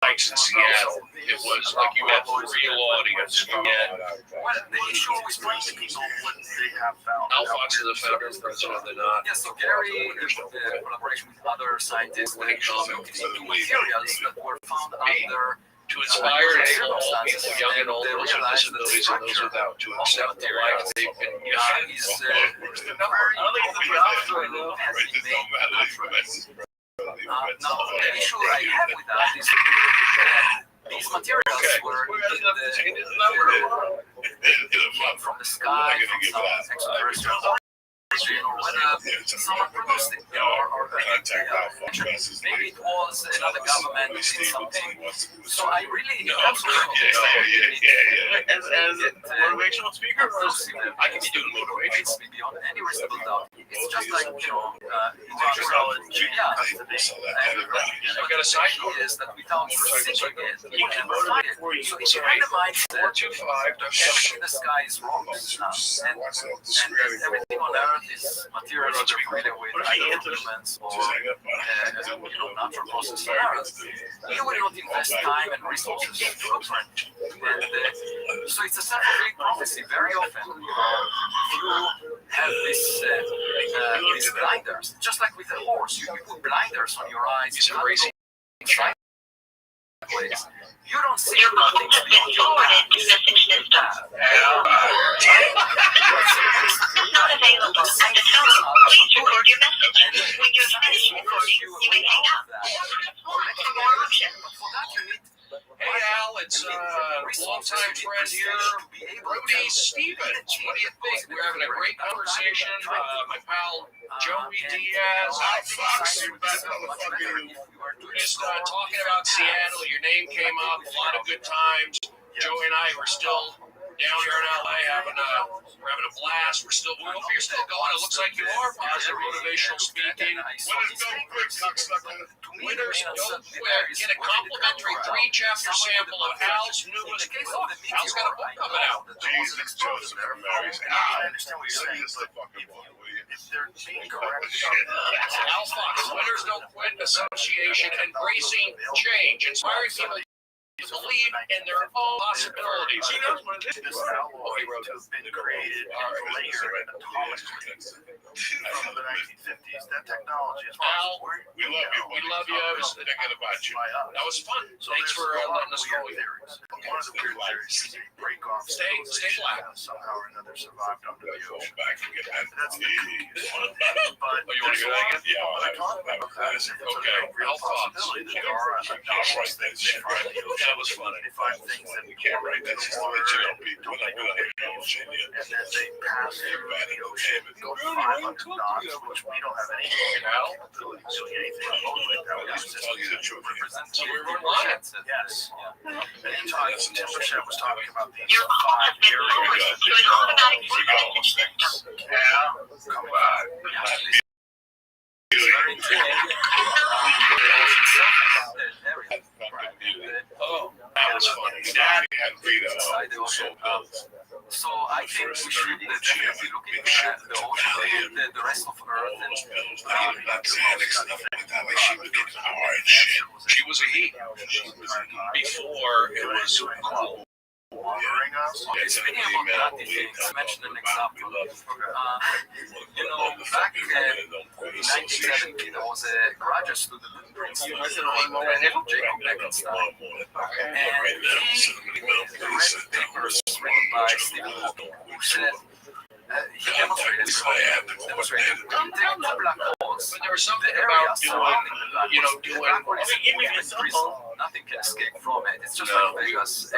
mics in Seattle. It was like you had the real audience. You had. Well, the issue is trying to people what they have found. Al Fox is the founder and president of the NOT. Yes, so Gary, in collaboration with other scientists, they looked into materials that were found under to inspire and enable all people, young and old, those with disabilities and those without, to accept the life they've been given. Now, the issue I have with that is that these materials were from the sky, from some extraterrestrial origin, or whether someone produced it, or maybe it was another government did something. So I really as motivational speaker, I can be doing motivation. beyond any reasonable doubt. It's just like, I've got a side note. is that without seeking it, you can find it. So if you have the mindset that everything in the sky is wrong, and everything on Earth is material that are familiar with elements or natural processes on Earth, you will not invest time and resources in footprint. And so it's a self-fulfilling prophecy. Very often, you have these blinders, just like with a horse. You put blinders on your eyes. He's embracing. You don't see things beyond your back. Not available at the tone. Please record your message. When you have finished recording, you may hang up. For more options. For that, you need Hey Al, it's a long-time friend here. Rudy Stevens, what do you think? We're having a great conversation. My pal Joey Diaz. We're just talking about Seattle. Your name came up. A lot of good times. Joey and I were still down here in LA we're having a blast. We're still, well, if you're still going, it looks like you are. Positive motivational speaking. Winners don't quit. Get a complimentary 3-chapter sample of Al's newest book. Al's got a book coming out. Jesus, Joseph, Mary's. I understand what you're saying. If they're being correct. Al Fox, Winners Don't Quit Association, embracing change, inspiring people to believe in their own possibilities. He knows what it is. This alloy has been created and layered and polished from the 1950s. That technology is Al, we love you. I was thinking about you. That was fun. Thanks for letting us call you. One of the weird theories is a break-off Stay black. somehow or another survived under the ocean. Back and get that. That's the cool. But You want to go that again? yeah, I talk about that. It's a real possibility that there are anomalies that they find in the ocean. That was funny. They find things that You can't write that. water don't make a big deal, and then they pass through the ocean, go 500 knots, which we don't have any capability of doing anything remotely like that. We just represent So we were lying. yes. And in time, Temperature was talking about these 5 areas that they call those things. Yeah, come on. Oh, that was funny. Dad had Rita. So I think we should definitely look into the ocean, the rest of Earth, and She was a he. Before it was cool. Speaking about that, I mentioned an example. Back in 1970, there was a graduate student in Princeton named Jacob Bekenstein, and he read papers written by Stephen Hawking, who said he demonstrated black holes. But there was something about nothing can escape from it. It's just like Vegas.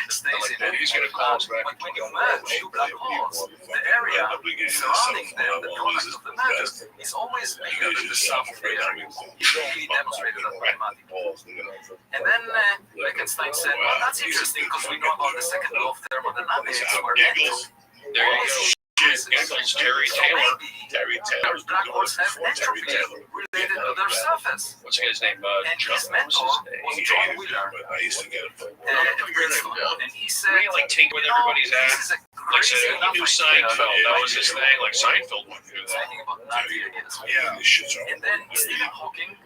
Stays in it. He's gonna call us back. But when you merge two black holes, the area surrounding them, the product of the matter, is always bigger than the sum of the areas. He demonstrated that mathematically. And then Bekenstein said, well, that's interesting because we know about the second law of thermodynamics, where there you go. Terry Taylor. Black holes have entropy related to their surface. What's his name? And his mentor was John Wheeler. And he said, like tinker with everybody's ass. Like said, he knew Seinfeld. That was his thing. Like Seinfeld went through that. And then Stephen Hawking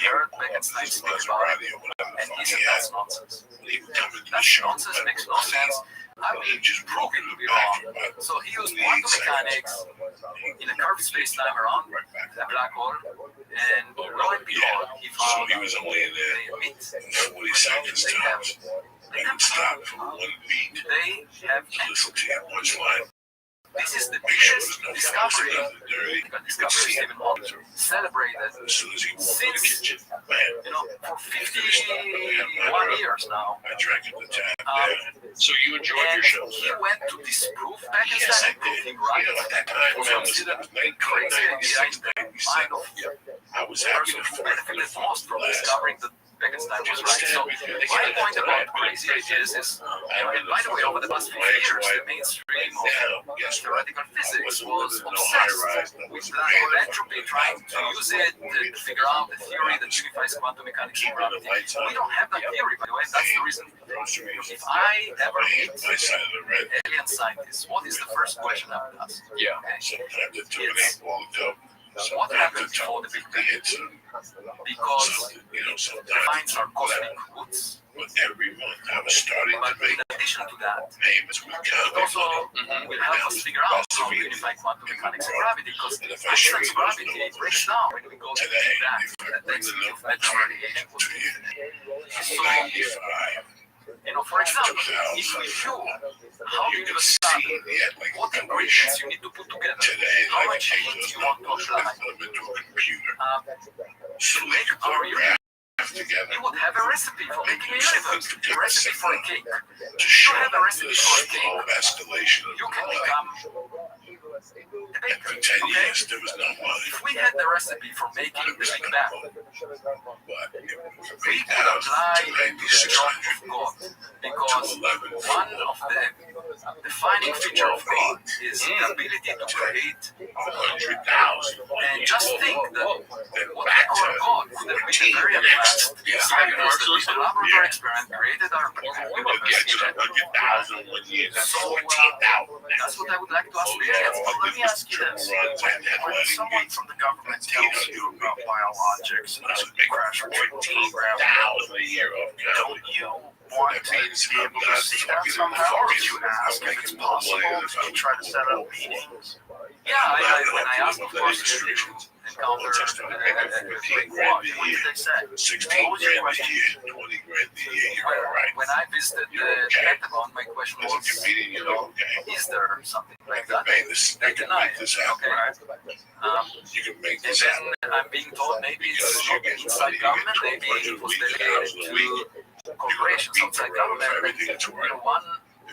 heard Bekenstein speak about it, and he said, that's nonsense. That's nonsense, makes no sense. I will prove it to be wrong. So he used quantum mechanics in a curved space-time around a black hole, and lo and behold, he found they emit. They have entropy. This is the biggest discovery Stephen Hawking celebrated since, for 51 years now. So you enjoyed your show? He went to disprove Bekenstein and prove him right. It was considered a crazy idea in the mind of the person who benefited most from discovering that Bekenstein was right. So my point about crazy ideas is, and by the way, over the past few years, the mainstream of theoretical physics was obsessed with black hole entropy, trying to use it to figure out the theory that unifies quantum mechanics and gravity. We don't have that theory, by the way, and that's the reason. If I ever meet alien scientists, what is the first question I would ask? Yeah. It's, what happened before the Big Bang? Because the finds are cosmic roots. But every month I was starting to make in addition to that, payments with it also will help us figure out how to unify quantum mechanics and gravity, because Einstein's gravity breaks down when we go to that density of matter radiation. So, for example, if we knew how the universe started, what ingredients you need to put together, how much heat you want to apply, to make our universe together. You would have a recipe for making a universe, a recipe for a cake. To show have a recipe this for a cake. slow escalation of You can life. become a And baker. for 10 Okay? years, there was no money. If we had the recipe for making the Big Bang, But it was from we could 8,000 apply to the drop 9,600 of God, to because 11. one of the defining feature of God is the ability to create. 100,000. And just think that Then what we back call to God would have been very advanced scientists that with a laboratory experiment created our we will get to 100,000 when you get 14,000. That's what I would like to ask the audience. Well, let me ask you this. When someone from the government tells you about biologics and this crash retrieval program, a year of don't you want to be able to see that somehow? Did you ask if it's possible? Did you try to set up meetings? Yeah, when I asked, of course, you encounter what did they say? 16 grand a year, 20 grand a year, you're all right. When I visited the Pentagon, my question As a was, comedian, you know, okay. is there something I like can that? make this, I can make this happen. Okay. You can make And this happen. then I'm being told maybe it's not inside government, maybe it was delegated to corporations outside government. Everything that's worth. One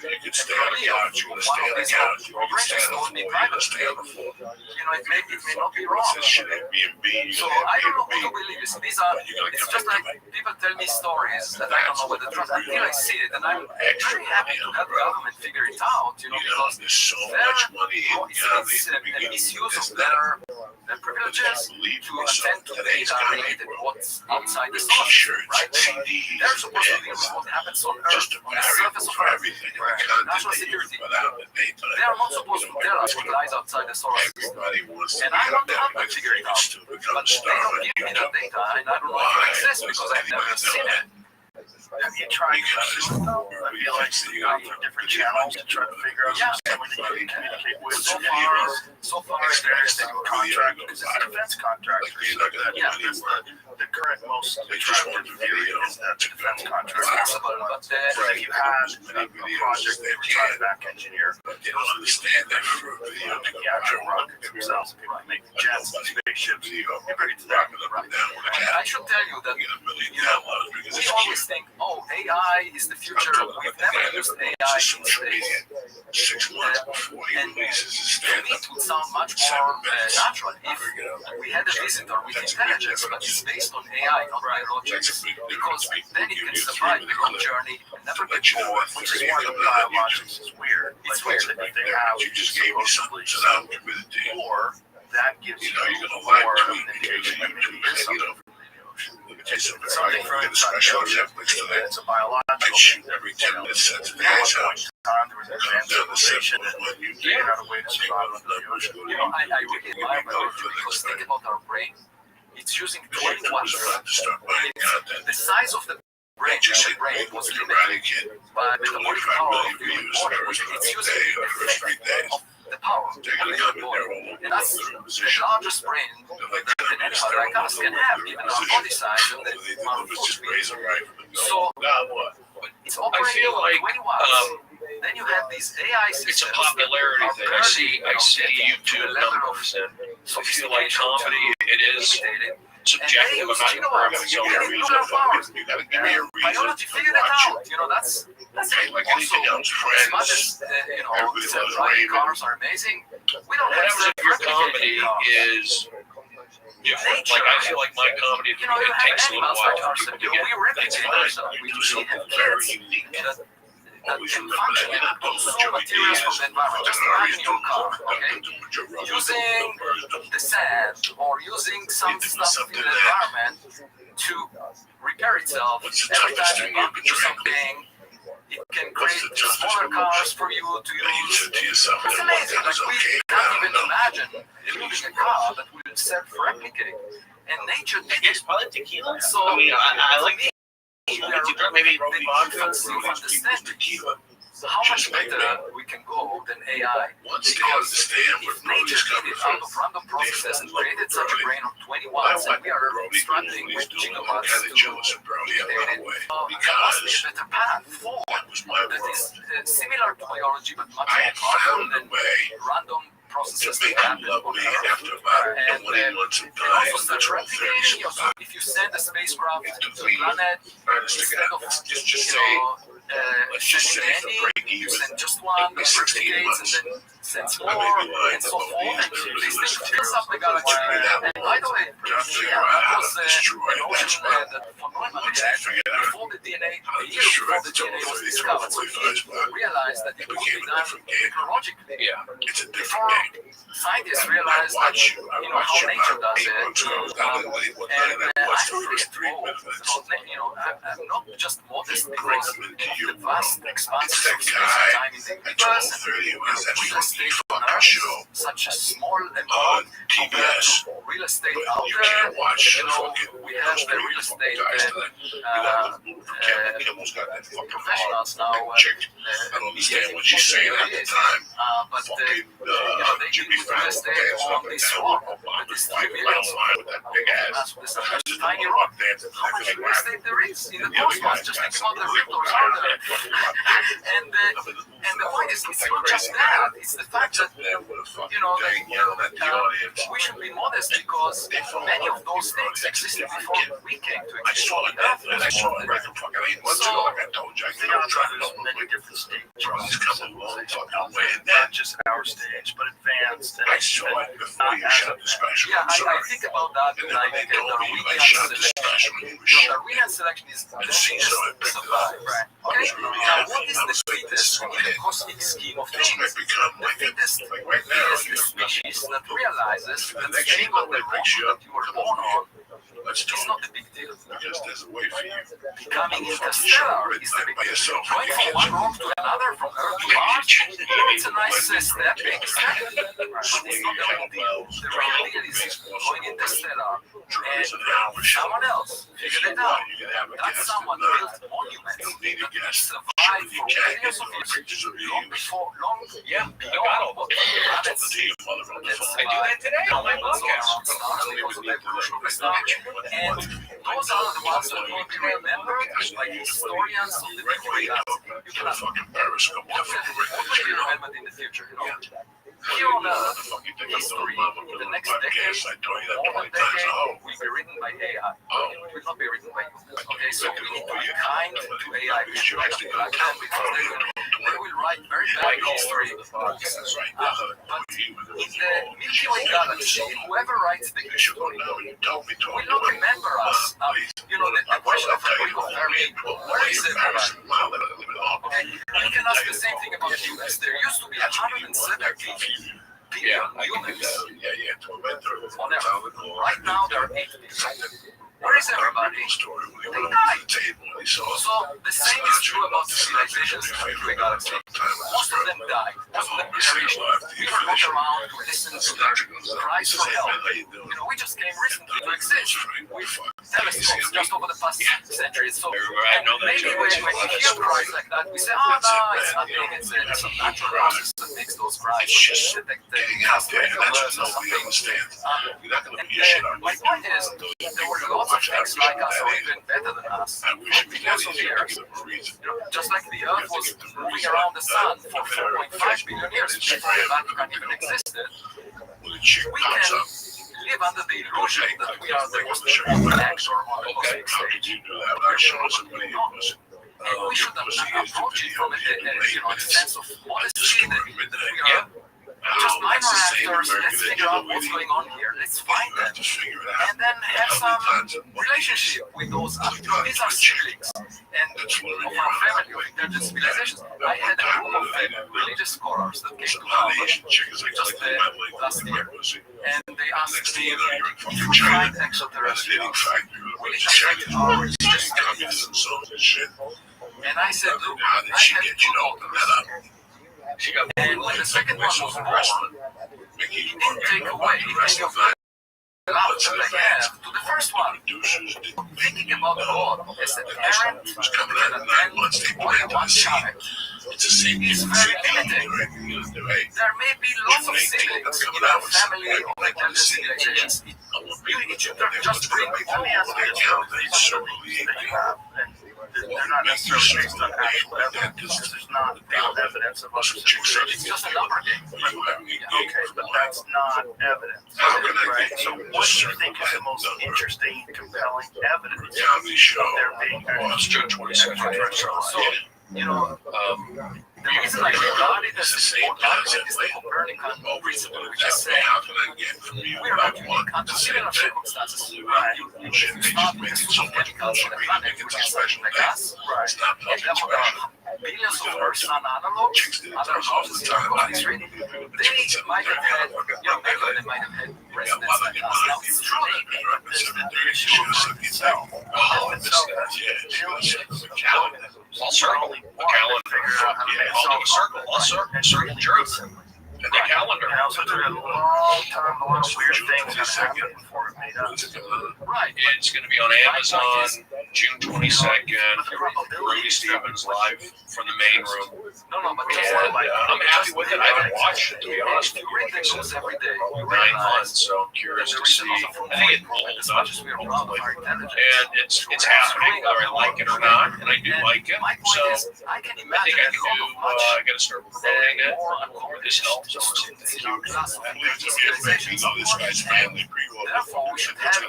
You can stay on the couch, you want to stay on the couch, you can stay on the floor, you want to stay on the floor. it may not be wrong. This shit Airbnb, you So can I don't know who to Airbnb. believe. It's just like people tell me stories that I don't know whether trust until I see it, and I'm very happy to help government figure it out. Because There's so much money in it's a misuse of their privileges to attend to data related to what's outside the source, right? They're supposed to deal with what happens on Earth, on the surface of Earth, national security. They are not supposed to tell us what lies outside the solar system. And I want to help them figure it out. But they don't give me that data, and I don't know if it exists because I've never seen it. Have you tried to pursue it though? I feel like you've gone through different channels to try to figure out someone that you can communicate with. So far, there's the contract, because it's a defense contractor. So that's the current most attractive theory is that the defense contractor. but If you had a project they were trying to back engineer, They don't understand that for a video. the actual rockets themselves, people that make the jets and spaceships, you bring it to them. I should tell you that we always think, oh, AI is the future. We've never used AI in space. 6 months before he releases his To me, stand-up. it would sound much more natural if we had a visitor with intelligence, but it's based on AI, not biologics. Because then it can survive the long journey and never get bored, Which is why the biologics is weird. It's Like, weird. if they have You just gave me something, so now I'm committed to you. or that gives You you know, you're gonna lie more to of me an because indication that you maybe it is something know. from the ocean. Something from the inside special the ocean. Netflix today. It's a I biological shoot thing. every 10 minutes since the At one guy's point house. in time, there was an advanced Down the civilization simple that one you figured out a way to survive under the ocean. You know, I really admire biology because think about our brain. It's using 20 watts. Start buying content. The size of the brain, Just the brain was like a limited Karate Kid. by the metabolic 25 power of million the human views body. the first It's using day, the the first 3 effect days. of the power of the They're gonna human come in body. there all And that's the largest brain that an animal like us can have, given our body size and the amount of food we eat. So it's operating feel on like, 20 watts. Then you have these AI systems. It's a popularity thing. I see YouTube numbers, and I feel like comedy, it is subjective. I'm not going to promise you a reason. You gotta give me a reason. Biology figured it out. You know, that's Like also, anything else, as much friends. as Everybody loves self-driving Raymond. cars are amazing, we don't have Whatever your comedy self-replicating cars. is different. Like I feel like my comedy, You know, you it have takes a little animals while like for us, people you to know, get. we replicate ourselves. We usually have kids that can function and consume materials from the environment. Just imagine your car, okay? Using the sand or using some stuff in the environment to repair itself. Every time you bump into something, it can create smaller cars for you to use. It's amazing. Like we can't even imagine building a car that will self-replicate. And nature did it. I like tequila. So, I mean, I like to me, maybe the difference of understanding how much better we can go than AI. Once they Because understand where if nature Brody's did coming it from, out of random processes and created such a brain of 20 watts, and we are struggling with gigawatts kind of to jealous of Brody up create that it, way. there must be Because a better path forward that was my that world. is similar to biology but much I more had powerful found a than way random processes that happen on Earth. And also such replication. So if you send a spacecraft to a planet, instead of sending many, you send just one, it replicates, and then sends more, and so forth. And these things fills up the galaxy. And by the way, that was a notion that von Neumann had before the DNA, a year before the DNA was discovered. So he realized that it could be done technologically. Before scientists realized that, how nature does it. And I really get about, I'm not just modest because of the vast expanses of space and time in the universe and real estate on Earth, such a small amount compared to real estate out there. We have the real estate professionals now. I don't understand what she's saying at the time. But they deal with real estate on this rock, this 3 million this tiny rock. How much real estate there is in the cosmos? Just think about the ripples out there. And the point is, it's not just that. It's the fact that we should be modest because many of those things existed before we came to exist on Earth. So they are many different stages of civilization, not just our stage, but advanced. And I saw it before you shot the special. Yeah, I think about that when I think of Darwinian selection. Darwinian selection is the fittest to survive. Right. Okay? Now, what is the fittest in the cosmic scheme of things? The fittest is the species that realizes that staying on the rock that you were born on is not a big deal. Because there's a way for you. Becoming interstellar is the big deal. Going from one rock to another, from Earth to Mars, it's a nice step, big step. But it's not the real deal. The real deal is going interstellar. And someone else figured it out. That someone built monuments that survived for millions of years, long before, beyond what planets. I do that today on my podcast. Because of the evolution of the star. And those are the ones that will be remembered by historians of the Big Bang. You cannot what will be remembered in the future? Here on Earth, history in the next decade, more than decade, will be written by AI. It will not be written by you. Okay, so we need to be kind to AI. We should actually back them because they will write very bad history books. But in the Milky Way galaxy, whoever writes the history will not remember us. The question of the Greek of Fermi, where is everybody? Okay, you can ask the same thing about humans. There used to be 170 billion humans on Earth. Right now there are 8 billion. Where is everybody? They died. So the same is true about civilizations in the galaxy. Most of them died. Most of them perished. We were not around to listen to their cries for help. We just came recently to exist with telescopes just over the past century. So maybe when we hear cries like that, we say, oh no, it's nothing. It's a natural process that makes those cries. Detect the customers or something. My point is, there were lots of things like us or even better than us for millions of years. Just like the Earth was moving around the Sun for 4.5 billion years before the Vatican even existed, we can live under the illusion that we are the most important actor on the cosmic stage. And we should approach it from a sense of modesty that we are just minor actors. Let's figure out what's going on here. Let's find them. And then have some relationship with those actors. These are siblings. And of our family of intelligent civilizations. I had a group of religious scholars that came to Harvard just last year. And they asked me, if we find extraterrestrials, will it affect our religious beliefs? And I said, look, I have two daughters. And when the second one was born, he didn't take away any of the love that I have to the first one. Thinking about God as a parent that can attend more than one child is very limiting. There may be lots of siblings in our family of intelligent civilizations. It should just bring. Let me ask you about the beliefs that you have and the they're not necessarily based on actual evidence because there's not real evidence of us. It's just a number game. Okay, but that's not evidence, right? So what do you think is the most interesting, compelling evidence of there being June 22nd. So, you know, the reason I regarded as important is the Copernican principle, which is saying we are not unique under similar circumstances. You start with chemicals on the planet, which is like us, and then there are billions of Earths non-analogs, other houses in the country. They might have had, many of them might have had residents like us. Now, it's true that the issue of Earth itself, I'll circle the calendar. I'll do a circle. I'll circle truth. The calendar. And also took a long time, a lot of weird things have happened before it made up. Right. It's going to be on Amazon June 22nd. Rudy Stevens live from the main room. No, but And I'm happy with it. I haven't watched it, to be honest. you read the news every day. You 9 realize months, so I'm curious to see. I think it holds as up. much as we are proud of our intelligence. And it's happening, whether I like it or not, and I do like it. My point So is, I can I think imagine I a can lot do. of much I got to start promoting it. This helps. in our class of civilizations. Therefore, we should have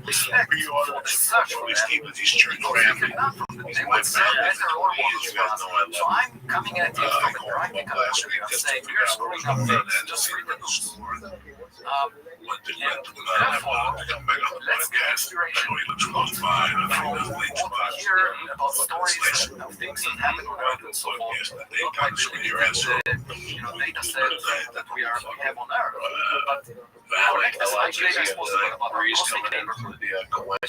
respect for the search for them, because we can learn from them. They might say better or worse for us. So I'm coming at you from a practical point of view. I'm saying we're screwing up things. Just read the news. Therefore, let's get inspiration from what we hear about stories of things that happen on Earth and so forth. Not by believing that data sets that we have on Earth, but collect as much data as possible about our cosmic neighborhood,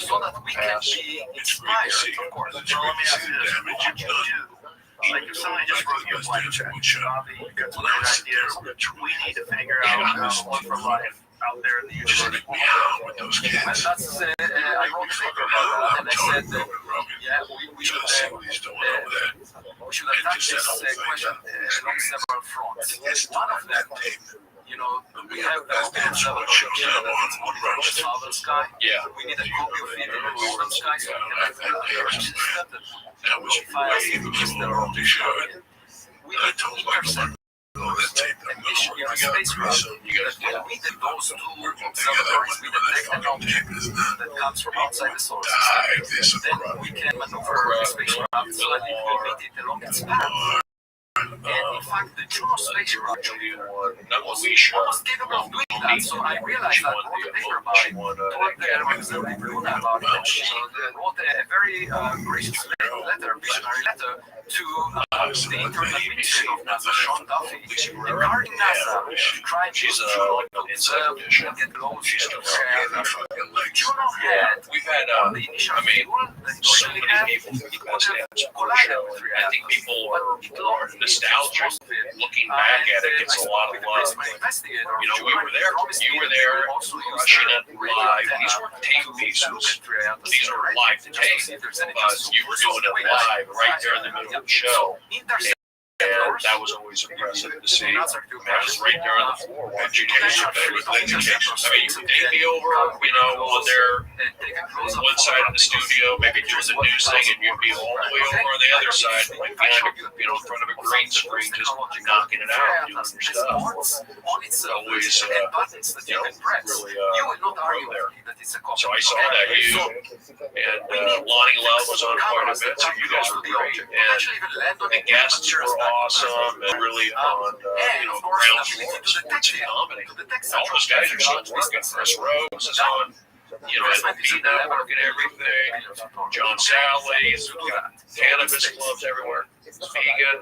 so that we can be inspired, of course. So let me ask you this: what would you do? Like if somebody just wrote you a blank check, Bobby, you got some great ideas. We need to figure out how to live for life out there in the universe. And that's, I wrote a paper about that, and I said that, we should attack this question along several fronts. One of them, we have the sky. Yeah. We need a copy of it in the northern sky, so we can have a system that notifies interstellar objects. We need to intercept and mission spacecraft that when we did those two observatories, we detect an object that comes from outside the solar system. Then we can maneuver the spacecraft so that it will meet it along its path. And in fact, the Juno spacecraft was capable of doing that. So I realized that I wrote a paper about it, told the representative Luna about it, and she wrote a very gracious letter, visionary letter, to the interim administrator of NASA, Sean Duffy, regarding NASA trying to use Juno to observe and get close to Juno had the initial fuel that it So originally many had, people it could have collided with reality. I think people are nostalgic. Looking back at it gets a lot of love. We were there. You were there. Rushing it live. These weren't tape pieces. These are live tapes. But you were doing it live right there in the middle of the show. And that was always impressive to see. I was right there on the floor watching it. You could take me over, on their one side of the studio, maybe doing the news thing, and you'd be all the way over on the other side, like behind, in front of a green screen, just knocking it out, doing your stuff. Always really there. So I saw that you and Lonnie Love was on quite a bit, so you guys were great. And the guests were awesome and really on, ground floor sports and comedy. All those guys are so working. Chris Rose is on, NB Network and everything. John Sally's got cannabis clubs everywhere. Vegan.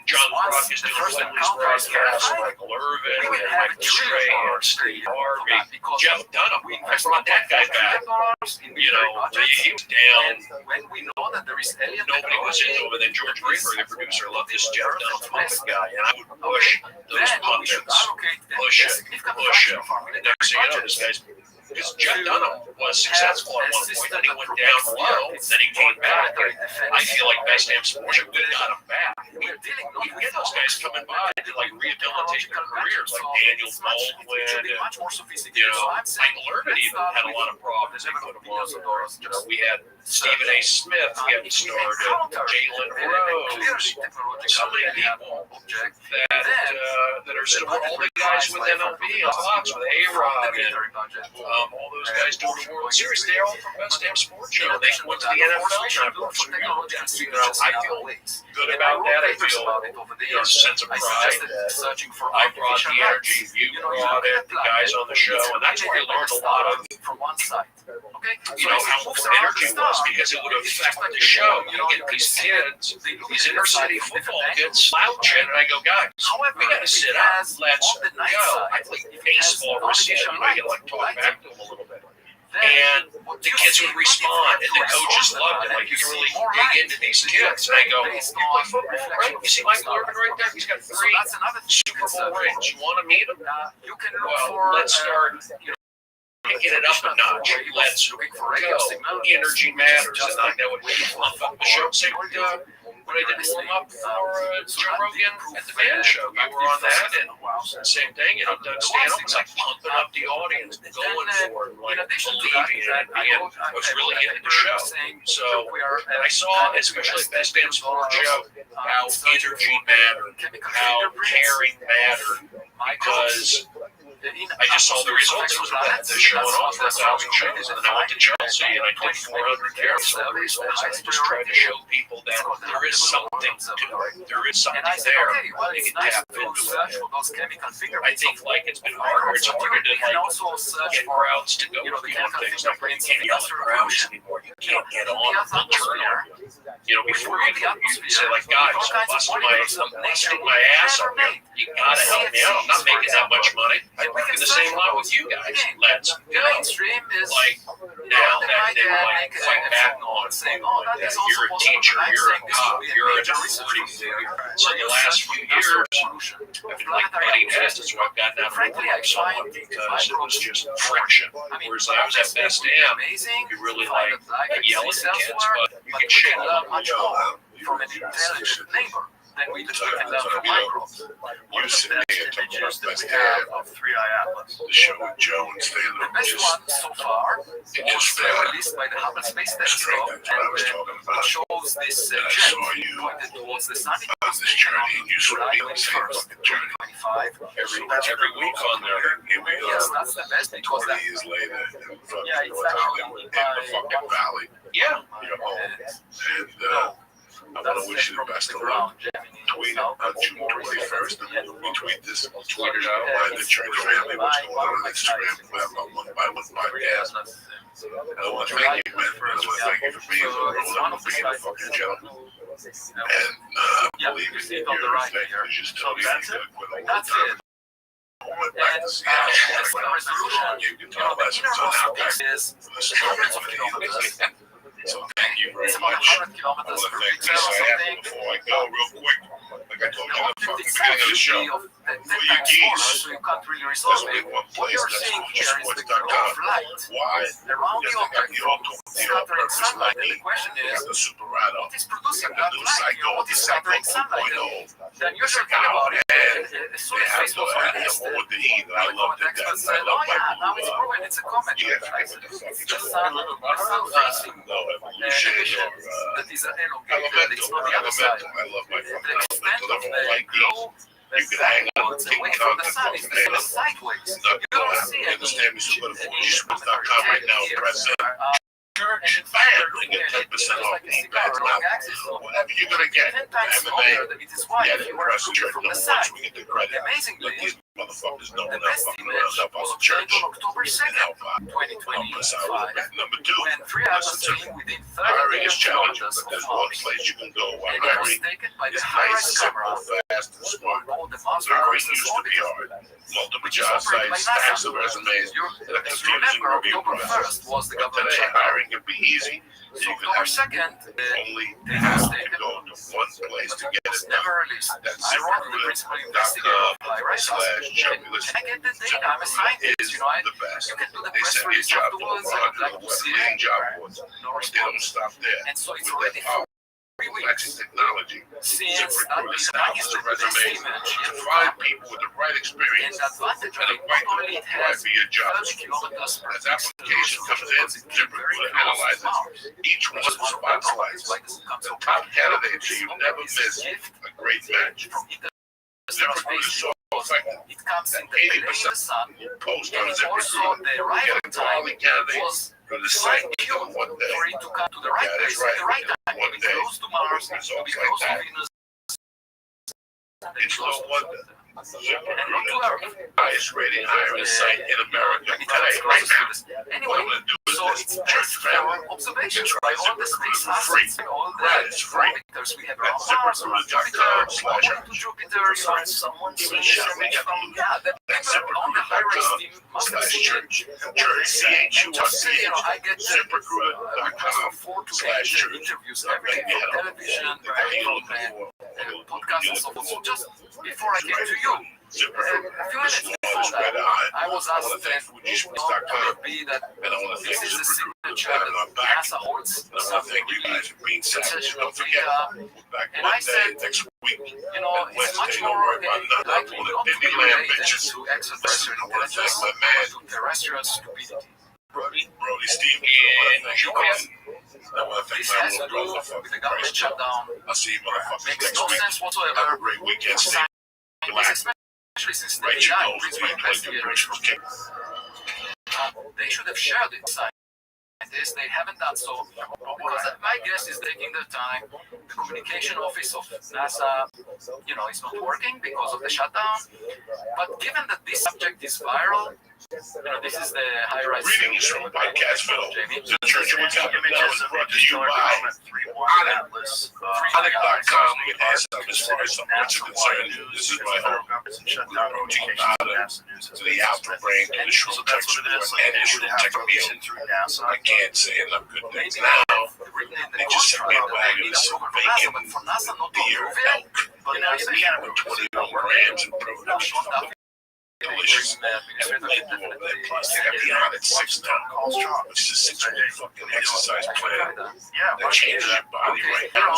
John Rock is doing Wendy's broadcast. Michael Irvin and Michael Stray and Steve Harvey. Jeff Dunham. I brought that guy back. He was down. Nobody was into him. And then George Greenberg, the producer, loved this Jeff Dunham puppet guy. And I would push those puppets. Push him. And next thing you know, this guy's. Because Jeff Dunham was successful at one point, then he went down low, then he came back. I feel like Best Damn Sports, we got him back. We can get those guys coming by. did like rehabilitate their careers, like Daniel Baldwin and Michael Irvin even had a lot of problems. They put him on there. We had Stephen A. Smith getting started, Jalen Rose, so many people that are still all the guys with MLB and Fox with A-Rod and all those guys doing the World Series. They're all from Best Damn Sports Show. They went to the NFL Network. So, I feel good about that. I feel a sense of pride. I brought the energy, you brought it, the guys on the show, and that's where I learned a lot of, how energy was, because it would affect the show. You get these kids, these inner city football kids slouching, and I go, guys, we got to sit up. Let's go. I played baseball receiver. I get like talk back to them a little bit. And the kids would respond, and the coaches loved it. Like, you can really dig into these kids. And I go, you play football, right? You see Michael Irvin right there? He's got 3 Super Bowl rings. You want to meet him? Well, let's start, picking it up a notch. Let's go. Energy matters. And I know it made pump up the show. Same when I did warm up for Joe Rogan at the Man Show. You were on that, and same thing. Doug Stanhope was like pumping up the audience, going for it, like believing in it. And I was really into the show. So I saw, especially at Best Damn Sports Show, how energy mattered, how caring mattered, because I just saw the results. It was the showing off for 1,000 shows, and then I went to Chelsea and I did 400 cares. So the results, I just tried to show people that there is something to it. There is something there. They can tap into it. I think it's been harder. It's harder to get crowds to go with you on things. Like you can't yell at crowds anymore. You can't get on and turn on. Before you say guys, I'm busting my ass up here. You gotta help me out. I'm not making that much money. I'm working the same line with you guys. Let's go. Now that they fight back on, you're a teacher, you're a cop, you're an authority figure. So the last few years, I've been butting heads. That's why I've gotten out of work somewhat, because it was just friction. Whereas I was at Best Damn, you really yell at the kids, but you can shake them up. From an intelligent neighbor. Then we just look at them from micro. You sent me a couple of best ad of 3i Atlas. The show with Joe and Stanley. The best one so far was released by the Hubble Space Telescope, and it shows this jet pointed towards the sun. This journey, and you sort of be on the same fucking journey. 2025. Every week on there. Yes, that's the best because 20 years later, it's actually in the fucking valley. Yeah. And I want to wish you the best of luck. Tweet on June 21st. We tweet this, tweet it out. The church family, what's going on Instagram. We have a one by one podcast. I want to thank you, man. I want to thank you for being on being a fucking gentleman. And believe it, you're a thing. You just tell me you got to quit all the time. I went back to Seattle. You can tell that's what's on out there. So thank you very much. I want to thank Lisa Apple before I go real quick. Like I told you in the fucking beginning of the show, for you geese, there's only one place, that's sports.com. Why? Because they got the all-purpose lightning, they got the super rado, they got the new Psycho 2.0. They got out and they have all the heat. I love that. I love my blue. You guys forget what the fuck it's called. No, evolution or elemental. I love my fucking elemental. They're all like these. You can hang out and take content from the man. Not going to happen. You understand me? So go to sportshoes.com right now. Press in. Church, bam, and get 10% off the e-bags. Whatever you're going to get. MMA, yeah, the press church. Number one, so we get the credit. Let these motherfuckers know enough fucking around help us church. And help us out. Number two, listen to me. Hiring is challenging, but there's one place you can go while hiring is nice, simple, fast, and smart. Hiring used to be hard. Multiple job sites, stacks of resumes, and a confusing review process. But today, hiring can be easy. You can only have to go to one place to get it done. That's ZipRecruiter.com/Joey. Listen, ZipRecruiter is the best. They send you a job to over 100 of the leading job boards. But they don't stop there. With their power flexing technology. Since ZipRecruiter the scouts the resumes to find people with the right experience and advantage and of it, invite not them only to it apply has for your job. 30 kilometers per As application comes in, ZipRecruiter analyzes each one of the spotlights. The top candidates so you never miss a great match. ZipRecruiter is so effective It comes in that the beginning 80% of the sun, post on and also ZipRecruiter the get arrival a time quality candidate was from the site quite within one day. for it to come to the right That is place at the right right. time, One to be day. close to Mars, to Results be like close to that. Venus, It's no wonder and not to ZipRecruiter, Earth. highest rated hiring site in America It today, comes right close to now. this. What Anyway, I'm going to do is so this it's church best family. for observations It's by all the ZipRecruiter space for free. assets, all the Right, it's free. orbiters we have At around Mars, around Jupiter, ZipRecruiter.com/. to Jupiter, so someone Give sees it a shot. image from, the That's people on the high-rise team must have seen it. ZipRecruiter.com/church. Church, C-H-U-R-C-H. I get ZipRecruiter.com from 4 to 8 /church. interviews, everything from television, from podcasts and so forth. So just before I get to you, a few minutes before that, I was asked if it be that this is the signature that NASA holds some really sensational data, and I said, next week. it's much more likely not to be related to extraterrestrial intelligence but to terrestrial stupidity. Brody, Steve, and Because I want to thank this my has to little do brother. with the government shutdown. I'll see you motherfuckers Makes next no week. sense Have whatsoever. a great weekend. Stay Scientists, especially since the Write your AI goals brings for my your 22 investigators. versions. They should have shared it. Scientists, they haven't done so because my guess is taking their time. The communication office of NASA, is not working because of the shutdown. But given that this subject is viral, this is the high-rise. Greetings from Podcastville. Jamie. The Church of What's Happening Now is brought to you by Atlas. Onyx.com has as far as some words are concerned. This is my home. We're approaching data to the alpha brain, to the short tech support, and the short tech appeal. I can't say enough good things now. They just sent me a bag of this bacon, beer, elk, meat with 21 grams in production. Delicious. And Red Bull over there, plus they got beyond at 6 now, which is a 6-week fucking exercise plan that changes your body right now.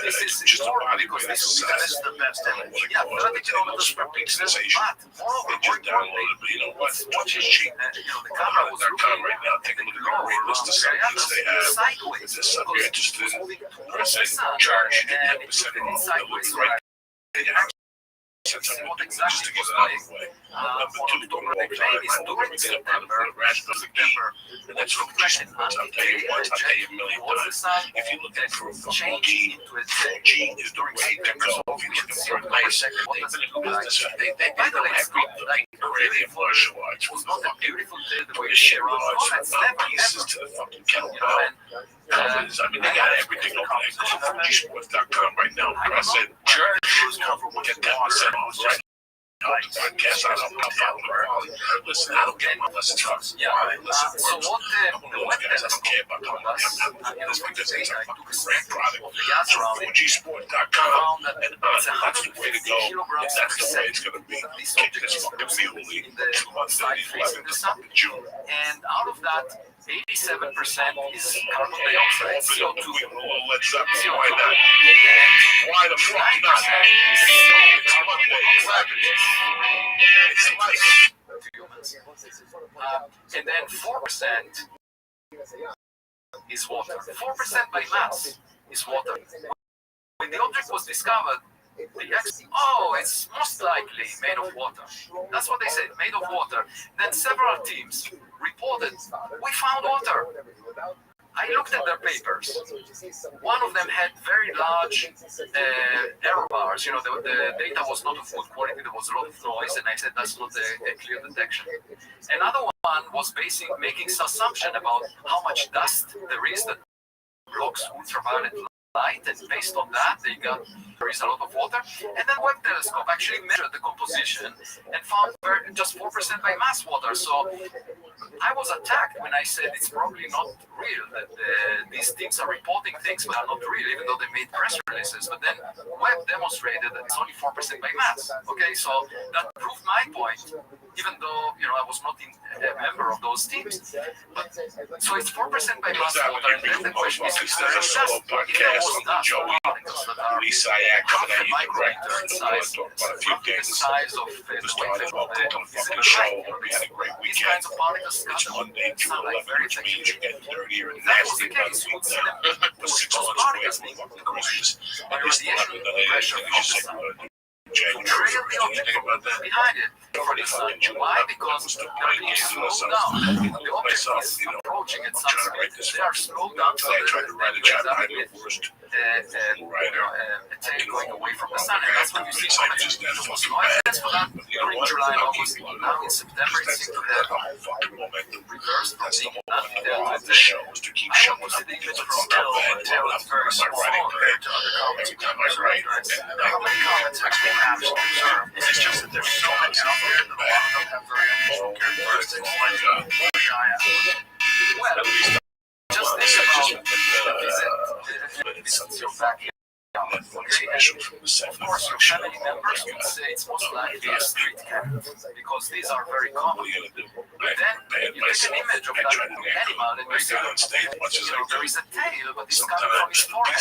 This is Just a important body because weight this is exercise. the best I don't image. want to cause 30 kilometers per big pixel, sensation. but moreover, They more just importantly, downloaded, but you know what? it's Don't watching, just cheap. the camera was Onyx.com looking right now. Take a look at the low great list of subjects they have. sideways If there's something you're because interested in, moving towards press the it, sun, charge, you get and 10% it's moving off. They'll look sideways. right at you. What Just exactly to get was it out of playing. the way. On Number 2, don't October walk the time. plane is during September, And that's from G Sports. I'll tell you once, I'll tell you a million times. If you're looking for a football G, G is the way to go. If you're looking for a nice, they've been in business. They by the way, have like Iranian martial arts it with was not a fucking beautiful day the way the it shit was. rods That's from never, pieces ever. to the fucking kettlebell. Covers. I mean, they got everything over there. Go to FujiSports.com right now. Press it. Charge. Get 10% off. Right. Podcast. I don't know. Listen, I don't get my lessons. Yeah. Listen, So what I'm one of those guys. I don't care about the money. I'm not this because it's a fucking great product. So FujiSports.com, and that's the way to go. And that's the way it's going to be. Kick this fucking mule league 2 months in the 11th of June. And out of that, 87% is carbon dioxide, CO2. Let's up. Why not? Why the fuck not? It's Monday. It's life. And then 4% is water. 4% by mass is water. When the object was discovered, it's most likely made of water. That's what they said, made of water. Then several teams reported, we found water. I looked at their papers. One of them had very large error bars. The data was not of good quality. There was a lot of noise, and I said that's not a clear detection. Another one was making some assumption about how much dust there is that blocks ultraviolet light, and based on that, they got there is a lot of water. And then Webb telescope actually measured the composition and found just 4% by mass water. So I was attacked when I said it's probably not real, that these teams are reporting things that are not real, even though they made press releases. But then Webb demonstrated that it's only 4% by mass. Okay, so that proved my point. even though I was not a member of those teams. But, so it's 4% by mass water, and then the question is, if there was dust that particles that are half a micrometer in size, roughly the size of the wavelength of the physical light, these kinds of particles scatter sunlight very effectively. If that was the case, you would see them, those particles being pushed by radiation pressure from the sun to trail the object behind it for the sun. Why? Because they're being slowed down. The object is approaching at some speed. They are slowed down so that they take going away from the sun, and that's what you see coming. There was no evidence for that during July and August. Now in September it seems to have reversed from being with the show. I want to see the image from L. It's very small compared to other comments. How many comments actually have observed? It's just that there's so many out there that a lot of them have very unusual characteristics. Well, just think about visits your backyard. Of course, your family members would say it's most likely a street cat because these are very common. But then you take an image of that animal and you see there is a tail, but it's coming from his forehead.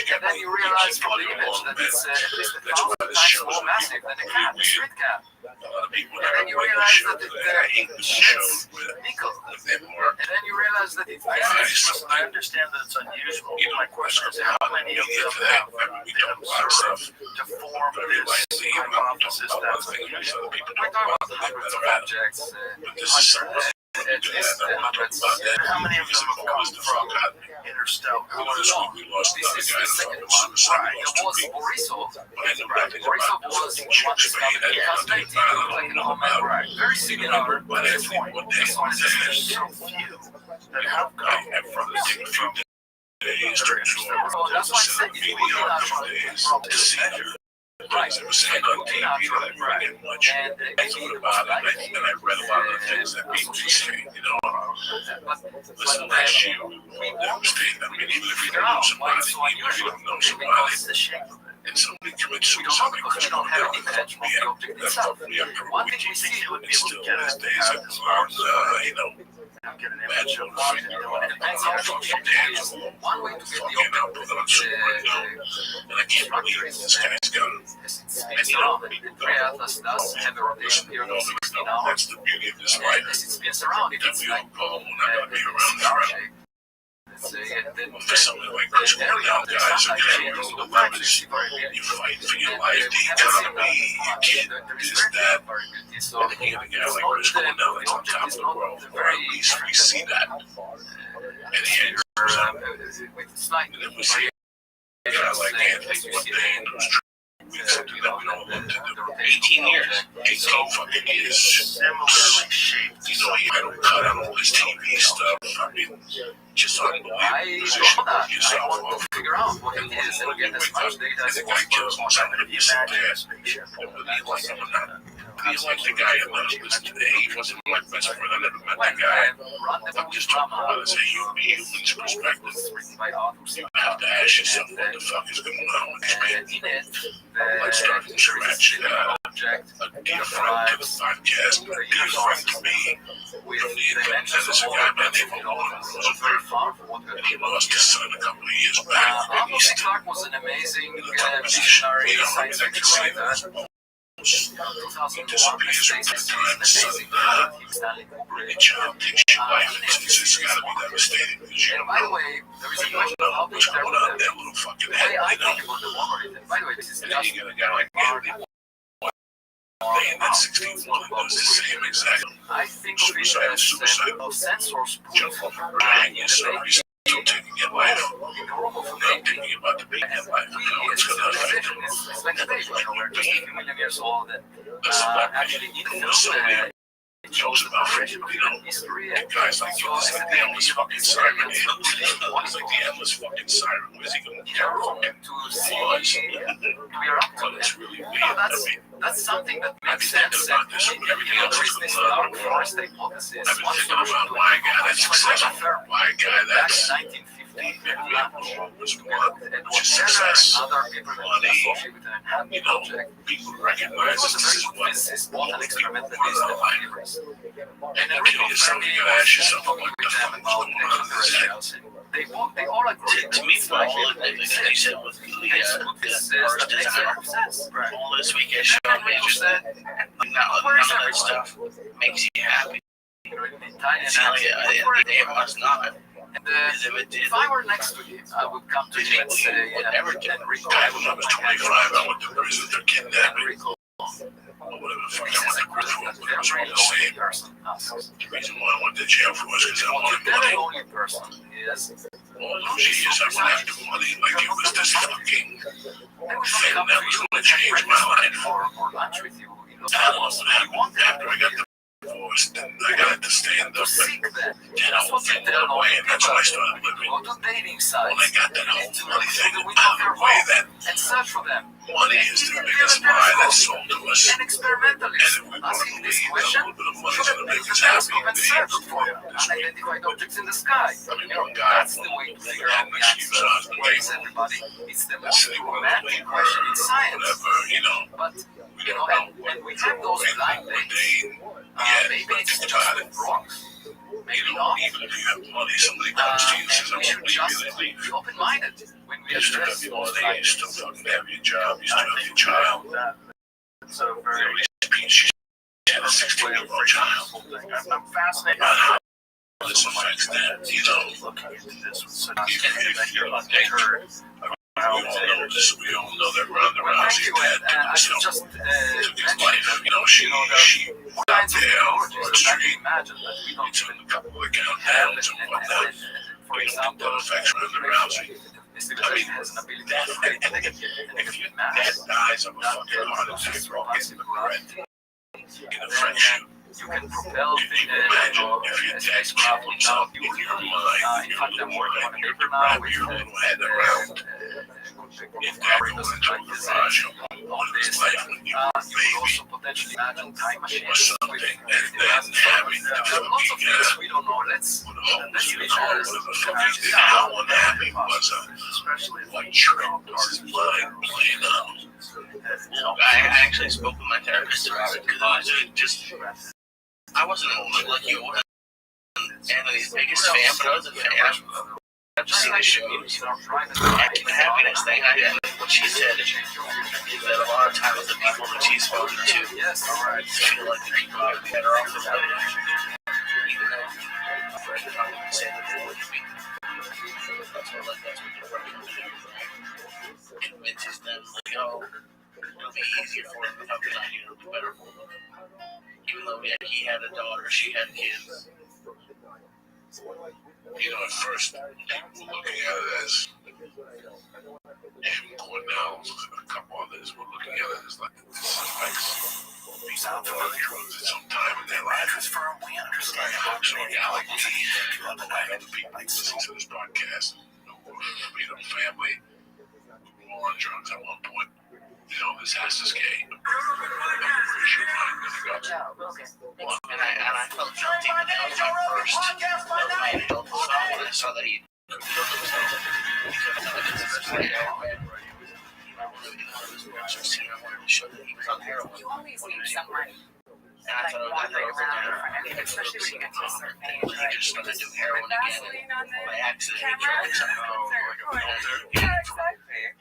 And then you realize from the image that it's at least 1,000 times more massive than a cat, a street cat. And then you realize that it sheds nickel. And then you realize that it I understand that it's unusual. My question is how many of them have been observed to form this hypothesis that's unusual? We're talking about hundreds of objects, at least hundreds. How many of them have come from interstellar? This is the second one. There was Borisov. Borisov was one discovered in 2019, like an comet. Very similar, but the point. This one is there's so few that have come from interstellar. So that's why I said if you look at our right, and I thought about it, and I read a lot of the things that people say, but last year we demonstrated that even if we don't know somebody, even if we don't know somebody, and somebody commits suicide because we don't have any image of the object itself. One thing we see would be still to this day is get an image of it depends on the object is. One way to get the object and I can't believe this guy's got the pre-atlas does have a rotation period of 16 hours. That's the beauty of this light. As it spins around, it is like a star shape. For something like this, going down, guys, the weapons, you fight for your life, the economy, your kid, this, that, and again, a guy like Chris going down, it's on top of the world, or at least we see that. And here, and then we see a guy like Anthony one day in those something that we don't want to do. 18 years. 18 fucking years. Similarly shaped. I don't cut out all this TV stuff. I mean, just unbelievable position of yourself. I want to figure out what it is and get as much data as possible. The guy kills himself and he's so bad. I believe like him or not. He's like the guy I listen today. He wasn't my best friend. I never met the guy. I'm just talking about it as a human's perspective. You have to ask yourself what the fuck is going on with this man. Let's start from scratch. A dear friend to the podcast, a dear friend to me from the internet. There's a guy by the name of Owen Rosenberg, and he lost his son a couple of years back. And he's still was an amazing visionary science fiction writer. It disappears from the time suddenly. A child takes your life, it's got to be devastating because you don't know. You don't know what's going on in that little fucking head, And then you get a guy like Anthony. And that 61 does the same exact suicide. Jump off a bridge, you're sorry, still taking your life. Not thinking about the big in life. It's going to affect you. It's like a baby, we're just 8 million years old and actually in the film jokes about friendship, guys like you, it's like the endless fucking siren. It's like the endless fucking siren. Where's he going to fucking But it's really weird. That's something that makes sense. There is this dark forest hypothesis. I've been thinking about why a guy that's successful, why a guy that's was what? Just success, money, people recognize this is what people want in life. And then you gotta ask yourself, what the fuck is going on in his head? They all agree. To me, all of it, like you said, with Leah, all this week I showed me, just that none of that stuff makes you happy. It must not. If I were next to him, I would come to him and say, never did. When I was 25, I went to prison for kidnapping. Or whatever the fuck I went to prison for, but it was all the same. The reason why I went to jail for was because I wanted money. All those years I went after money like it was this fucking thing that was going to change my life. After I got divorced, and I got to stand up and get out of the way, and that's when I started living. When I got that whole money thing out of the way, that money is the biggest lie that's sold to us. And if we want to believe that a little bit of money is going to make us happy, then you have to follow this way. I mean, one guy had an excuse on the table. Let's say one of the labor or whatever, we don't know what day. Yeah, maybe it's tired of rocks. Even if you have money, somebody comes to you and says, I want to leave you, open-minded. You still have your money, you still fucking have your job, you still have your child. She had a 16-year-old child. I'm fascinated. How this affects that, Looking into this with such if you're on danger. We all know this. We all know that Ronda Rousey's dad took himself, took his life. She went out there on Broad Street. He took a couple of countdowns and whatnot. That affects Ronda Rousey. I mean, if your dad dies of a fucking heart attack or getting regret in a friendship, you can propel you can imagine if your dad killed himself in your mind, your little head around. If that goes into a garage on his life when you were a baby or something, and then having the fucking put holes in his heart, whatever the fuck he did, how unhappy was what trick was his mind playing on? I actually spoke with my therapist about it because I wasn't like you wasn't Anthony's biggest fan, but I was a fan. I've just seen this shit movies. The happiness thing, what she said is that a lot of times the people that she's spoken to feel like the people are better off without it. Even though my friend probably say that they wouldn't be. That's what the friend convinces them, like, oh, it'll be easier for him without being here, it'll be better for them. Even though he had a daughter, she had kids. At first, people were looking at it as him, Cornell, and a couple others were looking at it as like this affects these drugs at some time in their life. It's like hoax or reality. A lot of people listening to this broadcast who were family who were on drugs at one point. This has to skate. Where's your mind going to go? And I felt guilty when that was my first my adult son when I saw that he killed himself. Because I wanted to show that he was on heroin. You always need someone And I thought it was a especially when you get to a certain age. He just started to do heroin again by accident.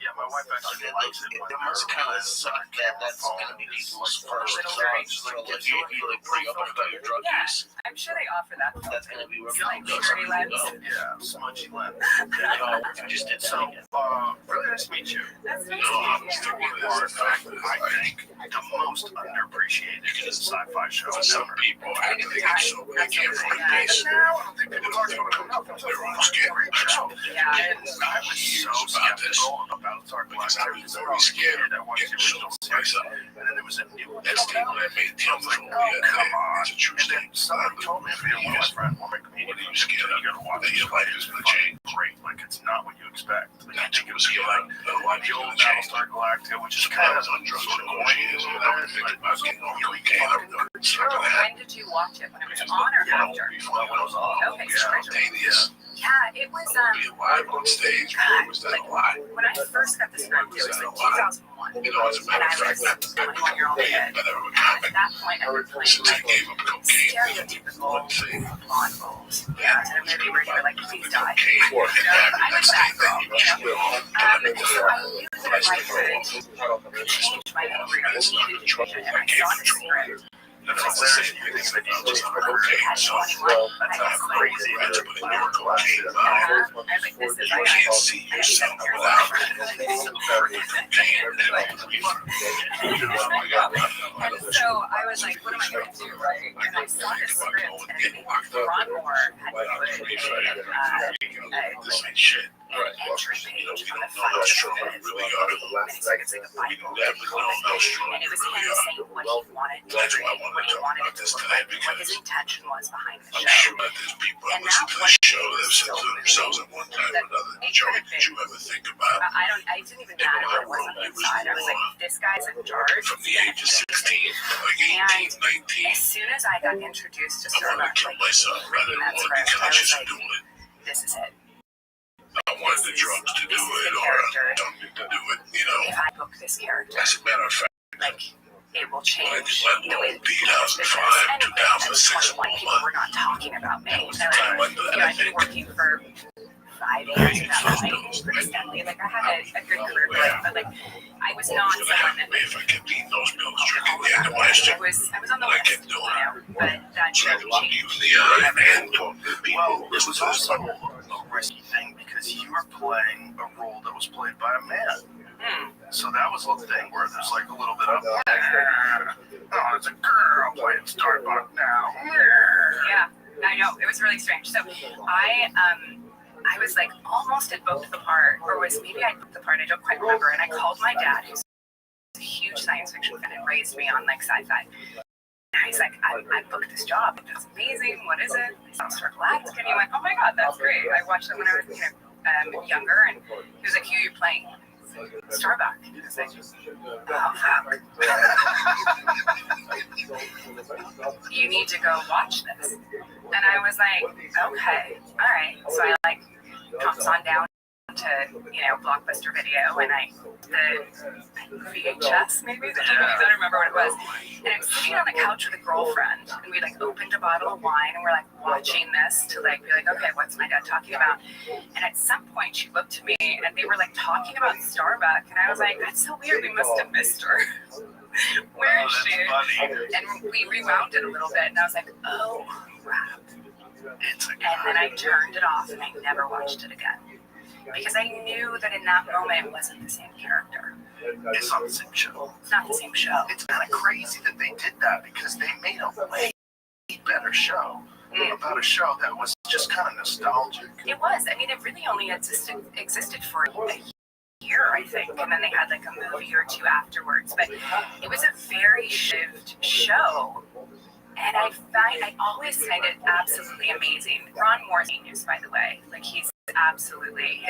Yeah, my wife actually likes it. It must kind of suck that that's going to be people's first approach. If you pretty open about your drug use, I'm sure they offer that. that's going to be where Like people purity lens. go. Yeah, smudgy lens. If you just did So, something. really nice to meet you. That's nice. I'm sticking with this fact that I think the most underappreciated sci-fi show for is some people, I think it's so they can't find peace. They're all scared. Yeah. And I was so skeptical about Star Wars. I was very scared of getting shown someplace up. And then there was a new That's the one that made the film. It's a true and then somebody told me, one of my friends, one of my comedians, What are you scared of? you gotta watch That your life is going to change. Great, like it's not what you expect. Like, That's what was scared of. The life is the going old to change. Battlestar Galactica, which is When kind I of was on drugs for 4 years, and I was thinking about getting on cocaine. It's not going to When happen. did you watch it? When it was on or after? Before I went on. Okay, Spontaneous. Yeah, it was be alive on stage? Was that a lot? When I first got this script, it was like 2001. You know, as a matter of fact, and I was a 21-year-old kid. And at that point, I was playing like stereotypical blonde roles. Yeah, in a movie where you're like, please die. I was that girl, So I knew that I could change my career. And I saw the script. That's hilarious. You think that you just cocaine, so that's not crazy. But you're cocaine. I was like, this is You can't see yourself without And so I was like, what am I going to do, right? And I saw this script, and Ron Moore had this ain't shit. entry page on the How strong we really are. and it's like We don't know how strong and it we was really him are. saying what he wanted to That's create, why I what wanted he to talk wanted about it to this look tonight, like, what his because intention was behind the I'm show. sure that there's people that And listen that to one this show that have was said to themselves at one time or another, Joey, did you ever think about I didn't even matter what it was on the inside. I was like, this guy's in charge. from the age of 16, like 18, 19, As soon as I got introduced to I want to Starbucks, kill myself rather than that's want to right. be I was conscious of like, doing it. this is it. I wanted the drugs to do This is it the or character. something to do it, you know. If I book this character, As a matter of fact, like, it will change when I did the way my that 2005, 2006 21 people were not talking about me. was the time I did I've been working for 5 years at that point, pretty steadily. Like, I had a good career going, but like, I was not someone that if I kept eating those pills, drinking the end of my I was on the list, kept doing it. but that show Look you changed. in the eye and talk to people. Well, it was also a risky thing because you were playing a role that was played by a man. So that was the thing where there's like a little bit of, oh, it's a girl playing Starbucks now. Yeah, I know. It was really strange. So I was like almost had booked the part, or maybe I booked the part, I don't quite remember. And I called my dad, who's a huge science fiction fan and raised me on like sci-fi. And he's like, I booked this job. That's amazing. What is it? I said, Star Galactica. And he went, oh my God, that's great. I watched it when I was younger. And he was like, who are you playing? Starbuck. I was like, oh, fuck. You need to go watch this. And I was like, okay, all right. So I like pops on down to Blockbuster Video, and the VHS maybe the DVDs, I don't remember what it was. And I'm sitting on the couch with a girlfriend, and we like opened a bottle of wine, and we're like watching this to like be like, okay, what's my dad talking about? And at some point she looked to me, and they were like talking about Starbuck, and I was like, that's so weird. We must have missed her. Where is she? And we rewound it a little bit, and I was like, oh crap. And then I turned it off, and I never watched it again. Because I knew that in that moment it wasn't the same character. It's not the same show. It's not the same show. It's kind of crazy that they did that because they made a way better show about a show that was just kind of nostalgic. It was. I mean, it really only existed for a year, I think, and then they had like a movie or two afterwards. But it was a very shifted show. And I always find it absolutely amazing. Ron Moore's genius, by the way. Like, he's absolutely,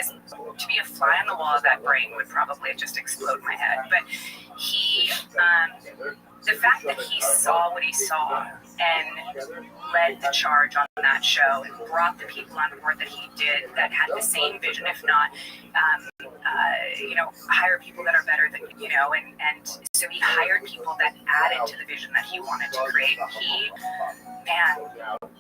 to be a fly on the wall of that brain would probably just explode my head. But he, the fact that he saw what he saw and led the charge on that show and brought the people on board that he did that had the same vision, if not, hire people that are better than, and so he hired people that added to the vision that he wanted to create.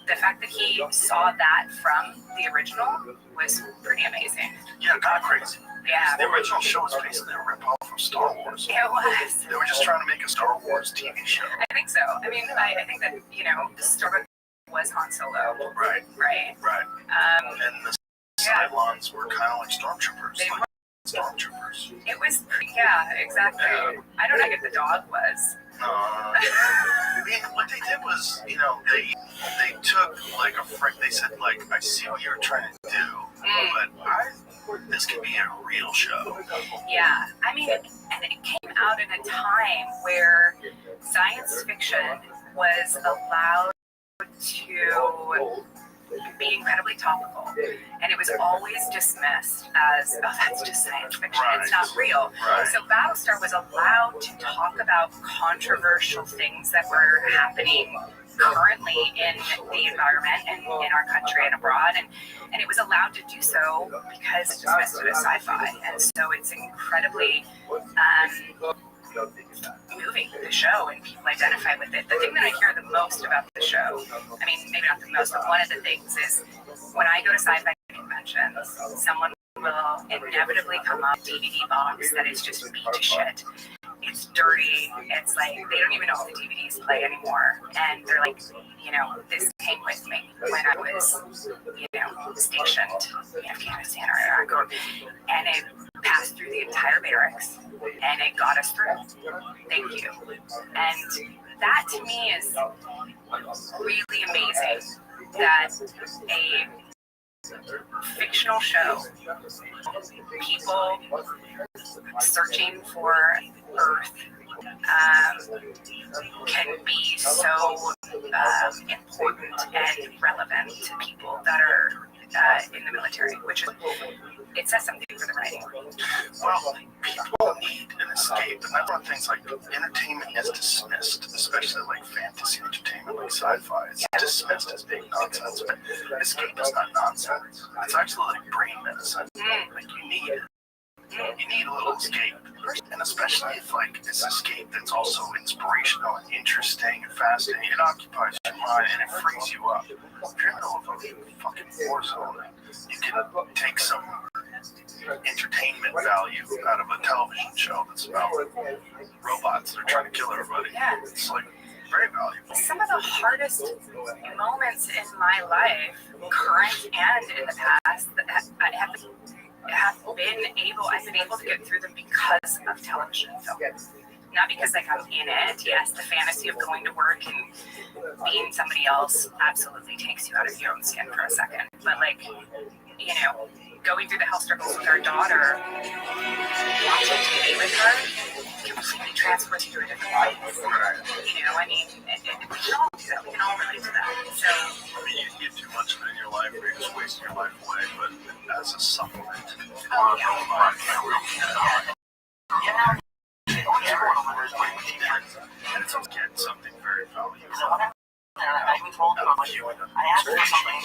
The fact that he saw that from the original was pretty amazing. Yeah, kind of crazy. Yeah. The original show was basically a rip-off from Star Wars. It was. They were just trying to make a Star Wars TV show. I think so. I mean, I think that, the Starbuck was Han Solo. Right. And the Cylons were kind of like stormtroopers. They were. Stormtroopers. It was, yeah, exactly. I don't know what the dog was. No. I mean, what they did was, they took like they said, like, I see what you're trying to do, but this could be a real show. Yeah, I mean, and it came out in a time where science fiction was allowed to be incredibly topical, and it was always dismissed as, oh, that's just science fiction, it's not real. So Battlestar was allowed to talk about controversial things that were happening currently in the environment and in our country and abroad, and it was allowed to do so because it's dismissed as sci-fi, and so it's incredibly moving, the show, and people identify with it. The thing that I hear the most about the show, I mean, maybe not the most, but one of the things is when I go to sci-fi conventions, someone will inevitably come up DVD box that is just beat to shit. It's dirty. It's like they don't even know if the DVDs play anymore, and they're like, this came with me when I was, stationed in Afghanistan or Iraq, and it passed through the entire barracks, and it got us through. Thank you. And that to me is really amazing. That a fictional show, people searching for Earth, can be so important and relevant to people that are in the military, which is, it says something for the writing. Well, people need an escape, and that's one of the things, like, entertainment is dismissed, especially like fantasy entertainment, like sci-fi. It's dismissed as being nonsense, but escape is not nonsense. It's actually like brain medicine. Like, you need a little escape, and especially if, like, it's escape that's also inspirational and interesting and fascinating. It occupies your mind and it frees you up. If you're in the middle of a fucking war zone, you can take some entertainment value out of a television show that's about robots that are trying to kill everybody. Yeah. It's like very valuable. Some of the hardest moments in my life, current and in the past, I've been able to get through them because of television film. Not because, like, I'm in it. Yes, the fantasy of going to work and being somebody else absolutely takes you out of your own skin for a second. But, like, going through the health struggles with our daughter, watching TV with her completely transports you to a different place. I mean, we can all do that. We can all relate to that. So, I mean, you get too much of it in your life, or you're just wasting your life away, but as a supplement. And it's get something very valuable. I even told him, I asked for something.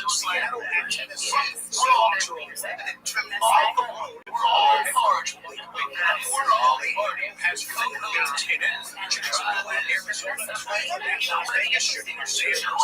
Seattle and Tennessee belong to a woman and took all the road. All large party has photos in it. Jacksonville and Arizona, National Vegas, Shooting Seattle,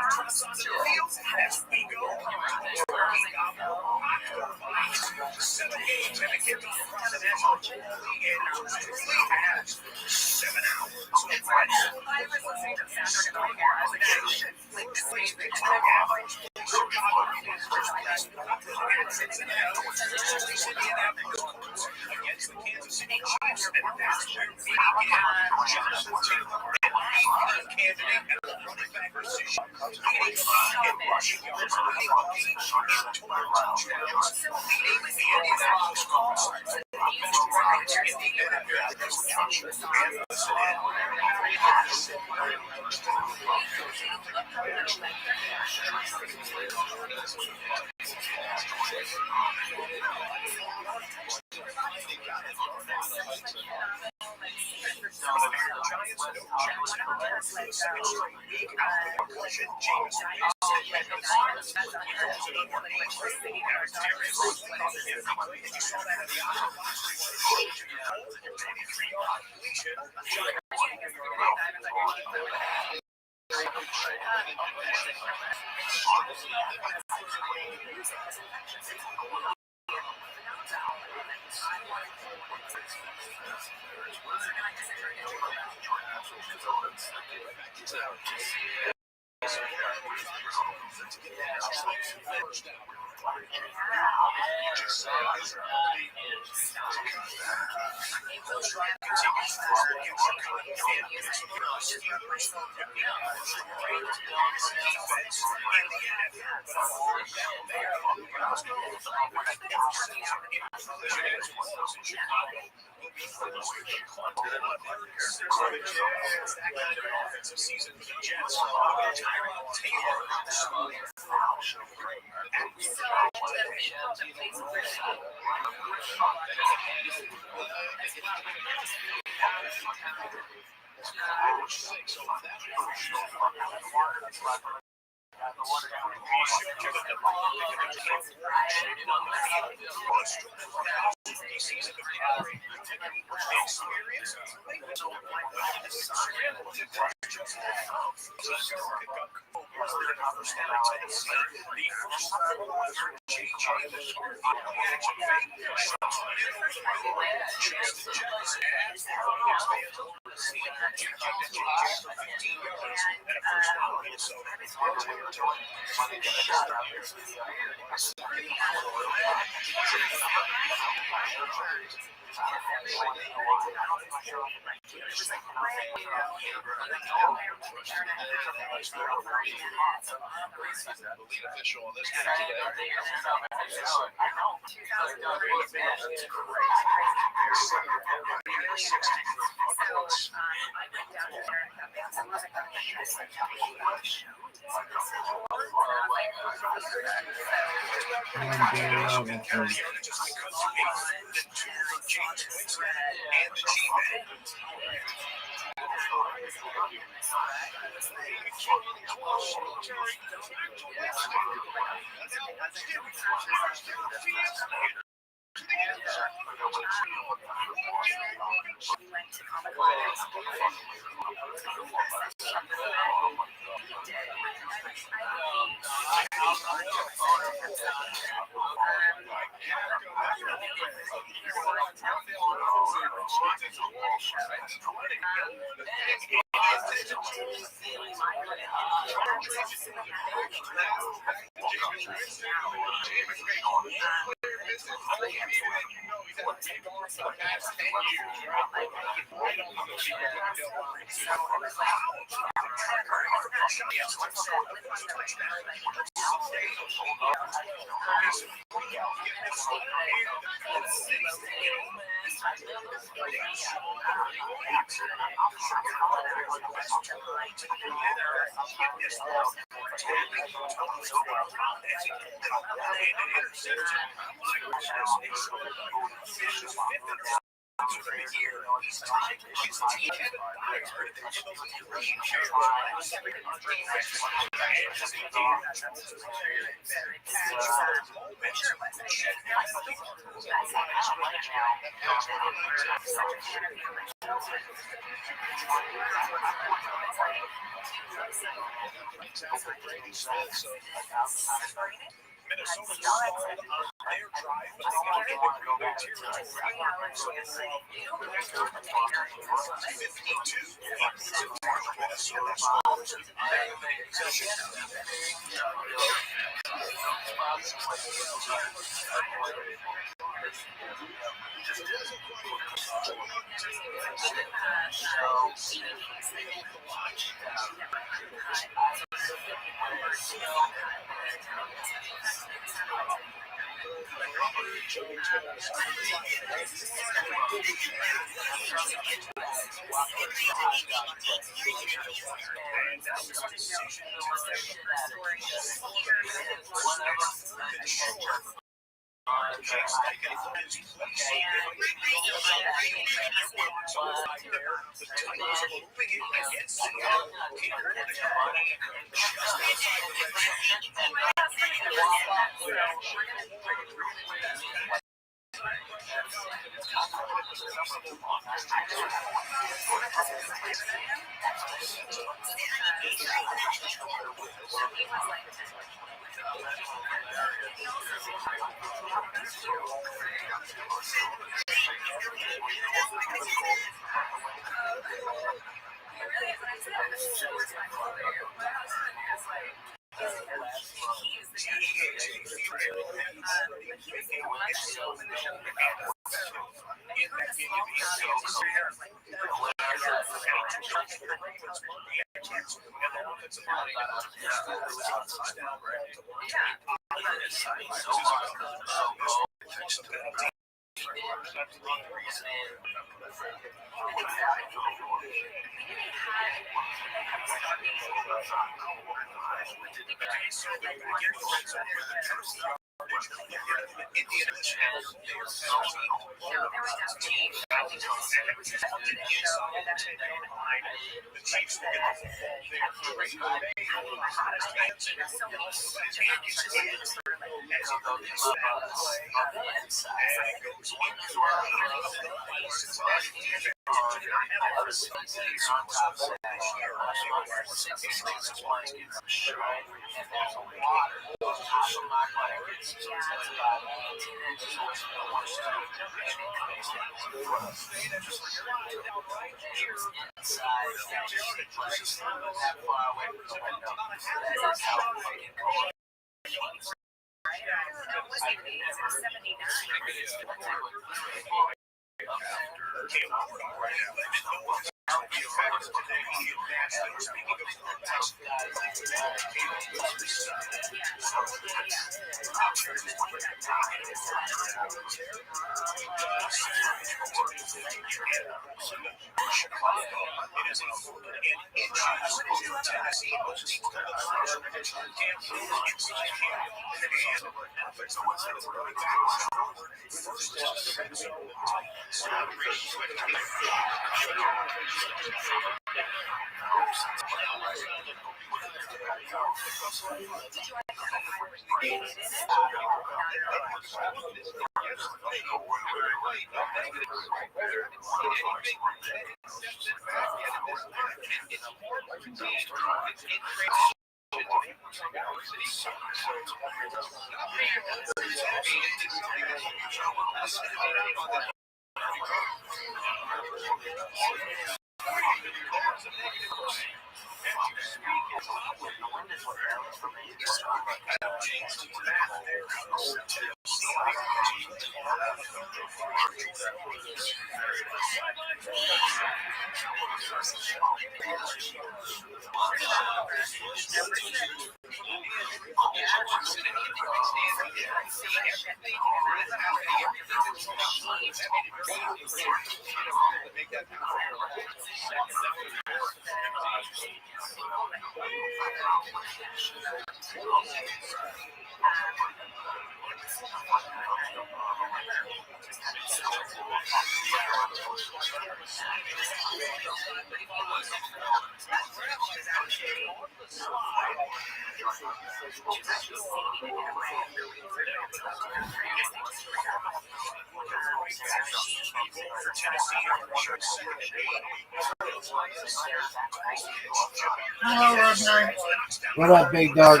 What up, big dog?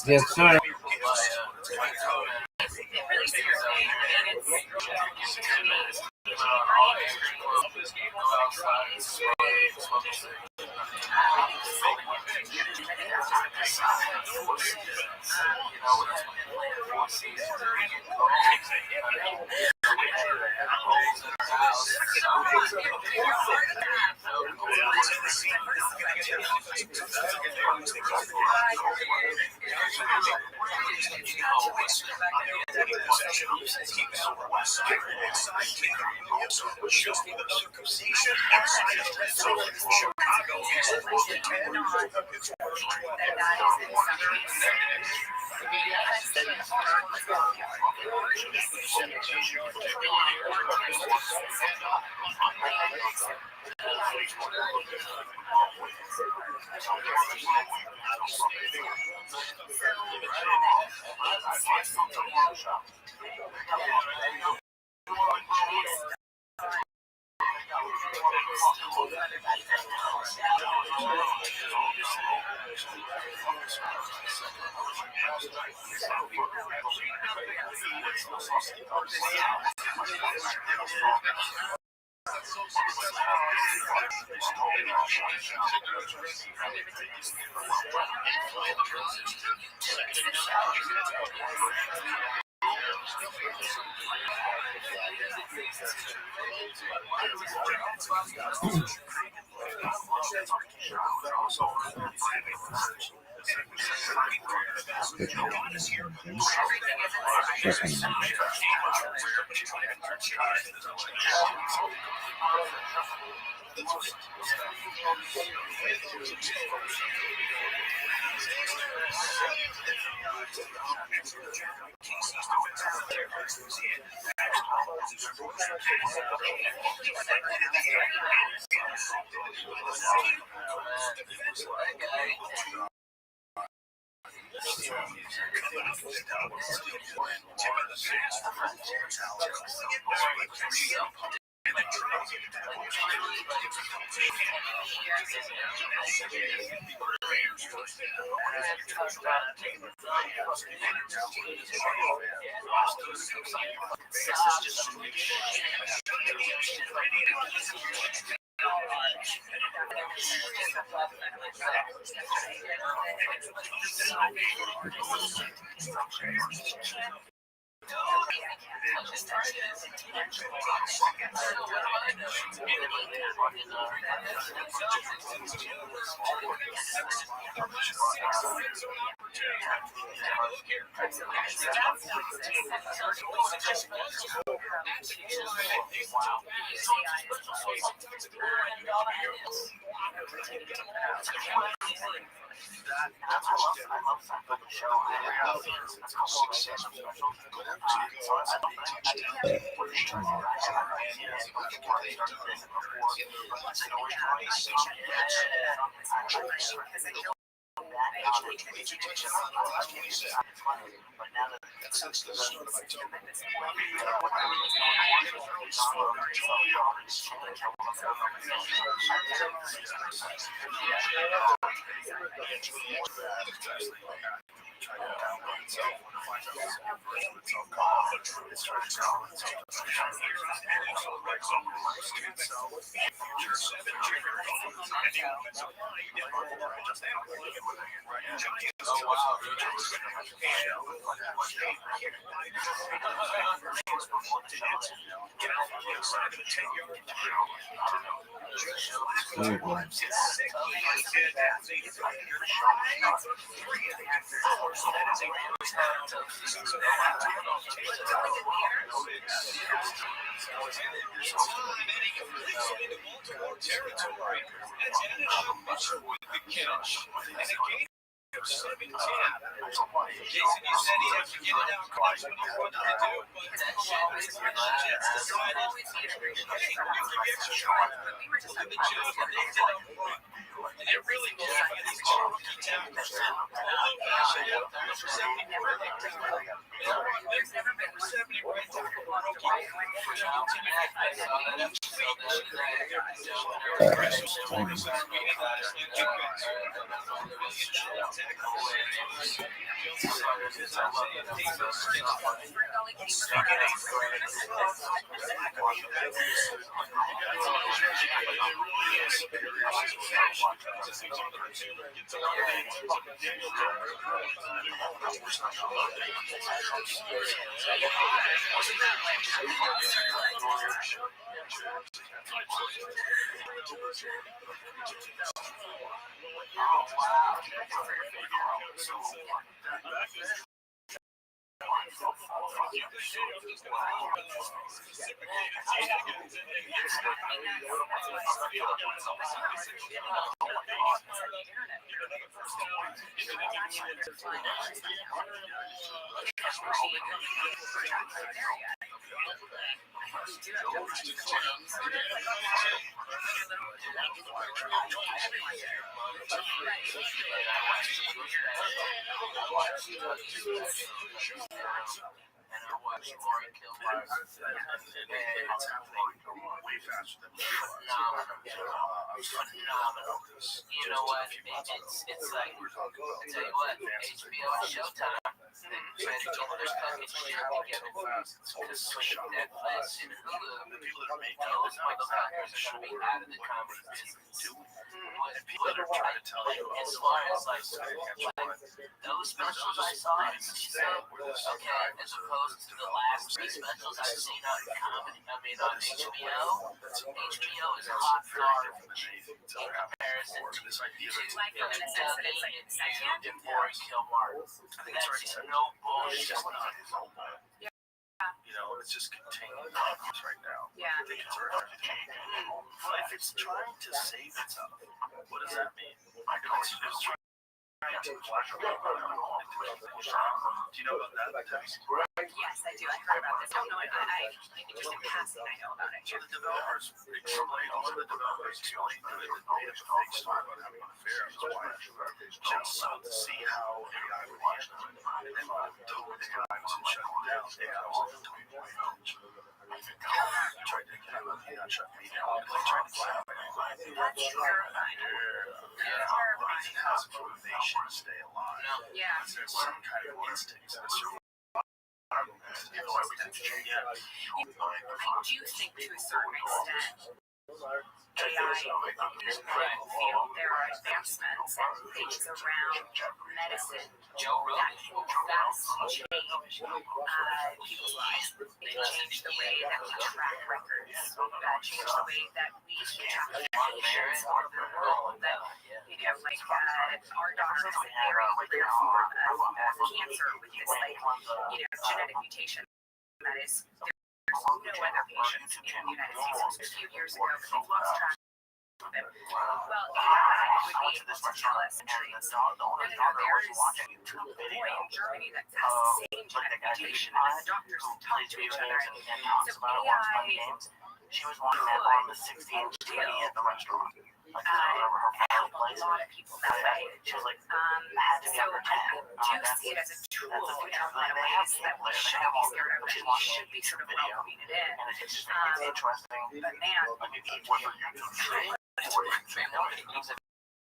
Yes, sir.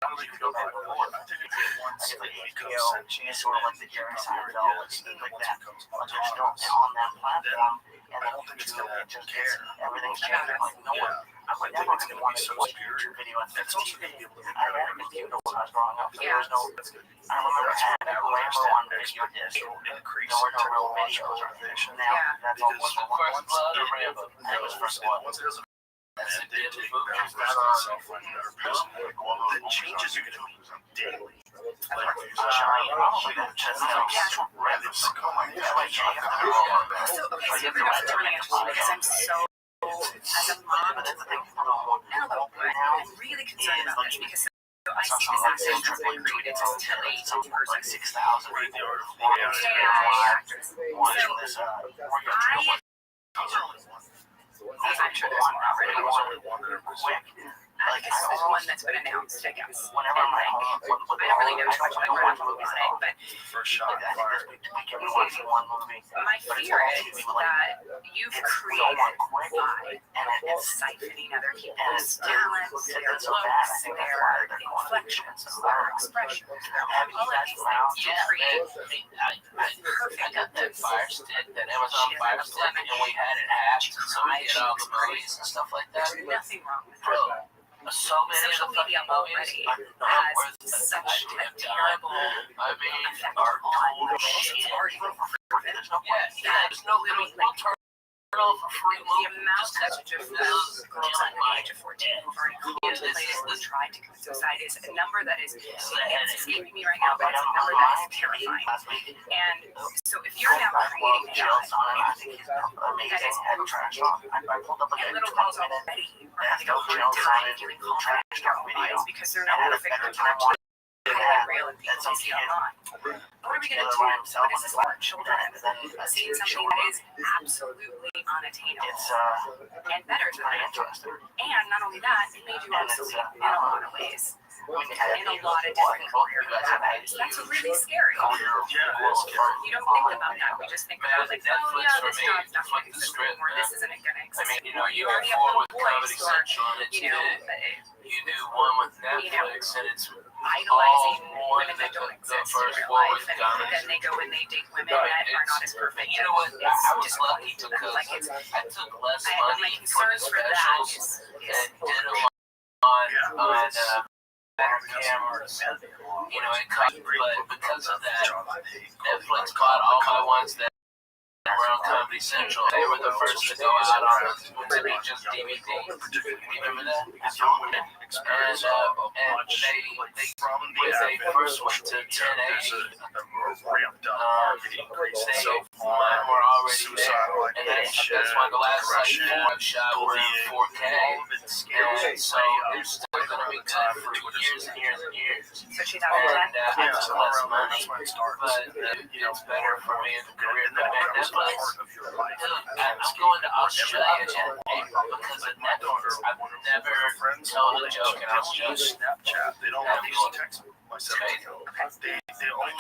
don't think we go back and forth. I think it's once it becomes sentient, sort of like the Jerry Seinfeld, like stuff like that. But they're still on that platform, and I don't think it's gonna just care. Everything's changing. Like no one, I would never want to do a YouTube video at 15. I had a computer when I was growing up. There was no. I remember having a Rambo on video disc. There were no real videos or things. Now that's all. Was it First Blood or Rambo? It was First Blood. That's a It changes your daily. As a mom, and a little bit, I'm really concerned about this because I see this actor has been created since Tilly, who's like 6,000. I'm sure there's more already. Like this is one that's been announced, I guess. And like, I don't really know too much about horror movies, but my fear is that you've created by siphoning other people's talents, their looks, their inflections, their expressions, all of these things. You create I got that Fire Stick, that Amazon Fire Stick, and we had it hacked, so we get all the movies and stuff like that. There's nothing wrong with Bro, that. so many Social of the media fucking movies already are not worth has the such a terrible effect our on total shit. shit. There's no Literally, we'll turn it off for free the movies. amount of girls under the age of 14 who've already contemplated and tried to commit suicide is a number that is escaping me right now, but it's a number that is terrifying. And so if you're now creating a job that is and little girls already are having a hard time feeling confident in their own bodies because they're not perfect, they're not highlight real and people they see online. What are we going to do? What is this for children seeing something that is absolutely unattainable and better to them? And not only that, it made you obsolete in a lot of ways. In a lot of different career pathways. That's really scary. You don't think about that. We just think about like, oh yeah, this job's not going to exist anymore. This isn't going to exist. I mean, You already have four no with Comedy voice, or Central, and you know, you do one with Netflix, and it's idolizing women that don't exist in real life, and then they go and they date women that are not as perfect. You know what? I was lucky because like it's, I took less my money for the concerns for that specials is and did them on better cameras. You know, it cost, but because of that, Netflix caught all my ones that were on Comedy Central. They were the first to go out on just DVD. Remember that? And they first went to 1080. Mine were already there, and that's why the last I shot were in 4K. And so they're still going to be good for years and years and years. So she's And I took less money, but it's better for me in the career than Netflix. Dude, I'm going to Australia in April because of Netflix. I've never told a joke in Australia. Snapchat, they don't use text by 17. They only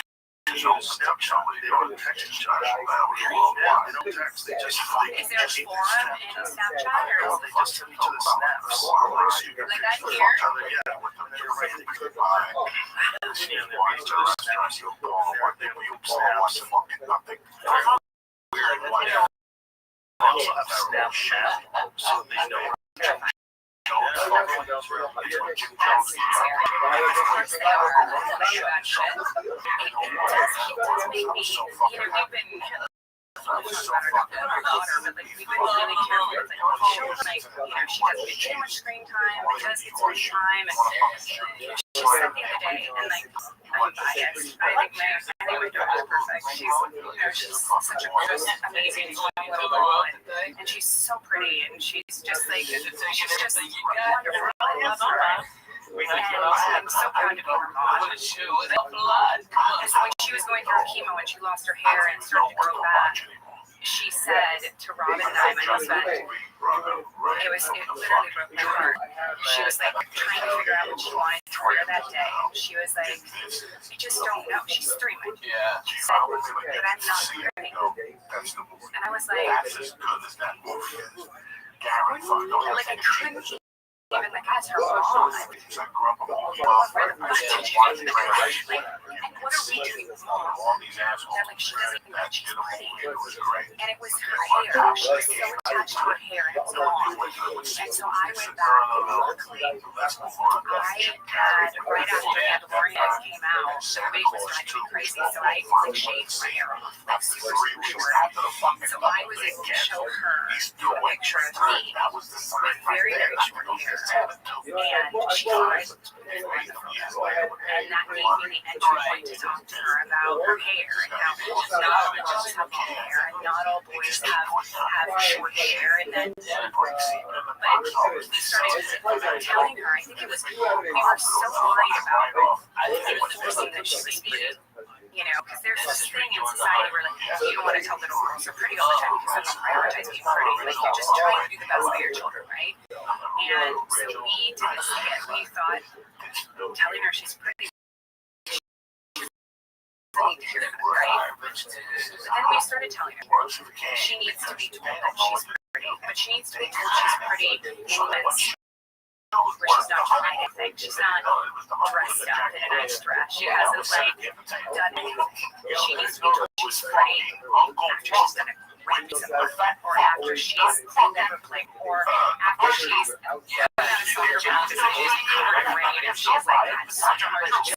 use Snapchat. They don't text each other. They don't text. They just is there a forum in Snapchat or is they just send each other snaps. like that here? They also have Snapchat, so they know. We've been really careful with it. Like, she doesn't get too much screen time, but does get screen time, and she said the other day, and like, I'm biased. I think my daughter's perfect. She's such a just amazing little girl, and she's so pretty, and she's just like, she's just wonderful. I love her. And I'm so proud to be her mom. And so when she was going through chemo and she lost her hair and started to grow back, she said to Robin and I, my husband, it literally broke my heart. She was like trying to figure out what she wanted to wear that day. She was like, I just don't know. She's 3 months. She said, but I'm not wearing. And I was like, I couldn't even like as her mom, like, what are we doing with mom? That like she doesn't even know she's pretty. And it was her hair. She was so attached to her hair and it was long. And so I went back and luckily I had right after Mandalorian came out, the wig was driving me crazy. So I like shaved my hair off, like super short. So I was able to show her a picture of me with very, very short hair. And she thought it was wonderful. And that gave me the entry point to talk to her about her hair and how not all girls have long hair and not all boys have short hair. And then we started telling her, I think it was, we were so worried about enforcing that she was pretty. You know, because there's this thing in society where, like, you don't want to tell little girls they're pretty all the time because someone prioritize being pretty. Like, you're just trying to do the best by your children, right? And so we didn't see it. We thought telling her she's pretty. Need to hear that, right? But then we started telling her she needs to be told that she's pretty, but she needs to be told she's pretty in moments where she's not trying anything. She's not dressed up in a nice dress. She hasn't like done anything. She needs to be told she's pretty after she's done a great piece of work, or after she's cleaned up her plate, or after she's done a solid job and she's covered in rain and she's like had such a hard job.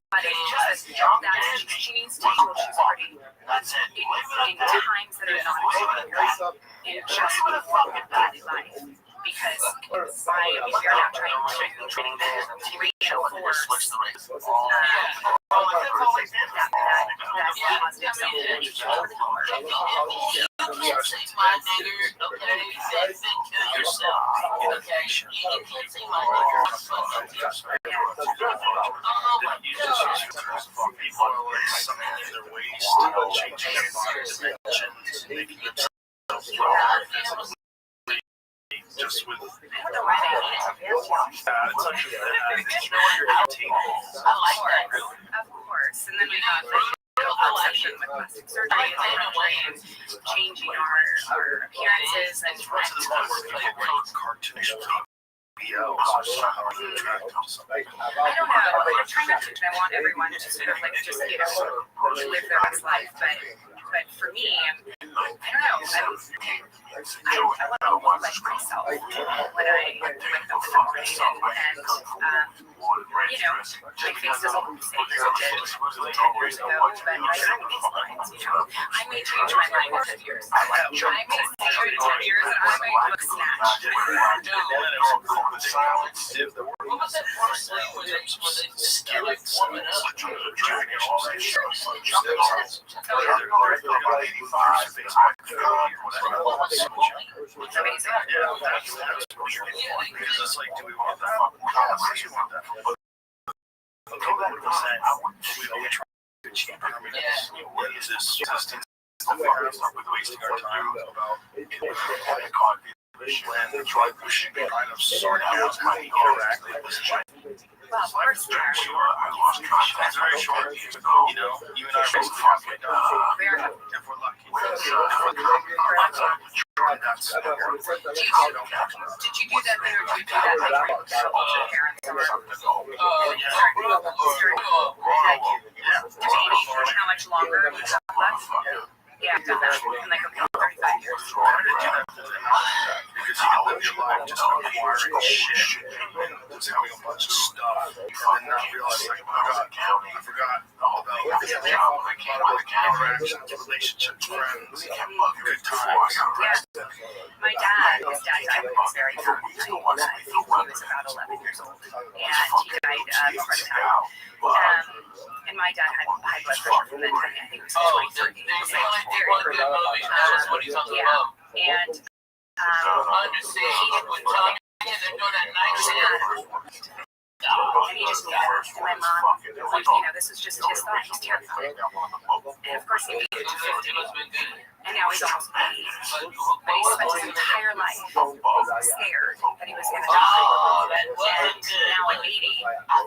She needs to be told she's pretty in times that are not in just daily life. Because if you're not trying to reinforce that positive self-image, You can't say my nigger, okay? Then kill yourself, okay? You can't say my nigger. Just with I don't know why they need to feel Of course. And then we got the obsession with plastic surgery and changing our appearances and cartoonish I don't know. I try not to. I want everyone to sort of like just, you know, live their best life. But for me, I don't know. I want to look like myself when I wake up in the morning and you know, my face doesn't look the same as it did 10 years ago, but I have these lines, you know. I may change my mind in 10 years. I may see you in 10 years and I may look snatched. What was that first thing when they started warming up? It's amazing. Because it's like, do we want that? Do you want that? Okay, but what we try to achieve permanence. Is this distance with wasting our time about and try pushing kind of sort out how to interact with this child. Well, of course, It's very short, you know, even our race talk if we're lucky. That's did you do that thing or did you do that thing where you both your parents or debating how much longer you have left? Yeah, I've done that in like 35 years. How did it do that? Because you can live your life just acquiring shit, just having a bunch of stuff, and then not realize, like, oh my God, I forgot all about interactions, relationships, friends, good times. Yeah. My dad, his dad died when he was very young. I think he was about 11 years old, and he died of heart attack. And my dad had high blood pressure from the time I think it was 23. One good movie. That's what he's talking about. And Understand when Tom and they're doing that night and he just knew that. And my mom, like, you know, this was just his thought. He's terrified. And of course, he made it to 50. And now he's almost 80. But he spent his entire life scared that he was going to die. And now at 80, I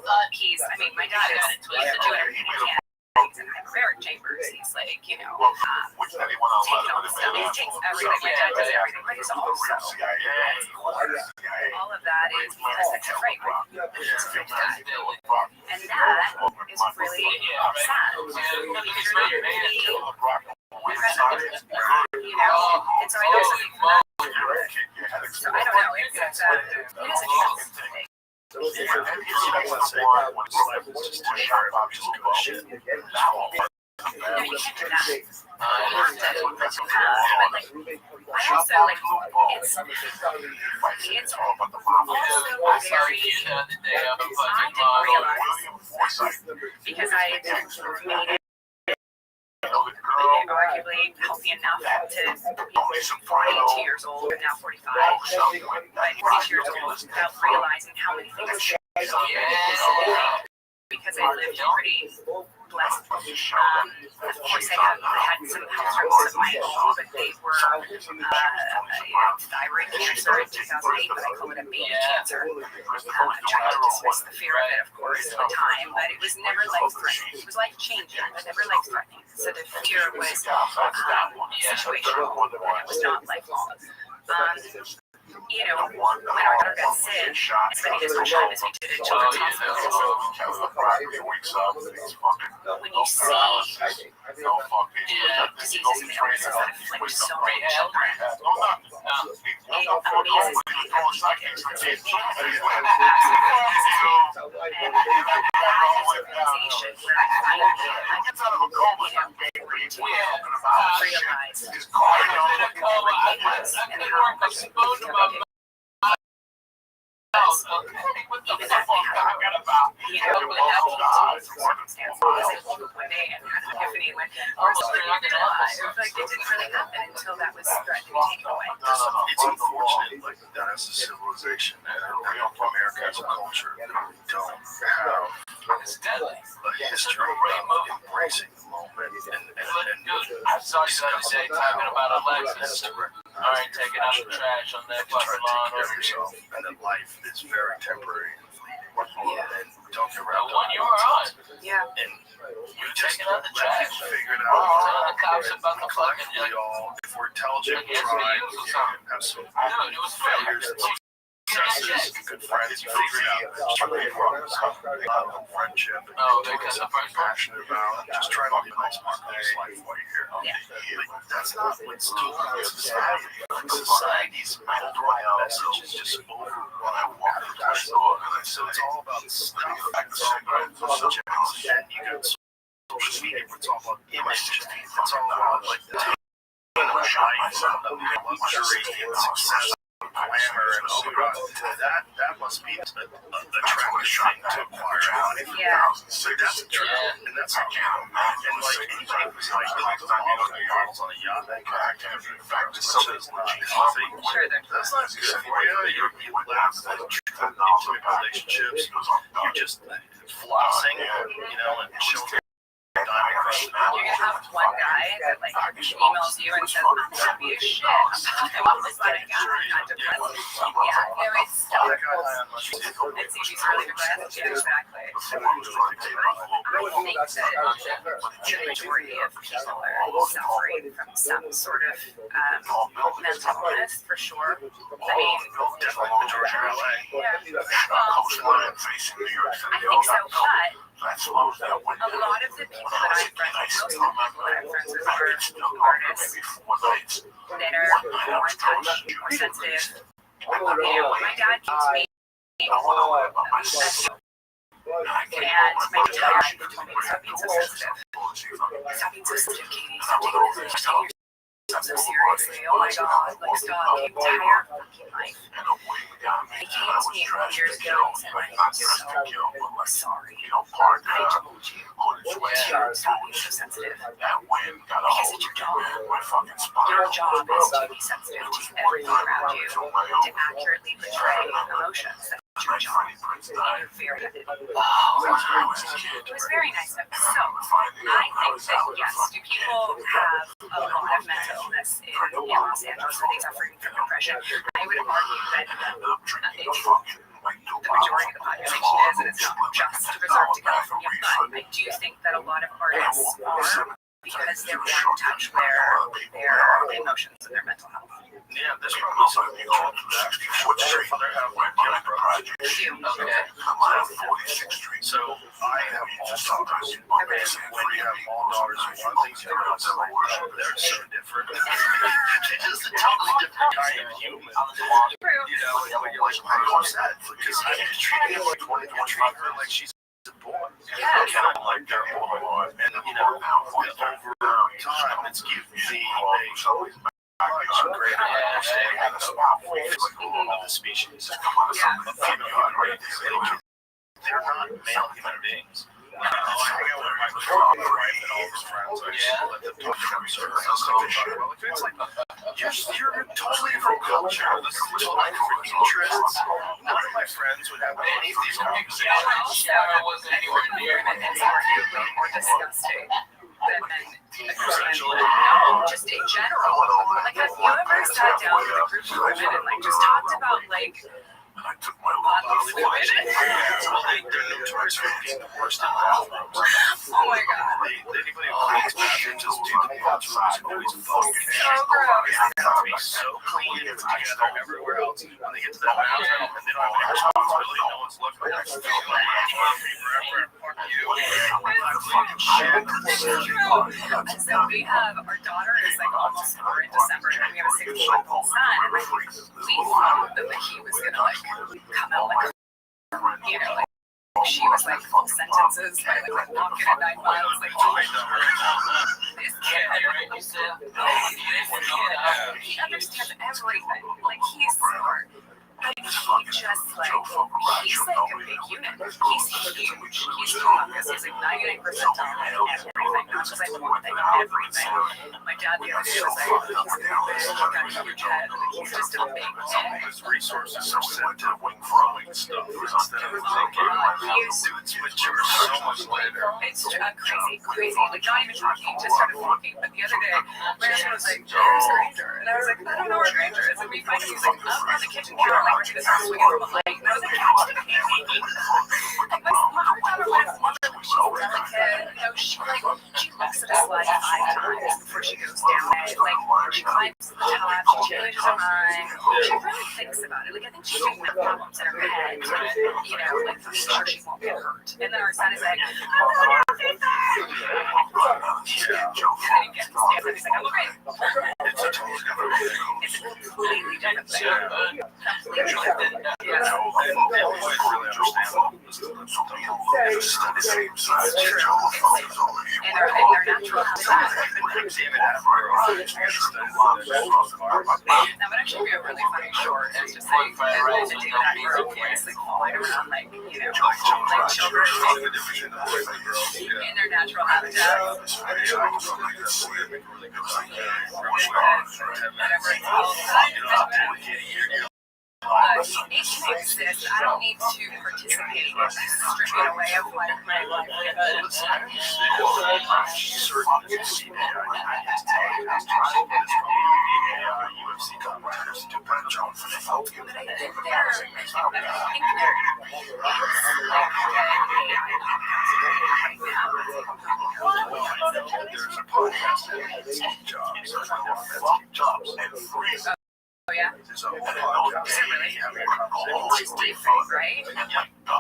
mean, my dad is doing everything he can. He's in hyperbaric chambers. He's like, you know, taking all the stuff. He takes everything. My dad does everything. But he's also, all all of that is because it's a fragrance. It's afraid to die. And that is really sad. Because you're not really, you know, and so I know something from that. So I don't know, it is a chance thing. No, you can't do that. You have to, but like, I also like, it's also very, I didn't realize, because I made it arguably healthy enough to be 42 years old, I'm now 45, but 42 years old without realizing how many things because I lived pretty blessed. Of course, I had some health struggles of my own, but they were thyroid cancer in 2008, but I call it a baby cancer. I tried to dismiss the fear of it, of course, at the time, but it was never life-threatening. It was life-changing, but never life-threatening. So the fear was situational, and it was not lifelong. You know, when our daughter got sick, spending as much time as we did at children's hospitals. When you see diseases and illnesses that afflict so many children, it amazes me how people get to and organization where I finally realize how and how much even that may have, you know, when that came to me from circumstance, I was able one day and had an epiphany when I was not going to lie. It was like it didn't really happen until that was threatened to be taken away. It's unfortunate, like that as a civilization and America as a culture, we don't have a history of embracing the moment and I saw you the other day talking about Alexis. All right, taking out the trash on that fucking lawn. Yourself, and that life is very temporary and fleeting. And don't get wrapped The one you were on. Yeah. And you just Taking out the trash. figure it Telling the out. cops about the fucking Collectively, all, if we're intelligent, try and have some dude, it was failures and successes, good friends, you figure it out. Just try to be love and friendship and because something you're passionate about. Just try to be a nice part of this life while you're here. But that's not what's doing society. Society's message is just overrun advertising. So it's all about stuff. It's all about such a and you got social media, it's all about image. It's all about like the shines of luxury and success. Glamour and that must be a attractive thing to acquire. So that's a trip, and that's how and like anybody who's like models on a yacht, that that's not good for you. You lack intimate relationships. You're just flossing, you know, and children. You're gonna have one guy that like emails you and says, I'm happy as shit about this that I got. I'm not depressed. Yeah, there is stuff. It's easy really depressed. Yeah, exactly. I think that the majority of people are suffering from some sort of mental illness for sure. I mean, definitely majority of LA. Yeah. I think so, but a lot of the people that I'm friends with, most of the people that I'm friends with are artists that are more in touch, more sensitive. You know, my dad came to me and my dad told me to stop being so sensitive. Stop being so sensitive, Katie. Stop taking yourself so seriously. Oh my God, like stop the entire fucking life. He came to me a few years ago and said, I'm so sorry. I told you to stop being so sensitive. Because it's your job. Your job is to be sensitive to everything around you, to accurately portray emotions. That's your job. You're very good. It was very nice of him. So, I think that, yes, do people have a lot of mental illness in Los Angeles? Are they suffering from depression? I would argue that the majority of the population is, and it's not just reserved to California, but I do think that a lot of artists are because they're more in touch with their emotions and their mental health. Yeah, there's probably some people that father have my young brother. So I have all daughters. When you have all daughters, one of the things you realize they're so different. They're just a totally different kind of human. You know, when you're like, I'm sad because I'm treating her like she's a boy. Yes. Kind of like their boy. And you know, over time, it's given me a great understanding of the species of female human beings. They're not male human beings. I hang out with my wife and all his friends. I just let them talk about certain stuff. Well, it's like you're totally different culture. This is totally different interests. None of my friends would have any of these conversations. I wasn't anywhere near it. It's arguably more disgusting than essentially. No, just in general. Like, have you ever sat down with a group of women and like just talked about like I took my bodily fluids. They're notorious for being the worst in bathrooms. Oh my god. Anybody who cleans bathrooms just do the bathrooms always focus. So gross. They have to be so clean and put together everywhere else. When they get to that bathroom and they don't have any responsibility, no one's looking at them. So we have, our daughter is like almost 4 in December, and we have a 6-month-old son, and like we thought that like he was gonna like come out like, you know, like she was like full sentences by like walking at 9 miles, like this kid, he understands everything, like he's smart. But he just like, he's like a big unit. He's huge. He's humongous. He's like 99% dominant in everything, not just like one thing, everything. My dad the other day was like, he's big, he's got a huge head. He's just a big kid. His resources are sent to growing stuff instead of thinking suits mature so much later. It's crazy. Like not even talking, just started walking. But the other day, my husband was like, where's Granger? And I was like, I don't know where Granger is. And we find he was like up on the kitchen counter. Like, we're just swinging from a light. And I was like, like my daughter was mother, she's delicate. You know, she looks at a slide 5 times before she goes down it. Like, she climbs to the top, she changes her mind. She really thinks about it. Like, I think she's doing math problems in her head, you know, like, to make sure she won't get hurt. And then our son is like, I'm going to get that. And then he gets to stand and he's like, I'm okay. It's a totally different thing. It's a completely different thing. Yeah. And the only way to really understand all this is the same size. And their natural habitat. That would actually be a really funny short. It's just like the David Attenborough kids like flying around like, you know, like children in their natural habitat. It can exist. I don't need to participate in stripping away of like my livelihood. Oh yeah? Is it really? It's different, right?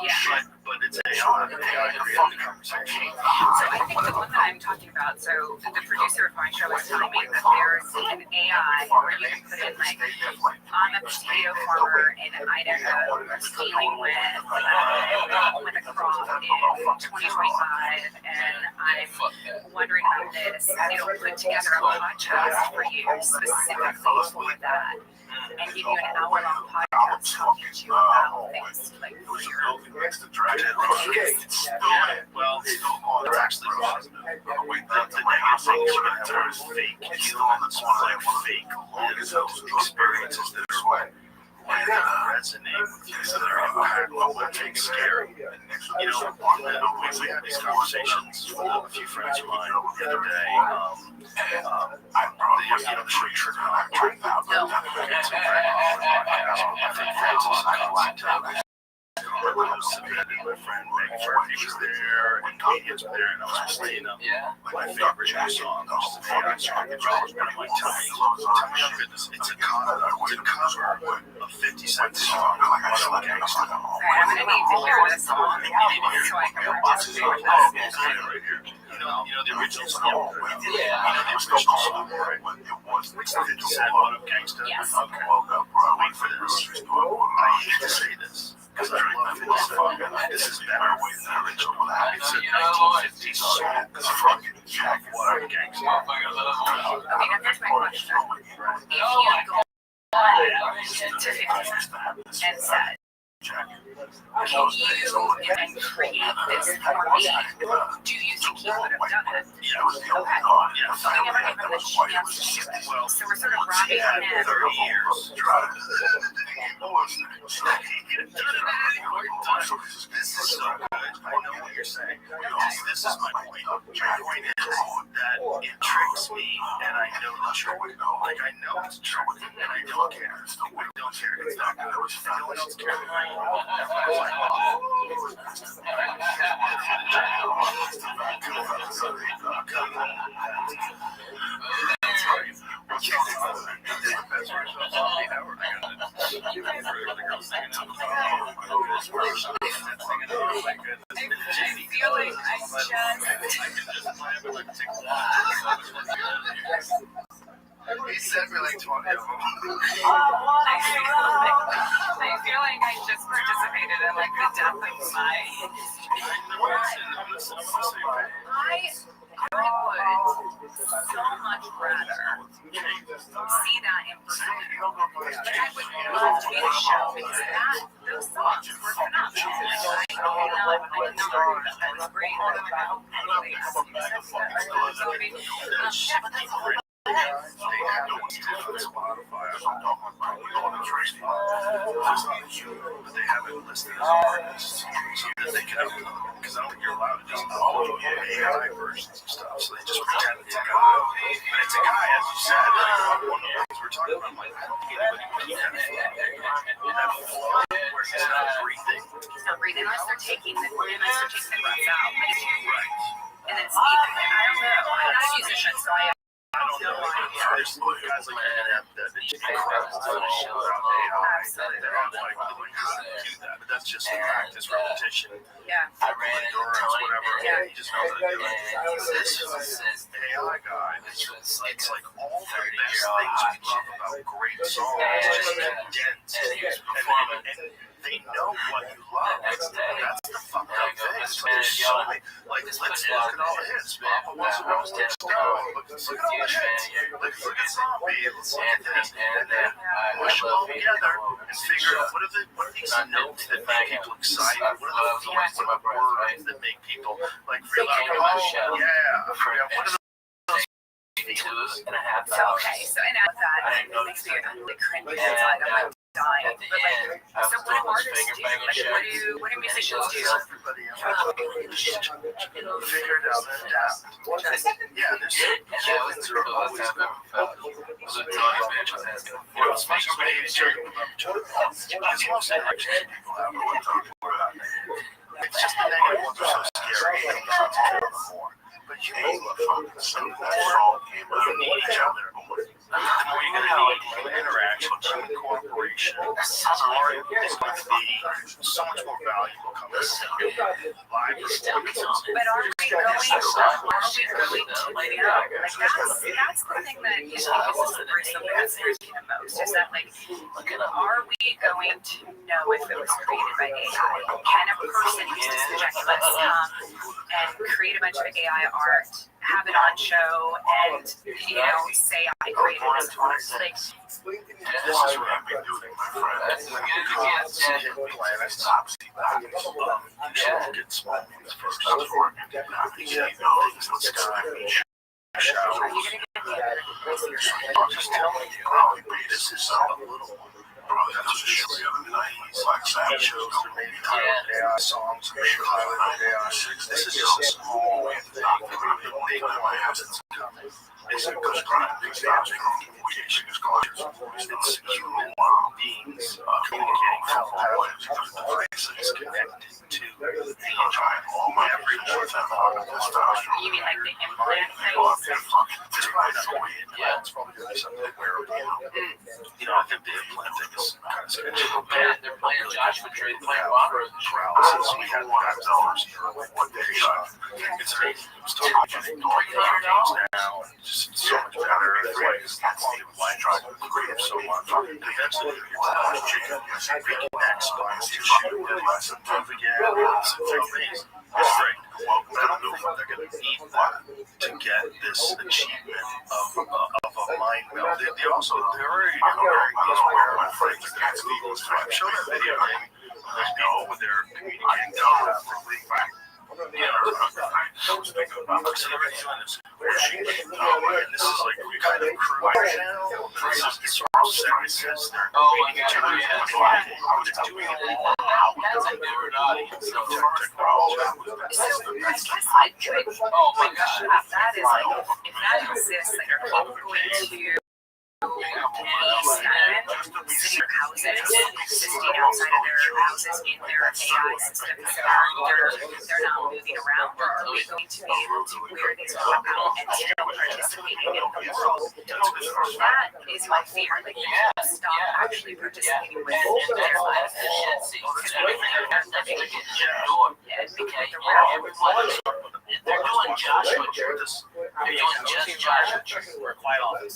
Yeah. But it's AI creating the conversation. So I think the one that I'm talking about, so the producer of my show was telling me that there's an AI where you can put in like, I'm a potato farmer in Idaho dealing with a crop in 2025, and I'm wondering about this. It'll put together a podcast for you specifically for that. And give you an hour-long podcast talking to you about things like your well, it's actually positive. The negative things you can have is fake. It's like fake experiences that are resonate with you that are impactful, scary. You know, we had these conversations with a few friends of mine the other day. You know, the show Trigger. My friend Francis Constantine. was submitted. My friend Meg Murphy was there, and comedians were there, and I was playing my favorite new song, which is an AI song. And I'm like, tell me how good this. It's a cover of 50 Cent song. I'm gonna need to hear this song so I can participate. Right here. You know the original song. Yeah. You know the original song, right? Which is 50 Cent, What Up Gangsta? Yes. Okay. Wait for this. I hate to say this, because I love 50 Cent. This is better with the original. It's a 1950s song. It's fucking What Up Gangsta. Okay, now here's my question. If you go on to 50 Cent and said, can you and create this for me? Do you think he would have done it? Yeah. Okay. So we never gave him the chance to do it. So we're sort of robbing him. 30 years. This is so good. I know what you're saying. This is my point. My point is that it tricks me, and I know the trick. Like, I know it's a trick, and I don't care. I don't care. It's not good. No one else cares. He sent me like 20 of them. I feel like I just participated in like the death of my. I would so much rather see that in person. Like, I would love to be the show because those songs were phenomenal. I cannot that's great. They have no on Spotify. I'm not talking about all the tracks. It's not you, but they have it listed as artists so that they can upload them. Because I don't think you're allowed to just upload AI versions of stuff. So they just pretend it's a guy. But it's a guy, as you said. Like, one of the things we're talking about, like, I don't think anybody can do that flow where he's not breathing. He's not breathing unless they're taking the breaths out. Right. And then speaking. I don't know. I'm not a musician, so I don't know. There's guys like that just crowds that show out AI. They're all like, how do you do that? But that's just practice, repetition. Yeah. Endurance, whatever. Yeah. You just know how to do it. This AI guy, it's like all the best things we love about great songs. It's just dense. And they know what you love. That's the fucked up thing. It's like there's so many. Like, let's look at all the hits. Papa was the most hits. Look at all the hits. Look at Zombie. Let's look at this. And then push them all together and figure out what are these notes that make people excited? What are the feelings? What are the words that make people like feel like, oh, yeah. What are the 2.5 hours. So, okay, so and after that, it makes me really cringy. It's like I'm like dying. But like, so what do artists do? Like, what do musicians do? Everybody figure it out and adapt. Yeah, there's humans are always it's just the negative ones are so scary. But you love something strong came out of each other. The more you're going to need human interaction, human cooperation, the more it's going to be so much more valuable coming from live performances. But are we going to light out? Like that's the thing that you think is the gruesome that scares me the most. Is that like, are we going to know if it was created by AI? Can a person use this ejaculate and create a bunch of AI art, have it on show, and say I created this art? Like, this is what I've been doing, my friend. When you get planets, you should get small ones first. I'm just telling you, this is a little one. That's what show the other night. Like that shows are maybe AI songs, maybe AI. This is just a small big one that's coming. It's a good communication is conscious. It's human beings communicating from all devices connected. They're playing Joshua Tree, playing Water. Paralysis. We had that first year, one day shot. It's it was tough. I think going games now, just so much better. The quality of life drive improved so much. Eventually, you're chicken, Vicky next, shoot, less and tough again. It's amazing. It's great. Well, I don't know if they're going to need that to get this achievement of a mind meld. They also, they're already aware of things that Eagles try to show that video game. There's people when they're communicating telepathically. So they're already doing this. And this is like kind of crew channel. This is the sort of sentences they're meeting each other. They're doing it now. That's a different audience. So I guess like, oh my gosh, that is like, if that exists, like are people going to sitting houses, existing outside of their houses in their AI systems, they're not moving around, or are we going to be able to wear these people out and still participating in the world? That is my fear. Like, they just stop actually participating with their lives. They're doing Joshua Tree. They're doing just Joshua Tree. We're quite often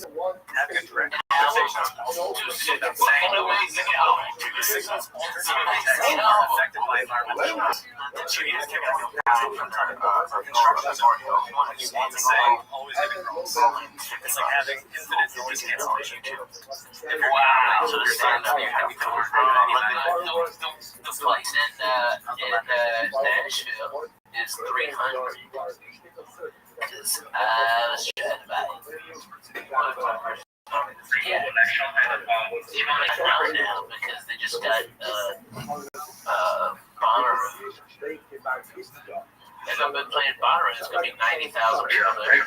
having a direct conversation. affected by environmental always having rules. It's like having infinite noise cancellation too. Wow. So they're saying that you have to go the place in Nashville is 300. Because let's chat about it. Yeah, even like around now because they just got Bonnaroo. If I've been playing Bonnaroo, it's gonna be 90,000 people there.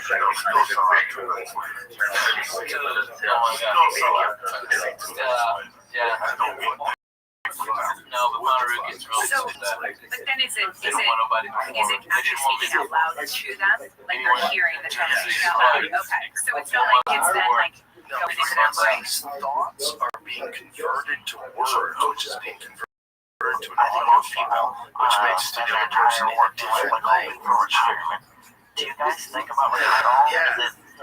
No, but Bonnaroo gets really so, but then is it actually speaking out loud to them? Like they're hearing the conversation out loud? Okay, so it's not like it's then like going into their brains. Thoughts are being converted to words, which is being converted to an audio file, which makes the other person in a different language. Do you guys think about it at all? Yeah,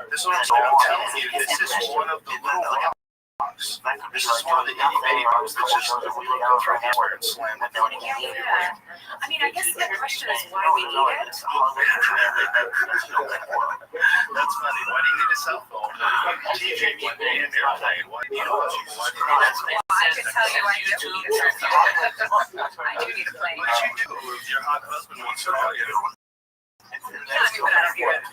this is what I'm telling you. This is one of the little box. This is one of the itty bitty boxes that just go through hammer and slam it down. Yeah. I mean, I guess the question is why we need it. That's funny. Why do you need a cell phone? TV, why do you need an airplane? Why do you need a watch? Why do you need a I can tell you I do need a cell phone. I do need a plane. What you do if your hot husband wants to call you? I don't hear it. I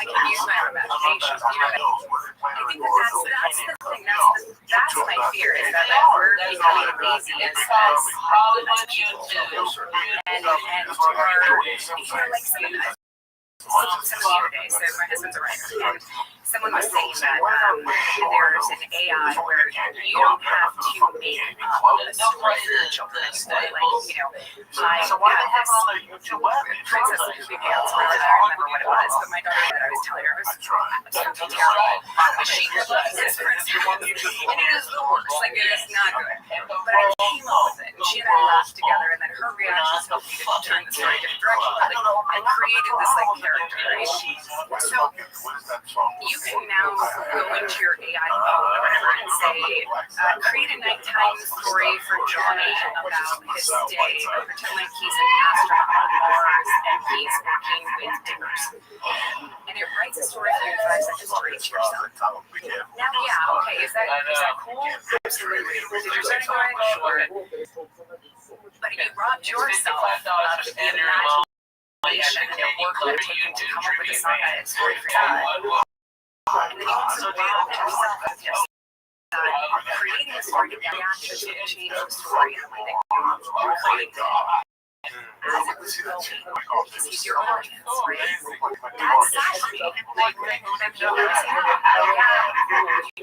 can use my imagination. You know what I think that's the thing. That's my fear is that we're becoming lazy as people. And like some of the other day, so my husband's a writer, and someone was saying that there's an AI where you don't have to make up a story for your children. Like, you know, I had this Princess of Poopy Pants, I don't remember what it was, but my daughter that I was telling her was something terrible. But she loves this princess, and it is the worst. Like, it is not good. But I came up with it, and she and I laughed together, and then her reactions helped me to turn the story in a different direction. Like, I created this, like, character, right? So, you can now go into your AI mode or whatever and say, create a nighttime story for Johnny about his day, or pretend like he's an astronaut on Mars and he's working with diggers. And it writes a story for you in 5 seconds to read to yourself. Now, yeah, okay, is that cool? Absolutely. Did you say something? Sure. But you robbed yourself of the imagination and the work you're taking to come up with a story for God. And then you also robbed yourself of just creating a story to react to change the story in the way that you create it. As it was building, because he's your audience, right? That's actually like when I'm you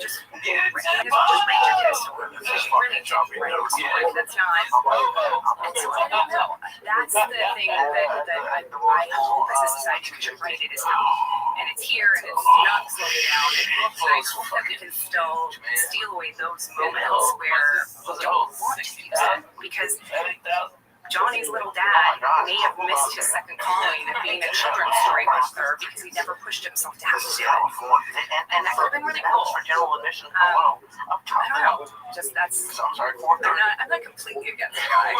just read your story. You really don't write a story that's not. And so I don't know. That's the thing that I hope as a society we should write it as well. And it's here and it's not slowly down, and I hope that we can still steal away those moments where we don't want to use it, because Johnny's little dad may have missed his second calling of being a children's story author because he never pushed himself to have to do it. And that could have been really cool. I don't know. Just that's. I'm not completely against the guy.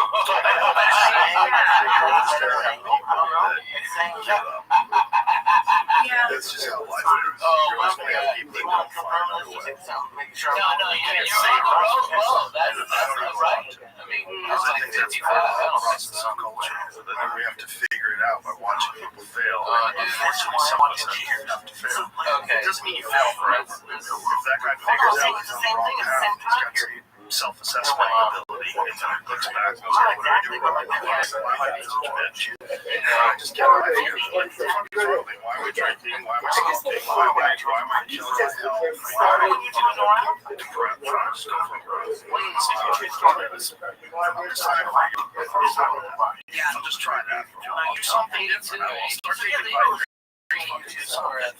Yeah. That's just how life is. You're always going to have people that don't find another way. No, you can't say that's not right. I mean, I think that's part of the process of culture. That we have to figure it out by watching people fail. Unfortunately, some of us have to fail. It doesn't mean you fail forever. If that guy figures out he's on the wrong path, he's got some self-assessment ability, and then he looks back and goes, "What did I do wrong? Why am I such a bitch? I just can't figure it out. What the fuck is wrong with me? Why am I drinking? Why am I smoking? Why am I killing my health? Why am I depressed? Just go for it. I'm just trying to do something different. I'll start taking my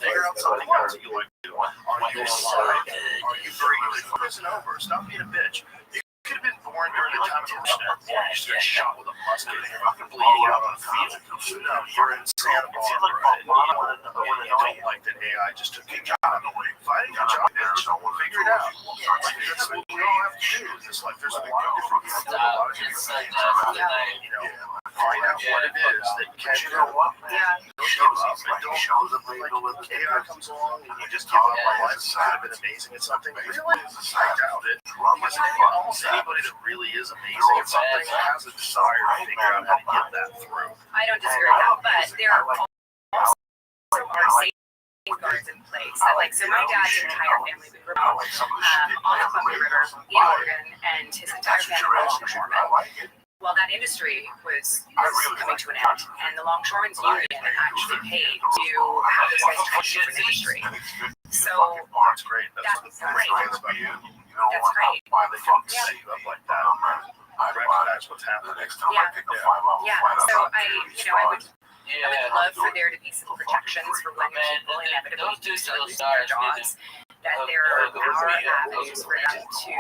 figure out something else you like to do on your side. Are you breathing? Listen over. Stop being a bitch. You could have been born during the time of Vietnam. You just got shot with a musket and you're fucking bleeding out on the field. No, you're in Santa Barbara and you don't like that AI just took your job away. Find your job, bitch. Figure it out. That's what we all have to do in this life. There's a big difference between a lot of different things. You know, find out what it is that you can do. Don't give up and don't show them like AI comes along and you just give up. My life could have been amazing at something. Really? I doubt it. Because almost anybody that really is amazing at something has a desire to figure out how to get that through. I don't disagree with that, but there are also safeguards in place. That, like, so my dad's entire family, we grew up on the Columbia River in Oregon, and his entire family was longshoremen. Well, that industry was coming to an end, and the Longshoremen's Union actually paid to have those guys transition to an industry. So that's great. That's great. That's great. That's great. Why they fucking set you up like that? I recognize what's happening. Yeah. So I would love for there to be some protections for when people inevitably do start losing their jobs. That there are avenues for them to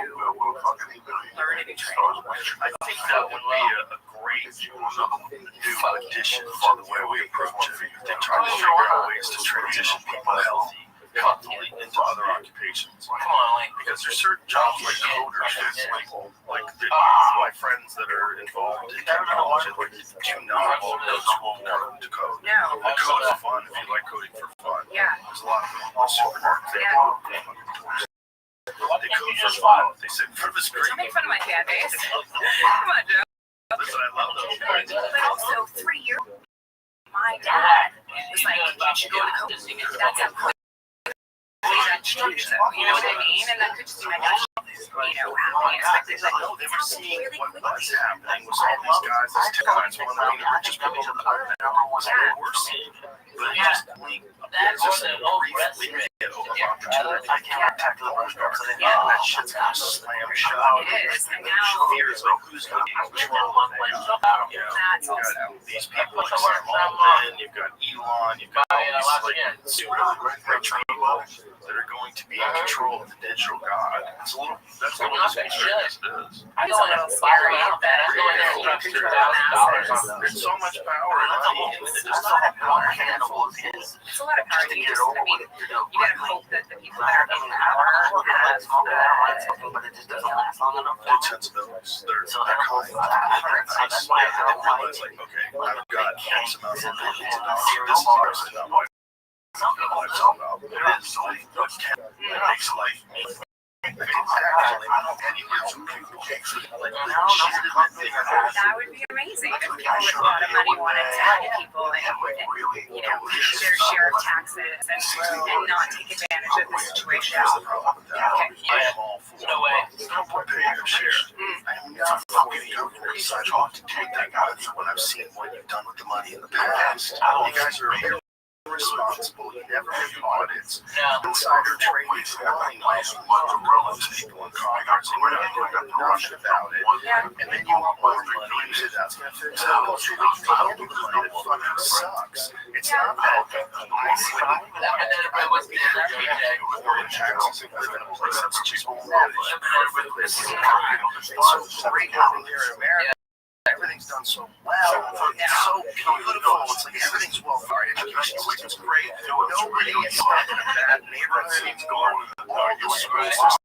learn a new trade. I think that would be a great new addition to the way we approach it. They try to figure out ways to transition people healthily into other occupations. Because there's certain jobs like coders, like my friends that are involved in technology, do not go to school to code. No. The code is fun if you like coding for fun. Yeah. There's a lot of people who are super nerds. They code for fun. They sit in front of a screen. Don't make fun of my fan base. Come on, Joe. Listen, I love those guys. But also, 3 years ago, my dad was like, you should go to code. That's a point. You know what I mean? And that could just be my dad, happy expected. Like, they were seeing what was happening was all these guys, these guys, one of the richest people on the planet. They were seeing it. But it just just a brief window of opportunity. I can't attack the world. That shit's gonna slam shut. It is. And now fears like who's gonna be in control of that. That's also these people like Sam Altman, you've got Elon, you've got all these super rich people that are going to be in control of the digital god. That's a little scary as it is. It's a little scary that there's so much power in money, and it just it's a lot of power. You gotta hope that the people that are in power have sensibilities. They're kind. That's why I realize, like, okay, I've got X amount of millions of dollars. This is actually not my life's all about. It is like what makes life mean. That would be amazing if people with a lot of money wanted to help people and their share of taxes and not take advantage of the situation. I am all for paying your share. I am not fucking government side off to take that money when I've seen what you've done with the money in the past. You guys are irresponsible. You never been audits. Insider trading, selling people and contracts, and you're not doing nothing about it. And then you want more money, and you say that's going to fix it. Well, so we can handle the money that fucking sucks. It's not that I see what so right now here in America, everything's done so well. It's so beautiful. It's like everything's well. Our education system's great. Nobody is stuck in a bad neighborhood anymore. All the school systems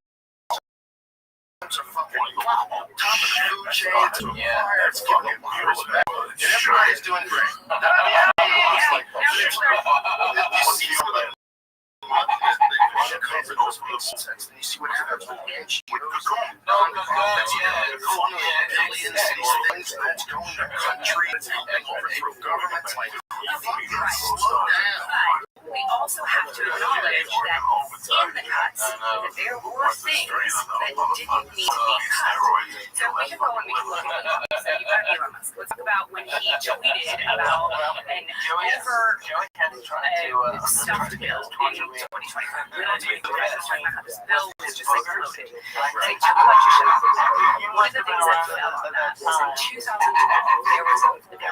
are fucking top of the food chain. It's fucking beautiful. And everybody's doing great. Cover those nonsense, and you see what happens with NGOs. Billions, these things that's going to countries, helping overthrow governments. Like, slow down. We also have to acknowledge that in the cuts, that there were things that didn't need to be cut. So we can go and we can look at Elon Musk. So you've got Elon Musk. Let's talk about when he tweeted about an stuffed bill in 2025. We don't do this bill was just like loaded. They took a bunch of shit off of that. One of the things that fell on that was in 2012, there was a piece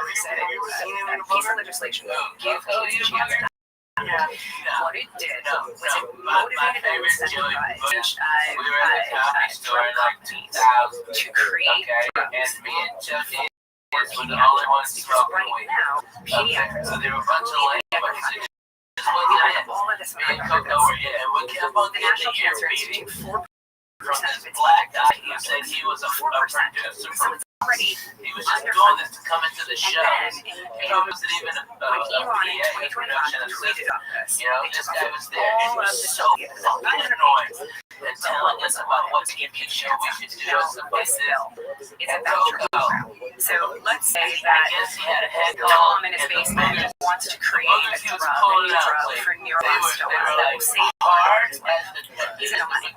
of legislation that gave kids a chance to. What it did was it motivated and incentivized drug companies to create drugs for pediatrics. Because right now, pediatrics are completely underfunded. All of this money, the National Cancer Institute, 4% of its budget is pediatrics. 4%. So it's already underfunded. To come into the show. And wasn't even when Elon in 2025 tweeted on this, this guy was there. All of the so fucking annoying. And telling us about what TV show we should do. This bill is a voucher program. So let's say that Tom in his basement wants to create a new drug for neuroblastoma. Say he's in a money.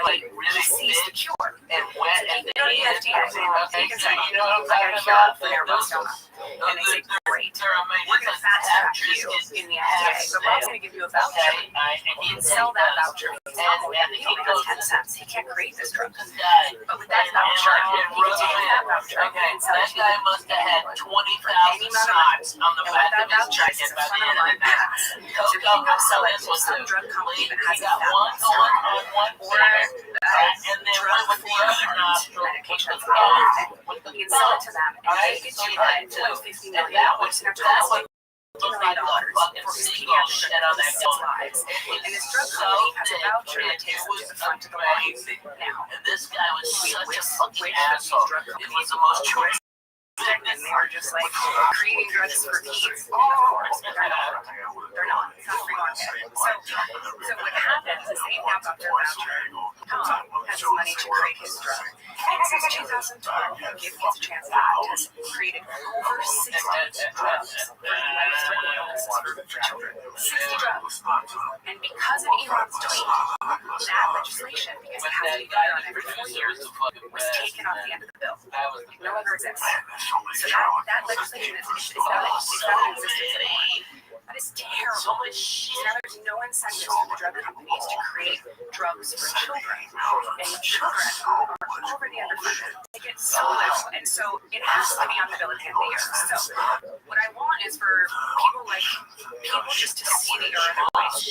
But he sees the cure. And they go to the FDA. They can say, I got a cure for neuroblastoma. And they say, great. We're going to fast track you in the FDA. But we're also going to give you a voucher. And sell that voucher. He only has 10 cents. He can't create this drug. But with that voucher, he can take that voucher and sell it to you. That guy must have had 20,000 shots on the back of his jacket by the end of the day. So he can go sell it to some drug company that has a fat loss or drug for medications. He can sell it to them and they get to buy $50 million, which is $50 million for his pediatric lives. And this drug company has a voucher that takes them to the front of the line now. And this guy was such a fucking asshole. It was the most choice. And they were just like creating drugs for kids. Of course, they're not. They're not. It's not free market. So what happens is they now got their voucher. Tom has the money to create his drug. And since 2012, Give Kids a Chance has created over 60 drugs for life-threatening illnesses for children. 60 drugs. And because of Elon's tweet, that legislation, because it has to be better on every 4 years, was taken off the end of the bill. It no longer exists. So that legislation is not in existence anymore. That is terrible. So now there's no incentive for the drug companies to create drugs for children. And children are already underfunded. They get so little. And so it has to be on the bill at the end of the year. So what I want is for people just to see the earth.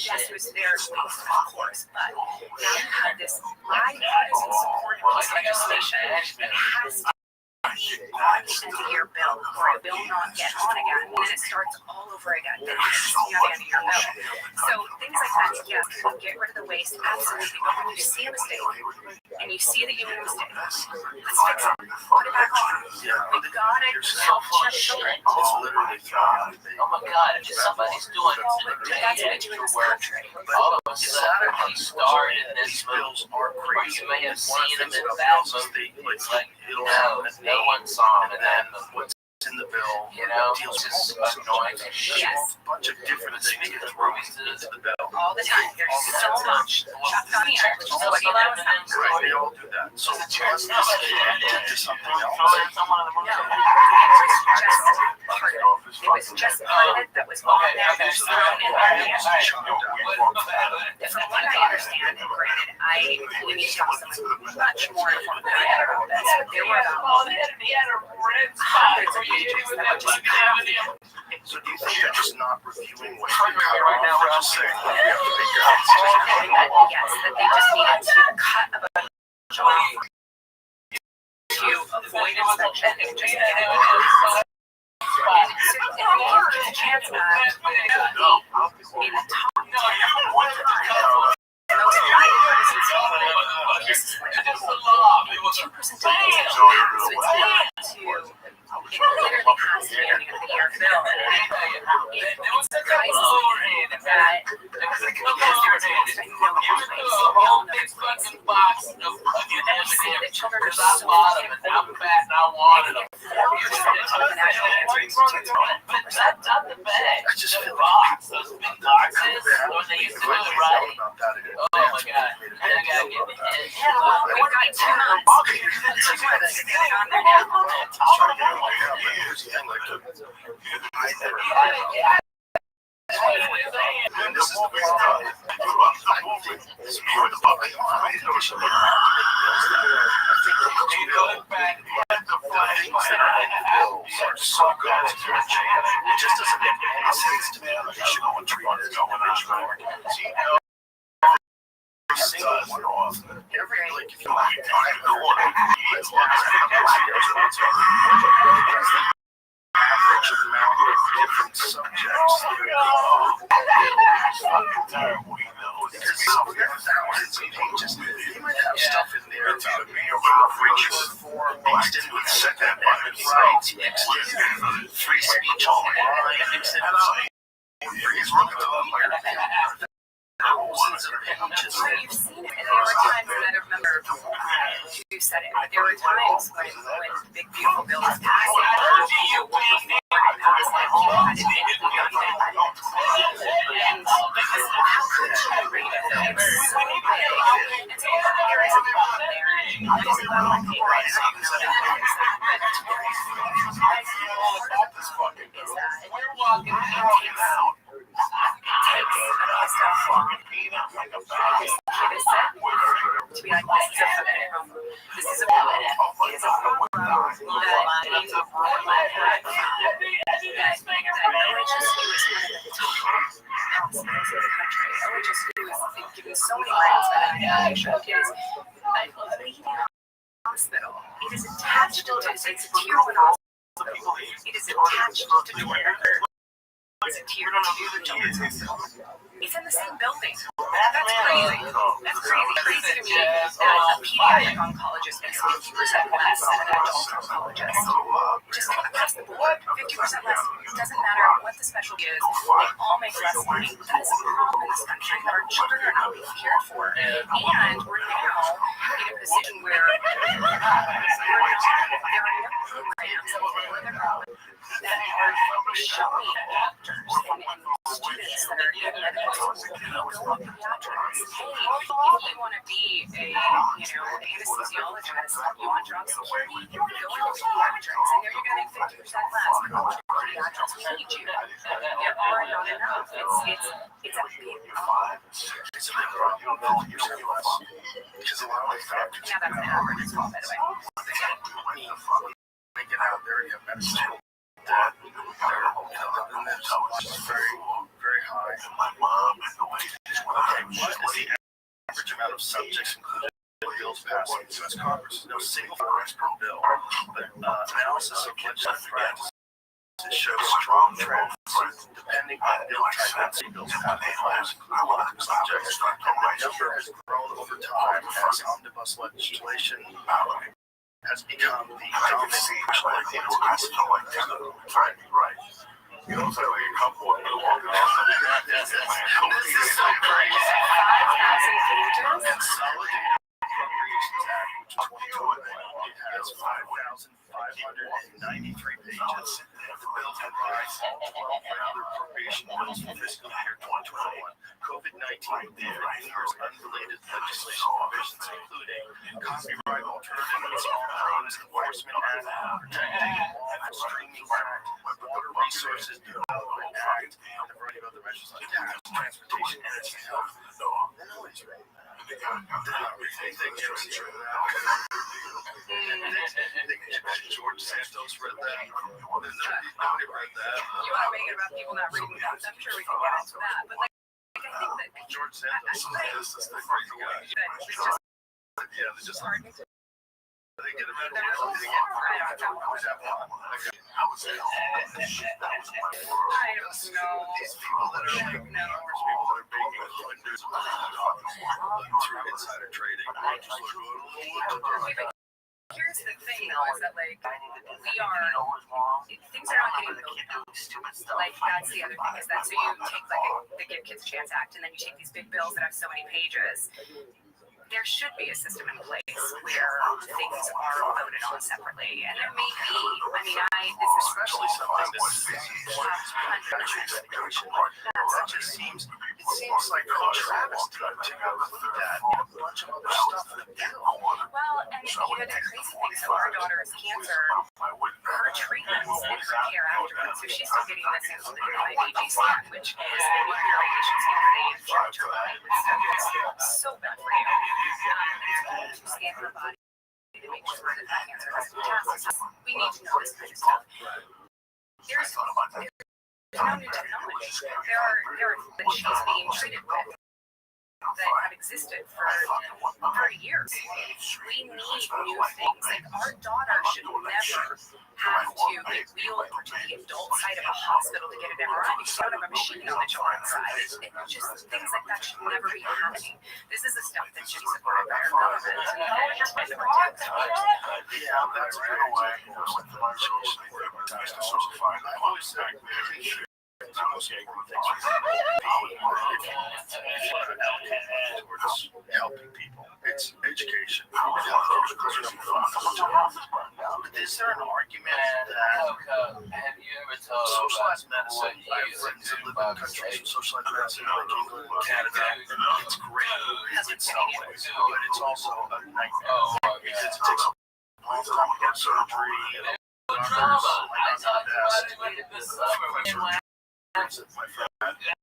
Yes, it was their waste, of course. But now you have this bipartisan supported piece of legislation that has to on the end of your bill, or a bill not get on again, and then it starts all over again. Then it has to be on the end of your bill. So things like that, yes, get rid of the waste, absolutely. But when you see a mistake, and you see that you made a mistake, let's fix it. Put it back on. We gotta check children. It's literally oh my God, somebody's doing it. That's what we do in this country. All of a sudden, he starred in this bills are crazy. You may have seen him in that movie. It's like, no one saw him, and then what's in the bill, deals with a bunch of different things get thrown into the bill. all the time. There's so much chucked on the air, which is what you know. Right, they all do that. So let's just get to something else. No, it was just part of it. It was just part of it that was all there that was thrown in there. From what I understand, and granted, we need to talk to someone much more informed than I am about this, but there were about hundreds of pages that were just cut out. So do you think they're just not reviewing what's been cut off? They're just saying, we have to make guys. Yes, that they just needed to cut a bunch off to avoid inspection and just get it out. So if you give a chance in the top 10 of all time, most bipartisan pieces were 2% of the so it's not to literally pass the beginning of the year bill. It surprises me that because there's no place, we all know there's place. And we see that children are so important. And 4% of the national cancer institute. I just feel like people about that. Well, we've got 2 months. 2 months to get it on there now. Here's the thing, like, I never heard about and this is the reason why I think it's more the book. I think things that are so good it just doesn't make any sense to me. They should go and treat it as individual. Single one off. Every like if you like average amount of different subjects. Thousands of pages. You might have stuff in there about racial reform mixed in with Second Amendment rights, mixed in free speech online, mixed in he's looking at them thousands of pages. You've seen it. And there were times, and I don't remember who said it, but there were times when the big beautiful bill was passed. And because how could you read it? It's so big. And so there is a problem there. And it is a lot of paper. And I don't know that is that. But part of the problem is that it takes stuff to be like, this is a problem. It is a problem that needs more that OHSU is one of the top hospitals in the country. OHSU is given so many grants for that information. It is a leading hospital. It is attached to it's a tier 1 hospital. It is attached to Jordan. It's a tier 2 children's hospital. It's in the same building. That's crazy. That's crazy to me that a pediatric oncologist makes 50% less than an adult oncologist. Just across the board, 50% less. It doesn't matter what the specialty is. They all make less money. That is a problem in this country that our children are not being cared for. And we're now in a position where there are no programs for the college that are showing doctors and students that are in medical school go to pediatrics. Hey, if you want to be an anesthesiologist, you want job security, go into pediatrics, and there you're going to make 50% less. Go to pediatrics, we need you. There are not enough. It's a big problem. It's a big problem. Because a lot of the factors. Yeah, that's an average as well, by the way. They get out there, you have medical school. That is very, very high. What is the average amount of subjects included in bills passed in the U.S. Congress? No single Congress per bill, but analysis of legislative practices shows strong trends depending on bill type and bills passed in Congress include multiple subjects. The number has grown over time as omnibus legislation has become the dominant right. You know, so a couple of people walking off the this is so crazy. 5,000 pages. Consolidated Appropriations Act, which is 2021, it has 5,593 pages. The bill provides all 12 regular appropriation bills for fiscal year 2021. COVID-19 did numerous unrelated legislation provisions, including copyright alternatives, claims enforcement act, protecting live streaming act, water resources development act, and a variety of other measures like tax, transportation, energy, health. George Santos read that. Nobody read that. You want to make it about people not reading that? I'm sure we can get into that. But like I think that George Santos is this thing crazy guy. it's just Yeah, they just hard to they get I don't know. I don't know. These people that are like numbers, people that are making hundreds of millions through insider trading. I'm just like, Here's the thing, though, is that like things are not getting built. Like that's the other thing is that so you take like the Give Kids a Chance Act, and then you take these big bills that have so many pages. There should be a system in place where things are voted on separately, and there may be. I mean, this is especially something that's it seems like a travesty to include that in a bunch of other stuff in the bill. Well, and the crazy thing, so our daughter has cancer. Her treatments and her care afterwards, so she's still getting this IVG scan, which is a nuclear radiation scan where they inject your body with stuff that's so bad for you. To scan her body to make sure that cancer has metastasis. We need to know this kind of stuff. There's no new technology. There are that she's being treated with that have existed for 30 years. We need new things. Like our daughter should never have to get wheeled to the adult side of a hospital to get an MRI because you don't have a machine on the children's side. It just things like that should never be happening. This is the stuff that should be supported by our government and just by the protect. Yeah, that's a good way. I've always said it's the most important things towards helping people. It's education. But is there an argument that socialized medicine, I have friends that live in countries with socialized medicine like England, Canada, and it's great in some ways, but it's also a nightmare because it takes a long time to get surgery and doctors might not be the best. My friend, a lot of them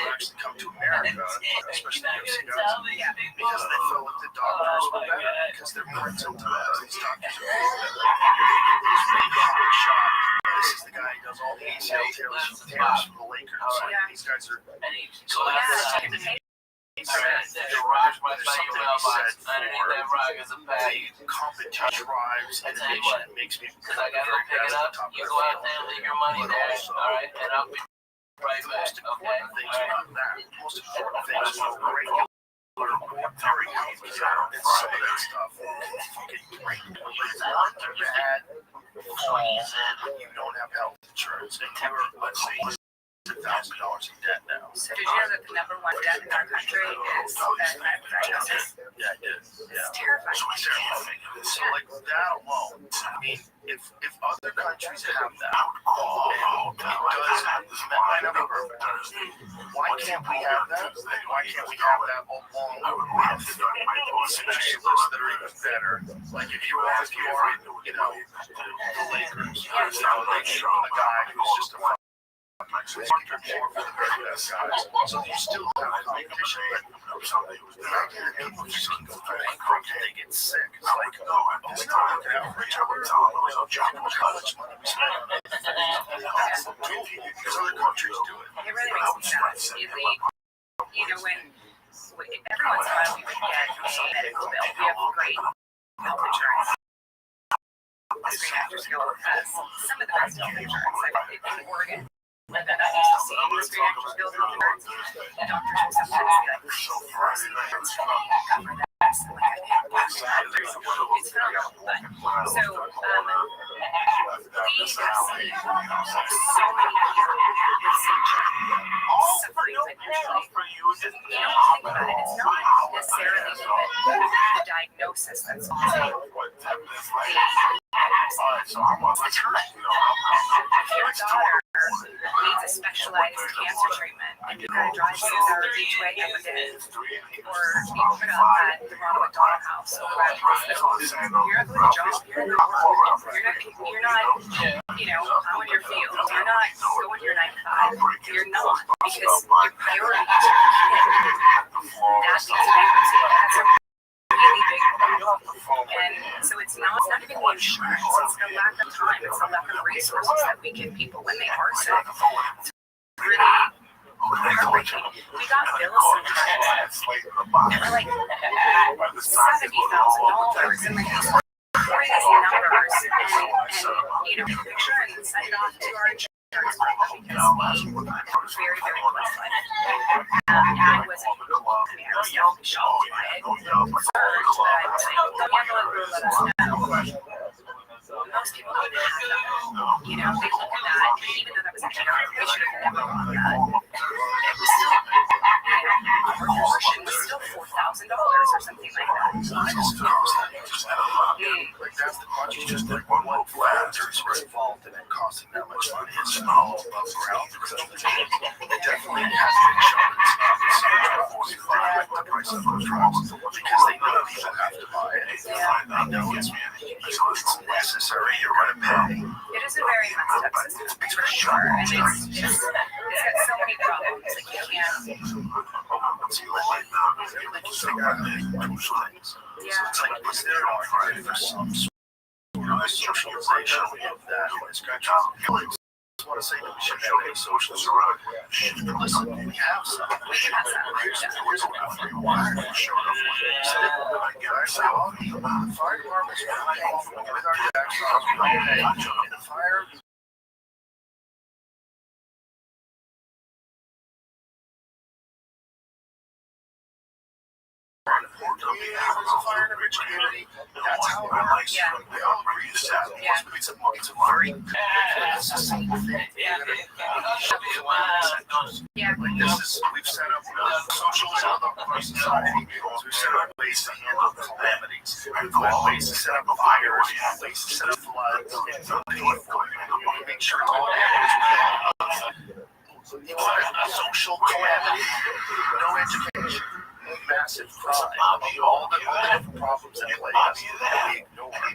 actually come to America, especially the UFC guys, because they feel like the doctors were better, because they're more incentivized. These doctors are this big hot shot. This is the guy who does all the ACL tears for the Lakers. Like, these guys are so there's something said for the competition drives innovation. It makes me very best at the top of the field. But also, most important things about that, most important things are regular, very healthy, and some of that stuff is fucking great. Like, one bad reason you don't have health insurance, and you're, let's say, $1,000 in debt now. So did you know that the number one debt in our country is medical diagnosis? Yeah, I did. Yeah. It's terrifying. So like that alone, I mean, if other countries have that, it does. I never heard of it. Why can't we have that? Why can't we have that along with specialists that are even better? Like if you are, you know, the Lakers, it's not like a guy who's just a for the very best guys. So you still have competition, but people just keep going and they get sick. It's like, it's not looking out for each other. How much money we spend on it. That's the tool. Because other countries do it. It really makes me sad. You know, when every once in a while we would get a medical bill. We have great health insurance. Screen Actors Guild has some of the best health insurance in Oregon. And then I used to see in the Screen Actors Guild health insurance, the doctors would sometimes be like, insurance can't cover that. So like, it's phenomenal. But so we have seen so many people with symptoms suffering financially. You don't think about it. It's not necessarily even the diagnosis that's causing the time. If your daughter needs a specialized cancer treatment, and you've got to drive 6 hours each way every day, or be put up at the Ronald McDonald House or at hospital, you're not going to job. You're not going to work. You're not, out in your field. You're not going your 9 to 5. You're not, because your priority is your kid. That means bankruptcy. That's a really big problem. And so it's not even the insurance, it's the lack of time, it's the lack of resources that we give people when they are sick. It's really heartbreaking. We got bills sometimes that were like $70,000, and like these crazy numbers, and make sure and send it off to our insurance company, because we are very, very close to it. And I wasn't, I was definitely shocked by it, concerned, but I was like, the handle will let us know. Most people don't have that. They look at that, even though that was a terror, they should have never done that. It was still, our portion was still $4,000 or something like that. Like that's the question, just like what factors were involved in it costing that much money. It's all above ground, because it definitely has been shown it's not like the price of those drugs, because they know people have to buy it. They know it's necessary, you're going to pay. It is a very messed up system, for sure, and it's got so many problems, like you can't. Yeah. It's like, was there an argument for some sort of socialization of that in this country? I want to say that we should have a socialism. Listen, we have some. We have some. Why are you showing up when you said it? I say, oh, the fire department's with our tax dollars, and the fire. Fire in a rich community. That's how it works. We all agree to that. It's a very it's the same thing. We've set up socialism of our society. We've set up ways to handle calamities. We've got ways to set up fires, ways to set up floods, and make sure all social calamity, no education. Massive crime, all the different problems that play us, we ignore. And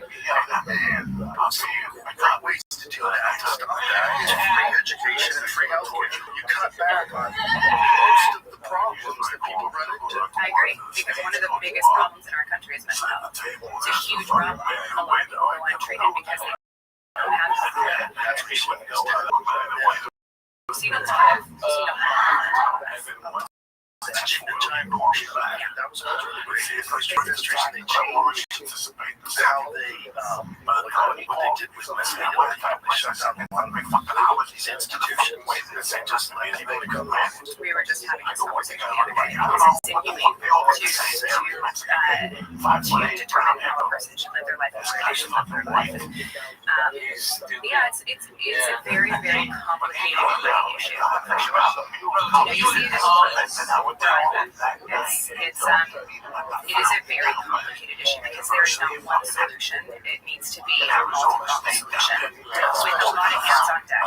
we've got ways to do that, to stop that. It's free education and free healthcare. You cut back on most of the problems that people run into. I agree, because one of the biggest problems in our country is mental health. It's a huge problem. A lot of people go untreated because they don't have that. That's what We've seen a lot of time portion. That was really great. The first administration, they changed how they, what they did was they shut down a lot of these institutions. They just let anybody come in. We were just having this conversation the other day. It's inhumane to determine how a person should live their life and where they should live their life. It's a very, very complicated issue, for sure. You see it as it is a very complicated issue, because there is not one solution. It needs to be a multi-pronged solution with a lot of hands on deck.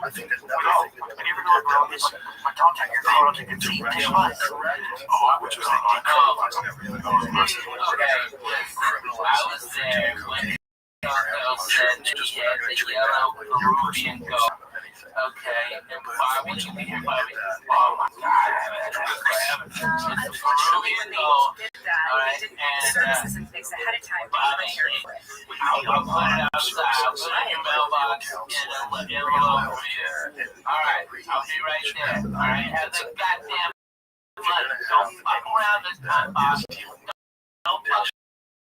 I think another thing that we never did that was they did directional correct, which was they decriminalized everything. Just when I got treated out, like your personal person. Okay, and why would you be here by me? Oh my God, unfortunately, when they did that, they didn't put the services in place ahead of time to prepare for it. I'll put it outside, I'll put it in your mailbox, and I'll get it over here. Alright, I'll be right there. Alright, have the goddamn money. Don't fuck around this time, boss. Don't fuck.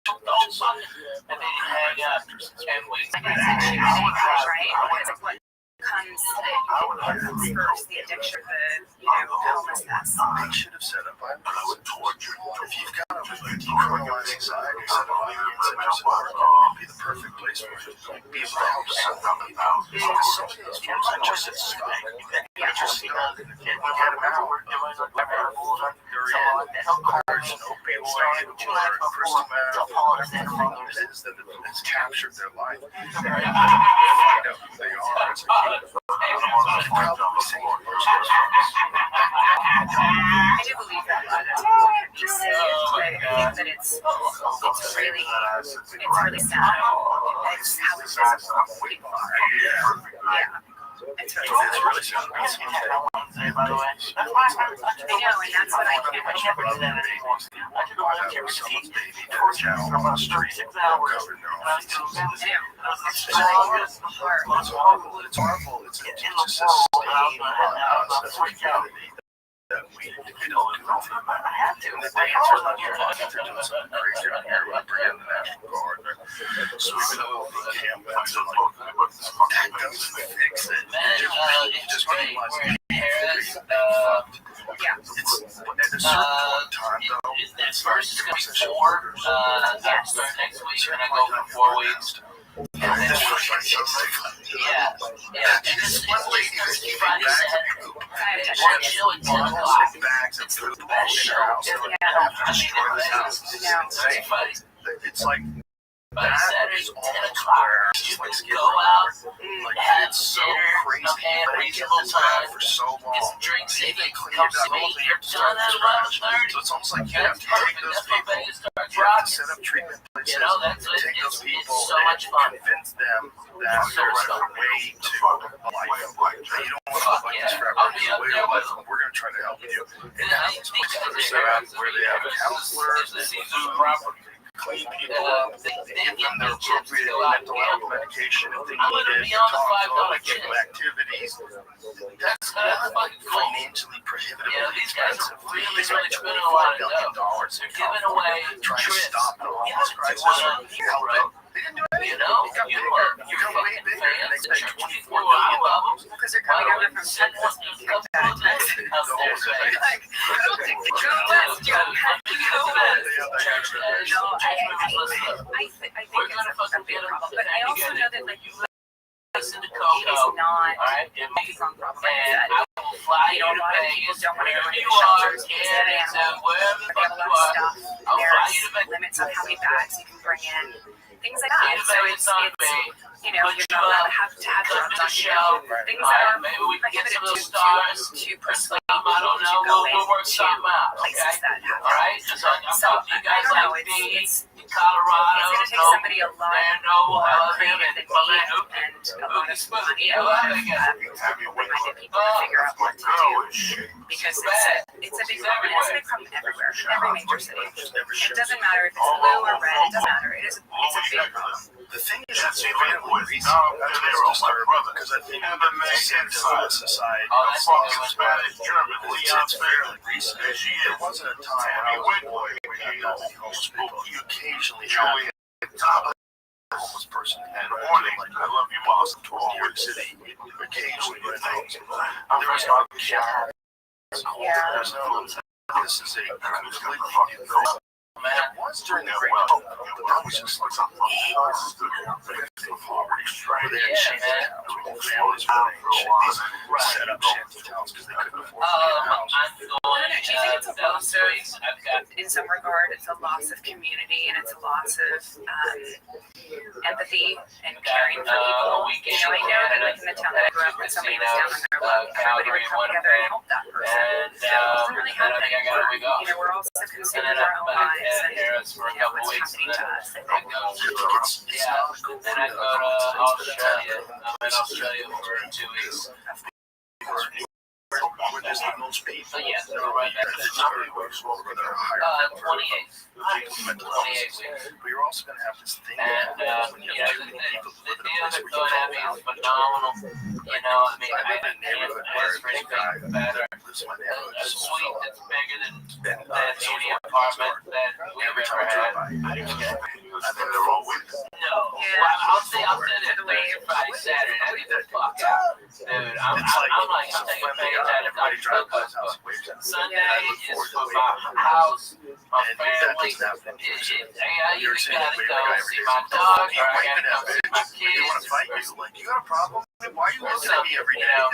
And then you hang up, and we right? Because what comes first, the addiction, the homelessness. They should have set up if you've got a decriminalized society, set up centers of work, it'd be the perfect place for it. Be able to help somebody. Because some of those folks are just stuck. They're just stuck. And we get them out. They're in. Cars there's no band or crystal meth, it is that it's captured their life. And find out who they are as a kid. I do believe that a lot of people can be saved, but I think that it's really sad. It's how invisible people are. Yeah. It's really sad. By the way, I know, and that's what I can't I took a look at someone's baby that's out on the street, covered their own feces. It's horrible. It's horrible. It's just a stain on us as a community that we don't do anything about. And the dancers are doing something crazy out here. We bring in the National Guard. So we know the campus and that doesn't fix it. You just realize it's at a certain point in time, though, it's like possession orders. Next week, and I go for 4 weeks. And then This was like and this one lady was Friday said, bags of food in her house. Destroy this house. It's like that is almost where it's like like it's so crazy. They get this bag for so long. They clean it up. They have to start from scratch. So it's almost like you have to take those people. You have to set up treatment places. Take those people and convince them that there's a way to life. That you don't want to live like this forever. There's a way to live. We're going to try to help you. And now these places are set up where they have counselors, they have food, clean people up, they give them their appropriate mental health medication if they need it, talk to them, give them activities. That's financially prohibitively expensive. They spend $24 billion in trying to stop the homeless crisis or help them. They didn't do anything. You got way bigger and they spent $24 billion. Because they're coming over from Texas. I don't think the go west, John. Go west. No, I think it's a big problem. But I also know that, like, it is not a strong problem. Like I said, a lot of people don't want to go into shelters because they have animals. They have a lot of stuff. There's limits on how many bags you can bring in. Things like that. So it's you're not allowed to have drugs on you. Things that are prohibited to personally to go in to places that have that. So I don't know. It's going to take somebody a lot more creative than me and a lot of money and a lot of like-minded people to figure out what to do, because it's a big problem. It's a big problem everywhere, every major city. It doesn't matter if it's blue or red. It doesn't matter. It's a big problem. The thing is, that's the only reason that's disturbing, because I think the sense of society it's fairly recent. There wasn't a time when we had that many homeless people. You occasionally had a homeless person in the morning, like I love you, Boston, New York City. Occasionally, there was no care. There's no. This is a completely new thing. It was during the Great Depression, but that was just like something of poverty. They had shanty towns where families were set up shanty towns because they couldn't afford to get a house. Do you think it's a loss of, in some regard, it's a loss of community and it's a loss of empathy and caring for people? I know that like in the town that I grew up, when somebody was down on their luck, everybody would come together and help that person. So it doesn't really happen anymore. We're all so consumed with our own lives. And what's happening to us. Then I go to Australia. I'm in Australia for 2 weeks. Where there's the most people. Yes, they're right back to the number. 28. 28 weeks. But you're also going to have this thing and when you have too many people who live in a place where you don't have phenomenal. I mean, I live in a neighborhood where every guy better. A suite that's bigger than any apartment that we've ever had. they're always. No. I'll say that Thursday, Friday, Saturday. I get the fuck out. Dude, I'm taking advantage of it. Sunday is for my house, my family. You just gotta go see my dog, or I gotta go see my kids. You want to fight? You got a problem? Why are you listening to me every day? I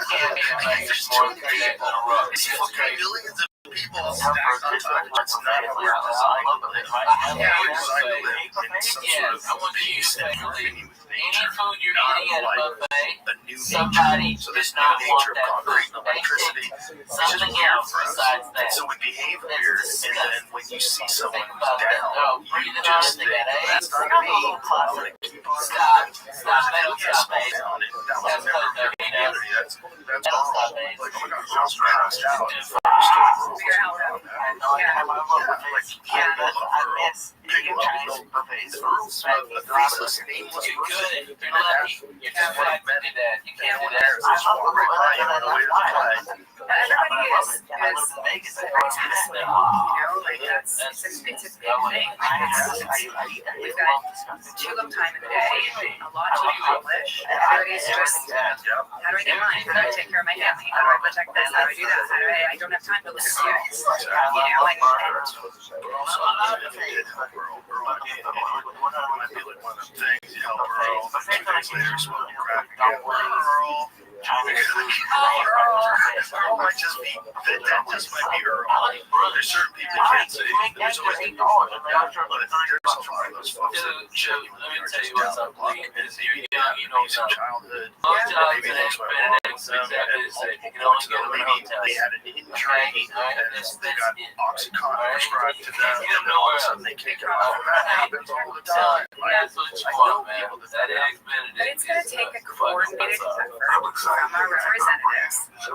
can't be like more than 3 days in a row. It's fucking millions of people stacked on top of it's not a weird design. They designed to live in some sort of peace and harmony with nature, not like a new nature. So this new nature of concrete and electricity is just weird for us. And so we behave weird, and then when you see someone who's down, you just think, that's not me, I'm going to keep on moving. Whereas if you get small down, that was never a community. That's awful. Like, oh my God, girls passed out. Everybody is very tasking, you know, like it's a big thing. We've got too little time in the day, a lot to accomplish. Everybody's just, how do I get mine? How do I take care of my family? How do I protect this? How do I do that? I don't have time to look at students, you know, and Earl might just be, that just might be Earl. There's certain people you can't say, there's always people but there's a lot of those folks that genuinely are just down the block, and maybe they have an abusive childhood, maybe that's what wrong with them, maybe they had an injury, and they got Oxycontin prescribed to them, and then all of a sudden they can't get off, and that happens all the time. I know people that but it's going to take a coordinated effort from our representatives to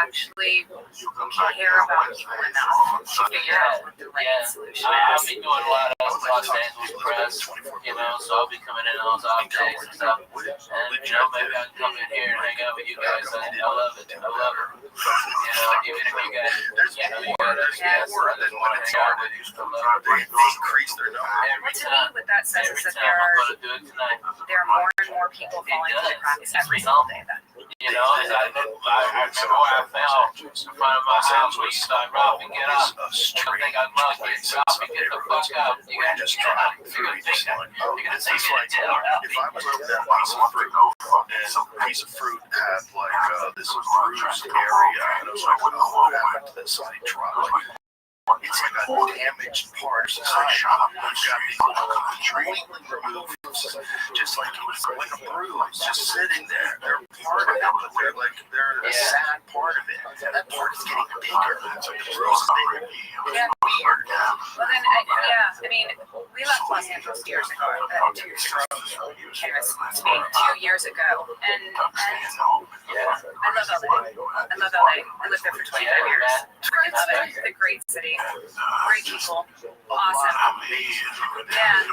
actually care about people enough to figure out what the right solution I'll is. be doing a lot of Los Angeles press, you know, so I'll be coming in on those off days and stuff. And, you know, maybe I can come in here and hang out with you guys. I love it. I love it. You know, even if you guys, you know, you guys more than what it's already used to. They increase their number. Well, to me, what that says is that there are more and more people falling into the cracks every single day then. You know, I remember where I fell in front of my house where you start Rob and get up. I think I'd love it. Rob and get the fuck out. You got to just try to figure things out. You're going to take it down. If I was to that piece of fruit, and a piece of fruit had like this bruised area, and I was like, oh, what happened to this? And I dropped like, it's like a damaged part of society. You've got people completely removed, just like a bruise, just sitting there. They're part of it, but they're a sad part of it. That part is getting bigger. So the bruise is bigger. Yeah. Weird. Well, then, I mean, we left Los Angeles 2 years ago. 2 years ago. Anyways, to me, 2 years ago. And I love LA. I love LA. I lived there for 25 years. I love it. It's a great city. Great people. Awesome. Yeah.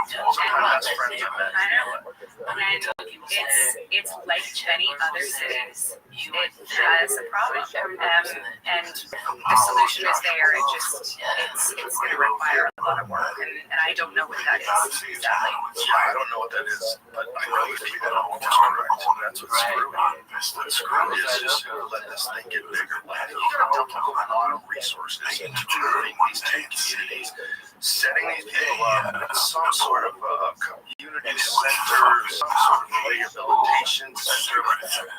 I know. And it's like many other cities. It has a problem. And the solution is there. It's going to require a lot of work. And I don't know what that is exactly. Yeah, I don't know what that is, but I know if people don't correct, that's what's screwing. What screwing is just going to let this thing get bigger. Like, you got to dump a lot of resources into building these communities, setting these people up in some sort of community center, some sort of rehabilitation center.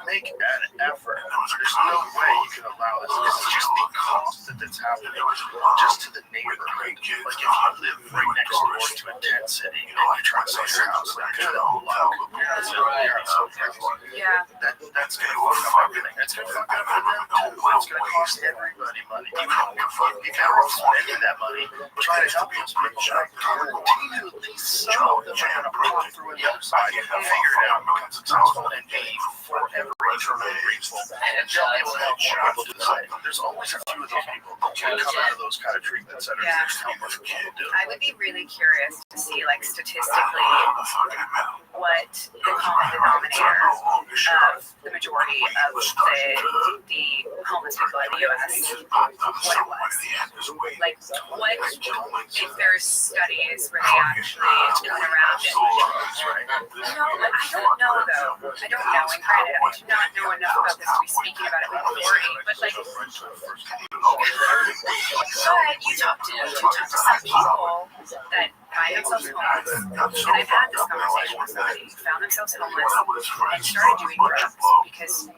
Make an effort. There's no way you can allow this. This is just the cost that's happening just to the neighborhood. Like if you live right next door to a tent city and you try to sell your house, like good luck. Yeah. That's going to fuck up everything. It's going to fuck up for them too. It's going to cost everybody money. Even if you can't spend that money, try to help those people. Continually, some of them are going to pull through on the other side and figure it out and become successful and be forever eternally grateful. And they'll be able to help more people do the same. There's always a few of those people who come out of those kind of treatment centers and help us do. I would be really curious to see, like, statistically, what the common denominator of the majority of the homeless people in the U.S., what it was. Like, what, if there's studies where they actually went around and, no, I don't know, though. I don't know, and granted, I do not know enough about this to be speaking about it with authority, but, like, but you talk to some people that find themselves homeless, and I've had this conversation with somebody who found themselves homeless and started doing drugs because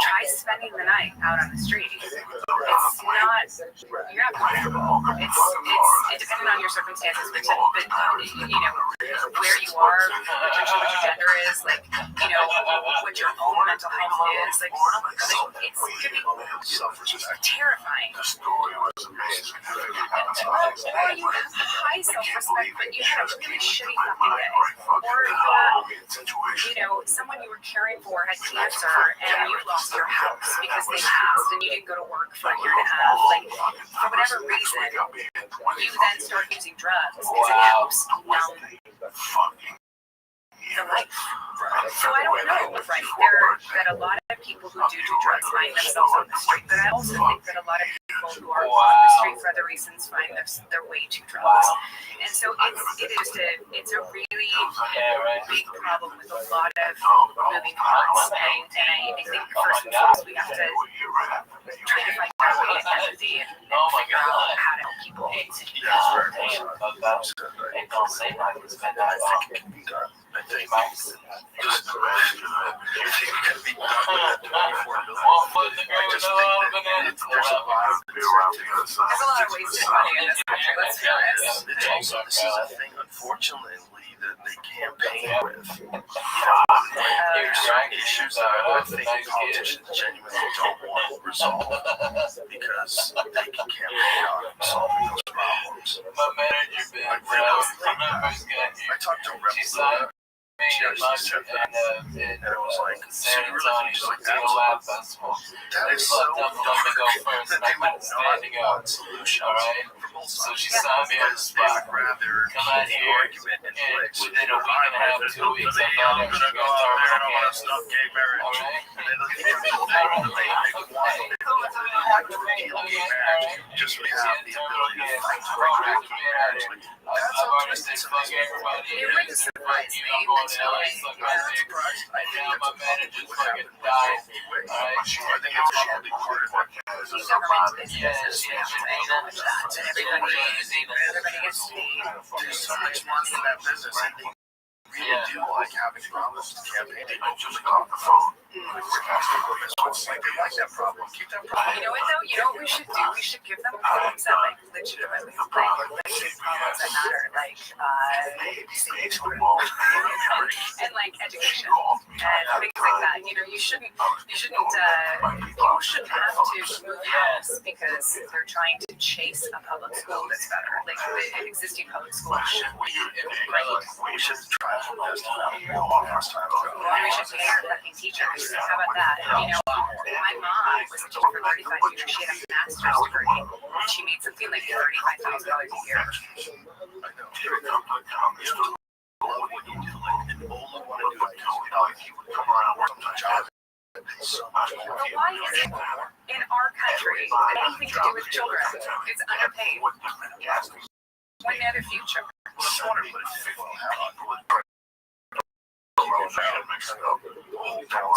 try spending the night out on the street. It's not, you're not comfortable. It's depending on your circumstances, but you know, where you are, what your gender is, like, you know, what your own mental health is, like it's could be terrifying. Or you have high self-respect, but you had a really shitty fucking day. Or you know, someone you were caring for had cancer and you lost your house because they passed and you didn't go to work for a year and a half. Like, for whatever reason, you then start using drugs because it helps numb the life. So I don't know, right? That a lot of people who do drugs find themselves on the street, but I also think that a lot of people who are on the street for other reasons find their way to drugs. And so it's a really big problem with a lot of moving parts. And I think first and foremost we have to try to find our way to empathy and figure out how to help people. I think just it can be done with 24 million. I just think that there's a lot of there's a lot of wasted money in this country, let's be honest. It's also, this is a thing, unfortunately, that they campaign with. You know, there's certain issues that I think politicians genuinely don't want resolved because they can campaign on solving those problems. Like, I talked to Rabbi she said that, and it was like, so you really just like that is so dark that they would not want solutions for both sides. Because they would rather keep the argument in place. I'm gonna go out there and I want to stop gay marriage. And then they want to repeal gay marriage just so we have the ability to fight for gay marriage. That's autistic. It wouldn't surprise me. I think my manager's fucking died. I think it's probably part of it. Everybody gets paid. There's so much money in that business, and they really do like having problems with campaigning. Just off the phone. Like they like that problem. Keep that problem. You know what though? You know what we should do? We should give them problems that like legitimately like problems that matter, like saving children and like education and things like that. You know, you shouldn't people shouldn't have to move house because they're trying to chase a public school that's better. Like the existing public school should be great. We should try to invest in a long time ago. We should pay our fucking teachers. How about that? And, you know, my mom was a teacher for 35 years. She had a master's degree, and she made something like $35,000 a year. I know. You love what you do. Like, and all I want to do is if you would come around and work on a job. So much more. But why is it in our country anything to do with children? It's underpaid. When they have a future. Just want to put it in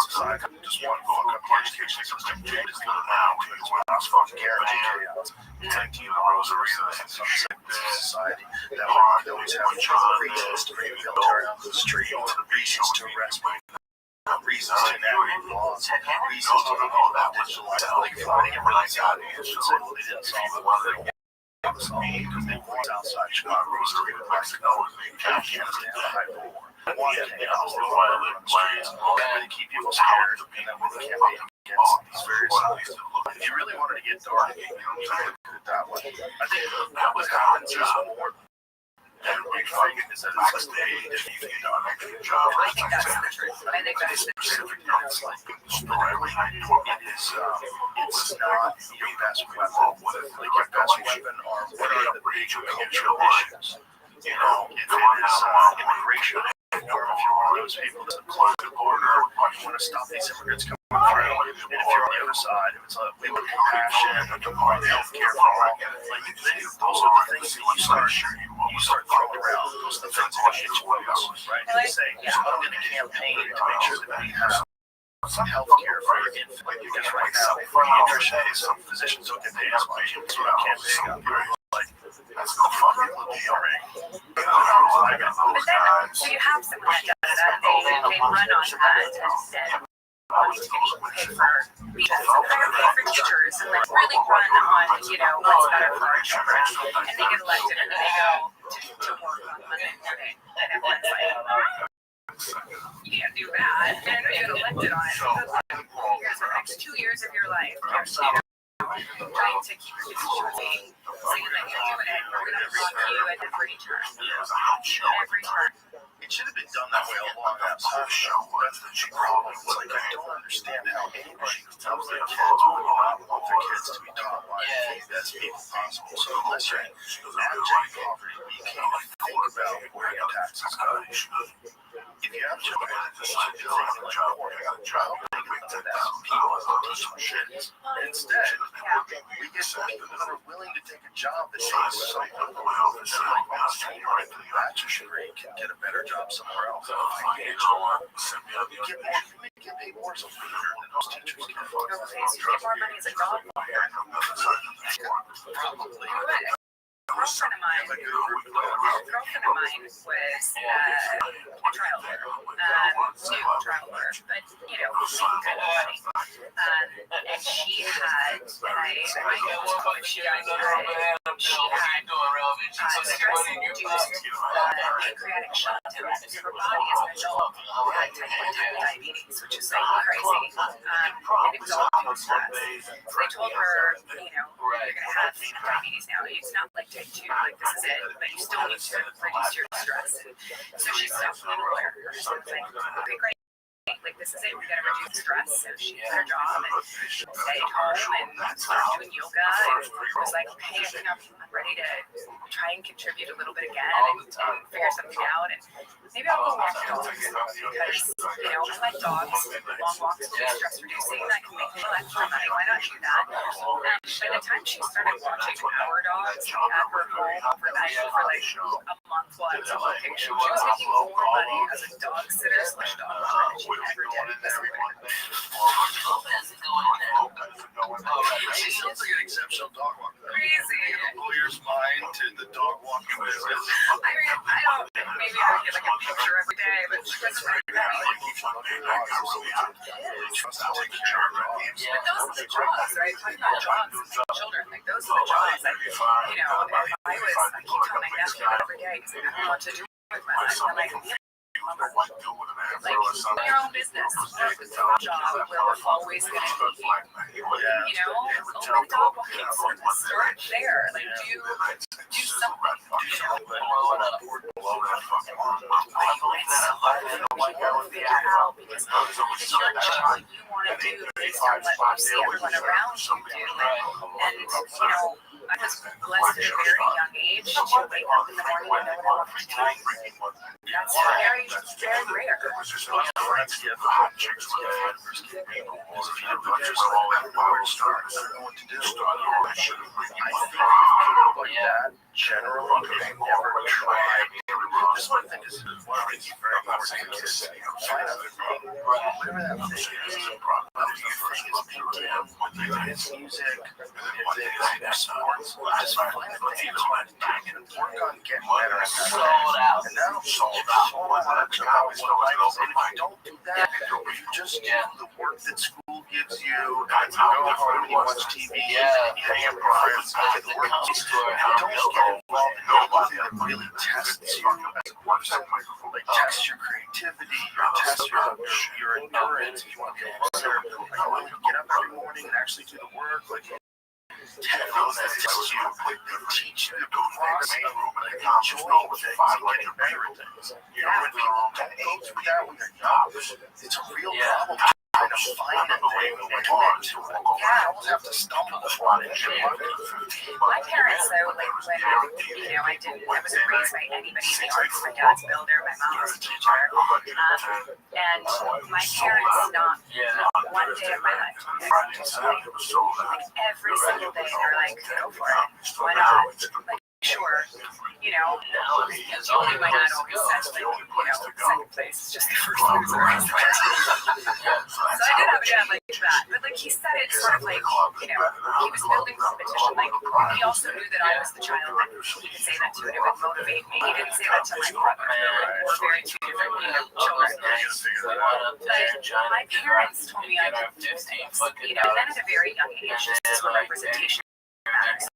society just one fuck up the education system. Jade is going now to its last fucking guarantee chaos. Protecting the rosary of society that will always have reasons to bring military on the street, reasons to arrest reasons to navigate laws, reasons to all that digital like fighting and really got it. They didn't solve it. Because they went outside Chicago, Mexico, Afghanistan, the war. One chaos, they want to live in planes, to keep people scared, and then we campaign against these various things. If you really wanted to get dark, you could do it that way. I think what happens is more. And big thing is that it's just if you've done a good job. I think that's the truth. I think that's the truth. It is, it's not your best weapon. Like your best weapon are what are the major cultural issues. You know, if it is immigration, or if you're one of those people that close the border, you want to stop these immigrants coming through, and if you're on the other side, if it's like we want compassion, healthcare for all, like those are the things that you start throwing around. Those are the things that get you votes, right? And they say, I'm going to campaign to make sure that we have some healthcare for your infant, because right now, pediatricians, some physicians don't get paid as much, so we campaign on like that's no fucking appealing. But then, so you have someone that does that, they run on that, and wanting to pay for beaches and pay for teachers and like really run on, what's better for our children. And they get elected and they go to work on Monday morning and everyone's like, you can't do that. And I know you got elected on it. Here's the next 2 years of your life. Here's, trying to keep your constituency, saying that you're doing it. We're going to rock you at every turn. Every turn. It should have been done that way a long time ago. That's the problem. It's like, I don't understand how anybody tells their kids when you not want their kids to be taught why that's even possible. So unless you're in abject poverty, you can't think about where your taxes go. If you have children that just take a job, how big is that? People teach them shit. Instead, we get people that are willing to take a job that pays so little that like a bachelor's degree can get a better job somewhere else. You get paid more as a leader than those teachers can. You get more money as a dog walker. Probably. A girlfriend of mine was a trial lawyer, new trial lawyer, but making good money. And she had, and I know if she had stress-induced pancreatic shutdown. Her body as an adult had type 1 diabetes, which is like crazy. And it was all due to stress. So they told her, you're going to have diabetes now. It's not like type 2, like this is it, but you still need to reduce your stress. And so she stopped being a lawyer. Her son was like, okay, great. Like, this is it. We got to reduce stress. So she did her job and stayed home and started doing yoga. And was like, hey, I think I'm ready to try and contribute a little bit again and figure something out. And maybe I'll go walk dogs because, I like dogs. Long walks will be stress reducing. I can make a little extra money. Why not do that? By the time she started watching our dogs at her home overnight for like a month while I was on vacation, she was making more money as a dog sitter / dog walker than she ever did this week. She sounds like an exceptional dog walker. Crazy. A lawyer's mind to the dog walking business. I mean, I don't think maybe I would get like a picture every day, but she doesn't really know. But those are the jaws, right? Talking about jaws and children, like those are the jaws. Like, if I keep telling my nephew every day because I don't know what to do with my life. I'm like, your own business. It's a job where we're always going to be, open dog walking service. Start there. Like, do something. Figure out because it's your child. You want to do based on what you see everyone around you do. And, I was blessed at a very young age to wake up in the morning and know what I want to do. That's very, very rare. Friends give, neighbors give people. If you don't just know where to start, you don't know what to do. I think people like that generally have never tried. This one thing is one of the things very important is find out the thing, whatever that thing is. Whether your thing is painting, whether it's music, if it's sports, just find the thing that's what you're doing and work on getting better at that. And that'll solve so much about what life is. And if you don't do that, if you just do the work that school gives you, and you go home and you watch TV, and you hang out with your friends, and the work is don't get involved in anything that really tests you as a person, like tests your creativity, or tests your endurance. If you want to be a runner, like you want to get up every morning and actually do the work, like things that test you, they teach you the process of enjoying things and getting better at things. When people don't go through that when they're young, it's a real problem. Trying to find a thing and commit to it. You almost have to stumble upon it. My parents, though, like when I wasn't raised by anybody in the arts. My dad's a builder, my mom was a teacher, and my parents not one day of my life just like every single day they're like, go for it, why not? Like, sure, my dad always says, like, second place is just the first loser. So I did have a dad like that, but like he said it sort of like, he was building competition. Like he also knew that I was the child that he could say that to it. It would motivate me. He didn't say that to my brother. We're very two different children. But my parents told me I could do things. You know, and then at a very young age, this is where representation matters.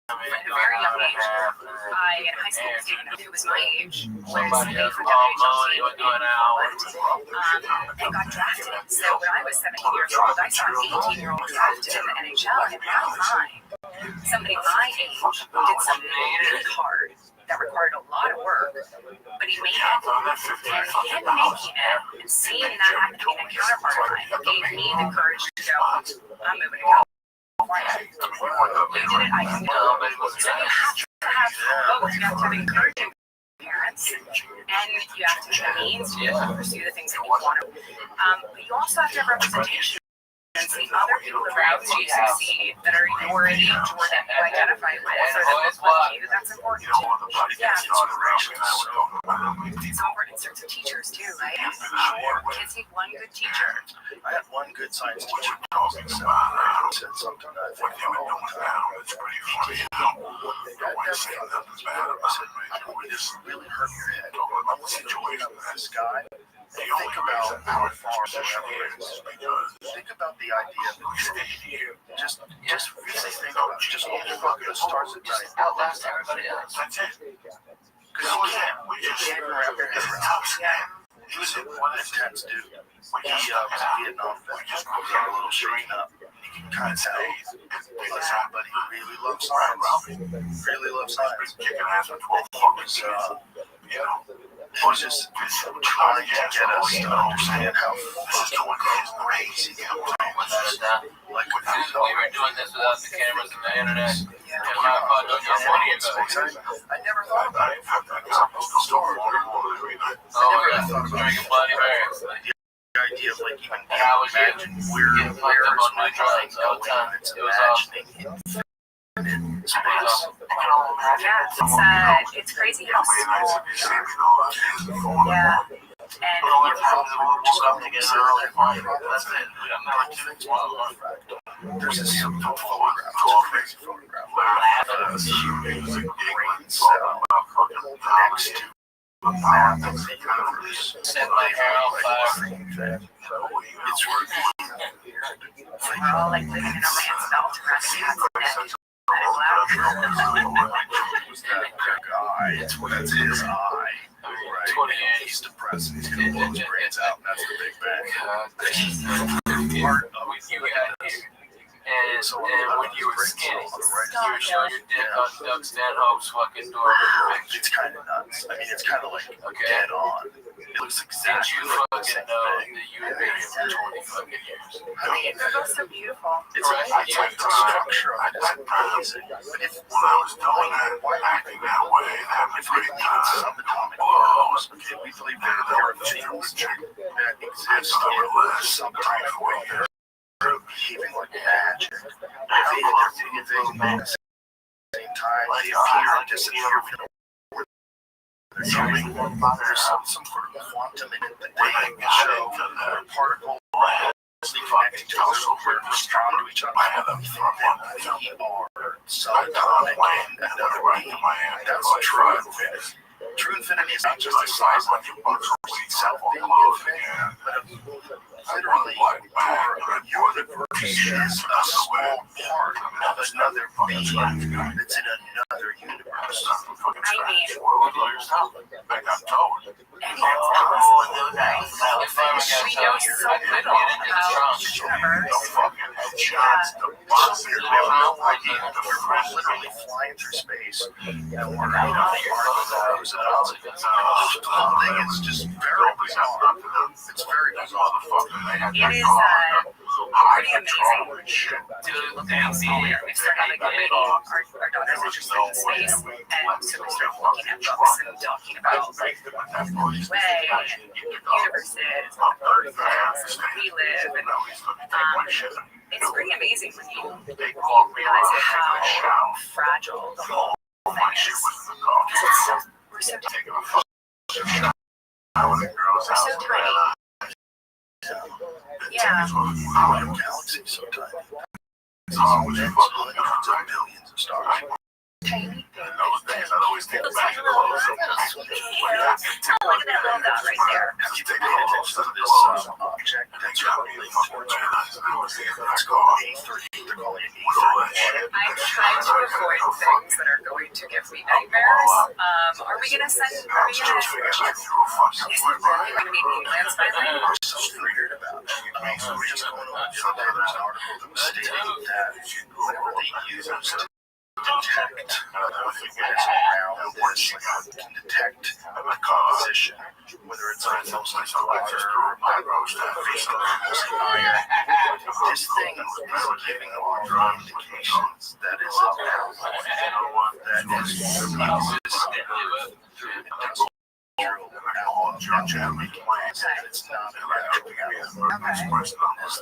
At a very young age, I, in high school, was dating who was my age, was playing for WHLC, and got drafted. So when I was 17 years old, I saw an 18-year-old drafted in the NHL, and in my mind, somebody my age did something really hard that required a lot of work, but he made it. And him making it and seeing that happening in a counterpart of mine gave me the courage to go, I'm moving to California. You did it, I can do it. So you have to have both. You have to have encouraging parents, and you have to have the means to pursue the things that you want to. But you also have to have representation and see other people around you succeed that are your age or that you identify with or that live with you. That's important too. Yeah. It's important in terms of teachers too, right? Kids need one good teacher. I had one good science teacher who said something that I think all the time. It's pretty funny. It just really hurt your head. I'm the situation with this guy. Think about how far the is. Think about the idea that just really think about it. Just look at the stars at night. Outlast everybody else. That's it. Because you can't wrap your head around. He was a intense dude. He was a Vietnam vet. He was a little shaken up. You can kind of tell. But he really loves science. Really loves science. He was just trying to get us to understand how fucking crazy it was. Like, we were doing this without the cameras and the internet. I never thought about it. The idea of like even imagine where is my mind going. It's imagining space. Yeah, it's crazy how small. Yeah. And you're probably just coming together early. That's it. There's this photograph, it's a crazy photograph. This huge brain cell next to the map of the universe. Set my hair on fire. It's revealing. We're all like living in a man's belt around the cat's neck. It's what it's his eye. Right? He's depressed and he's going to blow his brains out, and that's the Big Bang. Part of you got here. And when you were skinny, you were showing your dick on Doug Stanhope's fucking door. It's kind of nuts. I mean, it's kind of like dead on. It looks exactly like the same thing. I mean, they're both so beautiful. It's like the structure of it is amazing. But if when I was doing that, why acting that way? If we believe in subatomic worlds, okay, we believe there are things that exist in subatomic world that are behaving like magic. They're moving at the same time. They appear and disappear. There's some sort of quantum in it that they show where particles connected to each other, respond to each other. We think that we are subatomic in another being. That's true infinity. True infinity is not just the size of the universe itself being infinite, but literally our universe is a small part of another being that's in another universe. I mean, I got told. And that's awesome, right? We know so little about the universe. We have no idea. We're literally flying through space, and we're not part of the whole thing is just very bizarre. It's very bizarre. It is pretty amazing to look at. We started getting our daughter's interested in space, and so we started looking at books and talking about like the way and universes and the Earth is where we live, and it's pretty amazing when you realize how fragile the whole thing is. Because we're so tiny. Yeah. Our galaxy is so tiny. There's hundreds of billions of stars. Tiny. Look at that little dot right there. If you pay attention to this object that's traveling towards you, it's called A30. They're calling it A30. I try to avoid things that are going to give me nightmares. Are we gonna send? Are we gonna? Is it really gonna be aliens by then? We're so weird about it. So we're just going on. There's an article that was stating that whenever they use us to detect figures around this, can detect a composition, whether it's mostly water or mostly iron. This thing is giving off indications that is a metal that is existing through industrial plants, and it's not a natural gas.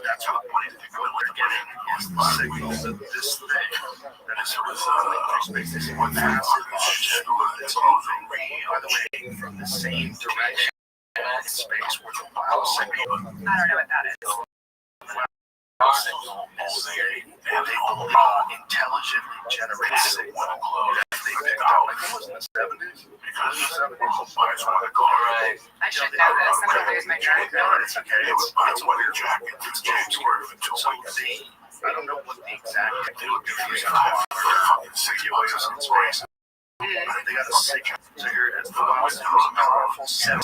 That's what they're getting is the signal that this thing that is horizontally through space is a massive object that's moving, by the way, from the same direction in space where the wow signal. I don't know what that is. Signal is and they believe intelligently generated signal that they picked up. I think it was in the 70s. Because the 70s, I should know this. I'm gonna lose my track. No, it's okay. It's a weather jacket. It's James Worth. So I don't know what the exact technique is. They got a signal. So here it is. The wow signal is a powerful 7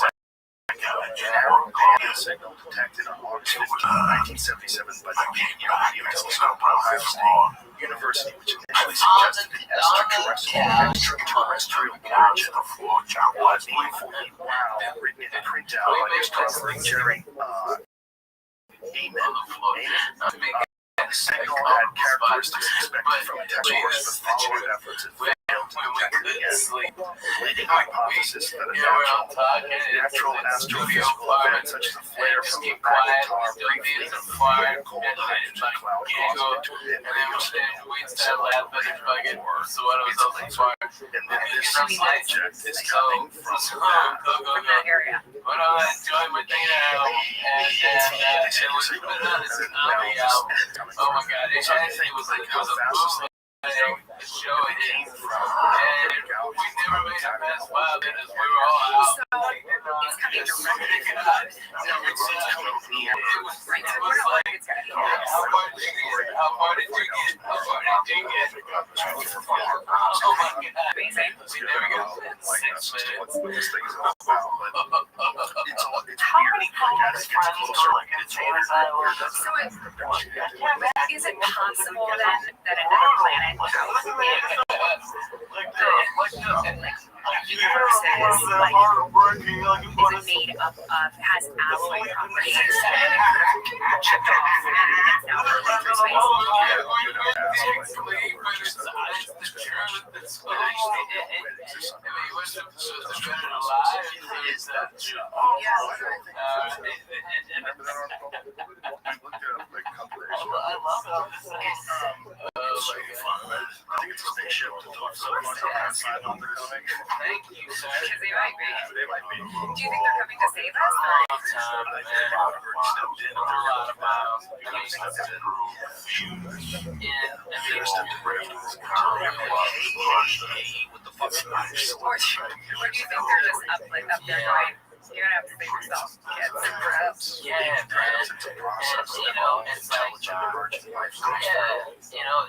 signal detected on August 15, 1977 by the Radio Telescope at Ohio State University, which initially suggested an extraterrestrial origin of being fully written in printout by astronomer Jerry Amen. The signal had characteristics expected from textbooks, but following efforts it failed to detect it again. Leading hypothesis that a natural astrophysical event such as a flare from a magnetar briefly inflated cold hydrogen cloud caused it to emit radio signal. And then this object is coming from that area. But I enjoyed my day out, and it was put on as an album. Oh my god, it was like it was a bootleg show it came from, and we never made it past 5 minutes. We were all out. So it's coming directly from us. It was like, how far did you get? How far did you get? Oh my god, Amazing. we never got to 6 minutes. What this thing is all about, but it's weird as it gets closer. So is it possible then that another planet out in the universe is made up of, has alloy properties and it could have chipped off and it's now floating through space? I think it's a spaceship to talk so much about outside on the coming. Thank you, sir. Because they might be. They might be. Do you think they're coming to save us? I think they've already stepped in. A lot of miles. They've stepped in. Yeah, They've stepped in. What the fuck? Or do you think they're just up there going, you're gonna have to save yourself, kids? yeah, man. It's a process. You know, it's like, Emergent life. you know,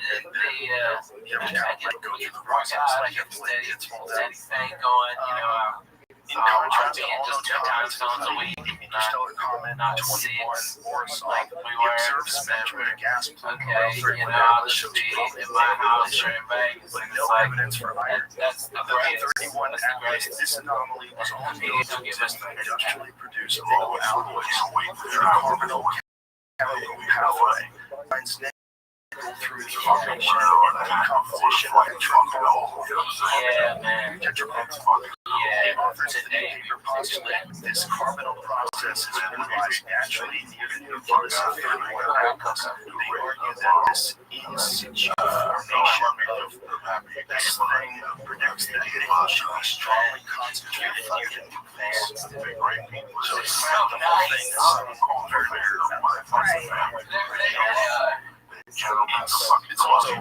You have to I get go through the work process. out, I Like get it's steady thing going, you know. in contrast to being all just those 2 times times a week, Interstellar Comment not 21 or so. like we were Observed spectrum of gas plume okay, around you 31 know, I'll hours just shows be probably in my house or in Vegas, but and no it's like, evidence for iron. that's the The greatest. 31 That's the atlas, greatest. this anomaly was only Yeah, built don't get to my- industrially produce low alloys through carbonyl chemical pathway. Finds through the formation and decomposition of tetragonal. Yeah, man. Yeah, Authors in the paper postulate this carbonyl process is utilized naturally near the nucleus of 31 atlas. They argue that this in situ formation of this thing predicts that it should be strongly concentrated near the nucleus. So it's not the whole thing that some call very clear about. It's also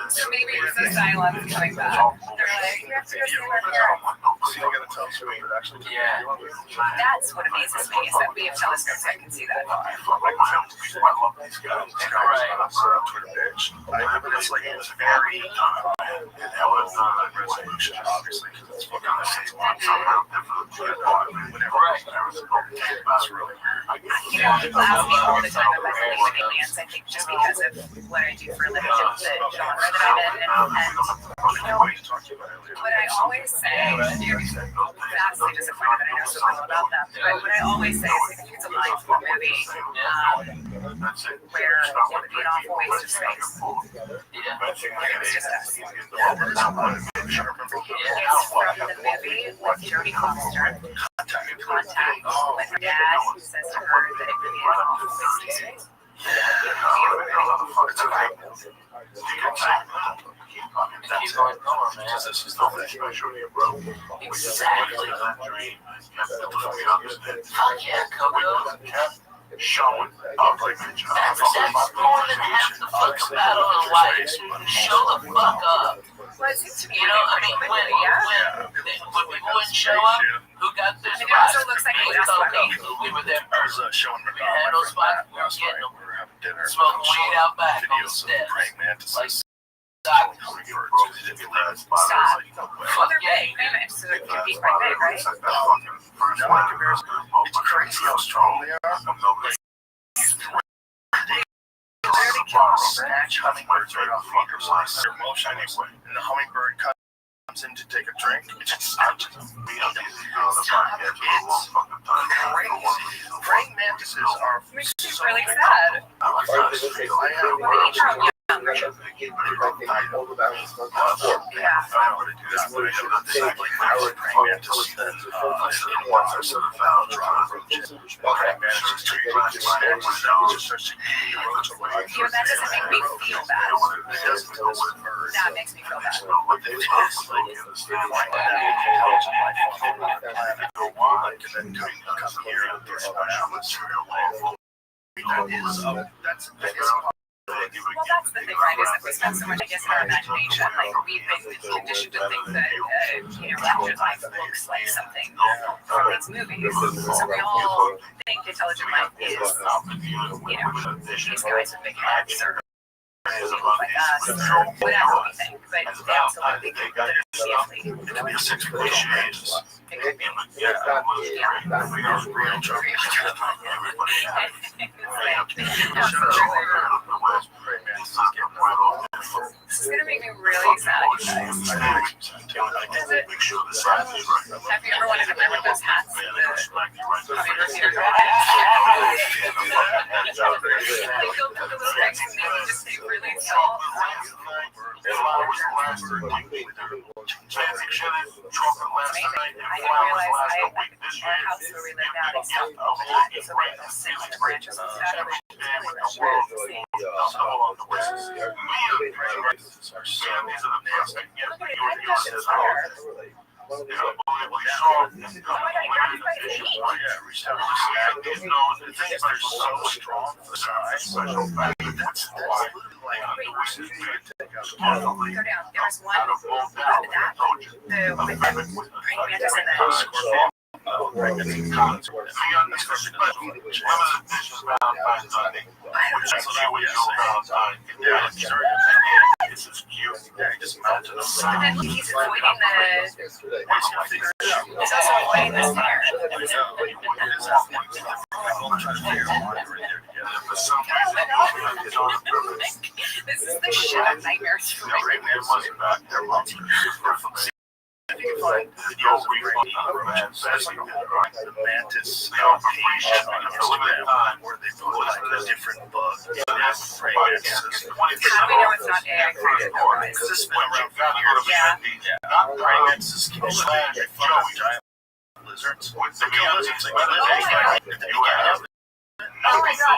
So maybe it's the silence coming back. They're like, you have to go see our parents. Yeah. That's what amazes me is that we have telescopes that can see that far. Right. It's like it's very resolution, obviously, because it's fucking the same one. That's really weird. You know, people ask me all the time about living with aliens, I think just because of what I do for a living, the genre that I'm in, and you know, what I always say, and you're vastly disappointed that I know so little about them, but what I always say is I think it's a line from a movie where it would be an awful waste of space. It was just us. It's from the movie with Jodie Foster, Contact, when her dad says to her that it would be an awful waste of space. Exactly. Fuck yeah, Coco. Showing up like that's more than half the fucking battle in life. Show the fuck up. Well, it seems to me, You know, I mean, when people wouldn't show up, who got this? I mean, it also looks like we just We were there first. Showing We had no spot. We were getting them smoking weed out back on the steps. Like, stop. Well, they're big. So they're big, right? It's crazy how strong they are. Literally kill Snatch hummingbirds right off their motion anyway. And the hummingbird comes in to take a drink. It just snatches them. It's crazy. Praying mantises are makes me really sad. That doesn't make me feel bad. That makes me feel bad. Well, that's the thing, right, is that we spend so much, I guess, in our imagination. Like, we've been conditioned to think that, intelligent life looks like something from these movies. So we all think intelligent life is, these guys with big heads or people like us, or whatever we think. But they also think that it could be a situation. It could be. This is going to make me really sad, you guys. Have you ever wanted to wear one of those hats? Just stay really tall. I didn't realize our house where we live now, they stopped so we don't sit on the branches and stuff. Go down. There was one with the praying mantis in the But then he's avoiding he's also avoiding the snare. This is the shit of nightmares for me. If you can find videos of Randy especially the mantis page on Instagram where they put like the different bugs and praying mantises. How do we know it's not AI created though, guys? Because it's been around for years. Yeah. Praying mantises can they fuck up giant lizards. They kill lizards like Oh my God.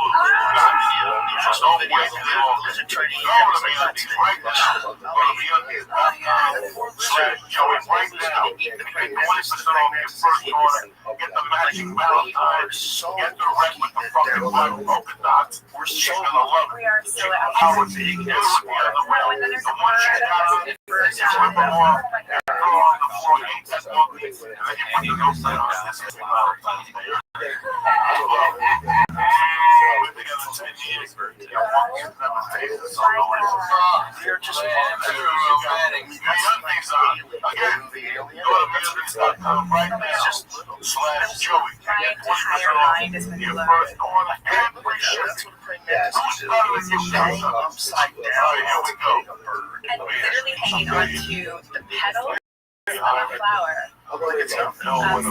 Get the magic Valentine's. Get the red with the fucking black polka dots. We're so in love. We are so How big and smart. Oh, and then there's a bird. My entire mind is with love. And literally hanging on to the petals of a flower. Upside down. None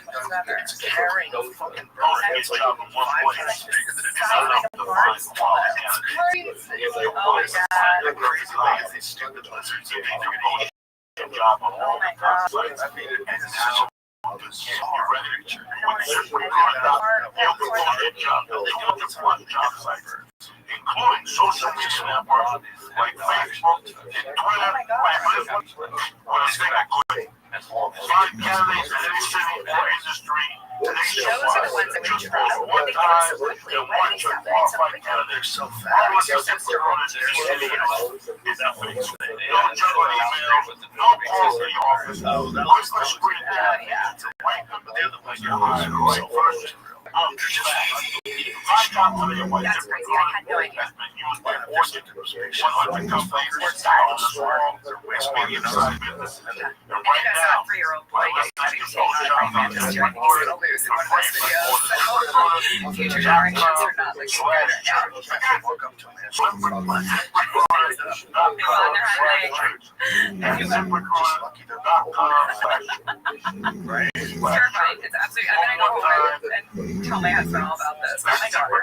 whatsoever. It's carrying a fucking bird. It's It's job of one place. Oh my God. Crazy like these stupid lizards. Job of Oh my God. I mean, it's such a including social media networks like Facebook and Twitter. What is that? Five candidates in any city or industry. Those are the ones that we trust. One time, and one to qualify candidates so fast. No juggle emails, no calls to the office. Quickly screen That's crazy. I had no idea. And then I saw a 3-year-old boy getting pregnant during the lose in one of those videos. But hopefully, future generations are not like that now. It's terrifying. It's absolutely. I mean, I go home and tell my husband all about this. But my daughter.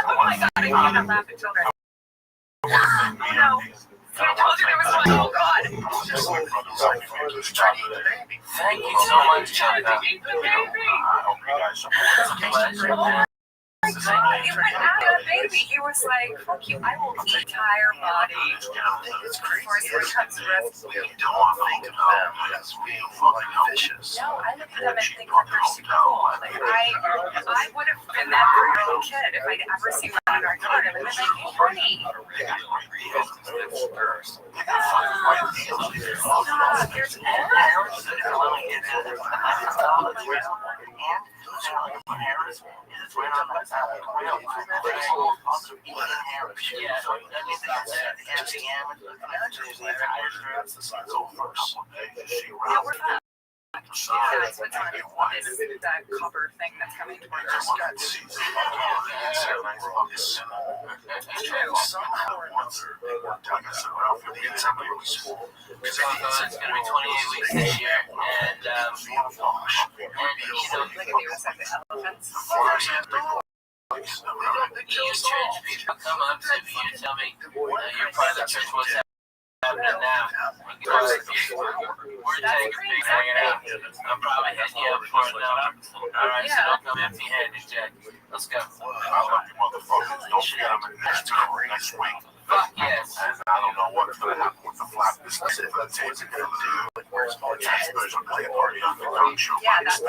Oh my God! I cannot laugh at children. No. So I told you there was one. Oh God. Thank you so much, Charlie. It went out of baby. He was like, fuck you, I will eat entire body. Before he comes to rest. No, I look at them and think that they're super cool. Like, I would have been that 3-year-old kid if I'd ever seen one in our garden and been like, hey, honey. Stop, there's that's what's on that cover thing that's coming towards us. Somehow or another, they worked out this around for the assembly school. It's going to be 28 weeks this year, and you know, Look at you, it's like the elephants. These church people come up to me and tell me your private church what's happening now. We're taking big hanging out. I'm probably hitting you up for it now. Alright, so don't come empty handed, Jack. Let's go. I love you motherfuckers. Don't forget I'm in next week. Fuck yes. And I don't know what's going to happen with the flap. This is the tapes are going to do. Where's all the taxpayers are playing party on the ground show. Yeah, that looks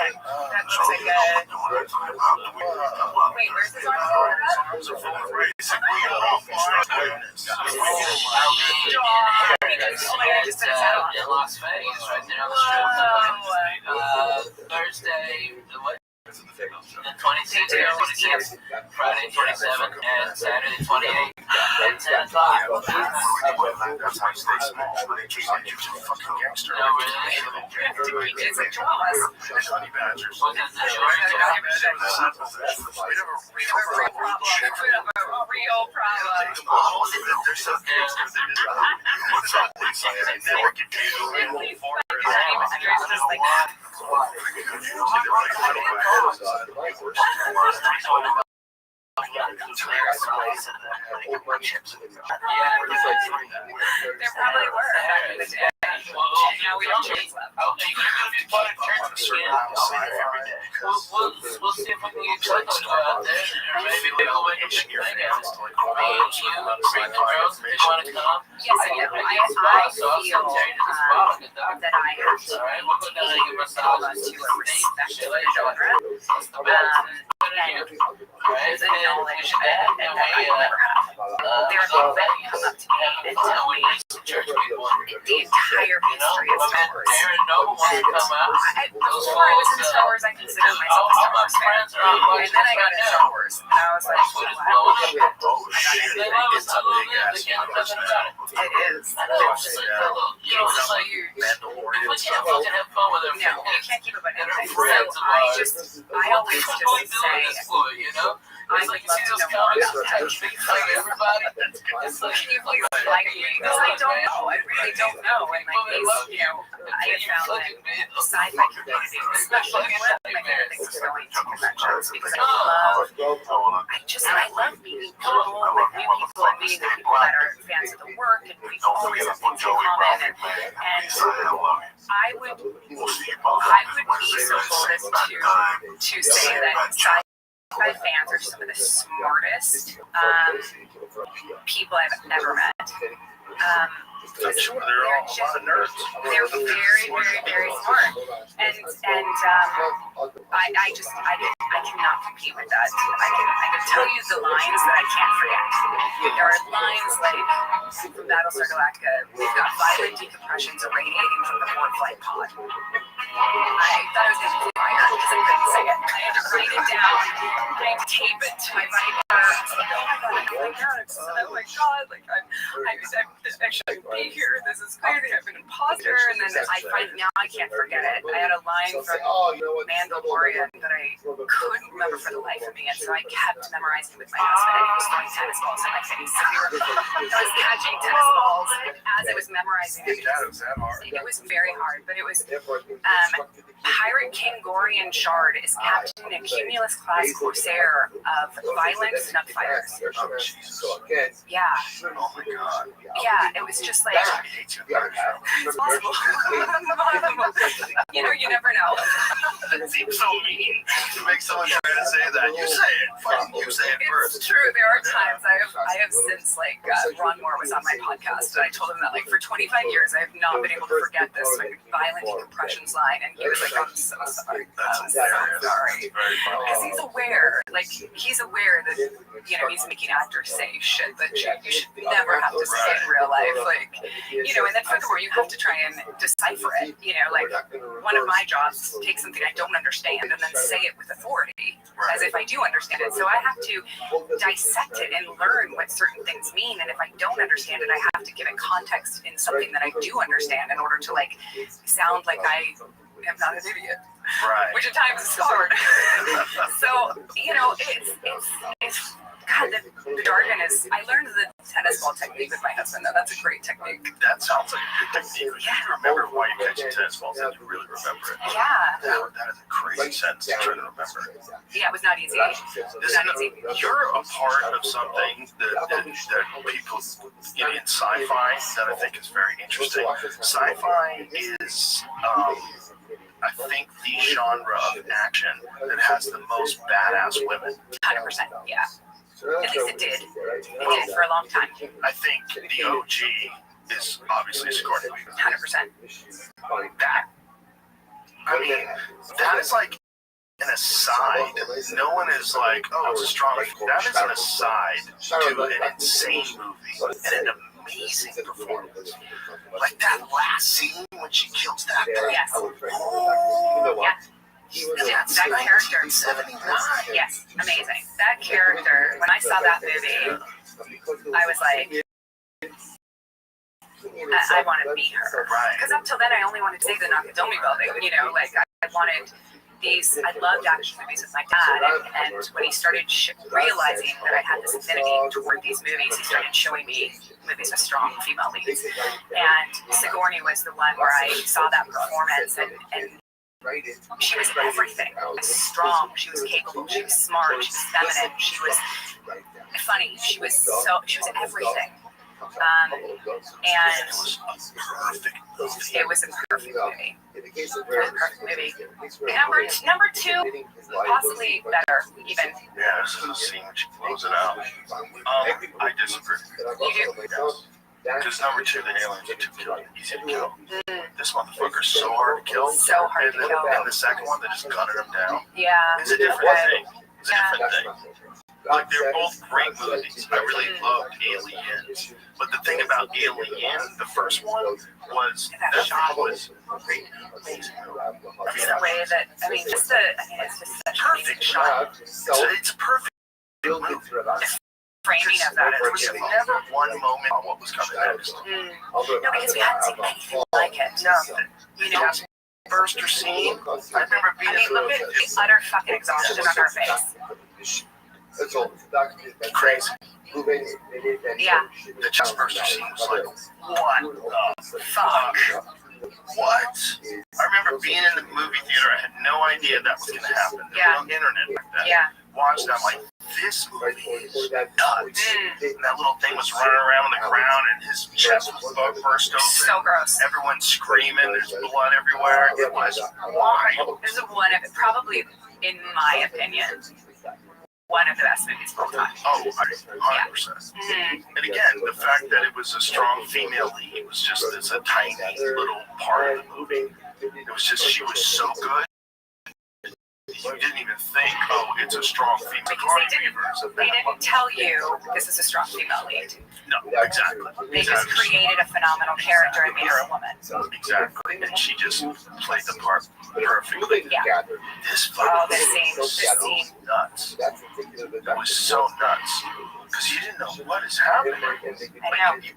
like a... Wait, where's this arms going up? In Las Vegas, right there on the strip. Thursday, the 26th, Friday 27th, and Saturday 28th at 10 o'clock. No, really? It's like Jaws. What is the Real problem. There probably were back in the day. And now we have chickens left. We'll see if we can get Chuck to go out there. Maybe we'll go and check your fans. Bring the girls if they want to come. Yes, I know. I feel that I have to be able to respect the genre, and acknowledge it, and that I never have. There are people that come up to me and tell me the entire history of Star Wars. Before I was in Star Wars, I considered myself a Star Wars fan, and then I got into Star Wars, and I was like, wow. It is. It's huge. No, you can't keep up with anything. So I always just say, I'd like to know more about that. Can you please enlighten me? Because I don't know. I really don't know. And like these, I have found that the sci-fi community, especially one of my favorite things is going to conventions because I love meeting people, like new people, and meeting the people that are fans of the work, and we always have things in common. And I would be so bold to say that sci-fi fans are some of the smartest people I've ever met. I'm sure they're all a lot of nerds. They're very, very, very smart, and I cannot compete with that. I can tell you the lines that I can't forget. There are lines like from Battlestar Galactica, we've got violent decompressions radiating from the fourth flight pod. I thought I was going to do fire because I couldn't say it. I had to write it down. I had to tape it to my body. I was like, oh my god, like I shouldn't be here. This is crazy. I'm an imposter. And then now I can't forget it. I had a line from Mandalorian that I couldn't remember for the life of me, and so I kept memorizing with my husband, and he was throwing tennis balls in my face. So I was catching tennis balls as I was memorizing it. It was very hard, but it was Pirate King Gorian Shard is captain and Cumulus-class corsair of violent snuff fighters. Yeah. Oh my god. Yeah, it was just like, it's possible. You never know. It seems so mean to make someone try to say that. You say it. Fucking you say it first. It's true. There are times I have since Ron Moore was on my podcast, and I told him that for 25 years I have not been able to forget this violent decompressions line, and he was like, I'm so sorry. I'm so sorry. Because he's aware that he's making actors say shit that you should never have to say in real life, and then furthermore you have to try and decipher it. One of my jobs is to take something I don't understand and then say it with authority as if I do understand it. So I have to dissect it and learn what certain things mean, and if I don't understand it, I have to give it context in something that I do understand in order to sound like I am not an idiot. Right. Which at times is hard. So, it's God, the jargon is. I learned the tennis ball technique with my husband, though. That's a great technique. That sounds like a good technique. You remember why you catch tennis balls, and you really remember it. Yeah. That is a crazy sentence to try to remember. Yeah, it was not easy. You're a part of something that people in sci-fi that I think is very interesting. Sci-fi is, I think, the genre of action that has the most badass women. 100%, yeah. At least it did. It did for a long time. I think the OG is obviously Sigourney Weaver. 100%. That is like an aside. No one is like, oh, it's a strong. That is an aside to an insane movie and an amazing performance. Like that last scene when she kills that guy. Yes. Oh, yeah. That character, 79. yes, amazing. That character, when I saw that movie, I was like, I want to be her. Because up till then, I only wanted to see the Nakatomi building. I wanted these. I loved action movies with my dad, and when he started realizing that I had this affinity toward these movies, he started showing me movies with strong female leads. And Sigourney was the one where I saw that performance, and she was everything. She was strong, she was capable, she was smart, she was feminine, she was funny, she was everything. And it was a perfect movie. Number two, possibly better, even. Yeah, this is a scene when she blows it out. I disagree. You do? Because number two, the aliens are too easy to kill. This motherfucker's so hard to kill. So hard to kill. And the second one, they're just gunning him down. Yeah. It's a different thing. It's a different thing. Like, they're both great movies. I really loved Alien. But the thing about Alien, the first one, was that shot was amazing. Just the way that, it's just such a perfect shot. It's a perfect movie. Framing of that There was never one moment on what was coming next. No, because we hadn't seen anything like it. Nothing. You know? Burster scene. I remember being look at the utter fucking exhaustion on our face. Crazy. Yeah. The chest burster scene was like, What the fuck? What? I remember being in the movie theater. I had no idea that was going to happen. There was no internet back then. Yeah. Watched it. I'm like, this movie is nuts. And that little thing was running around on the ground, and his chest was burst open. So gross. Everyone's screaming. There's blood everywhere. It was wild. This is one of, probably, in my opinion, one of the best movies of all time. Oh, 100%. And again, the fact that it was a strong female lead was just a tiny little part of the movie. It was just, she was so good. You didn't even think, oh, it's a strong female. Because they didn't tell you this is a strong female lead. No, exactly. They just created a phenomenal character and made her a woman. Exactly. And she just played the part perfectly. Yeah. This scene. Nuts. It was so nuts. Because you didn't know what is happening. Like,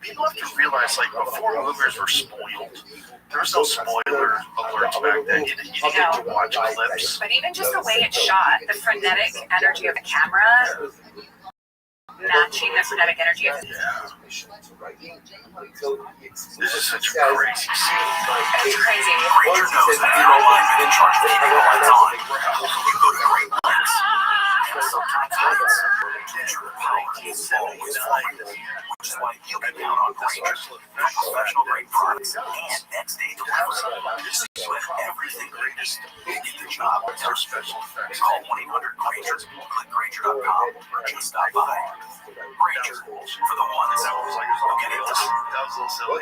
people have to realize, like, before movies were spoiled, there was no spoiler alerts back then. You didn't get to watch clips. But even just the way it's shot, the frenetic energy of the camera, matching the frenetic energy of the This is such a crazy scene. It's crazy. Ranger knows that you're alive and in charge of keeping the lights on. You go to great lengths. And sometimes that's digital power. Which is why you can count on Ranger for professional grade products and next day delivery. This is with everything greatest. You get the job with our special effects. Call 1-800-GRANGER. Click Granger.com or just stop by. Ranger, for the ones that was like, look at it. That was a little silly.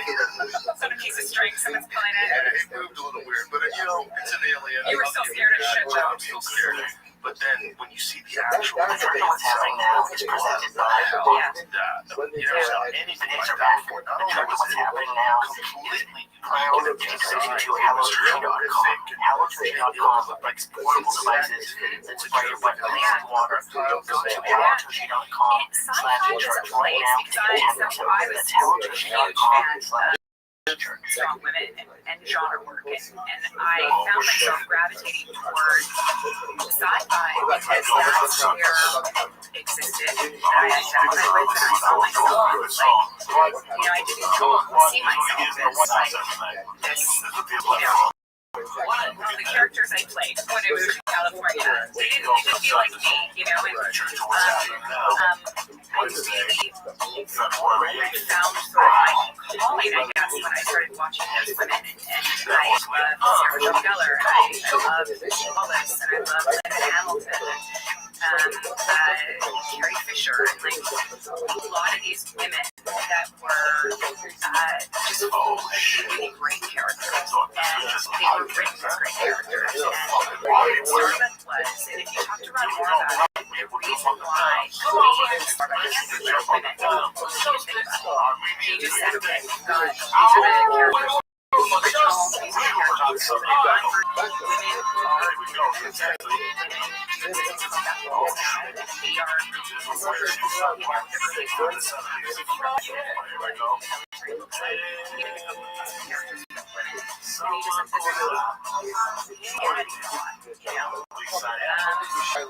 Some piece of string, someone's pulling it. Yeah, it moved a little weird, but it's an alien. You were so scared of shit, though. I'm so scared. But then when you see the actual what's happening now is presented by you never saw anything like that before. Not only was it completely prior to HelloTree.com. HelloTree.com makes portable devices that supply your weapons and water. Go to HelloTree.com/recharge right now and have your token. That's HelloTree.com/. Strong women and genre work, and I found myself gravitating towards sci-fi because that's where existed and I identified with, and I saw myself like, I didn't see myself as like this, the characters I played when I moved to California, they didn't even feel like me, and I really found my calling, I guess, when I started watching those women, and I loved Sarah Jo Gellar, I loved Wallace, and I loved Linda Hamilton, Carrie Fisher, and like a lot of these women that were just really great characters, and they were written as great characters, and part of it was, and if you talk to Ron more about it, the reason why he just said, okay, God, these are the characters.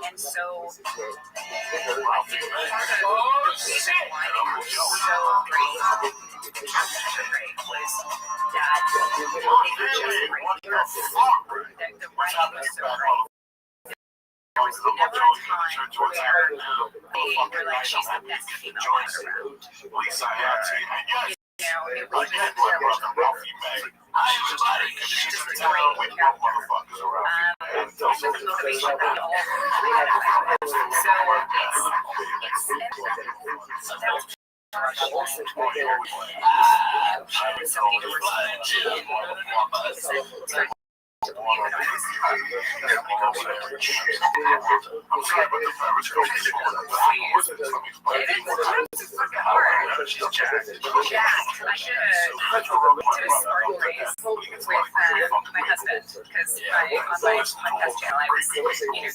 And so I think part of the reason why they were so great was that they were just great. The writing was so great. there was never a time where we were like, she's the best female fighter around. You know, it was just she's just a great character. With the motivation that all have. So that's something to respect. I should have did a sparring race with my husband because on my podcast channel I was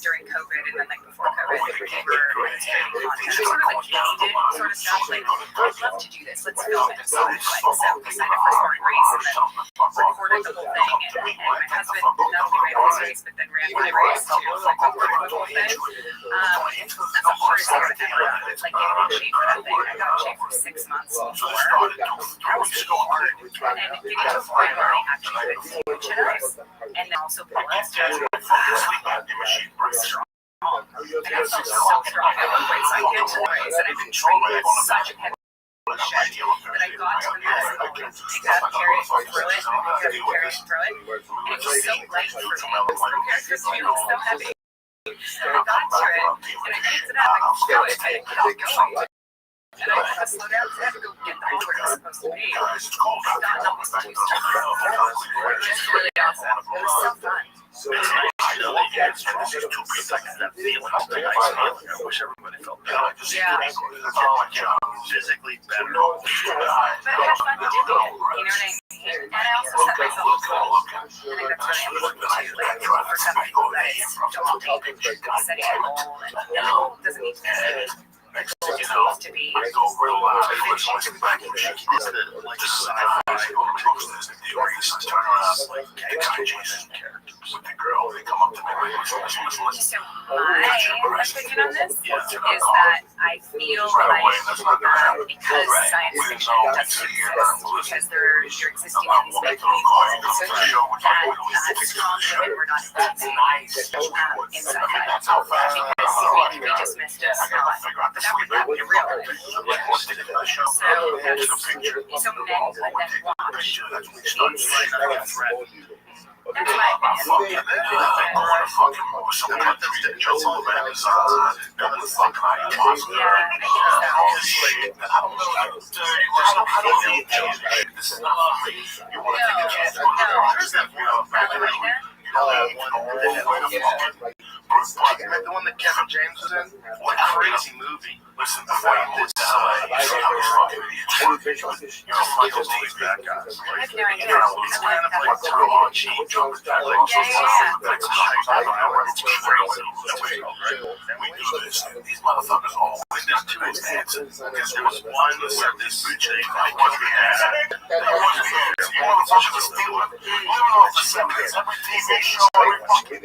during COVID and then like before COVID we were sort of like did sort of stuff like I'd love to do this, let's film it. So we signed up for a sparring race and then recorded the whole thing and my husband not only ran this race but then ran my race too, like recorded the whole thing. That's the hardest thing I've ever done. It's like getting in shape for that thing. I got in shape for 6 months before. That was so hard. And getting to the point where I actually could chin-ups and then also pull-ups just strong. And I felt so strong at one point. So I get to the race and I've been training with such a heavy shit that I got to the medicine and pick it up, carry it, throw it, pick it up, carry it, throw it. And it was so light for me. I was prepared for it to be so heavy. And I got to it and I picked it up, I could do it, and it kept going. And I had to slow down because I had to go get the where it's supposed to be. I got not was too strong. Which is really awesome. It was so fun. It's just 2 seconds that feeling. I wish everybody felt better. Yeah. Physically better. But I had fun to do it. You know what I mean? And I also set myself a goal. I think that's really important too. Like for some people that is daunting, setting a goal and the goal doesn't need to be it just needs to be Like sci-fi, like characters with the girl, they come up to me. So my opinion on this is that I feel like because science fiction doesn't exist, because they're existing in these mechanisms, that strong women were not existing in sci-fi because we dismissed us not. But that would be real. So men would then watch these. That's my opinion. The one that Kevin James was in? What a crazy movie. Listen, before you did bad guys. Like, it's kind of like Taraji. And we do this. These motherfuckers always did to his dances. Because there was one that said this routine. Like, what we had. You motherfuckers are still living off the 70s. Every TV show, every fucking